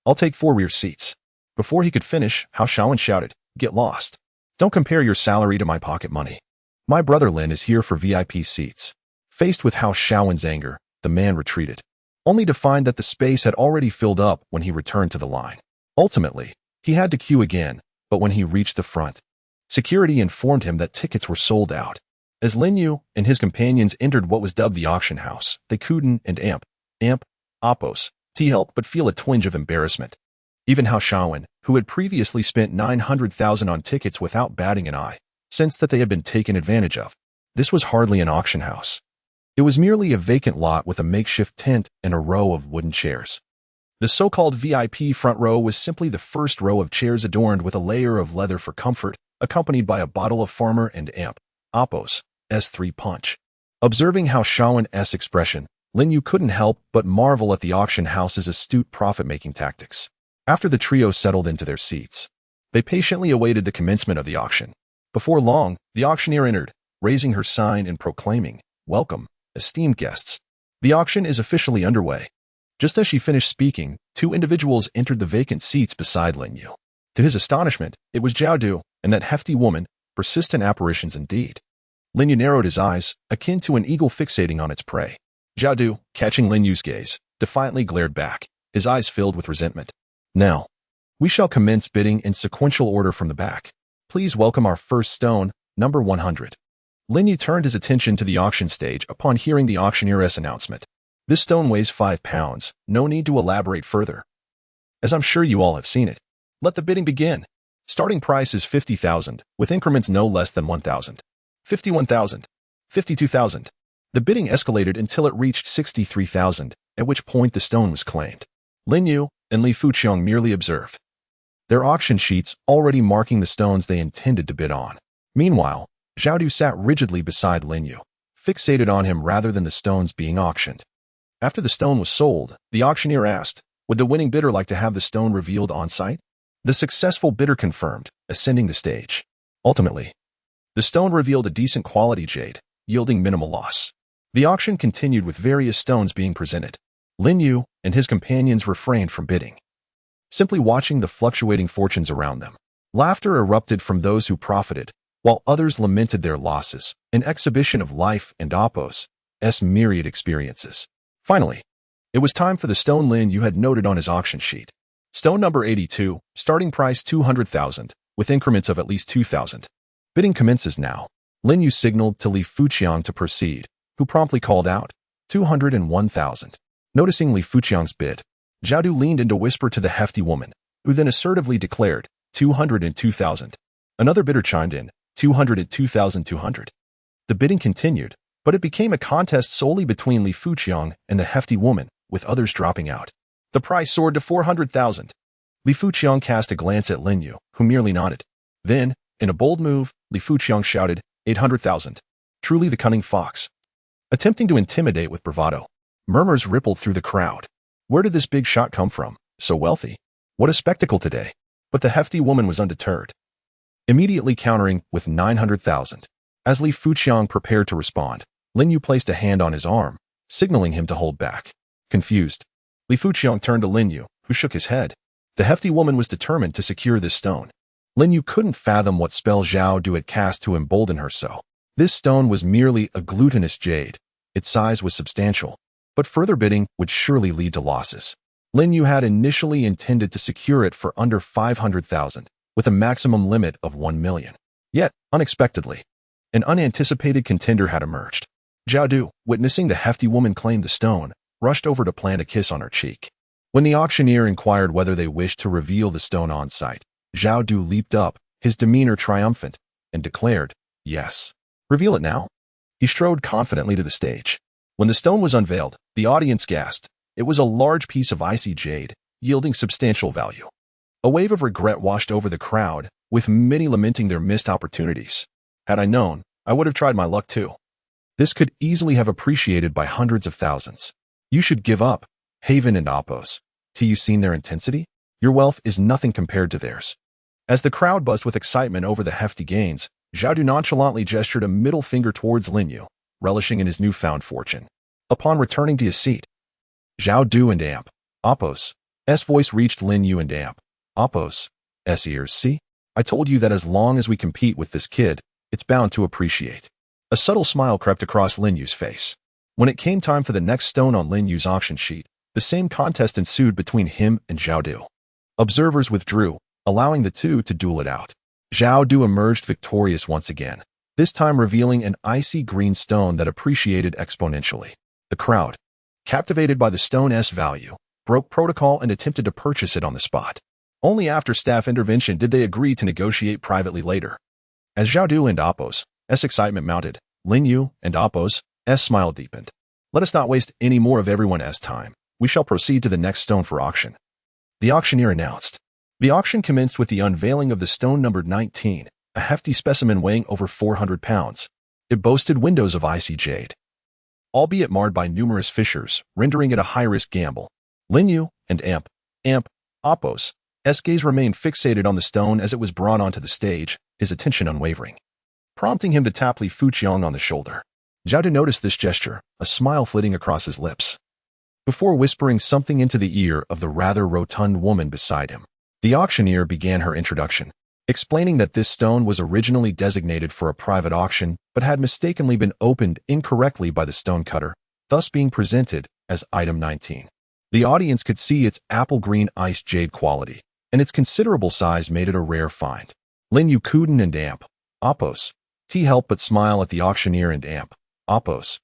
I'll take 4 rear seats. Before he could finish, Hao Shaowen shouted, get lost. Don't compare your salary to my pocket money. My brother Lin is here for VIP seats. Faced with Hao Shaowen's anger, the man retreated, only to find that the space had already filled up when he returned to the line. Ultimately, he had to queue again, but when he reached the front, security informed him that tickets were sold out. As Lin Yu and his companions entered what was dubbed the auction house, they couldn't and Apos' help but feel a twinge of embarrassment. Even Hao Shaowen, who had previously spent 900,000 on tickets without batting an eye, sensed that they had been taken advantage of. This was hardly an auction house. It was merely a vacant lot with a makeshift tent and a row of wooden chairs. The so-called VIP front row was simply the first row of chairs adorned with a layer of leather for comfort, accompanied by a bottle of Farmer and Apos' 3 punch. Observing Hao Shaowen's expression, Lin Yu couldn't help but marvel at the auction house's astute profit-making tactics. After the trio settled into their seats, they patiently awaited the commencement of the auction. Before long, the auctioneer entered, raising her sign and proclaiming, Welcome, esteemed guests. The auction is officially underway. Just as she finished speaking, 2 individuals entered the vacant seats beside Lin Yu. To his astonishment, it was Zhao and that hefty woman, persistent apparitions indeed. Lin Yu narrowed his eyes, akin to an eagle fixating on its prey. Zhao, catching Lin Yu's gaze, defiantly glared back, his eyes filled with resentment. Now, we shall commence bidding in sequential order from the back. Please welcome our first stone, number 100. Lin Yu turned his attention to the auction stage upon hearing the auctioneer's announcement. This stone weighs 5 pounds, no need to elaborate further, as I'm sure you all have seen it. Let the bidding begin. Starting price is 50,000, with increments no less than 1,000. 51,000. 52,000. The bidding escalated until it reached 63,000, at which point the stone was claimed. Lin Yu and Li Fuqiang merely observed, their auction sheets already marking the stones they intended to bid on. Meanwhile, Zhao Du sat rigidly beside Lin Yu, fixated on him rather than the stones being auctioned. After the stone was sold, the auctioneer asked, would the winning bidder like to have the stone revealed on-site? The successful bidder confirmed, ascending the stage. Ultimately, the stone revealed a decent quality jade, yielding minimal loss. The auction continued with various stones being presented. Lin Yu and his companions refrained from bidding, simply watching the fluctuating fortunes around them. Laughter erupted from those who profited, while others lamented their losses, an exhibition of life and Apos' myriad experiences. Finally, it was time for the stone Lin Yu had noted on his auction sheet. Stone number 82, starting price 200,000, with increments of at least 2,000. Bidding commences now. Lin Yu signaled to Li Fuqiang to proceed, who promptly called out, 201,000. Noticing Li Fuqiang's bid, Zhao Du leaned in to whisper to the hefty woman, who then assertively declared, 202,000. Another bidder chimed in, 202,200. The bidding continued, but it became a contest solely between Li Fuqiang and the hefty woman, with others dropping out. The price soared to 400,000. Li Fuqiang cast a glance at Lin Yu, who merely nodded. Then, in a bold move, Li Fuqiang shouted, 800,000. Truly the cunning fox. Attempting to intimidate with bravado, murmurs rippled through the crowd. Where did this big shot come from? So wealthy. What a spectacle today. But the hefty woman was undeterred, immediately countering with 900,000. As Li Fuqiang prepared to respond, Lin Yu placed a hand on his arm, signaling him to hold back. Confused, Li Fuqiang turned to Lin Yu, who shook his head. The hefty woman was determined to secure this stone. Lin Yu couldn't fathom what spell Zhao Du had cast to embolden her so. This stone was merely a glutinous jade. Its size was substantial, but further bidding would surely lead to losses. Lin Yu had initially intended to secure it for under 500,000, with a maximum limit of 1 million. Yet, unexpectedly, an unanticipated contender had emerged. Zhao Du, witnessing the hefty woman claim the stone, rushed over to plant a kiss on her cheek. When the auctioneer inquired whether they wished to reveal the stone on site, Zhao Du leaped up, his demeanor triumphant, and declared, yes. Reveal it now. He strode confidently to the stage. When the stone was unveiled, the audience gasped. It was a large piece of icy jade, yielding substantial value. A wave of regret washed over the crowd, with many lamenting their missed opportunities. Had I known, I would have tried my luck too. This could easily have appreciated by hundreds of thousands. You should give up, Haven and Apos. Till you seen their intensity? Your wealth is nothing compared to theirs. As the crowd buzzed with excitement over the hefty gains, Zhao Du nonchalantly gestured a middle finger towards Lin Yu, relishing in his newfound fortune. Upon returning to his seat, Zhao Du and Apos' voice reached Lin Yu and Apos' ears. See? I told you that as long as we compete with this kid, it's bound to appreciate. A subtle smile crept across Lin Yu's face. When it came time for the next stone on Lin Yu's auction sheet, the same contest ensued between him and Zhao Du. Observers withdrew, allowing the two to duel it out. Zhao Du emerged victorious once again, this time revealing an icy green stone that appreciated exponentially. The crowd, captivated by the stone's value, broke protocol and attempted to purchase it on the spot. Only after staff intervention did they agree to negotiate privately later. As Zhao Du and Apos' excitement mounted, Lin Yu and Apos' smile deepened. Let us not waste any more of everyone's time. We shall proceed to the next stone for auction. The auctioneer announced. The auction commenced with the unveiling of the stone numbered 19, a hefty specimen weighing over 400 pounds. It boasted windows of icy jade, albeit marred by numerous fissures, rendering it a high-risk gamble. Lin Yu and Apos' gaze remained fixated on the stone as it was brought onto the stage, his attention unwavering, prompting him to tap Li Fuqiang on the shoulder. Zhao Du noticed this gesture, a smile flitting across his lips, before whispering something into the ear of the rather rotund woman beside him. The auctioneer began her introduction, explaining that this stone was originally designated for a private auction but had mistakenly been opened incorrectly by the stonecutter, thus being presented as item 19. The audience could see its apple-green ice jade quality, and its considerable size made it a rare find. Lin Yu and Apos' helped but smile at the auctioneer and Apos'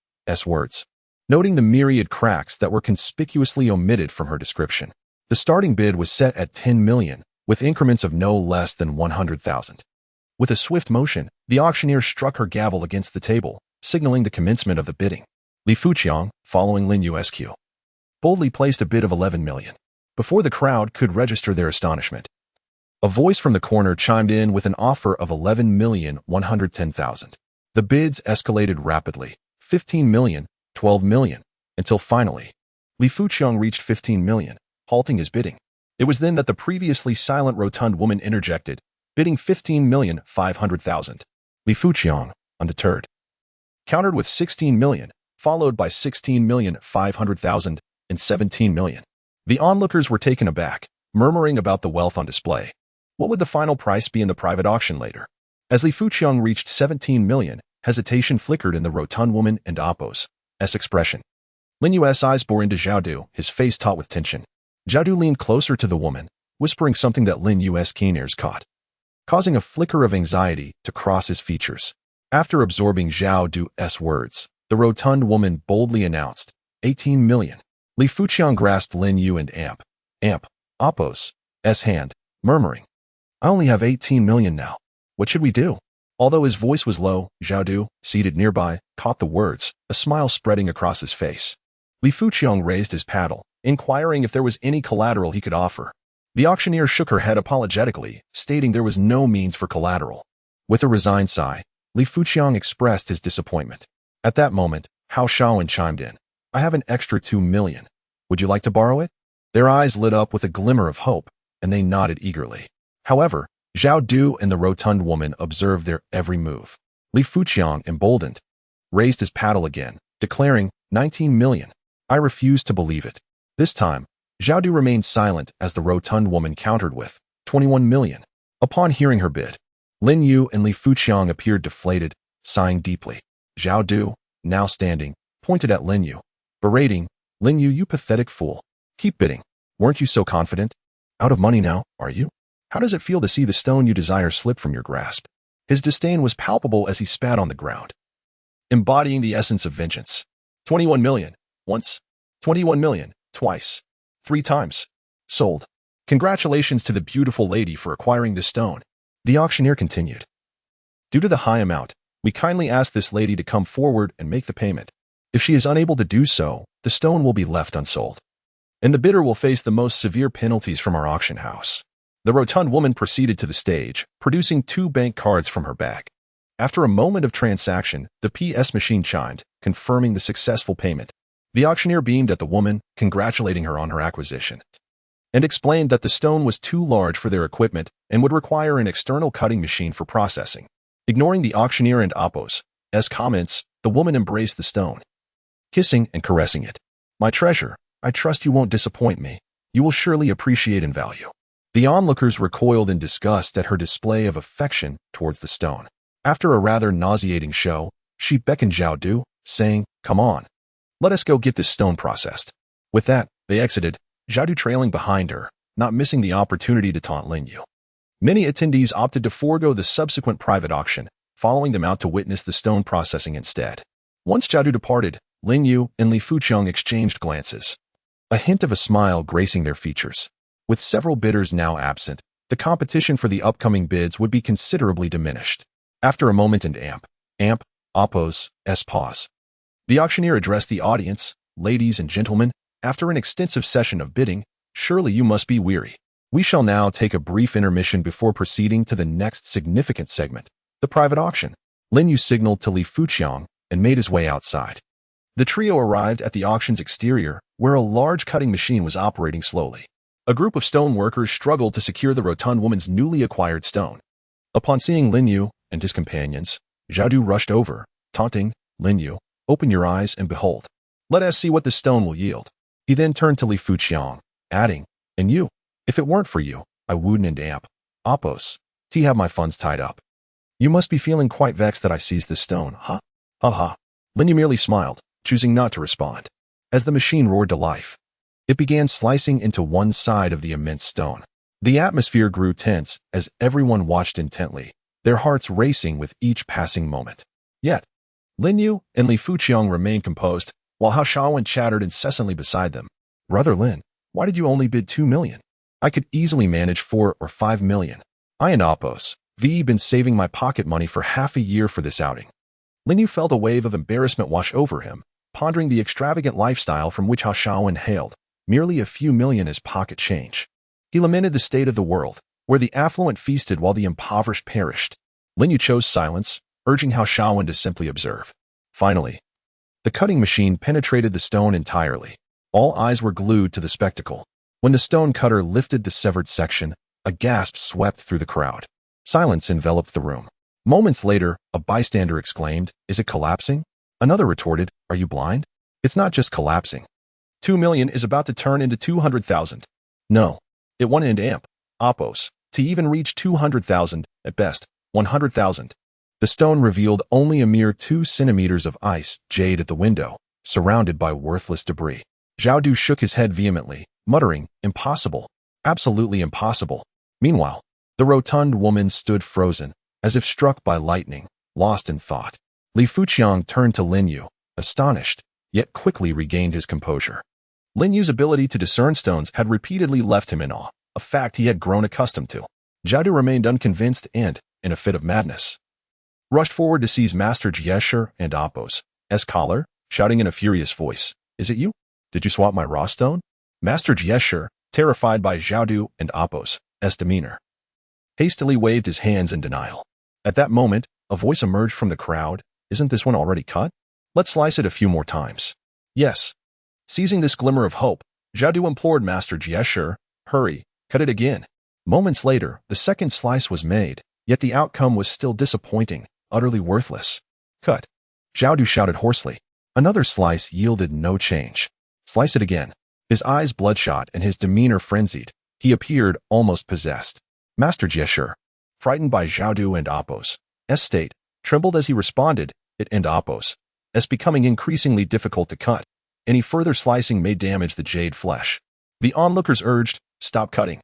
words, noting the myriad cracks that were conspicuously omitted from her description. The starting bid was set at 10 million, with increments of no less than 100,000. With a swift motion, the auctioneer struck her gavel against the table, signaling the commencement of the bidding. Li Fuqiang, following Lin Yu SQ, boldly placed a bid of 11 million. Before the crowd could register their astonishment, a voice from the corner chimed in with an offer of 11,110,000. The bids escalated rapidly, 15 million, 12 million, until finally, Li Fuqiang reached 15 million, halting his bidding. It was then that the previously silent rotund woman interjected, bidding 15,500,000. Li Fuqiang, undeterred, countered with 16 million, followed by 16,500,000 and 17 million. The onlookers were taken aback, murmuring about the wealth on display. What would the final price be in the private auction later? As Li Fuqiang reached 17 million, hesitation flickered in the rotund woman and Appo's expression. Lin Yu's eyes bore into Zhao Du, his face taut with tension. Zhao Du leaned closer to the woman, whispering something that Lin Yu's keen ears caught, causing a flicker of anxiety to cross his features. After absorbing Zhao Du's words, the rotund woman boldly announced, 18 million. Li Fuqiang grasped Lin Yu and Appo's hand, murmuring, I only have 18 million now. What should we do? Although his voice was low, Zhao Du, seated nearby, caught the words, a smile spreading across his face. Li Fuqiang raised his paddle, inquiring if there was any collateral he could offer. The auctioneer shook her head apologetically, stating there was no means for collateral. With a resigned sigh, Li Fuqiang expressed his disappointment. At that moment, Hao Shaowen chimed in. I have an extra 2 million. Would you like to borrow it? Their eyes lit up with a glimmer of hope, and they nodded eagerly. However, Zhao Du and the rotund woman observed their every move. Li Fuqiang, emboldened, raised his paddle again, declaring, 19 million. I refused to believe it. This time, Zhao Du remained silent as the rotund woman countered with 21 million. Upon hearing her bid, Lin Yu and Li Fuqiang appeared deflated, sighing deeply. Zhao Du, now standing, pointed at Lin Yu, berating, Lin Yu, you pathetic fool. Keep bidding. Weren't you so confident? Out of money now, are you? How does it feel to see the stone you desire slip from your grasp? His disdain was palpable as he spat on the ground, embodying the essence of vengeance. 21 million. Once. 21 million. Twice. 3 times. Sold. Congratulations to the beautiful lady for acquiring this stone. The auctioneer continued. Due to the high amount, we kindly ask this lady to come forward and make the payment. If she is unable to do so, the stone will be left unsold, and the bidder will face the most severe penalties from our auction house. The rotund woman proceeded to the stage, producing 2 bank cards from her bag. After a moment of transaction, the PS machine chimed, confirming the successful payment. The auctioneer beamed at the woman, congratulating her on her acquisition, and explained that the stone was too large for their equipment and would require an external cutting machine for processing. Ignoring the auctioneer and Appo's comments, the woman embraced the stone, kissing and caressing it. My treasure, I trust you won't disappoint me. You will surely appreciate and value. The onlookers recoiled in disgust at her display of affection towards the stone. After a rather nauseating show, she beckoned Zhao Du, saying, Come on. Let us go get this stone processed. With that, they exited, Zhao Du trailing behind her, not missing the opportunity to taunt Lin Yu. Many attendees opted to forego the subsequent private auction, following them out to witness the stone processing instead. Once Zhao Du departed, Lin Yu and Li Fuqiang exchanged glances, a hint of a smile gracing their features. With several bidders now absent, the competition for the upcoming bids would be considerably diminished. After a moment and Appo's pause, the auctioneer addressed the audience. Ladies and gentlemen, after an extensive session of bidding, surely you must be weary. We shall now take a brief intermission before proceeding to the next significant segment, the private auction. Lin Yu signaled to Li Fuqiang and made his way outside. The trio arrived at the auction's exterior, where a large cutting machine was operating slowly. A group of stone workers struggled to secure the rotund woman's newly acquired stone. Upon seeing Lin Yu and his companions, Zhao Du rushed over, taunting, Lin Yu, open your eyes and behold. Let us see what the stone will yield. He then turned to Li Fuqiang, adding, And you, if it weren't for you, I wouldn't and Appo's have my funds tied up. You must be feeling quite vexed that I seized this stone, huh? Ha ha. Lin Yu merely smiled, choosing not to respond. As the machine roared to life, it began slicing into one side of the immense stone. The atmosphere grew tense as everyone watched intently, their hearts racing with each passing moment. Yet, Lin Yu and Li Fuqiang remained composed, while Hao Shaowen chattered incessantly beside them. Brother Lin, why did you only bid 2 million? I could easily manage 4 or 5 million. I and Appos, V been saving my pocket money for half a year for this outing. Lin Yu felt a wave of embarrassment wash over him, pondering the extravagant lifestyle from which Hao Shaowen hailed, merely a few million as pocket change. He lamented the state of the world, where the affluent feasted while the impoverished perished. Lin Yu chose silence, urging Hao Shaowen to simply observe. Finally, the cutting machine penetrated the stone entirely. All eyes were glued to the spectacle. When the stone cutter lifted the severed section, a gasp swept through the crowd. Silence enveloped the room. Moments later, a bystander exclaimed, "Is it collapsing?" Another retorted, "Are you blind? It's not just collapsing. 2 million is about to turn into 200,000. No, it won't end amp, Appos, to even reach 200,000, at best, 100,000. The stone revealed only a mere 2 centimeters of ice jade at the window, surrounded by worthless debris. Zhao Du shook his head vehemently, muttering, "Impossible. Absolutely impossible." Meanwhile, the rotund woman stood frozen, as if struck by lightning, lost in thought. Li Fuqiang turned to Lin Yu, astonished, yet quickly regained his composure. Lin Yu's ability to discern stones had repeatedly left him in awe, a fact he had grown accustomed to. Zhao Du remained unconvinced and, in a fit of madness, rushed forward to seize Master Jiesher and Appos' collar, shouting in a furious voice, "Is it you? Did you swap my raw stone?" Master Jiesher, terrified by Zhao Du and Appos' demeanor, hastily waved his hands in denial. At that moment, a voice emerged from the crowd. "Isn't this one already cut? Let's slice it a few more times." "Yes." Seizing this glimmer of hope, Zhao Du implored Master Jiesher, "Hurry, cut it again." Moments later, the second slice was made, yet the outcome was still disappointing, utterly worthless. "Cut!" Zhao Du shouted hoarsely. Another slice yielded no change. "Slice it again." His eyes bloodshot and his demeanor frenzied, he appeared almost possessed. Master Jiesher, frightened by Zhao Du and Appos' state, trembled as he responded, "It and Appos' becoming increasingly difficult to cut. Any further slicing may damage the jade flesh." The onlookers urged, "Stop cutting.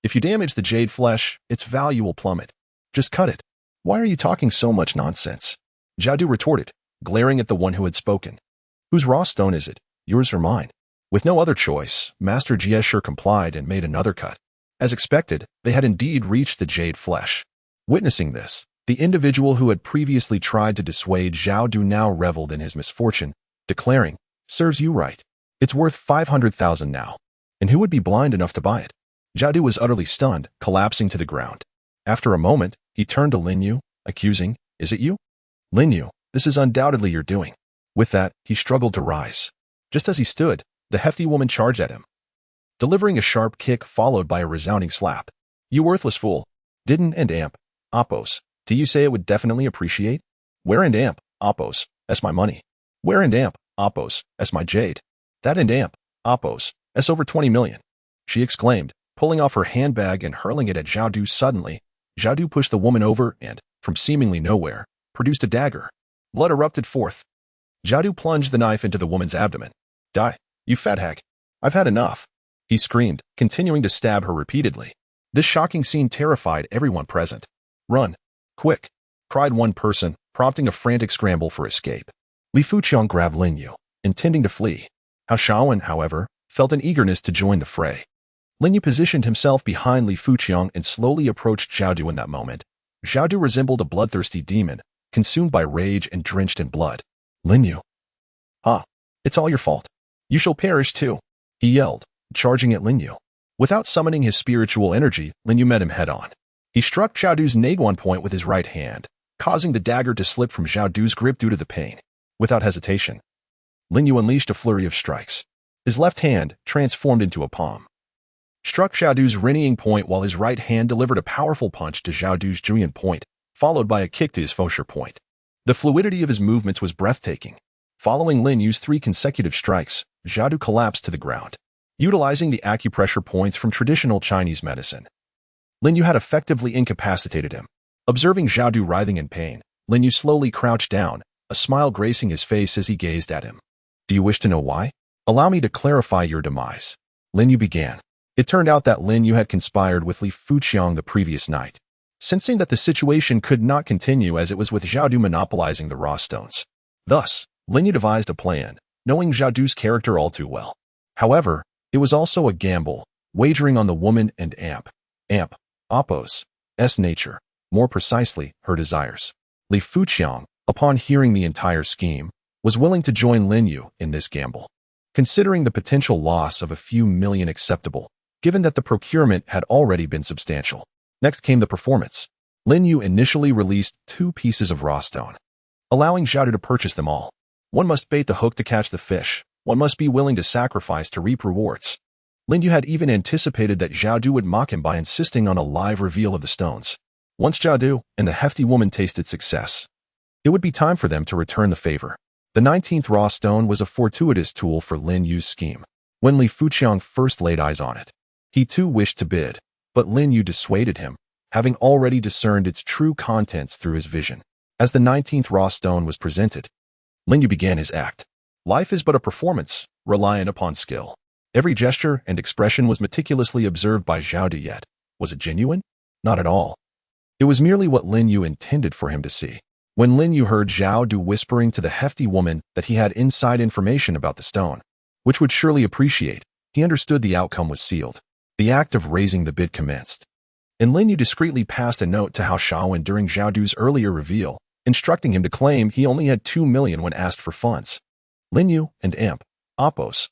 If you damage the jade flesh, its value will plummet. Just cut it. Why are you talking so much nonsense?" Zhao Du retorted, glaring at the one who had spoken. "Whose raw stone is it, yours or mine?" With no other choice, Master Jiesher complied and made another cut. As expected, they had indeed reached the jade flesh. Witnessing this, the individual who had previously tried to dissuade Zhao Du now reveled in his misfortune, declaring, "Serves you right. It's worth 500,000 now. And who would be blind enough to buy it?" Zhao Du was utterly stunned, collapsing to the ground. After a moment, he turned to Lin Yu, accusing, "Is it you? Lin Yu, this is undoubtedly your doing." With that, he struggled to rise. Just as he stood, the hefty woman charged at him, delivering a sharp kick followed by a resounding slap. "You worthless fool. Didn't and amp, Appos, do you say it would definitely appreciate? Where and amp, Appos, that's my money. Where and amp, Appos, that's my jade. That and amp, Appos, that's over 20 million. She exclaimed, pulling off her handbag and hurling it at Zhao Du suddenly. Zhao Du pushed the woman over and, from seemingly nowhere, produced a dagger. Blood erupted forth. Zhao Du plunged the knife into the woman's abdomen. "Die, you fat hag. I've had enough," he screamed, continuing to stab her repeatedly. This shocking scene terrified everyone present. "Run, quick," cried one person, prompting a frantic scramble for escape. Li Fuqiang grabbed Lin Yu, intending to flee. Hao Shaowen, however, felt an eagerness to join the fray. Lin Yu positioned himself behind Li Fuqiang and slowly approached Zhao Du in that moment. Zhao Du resembled a bloodthirsty demon, consumed by rage and drenched in blood. "Lin Yu. Ah, it's all your fault. You shall perish too," he yelled, charging at Lin Yu. Without summoning his spiritual energy, Lin Yu met him head-on. He struck Zhao Du's naguan point with his right hand, causing the dagger to slip from Zhao Du's grip due to the pain. Without hesitation, Lin Yu unleashed a flurry of strikes. His left hand, transformed into a palm, struck Zhao Du's rinnying point while his right hand delivered a powerful punch to Zhao Du's Julian point, followed by a kick to his Fosher point. The fluidity of his movements was breathtaking. Following Lin Yu's 3 consecutive strikes, Zhao Du collapsed to the ground. Utilizing the acupressure points from traditional Chinese medicine, Lin Yu had effectively incapacitated him. Observing Zhao Du writhing in pain, Lin Yu slowly crouched down, a smile gracing his face as he gazed at him. "Do you wish to know why? Allow me to clarify your demise." Lin Yu began. It turned out that Lin Yu had conspired with Li Fuqiang the previous night. Sensing that the situation could not continue as it was with Zhao Du monopolizing the raw stones. Thus, Lin Yu devised a plan, knowing Zhao Du's character all too well. However, it was also a gamble, wagering on the woman and amp, Oppo's nature, more precisely, her desires. Li Fuqiang, upon hearing the entire scheme, was willing to join Lin Yu in this gamble. Considering the potential loss of a few million acceptable, given that the procurement had already been substantial. Next came the performance. Lin Yu initially released 2 pieces of raw stone, allowing Zhao to purchase them all. One must bait the hook to catch the fish. One must be willing to sacrifice to reap rewards. Lin Yu had even anticipated that Zhao would mock him by insisting on a live reveal of the stones. Once Zhao and the hefty woman tasted success, it would be time for them to return the favor. The 19th raw stone was a fortuitous tool for Lin Yu's scheme. When Li Fuqiang first laid eyes on it, he too wished to bid, but Lin Yu dissuaded him, having already discerned its true contents through his vision. As the 19th raw stone was presented, Lin Yu began his act. Life is but a performance, reliant upon skill. Every gesture and expression was meticulously observed by Zhao. Yet, was it genuine? Not at all. It was merely what Lin Yu intended for him to see. When Lin Yu heard Zhao whispering to the hefty woman that he had inside information about the stone, which would surely appreciate, he understood the outcome was sealed. The act of raising the bid commenced. And Lin Yu discreetly passed a note to Hao Shaowen during Zhao earlier reveal, instructing him to claim he only had 2 million when asked for funds. Lin Yu and Oppo's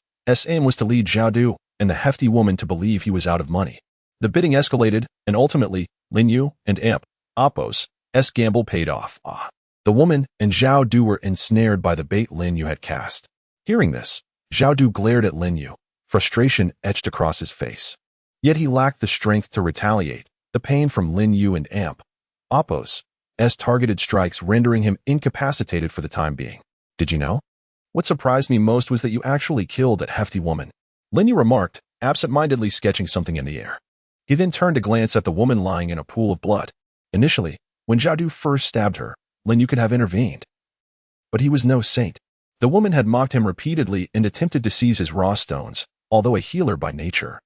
aim was to lead Zhao and the hefty woman to believe he was out of money. The bidding escalated, and ultimately, Lin Yu and Oppo's gamble paid off. The woman and Zhao were ensnared by the bait Lin Yu had cast. Hearing this, Zhao glared at Lin Yu, frustration etched across his face. Yet he lacked the strength to retaliate, the pain from Lin Yu and Oppo's targeted strikes rendering him incapacitated for the time being. Did you know? What surprised me most was that you actually killed that hefty woman, Lin Yu remarked, absent-mindedly sketching something in the air. He then turned to glance at the woman lying in a pool of blood. Initially, when Zhao first stabbed her, Lin Yu could have intervened. But he was no saint. The woman had mocked him repeatedly and attempted to seize his raw stones, although a healer by nature.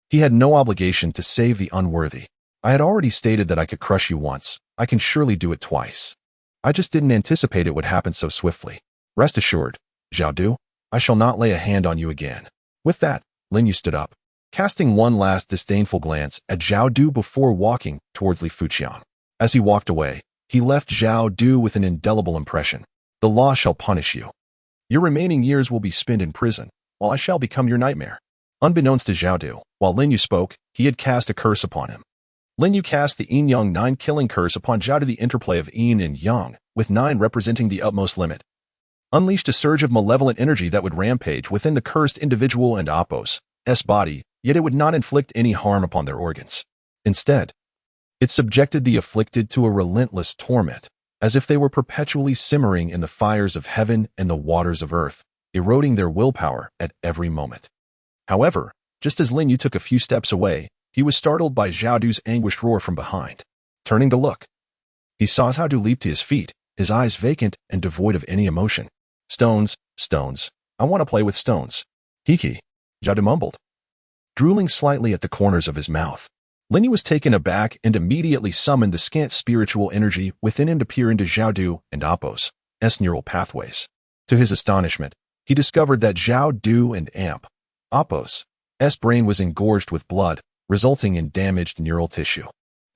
He had no obligation to save the unworthy. I had already stated that I could crush you once. I can surely do it twice. I just didn't anticipate it would happen so swiftly. Rest assured, Zhao, I shall not lay a hand on you again. With that, Lin Yu stood up, casting one last disdainful glance at Zhao before walking towards Li Fuqiang. As he walked away, he left Zhao with an indelible impression. The law shall punish you. Your remaining years will be spent in prison, while I shall become your nightmare. Unbeknownst to Zhao, while Lin Yu spoke, he had cast a curse upon him. Lin Yu cast the Yin Yang 9 killing curse upon Zhao. The interplay of Yin and Yang, with 9 representing the utmost limit, unleashed a surge of malevolent energy that would rampage within the cursed individual and Oppo's body, yet it would not inflict any harm upon their organs. Instead, it subjected the afflicted to a relentless torment, as if they were perpetually simmering in the fires of heaven and the waters of earth, eroding their willpower at every moment. However, just as Lin Yu took a few steps away, he was startled by Zhao's anguished roar from behind. Turning to look, he saw Zhao leap to his feet, his eyes vacant and devoid of any emotion. Stones, I want to play with stones. Hiki, Zhao mumbled, drooling slightly at the corners of his mouth. Lin Yu was taken aback and immediately summoned the scant spiritual energy within him to peer into Zhao and Oppo's neural pathways. To his astonishment, he discovered that Zhao and Oppo's brain was engorged with blood, resulting in damaged neural tissue.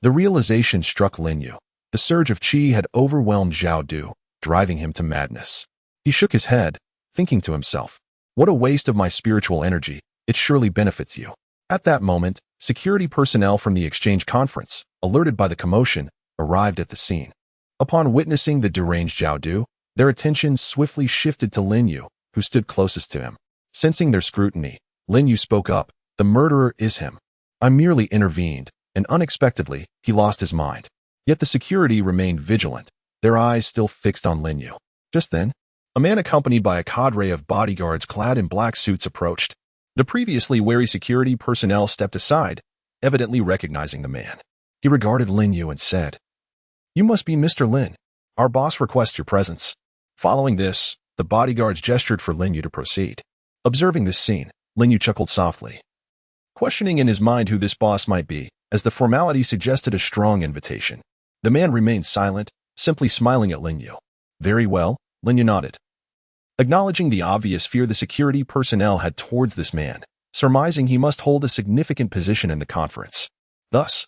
The realization struck Lin Yu. The surge of qi had overwhelmed Zhao, driving him to madness. He shook his head, thinking to himself, what a waste of my spiritual energy, it surely benefits you. At that moment, security personnel from the exchange conference, alerted by the commotion, arrived at the scene. Upon witnessing the deranged Zhao, their attention swiftly shifted to Lin Yu, who stood closest to him. Sensing their scrutiny, Lin Yu spoke up, the murderer is him. I merely intervened, and unexpectedly, he lost his mind. Yet the security remained vigilant, their eyes still fixed on Lin Yu. Just then, a man accompanied by a cadre of bodyguards clad in black suits approached. The previously wary security personnel stepped aside, evidently recognizing the man. He regarded Lin Yu and said, You must be Mr. Lin. Our boss requests your presence. Following this, the bodyguards gestured for Lin Yu to proceed. Observing this scene, Lin Yu chuckled softly, questioning in his mind who this boss might be, as the formality suggested a strong invitation. The man remained silent, simply smiling at Lin Yu. Very well, Lin Yu nodded, acknowledging the obvious fear the security personnel had towards this man. surmising he must hold a significant position in the conference. Thus,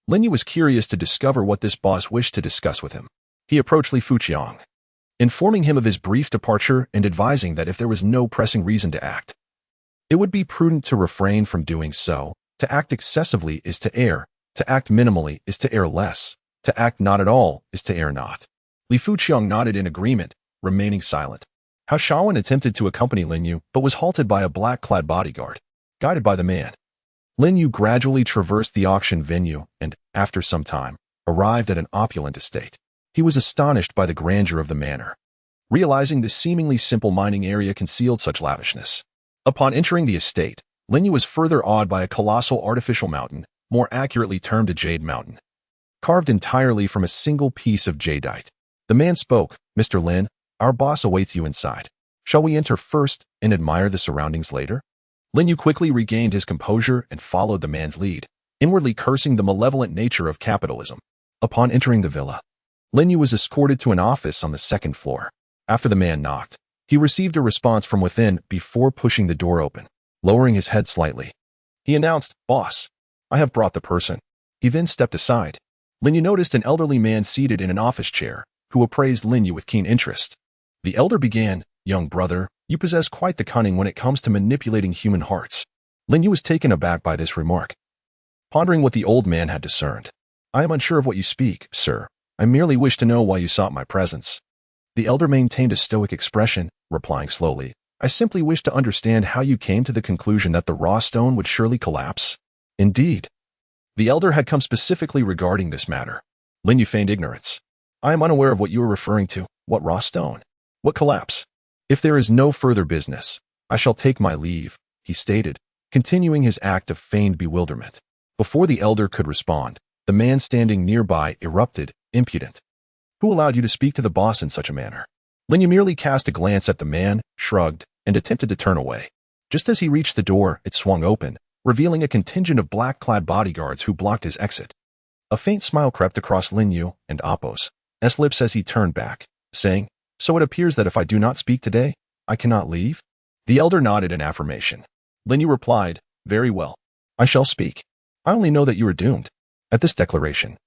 Lin Yu was curious to discover what this boss wished to discuss with him. He approached Li Fuqiang, informing him of his brief departure and advising that if there was no pressing reason to act, it would be prudent to refrain from doing so. To act excessively is to err. To act minimally is to err less. To act not at all is to err not. Li Fuqiang nodded in agreement, remaining silent. Hao Shaowen attempted to accompany Lin Yu, but was halted by a black-clad bodyguard. Guided by the man, Lin Yu gradually traversed the auction venue and, after some time, arrived at an opulent estate. He was astonished by the grandeur of the manor, realizing the seemingly simple mining area concealed such lavishness. Upon entering the estate, Lin Yu was further awed by a colossal artificial mountain, more accurately termed a jade mountain, carved entirely from a single piece of jadeite. The man spoke, "Mr. Lin, our boss awaits you inside. Shall we enter first and admire the surroundings later?" Lin Yu quickly regained his composure and followed the man's lead, inwardly cursing the malevolent nature of capitalism. Upon entering the villa, Lin Yu was escorted to an office on the second floor. After the man knocked, he received a response from within before pushing the door open. Lowering his head slightly, he announced, "Boss, I have brought the person." He then stepped aside. Lin Yu noticed an elderly man seated in an office chair, who appraised Lin Yu with keen interest. The elder began, "Young brother, you possess quite the cunning when it comes to manipulating human hearts." Lin Yu was taken aback by this remark, pondering what the old man had discerned. "I am unsure of what you speak, sir. I merely wish to know why you sought my presence." The elder maintained a stoic expression, replying slowly, "I simply wish to understand how you came to the conclusion that the raw stone would surely collapse." Indeed, the elder had come specifically regarding this matter. Lin Yu feigned ignorance. "I am unaware of what you are referring to. What raw stone? What collapse? If there is no further business, I shall take my leave," he stated, continuing his act of feigned bewilderment. Before the elder could respond, the man standing nearby erupted, "Impudent! Who allowed you to speak to the boss in such a manner?" Lin Yu merely cast a glance at the man, shrugged, and attempted to turn away. Just as he reached the door, it swung open, revealing a contingent of black-clad bodyguards who blocked his exit. A faint smile crept across Lin Yu and Appo's lips as he turned back, saying, "So it appears that if I do not speak today, I cannot leave?" The elder nodded in affirmation. Lin Yu replied, "Very well. I shall speak. I only know that you are doomed." At this declaration,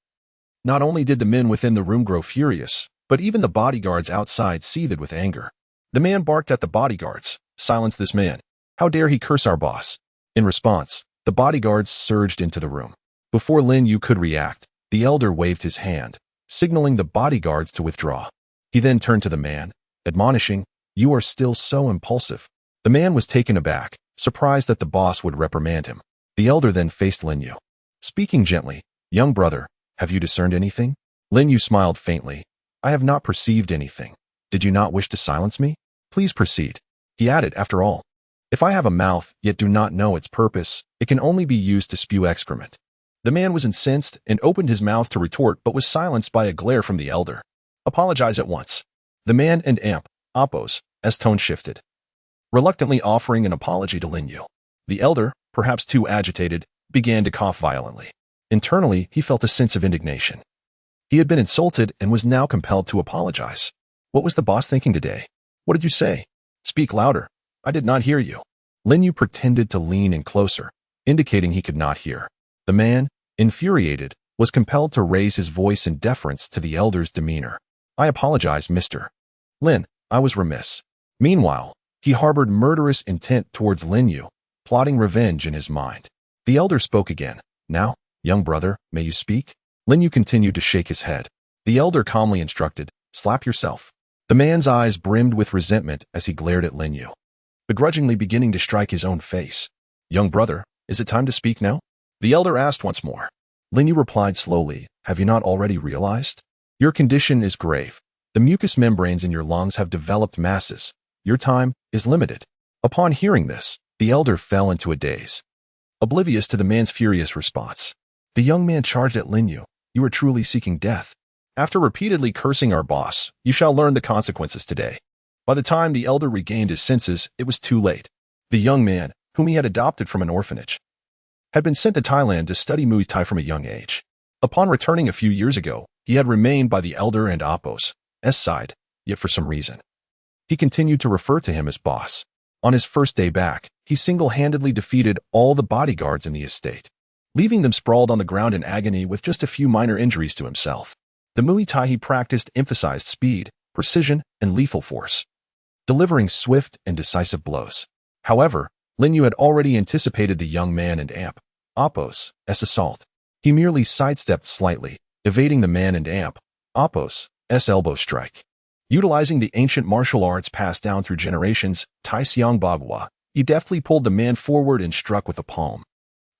not only did the men within the room grow furious, but even the bodyguards outside seethed with anger. The man barked at the bodyguards, "Silence this man. How dare he curse our boss?" In response, the bodyguards surged into the room. Before Lin Yu could react, the elder waved his hand, signaling the bodyguards to withdraw. He then turned to the man, admonishing, "You are still so impulsive." The man was taken aback, surprised that the boss would reprimand him. The elder then faced Lin Yu, speaking gently, "Young brother, have you discerned anything?" Lin Yu smiled faintly. "I have not perceived anything. Did you not wish to silence me? Please proceed." He added, "After all, if I have a mouth yet do not know its purpose, it can only be used to spew excrement." The man was incensed and opened his mouth to retort but was silenced by a glare from the elder. "Apologize at once." The man and Appo's tone shifted, reluctantly offering an apology to Lin Yu. The elder, perhaps too agitated, began to cough violently. Internally, he felt a sense of indignation. He had been insulted and was now compelled to apologize. What was the boss thinking today? "What did you say? Speak louder. I did not hear you." Lin Yu pretended to lean in closer, indicating he could not hear. The man, infuriated, was compelled to raise his voice in deference to the elder's demeanor. "I apologize, Mr. Lin. I was remiss." Meanwhile, he harbored murderous intent towards Lin Yu, plotting revenge in his mind. The elder spoke again. "Now, young brother, may you speak?" Lin Yu continued to shake his head. The elder calmly instructed, "Slap yourself." The man's eyes brimmed with resentment as he glared at Lin Yu, begrudgingly beginning to strike his own face. "Young brother, is it time to speak now?" The elder asked once more. Lin Yu replied slowly, "Have you not already realized? Your condition is grave. The mucous membranes in your lungs have developed masses. Your time is limited." Upon hearing this, the elder fell into a daze, oblivious to the man's furious response. The young man charged at Lin Yu, "You are truly seeking death. After repeatedly cursing our boss, you shall learn the consequences today." By the time the elder regained his senses, it was too late. The young man, whom he had adopted from an orphanage, had been sent to Thailand to study Muay Thai from a young age. Upon returning a few years ago, he had remained by the elder and Appo's side, yet for some reason, he continued to refer to him as boss. On his first day back, he single-handedly defeated all the bodyguards in the estate, leaving them sprawled on the ground in agony with just a few minor injuries to himself. The Muay Thai he practiced emphasized speed, precision, and lethal force, delivering swift and decisive blows. However, Lin Yu had already anticipated the young man and Oppo's assault. He merely sidestepped slightly, evading the man and Oppo's elbow strike. Utilizing the ancient martial arts passed down through generations, Tai Xiang Bagua, he deftly pulled the man forward and struck with a palm.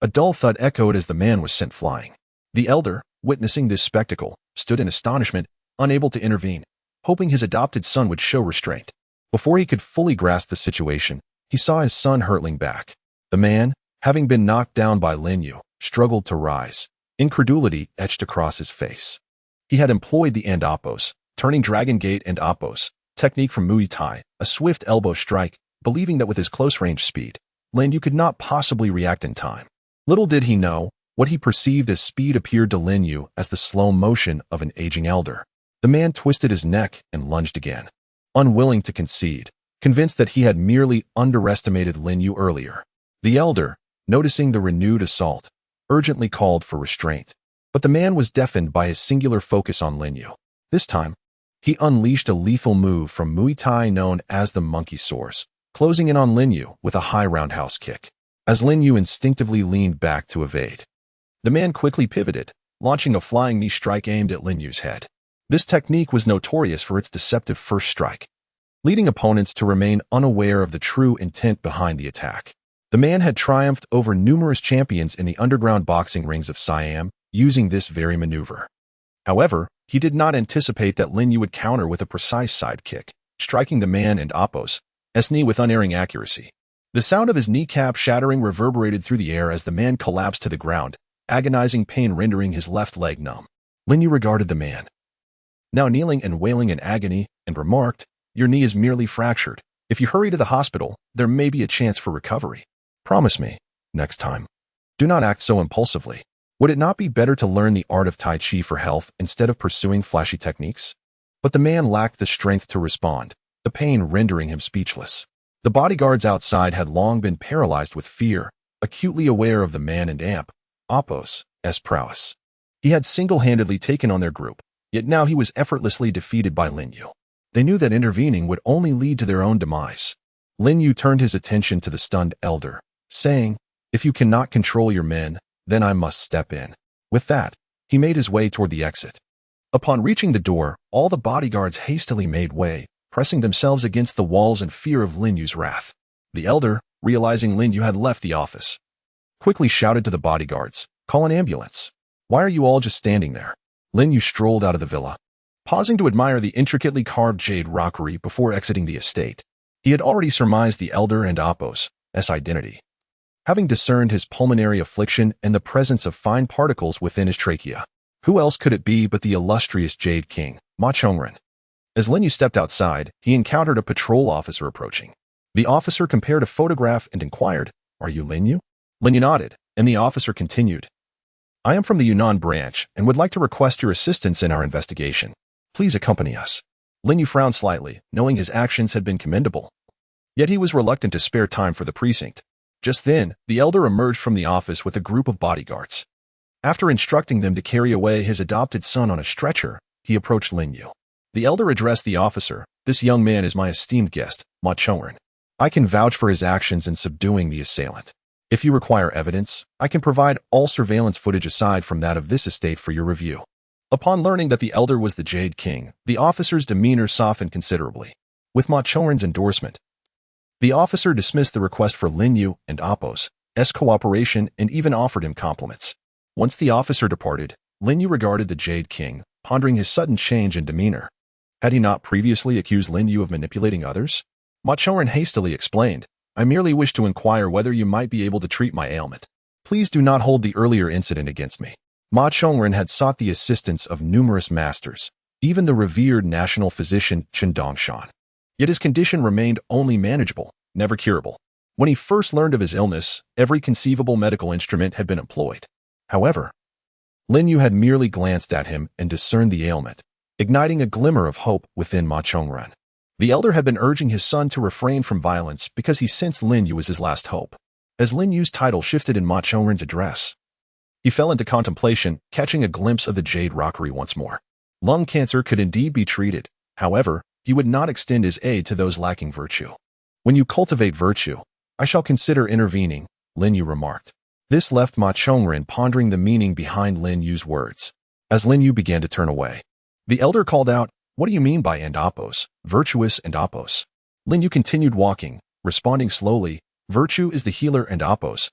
A dull thud echoed as the man was sent flying. The elder, witnessing this spectacle, stood in astonishment, unable to intervene, hoping his adopted son would show restraint. Before he could fully grasp the situation, he saw his son hurtling back. The man, having been knocked down by Lin Yu, struggled to rise. Incredulity etched across his face. He had employed the Oppos, turning Dragon Gate and Oppos, technique from Muay Thai, a swift elbow strike, believing that with his close-range speed, Lin Yu could not possibly react in time. Little did he know, what he perceived as speed appeared to Lin Yu as the slow motion of an aging elder. The man twisted his neck and lunged again, unwilling to concede, convinced that he had merely underestimated Lin Yu earlier. The elder, noticing the renewed assault, urgently called for restraint. But the man was deafened by his singular focus on Lin Yu. This time, he unleashed a lethal move from Muay Thai known as the monkey source, closing in on Lin Yu with a high roundhouse kick. As Lin Yu instinctively leaned back to evade, the man quickly pivoted, launching a flying knee strike aimed at Lin Yu's head. This technique was notorious for its deceptive first strike, leading opponents to remain unaware of the true intent behind the attack. The man had triumphed over numerous champions in the underground boxing rings of Siam using this very maneuver. However, he did not anticipate that Lin Yu would counter with a precise side kick, striking the man and Oppo's knee with unerring accuracy. The sound of his kneecap shattering reverberated through the air as the man collapsed to the ground, agonizing pain rendering his left leg numb. Lin Yu regarded the man, now kneeling and wailing in agony, and remarked, "Your knee is merely fractured. If you hurry to the hospital, there may be a chance for recovery. Promise me, next time, do not act so impulsively. Would it not be better to learn the art of Tai Chi for health instead of pursuing flashy techniques?" But the man lacked the strength to respond, the pain rendering him speechless. The bodyguards outside had long been paralyzed with fear, acutely aware of the man and Oppo's prowess. He had single-handedly taken on their group, yet now he was effortlessly defeated by Lin Yu. They knew that intervening would only lead to their own demise. Lin Yu turned his attention to the stunned elder, saying, "If you cannot control your men, then I must step in." With that, he made his way toward the exit. Upon reaching the door, all the bodyguards hastily made way, pressing themselves against the walls in fear of Lin Yu's wrath. The elder, realizing Lin Yu had left the office, quickly shouted to the bodyguards, "Call an ambulance. Why are you all just standing there?" Lin Yu strolled out of the villa, pausing to admire the intricately carved jade rockery before exiting the estate. He had already surmised the elder and Oppo's identity, having discerned his pulmonary affliction and the presence of fine particles within his trachea. Who else could it be but the illustrious Jade King, Ma Chongren? As Lin Yu stepped outside, he encountered a patrol officer approaching. The officer compared a photograph and inquired, "Are you Lin Yu?" Lin Yu nodded, and the officer continued, "I am from the Yunnan branch and would like to request your assistance in our investigation. Please accompany us." Lin Yu frowned slightly, knowing his actions had been commendable. Yet he was reluctant to spare time for the precinct. Just then, the elder emerged from the office with a group of bodyguards. After instructing them to carry away his adopted son on a stretcher, he approached Lin Yu. The elder addressed the officer, "This young man is my esteemed guest, Ma Chongren. I can vouch for his actions in subduing the assailant. If you require evidence, I can provide all surveillance footage aside from that of this estate for your review." Upon learning that the elder was the Jade King, the officer's demeanor softened considerably. With Ma Chongren's endorsement, the officer dismissed the request for Lin Yu and Oppo's cooperation and even offered him compliments. Once the officer departed, Lin Yu regarded the Jade King, pondering his sudden change in demeanor. Had he not previously accused Lin Yu of manipulating others? Ma Chongren hastily explained, "I merely wish to inquire whether you might be able to treat my ailment. Please do not hold the earlier incident against me." Ma Chongren had sought the assistance of numerous masters, even the revered national physician Chen Dongshan. Yet his condition remained only manageable, never curable. When he first learned of his illness, every conceivable medical instrument had been employed. However, Lin Yu had merely glanced at him and discerned the ailment, igniting a glimmer of hope within Ma Chongren. The elder had been urging his son to refrain from violence because he sensed Lin Yu was his last hope. As Lin Yu's title shifted in Ma Chongren's address, he fell into contemplation, catching a glimpse of the jade rockery once more. Lung cancer could indeed be treated. However, he would not extend his aid to those lacking virtue. When you cultivate virtue, I shall consider intervening, Lin Yu remarked. This left Ma Chongren pondering the meaning behind Lin Yu's words. As Lin Yu began to turn away, the elder called out, "What do you mean by endopos, virtuous endopos?" Lin Yu continued walking, responding slowly, "Virtue is the healer endopos'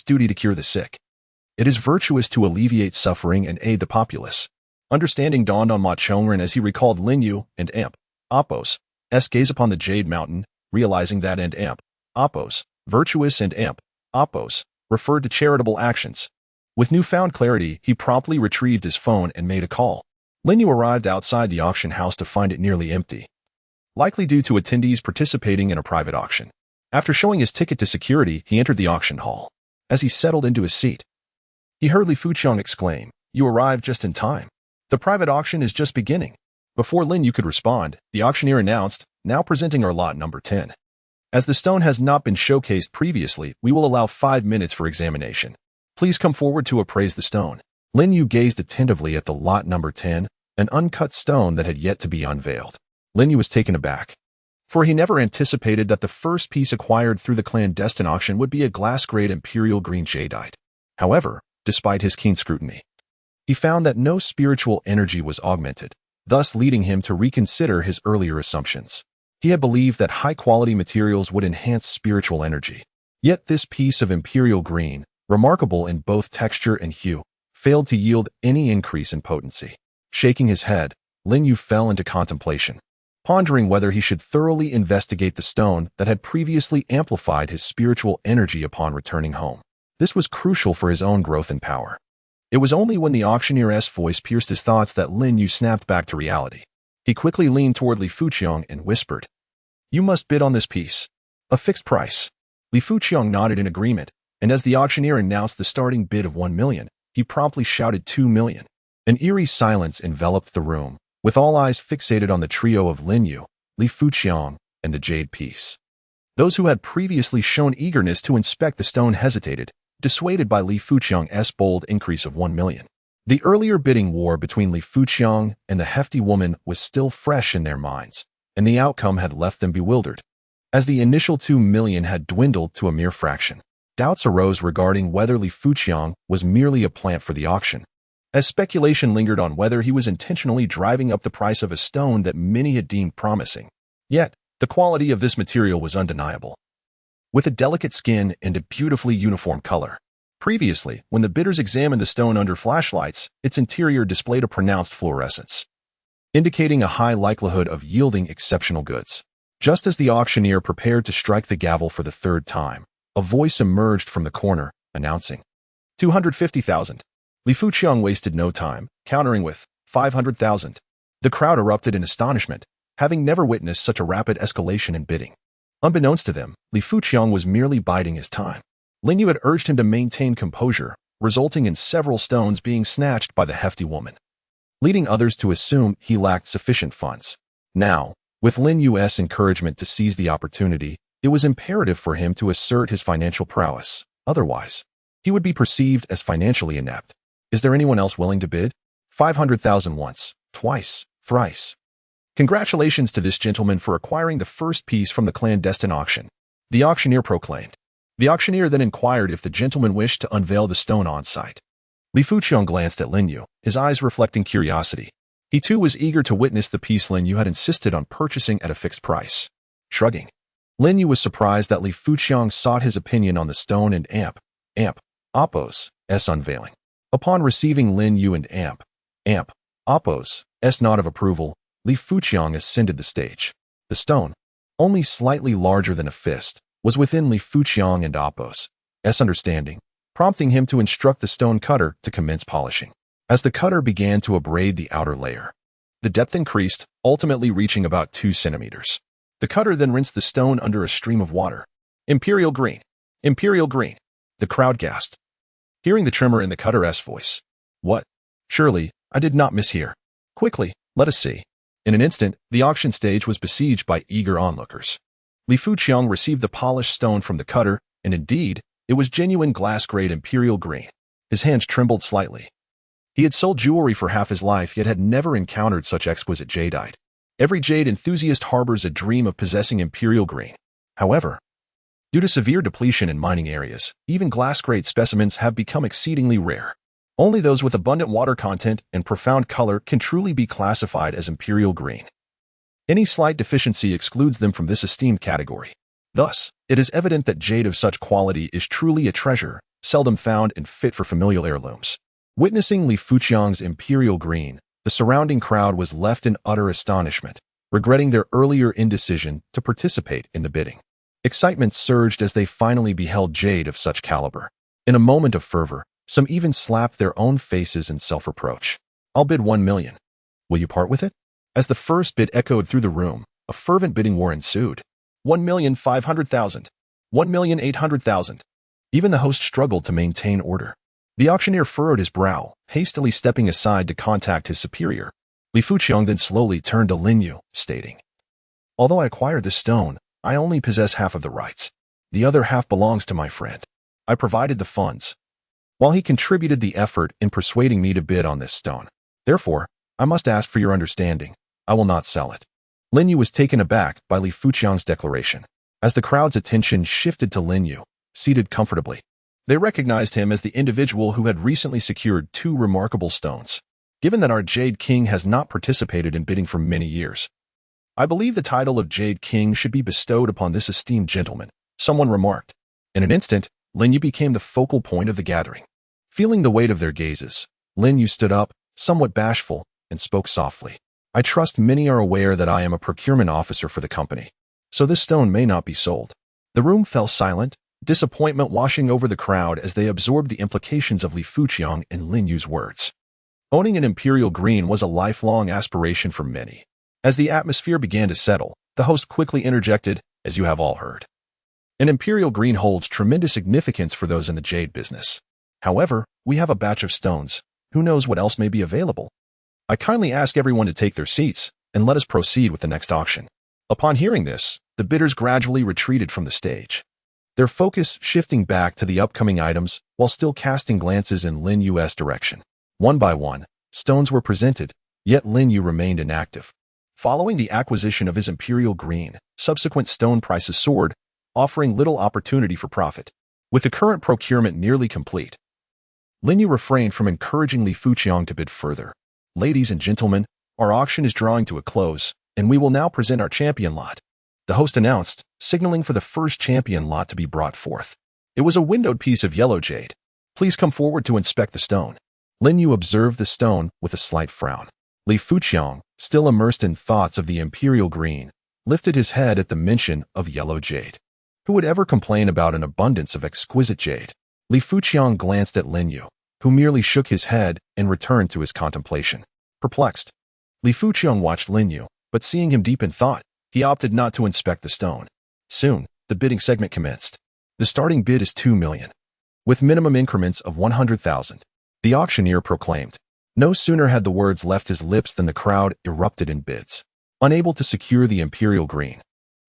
duty to cure the sick. It is virtuous to alleviate suffering and aid the populace." Understanding dawned on Ma Chongren as he recalled Lin Yu and Opos' gaze upon the Jade Mountain, realizing that Opos, virtuous and Opos, referred to charitable actions. With newfound clarity, he promptly retrieved his phone and made a call. Lin Yu arrived outside the auction house to find it nearly empty, likely due to attendees participating in a private auction. After showing his ticket to security, he entered the auction hall. As he settled into his seat, he heard Li Fuqiang exclaim, "You arrived just in time. The private auction is just beginning." Before Lin Yu could respond, the auctioneer announced, "Now presenting our lot number 10. As the stone has not been showcased previously, we will allow 5 minutes for examination. Please come forward to appraise the stone." Lin Yu gazed attentively at the lot number 10, an uncut stone that had yet to be unveiled. Lin Yu was taken aback, for he never anticipated that the first piece acquired through the clandestine auction would be a glass-grade imperial green jadeite. However, despite his keen scrutiny, he found that no spiritual energy was augmented, thus leading him to reconsider his earlier assumptions. He had believed that high-quality materials would enhance spiritual energy. Yet this piece of imperial green, remarkable in both texture and hue, failed to yield any increase in potency. Shaking his head, Lin Yu fell into contemplation, pondering whether he should thoroughly investigate the stone that had previously amplified his spiritual energy upon returning home. This was crucial for his own growth and power. It was only when the auctioneer's voice pierced his thoughts that Lin Yu snapped back to reality. He quickly leaned toward Li Fuqiang and whispered, "You must bid on this piece. A fixed price." Li Fuqiang nodded in agreement, and as the auctioneer announced the starting bid of 1 million, he promptly shouted 2 million. An eerie silence enveloped the room, with all eyes fixated on the trio of Lin Yu, Li Fuqiang, and the jade piece. Those who had previously shown eagerness to inspect the stone hesitated, dissuaded by Li Fuqiang's bold increase of 1 million. The earlier bidding war between Li Fuqiang and the hefty woman was still fresh in their minds, and the outcome had left them bewildered. As the initial 2 million had dwindled to a mere fraction, doubts arose regarding whether Li Fuqiang was merely a plant for the auction, as speculation lingered on whether he was intentionally driving up the price of a stone that many had deemed promising. Yet, the quality of this material was undeniable, with a delicate skin and a beautifully uniform color. Previously, when the bidders examined the stone under flashlights, its interior displayed a pronounced fluorescence, indicating a high likelihood of yielding exceptional goods. Just as the auctioneer prepared to strike the gavel for the third time, a voice emerged from the corner, announcing, 250,000. Li Fuqiang wasted no time, countering with 500,000. The crowd erupted in astonishment, having never witnessed such a rapid escalation in bidding. Unbeknownst to them, Li Fuqiang was merely biding his time. Lin Yu had urged him to maintain composure, resulting in several stones being snatched by the hefty woman, leading others to assume he lacked sufficient funds. Now, with Lin Yu's encouragement to seize the opportunity, it was imperative for him to assert his financial prowess. Otherwise, he would be perceived as financially inept. Is there anyone else willing to bid? 500,000 once, twice, thrice. Congratulations to this gentleman for acquiring the first piece from the clandestine auction, the auctioneer proclaimed. The auctioneer then inquired if the gentleman wished to unveil the stone on site. Li Fuqiang glanced at Lin Yu, his eyes reflecting curiosity. He too was eager to witness the piece Lin Yu had insisted on purchasing at a fixed price. Shrugging, Lin Yu was surprised that Li Fuqiang sought his opinion on the stone and Oppo's unveiling. Upon receiving Lin Yu and Oppo's nod of approval, Li Fuqiang ascended the stage. The stone, only slightly larger than a fist, was within Li Fuqiang and Oppo's understanding, prompting him to instruct the stone cutter to commence polishing. As the cutter began to abrade the outer layer, the depth increased, ultimately reaching about 2 centimeters. The cutter then rinsed the stone under a stream of water. Imperial green. Imperial green. The crowd gasped, hearing the tremor in the cutter's voice. What? Surely, I did not mishear. Quickly, let us see. In an instant, the auction stage was besieged by eager onlookers. Li Fuqiang received the polished stone from the cutter, and indeed, it was genuine glass-grade imperial green. His hands trembled slightly. He had sold jewelry for half his life, yet had never encountered such exquisite jadeite. Every jade enthusiast harbors a dream of possessing imperial green. However, due to severe depletion in mining areas, even glass-grade specimens have become exceedingly rare. Only those with abundant water content and profound color can truly be classified as imperial green. Any slight deficiency excludes them from this esteemed category. Thus, it is evident that jade of such quality is truly a treasure, seldom found and fit for familial heirlooms. Witnessing Li Fuqiang's imperial green, the surrounding crowd was left in utter astonishment, regretting their earlier indecision to participate in the bidding. Excitement surged as they finally beheld jade of such caliber. In a moment of fervor, some even slapped their own faces in self-reproach. "I'll bid 1 million. Will you part with it?" As the first bid echoed through the room, a fervent bidding war ensued. 1,500,000. 1,800,000. Even the host struggled to maintain order. The auctioneer furrowed his brow, hastily stepping aside to contact his superior. Li Fuqiang then slowly turned to Lin Yu, stating, "Although I acquired this stone, I only possess half of the rights. The other half belongs to my friend. I provided the funds, while he contributed the effort in persuading me to bid on this stone. Therefore, I must ask for your understanding. I will not sell it." Lin Yu was taken aback by Li Fuqiang's declaration. As the crowd's attention shifted to Lin Yu, seated comfortably, they recognized him as the individual who had recently secured 2 remarkable stones. "Given that our Jade King has not participated in bidding for many years, I believe the title of Jade King should be bestowed upon this esteemed gentleman," someone remarked. In an instant, Lin Yu became the focal point of the gathering. Feeling the weight of their gazes, Lin Yu stood up, somewhat bashful, and spoke softly. "I trust many are aware that I am a procurement officer for the company, so this stone may not be sold." The room fell silent, disappointment washing over the crowd as they absorbed the implications of Li Fuqiang and Lin Yu's words. Owning an imperial green was a lifelong aspiration for many. As the atmosphere began to settle, the host quickly interjected, "As you have all heard, an imperial green holds tremendous significance for those in the jade business. However, we have a batch of stones. Who knows what else may be available? I kindly ask everyone to take their seats, and let us proceed with the next auction." Upon hearing this, the bidders gradually retreated from the stage, their focus shifting back to the upcoming items while still casting glances in Lin Yu's direction. One by one, stones were presented, yet Lin Yu remained inactive. Following the acquisition of his imperial green, subsequent stone prices soared, offering little opportunity for profit. With the current procurement nearly complete, Lin Yu refrained from encouraging Li Fuqiang to bid further. "Ladies and gentlemen, our auction is drawing to a close, and we will now present our champion lot," the host announced, signaling for the first champion lot to be brought forth. It was a windowed piece of yellow jade. "Please come forward to inspect the stone." Lin Yu observed the stone with a slight frown. Li Fuqiang, still immersed in thoughts of the imperial green, lifted his head at the mention of yellow jade. Who would ever complain about an abundance of exquisite jade? Li Fuqiang glanced at Lin Yu, who merely shook his head and returned to his contemplation. Perplexed, Li Fuqiang watched Lin Yu, but seeing him deep in thought, he opted not to inspect the stone. Soon, the bidding segment commenced. The starting bid is 2 million, with minimum increments of 100,000. The auctioneer proclaimed. No sooner had the words left his lips than the crowd erupted in bids. Unable to secure the imperial green,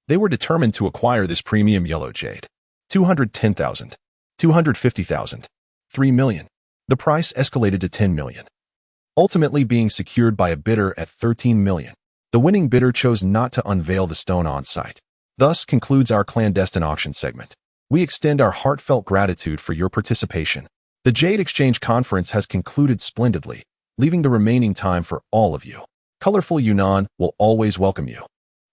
they were determined to acquire this premium yellow jade. 210,000. 250,000. 3 million. The price escalated to 10 million, ultimately being secured by a bidder at 13 million. The winning bidder chose not to unveil the stone on site. Thus concludes our clandestine auction segment. We extend our heartfelt gratitude for your participation. The Jade Exchange Conference has concluded splendidly, leaving the remaining time for all of you. Colorful Yunnan will always welcome you.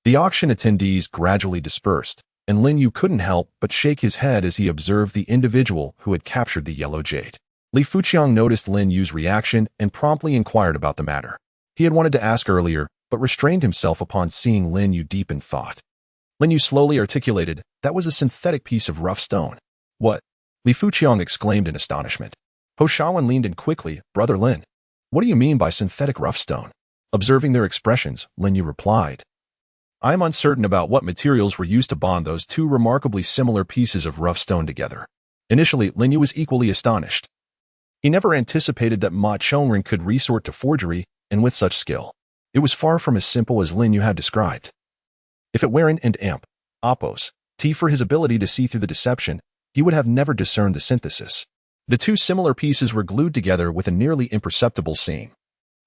The auction attendees gradually dispersed, and Lin Yu couldn't help but shake his head as he observed the individual who had captured the yellow jade. Li Fuqiang noticed Lin Yu's reaction and promptly inquired about the matter. He had wanted to ask earlier, but restrained himself upon seeing Lin Yu deep in thought. Lin Yu slowly articulated, "That was a synthetic piece of rough stone." "What?" Li Fuqiang exclaimed in astonishment. Ho Shaolin leaned in quickly. "Brother Lin, what do you mean by synthetic rough stone?" Observing their expressions, Lin Yu replied, "I am uncertain about what materials were used to bond those 2 remarkably similar pieces of rough stone together." Initially, Lin Yu was equally astonished. He never anticipated that Ma Chongren could resort to forgery, and with such skill. It was far from as simple as Lin Yu had described. If it weren't and amp, oppos, T for his ability to see through the deception, he would have never discerned the synthesis. The two similar pieces were glued together with a nearly imperceptible seam,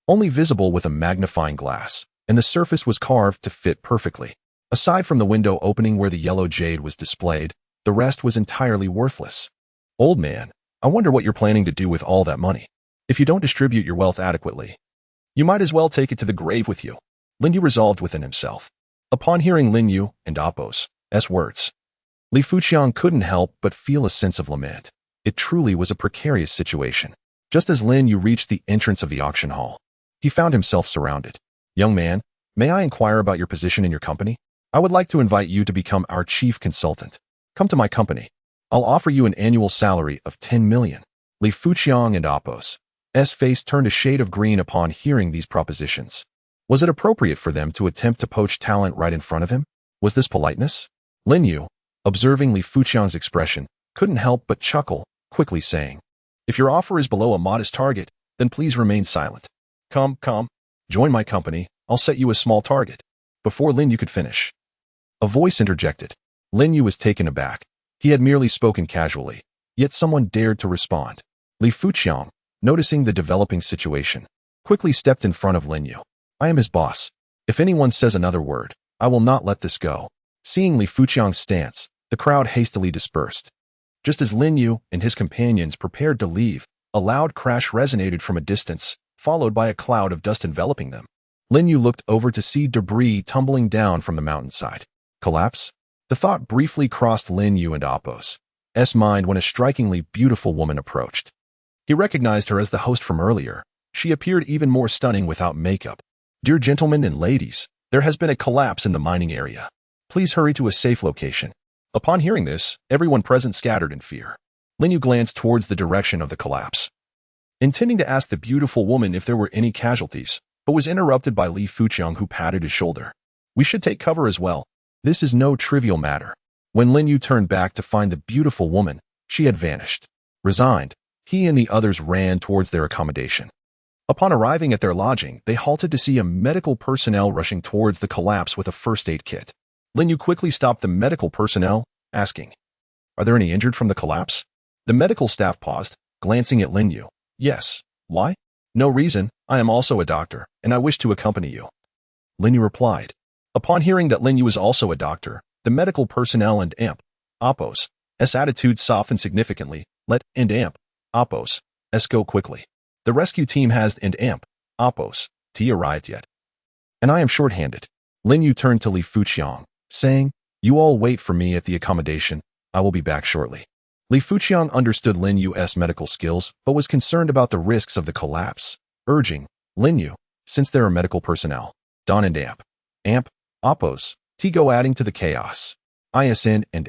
only visible with a magnifying glass, and the surface was carved to fit perfectly. Aside from the window opening where the yellow jade was displayed, the rest was entirely worthless. Old man, I wonder what you're planning to do with all that money. If you don't distribute your wealth adequately, you might as well take it to the grave with you, Lin Yu resolved within himself. Upon hearing Lin Yu and Appo's words, Li Fuqiang couldn't help but feel a sense of lament. It truly was a precarious situation. Just as Lin Yu reached the entrance of the auction hall, he found himself surrounded. Young man, may I inquire about your position in your company? I would like to invite you to become our chief consultant. Come to my company. I'll offer you an annual salary of 10 million. Li Fuqiang and Appo's face turned a shade of green upon hearing these propositions. Was it appropriate for them to attempt to poach talent right in front of him? Was this politeness? Lin Yu, observing Li Fuqiang's expression, couldn't help but chuckle, quickly saying, "If your offer is below a modest target, then please remain silent. Come, join my company, I'll set you a small target." Before Lin Yu could finish, a voice interjected. Lin Yu was taken aback. He had merely spoken casually, yet someone dared to respond. Li Fuqiang, noticing the developing situation, quickly stepped in front of Lin Yu. "I am his boss. If anyone says another word, I will not let this go." Seeing Li Fuqiang's stance, the crowd hastily dispersed. Just as Lin Yu and his companions prepared to leave, a loud crash resonated from a distance, followed by a cloud of dust enveloping them. Lin Yu looked over to see debris tumbling down from the mountainside. Collapse? The thought briefly crossed Lin Yu and Appo's mind when a strikingly beautiful woman approached. He recognized her as the host from earlier. She appeared even more stunning without makeup. "Dear gentlemen and ladies, there has been a collapse in the mining area. Please hurry to a safe location." Upon hearing this, everyone present scattered in fear. Lin Yu glanced towards the direction of the collapse, intending to ask the beautiful woman if there were any casualties, but was interrupted by Li Fuqiang, who patted his shoulder. "We should take cover as well. This is no trivial matter." When Lin Yu turned back to find the beautiful woman, she had vanished. Resigned, he and the others ran towards their accommodation. Upon arriving at their lodging, they halted to see a medical personnel rushing towards the collapse with a first aid kit. Lin Yu quickly stopped the medical personnel, asking, "Are there any injured from the collapse?" The medical staff paused, glancing at Lin Yu. "Yes. Why?" "No reason. I am also a doctor, and I wish to accompany you," Lin Yu replied. Upon hearing that Lin Yu was also a doctor, the medical personnel and Appo's attitude softened significantly. "Let Appo's go quickly. The rescue team has Appo's arrived yet, and I am short-handed." Lin Yu turned to Li Fuqiang, saying, "You all wait for me at the accommodation. I will be back shortly." Li Fuqiang understood Lin Yu's medical skills, but was concerned about the risks of the collapse, urging, "Lin Yu, since there are medical personnel, Don and Appo's go adding to the chaos. ISN and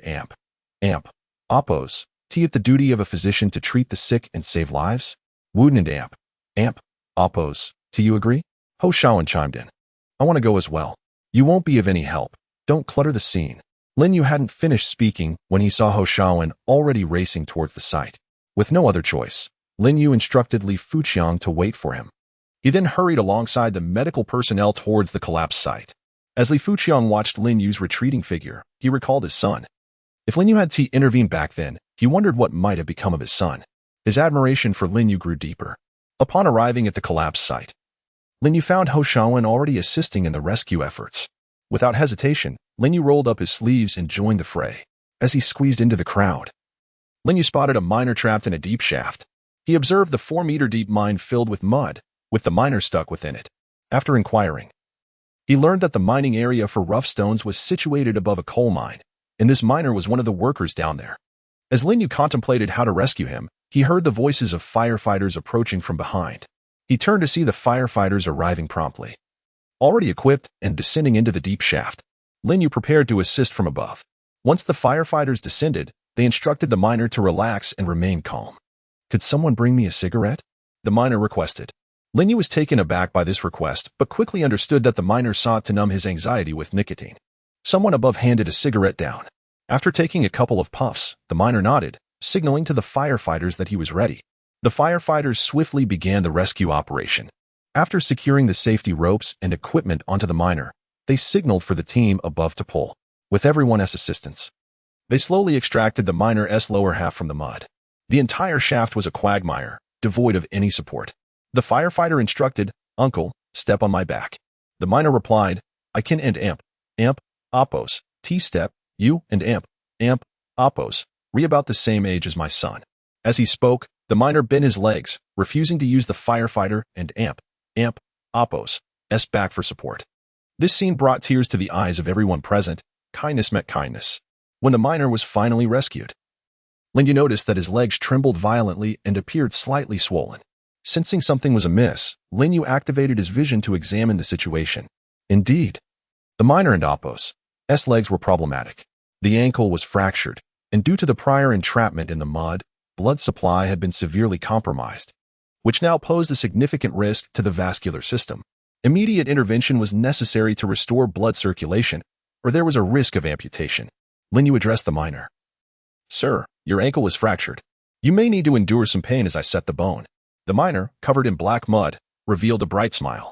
Appo's at the duty of a physician to treat the sick and save lives. Wooden and Appo's, you agree?" Ho Shaoan chimed in. "I want to go as well. You won't be of any help. Don't clutter the scene." Lin Yu hadn't finished speaking when he saw Ho Shaoan already racing towards the site. With no other choice, Lin Yu instructed Li Fuqiang to wait for him. He then hurried alongside the medical personnel towards the collapse site. As Li Fuqiang watched Lin Yu's retreating figure, he recalled his son. If Lin Yu had intervened back then, he wondered what might have become of his son. His admiration for Lin Yu grew deeper. Upon arriving at the collapse site, Lin Yu found Ho Shaoan already assisting in the rescue efforts. Without hesitation, Lin Yu rolled up his sleeves and joined the fray. As he squeezed into the crowd, Lin Yu spotted a miner trapped in a deep shaft. He observed the 4-meter-deep mine filled with mud, with the miner stuck within it. After inquiring, he learned that the mining area for rough stones was situated above a coal mine, and this miner was one of the workers down there. As Lin Yu contemplated how to rescue him, he heard the voices of firefighters approaching from behind. He turned to see the firefighters arriving promptly. Already equipped and descending into the deep shaft, Lin Yu prepared to assist from above. Once the firefighters descended, they instructed the miner to relax and remain calm. "Could someone bring me a cigarette?" the miner requested. Lin Yu was taken aback by this request, but quickly understood that the miner sought to numb his anxiety with nicotine. Someone above handed a cigarette down. After taking a couple of puffs, the miner nodded, signaling to the firefighters that he was ready. The firefighters swiftly began the rescue operation. After securing the safety ropes and equipment onto the miner, they signaled for the team above to pull. With everyone's assistance, they slowly extracted the miner's lower half from the mud. The entire shaft was a quagmire, devoid of any support. The firefighter instructed, "Uncle, step on my back." The miner replied, "I can and amp, oppos, T-step, you and amp, oppos, about the same age as my son." As he spoke, the miner bent his legs, refusing to use the firefighter and amp, oppos, back for support. This scene brought tears to the eyes of everyone present. Kindness met kindness. When the miner was finally rescued, Lin Yu noticed that his legs trembled violently and appeared slightly swollen. Sensing something was amiss, Lin Yu activated his vision to examine the situation. Indeed, the miner and Oppo's legs were problematic. The ankle was fractured, and due to the prior entrapment in the mud, blood supply had been severely compromised, which now posed a significant risk to the vascular system. Immediate intervention was necessary to restore blood circulation, or there was a risk of amputation. Lin Yu addressed the miner. "Sir, your ankle was fractured. You may need to endure some pain as I set the bone." The miner, covered in black mud, revealed a bright smile.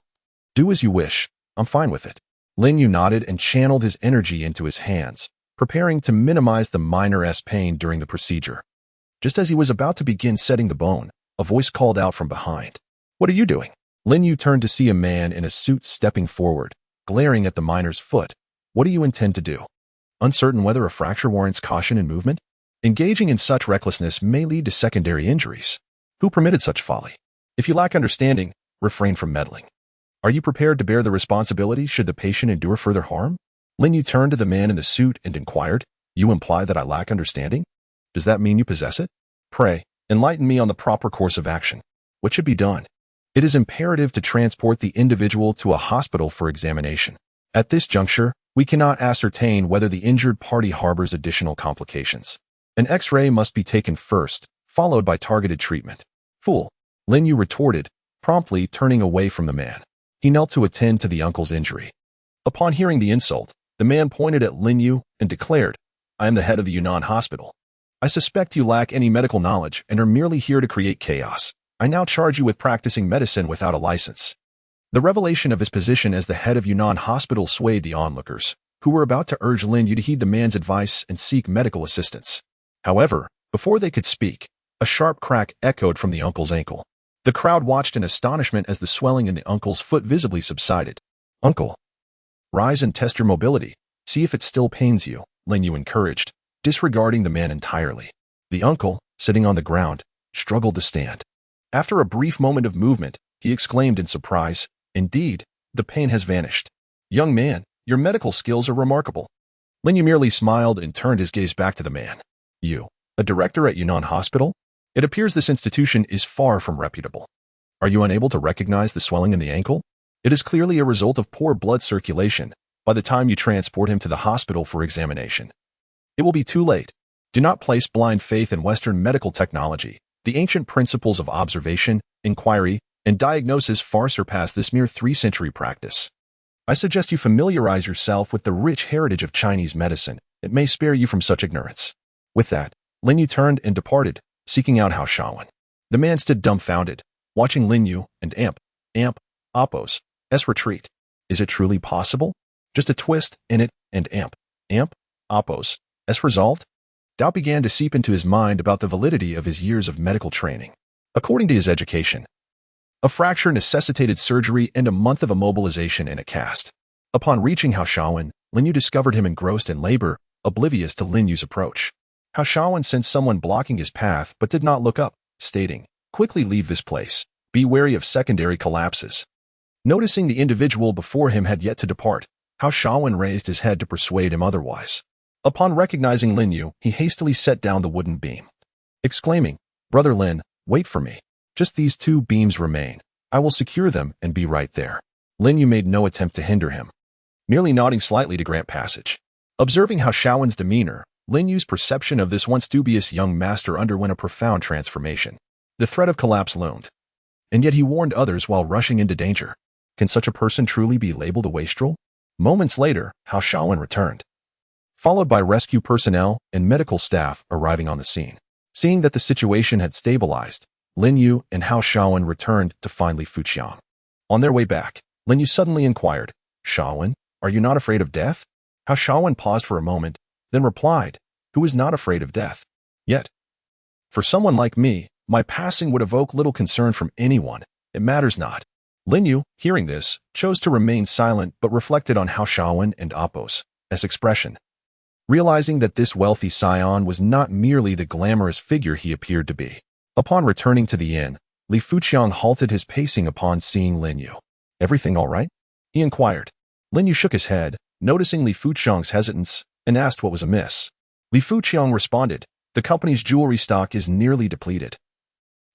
"Do as you wish. I'm fine with it." Lin Yu nodded and channeled his energy into his hands, preparing to minimize the miner's pain during the procedure. Just as he was about to begin setting the bone, a voice called out from behind. "What are you doing?" Lin Yu turned to see a man in a suit stepping forward, glaring at the miner's foot. "What do you intend to do?" Uncertain whether a fracture warrants caution in movement? Engaging in such recklessness may lead to secondary injuries. Who permitted such folly? If you lack understanding, refrain from meddling. Are you prepared to bear the responsibility should the patient endure further harm? Lin Yu turned to the man in the suit and inquired, "You imply that I lack understanding? Does that mean you possess it? Pray, enlighten me on the proper course of action. What should be done?" It is imperative to transport the individual to a hospital for examination. At this juncture, we cannot ascertain whether the injured party harbors additional complications. An X-ray must be taken first, followed by targeted treatment. "Fool," Lin Yu retorted, promptly turning away from the man. He knelt to attend to the uncle's injury. Upon hearing the insult, the man pointed at Lin Yu and declared, "I am the head of the Yunnan hospital. I suspect you lack any medical knowledge and are merely here to create chaos. I now charge you with practicing medicine without a license." The revelation of his position as the head of Yunnan hospital swayed the onlookers, who were about to urge Lin Yu to heed the man's advice and seek medical assistance. However, before they could speak, a sharp crack echoed from the uncle's ankle. The crowd watched in astonishment as the swelling in the uncle's foot visibly subsided. "Uncle, rise and test your mobility. See if it still pains you," Lin Yu encouraged, disregarding the man entirely. The uncle, sitting on the ground, struggled to stand. After a brief moment of movement, he exclaimed in surprise, "Indeed, the pain has vanished. Young man, your medical skills are remarkable." Lin Yu merely smiled and turned his gaze back to the man. "You, a director at Yunnan Hospital? It appears this institution is far from reputable. Are you unable to recognize the swelling in the ankle? It is clearly a result of poor blood circulation by the time you transport him to the hospital for examination. It will be too late. Do not place blind faith in Western medical technology. The ancient principles of observation, inquiry, and diagnosis far surpass this mere 3-century practice. I suggest you familiarize yourself with the rich heritage of Chinese medicine. It may spare you from such ignorance." With that, Lin Yu turned and departed, seeking out Hao Shawan. The man stood dumbfounded, watching Lin Yu and Oppo's retreat. Is it truly possible? Just a twist in it and Oppo's resolved? Doubt began to seep into his mind about the validity of his years of medical training. According to his education, a fracture necessitated surgery and a month of immobilization in a cast. Upon reaching Hao Shawan, Lin Yu discovered him engrossed in labor, oblivious to Lin Yu's approach. Hao Shawan sensed someone blocking his path but did not look up, stating, "Quickly leave this place. Be wary of secondary collapses." Noticing the individual before him had yet to depart, Hao Shawan raised his head to persuade him otherwise. Upon recognizing Lin Yu, he hastily set down the wooden beam, exclaiming, "Brother Lin, wait for me. Just these 2 beams remain. I will secure them and be right there." Lin Yu made no attempt to hinder him, merely nodding slightly to grant passage. Observing Hao Shawan's demeanor, Lin Yu's perception of this once dubious young master underwent a profound transformation. The threat of collapse loomed, and yet he warned others while rushing into danger. Can such a person truly be labeled a wastrel? Moments later, Hao Shawan returned, followed by rescue personnel and medical staff arriving on the scene. Seeing that the situation had stabilized, Lin Yu and Hao Shawan returned to find Li Fuqiang. On their way back, Lin Yu suddenly inquired, Shaowen, are you not afraid of death? How Shaowen paused for a moment, then replied, who is not afraid of death? Yet, for someone like me, my passing would evoke little concern from anyone. It matters not. Lin Yu, hearing this, chose to remain silent but reflected on Hao Shaowen and Apos as expression. Realizing that this wealthy scion was not merely the glamorous figure he appeared to be. Upon returning to the inn, Li Fuqiang halted his pacing upon seeing Lin Yu. Everything all right? He inquired. Lin Yu shook his head, noticing Li Fuqiang's hesitance, and asked what was amiss. Li Fuqiang responded, the company's jewelry stock is nearly depleted.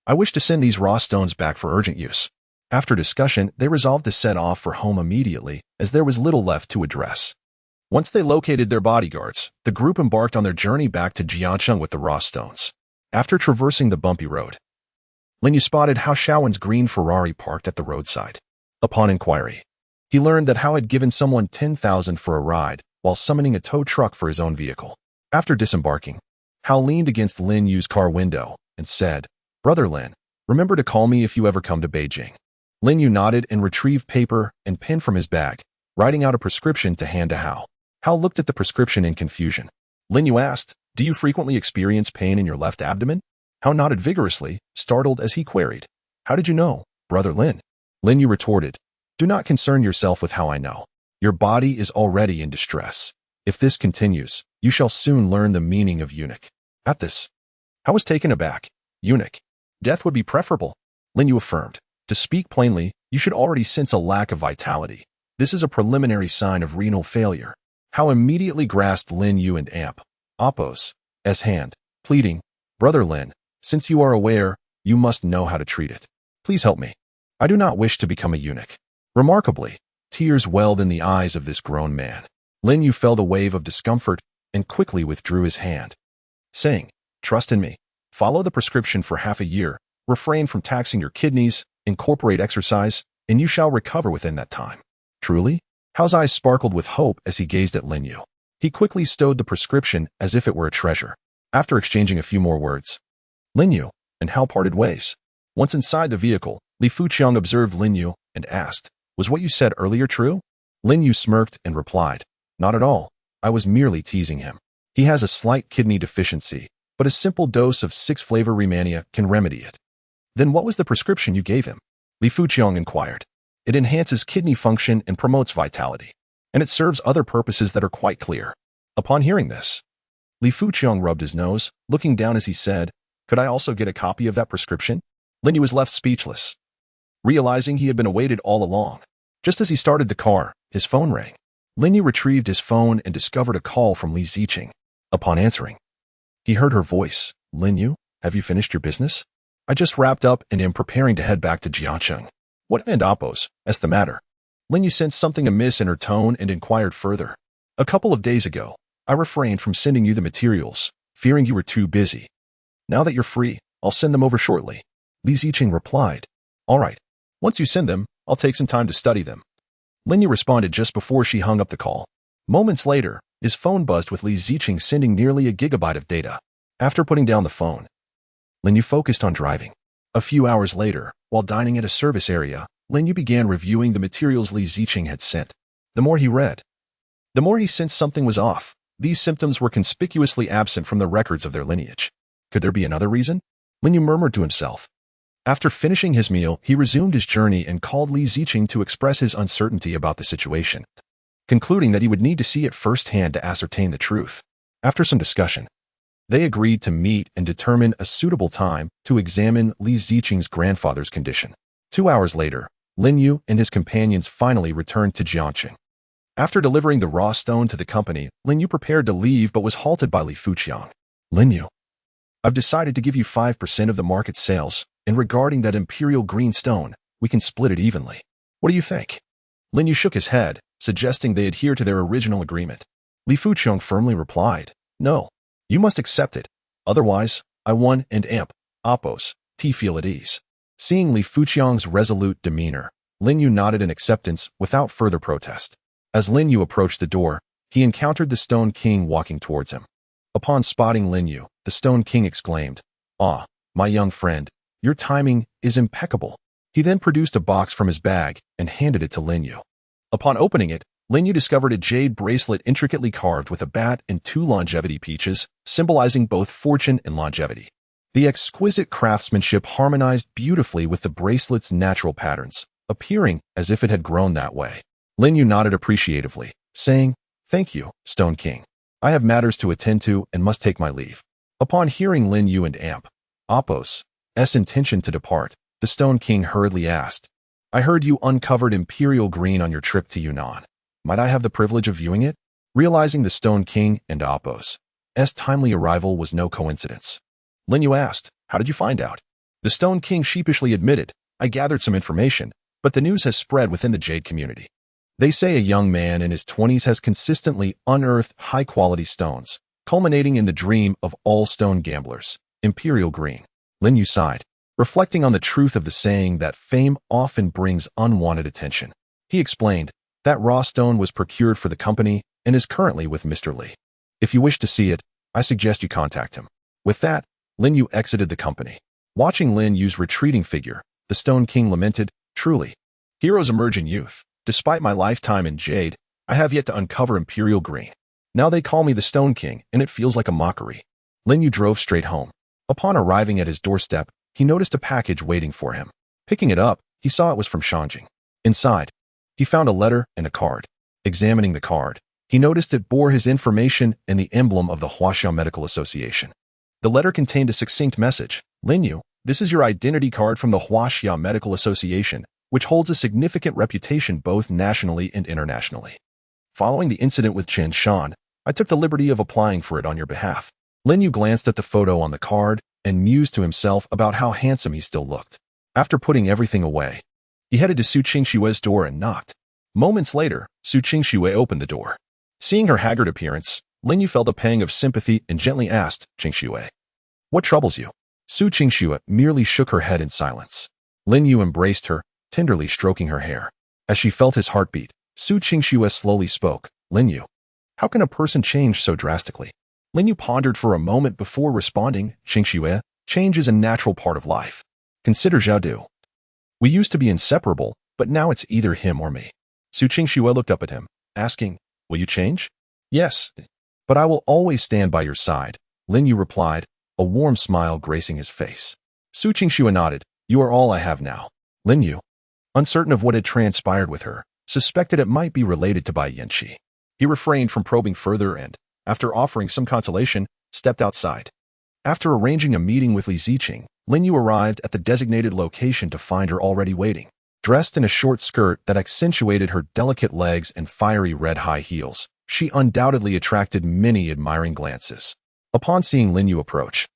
I wish to send these raw stones back for urgent use. After discussion, they resolved to set off for home immediately, as there was little left to address. Once they located their bodyguards, the group embarked on their journey back to Jiancheng with the raw stones. After traversing the bumpy road, Lin Yu spotted Hao Shaowen's green Ferrari parked at the roadside. Upon inquiry, he learned that Hao had given someone 10,000 for a ride while summoning a tow truck for his own vehicle. After disembarking, Hao leaned against Lin Yu's car window and said, Brother Lin, remember to call me if you ever come to Beijing. Lin Yu nodded and retrieved paper and pen from his bag, writing out a prescription to hand to Hao. Hao looked at the prescription in confusion. Lin Yu asked, do you frequently experience pain in your left abdomen? Hao nodded vigorously, startled as he queried, how did you know, Brother Lin? Lin Yu retorted, do not concern yourself with how I know. Your body is already in distress. If this continues, you shall soon learn the meaning of eunuch. At this, Hao was taken aback. Eunuch. Death would be preferable. Lin Yu affirmed. To speak plainly, you should already sense a lack of vitality. This is a preliminary sign of renal failure. Hao immediately grasped Lin Yu and Apos' hand, pleading, Brother Lin, since you are aware, you must know how to treat it. Please help me. I do not wish to become a eunuch. Remarkably, tears welled in the eyes of this grown man. Lin Yu felt a wave of discomfort and quickly withdrew his hand, saying, trust in me. Follow the prescription for half a year, refrain from taxing your kidneys, incorporate exercise, and you shall recover within that time. Truly? Hao's eyes sparkled with hope as he gazed at Lin Yu. He quickly stowed the prescription as if it were a treasure. After exchanging a few more words, Lin Yu and Hao parted ways. Once inside the vehicle, Li Fuqiang observed Lin Yu and asked, was what you said earlier true? Lin Yu smirked and replied, not at all. I was merely teasing him. He has a slight kidney deficiency, but a simple dose of 6-flavor Rehmannia can remedy it. Then what was the prescription you gave him? Li Fuqiang inquired. It enhances kidney function and promotes vitality, and it serves other purposes that are quite clear. Upon hearing this, Li Fuqiang rubbed his nose, looking down as he said, could I also get a copy of that prescription? Lin Yu was left speechless, realizing he had been awaited all along. Just as he started the car, his phone rang. Lin Yu retrieved his phone and discovered a call from Li Ziqing. Upon answering, he heard her voice. Lin Yu, have you finished your business? I just wrapped up and am preparing to head back to Jiancheng. What and Apos, as the matter? Lin Yu sensed something amiss in her tone and inquired further. A couple of days ago, I refrained from sending you the materials, fearing you were too busy. Now that you're free, I'll send them over shortly. Li Ziqing replied. All right. Once you send them, I'll take some time to study them. Lin Yu responded just before she hung up the call. Moments later, his phone buzzed with Li Ziqing sending nearly a gigabyte of data. After putting down the phone, Lin Yu focused on driving. A few hours later, while dining at a service area, Lin Yu began reviewing the materials Li Ziqing had sent. The more he read, the more he sensed something was off. These symptoms were conspicuously absent from the records of their lineage. Could there be another reason? Lin Yu murmured to himself. After finishing his meal, he resumed his journey and called Li Ziqing to express his uncertainty about the situation, concluding that he would need to see it firsthand to ascertain the truth. After some discussion, they agreed to meet and determine a suitable time to examine Li Ziqing's grandfather's condition. 2 hours later, Lin Yu and his companions finally returned to Jianqing. After delivering the raw stone to the company, Lin Yu prepared to leave but was halted by Li Fuqiang. Lin Yu, I've decided to give you 5% of the market sales, and regarding that imperial green stone, we can split it evenly. What do you think? Lin Yu shook his head, suggesting they adhere to their original agreement. Li Fuqiang firmly replied, no, you must accept it. Otherwise, I won and Apos, feel at ease. Seeing Li Fuqiang's resolute demeanor, Lin Yu nodded in acceptance without further protest. As Lin Yu approached the door, he encountered the Stone King walking towards him. Upon spotting Lin Yu, the Stone King exclaimed, ah, my young friend, your timing is impeccable. He then produced a box from his bag and handed it to Lin Yu. Upon opening it, Lin Yu discovered a jade bracelet intricately carved with a bat and 2 longevity peaches, symbolizing both fortune and longevity. The exquisite craftsmanship harmonized beautifully with the bracelet's natural patterns, appearing as if it had grown that way. Lin Yu nodded appreciatively, saying, "Thank you, Stone King. I have matters to attend to and must take my leave." Upon hearing Lin Yu and Apos' intention to depart, the Stone King hurriedly asked, "I heard you uncovered imperial green on your trip to Yunnan. Might I have the privilege of viewing it?" Realizing the Stone King and Apos' timely arrival was no coincidence, Lin Yu asked, "How did you find out?" The Stone King sheepishly admitted, "I gathered some information, but the news has spread within the Jade community. They say a young man in his 20s has consistently unearthed high-quality stones, culminating in the dream of all stone gamblers, imperial green." Lin Yu sighed, reflecting on the truth of the saying that fame often brings unwanted attention. He explained, "That raw stone was procured for the company and is currently with Mr. Li. If you wish to see it, I suggest you contact him." With that, Lin Yu exited the company. Watching Lin Yu's retreating figure, the Stone King lamented, "Truly, heroes emerge in youth. Despite my lifetime in Jade, I have yet to uncover imperial green. Now they call me the Stone King, and it feels like a mockery." Lin Yu drove straight home. Upon arriving at his doorstep, he noticed a package waiting for him. Picking it up, he saw it was from Shanjing. Inside, he found a letter and a card. Examining the card, he noticed it bore his information and the emblem of the Huaxia Medical Association. The letter contained a succinct message. "Lin Yu, this is your identity card from the Huaxia Medical Association, which holds a significant reputation both nationally and internationally. Following the incident with Chen Shan, I took the liberty of applying for it on your behalf." Lin Yu glanced at the photo on the card and mused to himself about how handsome he still looked. After putting everything away, he headed to Su Qingshue's door and knocked. Moments later, Su Qingshué opened the door. Seeing her haggard appearance, Lin Yu felt a pang of sympathy and gently asked, "Qingshué, what troubles you?" Su Qingshué merely shook her head in silence. Lin Yu embraced her, tenderly stroking her hair. As she felt his heartbeat, Su Qingshué slowly spoke, "Lin Yu, how can a person change so drastically?" Lin Yu pondered for a moment before responding, "Qingshué, change is a natural part of life. Consider Zhao Du. We used to be inseparable, but now it's either him or me." Su Qingshué looked up at him, asking, "Will you change?" "Yes, but I will always stand by your side," Lin Yu replied, a warm smile gracing his face. Su Qingshué nodded, "You are all I have now." Lin Yu, uncertain of what had transpired with her, suspected it might be related to Bai Yanqi. He refrained from probing further and, after offering some consolation, stepped outside. After arranging a meeting with Li Ziqing, Lin Yu arrived at the designated location to find her already waiting. Dressed in a short skirt that accentuated her delicate legs and fiery red high heels, she undoubtedly attracted many admiring glances. Upon seeing Lin Yu approach,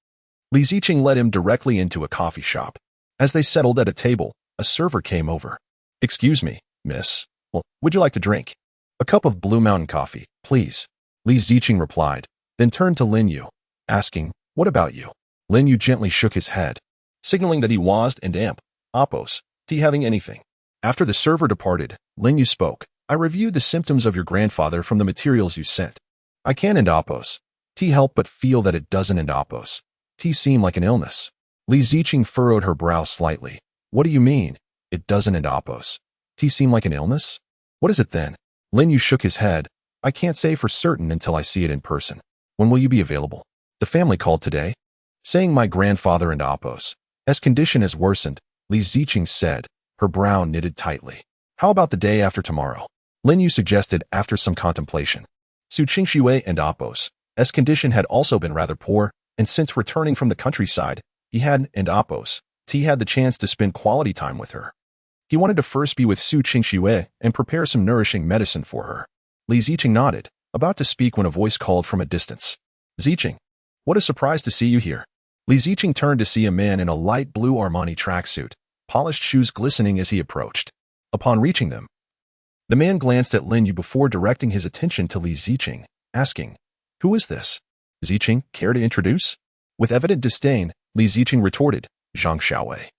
Li Ziqing led him directly into a coffee shop. As they settled at a table, a server came over. "Excuse me, miss. Well, would you like to drink?" "A cup of Blue Mountain coffee, please," Li Ziqing replied, then turned to Lin Yu, asking, "What about you?" Lin Yu gently shook his head, signaling that he was and Apos, having anything. After the server departed, Lin Yu spoke, "I reviewed the symptoms of your grandfather from the materials you sent. I can and Apos, help but feel that it doesn't and Apos, seem like an illness." Li Ziqing furrowed her brow slightly. "What do you mean, it doesn't and Apos, seem like an illness? What is it then?" Lin Yu shook his head. "I can't say for certain until I see it in person. When will you be available?" "The family called today, saying my grandfather and Apos' condition has worsened," Li Ziqing said, her brow knitted tightly. "How about the day after tomorrow?" Lin Yu suggested after some contemplation. Su Qingshué and Apos' condition had also been rather poor, and since returning from the countryside, he had and Apos' had the chance to spend quality time with her. He wanted to first be with Su Qingshué and prepare some nourishing medicine for her. Li Ziqing nodded, about to speak when a voice called from a distance. "Ziqing, what a surprise to see you here." Li Ziqing turned to see a man in a light blue Armani tracksuit, polished shoes glistening as he approached. Upon reaching them, the man glanced at Lin Yu before directing his attention to Li Ziqing, asking, "Who is this?" "Ziqing, care to introduce?" With evident disdain, Li Ziqing retorted, "Zhang Xiaowei.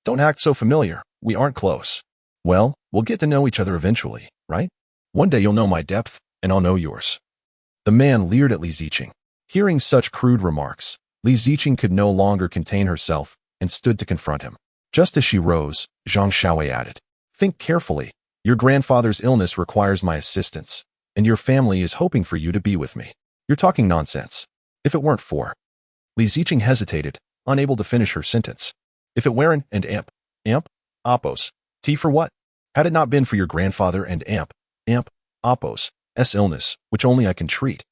Don't act so familiar, we aren't close." "Well, we'll get to know each other eventually, right? One day you'll know my depth, and I'll know yours." The man leered at Li Ziqing. Hearing such crude remarks, Li Ziqing could no longer contain herself and stood to confront him. Just as she rose, Zhang Xiaowei added, "Think carefully. Your grandfather's illness requires my assistance, and your family is hoping for you to be with me. You're talking nonsense. If it weren't for..." Li Ziqing hesitated, unable to finish her sentence. "If it weren't and amp, Oppos, T for what? Had it not been for your grandfather and amp, Oppos, S illness, which only I can treat,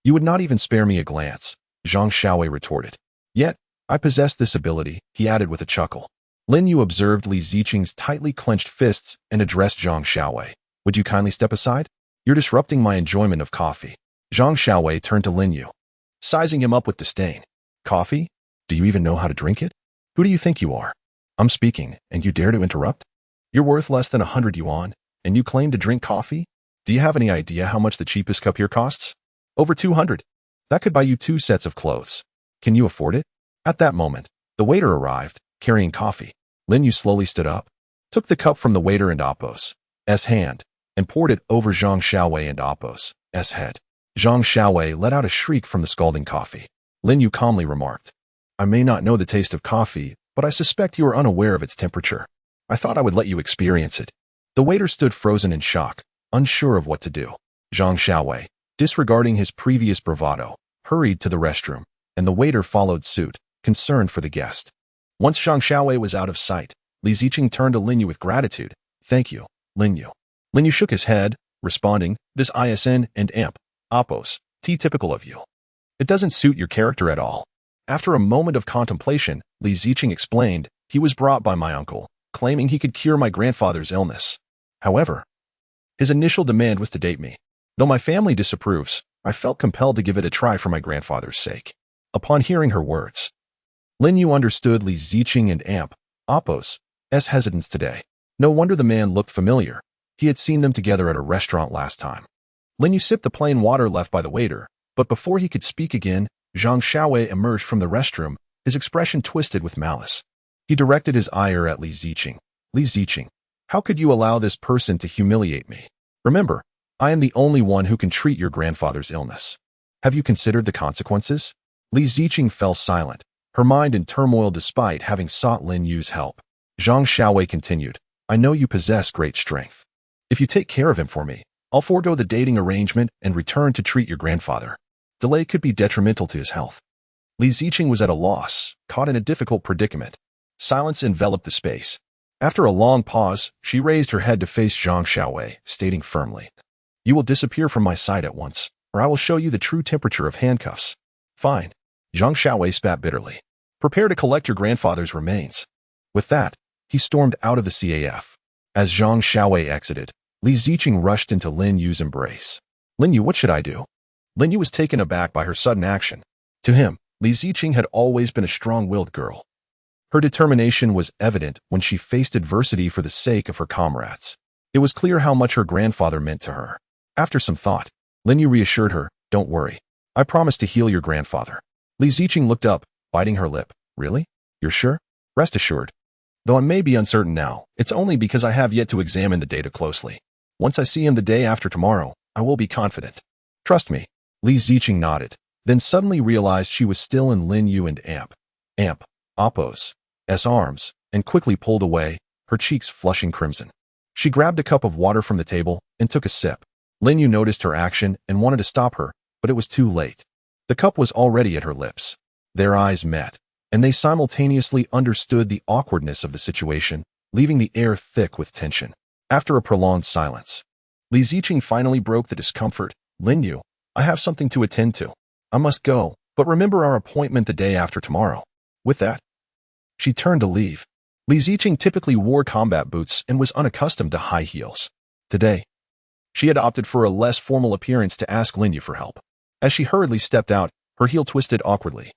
you would not even spare me a glance," Zhang Xiaowei retorted. "Yet, I possess this ability," he added with a chuckle. Lin Yu observed Li Ziqing's tightly clenched fists and addressed Zhang Xiaowei. "Would you kindly step aside? You're disrupting my enjoyment of coffee." Zhang Xiaowei turned to Lin Yu, sizing him up with disdain. "Coffee? Do you even know how to drink it? Who do you think you are? I'm speaking, and you dare to interrupt? You're worth less than 100 yuan, and you claim to drink coffee? Do you have any idea how much the cheapest cup here costs? Over 200. That could buy you 2 sets of clothes. Can you afford it?" At that moment, the waiter arrived, carrying coffee. Lin Yu slowly stood up, took the cup from the waiter and Oppos' hand, and poured it over Zhang Xiaowei and Oppos' head. Zhang Xiaowei let out a shriek from the scalding coffee. Lin Yu calmly remarked, "I may not know the taste of coffee, but I suspect you are unaware of its temperature. I thought I would let you experience it." The waiter stood frozen in shock, unsure of what to do. Zhang Xiaowei, disregarding his previous bravado, hurried to the restroom, and the waiter followed suit, concerned for the guest. Once Zhang Xiaowei was out of sight, Li Ziqing turned to Lin Yu with gratitude. "Thank you, Lin Yu." Lin Yu shook his head, responding, "This ISN and amp, Oppos, T typical of you. It doesn't suit your character at all." After a moment of contemplation, Li Ziqing explained, "He was brought by my uncle, claiming he could cure my grandfather's illness. However, his initial demand was to date me. Though my family disapproves, I felt compelled to give it a try for my grandfather's sake." Upon hearing her words, Lin Yu understood Li Ziqing and amp, Oppos' hesitance today. No wonder the man looked familiar. He had seen them together at a restaurant last time. Lin Yu sipped the plain water left by the waiter, but before he could speak again, Zhang Xiaowei emerged from the restroom, his expression twisted with malice. He directed his ire at Li Ziqing. "Li Ziqing, how could you allow this person to humiliate me? Remember, I am the only one who can treat your grandfather's illness. Have you considered the consequences?" Li Ziqing fell silent, her mind in turmoil despite having sought Lin Yu's help. Zhang Xiaowei continued, "I know you possess great strength. If you take care of him for me, I'll forego the dating arrangement and return to treat your grandfather. Delay could be detrimental to his health." Li Ziqing was at a loss, caught in a difficult predicament. Silence enveloped the space. After a long pause, she raised her head to face Zhang Xiaowei, stating firmly, "You will disappear from my sight at once, or I will show you the true temperature of handcuffs." "Fine." Zhang Xiaowei spat bitterly. "Prepare to collect your grandfather's remains." With that, he stormed out of the CAF. As Zhang Xiaowei exited, Li Ziqing rushed into Lin Yu's embrace. "Lin Yu, what should I do?" Lin Yu was taken aback by her sudden action. To him, Li Ziqing had always been a strong-willed girl. Her determination was evident when she faced adversity for the sake of her comrades. It was clear how much her grandfather meant to her. After some thought, Lin Yu reassured her, "Don't worry. I promise to heal your grandfather." Li Ziqing looked up, biting her lip. "Really? You're sure?" "Rest assured. Though I may be uncertain now, it's only because I have yet to examine the data closely. Once I see him the day after tomorrow, I will be confident. Trust me." Li Ziqing nodded, then suddenly realized she was still in Lin Yu and amp, Oppos' arms, and quickly pulled away, her cheeks flushing crimson. She grabbed a cup of water from the table and took a sip. Lin Yu noticed her action and wanted to stop her, but it was too late. The cup was already at her lips. Their eyes met, and they simultaneously understood the awkwardness of the situation, leaving the air thick with tension. After a prolonged silence, Li Ziqing finally broke the discomfort. "Lin Yu, I have something to attend to. I must go, but remember our appointment the day after tomorrow." With that, she turned to leave. Li Ziqing typically wore combat boots and was unaccustomed to high heels. Today, she had opted for a less formal appearance to ask Lin Yu for help. As she hurriedly stepped out, her heel twisted awkwardly,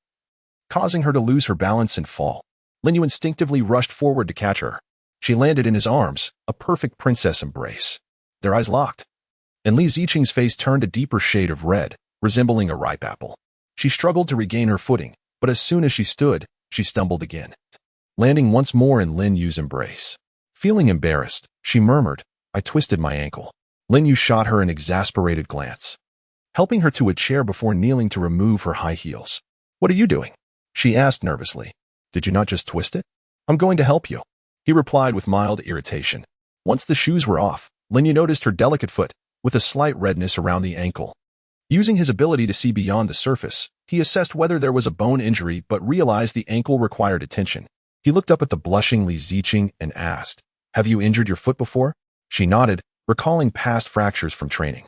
causing her to lose her balance and fall. Lin Yu instinctively rushed forward to catch her. She landed in his arms, a perfect princess embrace. Their eyes locked, and Li Ziqing's face turned a deeper shade of red, resembling a ripe apple. She struggled to regain her footing, but as soon as she stood, she stumbled again, landing once more in Lin Yu's embrace. Feeling embarrassed, she murmured, "I twisted my ankle." Lin Yu shot her an exasperated glance, helping her to a chair before kneeling to remove her high heels. "What are you doing?" she asked nervously. "Did you not just twist it?" I'm going to help you, he replied with mild irritation. Once the shoes were off, Lin Yu noticed her delicate foot, with a slight redness around the ankle. Using his ability to see beyond the surface, he assessed whether there was a bone injury but realized the ankle required attention. He looked up at the blushing Li Ziqing and asked, "Have you injured your foot before?" She nodded, recalling past fractures from training.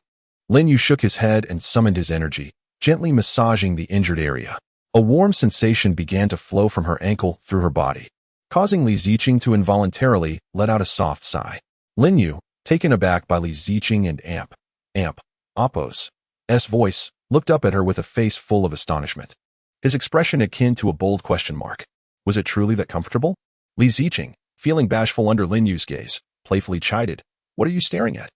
Lin Yu shook his head and summoned his energy, gently massaging the injured area. A warm sensation began to flow from her ankle through her body, causing Li Ziqing to involuntarily let out a soft sigh. Lin Yu, taken aback by Li Ziqing and Appo's voice, looked up at her with a face full of astonishment. His expression akin to a bold question mark. Was it truly that comfortable? Li Ziqing, feeling bashful under Lin Yu's gaze, playfully chided, "What are you staring at?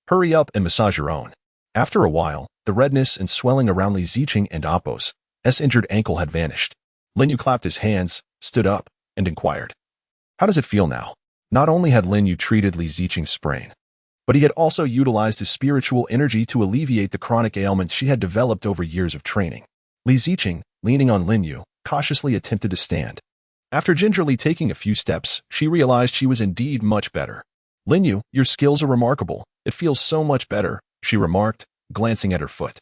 Hurry up and massage your own." After a while, the redness and swelling around Li Ziqing and Appo's injured ankle had vanished. Lin Yu clapped his hands, stood up, and inquired, "How does it feel now?" Not only had Lin Yu treated Li Ziqing's sprain, but he had also utilized his spiritual energy to alleviate the chronic ailments she had developed over years of training. Li Ziqing, leaning on Lin Yu, cautiously attempted to stand. After gingerly taking a few steps, she realized she was indeed much better. "Lin Yu, your skills are remarkable. It feels so much better," she remarked, glancing at her foot.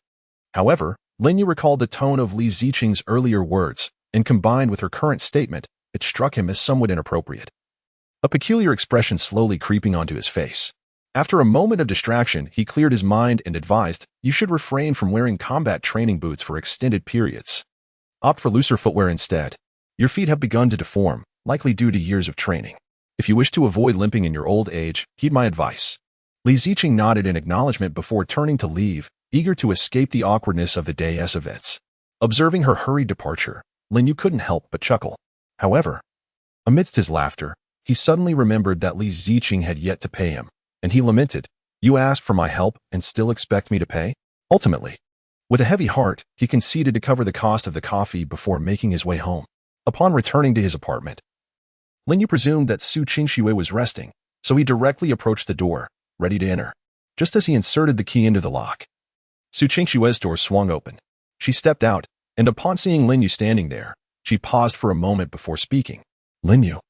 However, Lin Yu recalled the tone of Li Ziqing's earlier words, and combined with her current statement, it struck him as somewhat inappropriate. A peculiar expression slowly creeping onto his face. After a moment of distraction, he cleared his mind and advised, "You should refrain from wearing combat training boots for extended periods. Opt for looser footwear instead. Your feet have begun to deform, likely due to years of training. If you wish to avoid limping in your old age, heed my advice." Li Ziqing nodded in acknowledgement before turning to leave, eager to escape the awkwardness of the day's events. Observing her hurried departure, Lin Yu couldn't help but chuckle. However, amidst his laughter, he suddenly remembered that Li Ziqing had yet to pay him, and he lamented, "You asked for my help and still expect me to pay?" Ultimately, with a heavy heart, he conceded to cover the cost of the coffee before making his way home. Upon returning to his apartment, Lin Yu presumed that Su Qingxue was resting, so he directly approached the door, ready to enter. Just as he inserted the key into the lock, Su Qingxue's door swung open. She stepped out, and upon seeing Lin Yu standing there, she paused for a moment before speaking. "Lin Yu,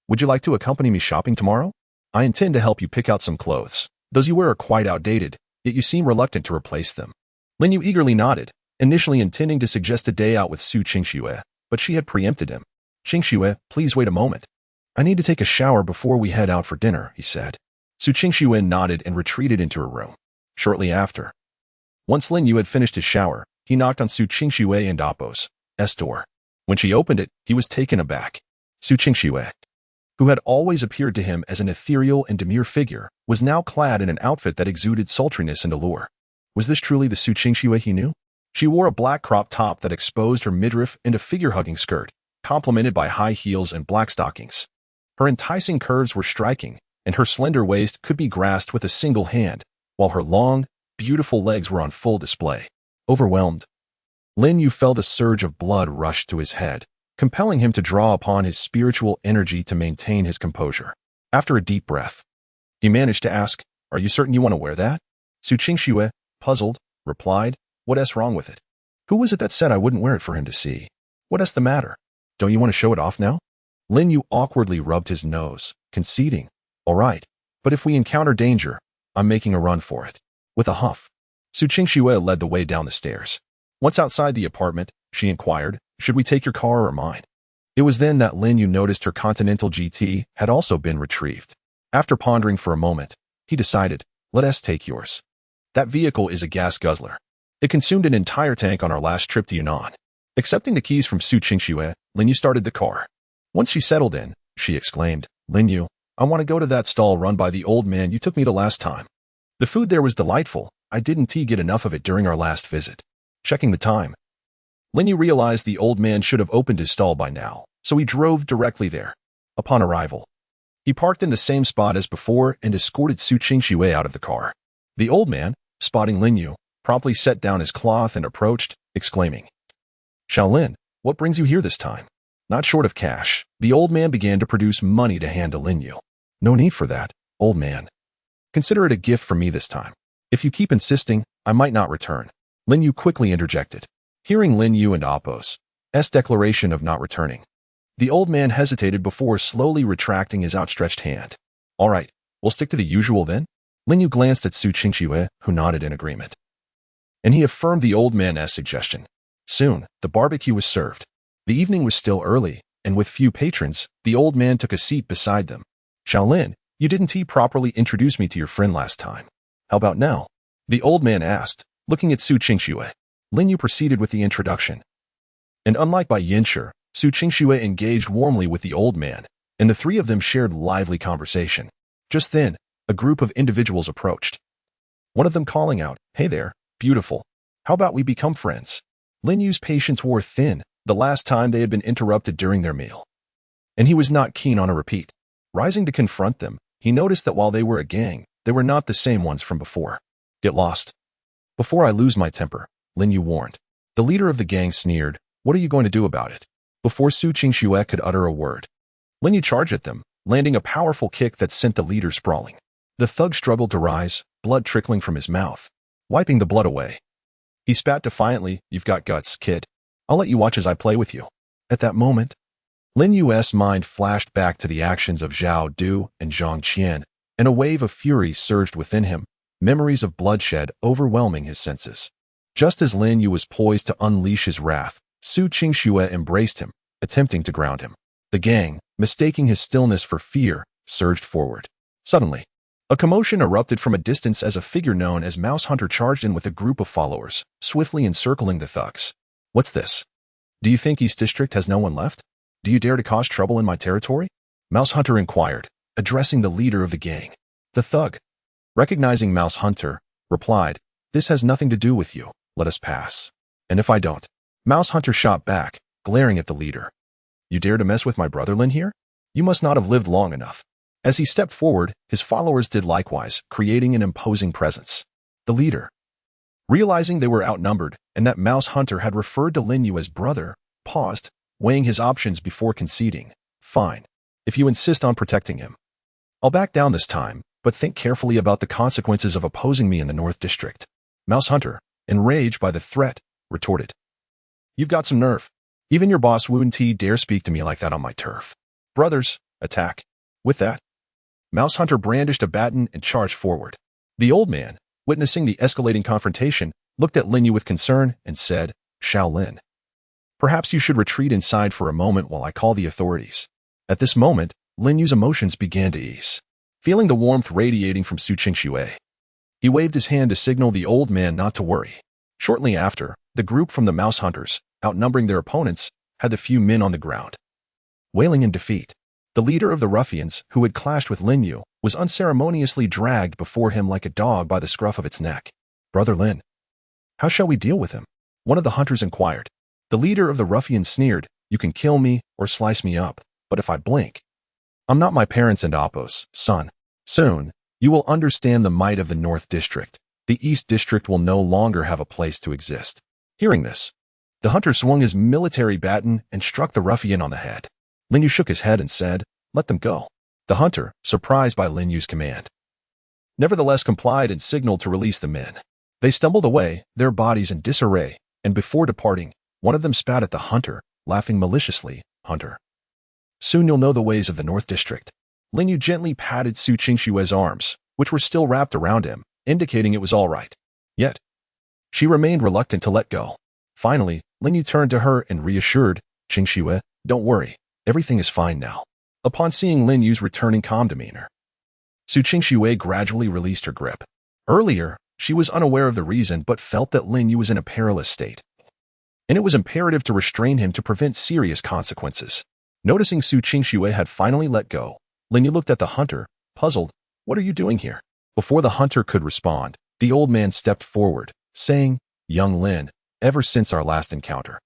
would you like to accompany me shopping tomorrow? I intend to help you pick out some clothes. Those you wear are quite outdated, yet you seem reluctant to replace them." Lin Yu eagerly nodded, initially intending to suggest a day out with Su Qingxue, but she had preempted him. "Qingxue, please wait a moment. I need to take a shower before we head out for dinner," he said. Su Qingxue nodded and retreated into her room. Shortly after, once Lin Yu had finished his shower, he knocked on Su Qingxue and Appo's door. When she opened it, he was taken aback. Su Qingxue, who had always appeared to him as an ethereal and demure figure, was now clad in an outfit that exuded sultriness and allure. Was this truly the Su Qingxue he knew? She wore a black crop top that exposed her midriff and a figure-hugging skirt, complemented by high heels and black stockings. Her enticing curves were striking, and her slender waist could be grasped with a single hand, while her long, beautiful legs were on full display. Overwhelmed, Lin Yu felt a surge of blood rush to his head, compelling him to draw upon his spiritual energy to maintain his composure. After a deep breath, he managed to ask, "Are you certain you want to wear that?" Su Qingxue, puzzled, replied, "What's wrong with it? Who was it that said I wouldn't wear it for him to see? What's the matter? Don't you want to show it off now?" Lin Yu awkwardly rubbed his nose, conceding, "All right, but if we encounter danger, I'm making a run for it." With a huff, Su Qingxue led the way down the stairs. Once outside the apartment, she inquired, "Should we take your car or mine?" It was then that Lin Yu noticed her Continental GT had also been retrieved. After pondering for a moment, he decided, "Let us take yours. That vehicle is a gas guzzler. It consumed an entire tank on our last trip to Yunnan." Accepting the keys from Su Qingxue, Lin Yu started the car. Once she settled in, she exclaimed, "Lin Yu, I want to go to that stall run by the old man you took me to last time. The food there was delightful. I didn't get enough of it during our last visit." Checking the time, Lin Yu realized the old man should have opened his stall by now, so he drove directly there. Upon arrival, he parked in the same spot as before and escorted Su Qingxue out of the car. The old man, spotting Lin Yu, promptly set down his cloth and approached, exclaiming, "Shaolin, what brings you here this time?" Not short of cash, the old man began to produce money to hand to Lin Yu. "No need for that, old man. Consider it a gift from me this time. If you keep insisting, I might not return." Lin Yu quickly interjected. Hearing Lin Yu and Appo's declaration of not returning, The old man hesitated before slowly retracting his outstretched hand. All right, we'll stick to the usual then? Lin Yu glanced at Su Qingxue, who nodded in agreement. And he affirmed the old man's suggestion. Soon, the barbecue was served. The evening was still early, and with few patrons, the old man took a seat beside them. Shaolin, you didn't properly introduce me to your friend last time. How about now? The old man asked, looking at Su Qingxue. Lin Yu proceeded with the introduction. And unlike Bai Yinshi, Su Qingxue engaged warmly with the old man, and the three of them shared lively conversation. Just then, a group of individuals approached. One of them calling out, "Hey there, beautiful. How about we become friends?" Lin Yu's patience wore thin the last time they had been interrupted during their meal. And he was not keen on a repeat. Rising to confront them, he noticed that while they were a gang, they were not the same ones from before. Get lost. Before I lose my temper, Lin Yu warned. The leader of the gang sneered, "What are you going to do about it?" Before Su Qingxue could utter a word, Lin Yu charged at them, landing a powerful kick that sent the leader sprawling. The thug struggled to rise, blood trickling from his mouth. Wiping the blood away, he spat defiantly, "You've got guts, kid. I'll let you watch as I play with you." At that moment, Lin Yu's mind flashed back to the actions of Zhao Du and Zhang Qian, and a wave of fury surged within him, memories of bloodshed overwhelming his senses. Just as Lin Yu was poised to unleash his wrath, Su Qingxue embraced him, attempting to ground him. The gang, mistaking his stillness for fear, surged forward. Suddenly, a commotion erupted from a distance as a figure known as Mouse Hunter charged in with a group of followers, swiftly encircling the thugs. "What's this? Do you think East District has no one left? Do you dare to cause trouble in my territory?" Mouse Hunter inquired, addressing the leader of the gang. The thug, recognizing Mouse Hunter, replied, "This has nothing to do with you. Let us pass." "And if I don't?" Mouse Hunter shot back, glaring at the leader. "You dare to mess with my brother Lin here? You must not have lived long enough." As he stepped forward, his followers did likewise, creating an imposing presence. The leader, realizing they were outnumbered and that Mouse Hunter had referred to Lin Yu as brother, paused, weighing his options before conceding. "Fine. If you insist on protecting him, I'll back down this time, but think carefully about the consequences of opposing me in the North District." Mouse Hunter, enraged by the threat, retorted, "You've got some nerve. Even your boss wouldn't dare speak to me like that on my turf. Brothers, attack." With that, Mouse Hunter brandished a baton and charged forward. The old man, witnessing the escalating confrontation, looked at Lin Yu with concern and said, "Shaolin, perhaps you should retreat inside for a moment while I call the authorities." At this moment, Lin Yu's emotions began to ease. Feeling the warmth radiating from Su Qingxue, he waved his hand to signal the old man not to worry. Shortly after, the group from the Mouse Hunters, outnumbering their opponents, had the few men on the ground, wailing in defeat. The leader of the ruffians, who had clashed with Lin Yu, was unceremoniously dragged before him like a dog by the scruff of its neck. "Brother Lin, how shall we deal with him?" one of the hunters inquired. The leader of the ruffians sneered, "You can kill me or slice me up, but if I blink, I'm not my parents and Appo's son. Soon, you will understand the might of the North District. The East District will no longer have a place to exist." Hearing this, the hunter swung his military baton and struck the ruffian on the head. Lin Yu shook his head and said, "Let them go." The hunter, surprised by Lin Yu's command, nevertheless complied and signaled to release the men. They stumbled away, their bodies in disarray, and before departing, one of them spat at the hunter, laughing maliciously, "Hunter, soon you'll know the ways of the North District." Lin Yu gently patted Su Qingxue's arms, which were still wrapped around him, indicating it was all right. Yet, she remained reluctant to let go. Finally, Lin Yu turned to her and reassured, "Qingxue, don't worry. Everything is fine now." Upon seeing Lin Yu's returning calm demeanor, Su Qingxue gradually released her grip. Earlier, she was unaware of the reason but felt that Lin Yu was in a perilous state, and it was imperative to restrain him to prevent serious consequences. Noticing Su Qingxue had finally let go, Lin Yu looked at the hunter, puzzled. "What are you doing here?" Before the hunter could respond, the old man stepped forward, saying, "Young Lin, ever since our last encounter,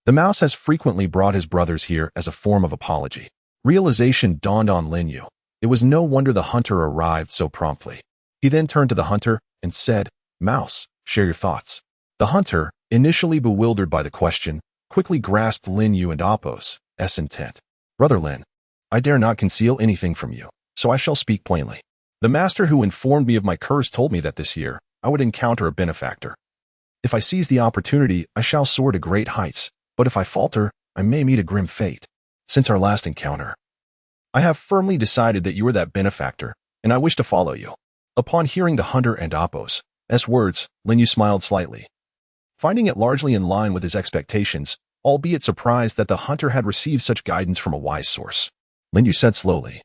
the mouse has frequently brought his brothers here as a form of apology." Realization dawned on Lin Yu. It was no wonder the hunter arrived so promptly. He then turned to the hunter and said, "Mouse, share your thoughts." The hunter, initially bewildered by the question, quickly grasped Lin Yu and Appo's intent. "Brother Lin, I dare not conceal anything from you, so I shall speak plainly. The master who informed me of my curse told me that this year I would encounter a benefactor. If I seize the opportunity, I shall soar to great heights, but if I falter, I may meet a grim fate. Since our last encounter, I have firmly decided that you are that benefactor, and I wish to follow you. Upon hearing the hunter and Apos' words, Lin Yu smiled slightly, finding it largely in line with his expectations, albeit surprised that the hunter had received such guidance from a wise source. Lin Yu said slowly,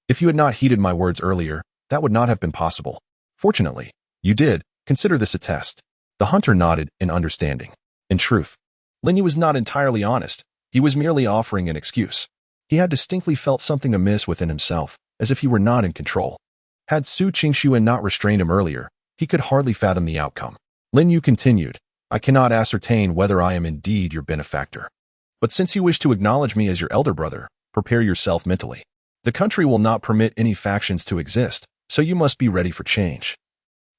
"If you had not heeded my words earlier, that would not have been possible. Fortunately, you did. Consider this a test." The hunter nodded in understanding. In truth, Lin Yu was not entirely honest. He was merely offering an excuse. He had distinctly felt something amiss within himself, as if he were not in control. Had Su Qingxuan not restrained him earlier, he could hardly fathom the outcome. Lin Yu continued, "I cannot ascertain whether I am indeed your benefactor. But since you wish to acknowledge me as your elder brother, prepare yourself mentally. The country will not permit any factions to exist, so you must be ready for change.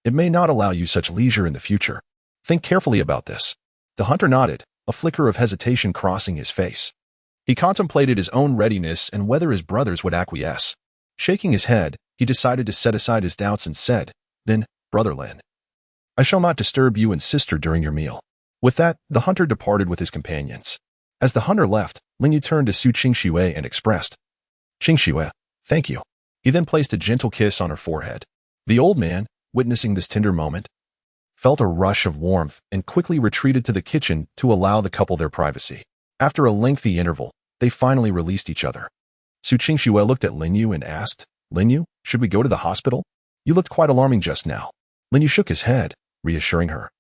It may not allow you such leisure in the future. Think carefully about this." The hunter nodded, a flicker of hesitation crossing his face. He contemplated his own readiness and whether his brothers would acquiesce. Shaking his head, he decided to set aside his doubts and said, "Then, Brother Lin, I shall not disturb you and sister during your meal." With that, the hunter departed with his companions. As the hunter left, Lin Yu turned to Su Qingxue and expressed, "Qingxue, thank you." He then placed a gentle kiss on her forehead. The old man, witnessing this tender moment, felt a rush of warmth and quickly retreated to the kitchen to allow the couple their privacy. After a lengthy interval, they finally released each other. Su Qingxue looked at Lin Yu and asked, "Lin Yu, should we go to the hospital? You looked quite alarming just now." Lin Yu shook his head, reassuring her.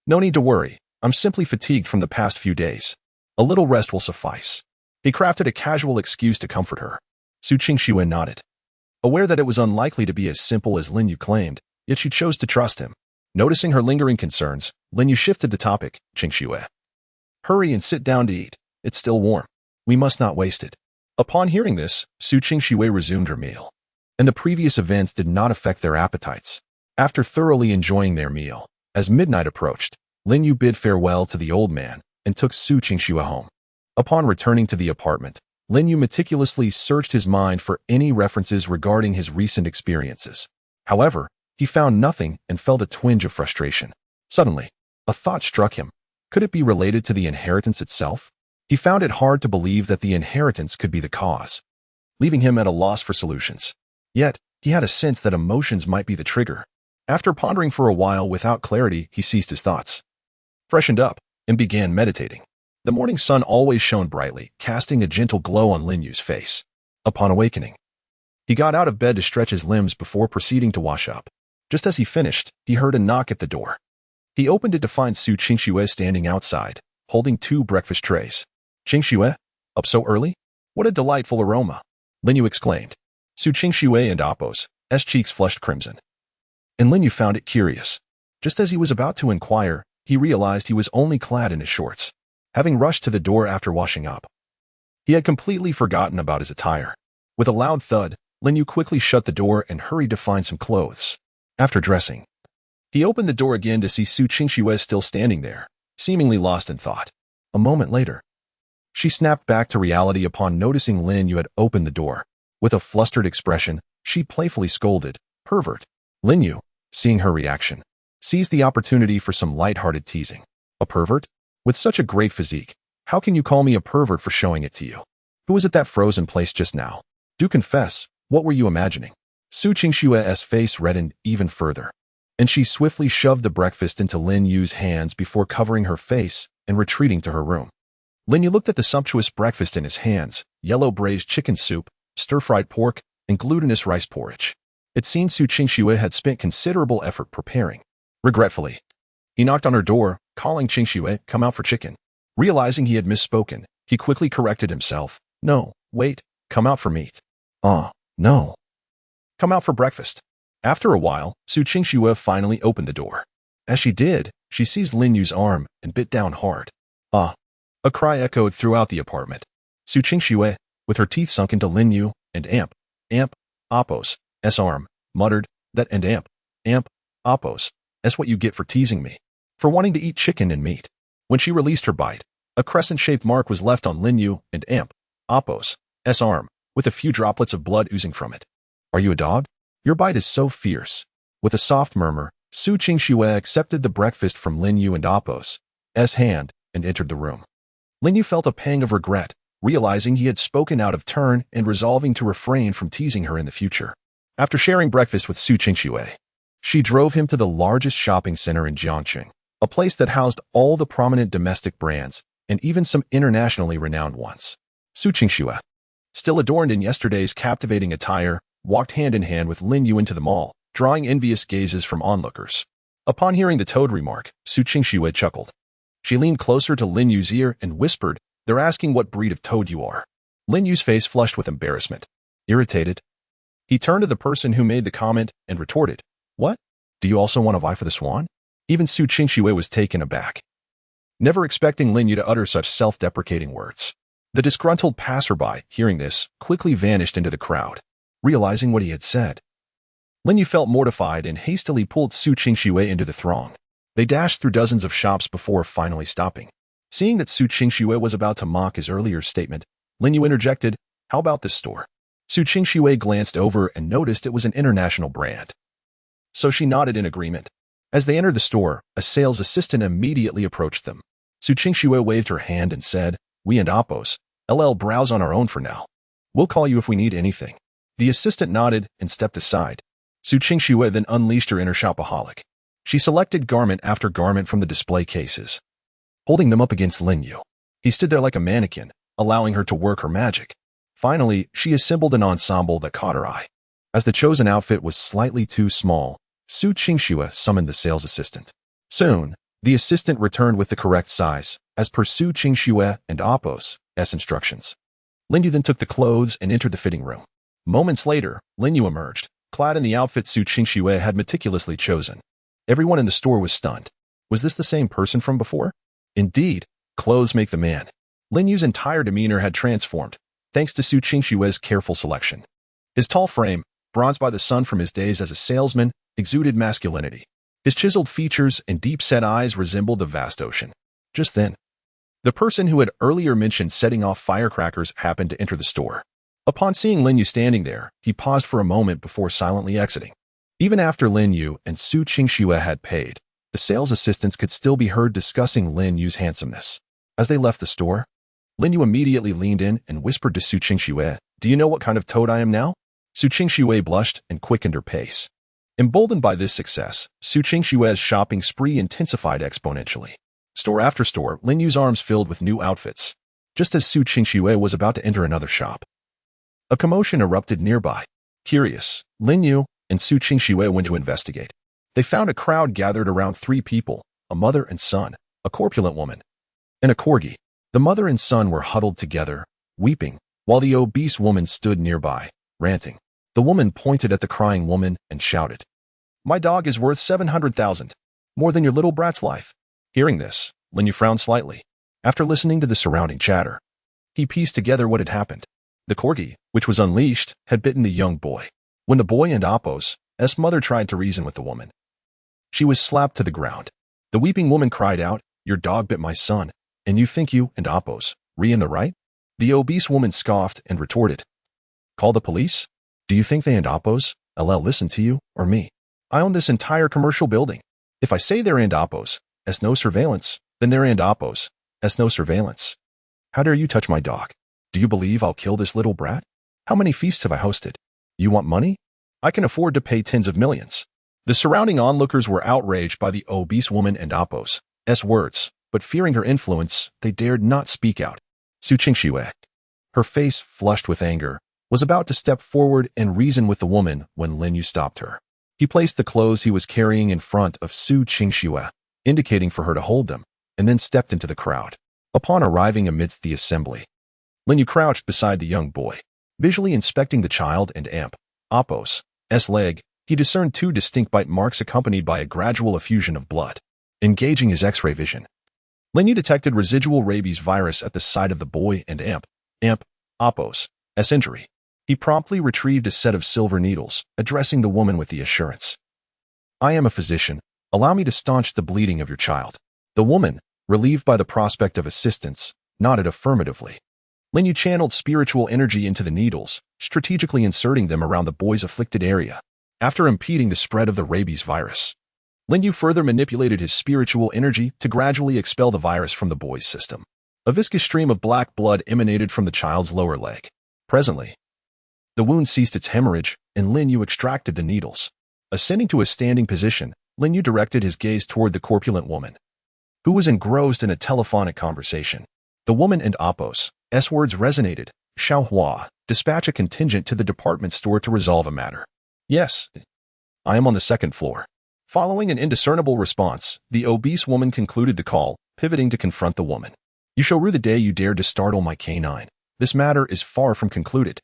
"No need to worry. I'm simply fatigued from the past few days. A little rest will suffice." He crafted a casual excuse to comfort her. Su Qingxue nodded. Aware that it was unlikely to be as simple as Lin Yu claimed, yet she chose to trust him. Noticing her lingering concerns, Lin Yu shifted the topic, "Qingxue, hurry and sit down to eat. It's still warm. We must not waste it." Upon hearing this, Su Qingxue resumed her meal, and the previous events did not affect their appetites. After thoroughly enjoying their meal, as midnight approached, Lin Yu bid farewell to the old man and took Su Qingxue home. Upon returning to the apartment, Lin Yu meticulously searched his mind for any references regarding his recent experiences. However, he found nothing and felt a twinge of frustration. Suddenly, a thought struck him. Could it be related to the inheritance itself? He found it hard to believe that the inheritance could be the cause, leaving him at a loss for solutions. Yet, he had a sense that emotions might be the trigger. After pondering for a while without clarity, he ceased his thoughts, freshened up, and began meditating. The morning sun always shone brightly, casting a gentle glow on Lin Yu's face. Upon awakening, he got out of bed to stretch his limbs before proceeding to wash up. Just as he finished, he heard a knock at the door. He opened it to find Su Qingxue standing outside, holding 2 breakfast trays. "Qingxue, up so early? What a delightful aroma!" Lin Yu exclaimed. Su Qingxue and Apos' cheeks flushed crimson, and Lin Yu found it curious. Just as he was about to inquire, he realized he was only clad in his shorts. Having rushed to the door after washing up, he had completely forgotten about his attire. With a loud thud, Lin Yu quickly shut the door and hurried to find some clothes. After dressing, he opened the door again to see Su Qingxue still standing there, seemingly lost in thought. A moment later, she snapped back to reality upon noticing Lin Yu had opened the door. With a flustered expression, she playfully scolded, "Pervert." Lin Yu, seeing her reaction, seized the opportunity for some light-hearted teasing. "A pervert? With such a great physique, how can you call me a pervert for showing it to you? Who was at that frozen place just now? Do confess, what were you imagining?" Su Qingxue's face reddened even further, and she swiftly shoved the breakfast into Lin Yu's hands before covering her face and retreating to her room. Lin Yu looked at the sumptuous breakfast in his hands: yellow braised chicken soup, stir-fried pork, and glutinous rice porridge. It seemed Su Qingxue had spent considerable effort preparing. Regretfully, he knocked on her door, calling Qingxue, "Come out for chicken." Realizing he had misspoken, he quickly corrected himself. "No, wait, come out for meat." No. Come out for breakfast." After a while, Su Qingxue finally opened the door. As she did, she seized Lin Yu's arm and bit down hard. "Ah!" A cry echoed throughout the apartment. Su Qingxue, with her teeth sunk into Lin Yu and Apos' arm, muttered, "That and Apos, that's what you get for teasing me, for wanting to eat chicken and meat." When she released her bite, a crescent-shaped mark was left on Lin Yu and Apos' arm, with a few droplets of blood oozing from it. "Are you a dog? Your bite is so fierce." With a soft murmur, Su Qingxue accepted the breakfast from Lin Yu and Apos' hand and entered the room. Lin Yu felt a pang of regret, realizing he had spoken out of turn and resolving to refrain from teasing her in the future. After sharing breakfast with Su Qingxue, she drove him to the largest shopping center in Jiangqing, a place that housed all the prominent domestic brands and even some internationally renowned ones. Su Qingxue, still adorned in yesterday's captivating attire, walked hand in hand with Lin Yu into the mall, drawing envious gazes from onlookers. Upon hearing the toad remark, Su Qingxue chuckled. She leaned closer to Lin Yu's ear and whispered, "They're asking what breed of toad you are." Lin Yu's face flushed with embarrassment. Irritated, he turned to the person who made the comment and retorted, "What? Do you also want to vie for the swan?" Even Su Qingxue was taken aback, never expecting Lin Yu to utter such self-deprecating words. The disgruntled passerby, hearing this, quickly vanished into the crowd, realizing what he had said. Lin Yu felt mortified and hastily pulled Su Qingxue into the throng. They dashed through dozens of shops before finally stopping. Seeing that Su Qingxue was about to mock his earlier statement, Lin Yu interjected, "How about this store?" Su Qingxue glanced over and noticed it was an international brand, so she nodded in agreement. As they entered the store, a sales assistant immediately approached them. Su Qingxue waved her hand and said, "We and Appos, LL browse on our own for now. We'll call you if we need anything." The assistant nodded and stepped aside. Su Qingxue then unleashed her inner shopaholic. She selected garment after garment from the display cases, holding them up against Lin Yu. He stood there like a mannequin, allowing her to work her magic. Finally, she assembled an ensemble that caught her eye. As the chosen outfit was slightly too small, Su Qingxue summoned the sales assistant. Soon, the assistant returned with the correct size, as per Su Qingxue and Appos' instructions. Lin Yu then took the clothes and entered the fitting room. Moments later, Lin Yu emerged, clad in the outfit Su Qingxue had meticulously chosen. Everyone in the store was stunned. Was this the same person from before? Indeed, clothes make the man. Lin Yu's entire demeanor had transformed, thanks to Su Qingxue's careful selection. His tall frame, bronzed by the sun from his days as a salesman, exuded masculinity. His chiseled features and deep-set eyes resembled the vast ocean. Just then, the person who had earlier mentioned setting off firecrackers happened to enter the store. Upon seeing Lin Yu standing there, he paused for a moment before silently exiting. Even after Lin Yu and Su Qingxue had paid, the sales assistants could still be heard discussing Lin Yu's handsomeness. As they left the store, Lin Yu immediately leaned in and whispered to Su Qingxue, "Do you know what kind of toad I am now?" Su Qingxue blushed and quickened her pace. Emboldened by this success, Su Qingxue's shopping spree intensified exponentially. Store after store, Lin Yu's arms filled with new outfits. Just as Su Qingxue was about to enter another shop, a commotion erupted nearby. Curious, Lin Yu and Su Qingxue went to investigate. They found a crowd gathered around 3 people, a mother and son, a corpulent woman, and a corgi. The mother and son were huddled together, weeping, while the obese woman stood nearby, ranting. The woman pointed at the crying woman and shouted, "My dog is worth 700,000, more than your little brat's life." Hearing this, Lin Yu frowned slightly. After listening to the surrounding chatter, he pieced together what had happened. The corgi, which was unleashed, had bitten the young boy. When the boy and Appos' mother tried to reason with the woman, she was slapped to the ground. The weeping woman cried out, "Your dog bit my son, and you think you and Appos re in the right?" The obese woman scoffed and retorted, "Call the police? Do you think they and Appos listen to you or me? I own this entire commercial building. If I say they're and Appos no surveillance, then they're and Appos no surveillance. How dare you touch my dog? Do you believe I'll kill this little brat? How many feasts have I hosted? You want money? I can afford to pay tens of millions." The surrounding onlookers were outraged by the obese woman and Appos' words, but fearing her influence, they dared not speak out. Su Qingxue, her face flushed with anger, was about to step forward and reason with the woman when Lin Yu stopped her. He placed the clothes he was carrying in front of Su Qingxue, indicating for her to hold them, and then stepped into the crowd. Upon arriving amidst the assembly, Lin Yu crouched beside the young boy. Visually inspecting the child and Appos' leg, he discerned 2 distinct bite marks accompanied by a gradual effusion of blood. Engaging his X-ray vision, Lin Yu detected residual rabies virus at the site of the boy and Appos' injury. He promptly retrieved a set of silver needles, addressing the woman with the assurance, "I am a physician. Allow me to staunch the bleeding of your child." The woman, relieved by the prospect of assistance, nodded affirmatively. Lin Yu channeled spiritual energy into the needles, strategically inserting them around the boy's afflicted area. After impeding the spread of the rabies virus, Lin Yu further manipulated his spiritual energy to gradually expel the virus from the boy's system. A viscous stream of black blood emanated from the child's lower leg. Presently, the wound ceased its hemorrhage, and Lin Yu extracted the needles. Ascending to a standing position, Lin Yu directed his gaze toward the corpulent woman, who was engrossed in a telephonic conversation. The woman and Apos' words resonated. Xiaohua, dispatch a contingent to the department store to resolve a matter. Yes, I am on the second floor. Following an indiscernible response, the obese woman concluded the call, pivoting to confront the woman. You shall rue the day you dared to startle my canine. This matter is far from concluded.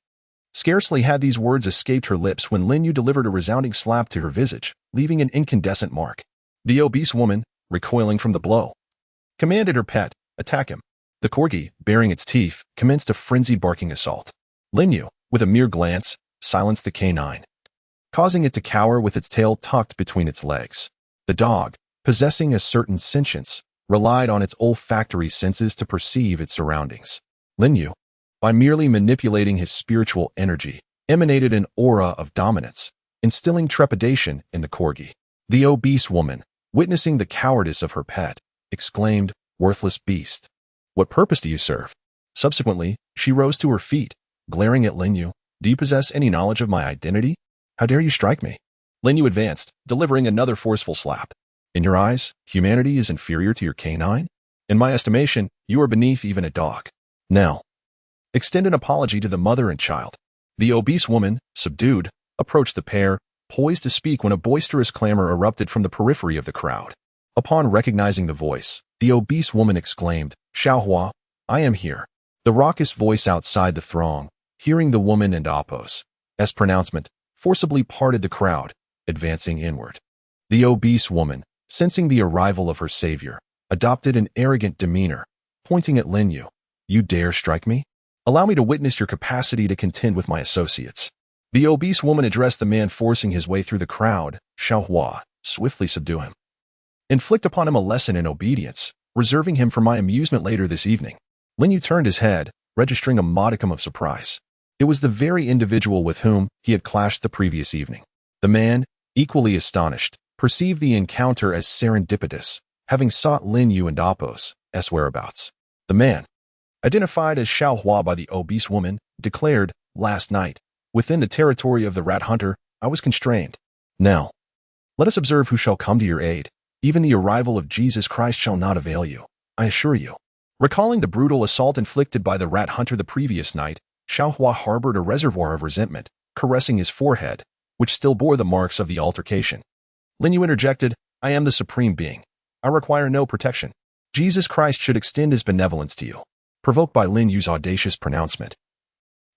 Scarcely had these words escaped her lips when Lin Yu delivered a resounding slap to her visage, leaving an incandescent mark. The obese woman, recoiling from the blow, commanded her pet, attack him. The corgi, baring its teeth, commenced a frenzied barking assault. Lin Yu, with a mere glance, silenced the canine, causing it to cower with its tail tucked between its legs. The dog, possessing a certain sentience, relied on its olfactory senses to perceive its surroundings. Lin Yu, by merely manipulating his spiritual energy, emanated an aura of dominance, instilling trepidation in the corgi. The obese woman, witnessing the cowardice of her pet, exclaimed, "Worthless beast. What purpose do you serve?" Subsequently, she rose to her feet, glaring at Lin Yu. Do you possess any knowledge of my identity? How dare you strike me? Lin Yu advanced, delivering another forceful slap. In your eyes, humanity is inferior to your canine? In my estimation, you are beneath even a dog. Now, extend an apology to the mother and child. The obese woman, subdued, approached the pair, poised to speak when a boisterous clamor erupted from the periphery of the crowd. Upon recognizing the voice, the obese woman exclaimed, Xiaohua, I am here. The raucous voice outside the throng, hearing the woman and Apos' pronouncement, forcibly parted the crowd, advancing inward. The obese woman, sensing the arrival of her savior, adopted an arrogant demeanor, pointing at Lin Yu. You dare strike me? Allow me to witness your capacity to contend with my associates. The obese woman addressed the man forcing his way through the crowd. Xiaohua, swiftly subdue him. Inflict upon him a lesson in obedience, reserving him for my amusement later this evening. Lin Yu turned his head, registering a modicum of surprise. It was the very individual with whom he had clashed the previous evening. The man, equally astonished, perceived the encounter as serendipitous, having sought Lin Yu and Apos' whereabouts. The man, identified as Xiaohua by the obese woman, declared, last night, within the territory of the rat hunter, I was constrained. Now, let us observe who shall come to your aid. Even the arrival of Jesus Christ shall not avail you, I assure you. Recalling the brutal assault inflicted by the rat hunter the previous night, Xiaohua harbored a reservoir of resentment, caressing his forehead, which still bore the marks of the altercation. Lin Yu interjected, I am the supreme being. I require no protection. Jesus Christ should extend his benevolence to you. Provoked by Lin Yu's audacious pronouncement,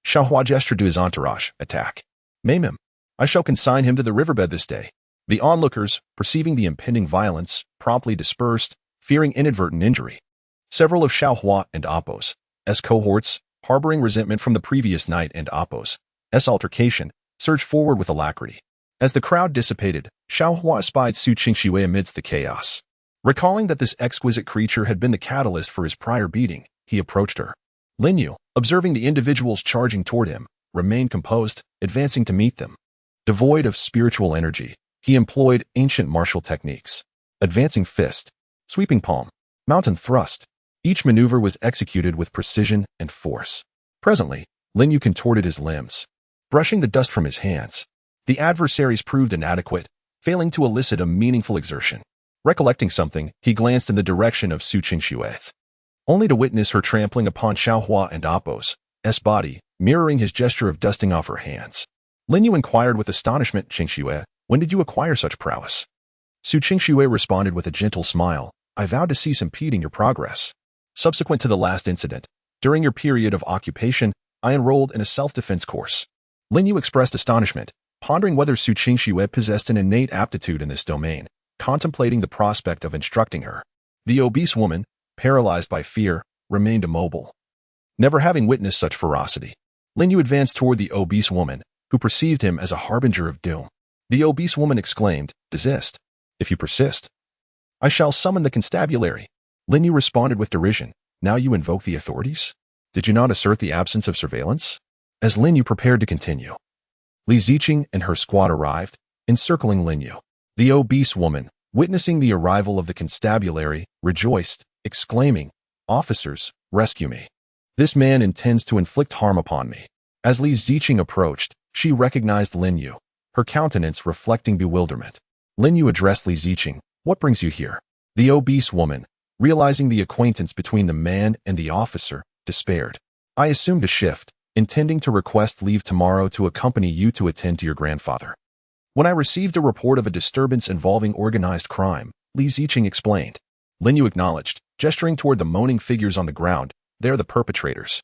Xiaohua gestured to his entourage, attack. Maim him. I shall consign him to the riverbed this day. The onlookers, perceiving the impending violence, promptly dispersed, fearing inadvertent injury. Several of Xiaohua and Apos' cohorts, harboring resentment from the previous night and Apos' altercation, surged forward with alacrity. As the crowd dissipated, Xiaohua spied Su Qingxue amidst the chaos. Recalling that this exquisite creature had been the catalyst for his prior beating, he approached her. Lin Yu, observing the individuals charging toward him, remained composed, advancing to meet them. Devoid of spiritual energy, he employed ancient martial techniques. Advancing fist, sweeping palm, mountain thrust. Each maneuver was executed with precision and force. Presently, Lin Yu contorted his limbs, brushing the dust from his hands. The adversaries proved inadequate, failing to elicit a meaningful exertion. Recollecting something, he glanced in the direction of Su Qingxue, only to witness her trampling upon Xiaohua and Apos' body, mirroring his gesture of dusting off her hands. Lin Yu inquired with astonishment, Qingxue, when did you acquire such prowess? Su Qingxue responded with a gentle smile, I vowed to cease impeding your progress. Subsequent to the last incident, during your period of occupation, I enrolled in a self-defense course. Lin Yu expressed astonishment, pondering whether Su Qingxue possessed an innate aptitude in this domain, contemplating the prospect of instructing her. The obese woman, paralyzed by fear, remained immobile, never having witnessed such ferocity. Lin Yu advanced toward the obese woman, who perceived him as a harbinger of doom. The obese woman exclaimed, Desist. If you persist, I shall summon the constabulary. Lin Yu responded with derision, Now you invoke the authorities? Did you not assert the absence of surveillance? As Lin Yu prepared to continue, Li Ziqing and her squad arrived, encircling Lin Yu. The obese woman, witnessing the arrival of the constabulary, rejoiced, exclaiming, Officers, rescue me. This man intends to inflict harm upon me. As Li Ziqing approached, she recognized Lin Yu, her countenance reflecting bewilderment. Lin Yu addressed Li Ziqing. What brings you here? The obese woman, realizing the acquaintance between the man and the officer, despaired. I assumed a shift, intending to request leave tomorrow to accompany you to attend to your grandfather. When I received a report of a disturbance involving organized crime, Li Ziqing explained. Lin Yu acknowledged, gesturing toward the moaning figures on the ground. They're the perpetrators.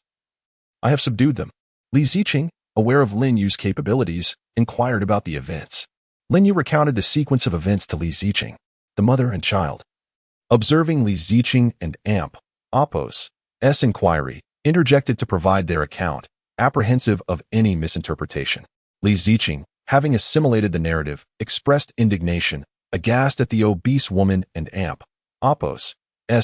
I have subdued them. Li Ziqing, aware of Lin Yu's capabilities, inquired about the events. Lin Yu recounted the sequence of events to Li Ziqing, the mother and child. Observing Li Ziqing and Apos' inquiry, interjected to provide their account, apprehensive of any misinterpretation. Li Ziqing, having assimilated the narrative, expressed indignation, aghast at the obese woman and Apos'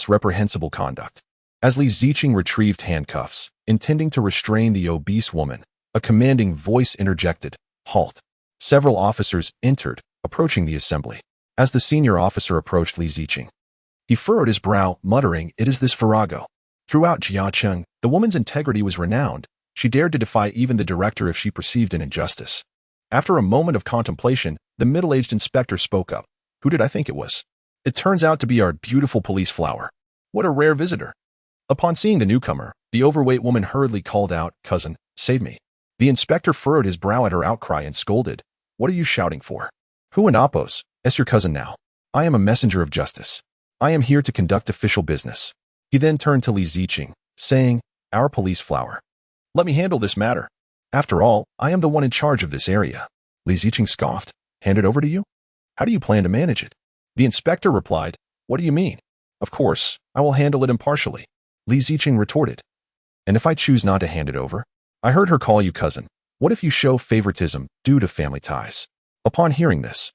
reprehensible conduct. As Li Ziqing retrieved handcuffs, intending to restrain the obese woman, a commanding voice interjected, "Halt." Several officers entered, approaching the assembly. As the senior officer approached Li Ziqing, he furrowed his brow, muttering, "It is this Farrago." Throughout Jiacheng, the woman's integrity was renowned. She dared to defy even the director if she perceived an injustice. After a moment of contemplation, the middle-aged inspector spoke up. "Who did I think it was? It turns out to be our beautiful police flower. What a rare visitor." Upon seeing the newcomer, the overweight woman hurriedly called out, "Cousin, save me." The inspector furrowed his brow at her outcry and scolded, "What are you shouting for? Who in Apos' your cousin now? I am a messenger of justice. I am here to conduct official business." He then turned to Li Ziqing, saying, "Our police flower. Let me handle this matter. After all, I am the one in charge of this area." Li Ziqing scoffed. "Hand it over to you? How do you plan to manage it?" The inspector replied, "What do you mean? Of course, I will handle it impartially." Li Ziqing retorted, "And if I choose not to hand it over? I heard her call you cousin. What if you show favoritism due to family ties?" Upon hearing this,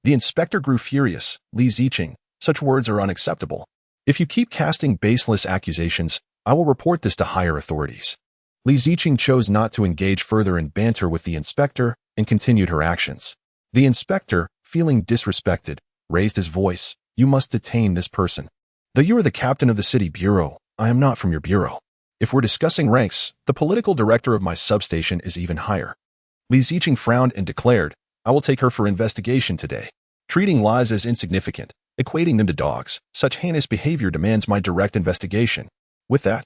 the inspector grew furious. "Li Ziqing, such words are unacceptable. If you keep casting baseless accusations, I will report this to higher authorities." Li Ziqing chose not to engage further in banter with the inspector and continued her actions. The inspector, feeling disrespected, raised his voice, "You must detain this person. Though you are the captain of the city bureau, I am not from your bureau. If we're discussing ranks, the political director of my substation is even higher." Li Ziqing frowned and declared, "I will take her for investigation today. Treating lies as insignificant, equating them to dogs, such heinous behavior demands my direct investigation." With that,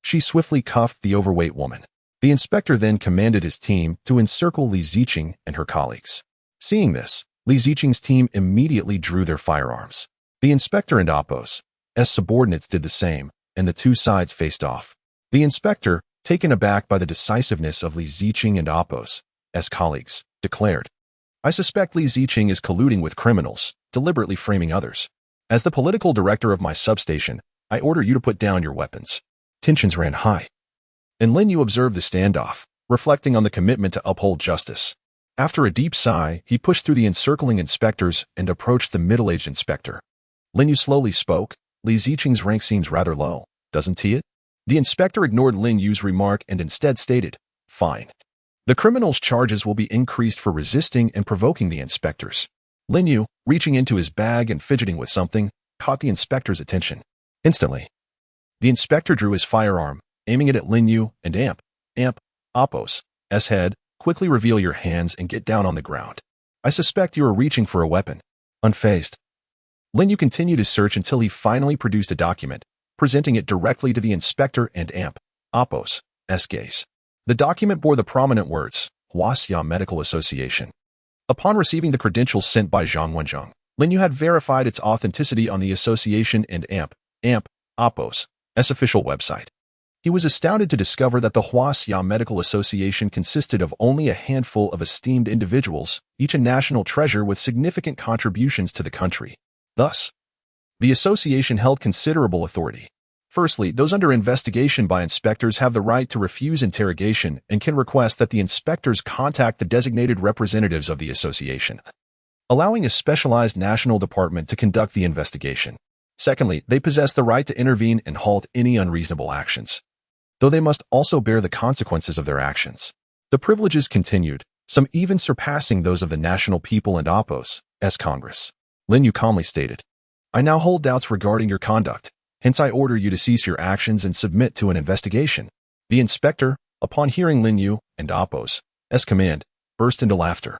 she swiftly cuffed the overweight woman. The inspector then commanded his team to encircle Li Ziqing and her colleagues. Seeing this, Li Ziqing's team immediately drew their firearms. The inspector and Apos' subordinates did the same, and the two sides faced off. The inspector, taken aback by the decisiveness of Li Ziqing and Apos' colleagues, declared, "I suspect Li Ziqing is colluding with criminals, deliberately framing others. As the political director of my substation, I order you to put down your weapons." Tensions ran high, and Lin Yu observed the standoff, reflecting on the commitment to uphold justice. After a deep sigh, he pushed through the encircling inspectors and approached the middle-aged inspector. Lin Yu slowly spoke, "Li Ziqing's rank seems rather low, doesn't he?" The inspector ignored Lin Yu's remark and instead stated, "Fine. The criminal's charges will be increased for resisting and provoking the inspectors." Lin Yu, reaching into his bag and fidgeting with something, caught the inspector's attention. Instantly, the inspector drew his firearm, aiming it at Lin Yu and Apos' head. "Quickly reveal your hands and get down on the ground. I suspect you are reaching for a weapon." Unfazed, Lin Yu continued his search until he finally produced a document, presenting it directly to the inspector and Apos' gaze. The document bore the prominent words, "Huaxia Medical Association." Upon receiving the credentials sent by Zhang Wenzheng, Lin Yu had verified its authenticity on the association and Apos' official website. He was astounded to discover that the Huaxia Medical Association consisted of only a handful of esteemed individuals, each a national treasure with significant contributions to the country. Thus, the association held considerable authority. Firstly, those under investigation by inspectors have the right to refuse interrogation and can request that the inspectors contact the designated representatives of the association, allowing a specialized national department to conduct the investigation. Secondly, they possess the right to intervene and halt any unreasonable actions, though they must also bear the consequences of their actions. The privileges continued, some even surpassing those of the National People and Apos' Congress. Lin Yu calmly stated, "I now hold doubts regarding your conduct. Hence I order you to cease your actions and submit to an investigation." The inspector, upon hearing Lin Yu and Appo's command, burst into laughter.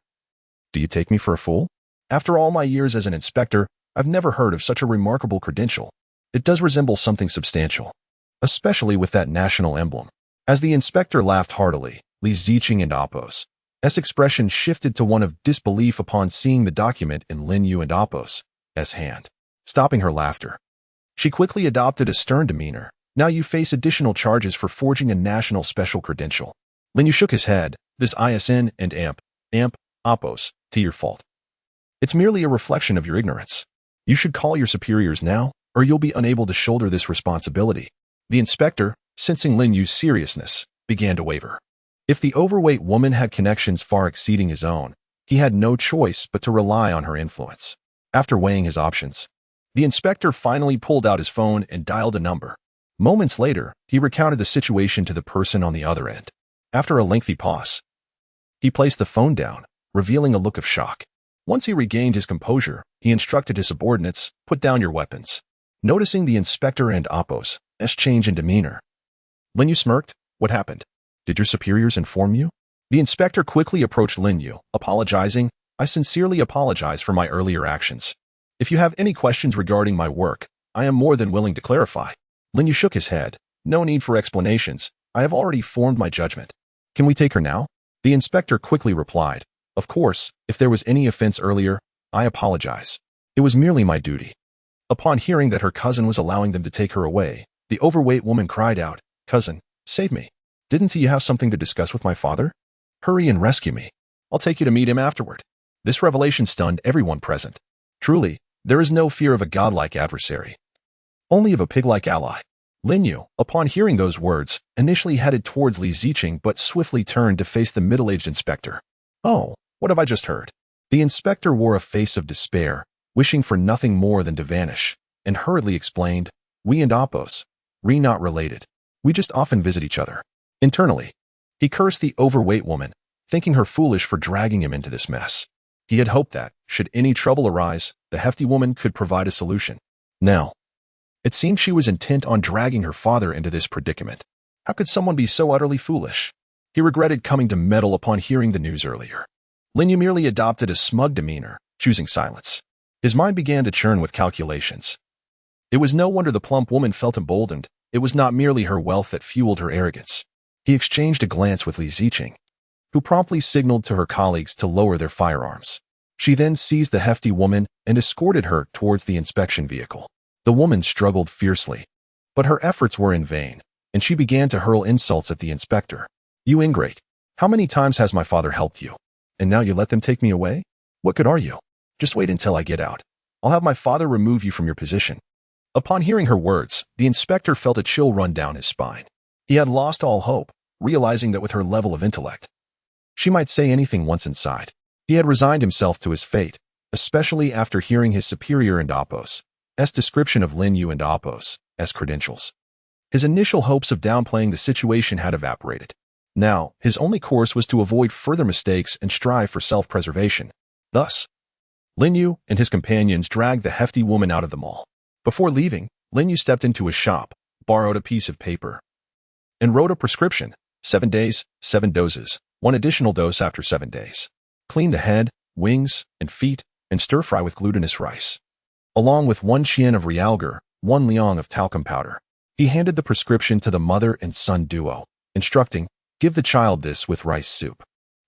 "Do you take me for a fool? After all my years as an inspector, I've never heard of such a remarkable credential. It does resemble something substantial, especially with that national emblem." As the inspector laughed heartily, Li Ziqing and Appo's expression shifted to one of disbelief upon seeing the document in Lin Yu and Appo's hand. Stopping her laughter, she quickly adopted a stern demeanor. "Now you face additional charges for forging a national special credential." Lin Yu shook his head. "This ISN and amp, Appo's, to your fault. It's merely a reflection of your ignorance. You should call your superiors now, or you'll be unable to shoulder this responsibility." The inspector, sensing Lin Yu's seriousness, began to waver. If the overweight woman had connections far exceeding his own, he had no choice but to rely on her influence. After weighing his options, the inspector finally pulled out his phone and dialed a number. Moments later, he recounted the situation to the person on the other end. After a lengthy pause, he placed the phone down, revealing a look of shock. Once he regained his composure, he instructed his subordinates, "Put down your weapons." Noticing the inspector and Appo's change in demeanor, Lin Yu smirked. "What happened? Did your superiors inform you?" The inspector quickly approached Lin Yu, apologizing. "I sincerely apologize for my earlier actions. If you have any questions regarding my work, I am more than willing to clarify." Lin Yu shook his head. "No need for explanations. I have already formed my judgment." "Can we take her now?" The inspector quickly replied. "Of course, if there was any offense earlier, I apologize. It was merely my duty." Upon hearing that her cousin was allowing them to take her away, the overweight woman cried out, "Cousin, save me. Didn't you have something to discuss with my father? Hurry and rescue me. I'll take you to meet him afterward." This revelation stunned everyone present. Truly, there is no fear of a godlike adversary, only of a pig-like ally. Lin Yu, upon hearing those words, initially headed towards Li Ziqing but swiftly turned to face the middle-aged inspector. "Oh, what have I just heard?" The inspector wore a face of despair, wishing for nothing more than to vanish, and hurriedly explained, "We and Appo's, not related. We just often visit each other." Internally, he cursed the overweight woman, thinking her foolish for dragging him into this mess. He had hoped that, should any trouble arise, the hefty woman could provide a solution. Now, it seemed she was intent on dragging her father into this predicament. How could someone be so utterly foolish? He regretted coming to meddle upon hearing the news earlier. Lin Yu merely adopted a smug demeanor, choosing silence. His mind began to churn with calculations. It was no wonder the plump woman felt emboldened. It was not merely her wealth that fueled her arrogance. He exchanged a glance with Li Ziqing, who promptly signaled to her colleagues to lower their firearms. She then seized the hefty woman and escorted her towards the inspection vehicle. The woman struggled fiercely, but her efforts were in vain, and she began to hurl insults at the inspector. "You ingrate! How many times has my father helped you? And now you let them take me away? What good are you? Just wait until I get out. I'll have my father remove you from your position." Upon hearing her words, the inspector felt a chill run down his spine. He had lost all hope, realizing that with her level of intellect, she might say anything once inside. He had resigned himself to his fate, especially after hearing his superior and Appo's description of Lin Yu and Appo's credentials. His initial hopes of downplaying the situation had evaporated. Now, his only course was to avoid further mistakes and strive for self-preservation. Thus, Lin Yu and his companions dragged the hefty woman out of the mall. Before leaving, Lin Yu stepped into a shop, borrowed a piece of paper, and wrote a prescription: 7 days, 7 doses, 1 additional dose after 7 days. Clean the head, wings, and feet, and stir-fry with glutinous rice, along with 1 chien of realgar, 1 liang of talcum powder. He handed the prescription to the mother and son duo, instructing, "Give the child this with rice soup.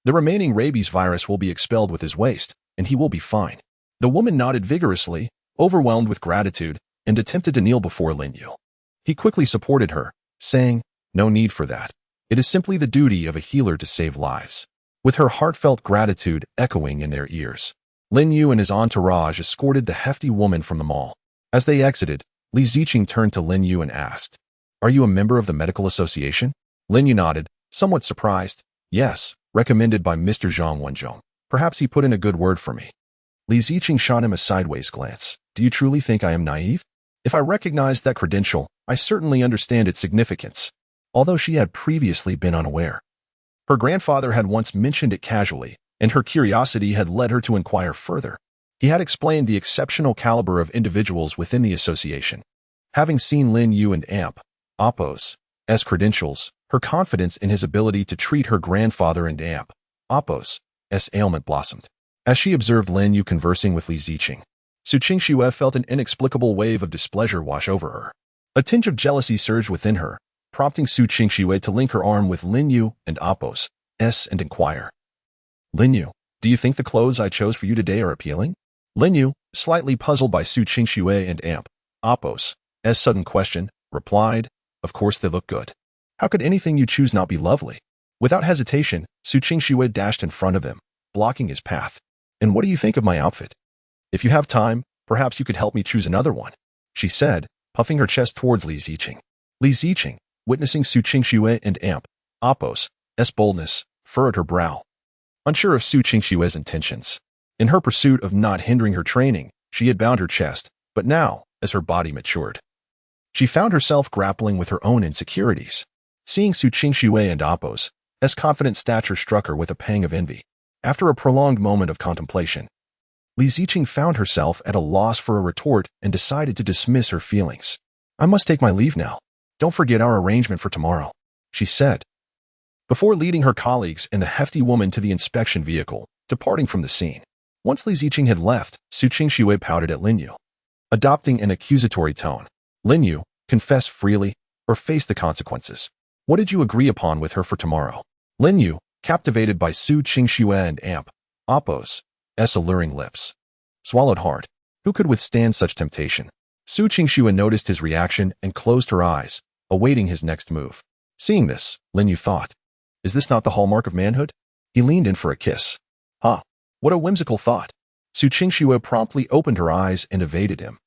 The remaining rabies virus will be expelled with his waste, and he will be fine." The woman nodded vigorously, overwhelmed with gratitude, and attempted to kneel before Lin Yu. He quickly supported her, saying, "No need for that. It is simply the duty of a healer to save lives." With her heartfelt gratitude echoing in their ears, Lin Yu and his entourage escorted the hefty woman from the mall. As they exited, Li Ziqing turned to Lin Yu and asked, "Are you a member of the medical association?" Lin Yu nodded, somewhat surprised. "Yes, recommended by Mr. Zhang Wenzhong. Perhaps he put in a good word for me." Li Ziqing shot him a sideways glance. "Do you truly think I am naive? If I recognized that credential, I certainly understand its significance." Although she had previously been unaware, her grandfather had once mentioned it casually, and her curiosity had led her to inquire further. He had explained the exceptional caliber of individuals within the association. Having seen Lin Yu and Amp, Appo's credentials, her confidence in his ability to treat her grandfather and Amp, Appo's ailment blossomed. As she observed Lin Yu conversing with Li Ziqing, Su Qingxue felt an inexplicable wave of displeasure wash over her. A tinge of jealousy surged within her, prompting Su Qingxue to link her arm with Lin Yu and Appo's and inquire. Lin Yu, do you think the clothes I chose for you today are appealing? Lin Yu, slightly puzzled by Su Qingxue and Amp, Appo's sudden question, replied, of course they look good. How could anything you choose not be lovely? Without hesitation, Su Qingxue dashed in front of him, blocking his path. And what do you think of my outfit? If you have time, perhaps you could help me choose another one, she said, puffing her chest towards Li Ziqing. Li Ziqing, witnessing Su Qingxue and Amp, Appo's boldness, furrowed her brow, unsure of Su Qingxue's intentions. In her pursuit of not hindering her training, she had bound her chest, but now, as her body matured, she found herself grappling with her own insecurities. Seeing Su Qingxue and Appo's confident stature struck her with a pang of envy. After a prolonged moment of contemplation, Li Ziqing found herself at a loss for a retort and decided to dismiss her feelings. I must take my leave now. Don't forget our arrangement for tomorrow, she said, before leading her colleagues and the hefty woman to the inspection vehicle, departing from the scene. Once Li Ziqing had left, Su Qingxue pouted at Lin Yu. Adopting an accusatory tone, Lin Yu, confess freely or face the consequences. What did you agree upon with her for tomorrow? Lin Yu, captivated by Su Qingxue and Amp, Appo's alluring lips, swallowed hard. Who could withstand such temptation? Su Qingxue noticed his reaction and closed her eyes, awaiting his next move. Seeing this, Lin Yu thought, is this not the hallmark of manhood? He leaned in for a kiss. Ha! What a whimsical thought. Su Qingxue promptly opened her eyes and evaded him,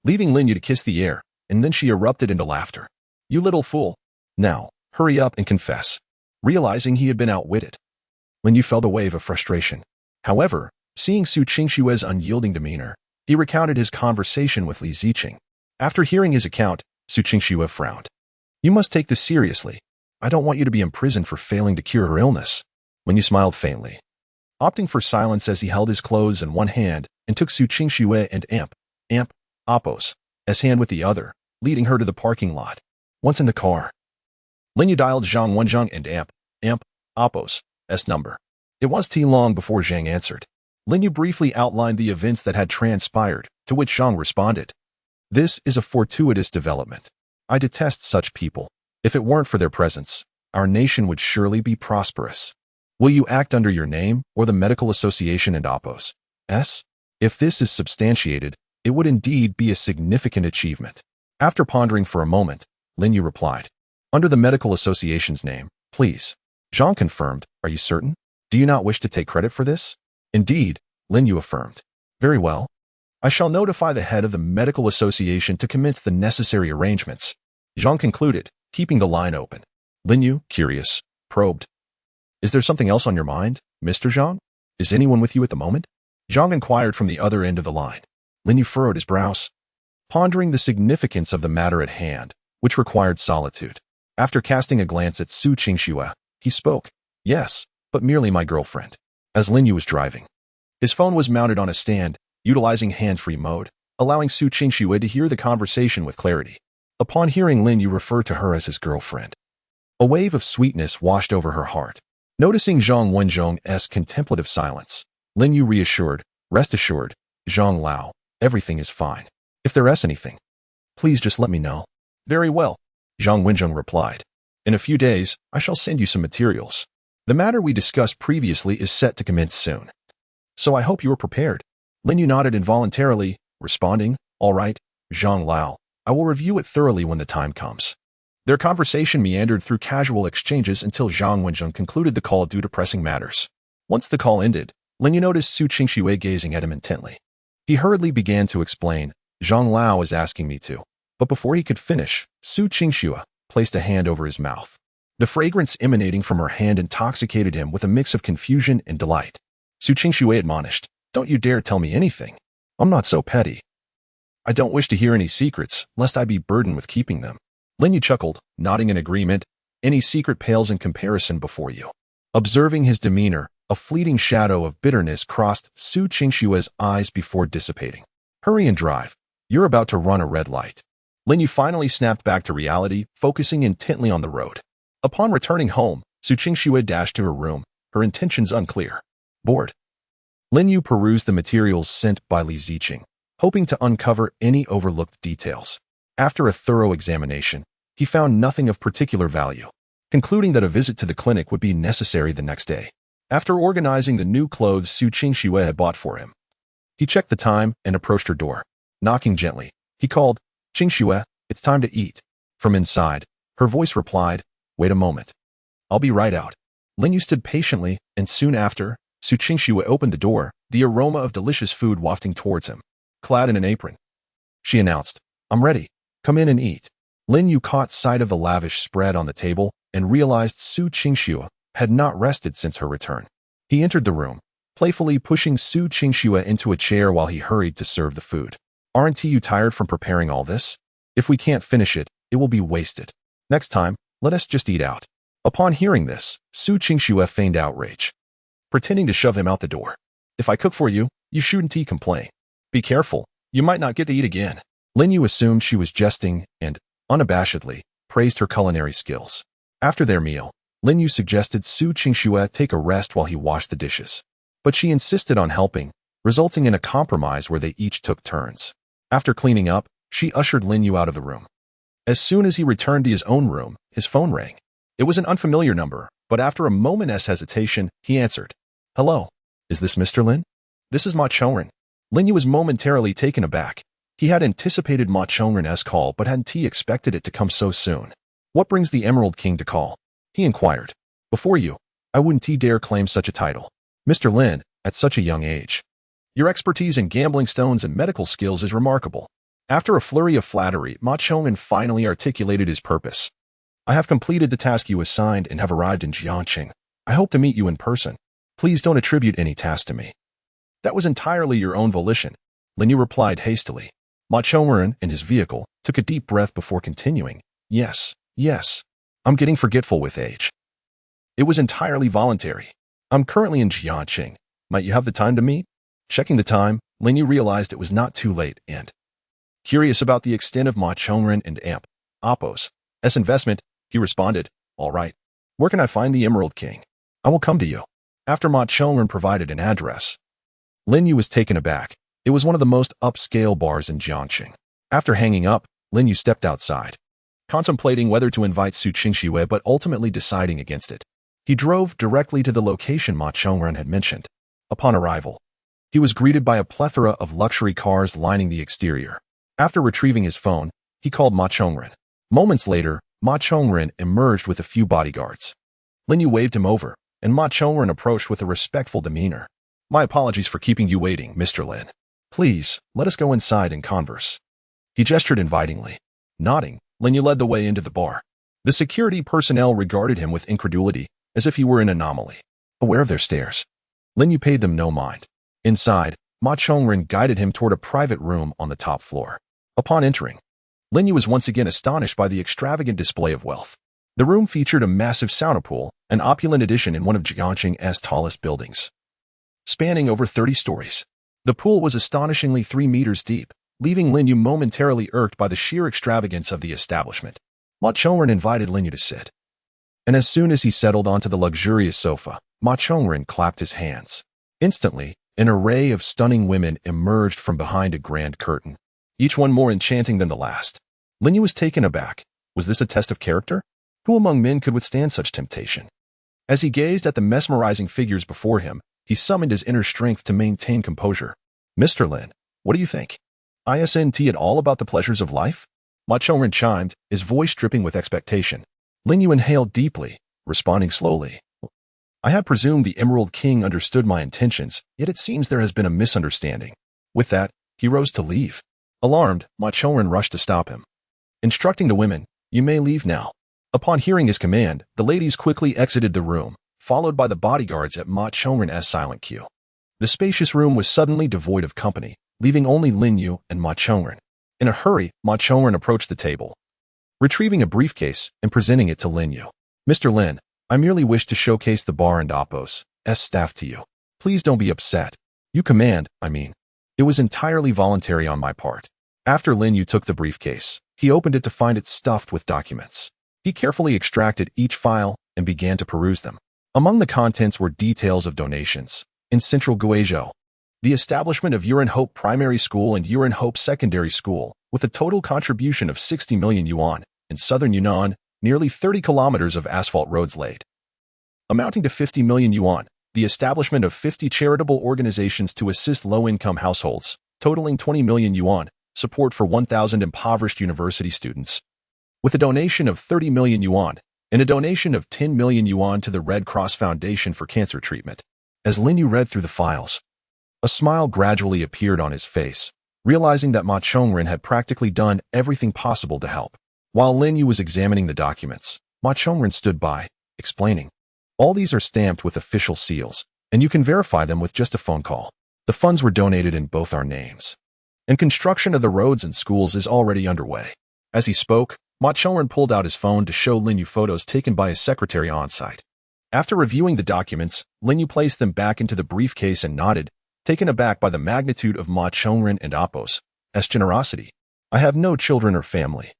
leaving Lin Yu to kiss the air, and then she erupted into laughter. You little fool. Now, hurry up and confess. Realizing he had been outwitted, Lin Yu felt a wave of frustration. However, seeing Su Qingxue's unyielding demeanor, he recounted his conversation with Li Ziqing. After hearing his account, Su Qingxue frowned. You must take this seriously. I don't want you to be imprisoned for failing to cure her illness. Lin Yu smiled faintly, opting for silence as he held his clothes in one hand and took Su Qingxue and Amp, Appo's hand with the other, leading her to the parking lot. Once in the car, Lin Yu dialed Zhang Wenzhang and Amp, Appo's number. It was too long before Zhang answered. Lin Yu briefly outlined the events that had transpired, to which Zhang responded. This is a fortuitous development. I detest such people. If it weren't for their presence, our nation would surely be prosperous. Will you act under your name or the Medical Association and Appo's? If this is substantiated, it would indeed be a significant achievement. After pondering for a moment, Lin Yu replied, under the Medical Association's name, please. Zhang confirmed, are you certain? Do you not wish to take credit for this? Indeed, Lin Yu affirmed. Very well. I shall notify the head of the Medical Association to commence the necessary arrangements. Zhang concluded, keeping the line open. Lin Yu, curious, probed. Is there something else on your mind, Mr. Zhang? Is anyone with you at the moment? Zhang inquired from the other end of the line. Lin Yu furrowed his brows, pondering the significance of the matter at hand, which required solitude. After casting a glance at Su Qingxue, he spoke. Yes, but merely my girlfriend. As Lin Yu was driving, his phone was mounted on a stand, utilizing hands-free mode, allowing Su Qingxue to hear the conversation with clarity. Upon hearing Lin Yu refer to her as his girlfriend, a wave of sweetness washed over her heart. Noticing Zhang Wenzhong's contemplative silence, Lin Yu reassured, rest assured, Zhang Lao, everything is fine. If there's anything, please just let me know. Very well, Zhang Wenzhong replied. In a few days, I shall send you some materials. The matter we discussed previously is set to commence soon. So I hope you are prepared. Lin Yu nodded involuntarily, responding, all right, Zhang Lao, I will review it thoroughly when the time comes. Their conversation meandered through casual exchanges until Zhang Wenzhong concluded the call due to pressing matters. Once the call ended, Lin Yu noticed Su Qingxue gazing at him intently. He hurriedly began to explain, Zhang Lao is asking me to. But before he could finish, Su Qingxue placed a hand over his mouth. The fragrance emanating from her hand intoxicated him with a mix of confusion and delight. Su Qingxue admonished, don't you dare tell me anything. I'm not so petty. I don't wish to hear any secrets, lest I be burdened with keeping them. Lin Yu chuckled, nodding in agreement. Any secret pales in comparison before you. Observing his demeanor, a fleeting shadow of bitterness crossed Su Qingxue's eyes before dissipating. Hurry and drive. You're about to run a red light. Lin Yu finally snapped back to reality, focusing intently on the road. Upon returning home, Su Qingxue dashed to her room, her intentions unclear. Bored. Lin Yu perused the materials sent by Li Ziqing, hoping to uncover any overlooked details. After a thorough examination, he found nothing of particular value, concluding that a visit to the clinic would be necessary the next day. After organizing the new clothes Su Qingxue had bought for him, he checked the time and approached her door. Knocking gently, he called, "Qingxue, it's time to eat." From inside, her voice replied, "Wait a moment. I'll be right out." Lin Yu stood patiently, and soon after, Su Qingxue opened the door, the aroma of delicious food wafting towards him. Clad in an apron, she announced, "I'm ready. Come in and eat." Lin Yu caught sight of the lavish spread on the table and realized Su Qingxue had not rested since her return. He entered the room, playfully pushing Su Qingxue into a chair while he hurried to serve the food. "Aren't you tired from preparing all this? If we can't finish it, it will be wasted. Next time, let us just eat out." Upon hearing this, Su Qingxue feigned outrage, pretending to shove him out the door. "If I cook for you, you shouldn't complain. Be careful, you might not get to eat again." Lin Yu assumed she was jesting and, unabashedly, praised her culinary skills. After their meal, Lin Yu suggested Su Qingxue take a rest while he washed the dishes. But she insisted on helping, resulting in a compromise where they each took turns. After cleaning up, she ushered Lin Yu out of the room. As soon as he returned to his own room, his phone rang. It was an unfamiliar number, but after a moment's hesitation, he answered. "Hello, is this Mr. Lin? This is Ma Chongren." Lin Yu was momentarily taken aback. He had anticipated Ma Chongren's call, but hadn't he expected it to come so soon. "What brings the Emerald King to call?" he inquired. "Before you, I wouldn't dare claim such a title. Mr. Lin, at such a young age. Your expertise in gambling stones and medical skills is remarkable." After a flurry of flattery, Ma Chongren finally articulated his purpose. "I have completed the task you assigned and have arrived in Jiangqing. I hope to meet you in person. Please don't attribute any task to me." "That was entirely your own volition," Lin Yu replied hastily. Ma Chongren, in his vehicle, took a deep breath before continuing. Yes. I'm getting forgetful with age. It was entirely voluntary. I'm currently in Jiangqing. Might you have the time to meet?" Checking the time, Lin Yu realized it was not too late and, curious about the extent of Ma Chongren and Oppo's investment, he responded, "All right. Where can I find the Emerald King? I will come to you." After Ma Chongren provided an address, Lin Yu was taken aback. It was one of the most upscale bars in Jiangqing. After hanging up, Lin Yu stepped outside, contemplating whether to invite Su Qingxue but ultimately deciding against it. He drove directly to the location Ma Chongren had mentioned. Upon arrival, he was greeted by a plethora of luxury cars lining the exterior. After retrieving his phone, he called Ma Chongren. Moments later, Ma Chongren emerged with a few bodyguards. Lin Yu waved him over, and Ma Chongren approached with a respectful demeanor. "My apologies for keeping you waiting, Mr. Lin. Please, let us go inside and converse." He gestured invitingly. Nodding, Lin Yu led the way into the bar. The security personnel regarded him with incredulity, as if he were an anomaly. Aware of their stares, Lin Yu paid them no mind. Inside, Ma Chongren guided him toward a private room on the top floor. Upon entering, Lin Yu was once again astonished by the extravagant display of wealth. The room featured a massive sauna pool, an opulent addition in one of Jiangqing's tallest buildings, spanning over 30 stories. The pool was astonishingly 3 meters deep, leaving Lin Yu momentarily irked by the sheer extravagance of the establishment. Ma Chongren invited Lin Yu to sit, and as soon as he settled onto the luxurious sofa, Ma Chongren clapped his hands. Instantly, an array of stunning women emerged from behind a grand curtain, each one more enchanting than the last. Lin Yu was taken aback. Was this a test of character? Who among men could withstand such temptation? As he gazed at the mesmerizing figures before him, he summoned his inner strength to maintain composure. "Mr. Lin, what do you think? Isn't it all about the pleasures of life?" Ma Chongren chimed, his voice dripping with expectation. Lin Yu inhaled deeply, responding slowly. "I had presumed the Emerald King understood my intentions, yet it seems there has been a misunderstanding." With that, he rose to leave. Alarmed, Ma Chongren rushed to stop him, instructing the women, "You may leave now." Upon hearing his command, the ladies quickly exited the room, followed by the bodyguards at Ma Chongren's silent queue. The spacious room was suddenly devoid of company, leaving only Lin Yu and Ma Chongren. In a hurry, Ma Chongren approached the table, retrieving a briefcase and presenting it to Lin Yu. "Mr. Lin, I merely wish to showcase the bar and Oppo's staff to you. Please don't be upset. You command, I mean. It was entirely voluntary on my part." After Lin Yu took the briefcase, He opened it to find it stuffed with documents. He carefully extracted each file and began to peruse them. Among the contents were details of donations. In Central Guizhou, the establishment of Urin Hope Primary School and Urin Hope Secondary School, with a total contribution of 60 million yuan, in southern Yunnan, nearly 30 kilometers of asphalt roads laid. Amounting to 50 million yuan, the establishment of 50 charitable organizations to assist low-income households, totaling 20 million yuan, support for 1,000 impoverished university students, with a donation of 30 million yuan, and a donation of 10 million yuan to the Red Cross Foundation for cancer treatment. As Lin Yu read through the files, a smile gradually appeared on his face, realizing that Ma Chongren had practically done everything possible to help. While Lin Yu was examining the documents, Ma Chongren stood by, explaining, "All these are stamped with official seals, and you can verify them with just a phone call. The funds were donated in both our names, and construction of the roads and schools is already underway." As he spoke, Ma Chongren pulled out his phone to show Lin Yu photos taken by his secretary on site. After reviewing the documents, Lin Yu placed them back into the briefcase and nodded, taken aback by the magnitude of Ma Chongren and Appo's generosity. "I have no children or family,"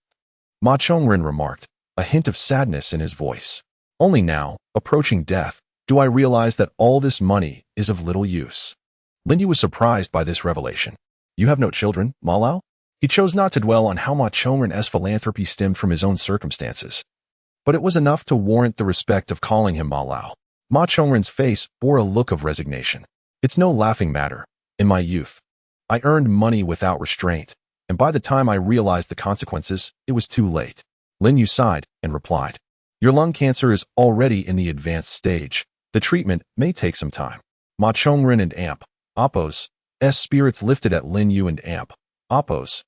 Ma Chongren remarked, a hint of sadness in his voice. "Only now, approaching death, do I realize that all this money is of little use." Lin Yu was surprised by this revelation. "You have no children, Ma Lao?" He chose not to dwell on how Ma Chongren's philanthropy stemmed from his own circumstances, but it was enough to warrant the respect of calling him Ma Lao. Ma Chongren's face bore a look of resignation. "It's no laughing matter. In my youth, I earned money without restraint, and by the time I realized the consequences, it was too late." Lin Yu sighed and replied, "Your lung cancer is already in the advanced stage. The treatment may take some time." Ma Chongren and Appo's spirits lifted at Lin Yu and Appo's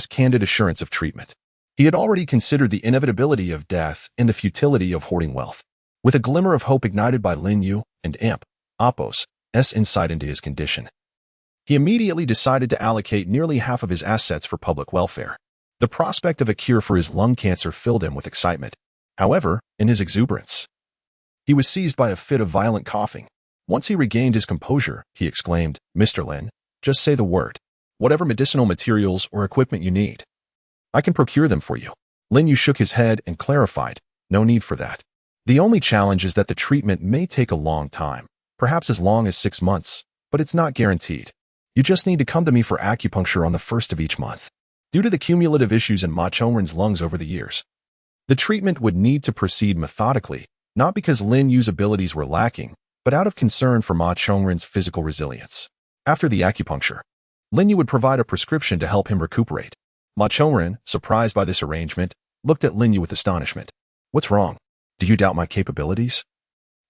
candid assurance of treatment. He had already considered the inevitability of death and the futility of hoarding wealth. With a glimmer of hope ignited by Lin Yu and Appo's insight into his condition, he immediately decided to allocate nearly half of his assets for public welfare. The prospect of a cure for his lung cancer filled him with excitement. However, in his exuberance, he was seized by a fit of violent coughing. Once he regained his composure, he exclaimed, "Mr. Lin, just say the word. Whatever medicinal materials or equipment you need, I can procure them for you." Lin Yu shook his head and clarified, "No need for that. The only challenge is that the treatment may take a long time, perhaps as long as 6 months, but it's not guaranteed. You just need to come to me for acupuncture on the 1st of each month." Due to the cumulative issues in Ma Chongren's lungs over the years, the treatment would need to proceed methodically, not because Lin Yu's abilities were lacking, but out of concern for Ma Chongren's physical resilience. After the acupuncture, Lin Yu would provide a prescription to help him recuperate. Ma Chongren, surprised by this arrangement, looked at Lin Yu with astonishment. "What's wrong? Do you doubt my capabilities,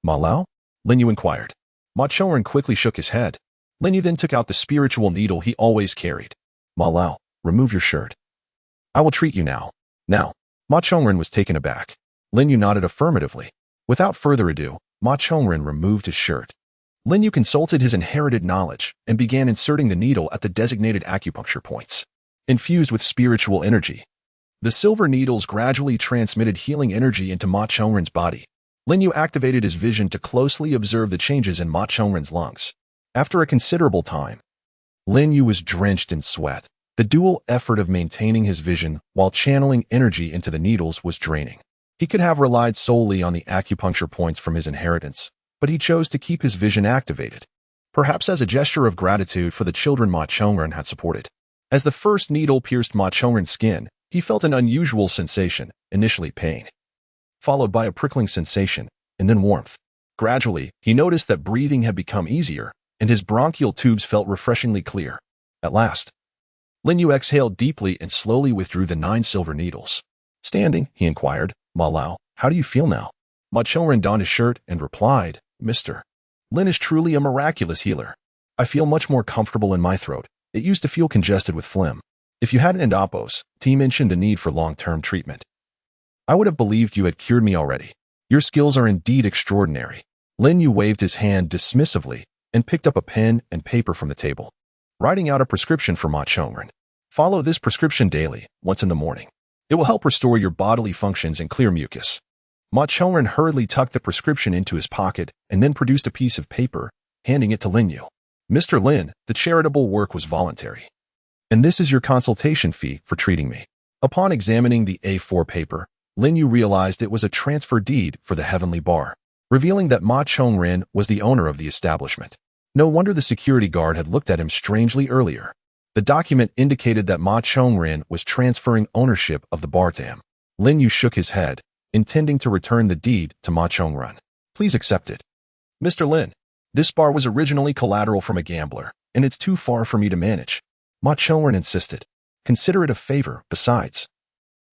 Ma Lao?" Lin Yu inquired. Ma Chongren quickly shook his head. Lin Yu then took out the spiritual needle he always carried. "Ma Lao, remove your shirt. I will treat you now." "Now." Ma Chongren was taken aback. Lin Yu nodded affirmatively. Without further ado, Ma Chongren removed his shirt. Lin Yu consulted his inherited knowledge and began inserting the needle at the designated acupuncture points. Infused with spiritual energy, the silver needles gradually transmitted healing energy into Ma Chongren's body. Lin Yu activated his vision to closely observe the changes in Ma Chongren's lungs. After a considerable time, Lin Yu was drenched in sweat. The dual effort of maintaining his vision while channeling energy into the needles was draining. He could have relied solely on the acupuncture points from his inheritance, but he chose to keep his vision activated, perhaps as a gesture of gratitude for the children Ma Chongren had supported. As the first needle pierced Ma Chongren's skin, he felt an unusual sensation, initially pain, followed by a prickling sensation, and then warmth. Gradually, he noticed that breathing had become easier, and his bronchial tubes felt refreshingly clear. At last, Lin Yu exhaled deeply and slowly withdrew the 9 silver needles. Standing, he inquired, "Ma Lao, how do you feel now?" Ma Chongren donned his shirt and replied, "Mr. Lin is truly a miraculous healer. I feel much more comfortable in my throat. It used to feel congested with phlegm. If you hadn't Appo's mentioned the need for long-term treatment, I would have believed you had cured me already. Your skills are indeed extraordinary." Lin Yu waved his hand dismissively and picked up a pen and paper from the table, writing out a prescription for Ma Chongren. "Follow this prescription daily, once in the morning. It will help restore your bodily functions and clear mucus." Ma Chongren hurriedly tucked the prescription into his pocket and then produced a piece of paper, handing it to Lin Yu. "Mr. Lin, the charitable work was voluntary, and this is your consultation fee for treating me." Upon examining the A4 paper, Lin Yu realized it was a transfer deed for the Heavenly Bar, revealing that Ma Chongren was the owner of the establishment. No wonder the security guard had looked at him strangely earlier. The document indicated that Ma Chongren was transferring ownership of the bar to him. Lin Yu shook his head, intending to return the deed to Ma Chongren. Please accept it. Mr. Lin, this bar was originally collateral from a gambler, and it's too far for me to manage. Ma Chongren insisted. Consider it a favor, besides.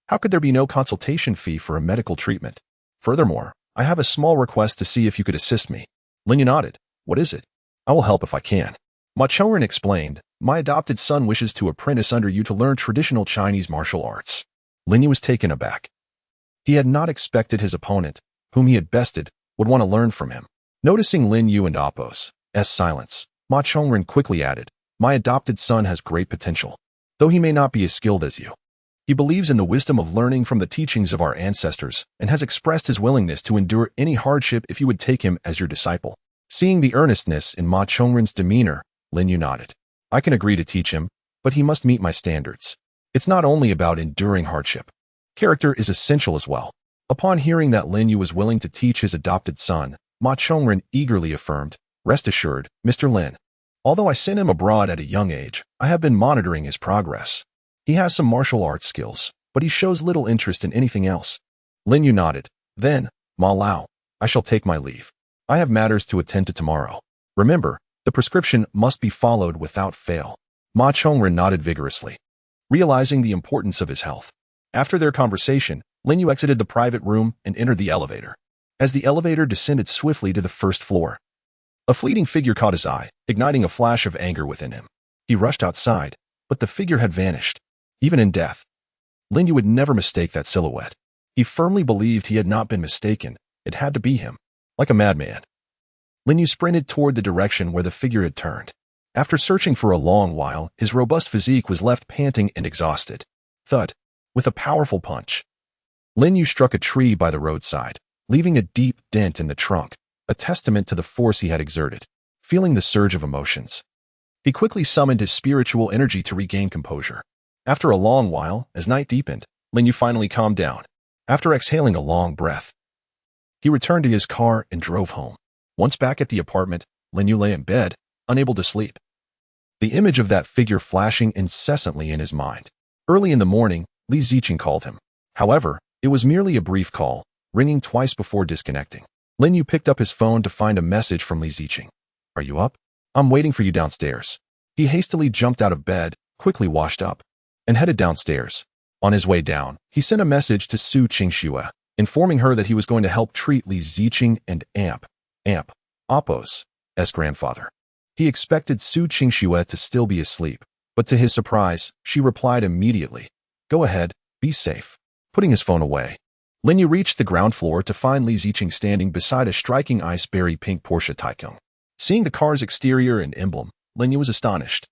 How could there be no consultation fee for a medical treatment? Furthermore, I have a small request to see if you could assist me. Lin Yu nodded. What is it? I will help if I can. Ma Chongren explained, my adopted son wishes to apprentice under you to learn traditional Chinese martial arts. Lin Yu was taken aback. He had not expected his opponent, whom he had bested, would want to learn from him. Noticing Lin Yu and Appo's silence, Ma Chongren quickly added, my adopted son has great potential, though he may not be as skilled as you. He believes in the wisdom of learning from the teachings of our ancestors and has expressed his willingness to endure any hardship if you would take him as your disciple. Seeing the earnestness in Ma Chongren's demeanor, Lin Yu nodded. I can agree to teach him, but he must meet my standards. It's not only about enduring hardship. Character is essential as well. Upon hearing that Lin Yu was willing to teach his adopted son, Ma Chongren eagerly affirmed, rest assured, Mr. Lin. Although I sent him abroad at a young age, I have been monitoring his progress. He has some martial arts skills, but he shows little interest in anything else. Lin Yu nodded. Then, Ma Lao, I shall take my leave. I have matters to attend to tomorrow. Remember, the prescription must be followed without fail. Ma Chongren nodded vigorously, realizing the importance of his health. After their conversation, Lin Yu exited the private room and entered the elevator. As the elevator descended swiftly to the first floor, a fleeting figure caught his eye, igniting a flash of anger within him. He rushed outside, but the figure had vanished. Even in death, Lin Yu would never mistake that silhouette. He firmly believed he had not been mistaken. It had to be him. Like a madman, Lin Yu sprinted toward the direction where the figure had turned. After searching for a long while, his robust physique was left panting and exhausted. Thud. With a powerful punch, Lin Yu struck a tree by the roadside, leaving a deep dent in the trunk, a testament to the force he had exerted. Feeling the surge of emotions, he quickly summoned his spiritual energy to regain composure. After a long while, as night deepened, Lin Yu finally calmed down. After exhaling a long breath, he returned to his car and drove home. Once back at the apartment, Lin Yu lay in bed, unable to sleep. The image of that figure flashing incessantly in his mind. Early in the morning, Li Ziqing called him. However, it was merely a brief call, ringing twice before disconnecting. Lin Yu picked up his phone to find a message from Li Ziqing. Are you up? I'm waiting for you downstairs. He hastily jumped out of bed, quickly washed up, and headed downstairs. On his way down, he sent a message to Su Qingxue, informing her that he was going to help treat Li Ziqing and Appo's grandfather. He expected Su Qingxue to still be asleep, but to his surprise, she replied immediately. Go ahead, be safe. Putting his phone away, Lin Yu reached the ground floor to find Li Ziqing standing beside a striking ice-berry pink Porsche Taycan. Seeing the car's exterior and emblem, Lin Yu was astonished.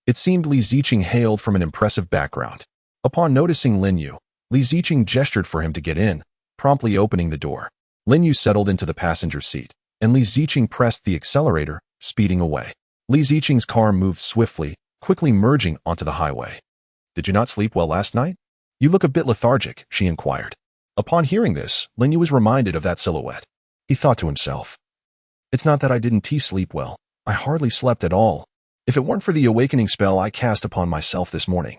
It seemed Li Ziqing hailed from an impressive background. Upon noticing Lin Yu, Li Ziqing gestured for him to get in, promptly opening the door. Lin Yu settled into the passenger seat, and Li Ziqing pressed the accelerator, speeding away. Li Ziqing's car moved swiftly, quickly merging onto the highway. Did you not sleep well last night? You look a bit lethargic, she inquired. Upon hearing this, Lin Yu was reminded of that silhouette. He thought to himself, it's not that I didn't sleep well. I hardly slept at all. If it weren't for the awakening spell I cast upon myself this morning,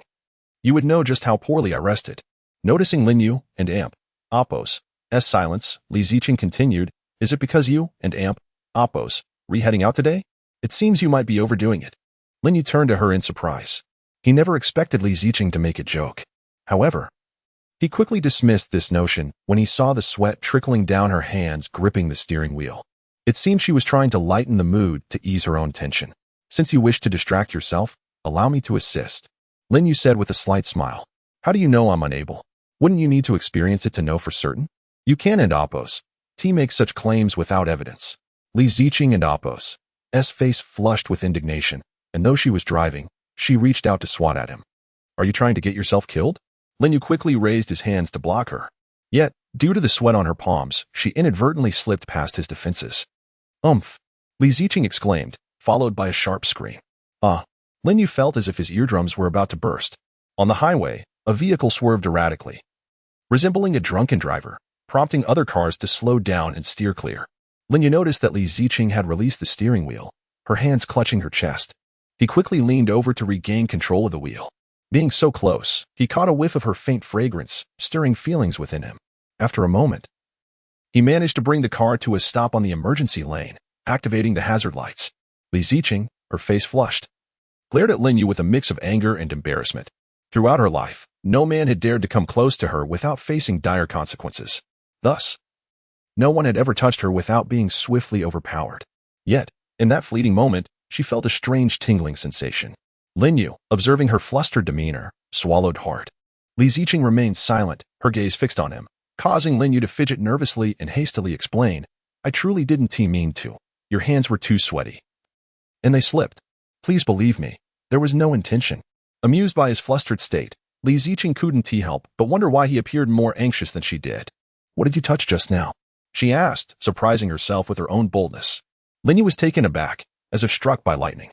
you would know just how poorly I rested. Noticing Lin Yu and Appo's silence, Li Ziqing continued, is it because you and Appo's heading out today? It seems you might be overdoing it. Lin Yu turned to her in surprise. He never expected Li Ziqing to make a joke. However, he quickly dismissed this notion when he saw the sweat trickling down her hands gripping the steering wheel. It seemed she was trying to lighten the mood to ease her own tension. Since you wish to distract yourself, allow me to assist. Lin Yu said with a slight smile. How do you know I'm unable? Wouldn't you need to experience it to know for certain? You can and Appo's make such claims without evidence. Li Ziqing and Appo's face flushed with indignation, and though she was driving, she reached out to swat at him. Are you trying to get yourself killed? Lin Yu quickly raised his hands to block her. Yet, due to the sweat on her palms, she inadvertently slipped past his defenses. Li Ziqing exclaimed, followed by a sharp scream. Lin Yu felt as if his eardrums were about to burst. On the highway, a vehicle swerved erratically, resembling a drunken driver, prompting other cars to slow down and steer clear. Lin Yu noticed that Li Ziqing had released the steering wheel, her hands clutching her chest. He quickly leaned over to regain control of the wheel. Being so close, he caught a whiff of her faint fragrance, stirring feelings within him. After a moment, he managed to bring the car to a stop on the emergency lane, activating the hazard lights. Li Ziqing, her face flushed, glared at Lin Yu with a mix of anger and embarrassment. Throughout her life, no man had dared to come close to her without facing dire consequences. Thus, no one had ever touched her without being swiftly overpowered. Yet, in that fleeting moment, she felt a strange tingling sensation. Lin Yu, observing her flustered demeanor, swallowed hard. Li Ziqing remained silent, her gaze fixed on him, causing Lin Yu to fidget nervously and hastily explain, "I truly didn't mean to. Your hands were too sweaty. And they slipped. Please believe me, there was no intention." Amused by his flustered state, Li Ziqing couldn't help but wonder why he appeared more anxious than she did. "What did you touch just now?" she asked, surprising herself with her own boldness. Lin Yu was taken aback, as if struck by lightning.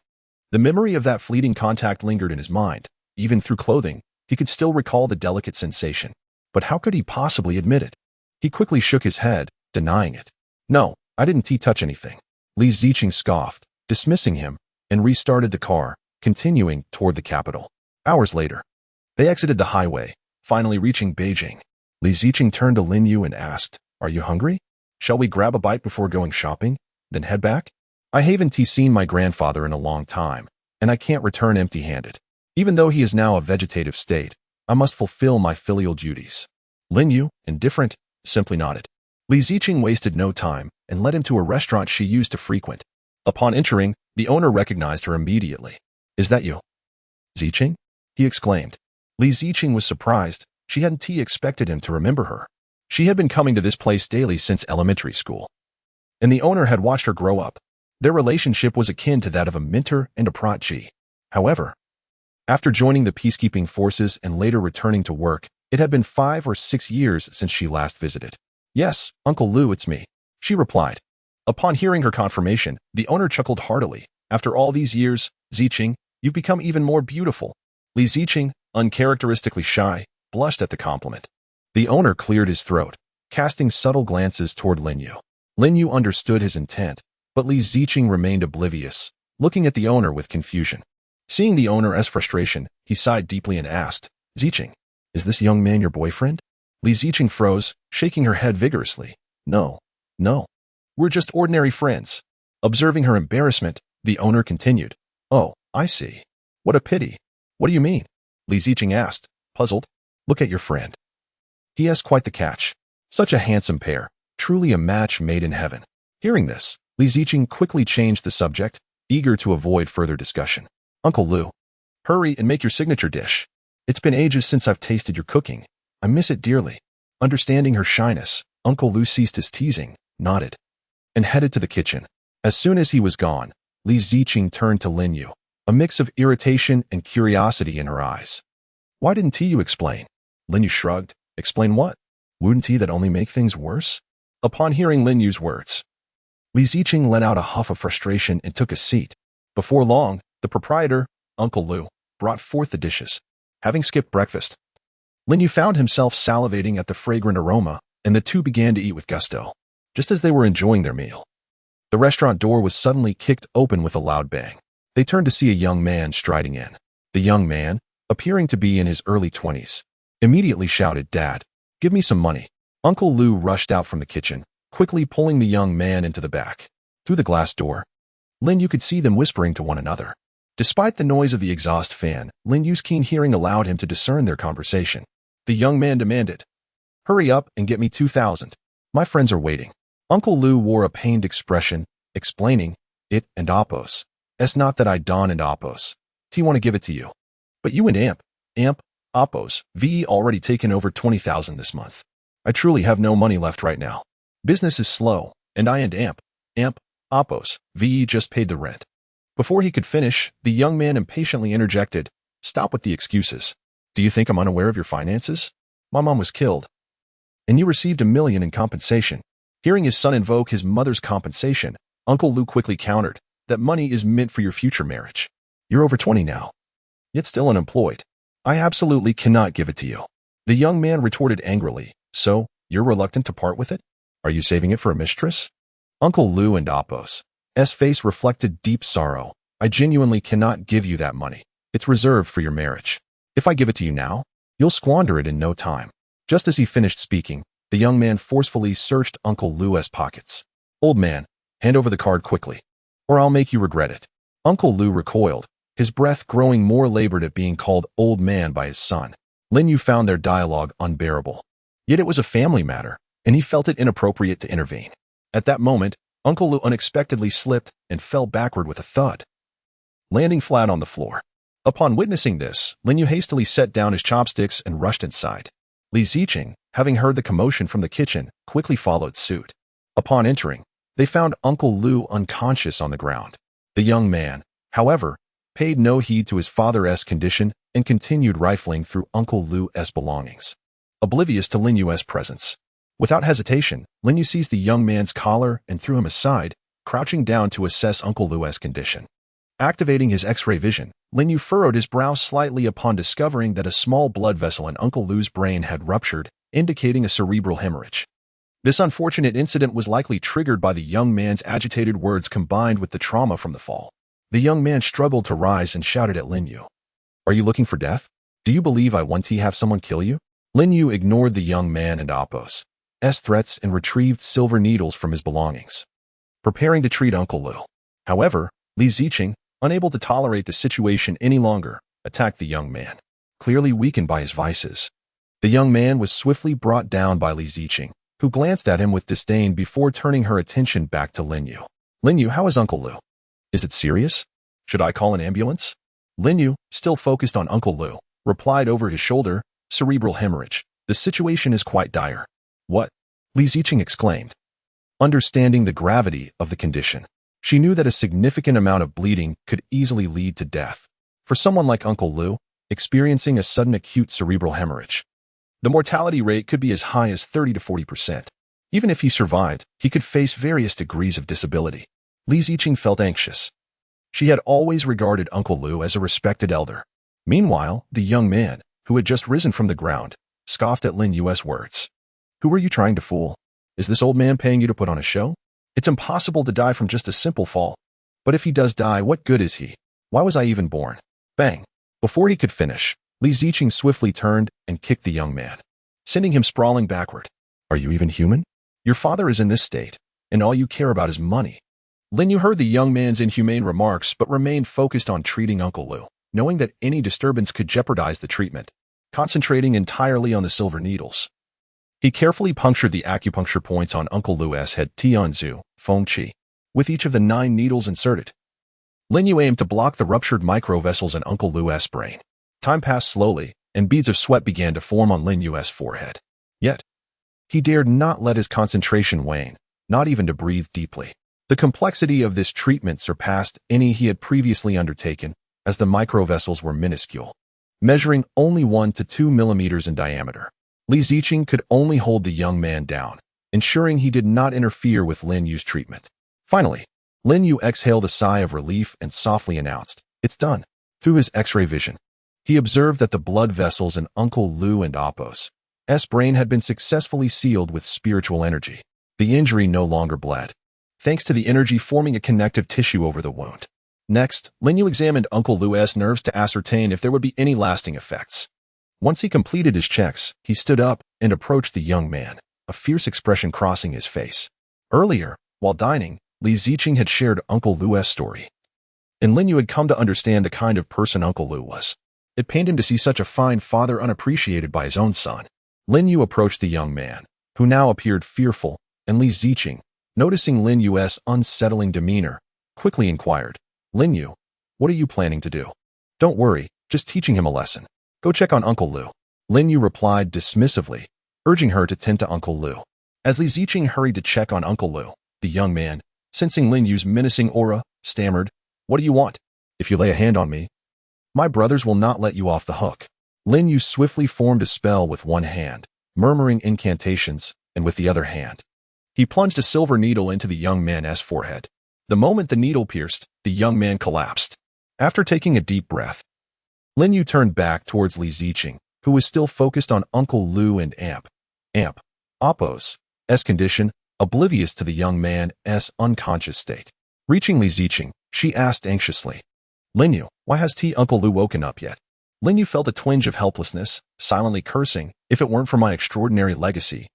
The memory of that fleeting contact lingered in his mind. Even through clothing, he could still recall the delicate sensation. But how could he possibly admit it? He quickly shook his head, denying it. "No, I didn't touch anything." Li Ziqing scoffed, dismissing him, and restarted the car, continuing toward the capital. Hours later, they exited the highway, finally reaching Beijing. Li Ziqing turned to Lin Yu and asked, "Are you hungry? Shall we grab a bite before going shopping, then head back? I haven't seen my grandfather in a long time, and I can't return empty-handed. Even though he is now a vegetative state, I must fulfill my filial duties." Lin Yu, indifferent, simply nodded. Li Ziqing wasted no time and led him to a restaurant she used to frequent. Upon entering, the owner recognized her immediately. "Is that you, Ziqing?" he exclaimed. Li Ziqing was surprised. She hadn't expected him to remember her. She had been coming to this place daily since elementary school, and the owner had watched her grow up. Their relationship was akin to that of a mentor and a protege. However, after joining the peacekeeping forces and later returning to work, it had been 5 or 6 years since she last visited. "Yes, Uncle Lu, it's me," she replied. Upon hearing her confirmation, the owner chuckled heartily. "After all these years, Ziqing, you've become even more beautiful." Li Ziqing, uncharacteristically shy, blushed at the compliment. The owner cleared his throat, casting subtle glances toward Lin Yu. Lin Yu understood his intent, but Li Ziqing remained oblivious, looking at the owner with confusion. Seeing the owner's frustration, he sighed deeply and asked, "Ziqing, is this young man your boyfriend?" Li Ziqing froze, shaking her head vigorously. No. We're just ordinary friends." Observing her embarrassment, the owner continued, "Oh, I see. What a pity. What do you mean?" Li Ziqing asked, puzzled. "Look at your friend. He has quite the catch. Such a handsome pair, truly a match made in heaven." Hearing this, Li Ziqing quickly changed the subject, eager to avoid further discussion. "Uncle Lu, hurry and make your signature dish. It's been ages since I've tasted your cooking. I miss it dearly." Understanding her shyness, Uncle Lu ceased his teasing, nodded, and headed to the kitchen. As soon as he was gone, Li Ziqing turned to Lin Yu, a mix of irritation and curiosity in her eyes. "Why didn't you explain?" Lin Yu shrugged. "Explain what? Wouldn't he that only make things worse?" Upon hearing Lin Yu's words, Li Ziqing let out a huff of frustration and took a seat. Before long, the proprietor, Uncle Lu, brought forth the dishes. Having skipped breakfast, Lin Yu found himself salivating at the fragrant aroma, and the two began to eat with gusto. Just as they were enjoying their meal, the restaurant door was suddenly kicked open with a loud bang. They turned to see a young man striding in. The young man, appearing to be in his early 20s, immediately shouted, "Dad, give me some money." Uncle Lu rushed out from the kitchen, quickly pulling the young man into the back. Through the glass door, Lin Yu could see them whispering to one another. Despite the noise of the exhaust fan, Lin Yu's keen hearing allowed him to discern their conversation. The young man demanded, "Hurry up and get me 2,000. My friends are waiting." Uncle Lu wore a pained expression, explaining, "It and Appos. It's not that I don and Appos. T want to give it to you. But you and Amp, Appos, VE already taken over 20,000 this month. I truly have no money left right now. Business is slow, and I and Amp, Appos, VE just paid the rent." Before he could finish, the young man impatiently interjected, "Stop with the excuses. Do you think I'm unaware of your finances? My mom was killed, and you received $1 million in compensation." Hearing his son invoke his mother's compensation, Uncle Lu quickly countered, "That money is meant for your future marriage. You're over 20 now, yet still unemployed. I absolutely cannot give it to you. The young man retorted angrily. So, you're reluctant to part with it? Are you saving it for a mistress? Uncle Lu and Apos' face reflected deep sorrow. I genuinely cannot give you that money. It's reserved for your marriage. If I give it to you now, you'll squander it in no time. Just as he finished speaking, the young man forcefully searched Uncle Lu's pockets. Old man, hand over the card quickly, or I'll make you regret it. Uncle Lu recoiled, his breath growing more labored at being called old man by his son. Lin Yu found their dialogue unbearable. Yet it was a family matter, and he felt it inappropriate to intervene. At that moment, Uncle Lu unexpectedly slipped and fell backward with a thud, landing flat on the floor. Upon witnessing this, Lin Yu hastily set down his chopsticks and rushed inside. Li Ziqing, having heard the commotion from the kitchen, quickly followed suit. Upon entering, they found Uncle Lu unconscious on the ground. The young man, however, paid no heed to his father's condition and continued rifling through Uncle Lu's belongings, oblivious to Lin Yu's presence. Without hesitation, Lin Yu seized the young man's collar and threw him aside, crouching down to assess Uncle Lu's condition. Activating his X-ray vision, Lin Yu furrowed his brow slightly upon discovering that a small blood vessel in Uncle Lu's brain had ruptured, indicating a cerebral hemorrhage. This unfortunate incident was likely triggered by the young man's agitated words combined with the trauma from the fall. The young man struggled to rise and shouted at Lin Yu. Are you looking for death? Do you believe I want to have someone kill you? Lin Yu ignored the young man and Apos' threats and retrieved silver needles from his belongings, preparing to treat Uncle Lu. However, Li Ziqing, unable to tolerate the situation any longer, attacked the young man, clearly weakened by his vices. The young man was swiftly brought down by Li Ziqing, who glanced at him with disdain before turning her attention back to Lin Yu. Lin Yu, how is Uncle Lu? Is it serious? Should I call an ambulance? Lin Yu, still focused on Uncle Lu, replied over his shoulder, cerebral hemorrhage. The situation is quite dire. What? Li Ziqing exclaimed. Understanding the gravity of the condition, she knew that a significant amount of bleeding could easily lead to death. For someone like Uncle Lu, experiencing a sudden acute cerebral hemorrhage, the mortality rate could be as high as 30 to 40%. Even if he survived, he could face various degrees of disability. Li Ziqing felt anxious. She had always regarded Uncle Lu as a respected elder. Meanwhile, the young man, who had just risen from the ground, scoffed at Lin Yu's words. Who are you trying to fool? Is this old man paying you to put on a show? It's impossible to die from just a simple fall. But if he does die, what good is he? Why was I even born? Bang! Before he could finish, Li Ziqing swiftly turned and kicked the young man, sending him sprawling backward. Are you even human? Your father is in this state, and all you care about is money. Lin Yu heard the young man's inhumane remarks but remained focused on treating Uncle Lu, knowing that any disturbance could jeopardize the treatment, concentrating entirely on the silver needles. He carefully punctured the acupuncture points on Uncle Lu's head Tianzu, Feng Qi, with each of the 9 needles inserted. Lin Yu aimed to block the ruptured microvessels in Uncle Lu's brain. Time passed slowly, and beads of sweat began to form on Lin Yu's forehead. Yet, he dared not let his concentration wane, not even to breathe deeply. The complexity of this treatment surpassed any he had previously undertaken, as the microvessels were minuscule, measuring only 1 to 2 millimeters in diameter. Li Ziqing could only hold the young man down, ensuring he did not interfere with Lin Yu's treatment. Finally, Lin Yu exhaled a sigh of relief and softly announced, "It's done." Through his X-ray vision, he observed that the blood vessels in Uncle Lu and Apos' brain had been successfully sealed with spiritual energy. The injury no longer bled, thanks to the energy forming a connective tissue over the wound. Next, Lin Yu examined Uncle Lu's nerves to ascertain if there would be any lasting effects. Once he completed his checks, he stood up and approached the young man, a fierce expression crossing his face. Earlier, while dining, Li Ziqing had shared Uncle Lu's story, and Lin Yu had come to understand the kind of person Uncle Lu was. It pained him to see such a fine father unappreciated by his own son. Lin Yu approached the young man, who now appeared fearful, and Li Ziqing, noticing Lin Yu's unsettling demeanor, quickly inquired, "Lin Yu, what are you planning to do?" "Don't worry, just teaching him a lesson. Go check on Uncle Lu." Lin Yu replied dismissively, urging her to tend to Uncle Lu. As Li Ziqing hurried to check on Uncle Lu, the young man, sensing Lin Yu's menacing aura, stammered, "What do you want? If you lay a hand on me, my brothers will not let you off the hook." Lin Yu swiftly formed a spell with one hand, murmuring incantations, and with the other hand, he plunged a silver needle into the young man's forehead. The moment the needle pierced, the young man collapsed. After taking a deep breath, Lin Yu turned back towards Li Ziqing, who was still focused on Uncle Lu and Amp, Appo's condition, oblivious to the young man's unconscious state. Reaching Li Ziqing, she asked anxiously, Lin Yu, why has Uncle Lu woken up yet? Lin Yu felt a twinge of helplessness, silently cursing, if it weren't for my extraordinary legacy.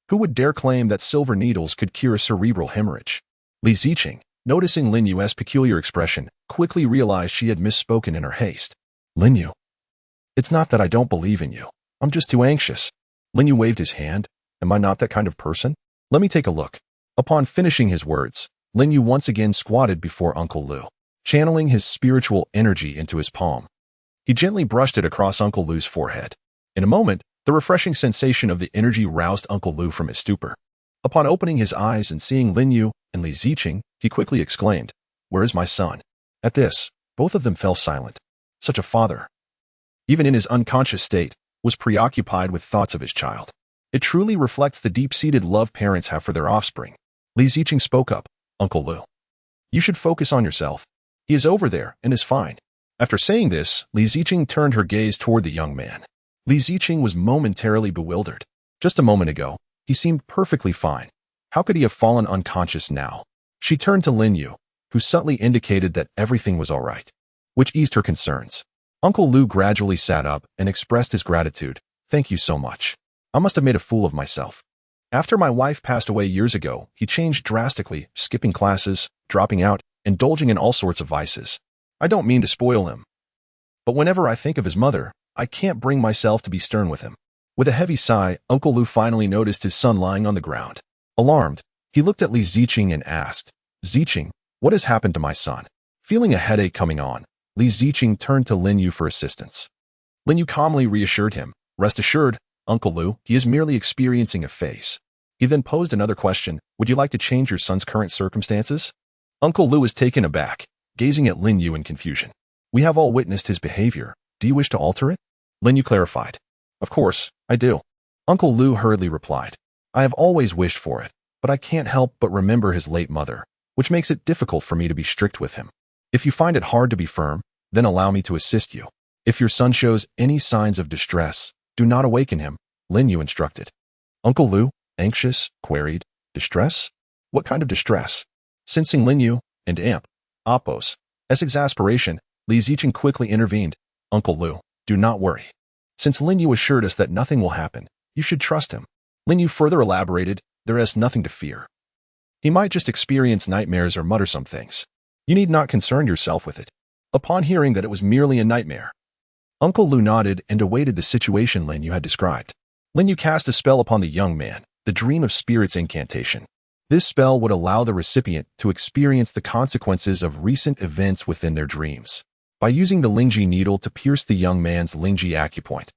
Who would dare claim that silver needles could cure a cerebral hemorrhage? Li Ziqing, noticing Lin Yu's peculiar expression, quickly realized she had misspoken in her haste. Lin Yu, it's not that I don't believe in you. I'm just too anxious. Lin Yu waved his hand. Am I not that kind of person? Let me take a look. Upon finishing his words, Lin Yu once again squatted before Uncle Lu, channeling his spiritual energy into his palm. He gently brushed it across Uncle Lu's forehead. In a moment, the refreshing sensation of the energy roused Uncle Lu from his stupor. Upon opening his eyes and seeing Lin Yu and Li Ziqing, he quickly exclaimed, Where is my son? At this, both of them fell silent. Such a father, even in his unconscious state, was preoccupied with thoughts of his child. It truly reflects the deep-seated love parents have for their offspring. Li Ziqing spoke up, Uncle Lu, you should focus on yourself. He is over there and is fine. After saying this, Li Ziqing turned her gaze toward the young man. Li Ziqing was momentarily bewildered. Just a moment ago, he seemed perfectly fine. How could he have fallen unconscious now? She turned to Lin Yu, who subtly indicated that everything was all right, which eased her concerns. Uncle Lu gradually sat up and expressed his gratitude. Thank you so much. I must have made a fool of myself. After my wife passed away years ago, he changed drastically, skipping classes, dropping out, indulging in all sorts of vices. I don't mean to spoil him, but whenever I think of his mother, I can't bring myself to be stern with him. With a heavy sigh, Uncle Lu finally noticed his son lying on the ground. Alarmed, he looked at Li Ziqing and asked, Ziqing, what has happened to my son? Feeling a headache coming on, Li Ziqing turned to Lin Yu for assistance. Lin Yu calmly reassured him, Rest assured, Uncle Lu, he is merely experiencing a phase. He then posed another question, Would you like to change your son's current circumstances? Uncle Lu was taken aback, gazing at Lin Yu in confusion. We have all witnessed his behavior. Do you wish to alter it? Lin Yu clarified. Of course, I do. Uncle Lu hurriedly replied. I have always wished for it, but I can't help but remember his late mother, which makes it difficult for me to be strict with him. If you find it hard to be firm, then allow me to assist you. If your son shows any signs of distress, do not awaken him, Lin Yu instructed. Uncle Lu, anxious, queried, Distress? What kind of distress? Sensing Lin Yu and Appo's exasperation, Li Ziqing quickly intervened. Uncle Lu, do not worry. Since Lin Yu assured us that nothing will happen, you should trust him. Lin Yu further elaborated, there is nothing to fear. He might just experience nightmares or mutter some things. You need not concern yourself with it. Upon hearing that it was merely a nightmare, Uncle Lu nodded and awaited the situation Lin Yu had described. Lin Yu cast a spell upon the young man, the Dream of Spirits incantation. This spell would allow the recipient to experience the consequences of recent events within their dreams. By using the Lingji needle to pierce the young man's Lingji acupoint,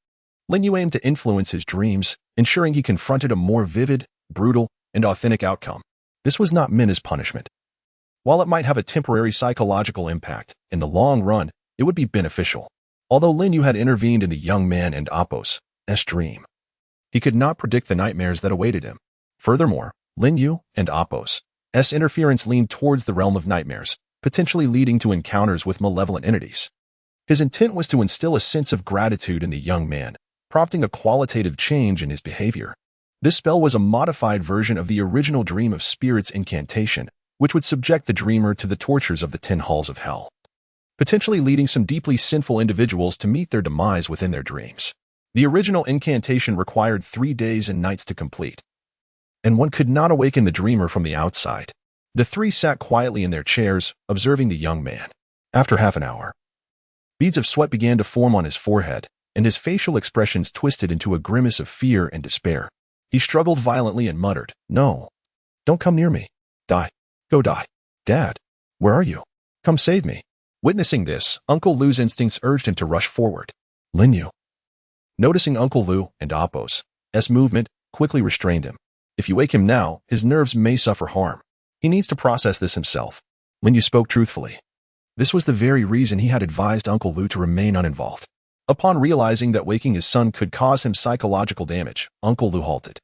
Lin Yu aimed to influence his dreams, ensuring he confronted a more vivid, brutal, and authentic outcome. This was not meant as punishment. While it might have a temporary psychological impact, in the long run, it would be beneficial. Although Lin Yu had intervened in the young man and Appo's dream, he could not predict the nightmares that awaited him. Furthermore, Lin Yu and Appo's interference leaned towards the realm of nightmares, potentially leading to encounters with malevolent entities. His intent was to instill a sense of gratitude in the young man, prompting a qualitative change in his behavior. This spell was a modified version of the original Dream of Spirits incantation, which would subject the dreamer to the tortures of the 10 halls of hell, potentially leading some deeply sinful individuals to meet their demise within their dreams. The original incantation required 3 days and nights to complete, and one could not awaken the dreamer from the outside. The three sat quietly in their chairs, observing the young man. After half an hour, beads of sweat began to form on his forehead, and his facial expressions twisted into a grimace of fear and despair. He struggled violently and muttered, No, don't come near me. Die. Go die. Dad, where are you? Come save me. Witnessing this, Uncle Lu's instincts urged him to rush forward. Lin Yu, noticing Uncle Lu and Appo's movement, quickly restrained him. If you wake him now, his nerves may suffer harm. He needs to process this himself. Lin Yu spoke truthfully. This was the very reason he had advised Uncle Lu to remain uninvolved. Upon realizing that waking his son could cause him psychological damage, Uncle Lu halted.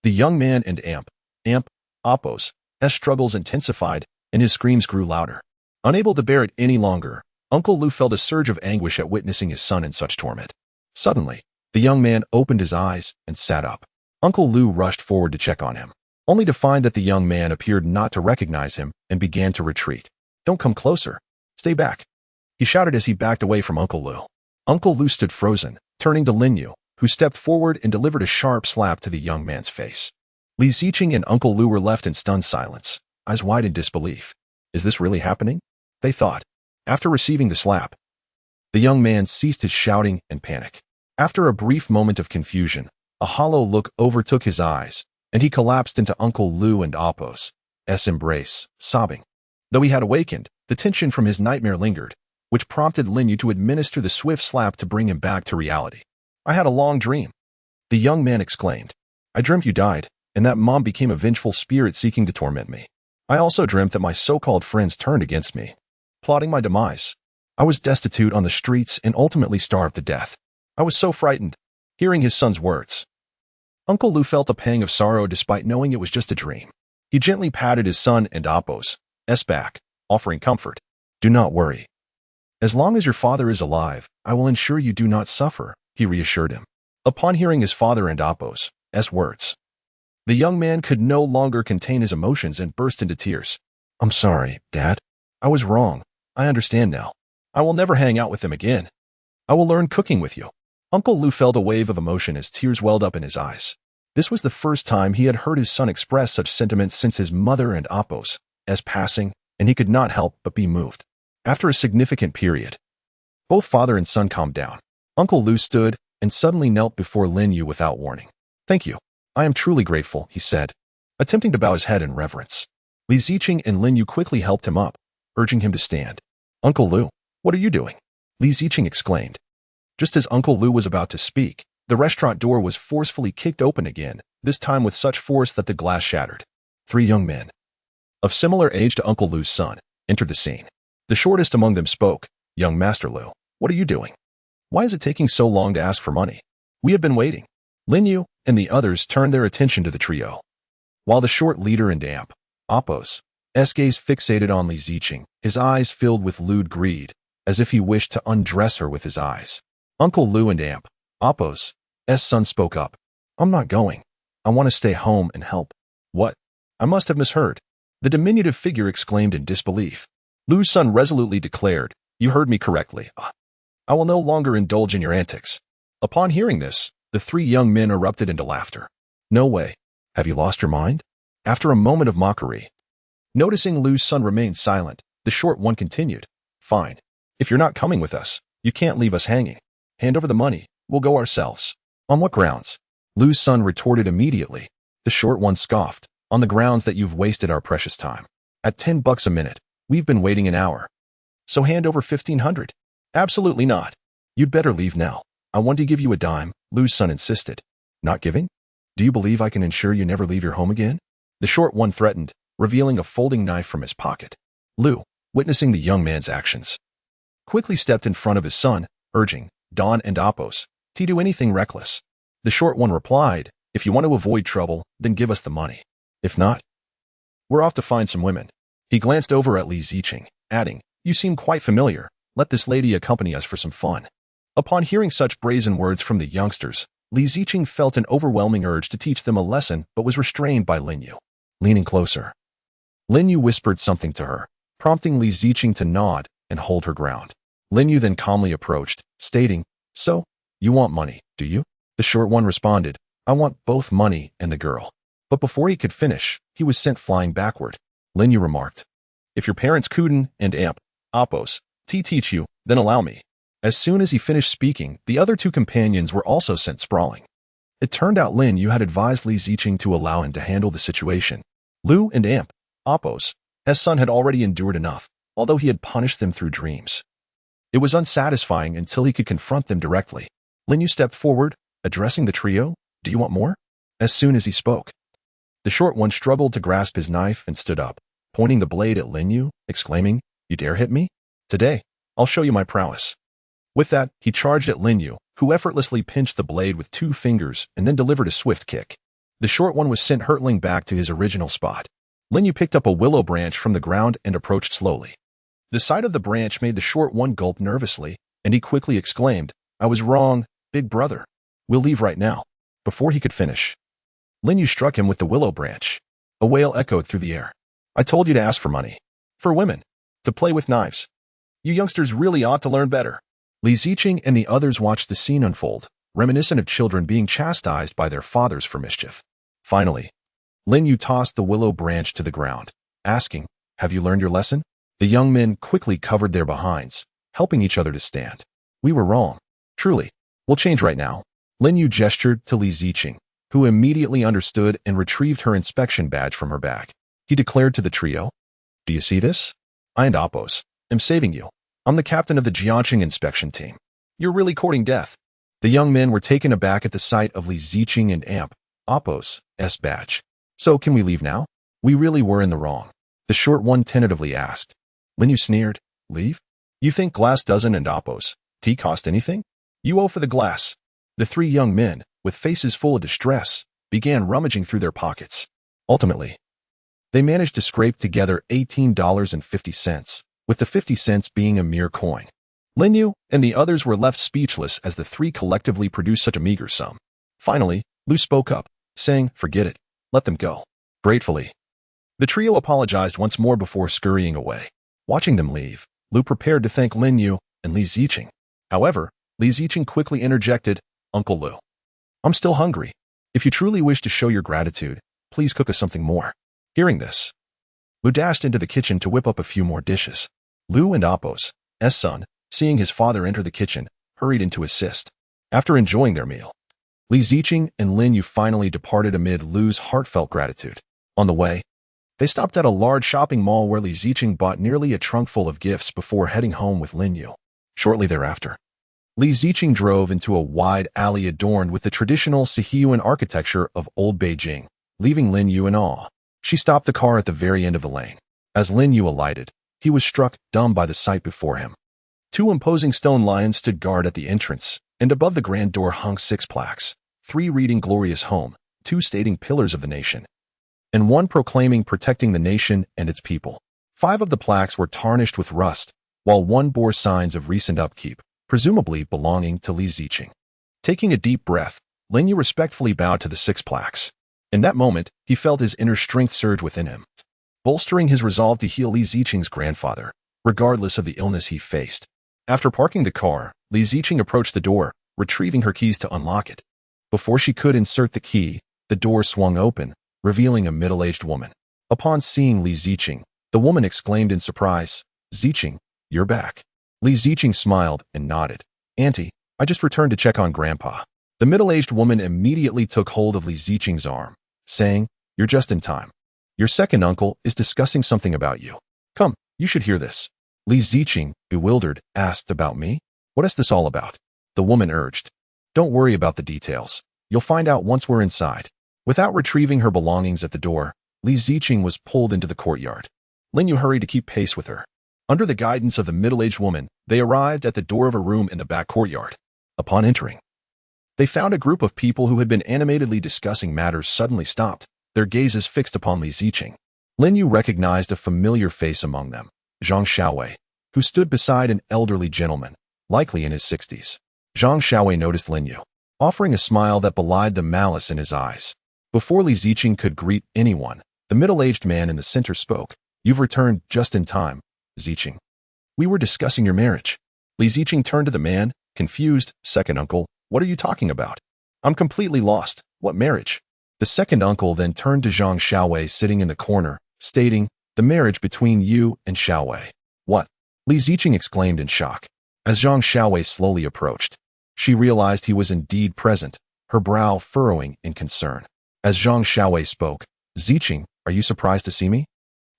The young man and Appo's struggles intensified, and his screams grew louder. Unable to bear it any longer, Uncle Lu felt a surge of anguish at witnessing his son in such torment. Suddenly, the young man opened his eyes and sat up. Uncle Lu rushed forward to check on him, only to find that the young man appeared not to recognize him and began to retreat. "Don't come closer. Stay back," he shouted as he backed away from Uncle Lu. Uncle Lu stood frozen, turning to Lin Yu, who stepped forward and delivered a sharp slap to the young man's face. Li Ziqing and Uncle Lu were left in stunned silence, eyes wide in disbelief. Is this really happening? They thought. After receiving the slap, the young man ceased his shouting and panic. After a brief moment of confusion, a hollow look overtook his eyes, and he collapsed into Uncle Lu and Appo's embrace, sobbing. Though he had awakened, the tension from his nightmare lingered, which prompted Lin Yu to administer the swift slap to bring him back to reality. "I had a long dream," the young man exclaimed. "I dreamt you died, and that Mom became a vengeful spirit seeking to torment me. I also dreamt that my so-called friends turned against me, plotting my demise. I was destitute on the streets and ultimately starved to death. I was so frightened." Hearing his son's words, Uncle Lu felt a pang of sorrow despite knowing it was just a dream. He gently patted his son and Appo's back, offering comfort. "Do not worry. As long as your father is alive, I will ensure you do not suffer," he reassured him. Upon hearing his father and Appo's words, the young man could no longer contain his emotions and burst into tears. "I'm sorry, Dad. I was wrong. I understand now. I will never hang out with them again. I will learn cooking with you." Uncle Lu felt a wave of emotion as tears welled up in his eyes. This was the first time he had heard his son express such sentiments since his mother and Appo's passing, and he could not help but be moved. After a significant period, both father and son calmed down. Uncle Lu stood and suddenly knelt before Lin Yu without warning. "Thank you. I am truly grateful," he said, attempting to bow his head in reverence. Li Ziqing and Lin Yu quickly helped him up, urging him to stand. "Uncle Lu, what are you doing?" Li Ziqing exclaimed. Just as Uncle Lu was about to speak, the restaurant door was forcefully kicked open again, this time with such force that the glass shattered. 3 young men, of similar age to Uncle Lu's son, entered the scene. The shortest among them spoke. "Young Master Lu, what are you doing? Why is it taking so long to ask for money? We have been waiting." Lin Yu and the others turned their attention to the trio, while the short leader and Appo's gaze fixated on Li Ziqing, his eyes filled with lewd greed, as if he wished to undress her with his eyes. Uncle Lu and Appo's son spoke up. "I'm not going. I want to stay home and help." "What? I must have misheard," the diminutive figure exclaimed in disbelief. Lu's son resolutely declared, "You heard me correctly. I will no longer indulge in your antics." Upon hearing this, the 3 young men erupted into laughter. "No way. Have you lost your mind?" After a moment of mockery, noticing Lu's son remained silent, the short one continued. "Fine. If you're not coming with us, you can't leave us hanging. Hand over the money. We'll go ourselves." "On what grounds?" Lu's son retorted immediately. The short one scoffed. "On the grounds that you've wasted our precious time. At $10 a minute, we've been waiting an hour. So hand over 1,500. "Absolutely not. You'd better leave now. I want to give you a dime," Lu's son insisted. "Not giving? Do you believe I can ensure you never leave your home again?" The short one threatened, revealing a folding knife from his pocket. Lu, witnessing the young man's actions, quickly stepped in front of his son, urging, "Don and Appo's, to do anything reckless." The short one replied, "If you want to avoid trouble, then give us the money. If not, we're off to find some women." He glanced over at Li Ziqing, adding, "You seem quite familiar. Let this lady accompany us for some fun." Upon hearing such brazen words from the youngsters, Li Ziqing felt an overwhelming urge to teach them a lesson but was restrained by Lin Yu. Leaning closer, Lin Yu whispered something to her, prompting Li Ziqing to nod and hold her ground. Lin Yu then calmly approached, stating, "So, you want money, do you?" The short one responded, "I want both money and the girl." But before he could finish, he was sent flying backward. Lin Yu remarked, "If your parents Kuden and Appo's teach you, then allow me." As soon as he finished speaking, the other 2 companions were also sent sprawling. It turned out Lin Yu had advised Li Ziqing to allow him to handle the situation. Lu and Appo's son had already endured enough, although he had punished them through dreams. It was unsatisfying until he could confront them directly. Lin Yu stepped forward, addressing the trio. "Do you want more?" As soon as he spoke, the short one struggled to grasp his knife and stood up, pointing the blade at Lin Yu, exclaiming, "You dare hit me? Today, I'll show you my prowess." With that, he charged at Lin Yu, who effortlessly pinched the blade with 2 fingers and then delivered a swift kick. The short one was sent hurtling back to his original spot. Lin Yu picked up a willow branch from the ground and approached slowly. The sight of the branch made the short one gulp nervously, and he quickly exclaimed, "I was wrong, big brother. We'll leave right now." Before he could finish, Lin Yu struck him with the willow branch. A wail echoed through the air. "I told you to ask for money. For women. To play with knives. You youngsters really ought to learn better." Li Ziqing and the others watched the scene unfold, reminiscent of children being chastised by their fathers for mischief. Finally, Lin Yu tossed the willow branch to the ground, asking, "Have you learned your lesson?" The young men quickly covered their behinds, helping each other to stand. "We were wrong. Truly. We'll change right now." Lin Yu gestured to Li Ziqing, who immediately understood and retrieved her inspection badge from her bag. He declared to the trio, "Do you see this? I and Appos am saving you. I'm the captain of the Jiangqing inspection team. You're really courting death." The young men were taken aback at the sight of Li Ziqing and Appos' badge. "So can we leave now? We really were in the wrong," the short one tentatively asked. Lin Yu sneered, "Leave? You think glass doesn't and Appos' tea cost anything? You owe for the glass." The three young men, with faces full of distress, began rummaging through their pockets. Ultimately, they managed to scrape together $18.50, with the 50 cents being a mere coin. Lin Yu and the others were left speechless as the three collectively produced such a meager sum. Finally, Lu spoke up, saying, "Forget it. Let them go." Gratefully, the trio apologized once more before scurrying away. Watching them leave, Lu prepared to thank Lin Yu and Li Ziqing. However, Li Ziqing quickly interjected, "Uncle Lu, I'm still hungry. If you truly wish to show your gratitude, please cook us something more." Hearing this, Lu dashed into the kitchen to whip up a few more dishes. Lu and Appos' son, seeing his father enter the kitchen, hurried in to assist. After enjoying their meal, Li Ziqing and Lin Yu finally departed amid Lu's heartfelt gratitude. On the way, they stopped at a large shopping mall where Li Ziqing bought nearly a trunk full of gifts before heading home with Lin Yu. Shortly thereafter, Li Ziqing drove into a wide alley adorned with the traditional Sihuan architecture of old Beijing, leaving Lin Yu in awe. She stopped the car at the very end of the lane. As Lin Yu alighted, he was struck dumb by the sight before him. Two imposing stone lions stood guard at the entrance, and above the grand door hung 6 plaques, 3 reading "Glorious Home," 2 stating "Pillars of the Nation," and 1 proclaiming "Protecting the Nation and its People." 5 of the plaques were tarnished with rust, while 1 bore signs of recent upkeep, presumably belonging to Li Ziqing. Taking a deep breath, Lin Yu respectfully bowed to the 6 plaques. In that moment, he felt his inner strength surge within him, bolstering his resolve to heal Li Ziqing's grandfather, regardless of the illness he faced. After parking the car, Li Ziqing approached the door, retrieving her keys to unlock it. Before she could insert the key, the door swung open, revealing a middle-aged woman. Upon seeing Li Ziqing, the woman exclaimed in surprise, "Ziqing, you're back." Li Ziqing smiled and nodded. "Auntie, I just returned to check on Grandpa." The middle-aged woman immediately took hold of Li Ziqing's arm, saying, "You're just in time. Your second uncle is discussing something about you. Come, you should hear this." Li Ziqing, bewildered, asked, "About me? What is this all about?" The woman urged, "Don't worry about the details. You'll find out once we're inside." Without retrieving her belongings at the door, Li Ziqing was pulled into the courtyard. Lin Yu hurried to keep pace with her. Under the guidance of the middle-aged woman, they arrived at the door of a room in the back courtyard. Upon entering, they found a group of people who had been animatedly discussing matters suddenly stopped, their gazes fixed upon Li Ziqing. Lin Yu recognized a familiar face among them, Zhang Xiaowei, who stood beside an elderly gentleman, likely in his 60s. Zhang Xiaowei noticed Lin Yu, offering a smile that belied the malice in his eyes. Before Li Ziqing could greet anyone, the middle-aged man in the center spoke. "You've returned just in time, Ziqing. We were discussing your marriage." Li Ziqing turned to the man, confused. "Second uncle, what are you talking about? I'm completely lost. What marriage?" The second uncle then turned to Zhang Xiaowei sitting in the corner, stating, "The marriage between you and Xiaowei." "What?" Li Ziqing exclaimed in shock. As Zhang Xiaowei slowly approached, she realized he was indeed present, her brow furrowing in concern. As Zhang Xiaowei spoke, "Ziqing, are you surprised to see me?"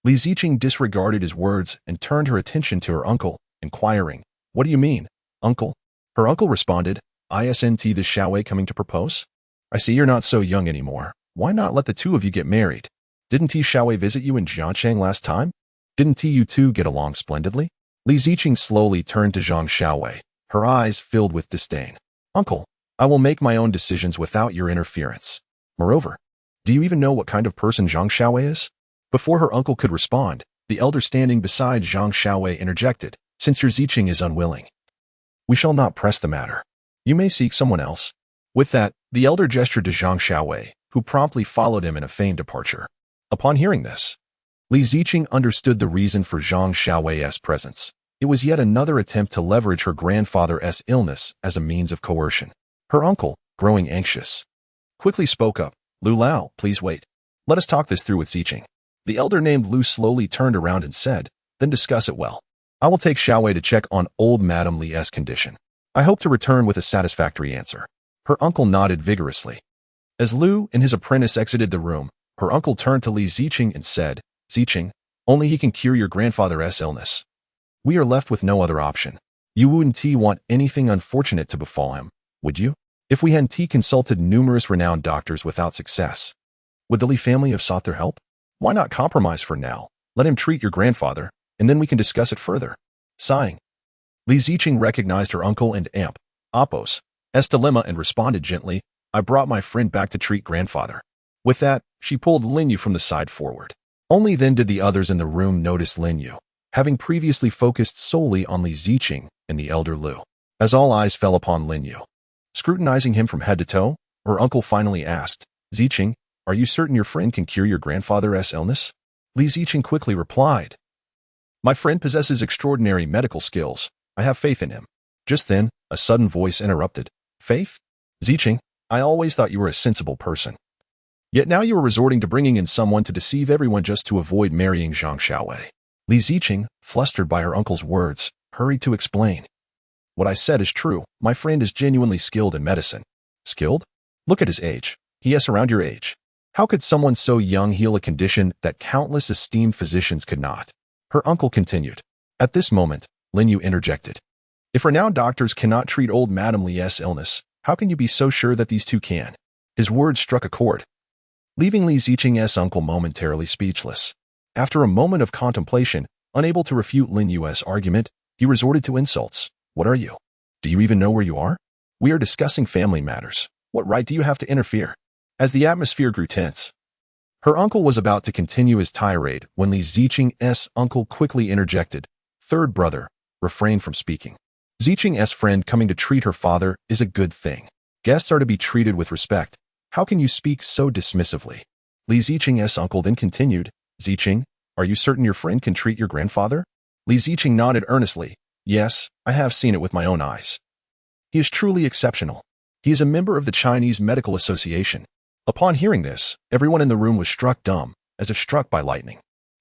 Li Ziqing disregarded his words and turned her attention to her uncle, inquiring, "What do you mean, uncle?" Her uncle responded, "Isn't the Xiaowei coming to propose? I see you're not so young anymore. Why not let the two of you get married? Didn't Xiaowei visit you in Jiangcheng last time? Didn't you two get along splendidly?" Li Ziqing slowly turned to Zhang Xiaowei, her eyes filled with disdain. "Uncle, I will make my own decisions without your interference. Moreover, do you even know what kind of person Zhang Xiaowei is?" Before her uncle could respond, The elder standing beside Zhang Xiaowei interjected, since your Ziqing is unwilling, we shall not press the matter. You may seek someone else. With that, the elder gestured to Zhang Xiaowei, who promptly followed him in a feigned departure. Upon hearing this, Li Ziqing understood the reason for Zhang Xiaowei's presence. It was yet another attempt to leverage her grandfather's illness as a means of coercion. Her uncle, growing anxious, quickly spoke up. Lu Lao, please wait. Let us talk this through with Ziqing. The elder named Lu slowly turned around and said, then discuss it well. I will take Xiaowei to check on old Madame Li's condition. I hope to return with a satisfactory answer. Her uncle nodded vigorously. As Lu and his apprentice exited the room, her uncle turned to Li Ziqing and said, Ziqing, only he can cure your grandfather's illness. We are left with no other option. You wouldn't want anything unfortunate to befall him, would you? If we hadn't consulted numerous renowned doctors without success, would the Li family have sought their help? Why not compromise for now? Let him treat your grandfather, and then we can discuss it further. Sighing, Li Ziqing recognized her uncle and aunt, Apos, dilemma and responded gently, I brought my friend back to treat grandfather. With that, she pulled Lin Yu from the side forward. Only then did the others in the room notice Lin Yu, having previously focused solely on Li Ziqing and the elder Lu. As all eyes fell upon Lin Yu, scrutinizing him from head to toe, her uncle finally asked, Ziqing, are you certain your friend can cure your grandfather's illness? Li Ziqing quickly replied, my friend possesses extraordinary medical skills. I have faith in him. Just then, a sudden voice interrupted. Faith? Ziqing, I always thought you were a sensible person. Yet now you are resorting to bringing in someone to deceive everyone just to avoid marrying Zhang Xiaowei. Li Ziqing, flustered by her uncle's words, hurried to explain. What I said is true. My friend is genuinely skilled in medicine. Skilled? Look at his age. He is around your age. How could someone so young heal a condition that countless esteemed physicians could not? Her uncle continued. At this moment, Lin Yu interjected. If renowned doctors cannot treat old Madame Li's illness, how can you be so sure that these two can? His words struck a chord, leaving Li Ziqing's uncle momentarily speechless. After a moment of contemplation, unable to refute Lin Yu's argument, he resorted to insults. What are you? Do you even know where you are? We are discussing family matters. What right do you have to interfere? As the atmosphere grew tense, her uncle was about to continue his tirade when Li Ziqing's uncle quickly interjected. Third brother, refrain from speaking. Ziqing's friend coming to treat her father is a good thing. Guests are to be treated with respect. How can you speak so dismissively? Li Ziqing's uncle then continued. Ziqing, are you certain your friend can treat your grandfather? Li Ziqing nodded earnestly. Yes, I have seen it with my own eyes. He is truly exceptional. He is a member of the Chinese Medical Association. Upon hearing this, everyone in the room was struck dumb, as if struck by lightning.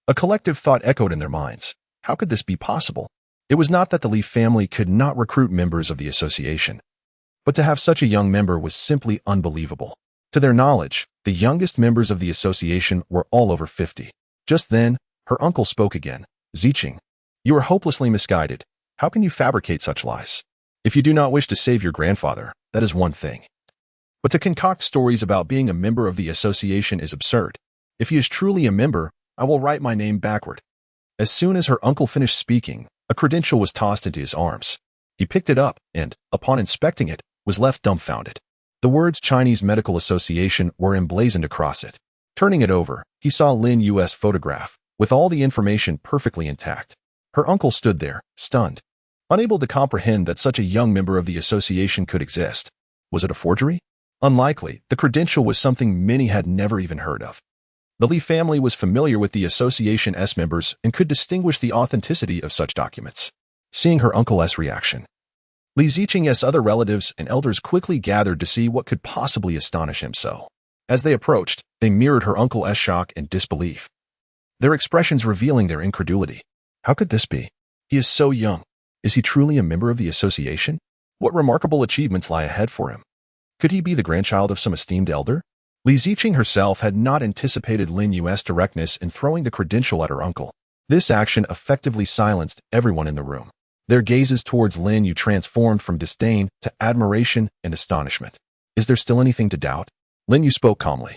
A collective thought echoed in their minds. How could this be possible? It was not that the Li family could not recruit members of the association, but to have such a young member was simply unbelievable. To their knowledge, the youngest members of the association were all over 50. Just then, her uncle spoke again. Ziqing, you are hopelessly misguided. How can you fabricate such lies? If you do not wish to save your grandfather, that is one thing. But to concoct stories about being a member of the association is absurd. If he is truly a member, I will write my name backward. As soon as her uncle finished speaking, a credential was tossed into his arms. He picked it up and, upon inspecting it, was left dumbfounded. The words Chinese Medical Association were emblazoned across it. Turning it over, he saw Lin Yu's photograph, with all the information perfectly intact. Her uncle stood there, stunned, unable to comprehend that such a young member of the association could exist. Was it a forgery? Unlikely. The credential was something many had never even heard of. The Li family was familiar with the association's members and could distinguish the authenticity of such documents. Seeing her uncle's reaction, Li Ziqing's other relatives and elders quickly gathered to see what could possibly astonish him so. As they approached, they mirrored her uncle's shock and disbelief, their expressions revealing their incredulity. How could this be? He is so young. Is he truly a member of the association? What remarkable achievements lie ahead for him? Could he be the grandchild of some esteemed elder? Li Ziqing herself had not anticipated Lin Yu's directness in throwing the credential at her uncle. This action effectively silenced everyone in the room. Their gazes towards Lin Yu transformed from disdain to admiration and astonishment. Is there still anything to doubt? Lin Yu spoke calmly.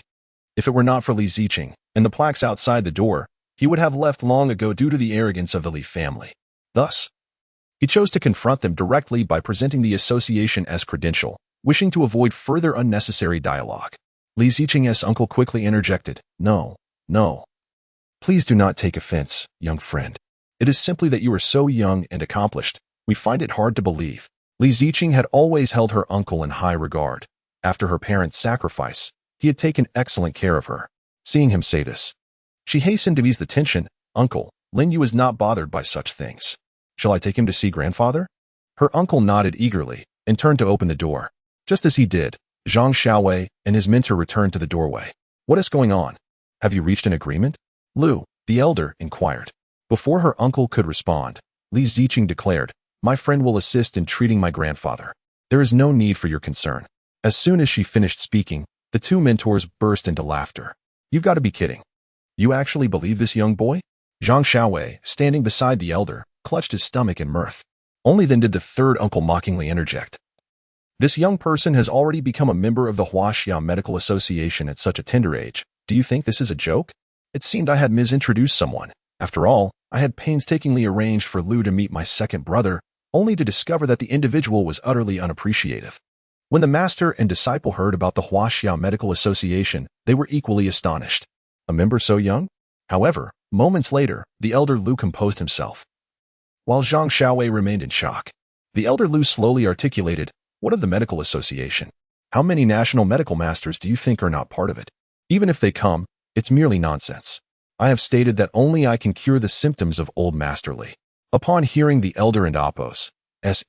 If it were not for Li Ziqing and the plaques outside the door, he would have left long ago due to the arrogance of the Li family. Thus, he chose to confront them directly by presenting the association as credential, wishing to avoid further unnecessary dialogue. Li Ziqing's uncle quickly interjected, No. Please do not take offense, young friend. It is simply that you are so young and accomplished. We find it hard to believe. Li Ziqing had always held her uncle in high regard. After her parents' sacrifice, he had taken excellent care of her. Seeing him say this, she hastened to ease the tension. Uncle, Lin Yu is not bothered by such things. Shall I take him to see grandfather? Her uncle nodded eagerly and turned to open the door. Just as he did, Zhang Xiaowei and his mentor returned to the doorway. What is going on? Have you reached an agreement? Lu, the elder, inquired. Before her uncle could respond, Li Ziqing declared, my friend will assist in treating my grandfather. There is no need for your concern. As soon as she finished speaking, the two mentors burst into laughter. You've got to be kidding. You actually believe this young boy? Zhang Xiaowei, standing beside the elder, clutched his stomach in mirth. Only then did the third uncle mockingly interject. This young person has already become a member of the Huaxia Medical Association at such a tender age. Do you think this is a joke? It seemed I had misintroduced someone. After all, I had painstakingly arranged for Lu to meet my second brother, only to discover that the individual was utterly unappreciative. When the master and disciple heard about the Huaxia Medical Association, they were equally astonished. A member so young? However, moments later, the elder Lu composed himself. While Zhang Xiaowei remained in shock, the elder Lu slowly articulated, what of the medical association? How many national medical masters do you think are not part of it? Even if they come, it's merely nonsense. I have stated that only I can cure the symptoms of old Master Li. Upon hearing the elder and Apos'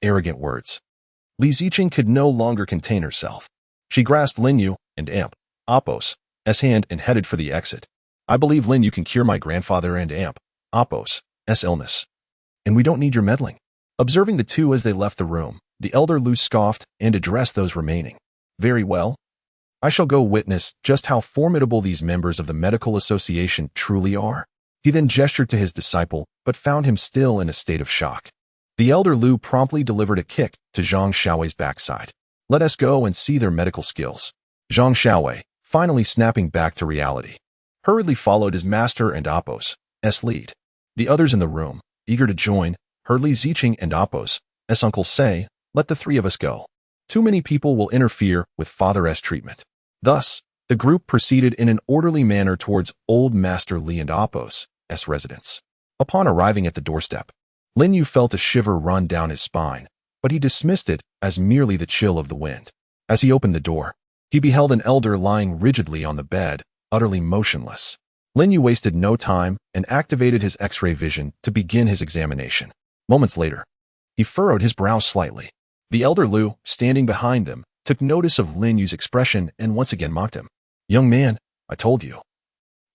arrogant words, Li Ziqing could no longer contain herself. She grasped Lin Yu and Apos' hand and headed for the exit. I believe Lin Yu can cure my grandfather and Apos' illness. And we don't need your meddling. Observing the two as they left the room, the elder Lu scoffed and addressed those remaining. Very well. I shall go witness just how formidable these members of the medical association truly are. He then gestured to his disciple, but found him still in a state of shock. The elder Lu promptly delivered a kick to Zhang Xiaowei's backside. Let us go and see their medical skills. Zhang Xiaowei, finally snapping back to reality, hurriedly followed his master and Apos' lead. The others in the room, eager to join, heard Li Ziqing and Apos' uncle say, let the three of us go. Too many people will interfere with Father's treatment. Thus, the group proceeded in an orderly manner towards old Master Li and Apos' residence. Upon arriving at the doorstep, Lin Yu felt a shiver run down his spine, but he dismissed it as merely the chill of the wind. As he opened the door, he beheld an elder lying rigidly on the bed, utterly motionless. Lin Yu wasted no time and activated his X-ray vision to begin his examination. Moments later, he furrowed his brow slightly. The elder Lu, standing behind them, took notice of Lin Yu's expression and once again mocked him. Young man, I told you.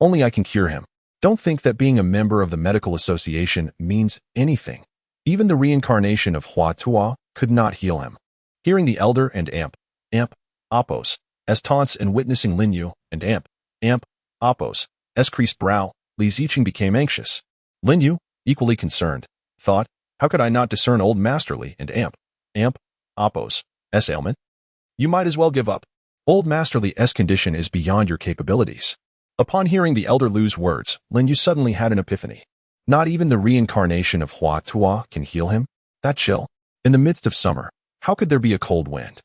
Only I can cure him. Don't think that being a member of the medical association means anything. Even the reincarnation of Hua Tuo could not heal him. Hearing the elder and Apos' taunts and witnessing Lin Yu and Apos' creased brow, Li Ziqing became anxious. Lin Yu, equally concerned, thought, how could I not discern old Master Li and Apos' ailment? You might as well give up. Old Master Li's condition is beyond your capabilities. Upon hearing the elder Lu's words, Lin Yu suddenly had an epiphany. Not even the reincarnation of Hua Tuo can heal him? That chill. In the midst of summer, how could there be a cold wind?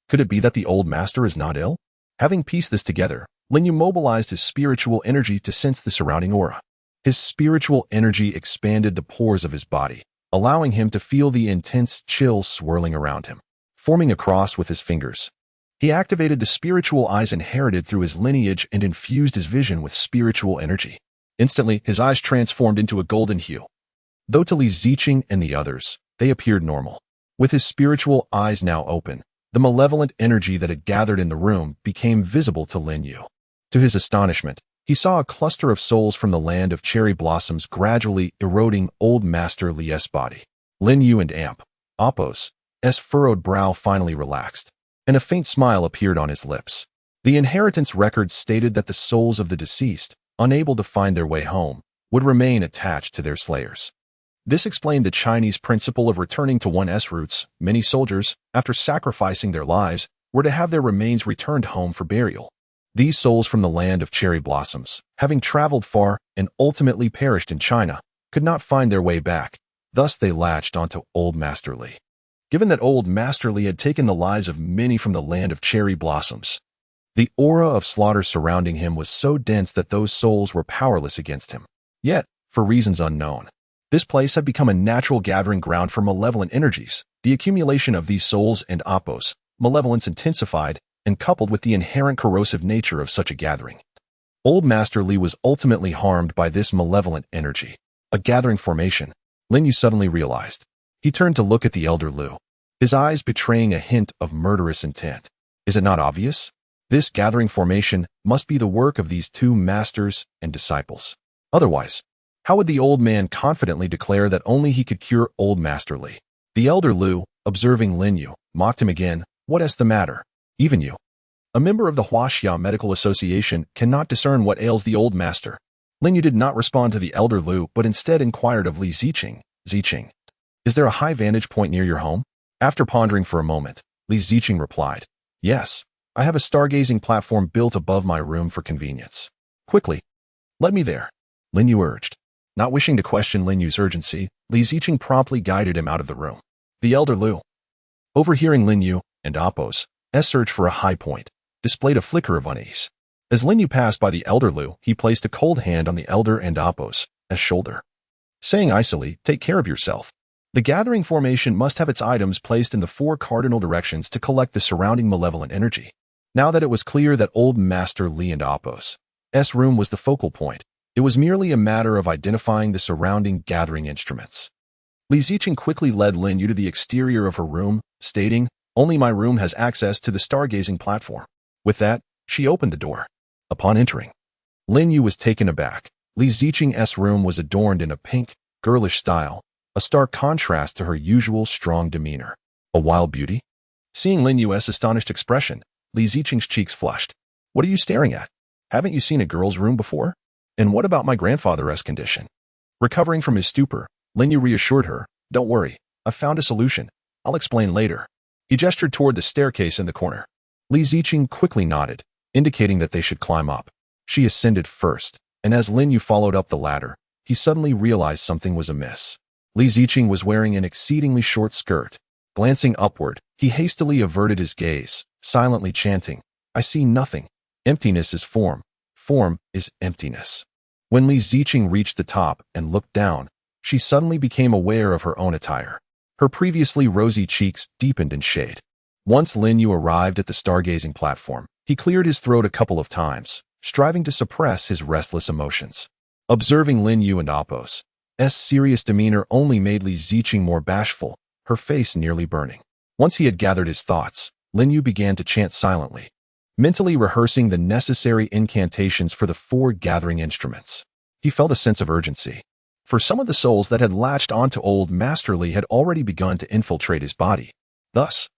Could it be that the old master is not ill? Having pieced this together, Lin Yu mobilized his spiritual energy to sense the surrounding aura. His spiritual energy expanded the pores of his body, allowing him to feel the intense chill swirling around him. Forming a cross with his fingers, he activated the spiritual eyes inherited through his lineage and infused his vision with spiritual energy. Instantly, his eyes transformed into a golden hue. Though to Li Ziqing and the others, they appeared normal. With his spiritual eyes now open, the malevolent energy that had gathered in the room became visible to Lin Yu. To his astonishment, he saw a cluster of souls from the land of cherry blossoms gradually eroding old Master Li's body. Lin Yu and Apos' furrowed brow finally relaxed, and a faint smile appeared on his lips. The inheritance records stated that the souls of the deceased, unable to find their way home, would remain attached to their slayers. This explained the Chinese principle of returning to one's roots. Many soldiers, after sacrificing their lives, were to have their remains returned home for burial. These souls from the land of cherry blossoms, having traveled far and ultimately perished in China, could not find their way back. Thus they latched onto old Master Li. Given that old Master Li had taken the lives of many from the land of cherry blossoms, the aura of slaughter surrounding him was so dense that those souls were powerless against him. Yet, for reasons unknown, this place had become a natural gathering ground for malevolent energies. The accumulation of these souls and oppos, malevolence intensified, and coupled with the inherent corrosive nature of such a gathering. Old Master Li was ultimately harmed by this malevolent energy. A gathering formation, Lin Yu suddenly realized. He turned to look at the elder Lu, his eyes betraying a hint of murderous intent. Is it not obvious? This gathering formation must be the work of these two masters and disciples. Otherwise, how would the old man confidently declare that only he could cure old Master Li? The elder Lu, observing Lin Yu, mocked him again. What is the matter? Even you, a member of the Huaxia Medical Association, cannot discern what ails the old master. Lin Yu did not respond to the elder Lu, but instead inquired of Li Ziqing. Ziqing, is there a high vantage point near your home? After pondering for a moment, Li Ziqing replied, yes, I have a stargazing platform built above my room for convenience. Quickly, let me there, Lin Yu urged. Not wishing to question Lin Yu's urgency, Li Ziqing promptly guided him out of the room. The elder Lu, overhearing Lin Yu and Appo's search for a high point, displayed a flicker of unease. As Lin Yu passed by the elder Lu, he placed a cold hand on the elder and Appo's shoulder, saying icily, take care of yourself. The gathering formation must have its items placed in the 4 cardinal directions to collect the surrounding malevolent energy. Now that it was clear that old Master Li and Appo's room was the focal point, it was merely a matter of identifying the surrounding gathering instruments. Li Ziqing quickly led Lin Yu to the exterior of her room, stating, only my room has access to the stargazing platform. With that, she opened the door. Upon entering, Lin Yu was taken aback. Li Ziqing's room was adorned in a pink, girlish style, a stark contrast to her usual strong demeanor. A wild beauty? Seeing Lin Yu's astonished expression, Li Ziqing's cheeks flushed. What are you staring at? Haven't you seen a girl's room before? And what about my grandfather's condition? Recovering from his stupor, Lin Yu reassured her, don't worry, I've found a solution. I'll explain later. He gestured toward the staircase in the corner. Li Ziqing quickly nodded, indicating that they should climb up. She ascended first, and as Lin Yu followed up the ladder, he suddenly realized something was amiss. Li Ziqing was wearing an exceedingly short skirt. Glancing upward, he hastily averted his gaze, silently chanting, I see nothing. Emptiness is form. Form is emptiness. When Li Ziqing reached the top and looked down, she suddenly became aware of her own attire. Her previously rosy cheeks deepened in shade. Once Lin Yu arrived at the stargazing platform, he cleared his throat a couple of times, striving to suppress his restless emotions. Observing Lin Yu and Appo's serious demeanor only made Li Ziqing more bashful, her face nearly burning. Once he had gathered his thoughts, Lin Yu began to chant silently, mentally rehearsing the necessary incantations for the 4 gathering instruments. He felt a sense of urgency. For some of the souls that had latched onto old Master Li had already begun to infiltrate his body. Thus,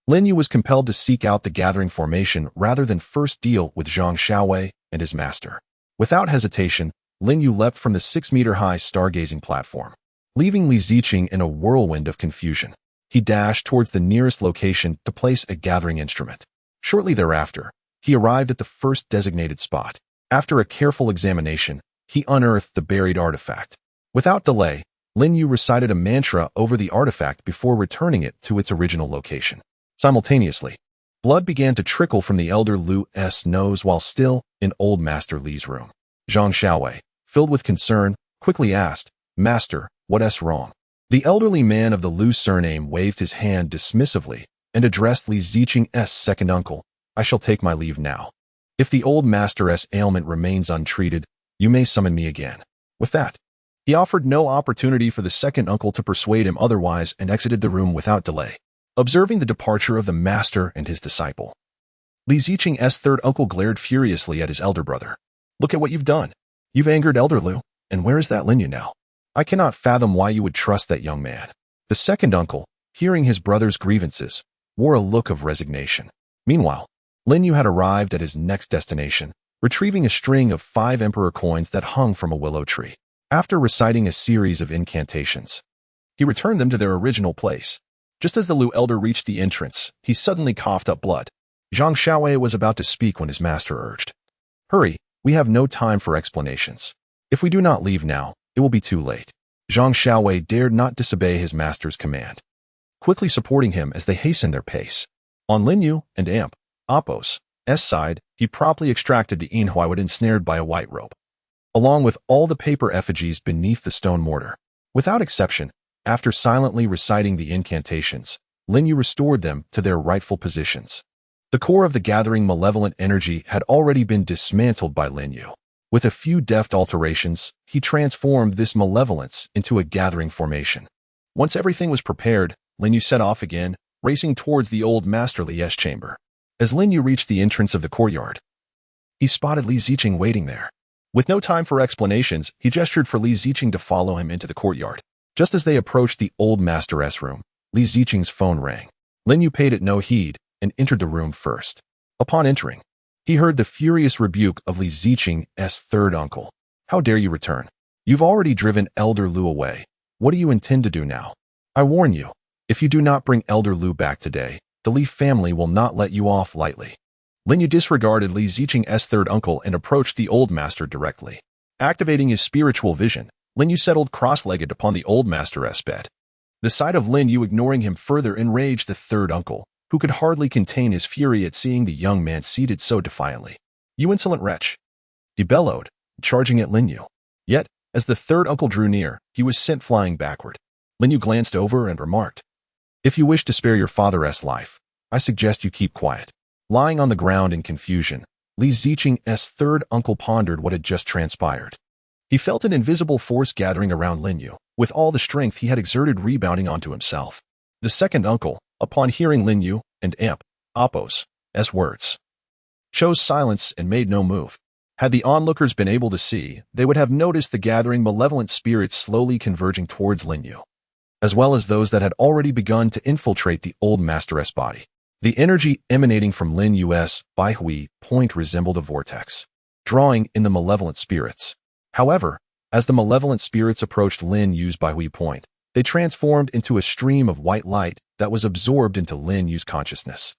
Lin Yu was compelled to seek out the gathering formation rather than first deal with Zhang Xiaowei and his master. Without hesitation, Lin Yu leapt from the 6-meter-high stargazing platform, leaving Li Ziqing in a whirlwind of confusion. He dashed towards the nearest location to place a gathering instrument. Shortly thereafter, he arrived at the first designated spot. After a careful examination, he unearthed the buried artifact. Without delay, Lin Yu recited a mantra over the artifact before returning it to its original location. Simultaneously, blood began to trickle from the elder Lu's nose while still in old Master Li's room. Zhang Xiaowei, filled with concern, quickly asked, Master, what's wrong? The elderly man of the Lu surname waved his hand dismissively and addressed Li Ziqing's second uncle, I shall take my leave now. If the old master's ailment remains untreated, you may summon me again. With that, he offered no opportunity for the second uncle to persuade him otherwise and exited the room without delay. Observing the departure of the master and his disciple, Li Ziqing's third uncle glared furiously at his elder brother. Look at what you've done. You've angered elder Lu, and where is that Lin Yu now? I cannot fathom why you would trust that young man. The second uncle, hearing his brother's grievances, wore a look of resignation. Meanwhile, Lin Yu had arrived at his next destination, retrieving a string of 5 emperor coins that hung from a willow tree. After reciting a series of incantations, he returned them to their original place. Just as the Lu elder reached the entrance, he suddenly coughed up blood. Zhang Xiaowei was about to speak when his master urged, Hurry, we have no time for explanations. If we do not leave now, it will be too late. Zhang Xiaowei dared not disobey his master's command, quickly supporting him as they hastened their pace. On Lin Yu and Appo's side, he promptly extracted the inhuai ensnared by a white rope. along with all the paper effigies beneath the stone mortar. Without exception, after silently reciting the incantations, Lin Yu restored them to their rightful positions. The core of the gathering malevolent energy had already been dismantled by Lin Yu. With a few deft alterations, he transformed this malevolence into a gathering formation. Once everything was prepared, Lin Yu set off again, racing towards the old Master Li's chamber. As Lin Yu reached the entrance of the courtyard, he spotted Li Ziqing waiting there. With no time for explanations, he gestured for Li Ziqing to follow him into the courtyard. Just as they approached the old Master's room, Li Ziqing's phone rang. Lin Yu paid it no heed and entered the room first. Upon entering, he heard the furious rebuke of Li Ziqing's third uncle. "How dare you return? You've already driven Elder Lu away. What do you intend to do now? I warn you, if you do not bring Elder Lu back today, the Li family will not let you off lightly." Lin Yu disregarded Li Ziqing's third uncle and approached the old master directly. Activating his spiritual vision, Lin Yu settled cross-legged upon the old master's bed. The sight of Lin Yu ignoring him further enraged the third uncle, who could hardly contain his fury at seeing the young man seated so defiantly. "You insolent wretch!" he bellowed, charging at Lin Yu. Yet, as the third uncle drew near, he was sent flying backward. Lin Yu glanced over and remarked, "If you wish to spare your father's life, I suggest you keep quiet." Lying on the ground in confusion, Li Ziqing's third uncle pondered what had just transpired. He felt an invisible force gathering around Lin Yu, with all the strength he had exerted rebounding onto himself. The second uncle, upon hearing Lin Yu and Appo's words, chose silence and made no move. Had the onlookers been able to see, they would have noticed the gathering malevolent spirits slowly converging towards Lin Yu, as well as those that had already begun to infiltrate the old master's body. The energy emanating from Lin Yu's Baihui point resembled a vortex, drawing in the malevolent spirits. However, as the malevolent spirits approached Lin Yu's Baihui point, they transformed into a stream of white light that was absorbed into Lin Yu's consciousness.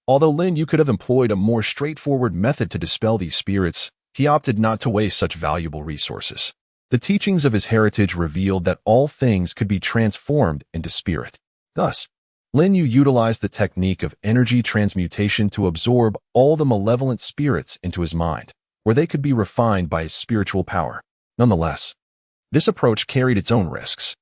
Although Lin Yu could have employed a more straightforward method to dispel these spirits, he opted not to waste such valuable resources. The teachings of his heritage revealed that all things could be transformed into spirit. Thus, Lin Yu utilized the technique of energy transmutation to absorb all the malevolent spirits into his mind, where they could be refined by his spiritual power. Nonetheless, this approach carried its own risks.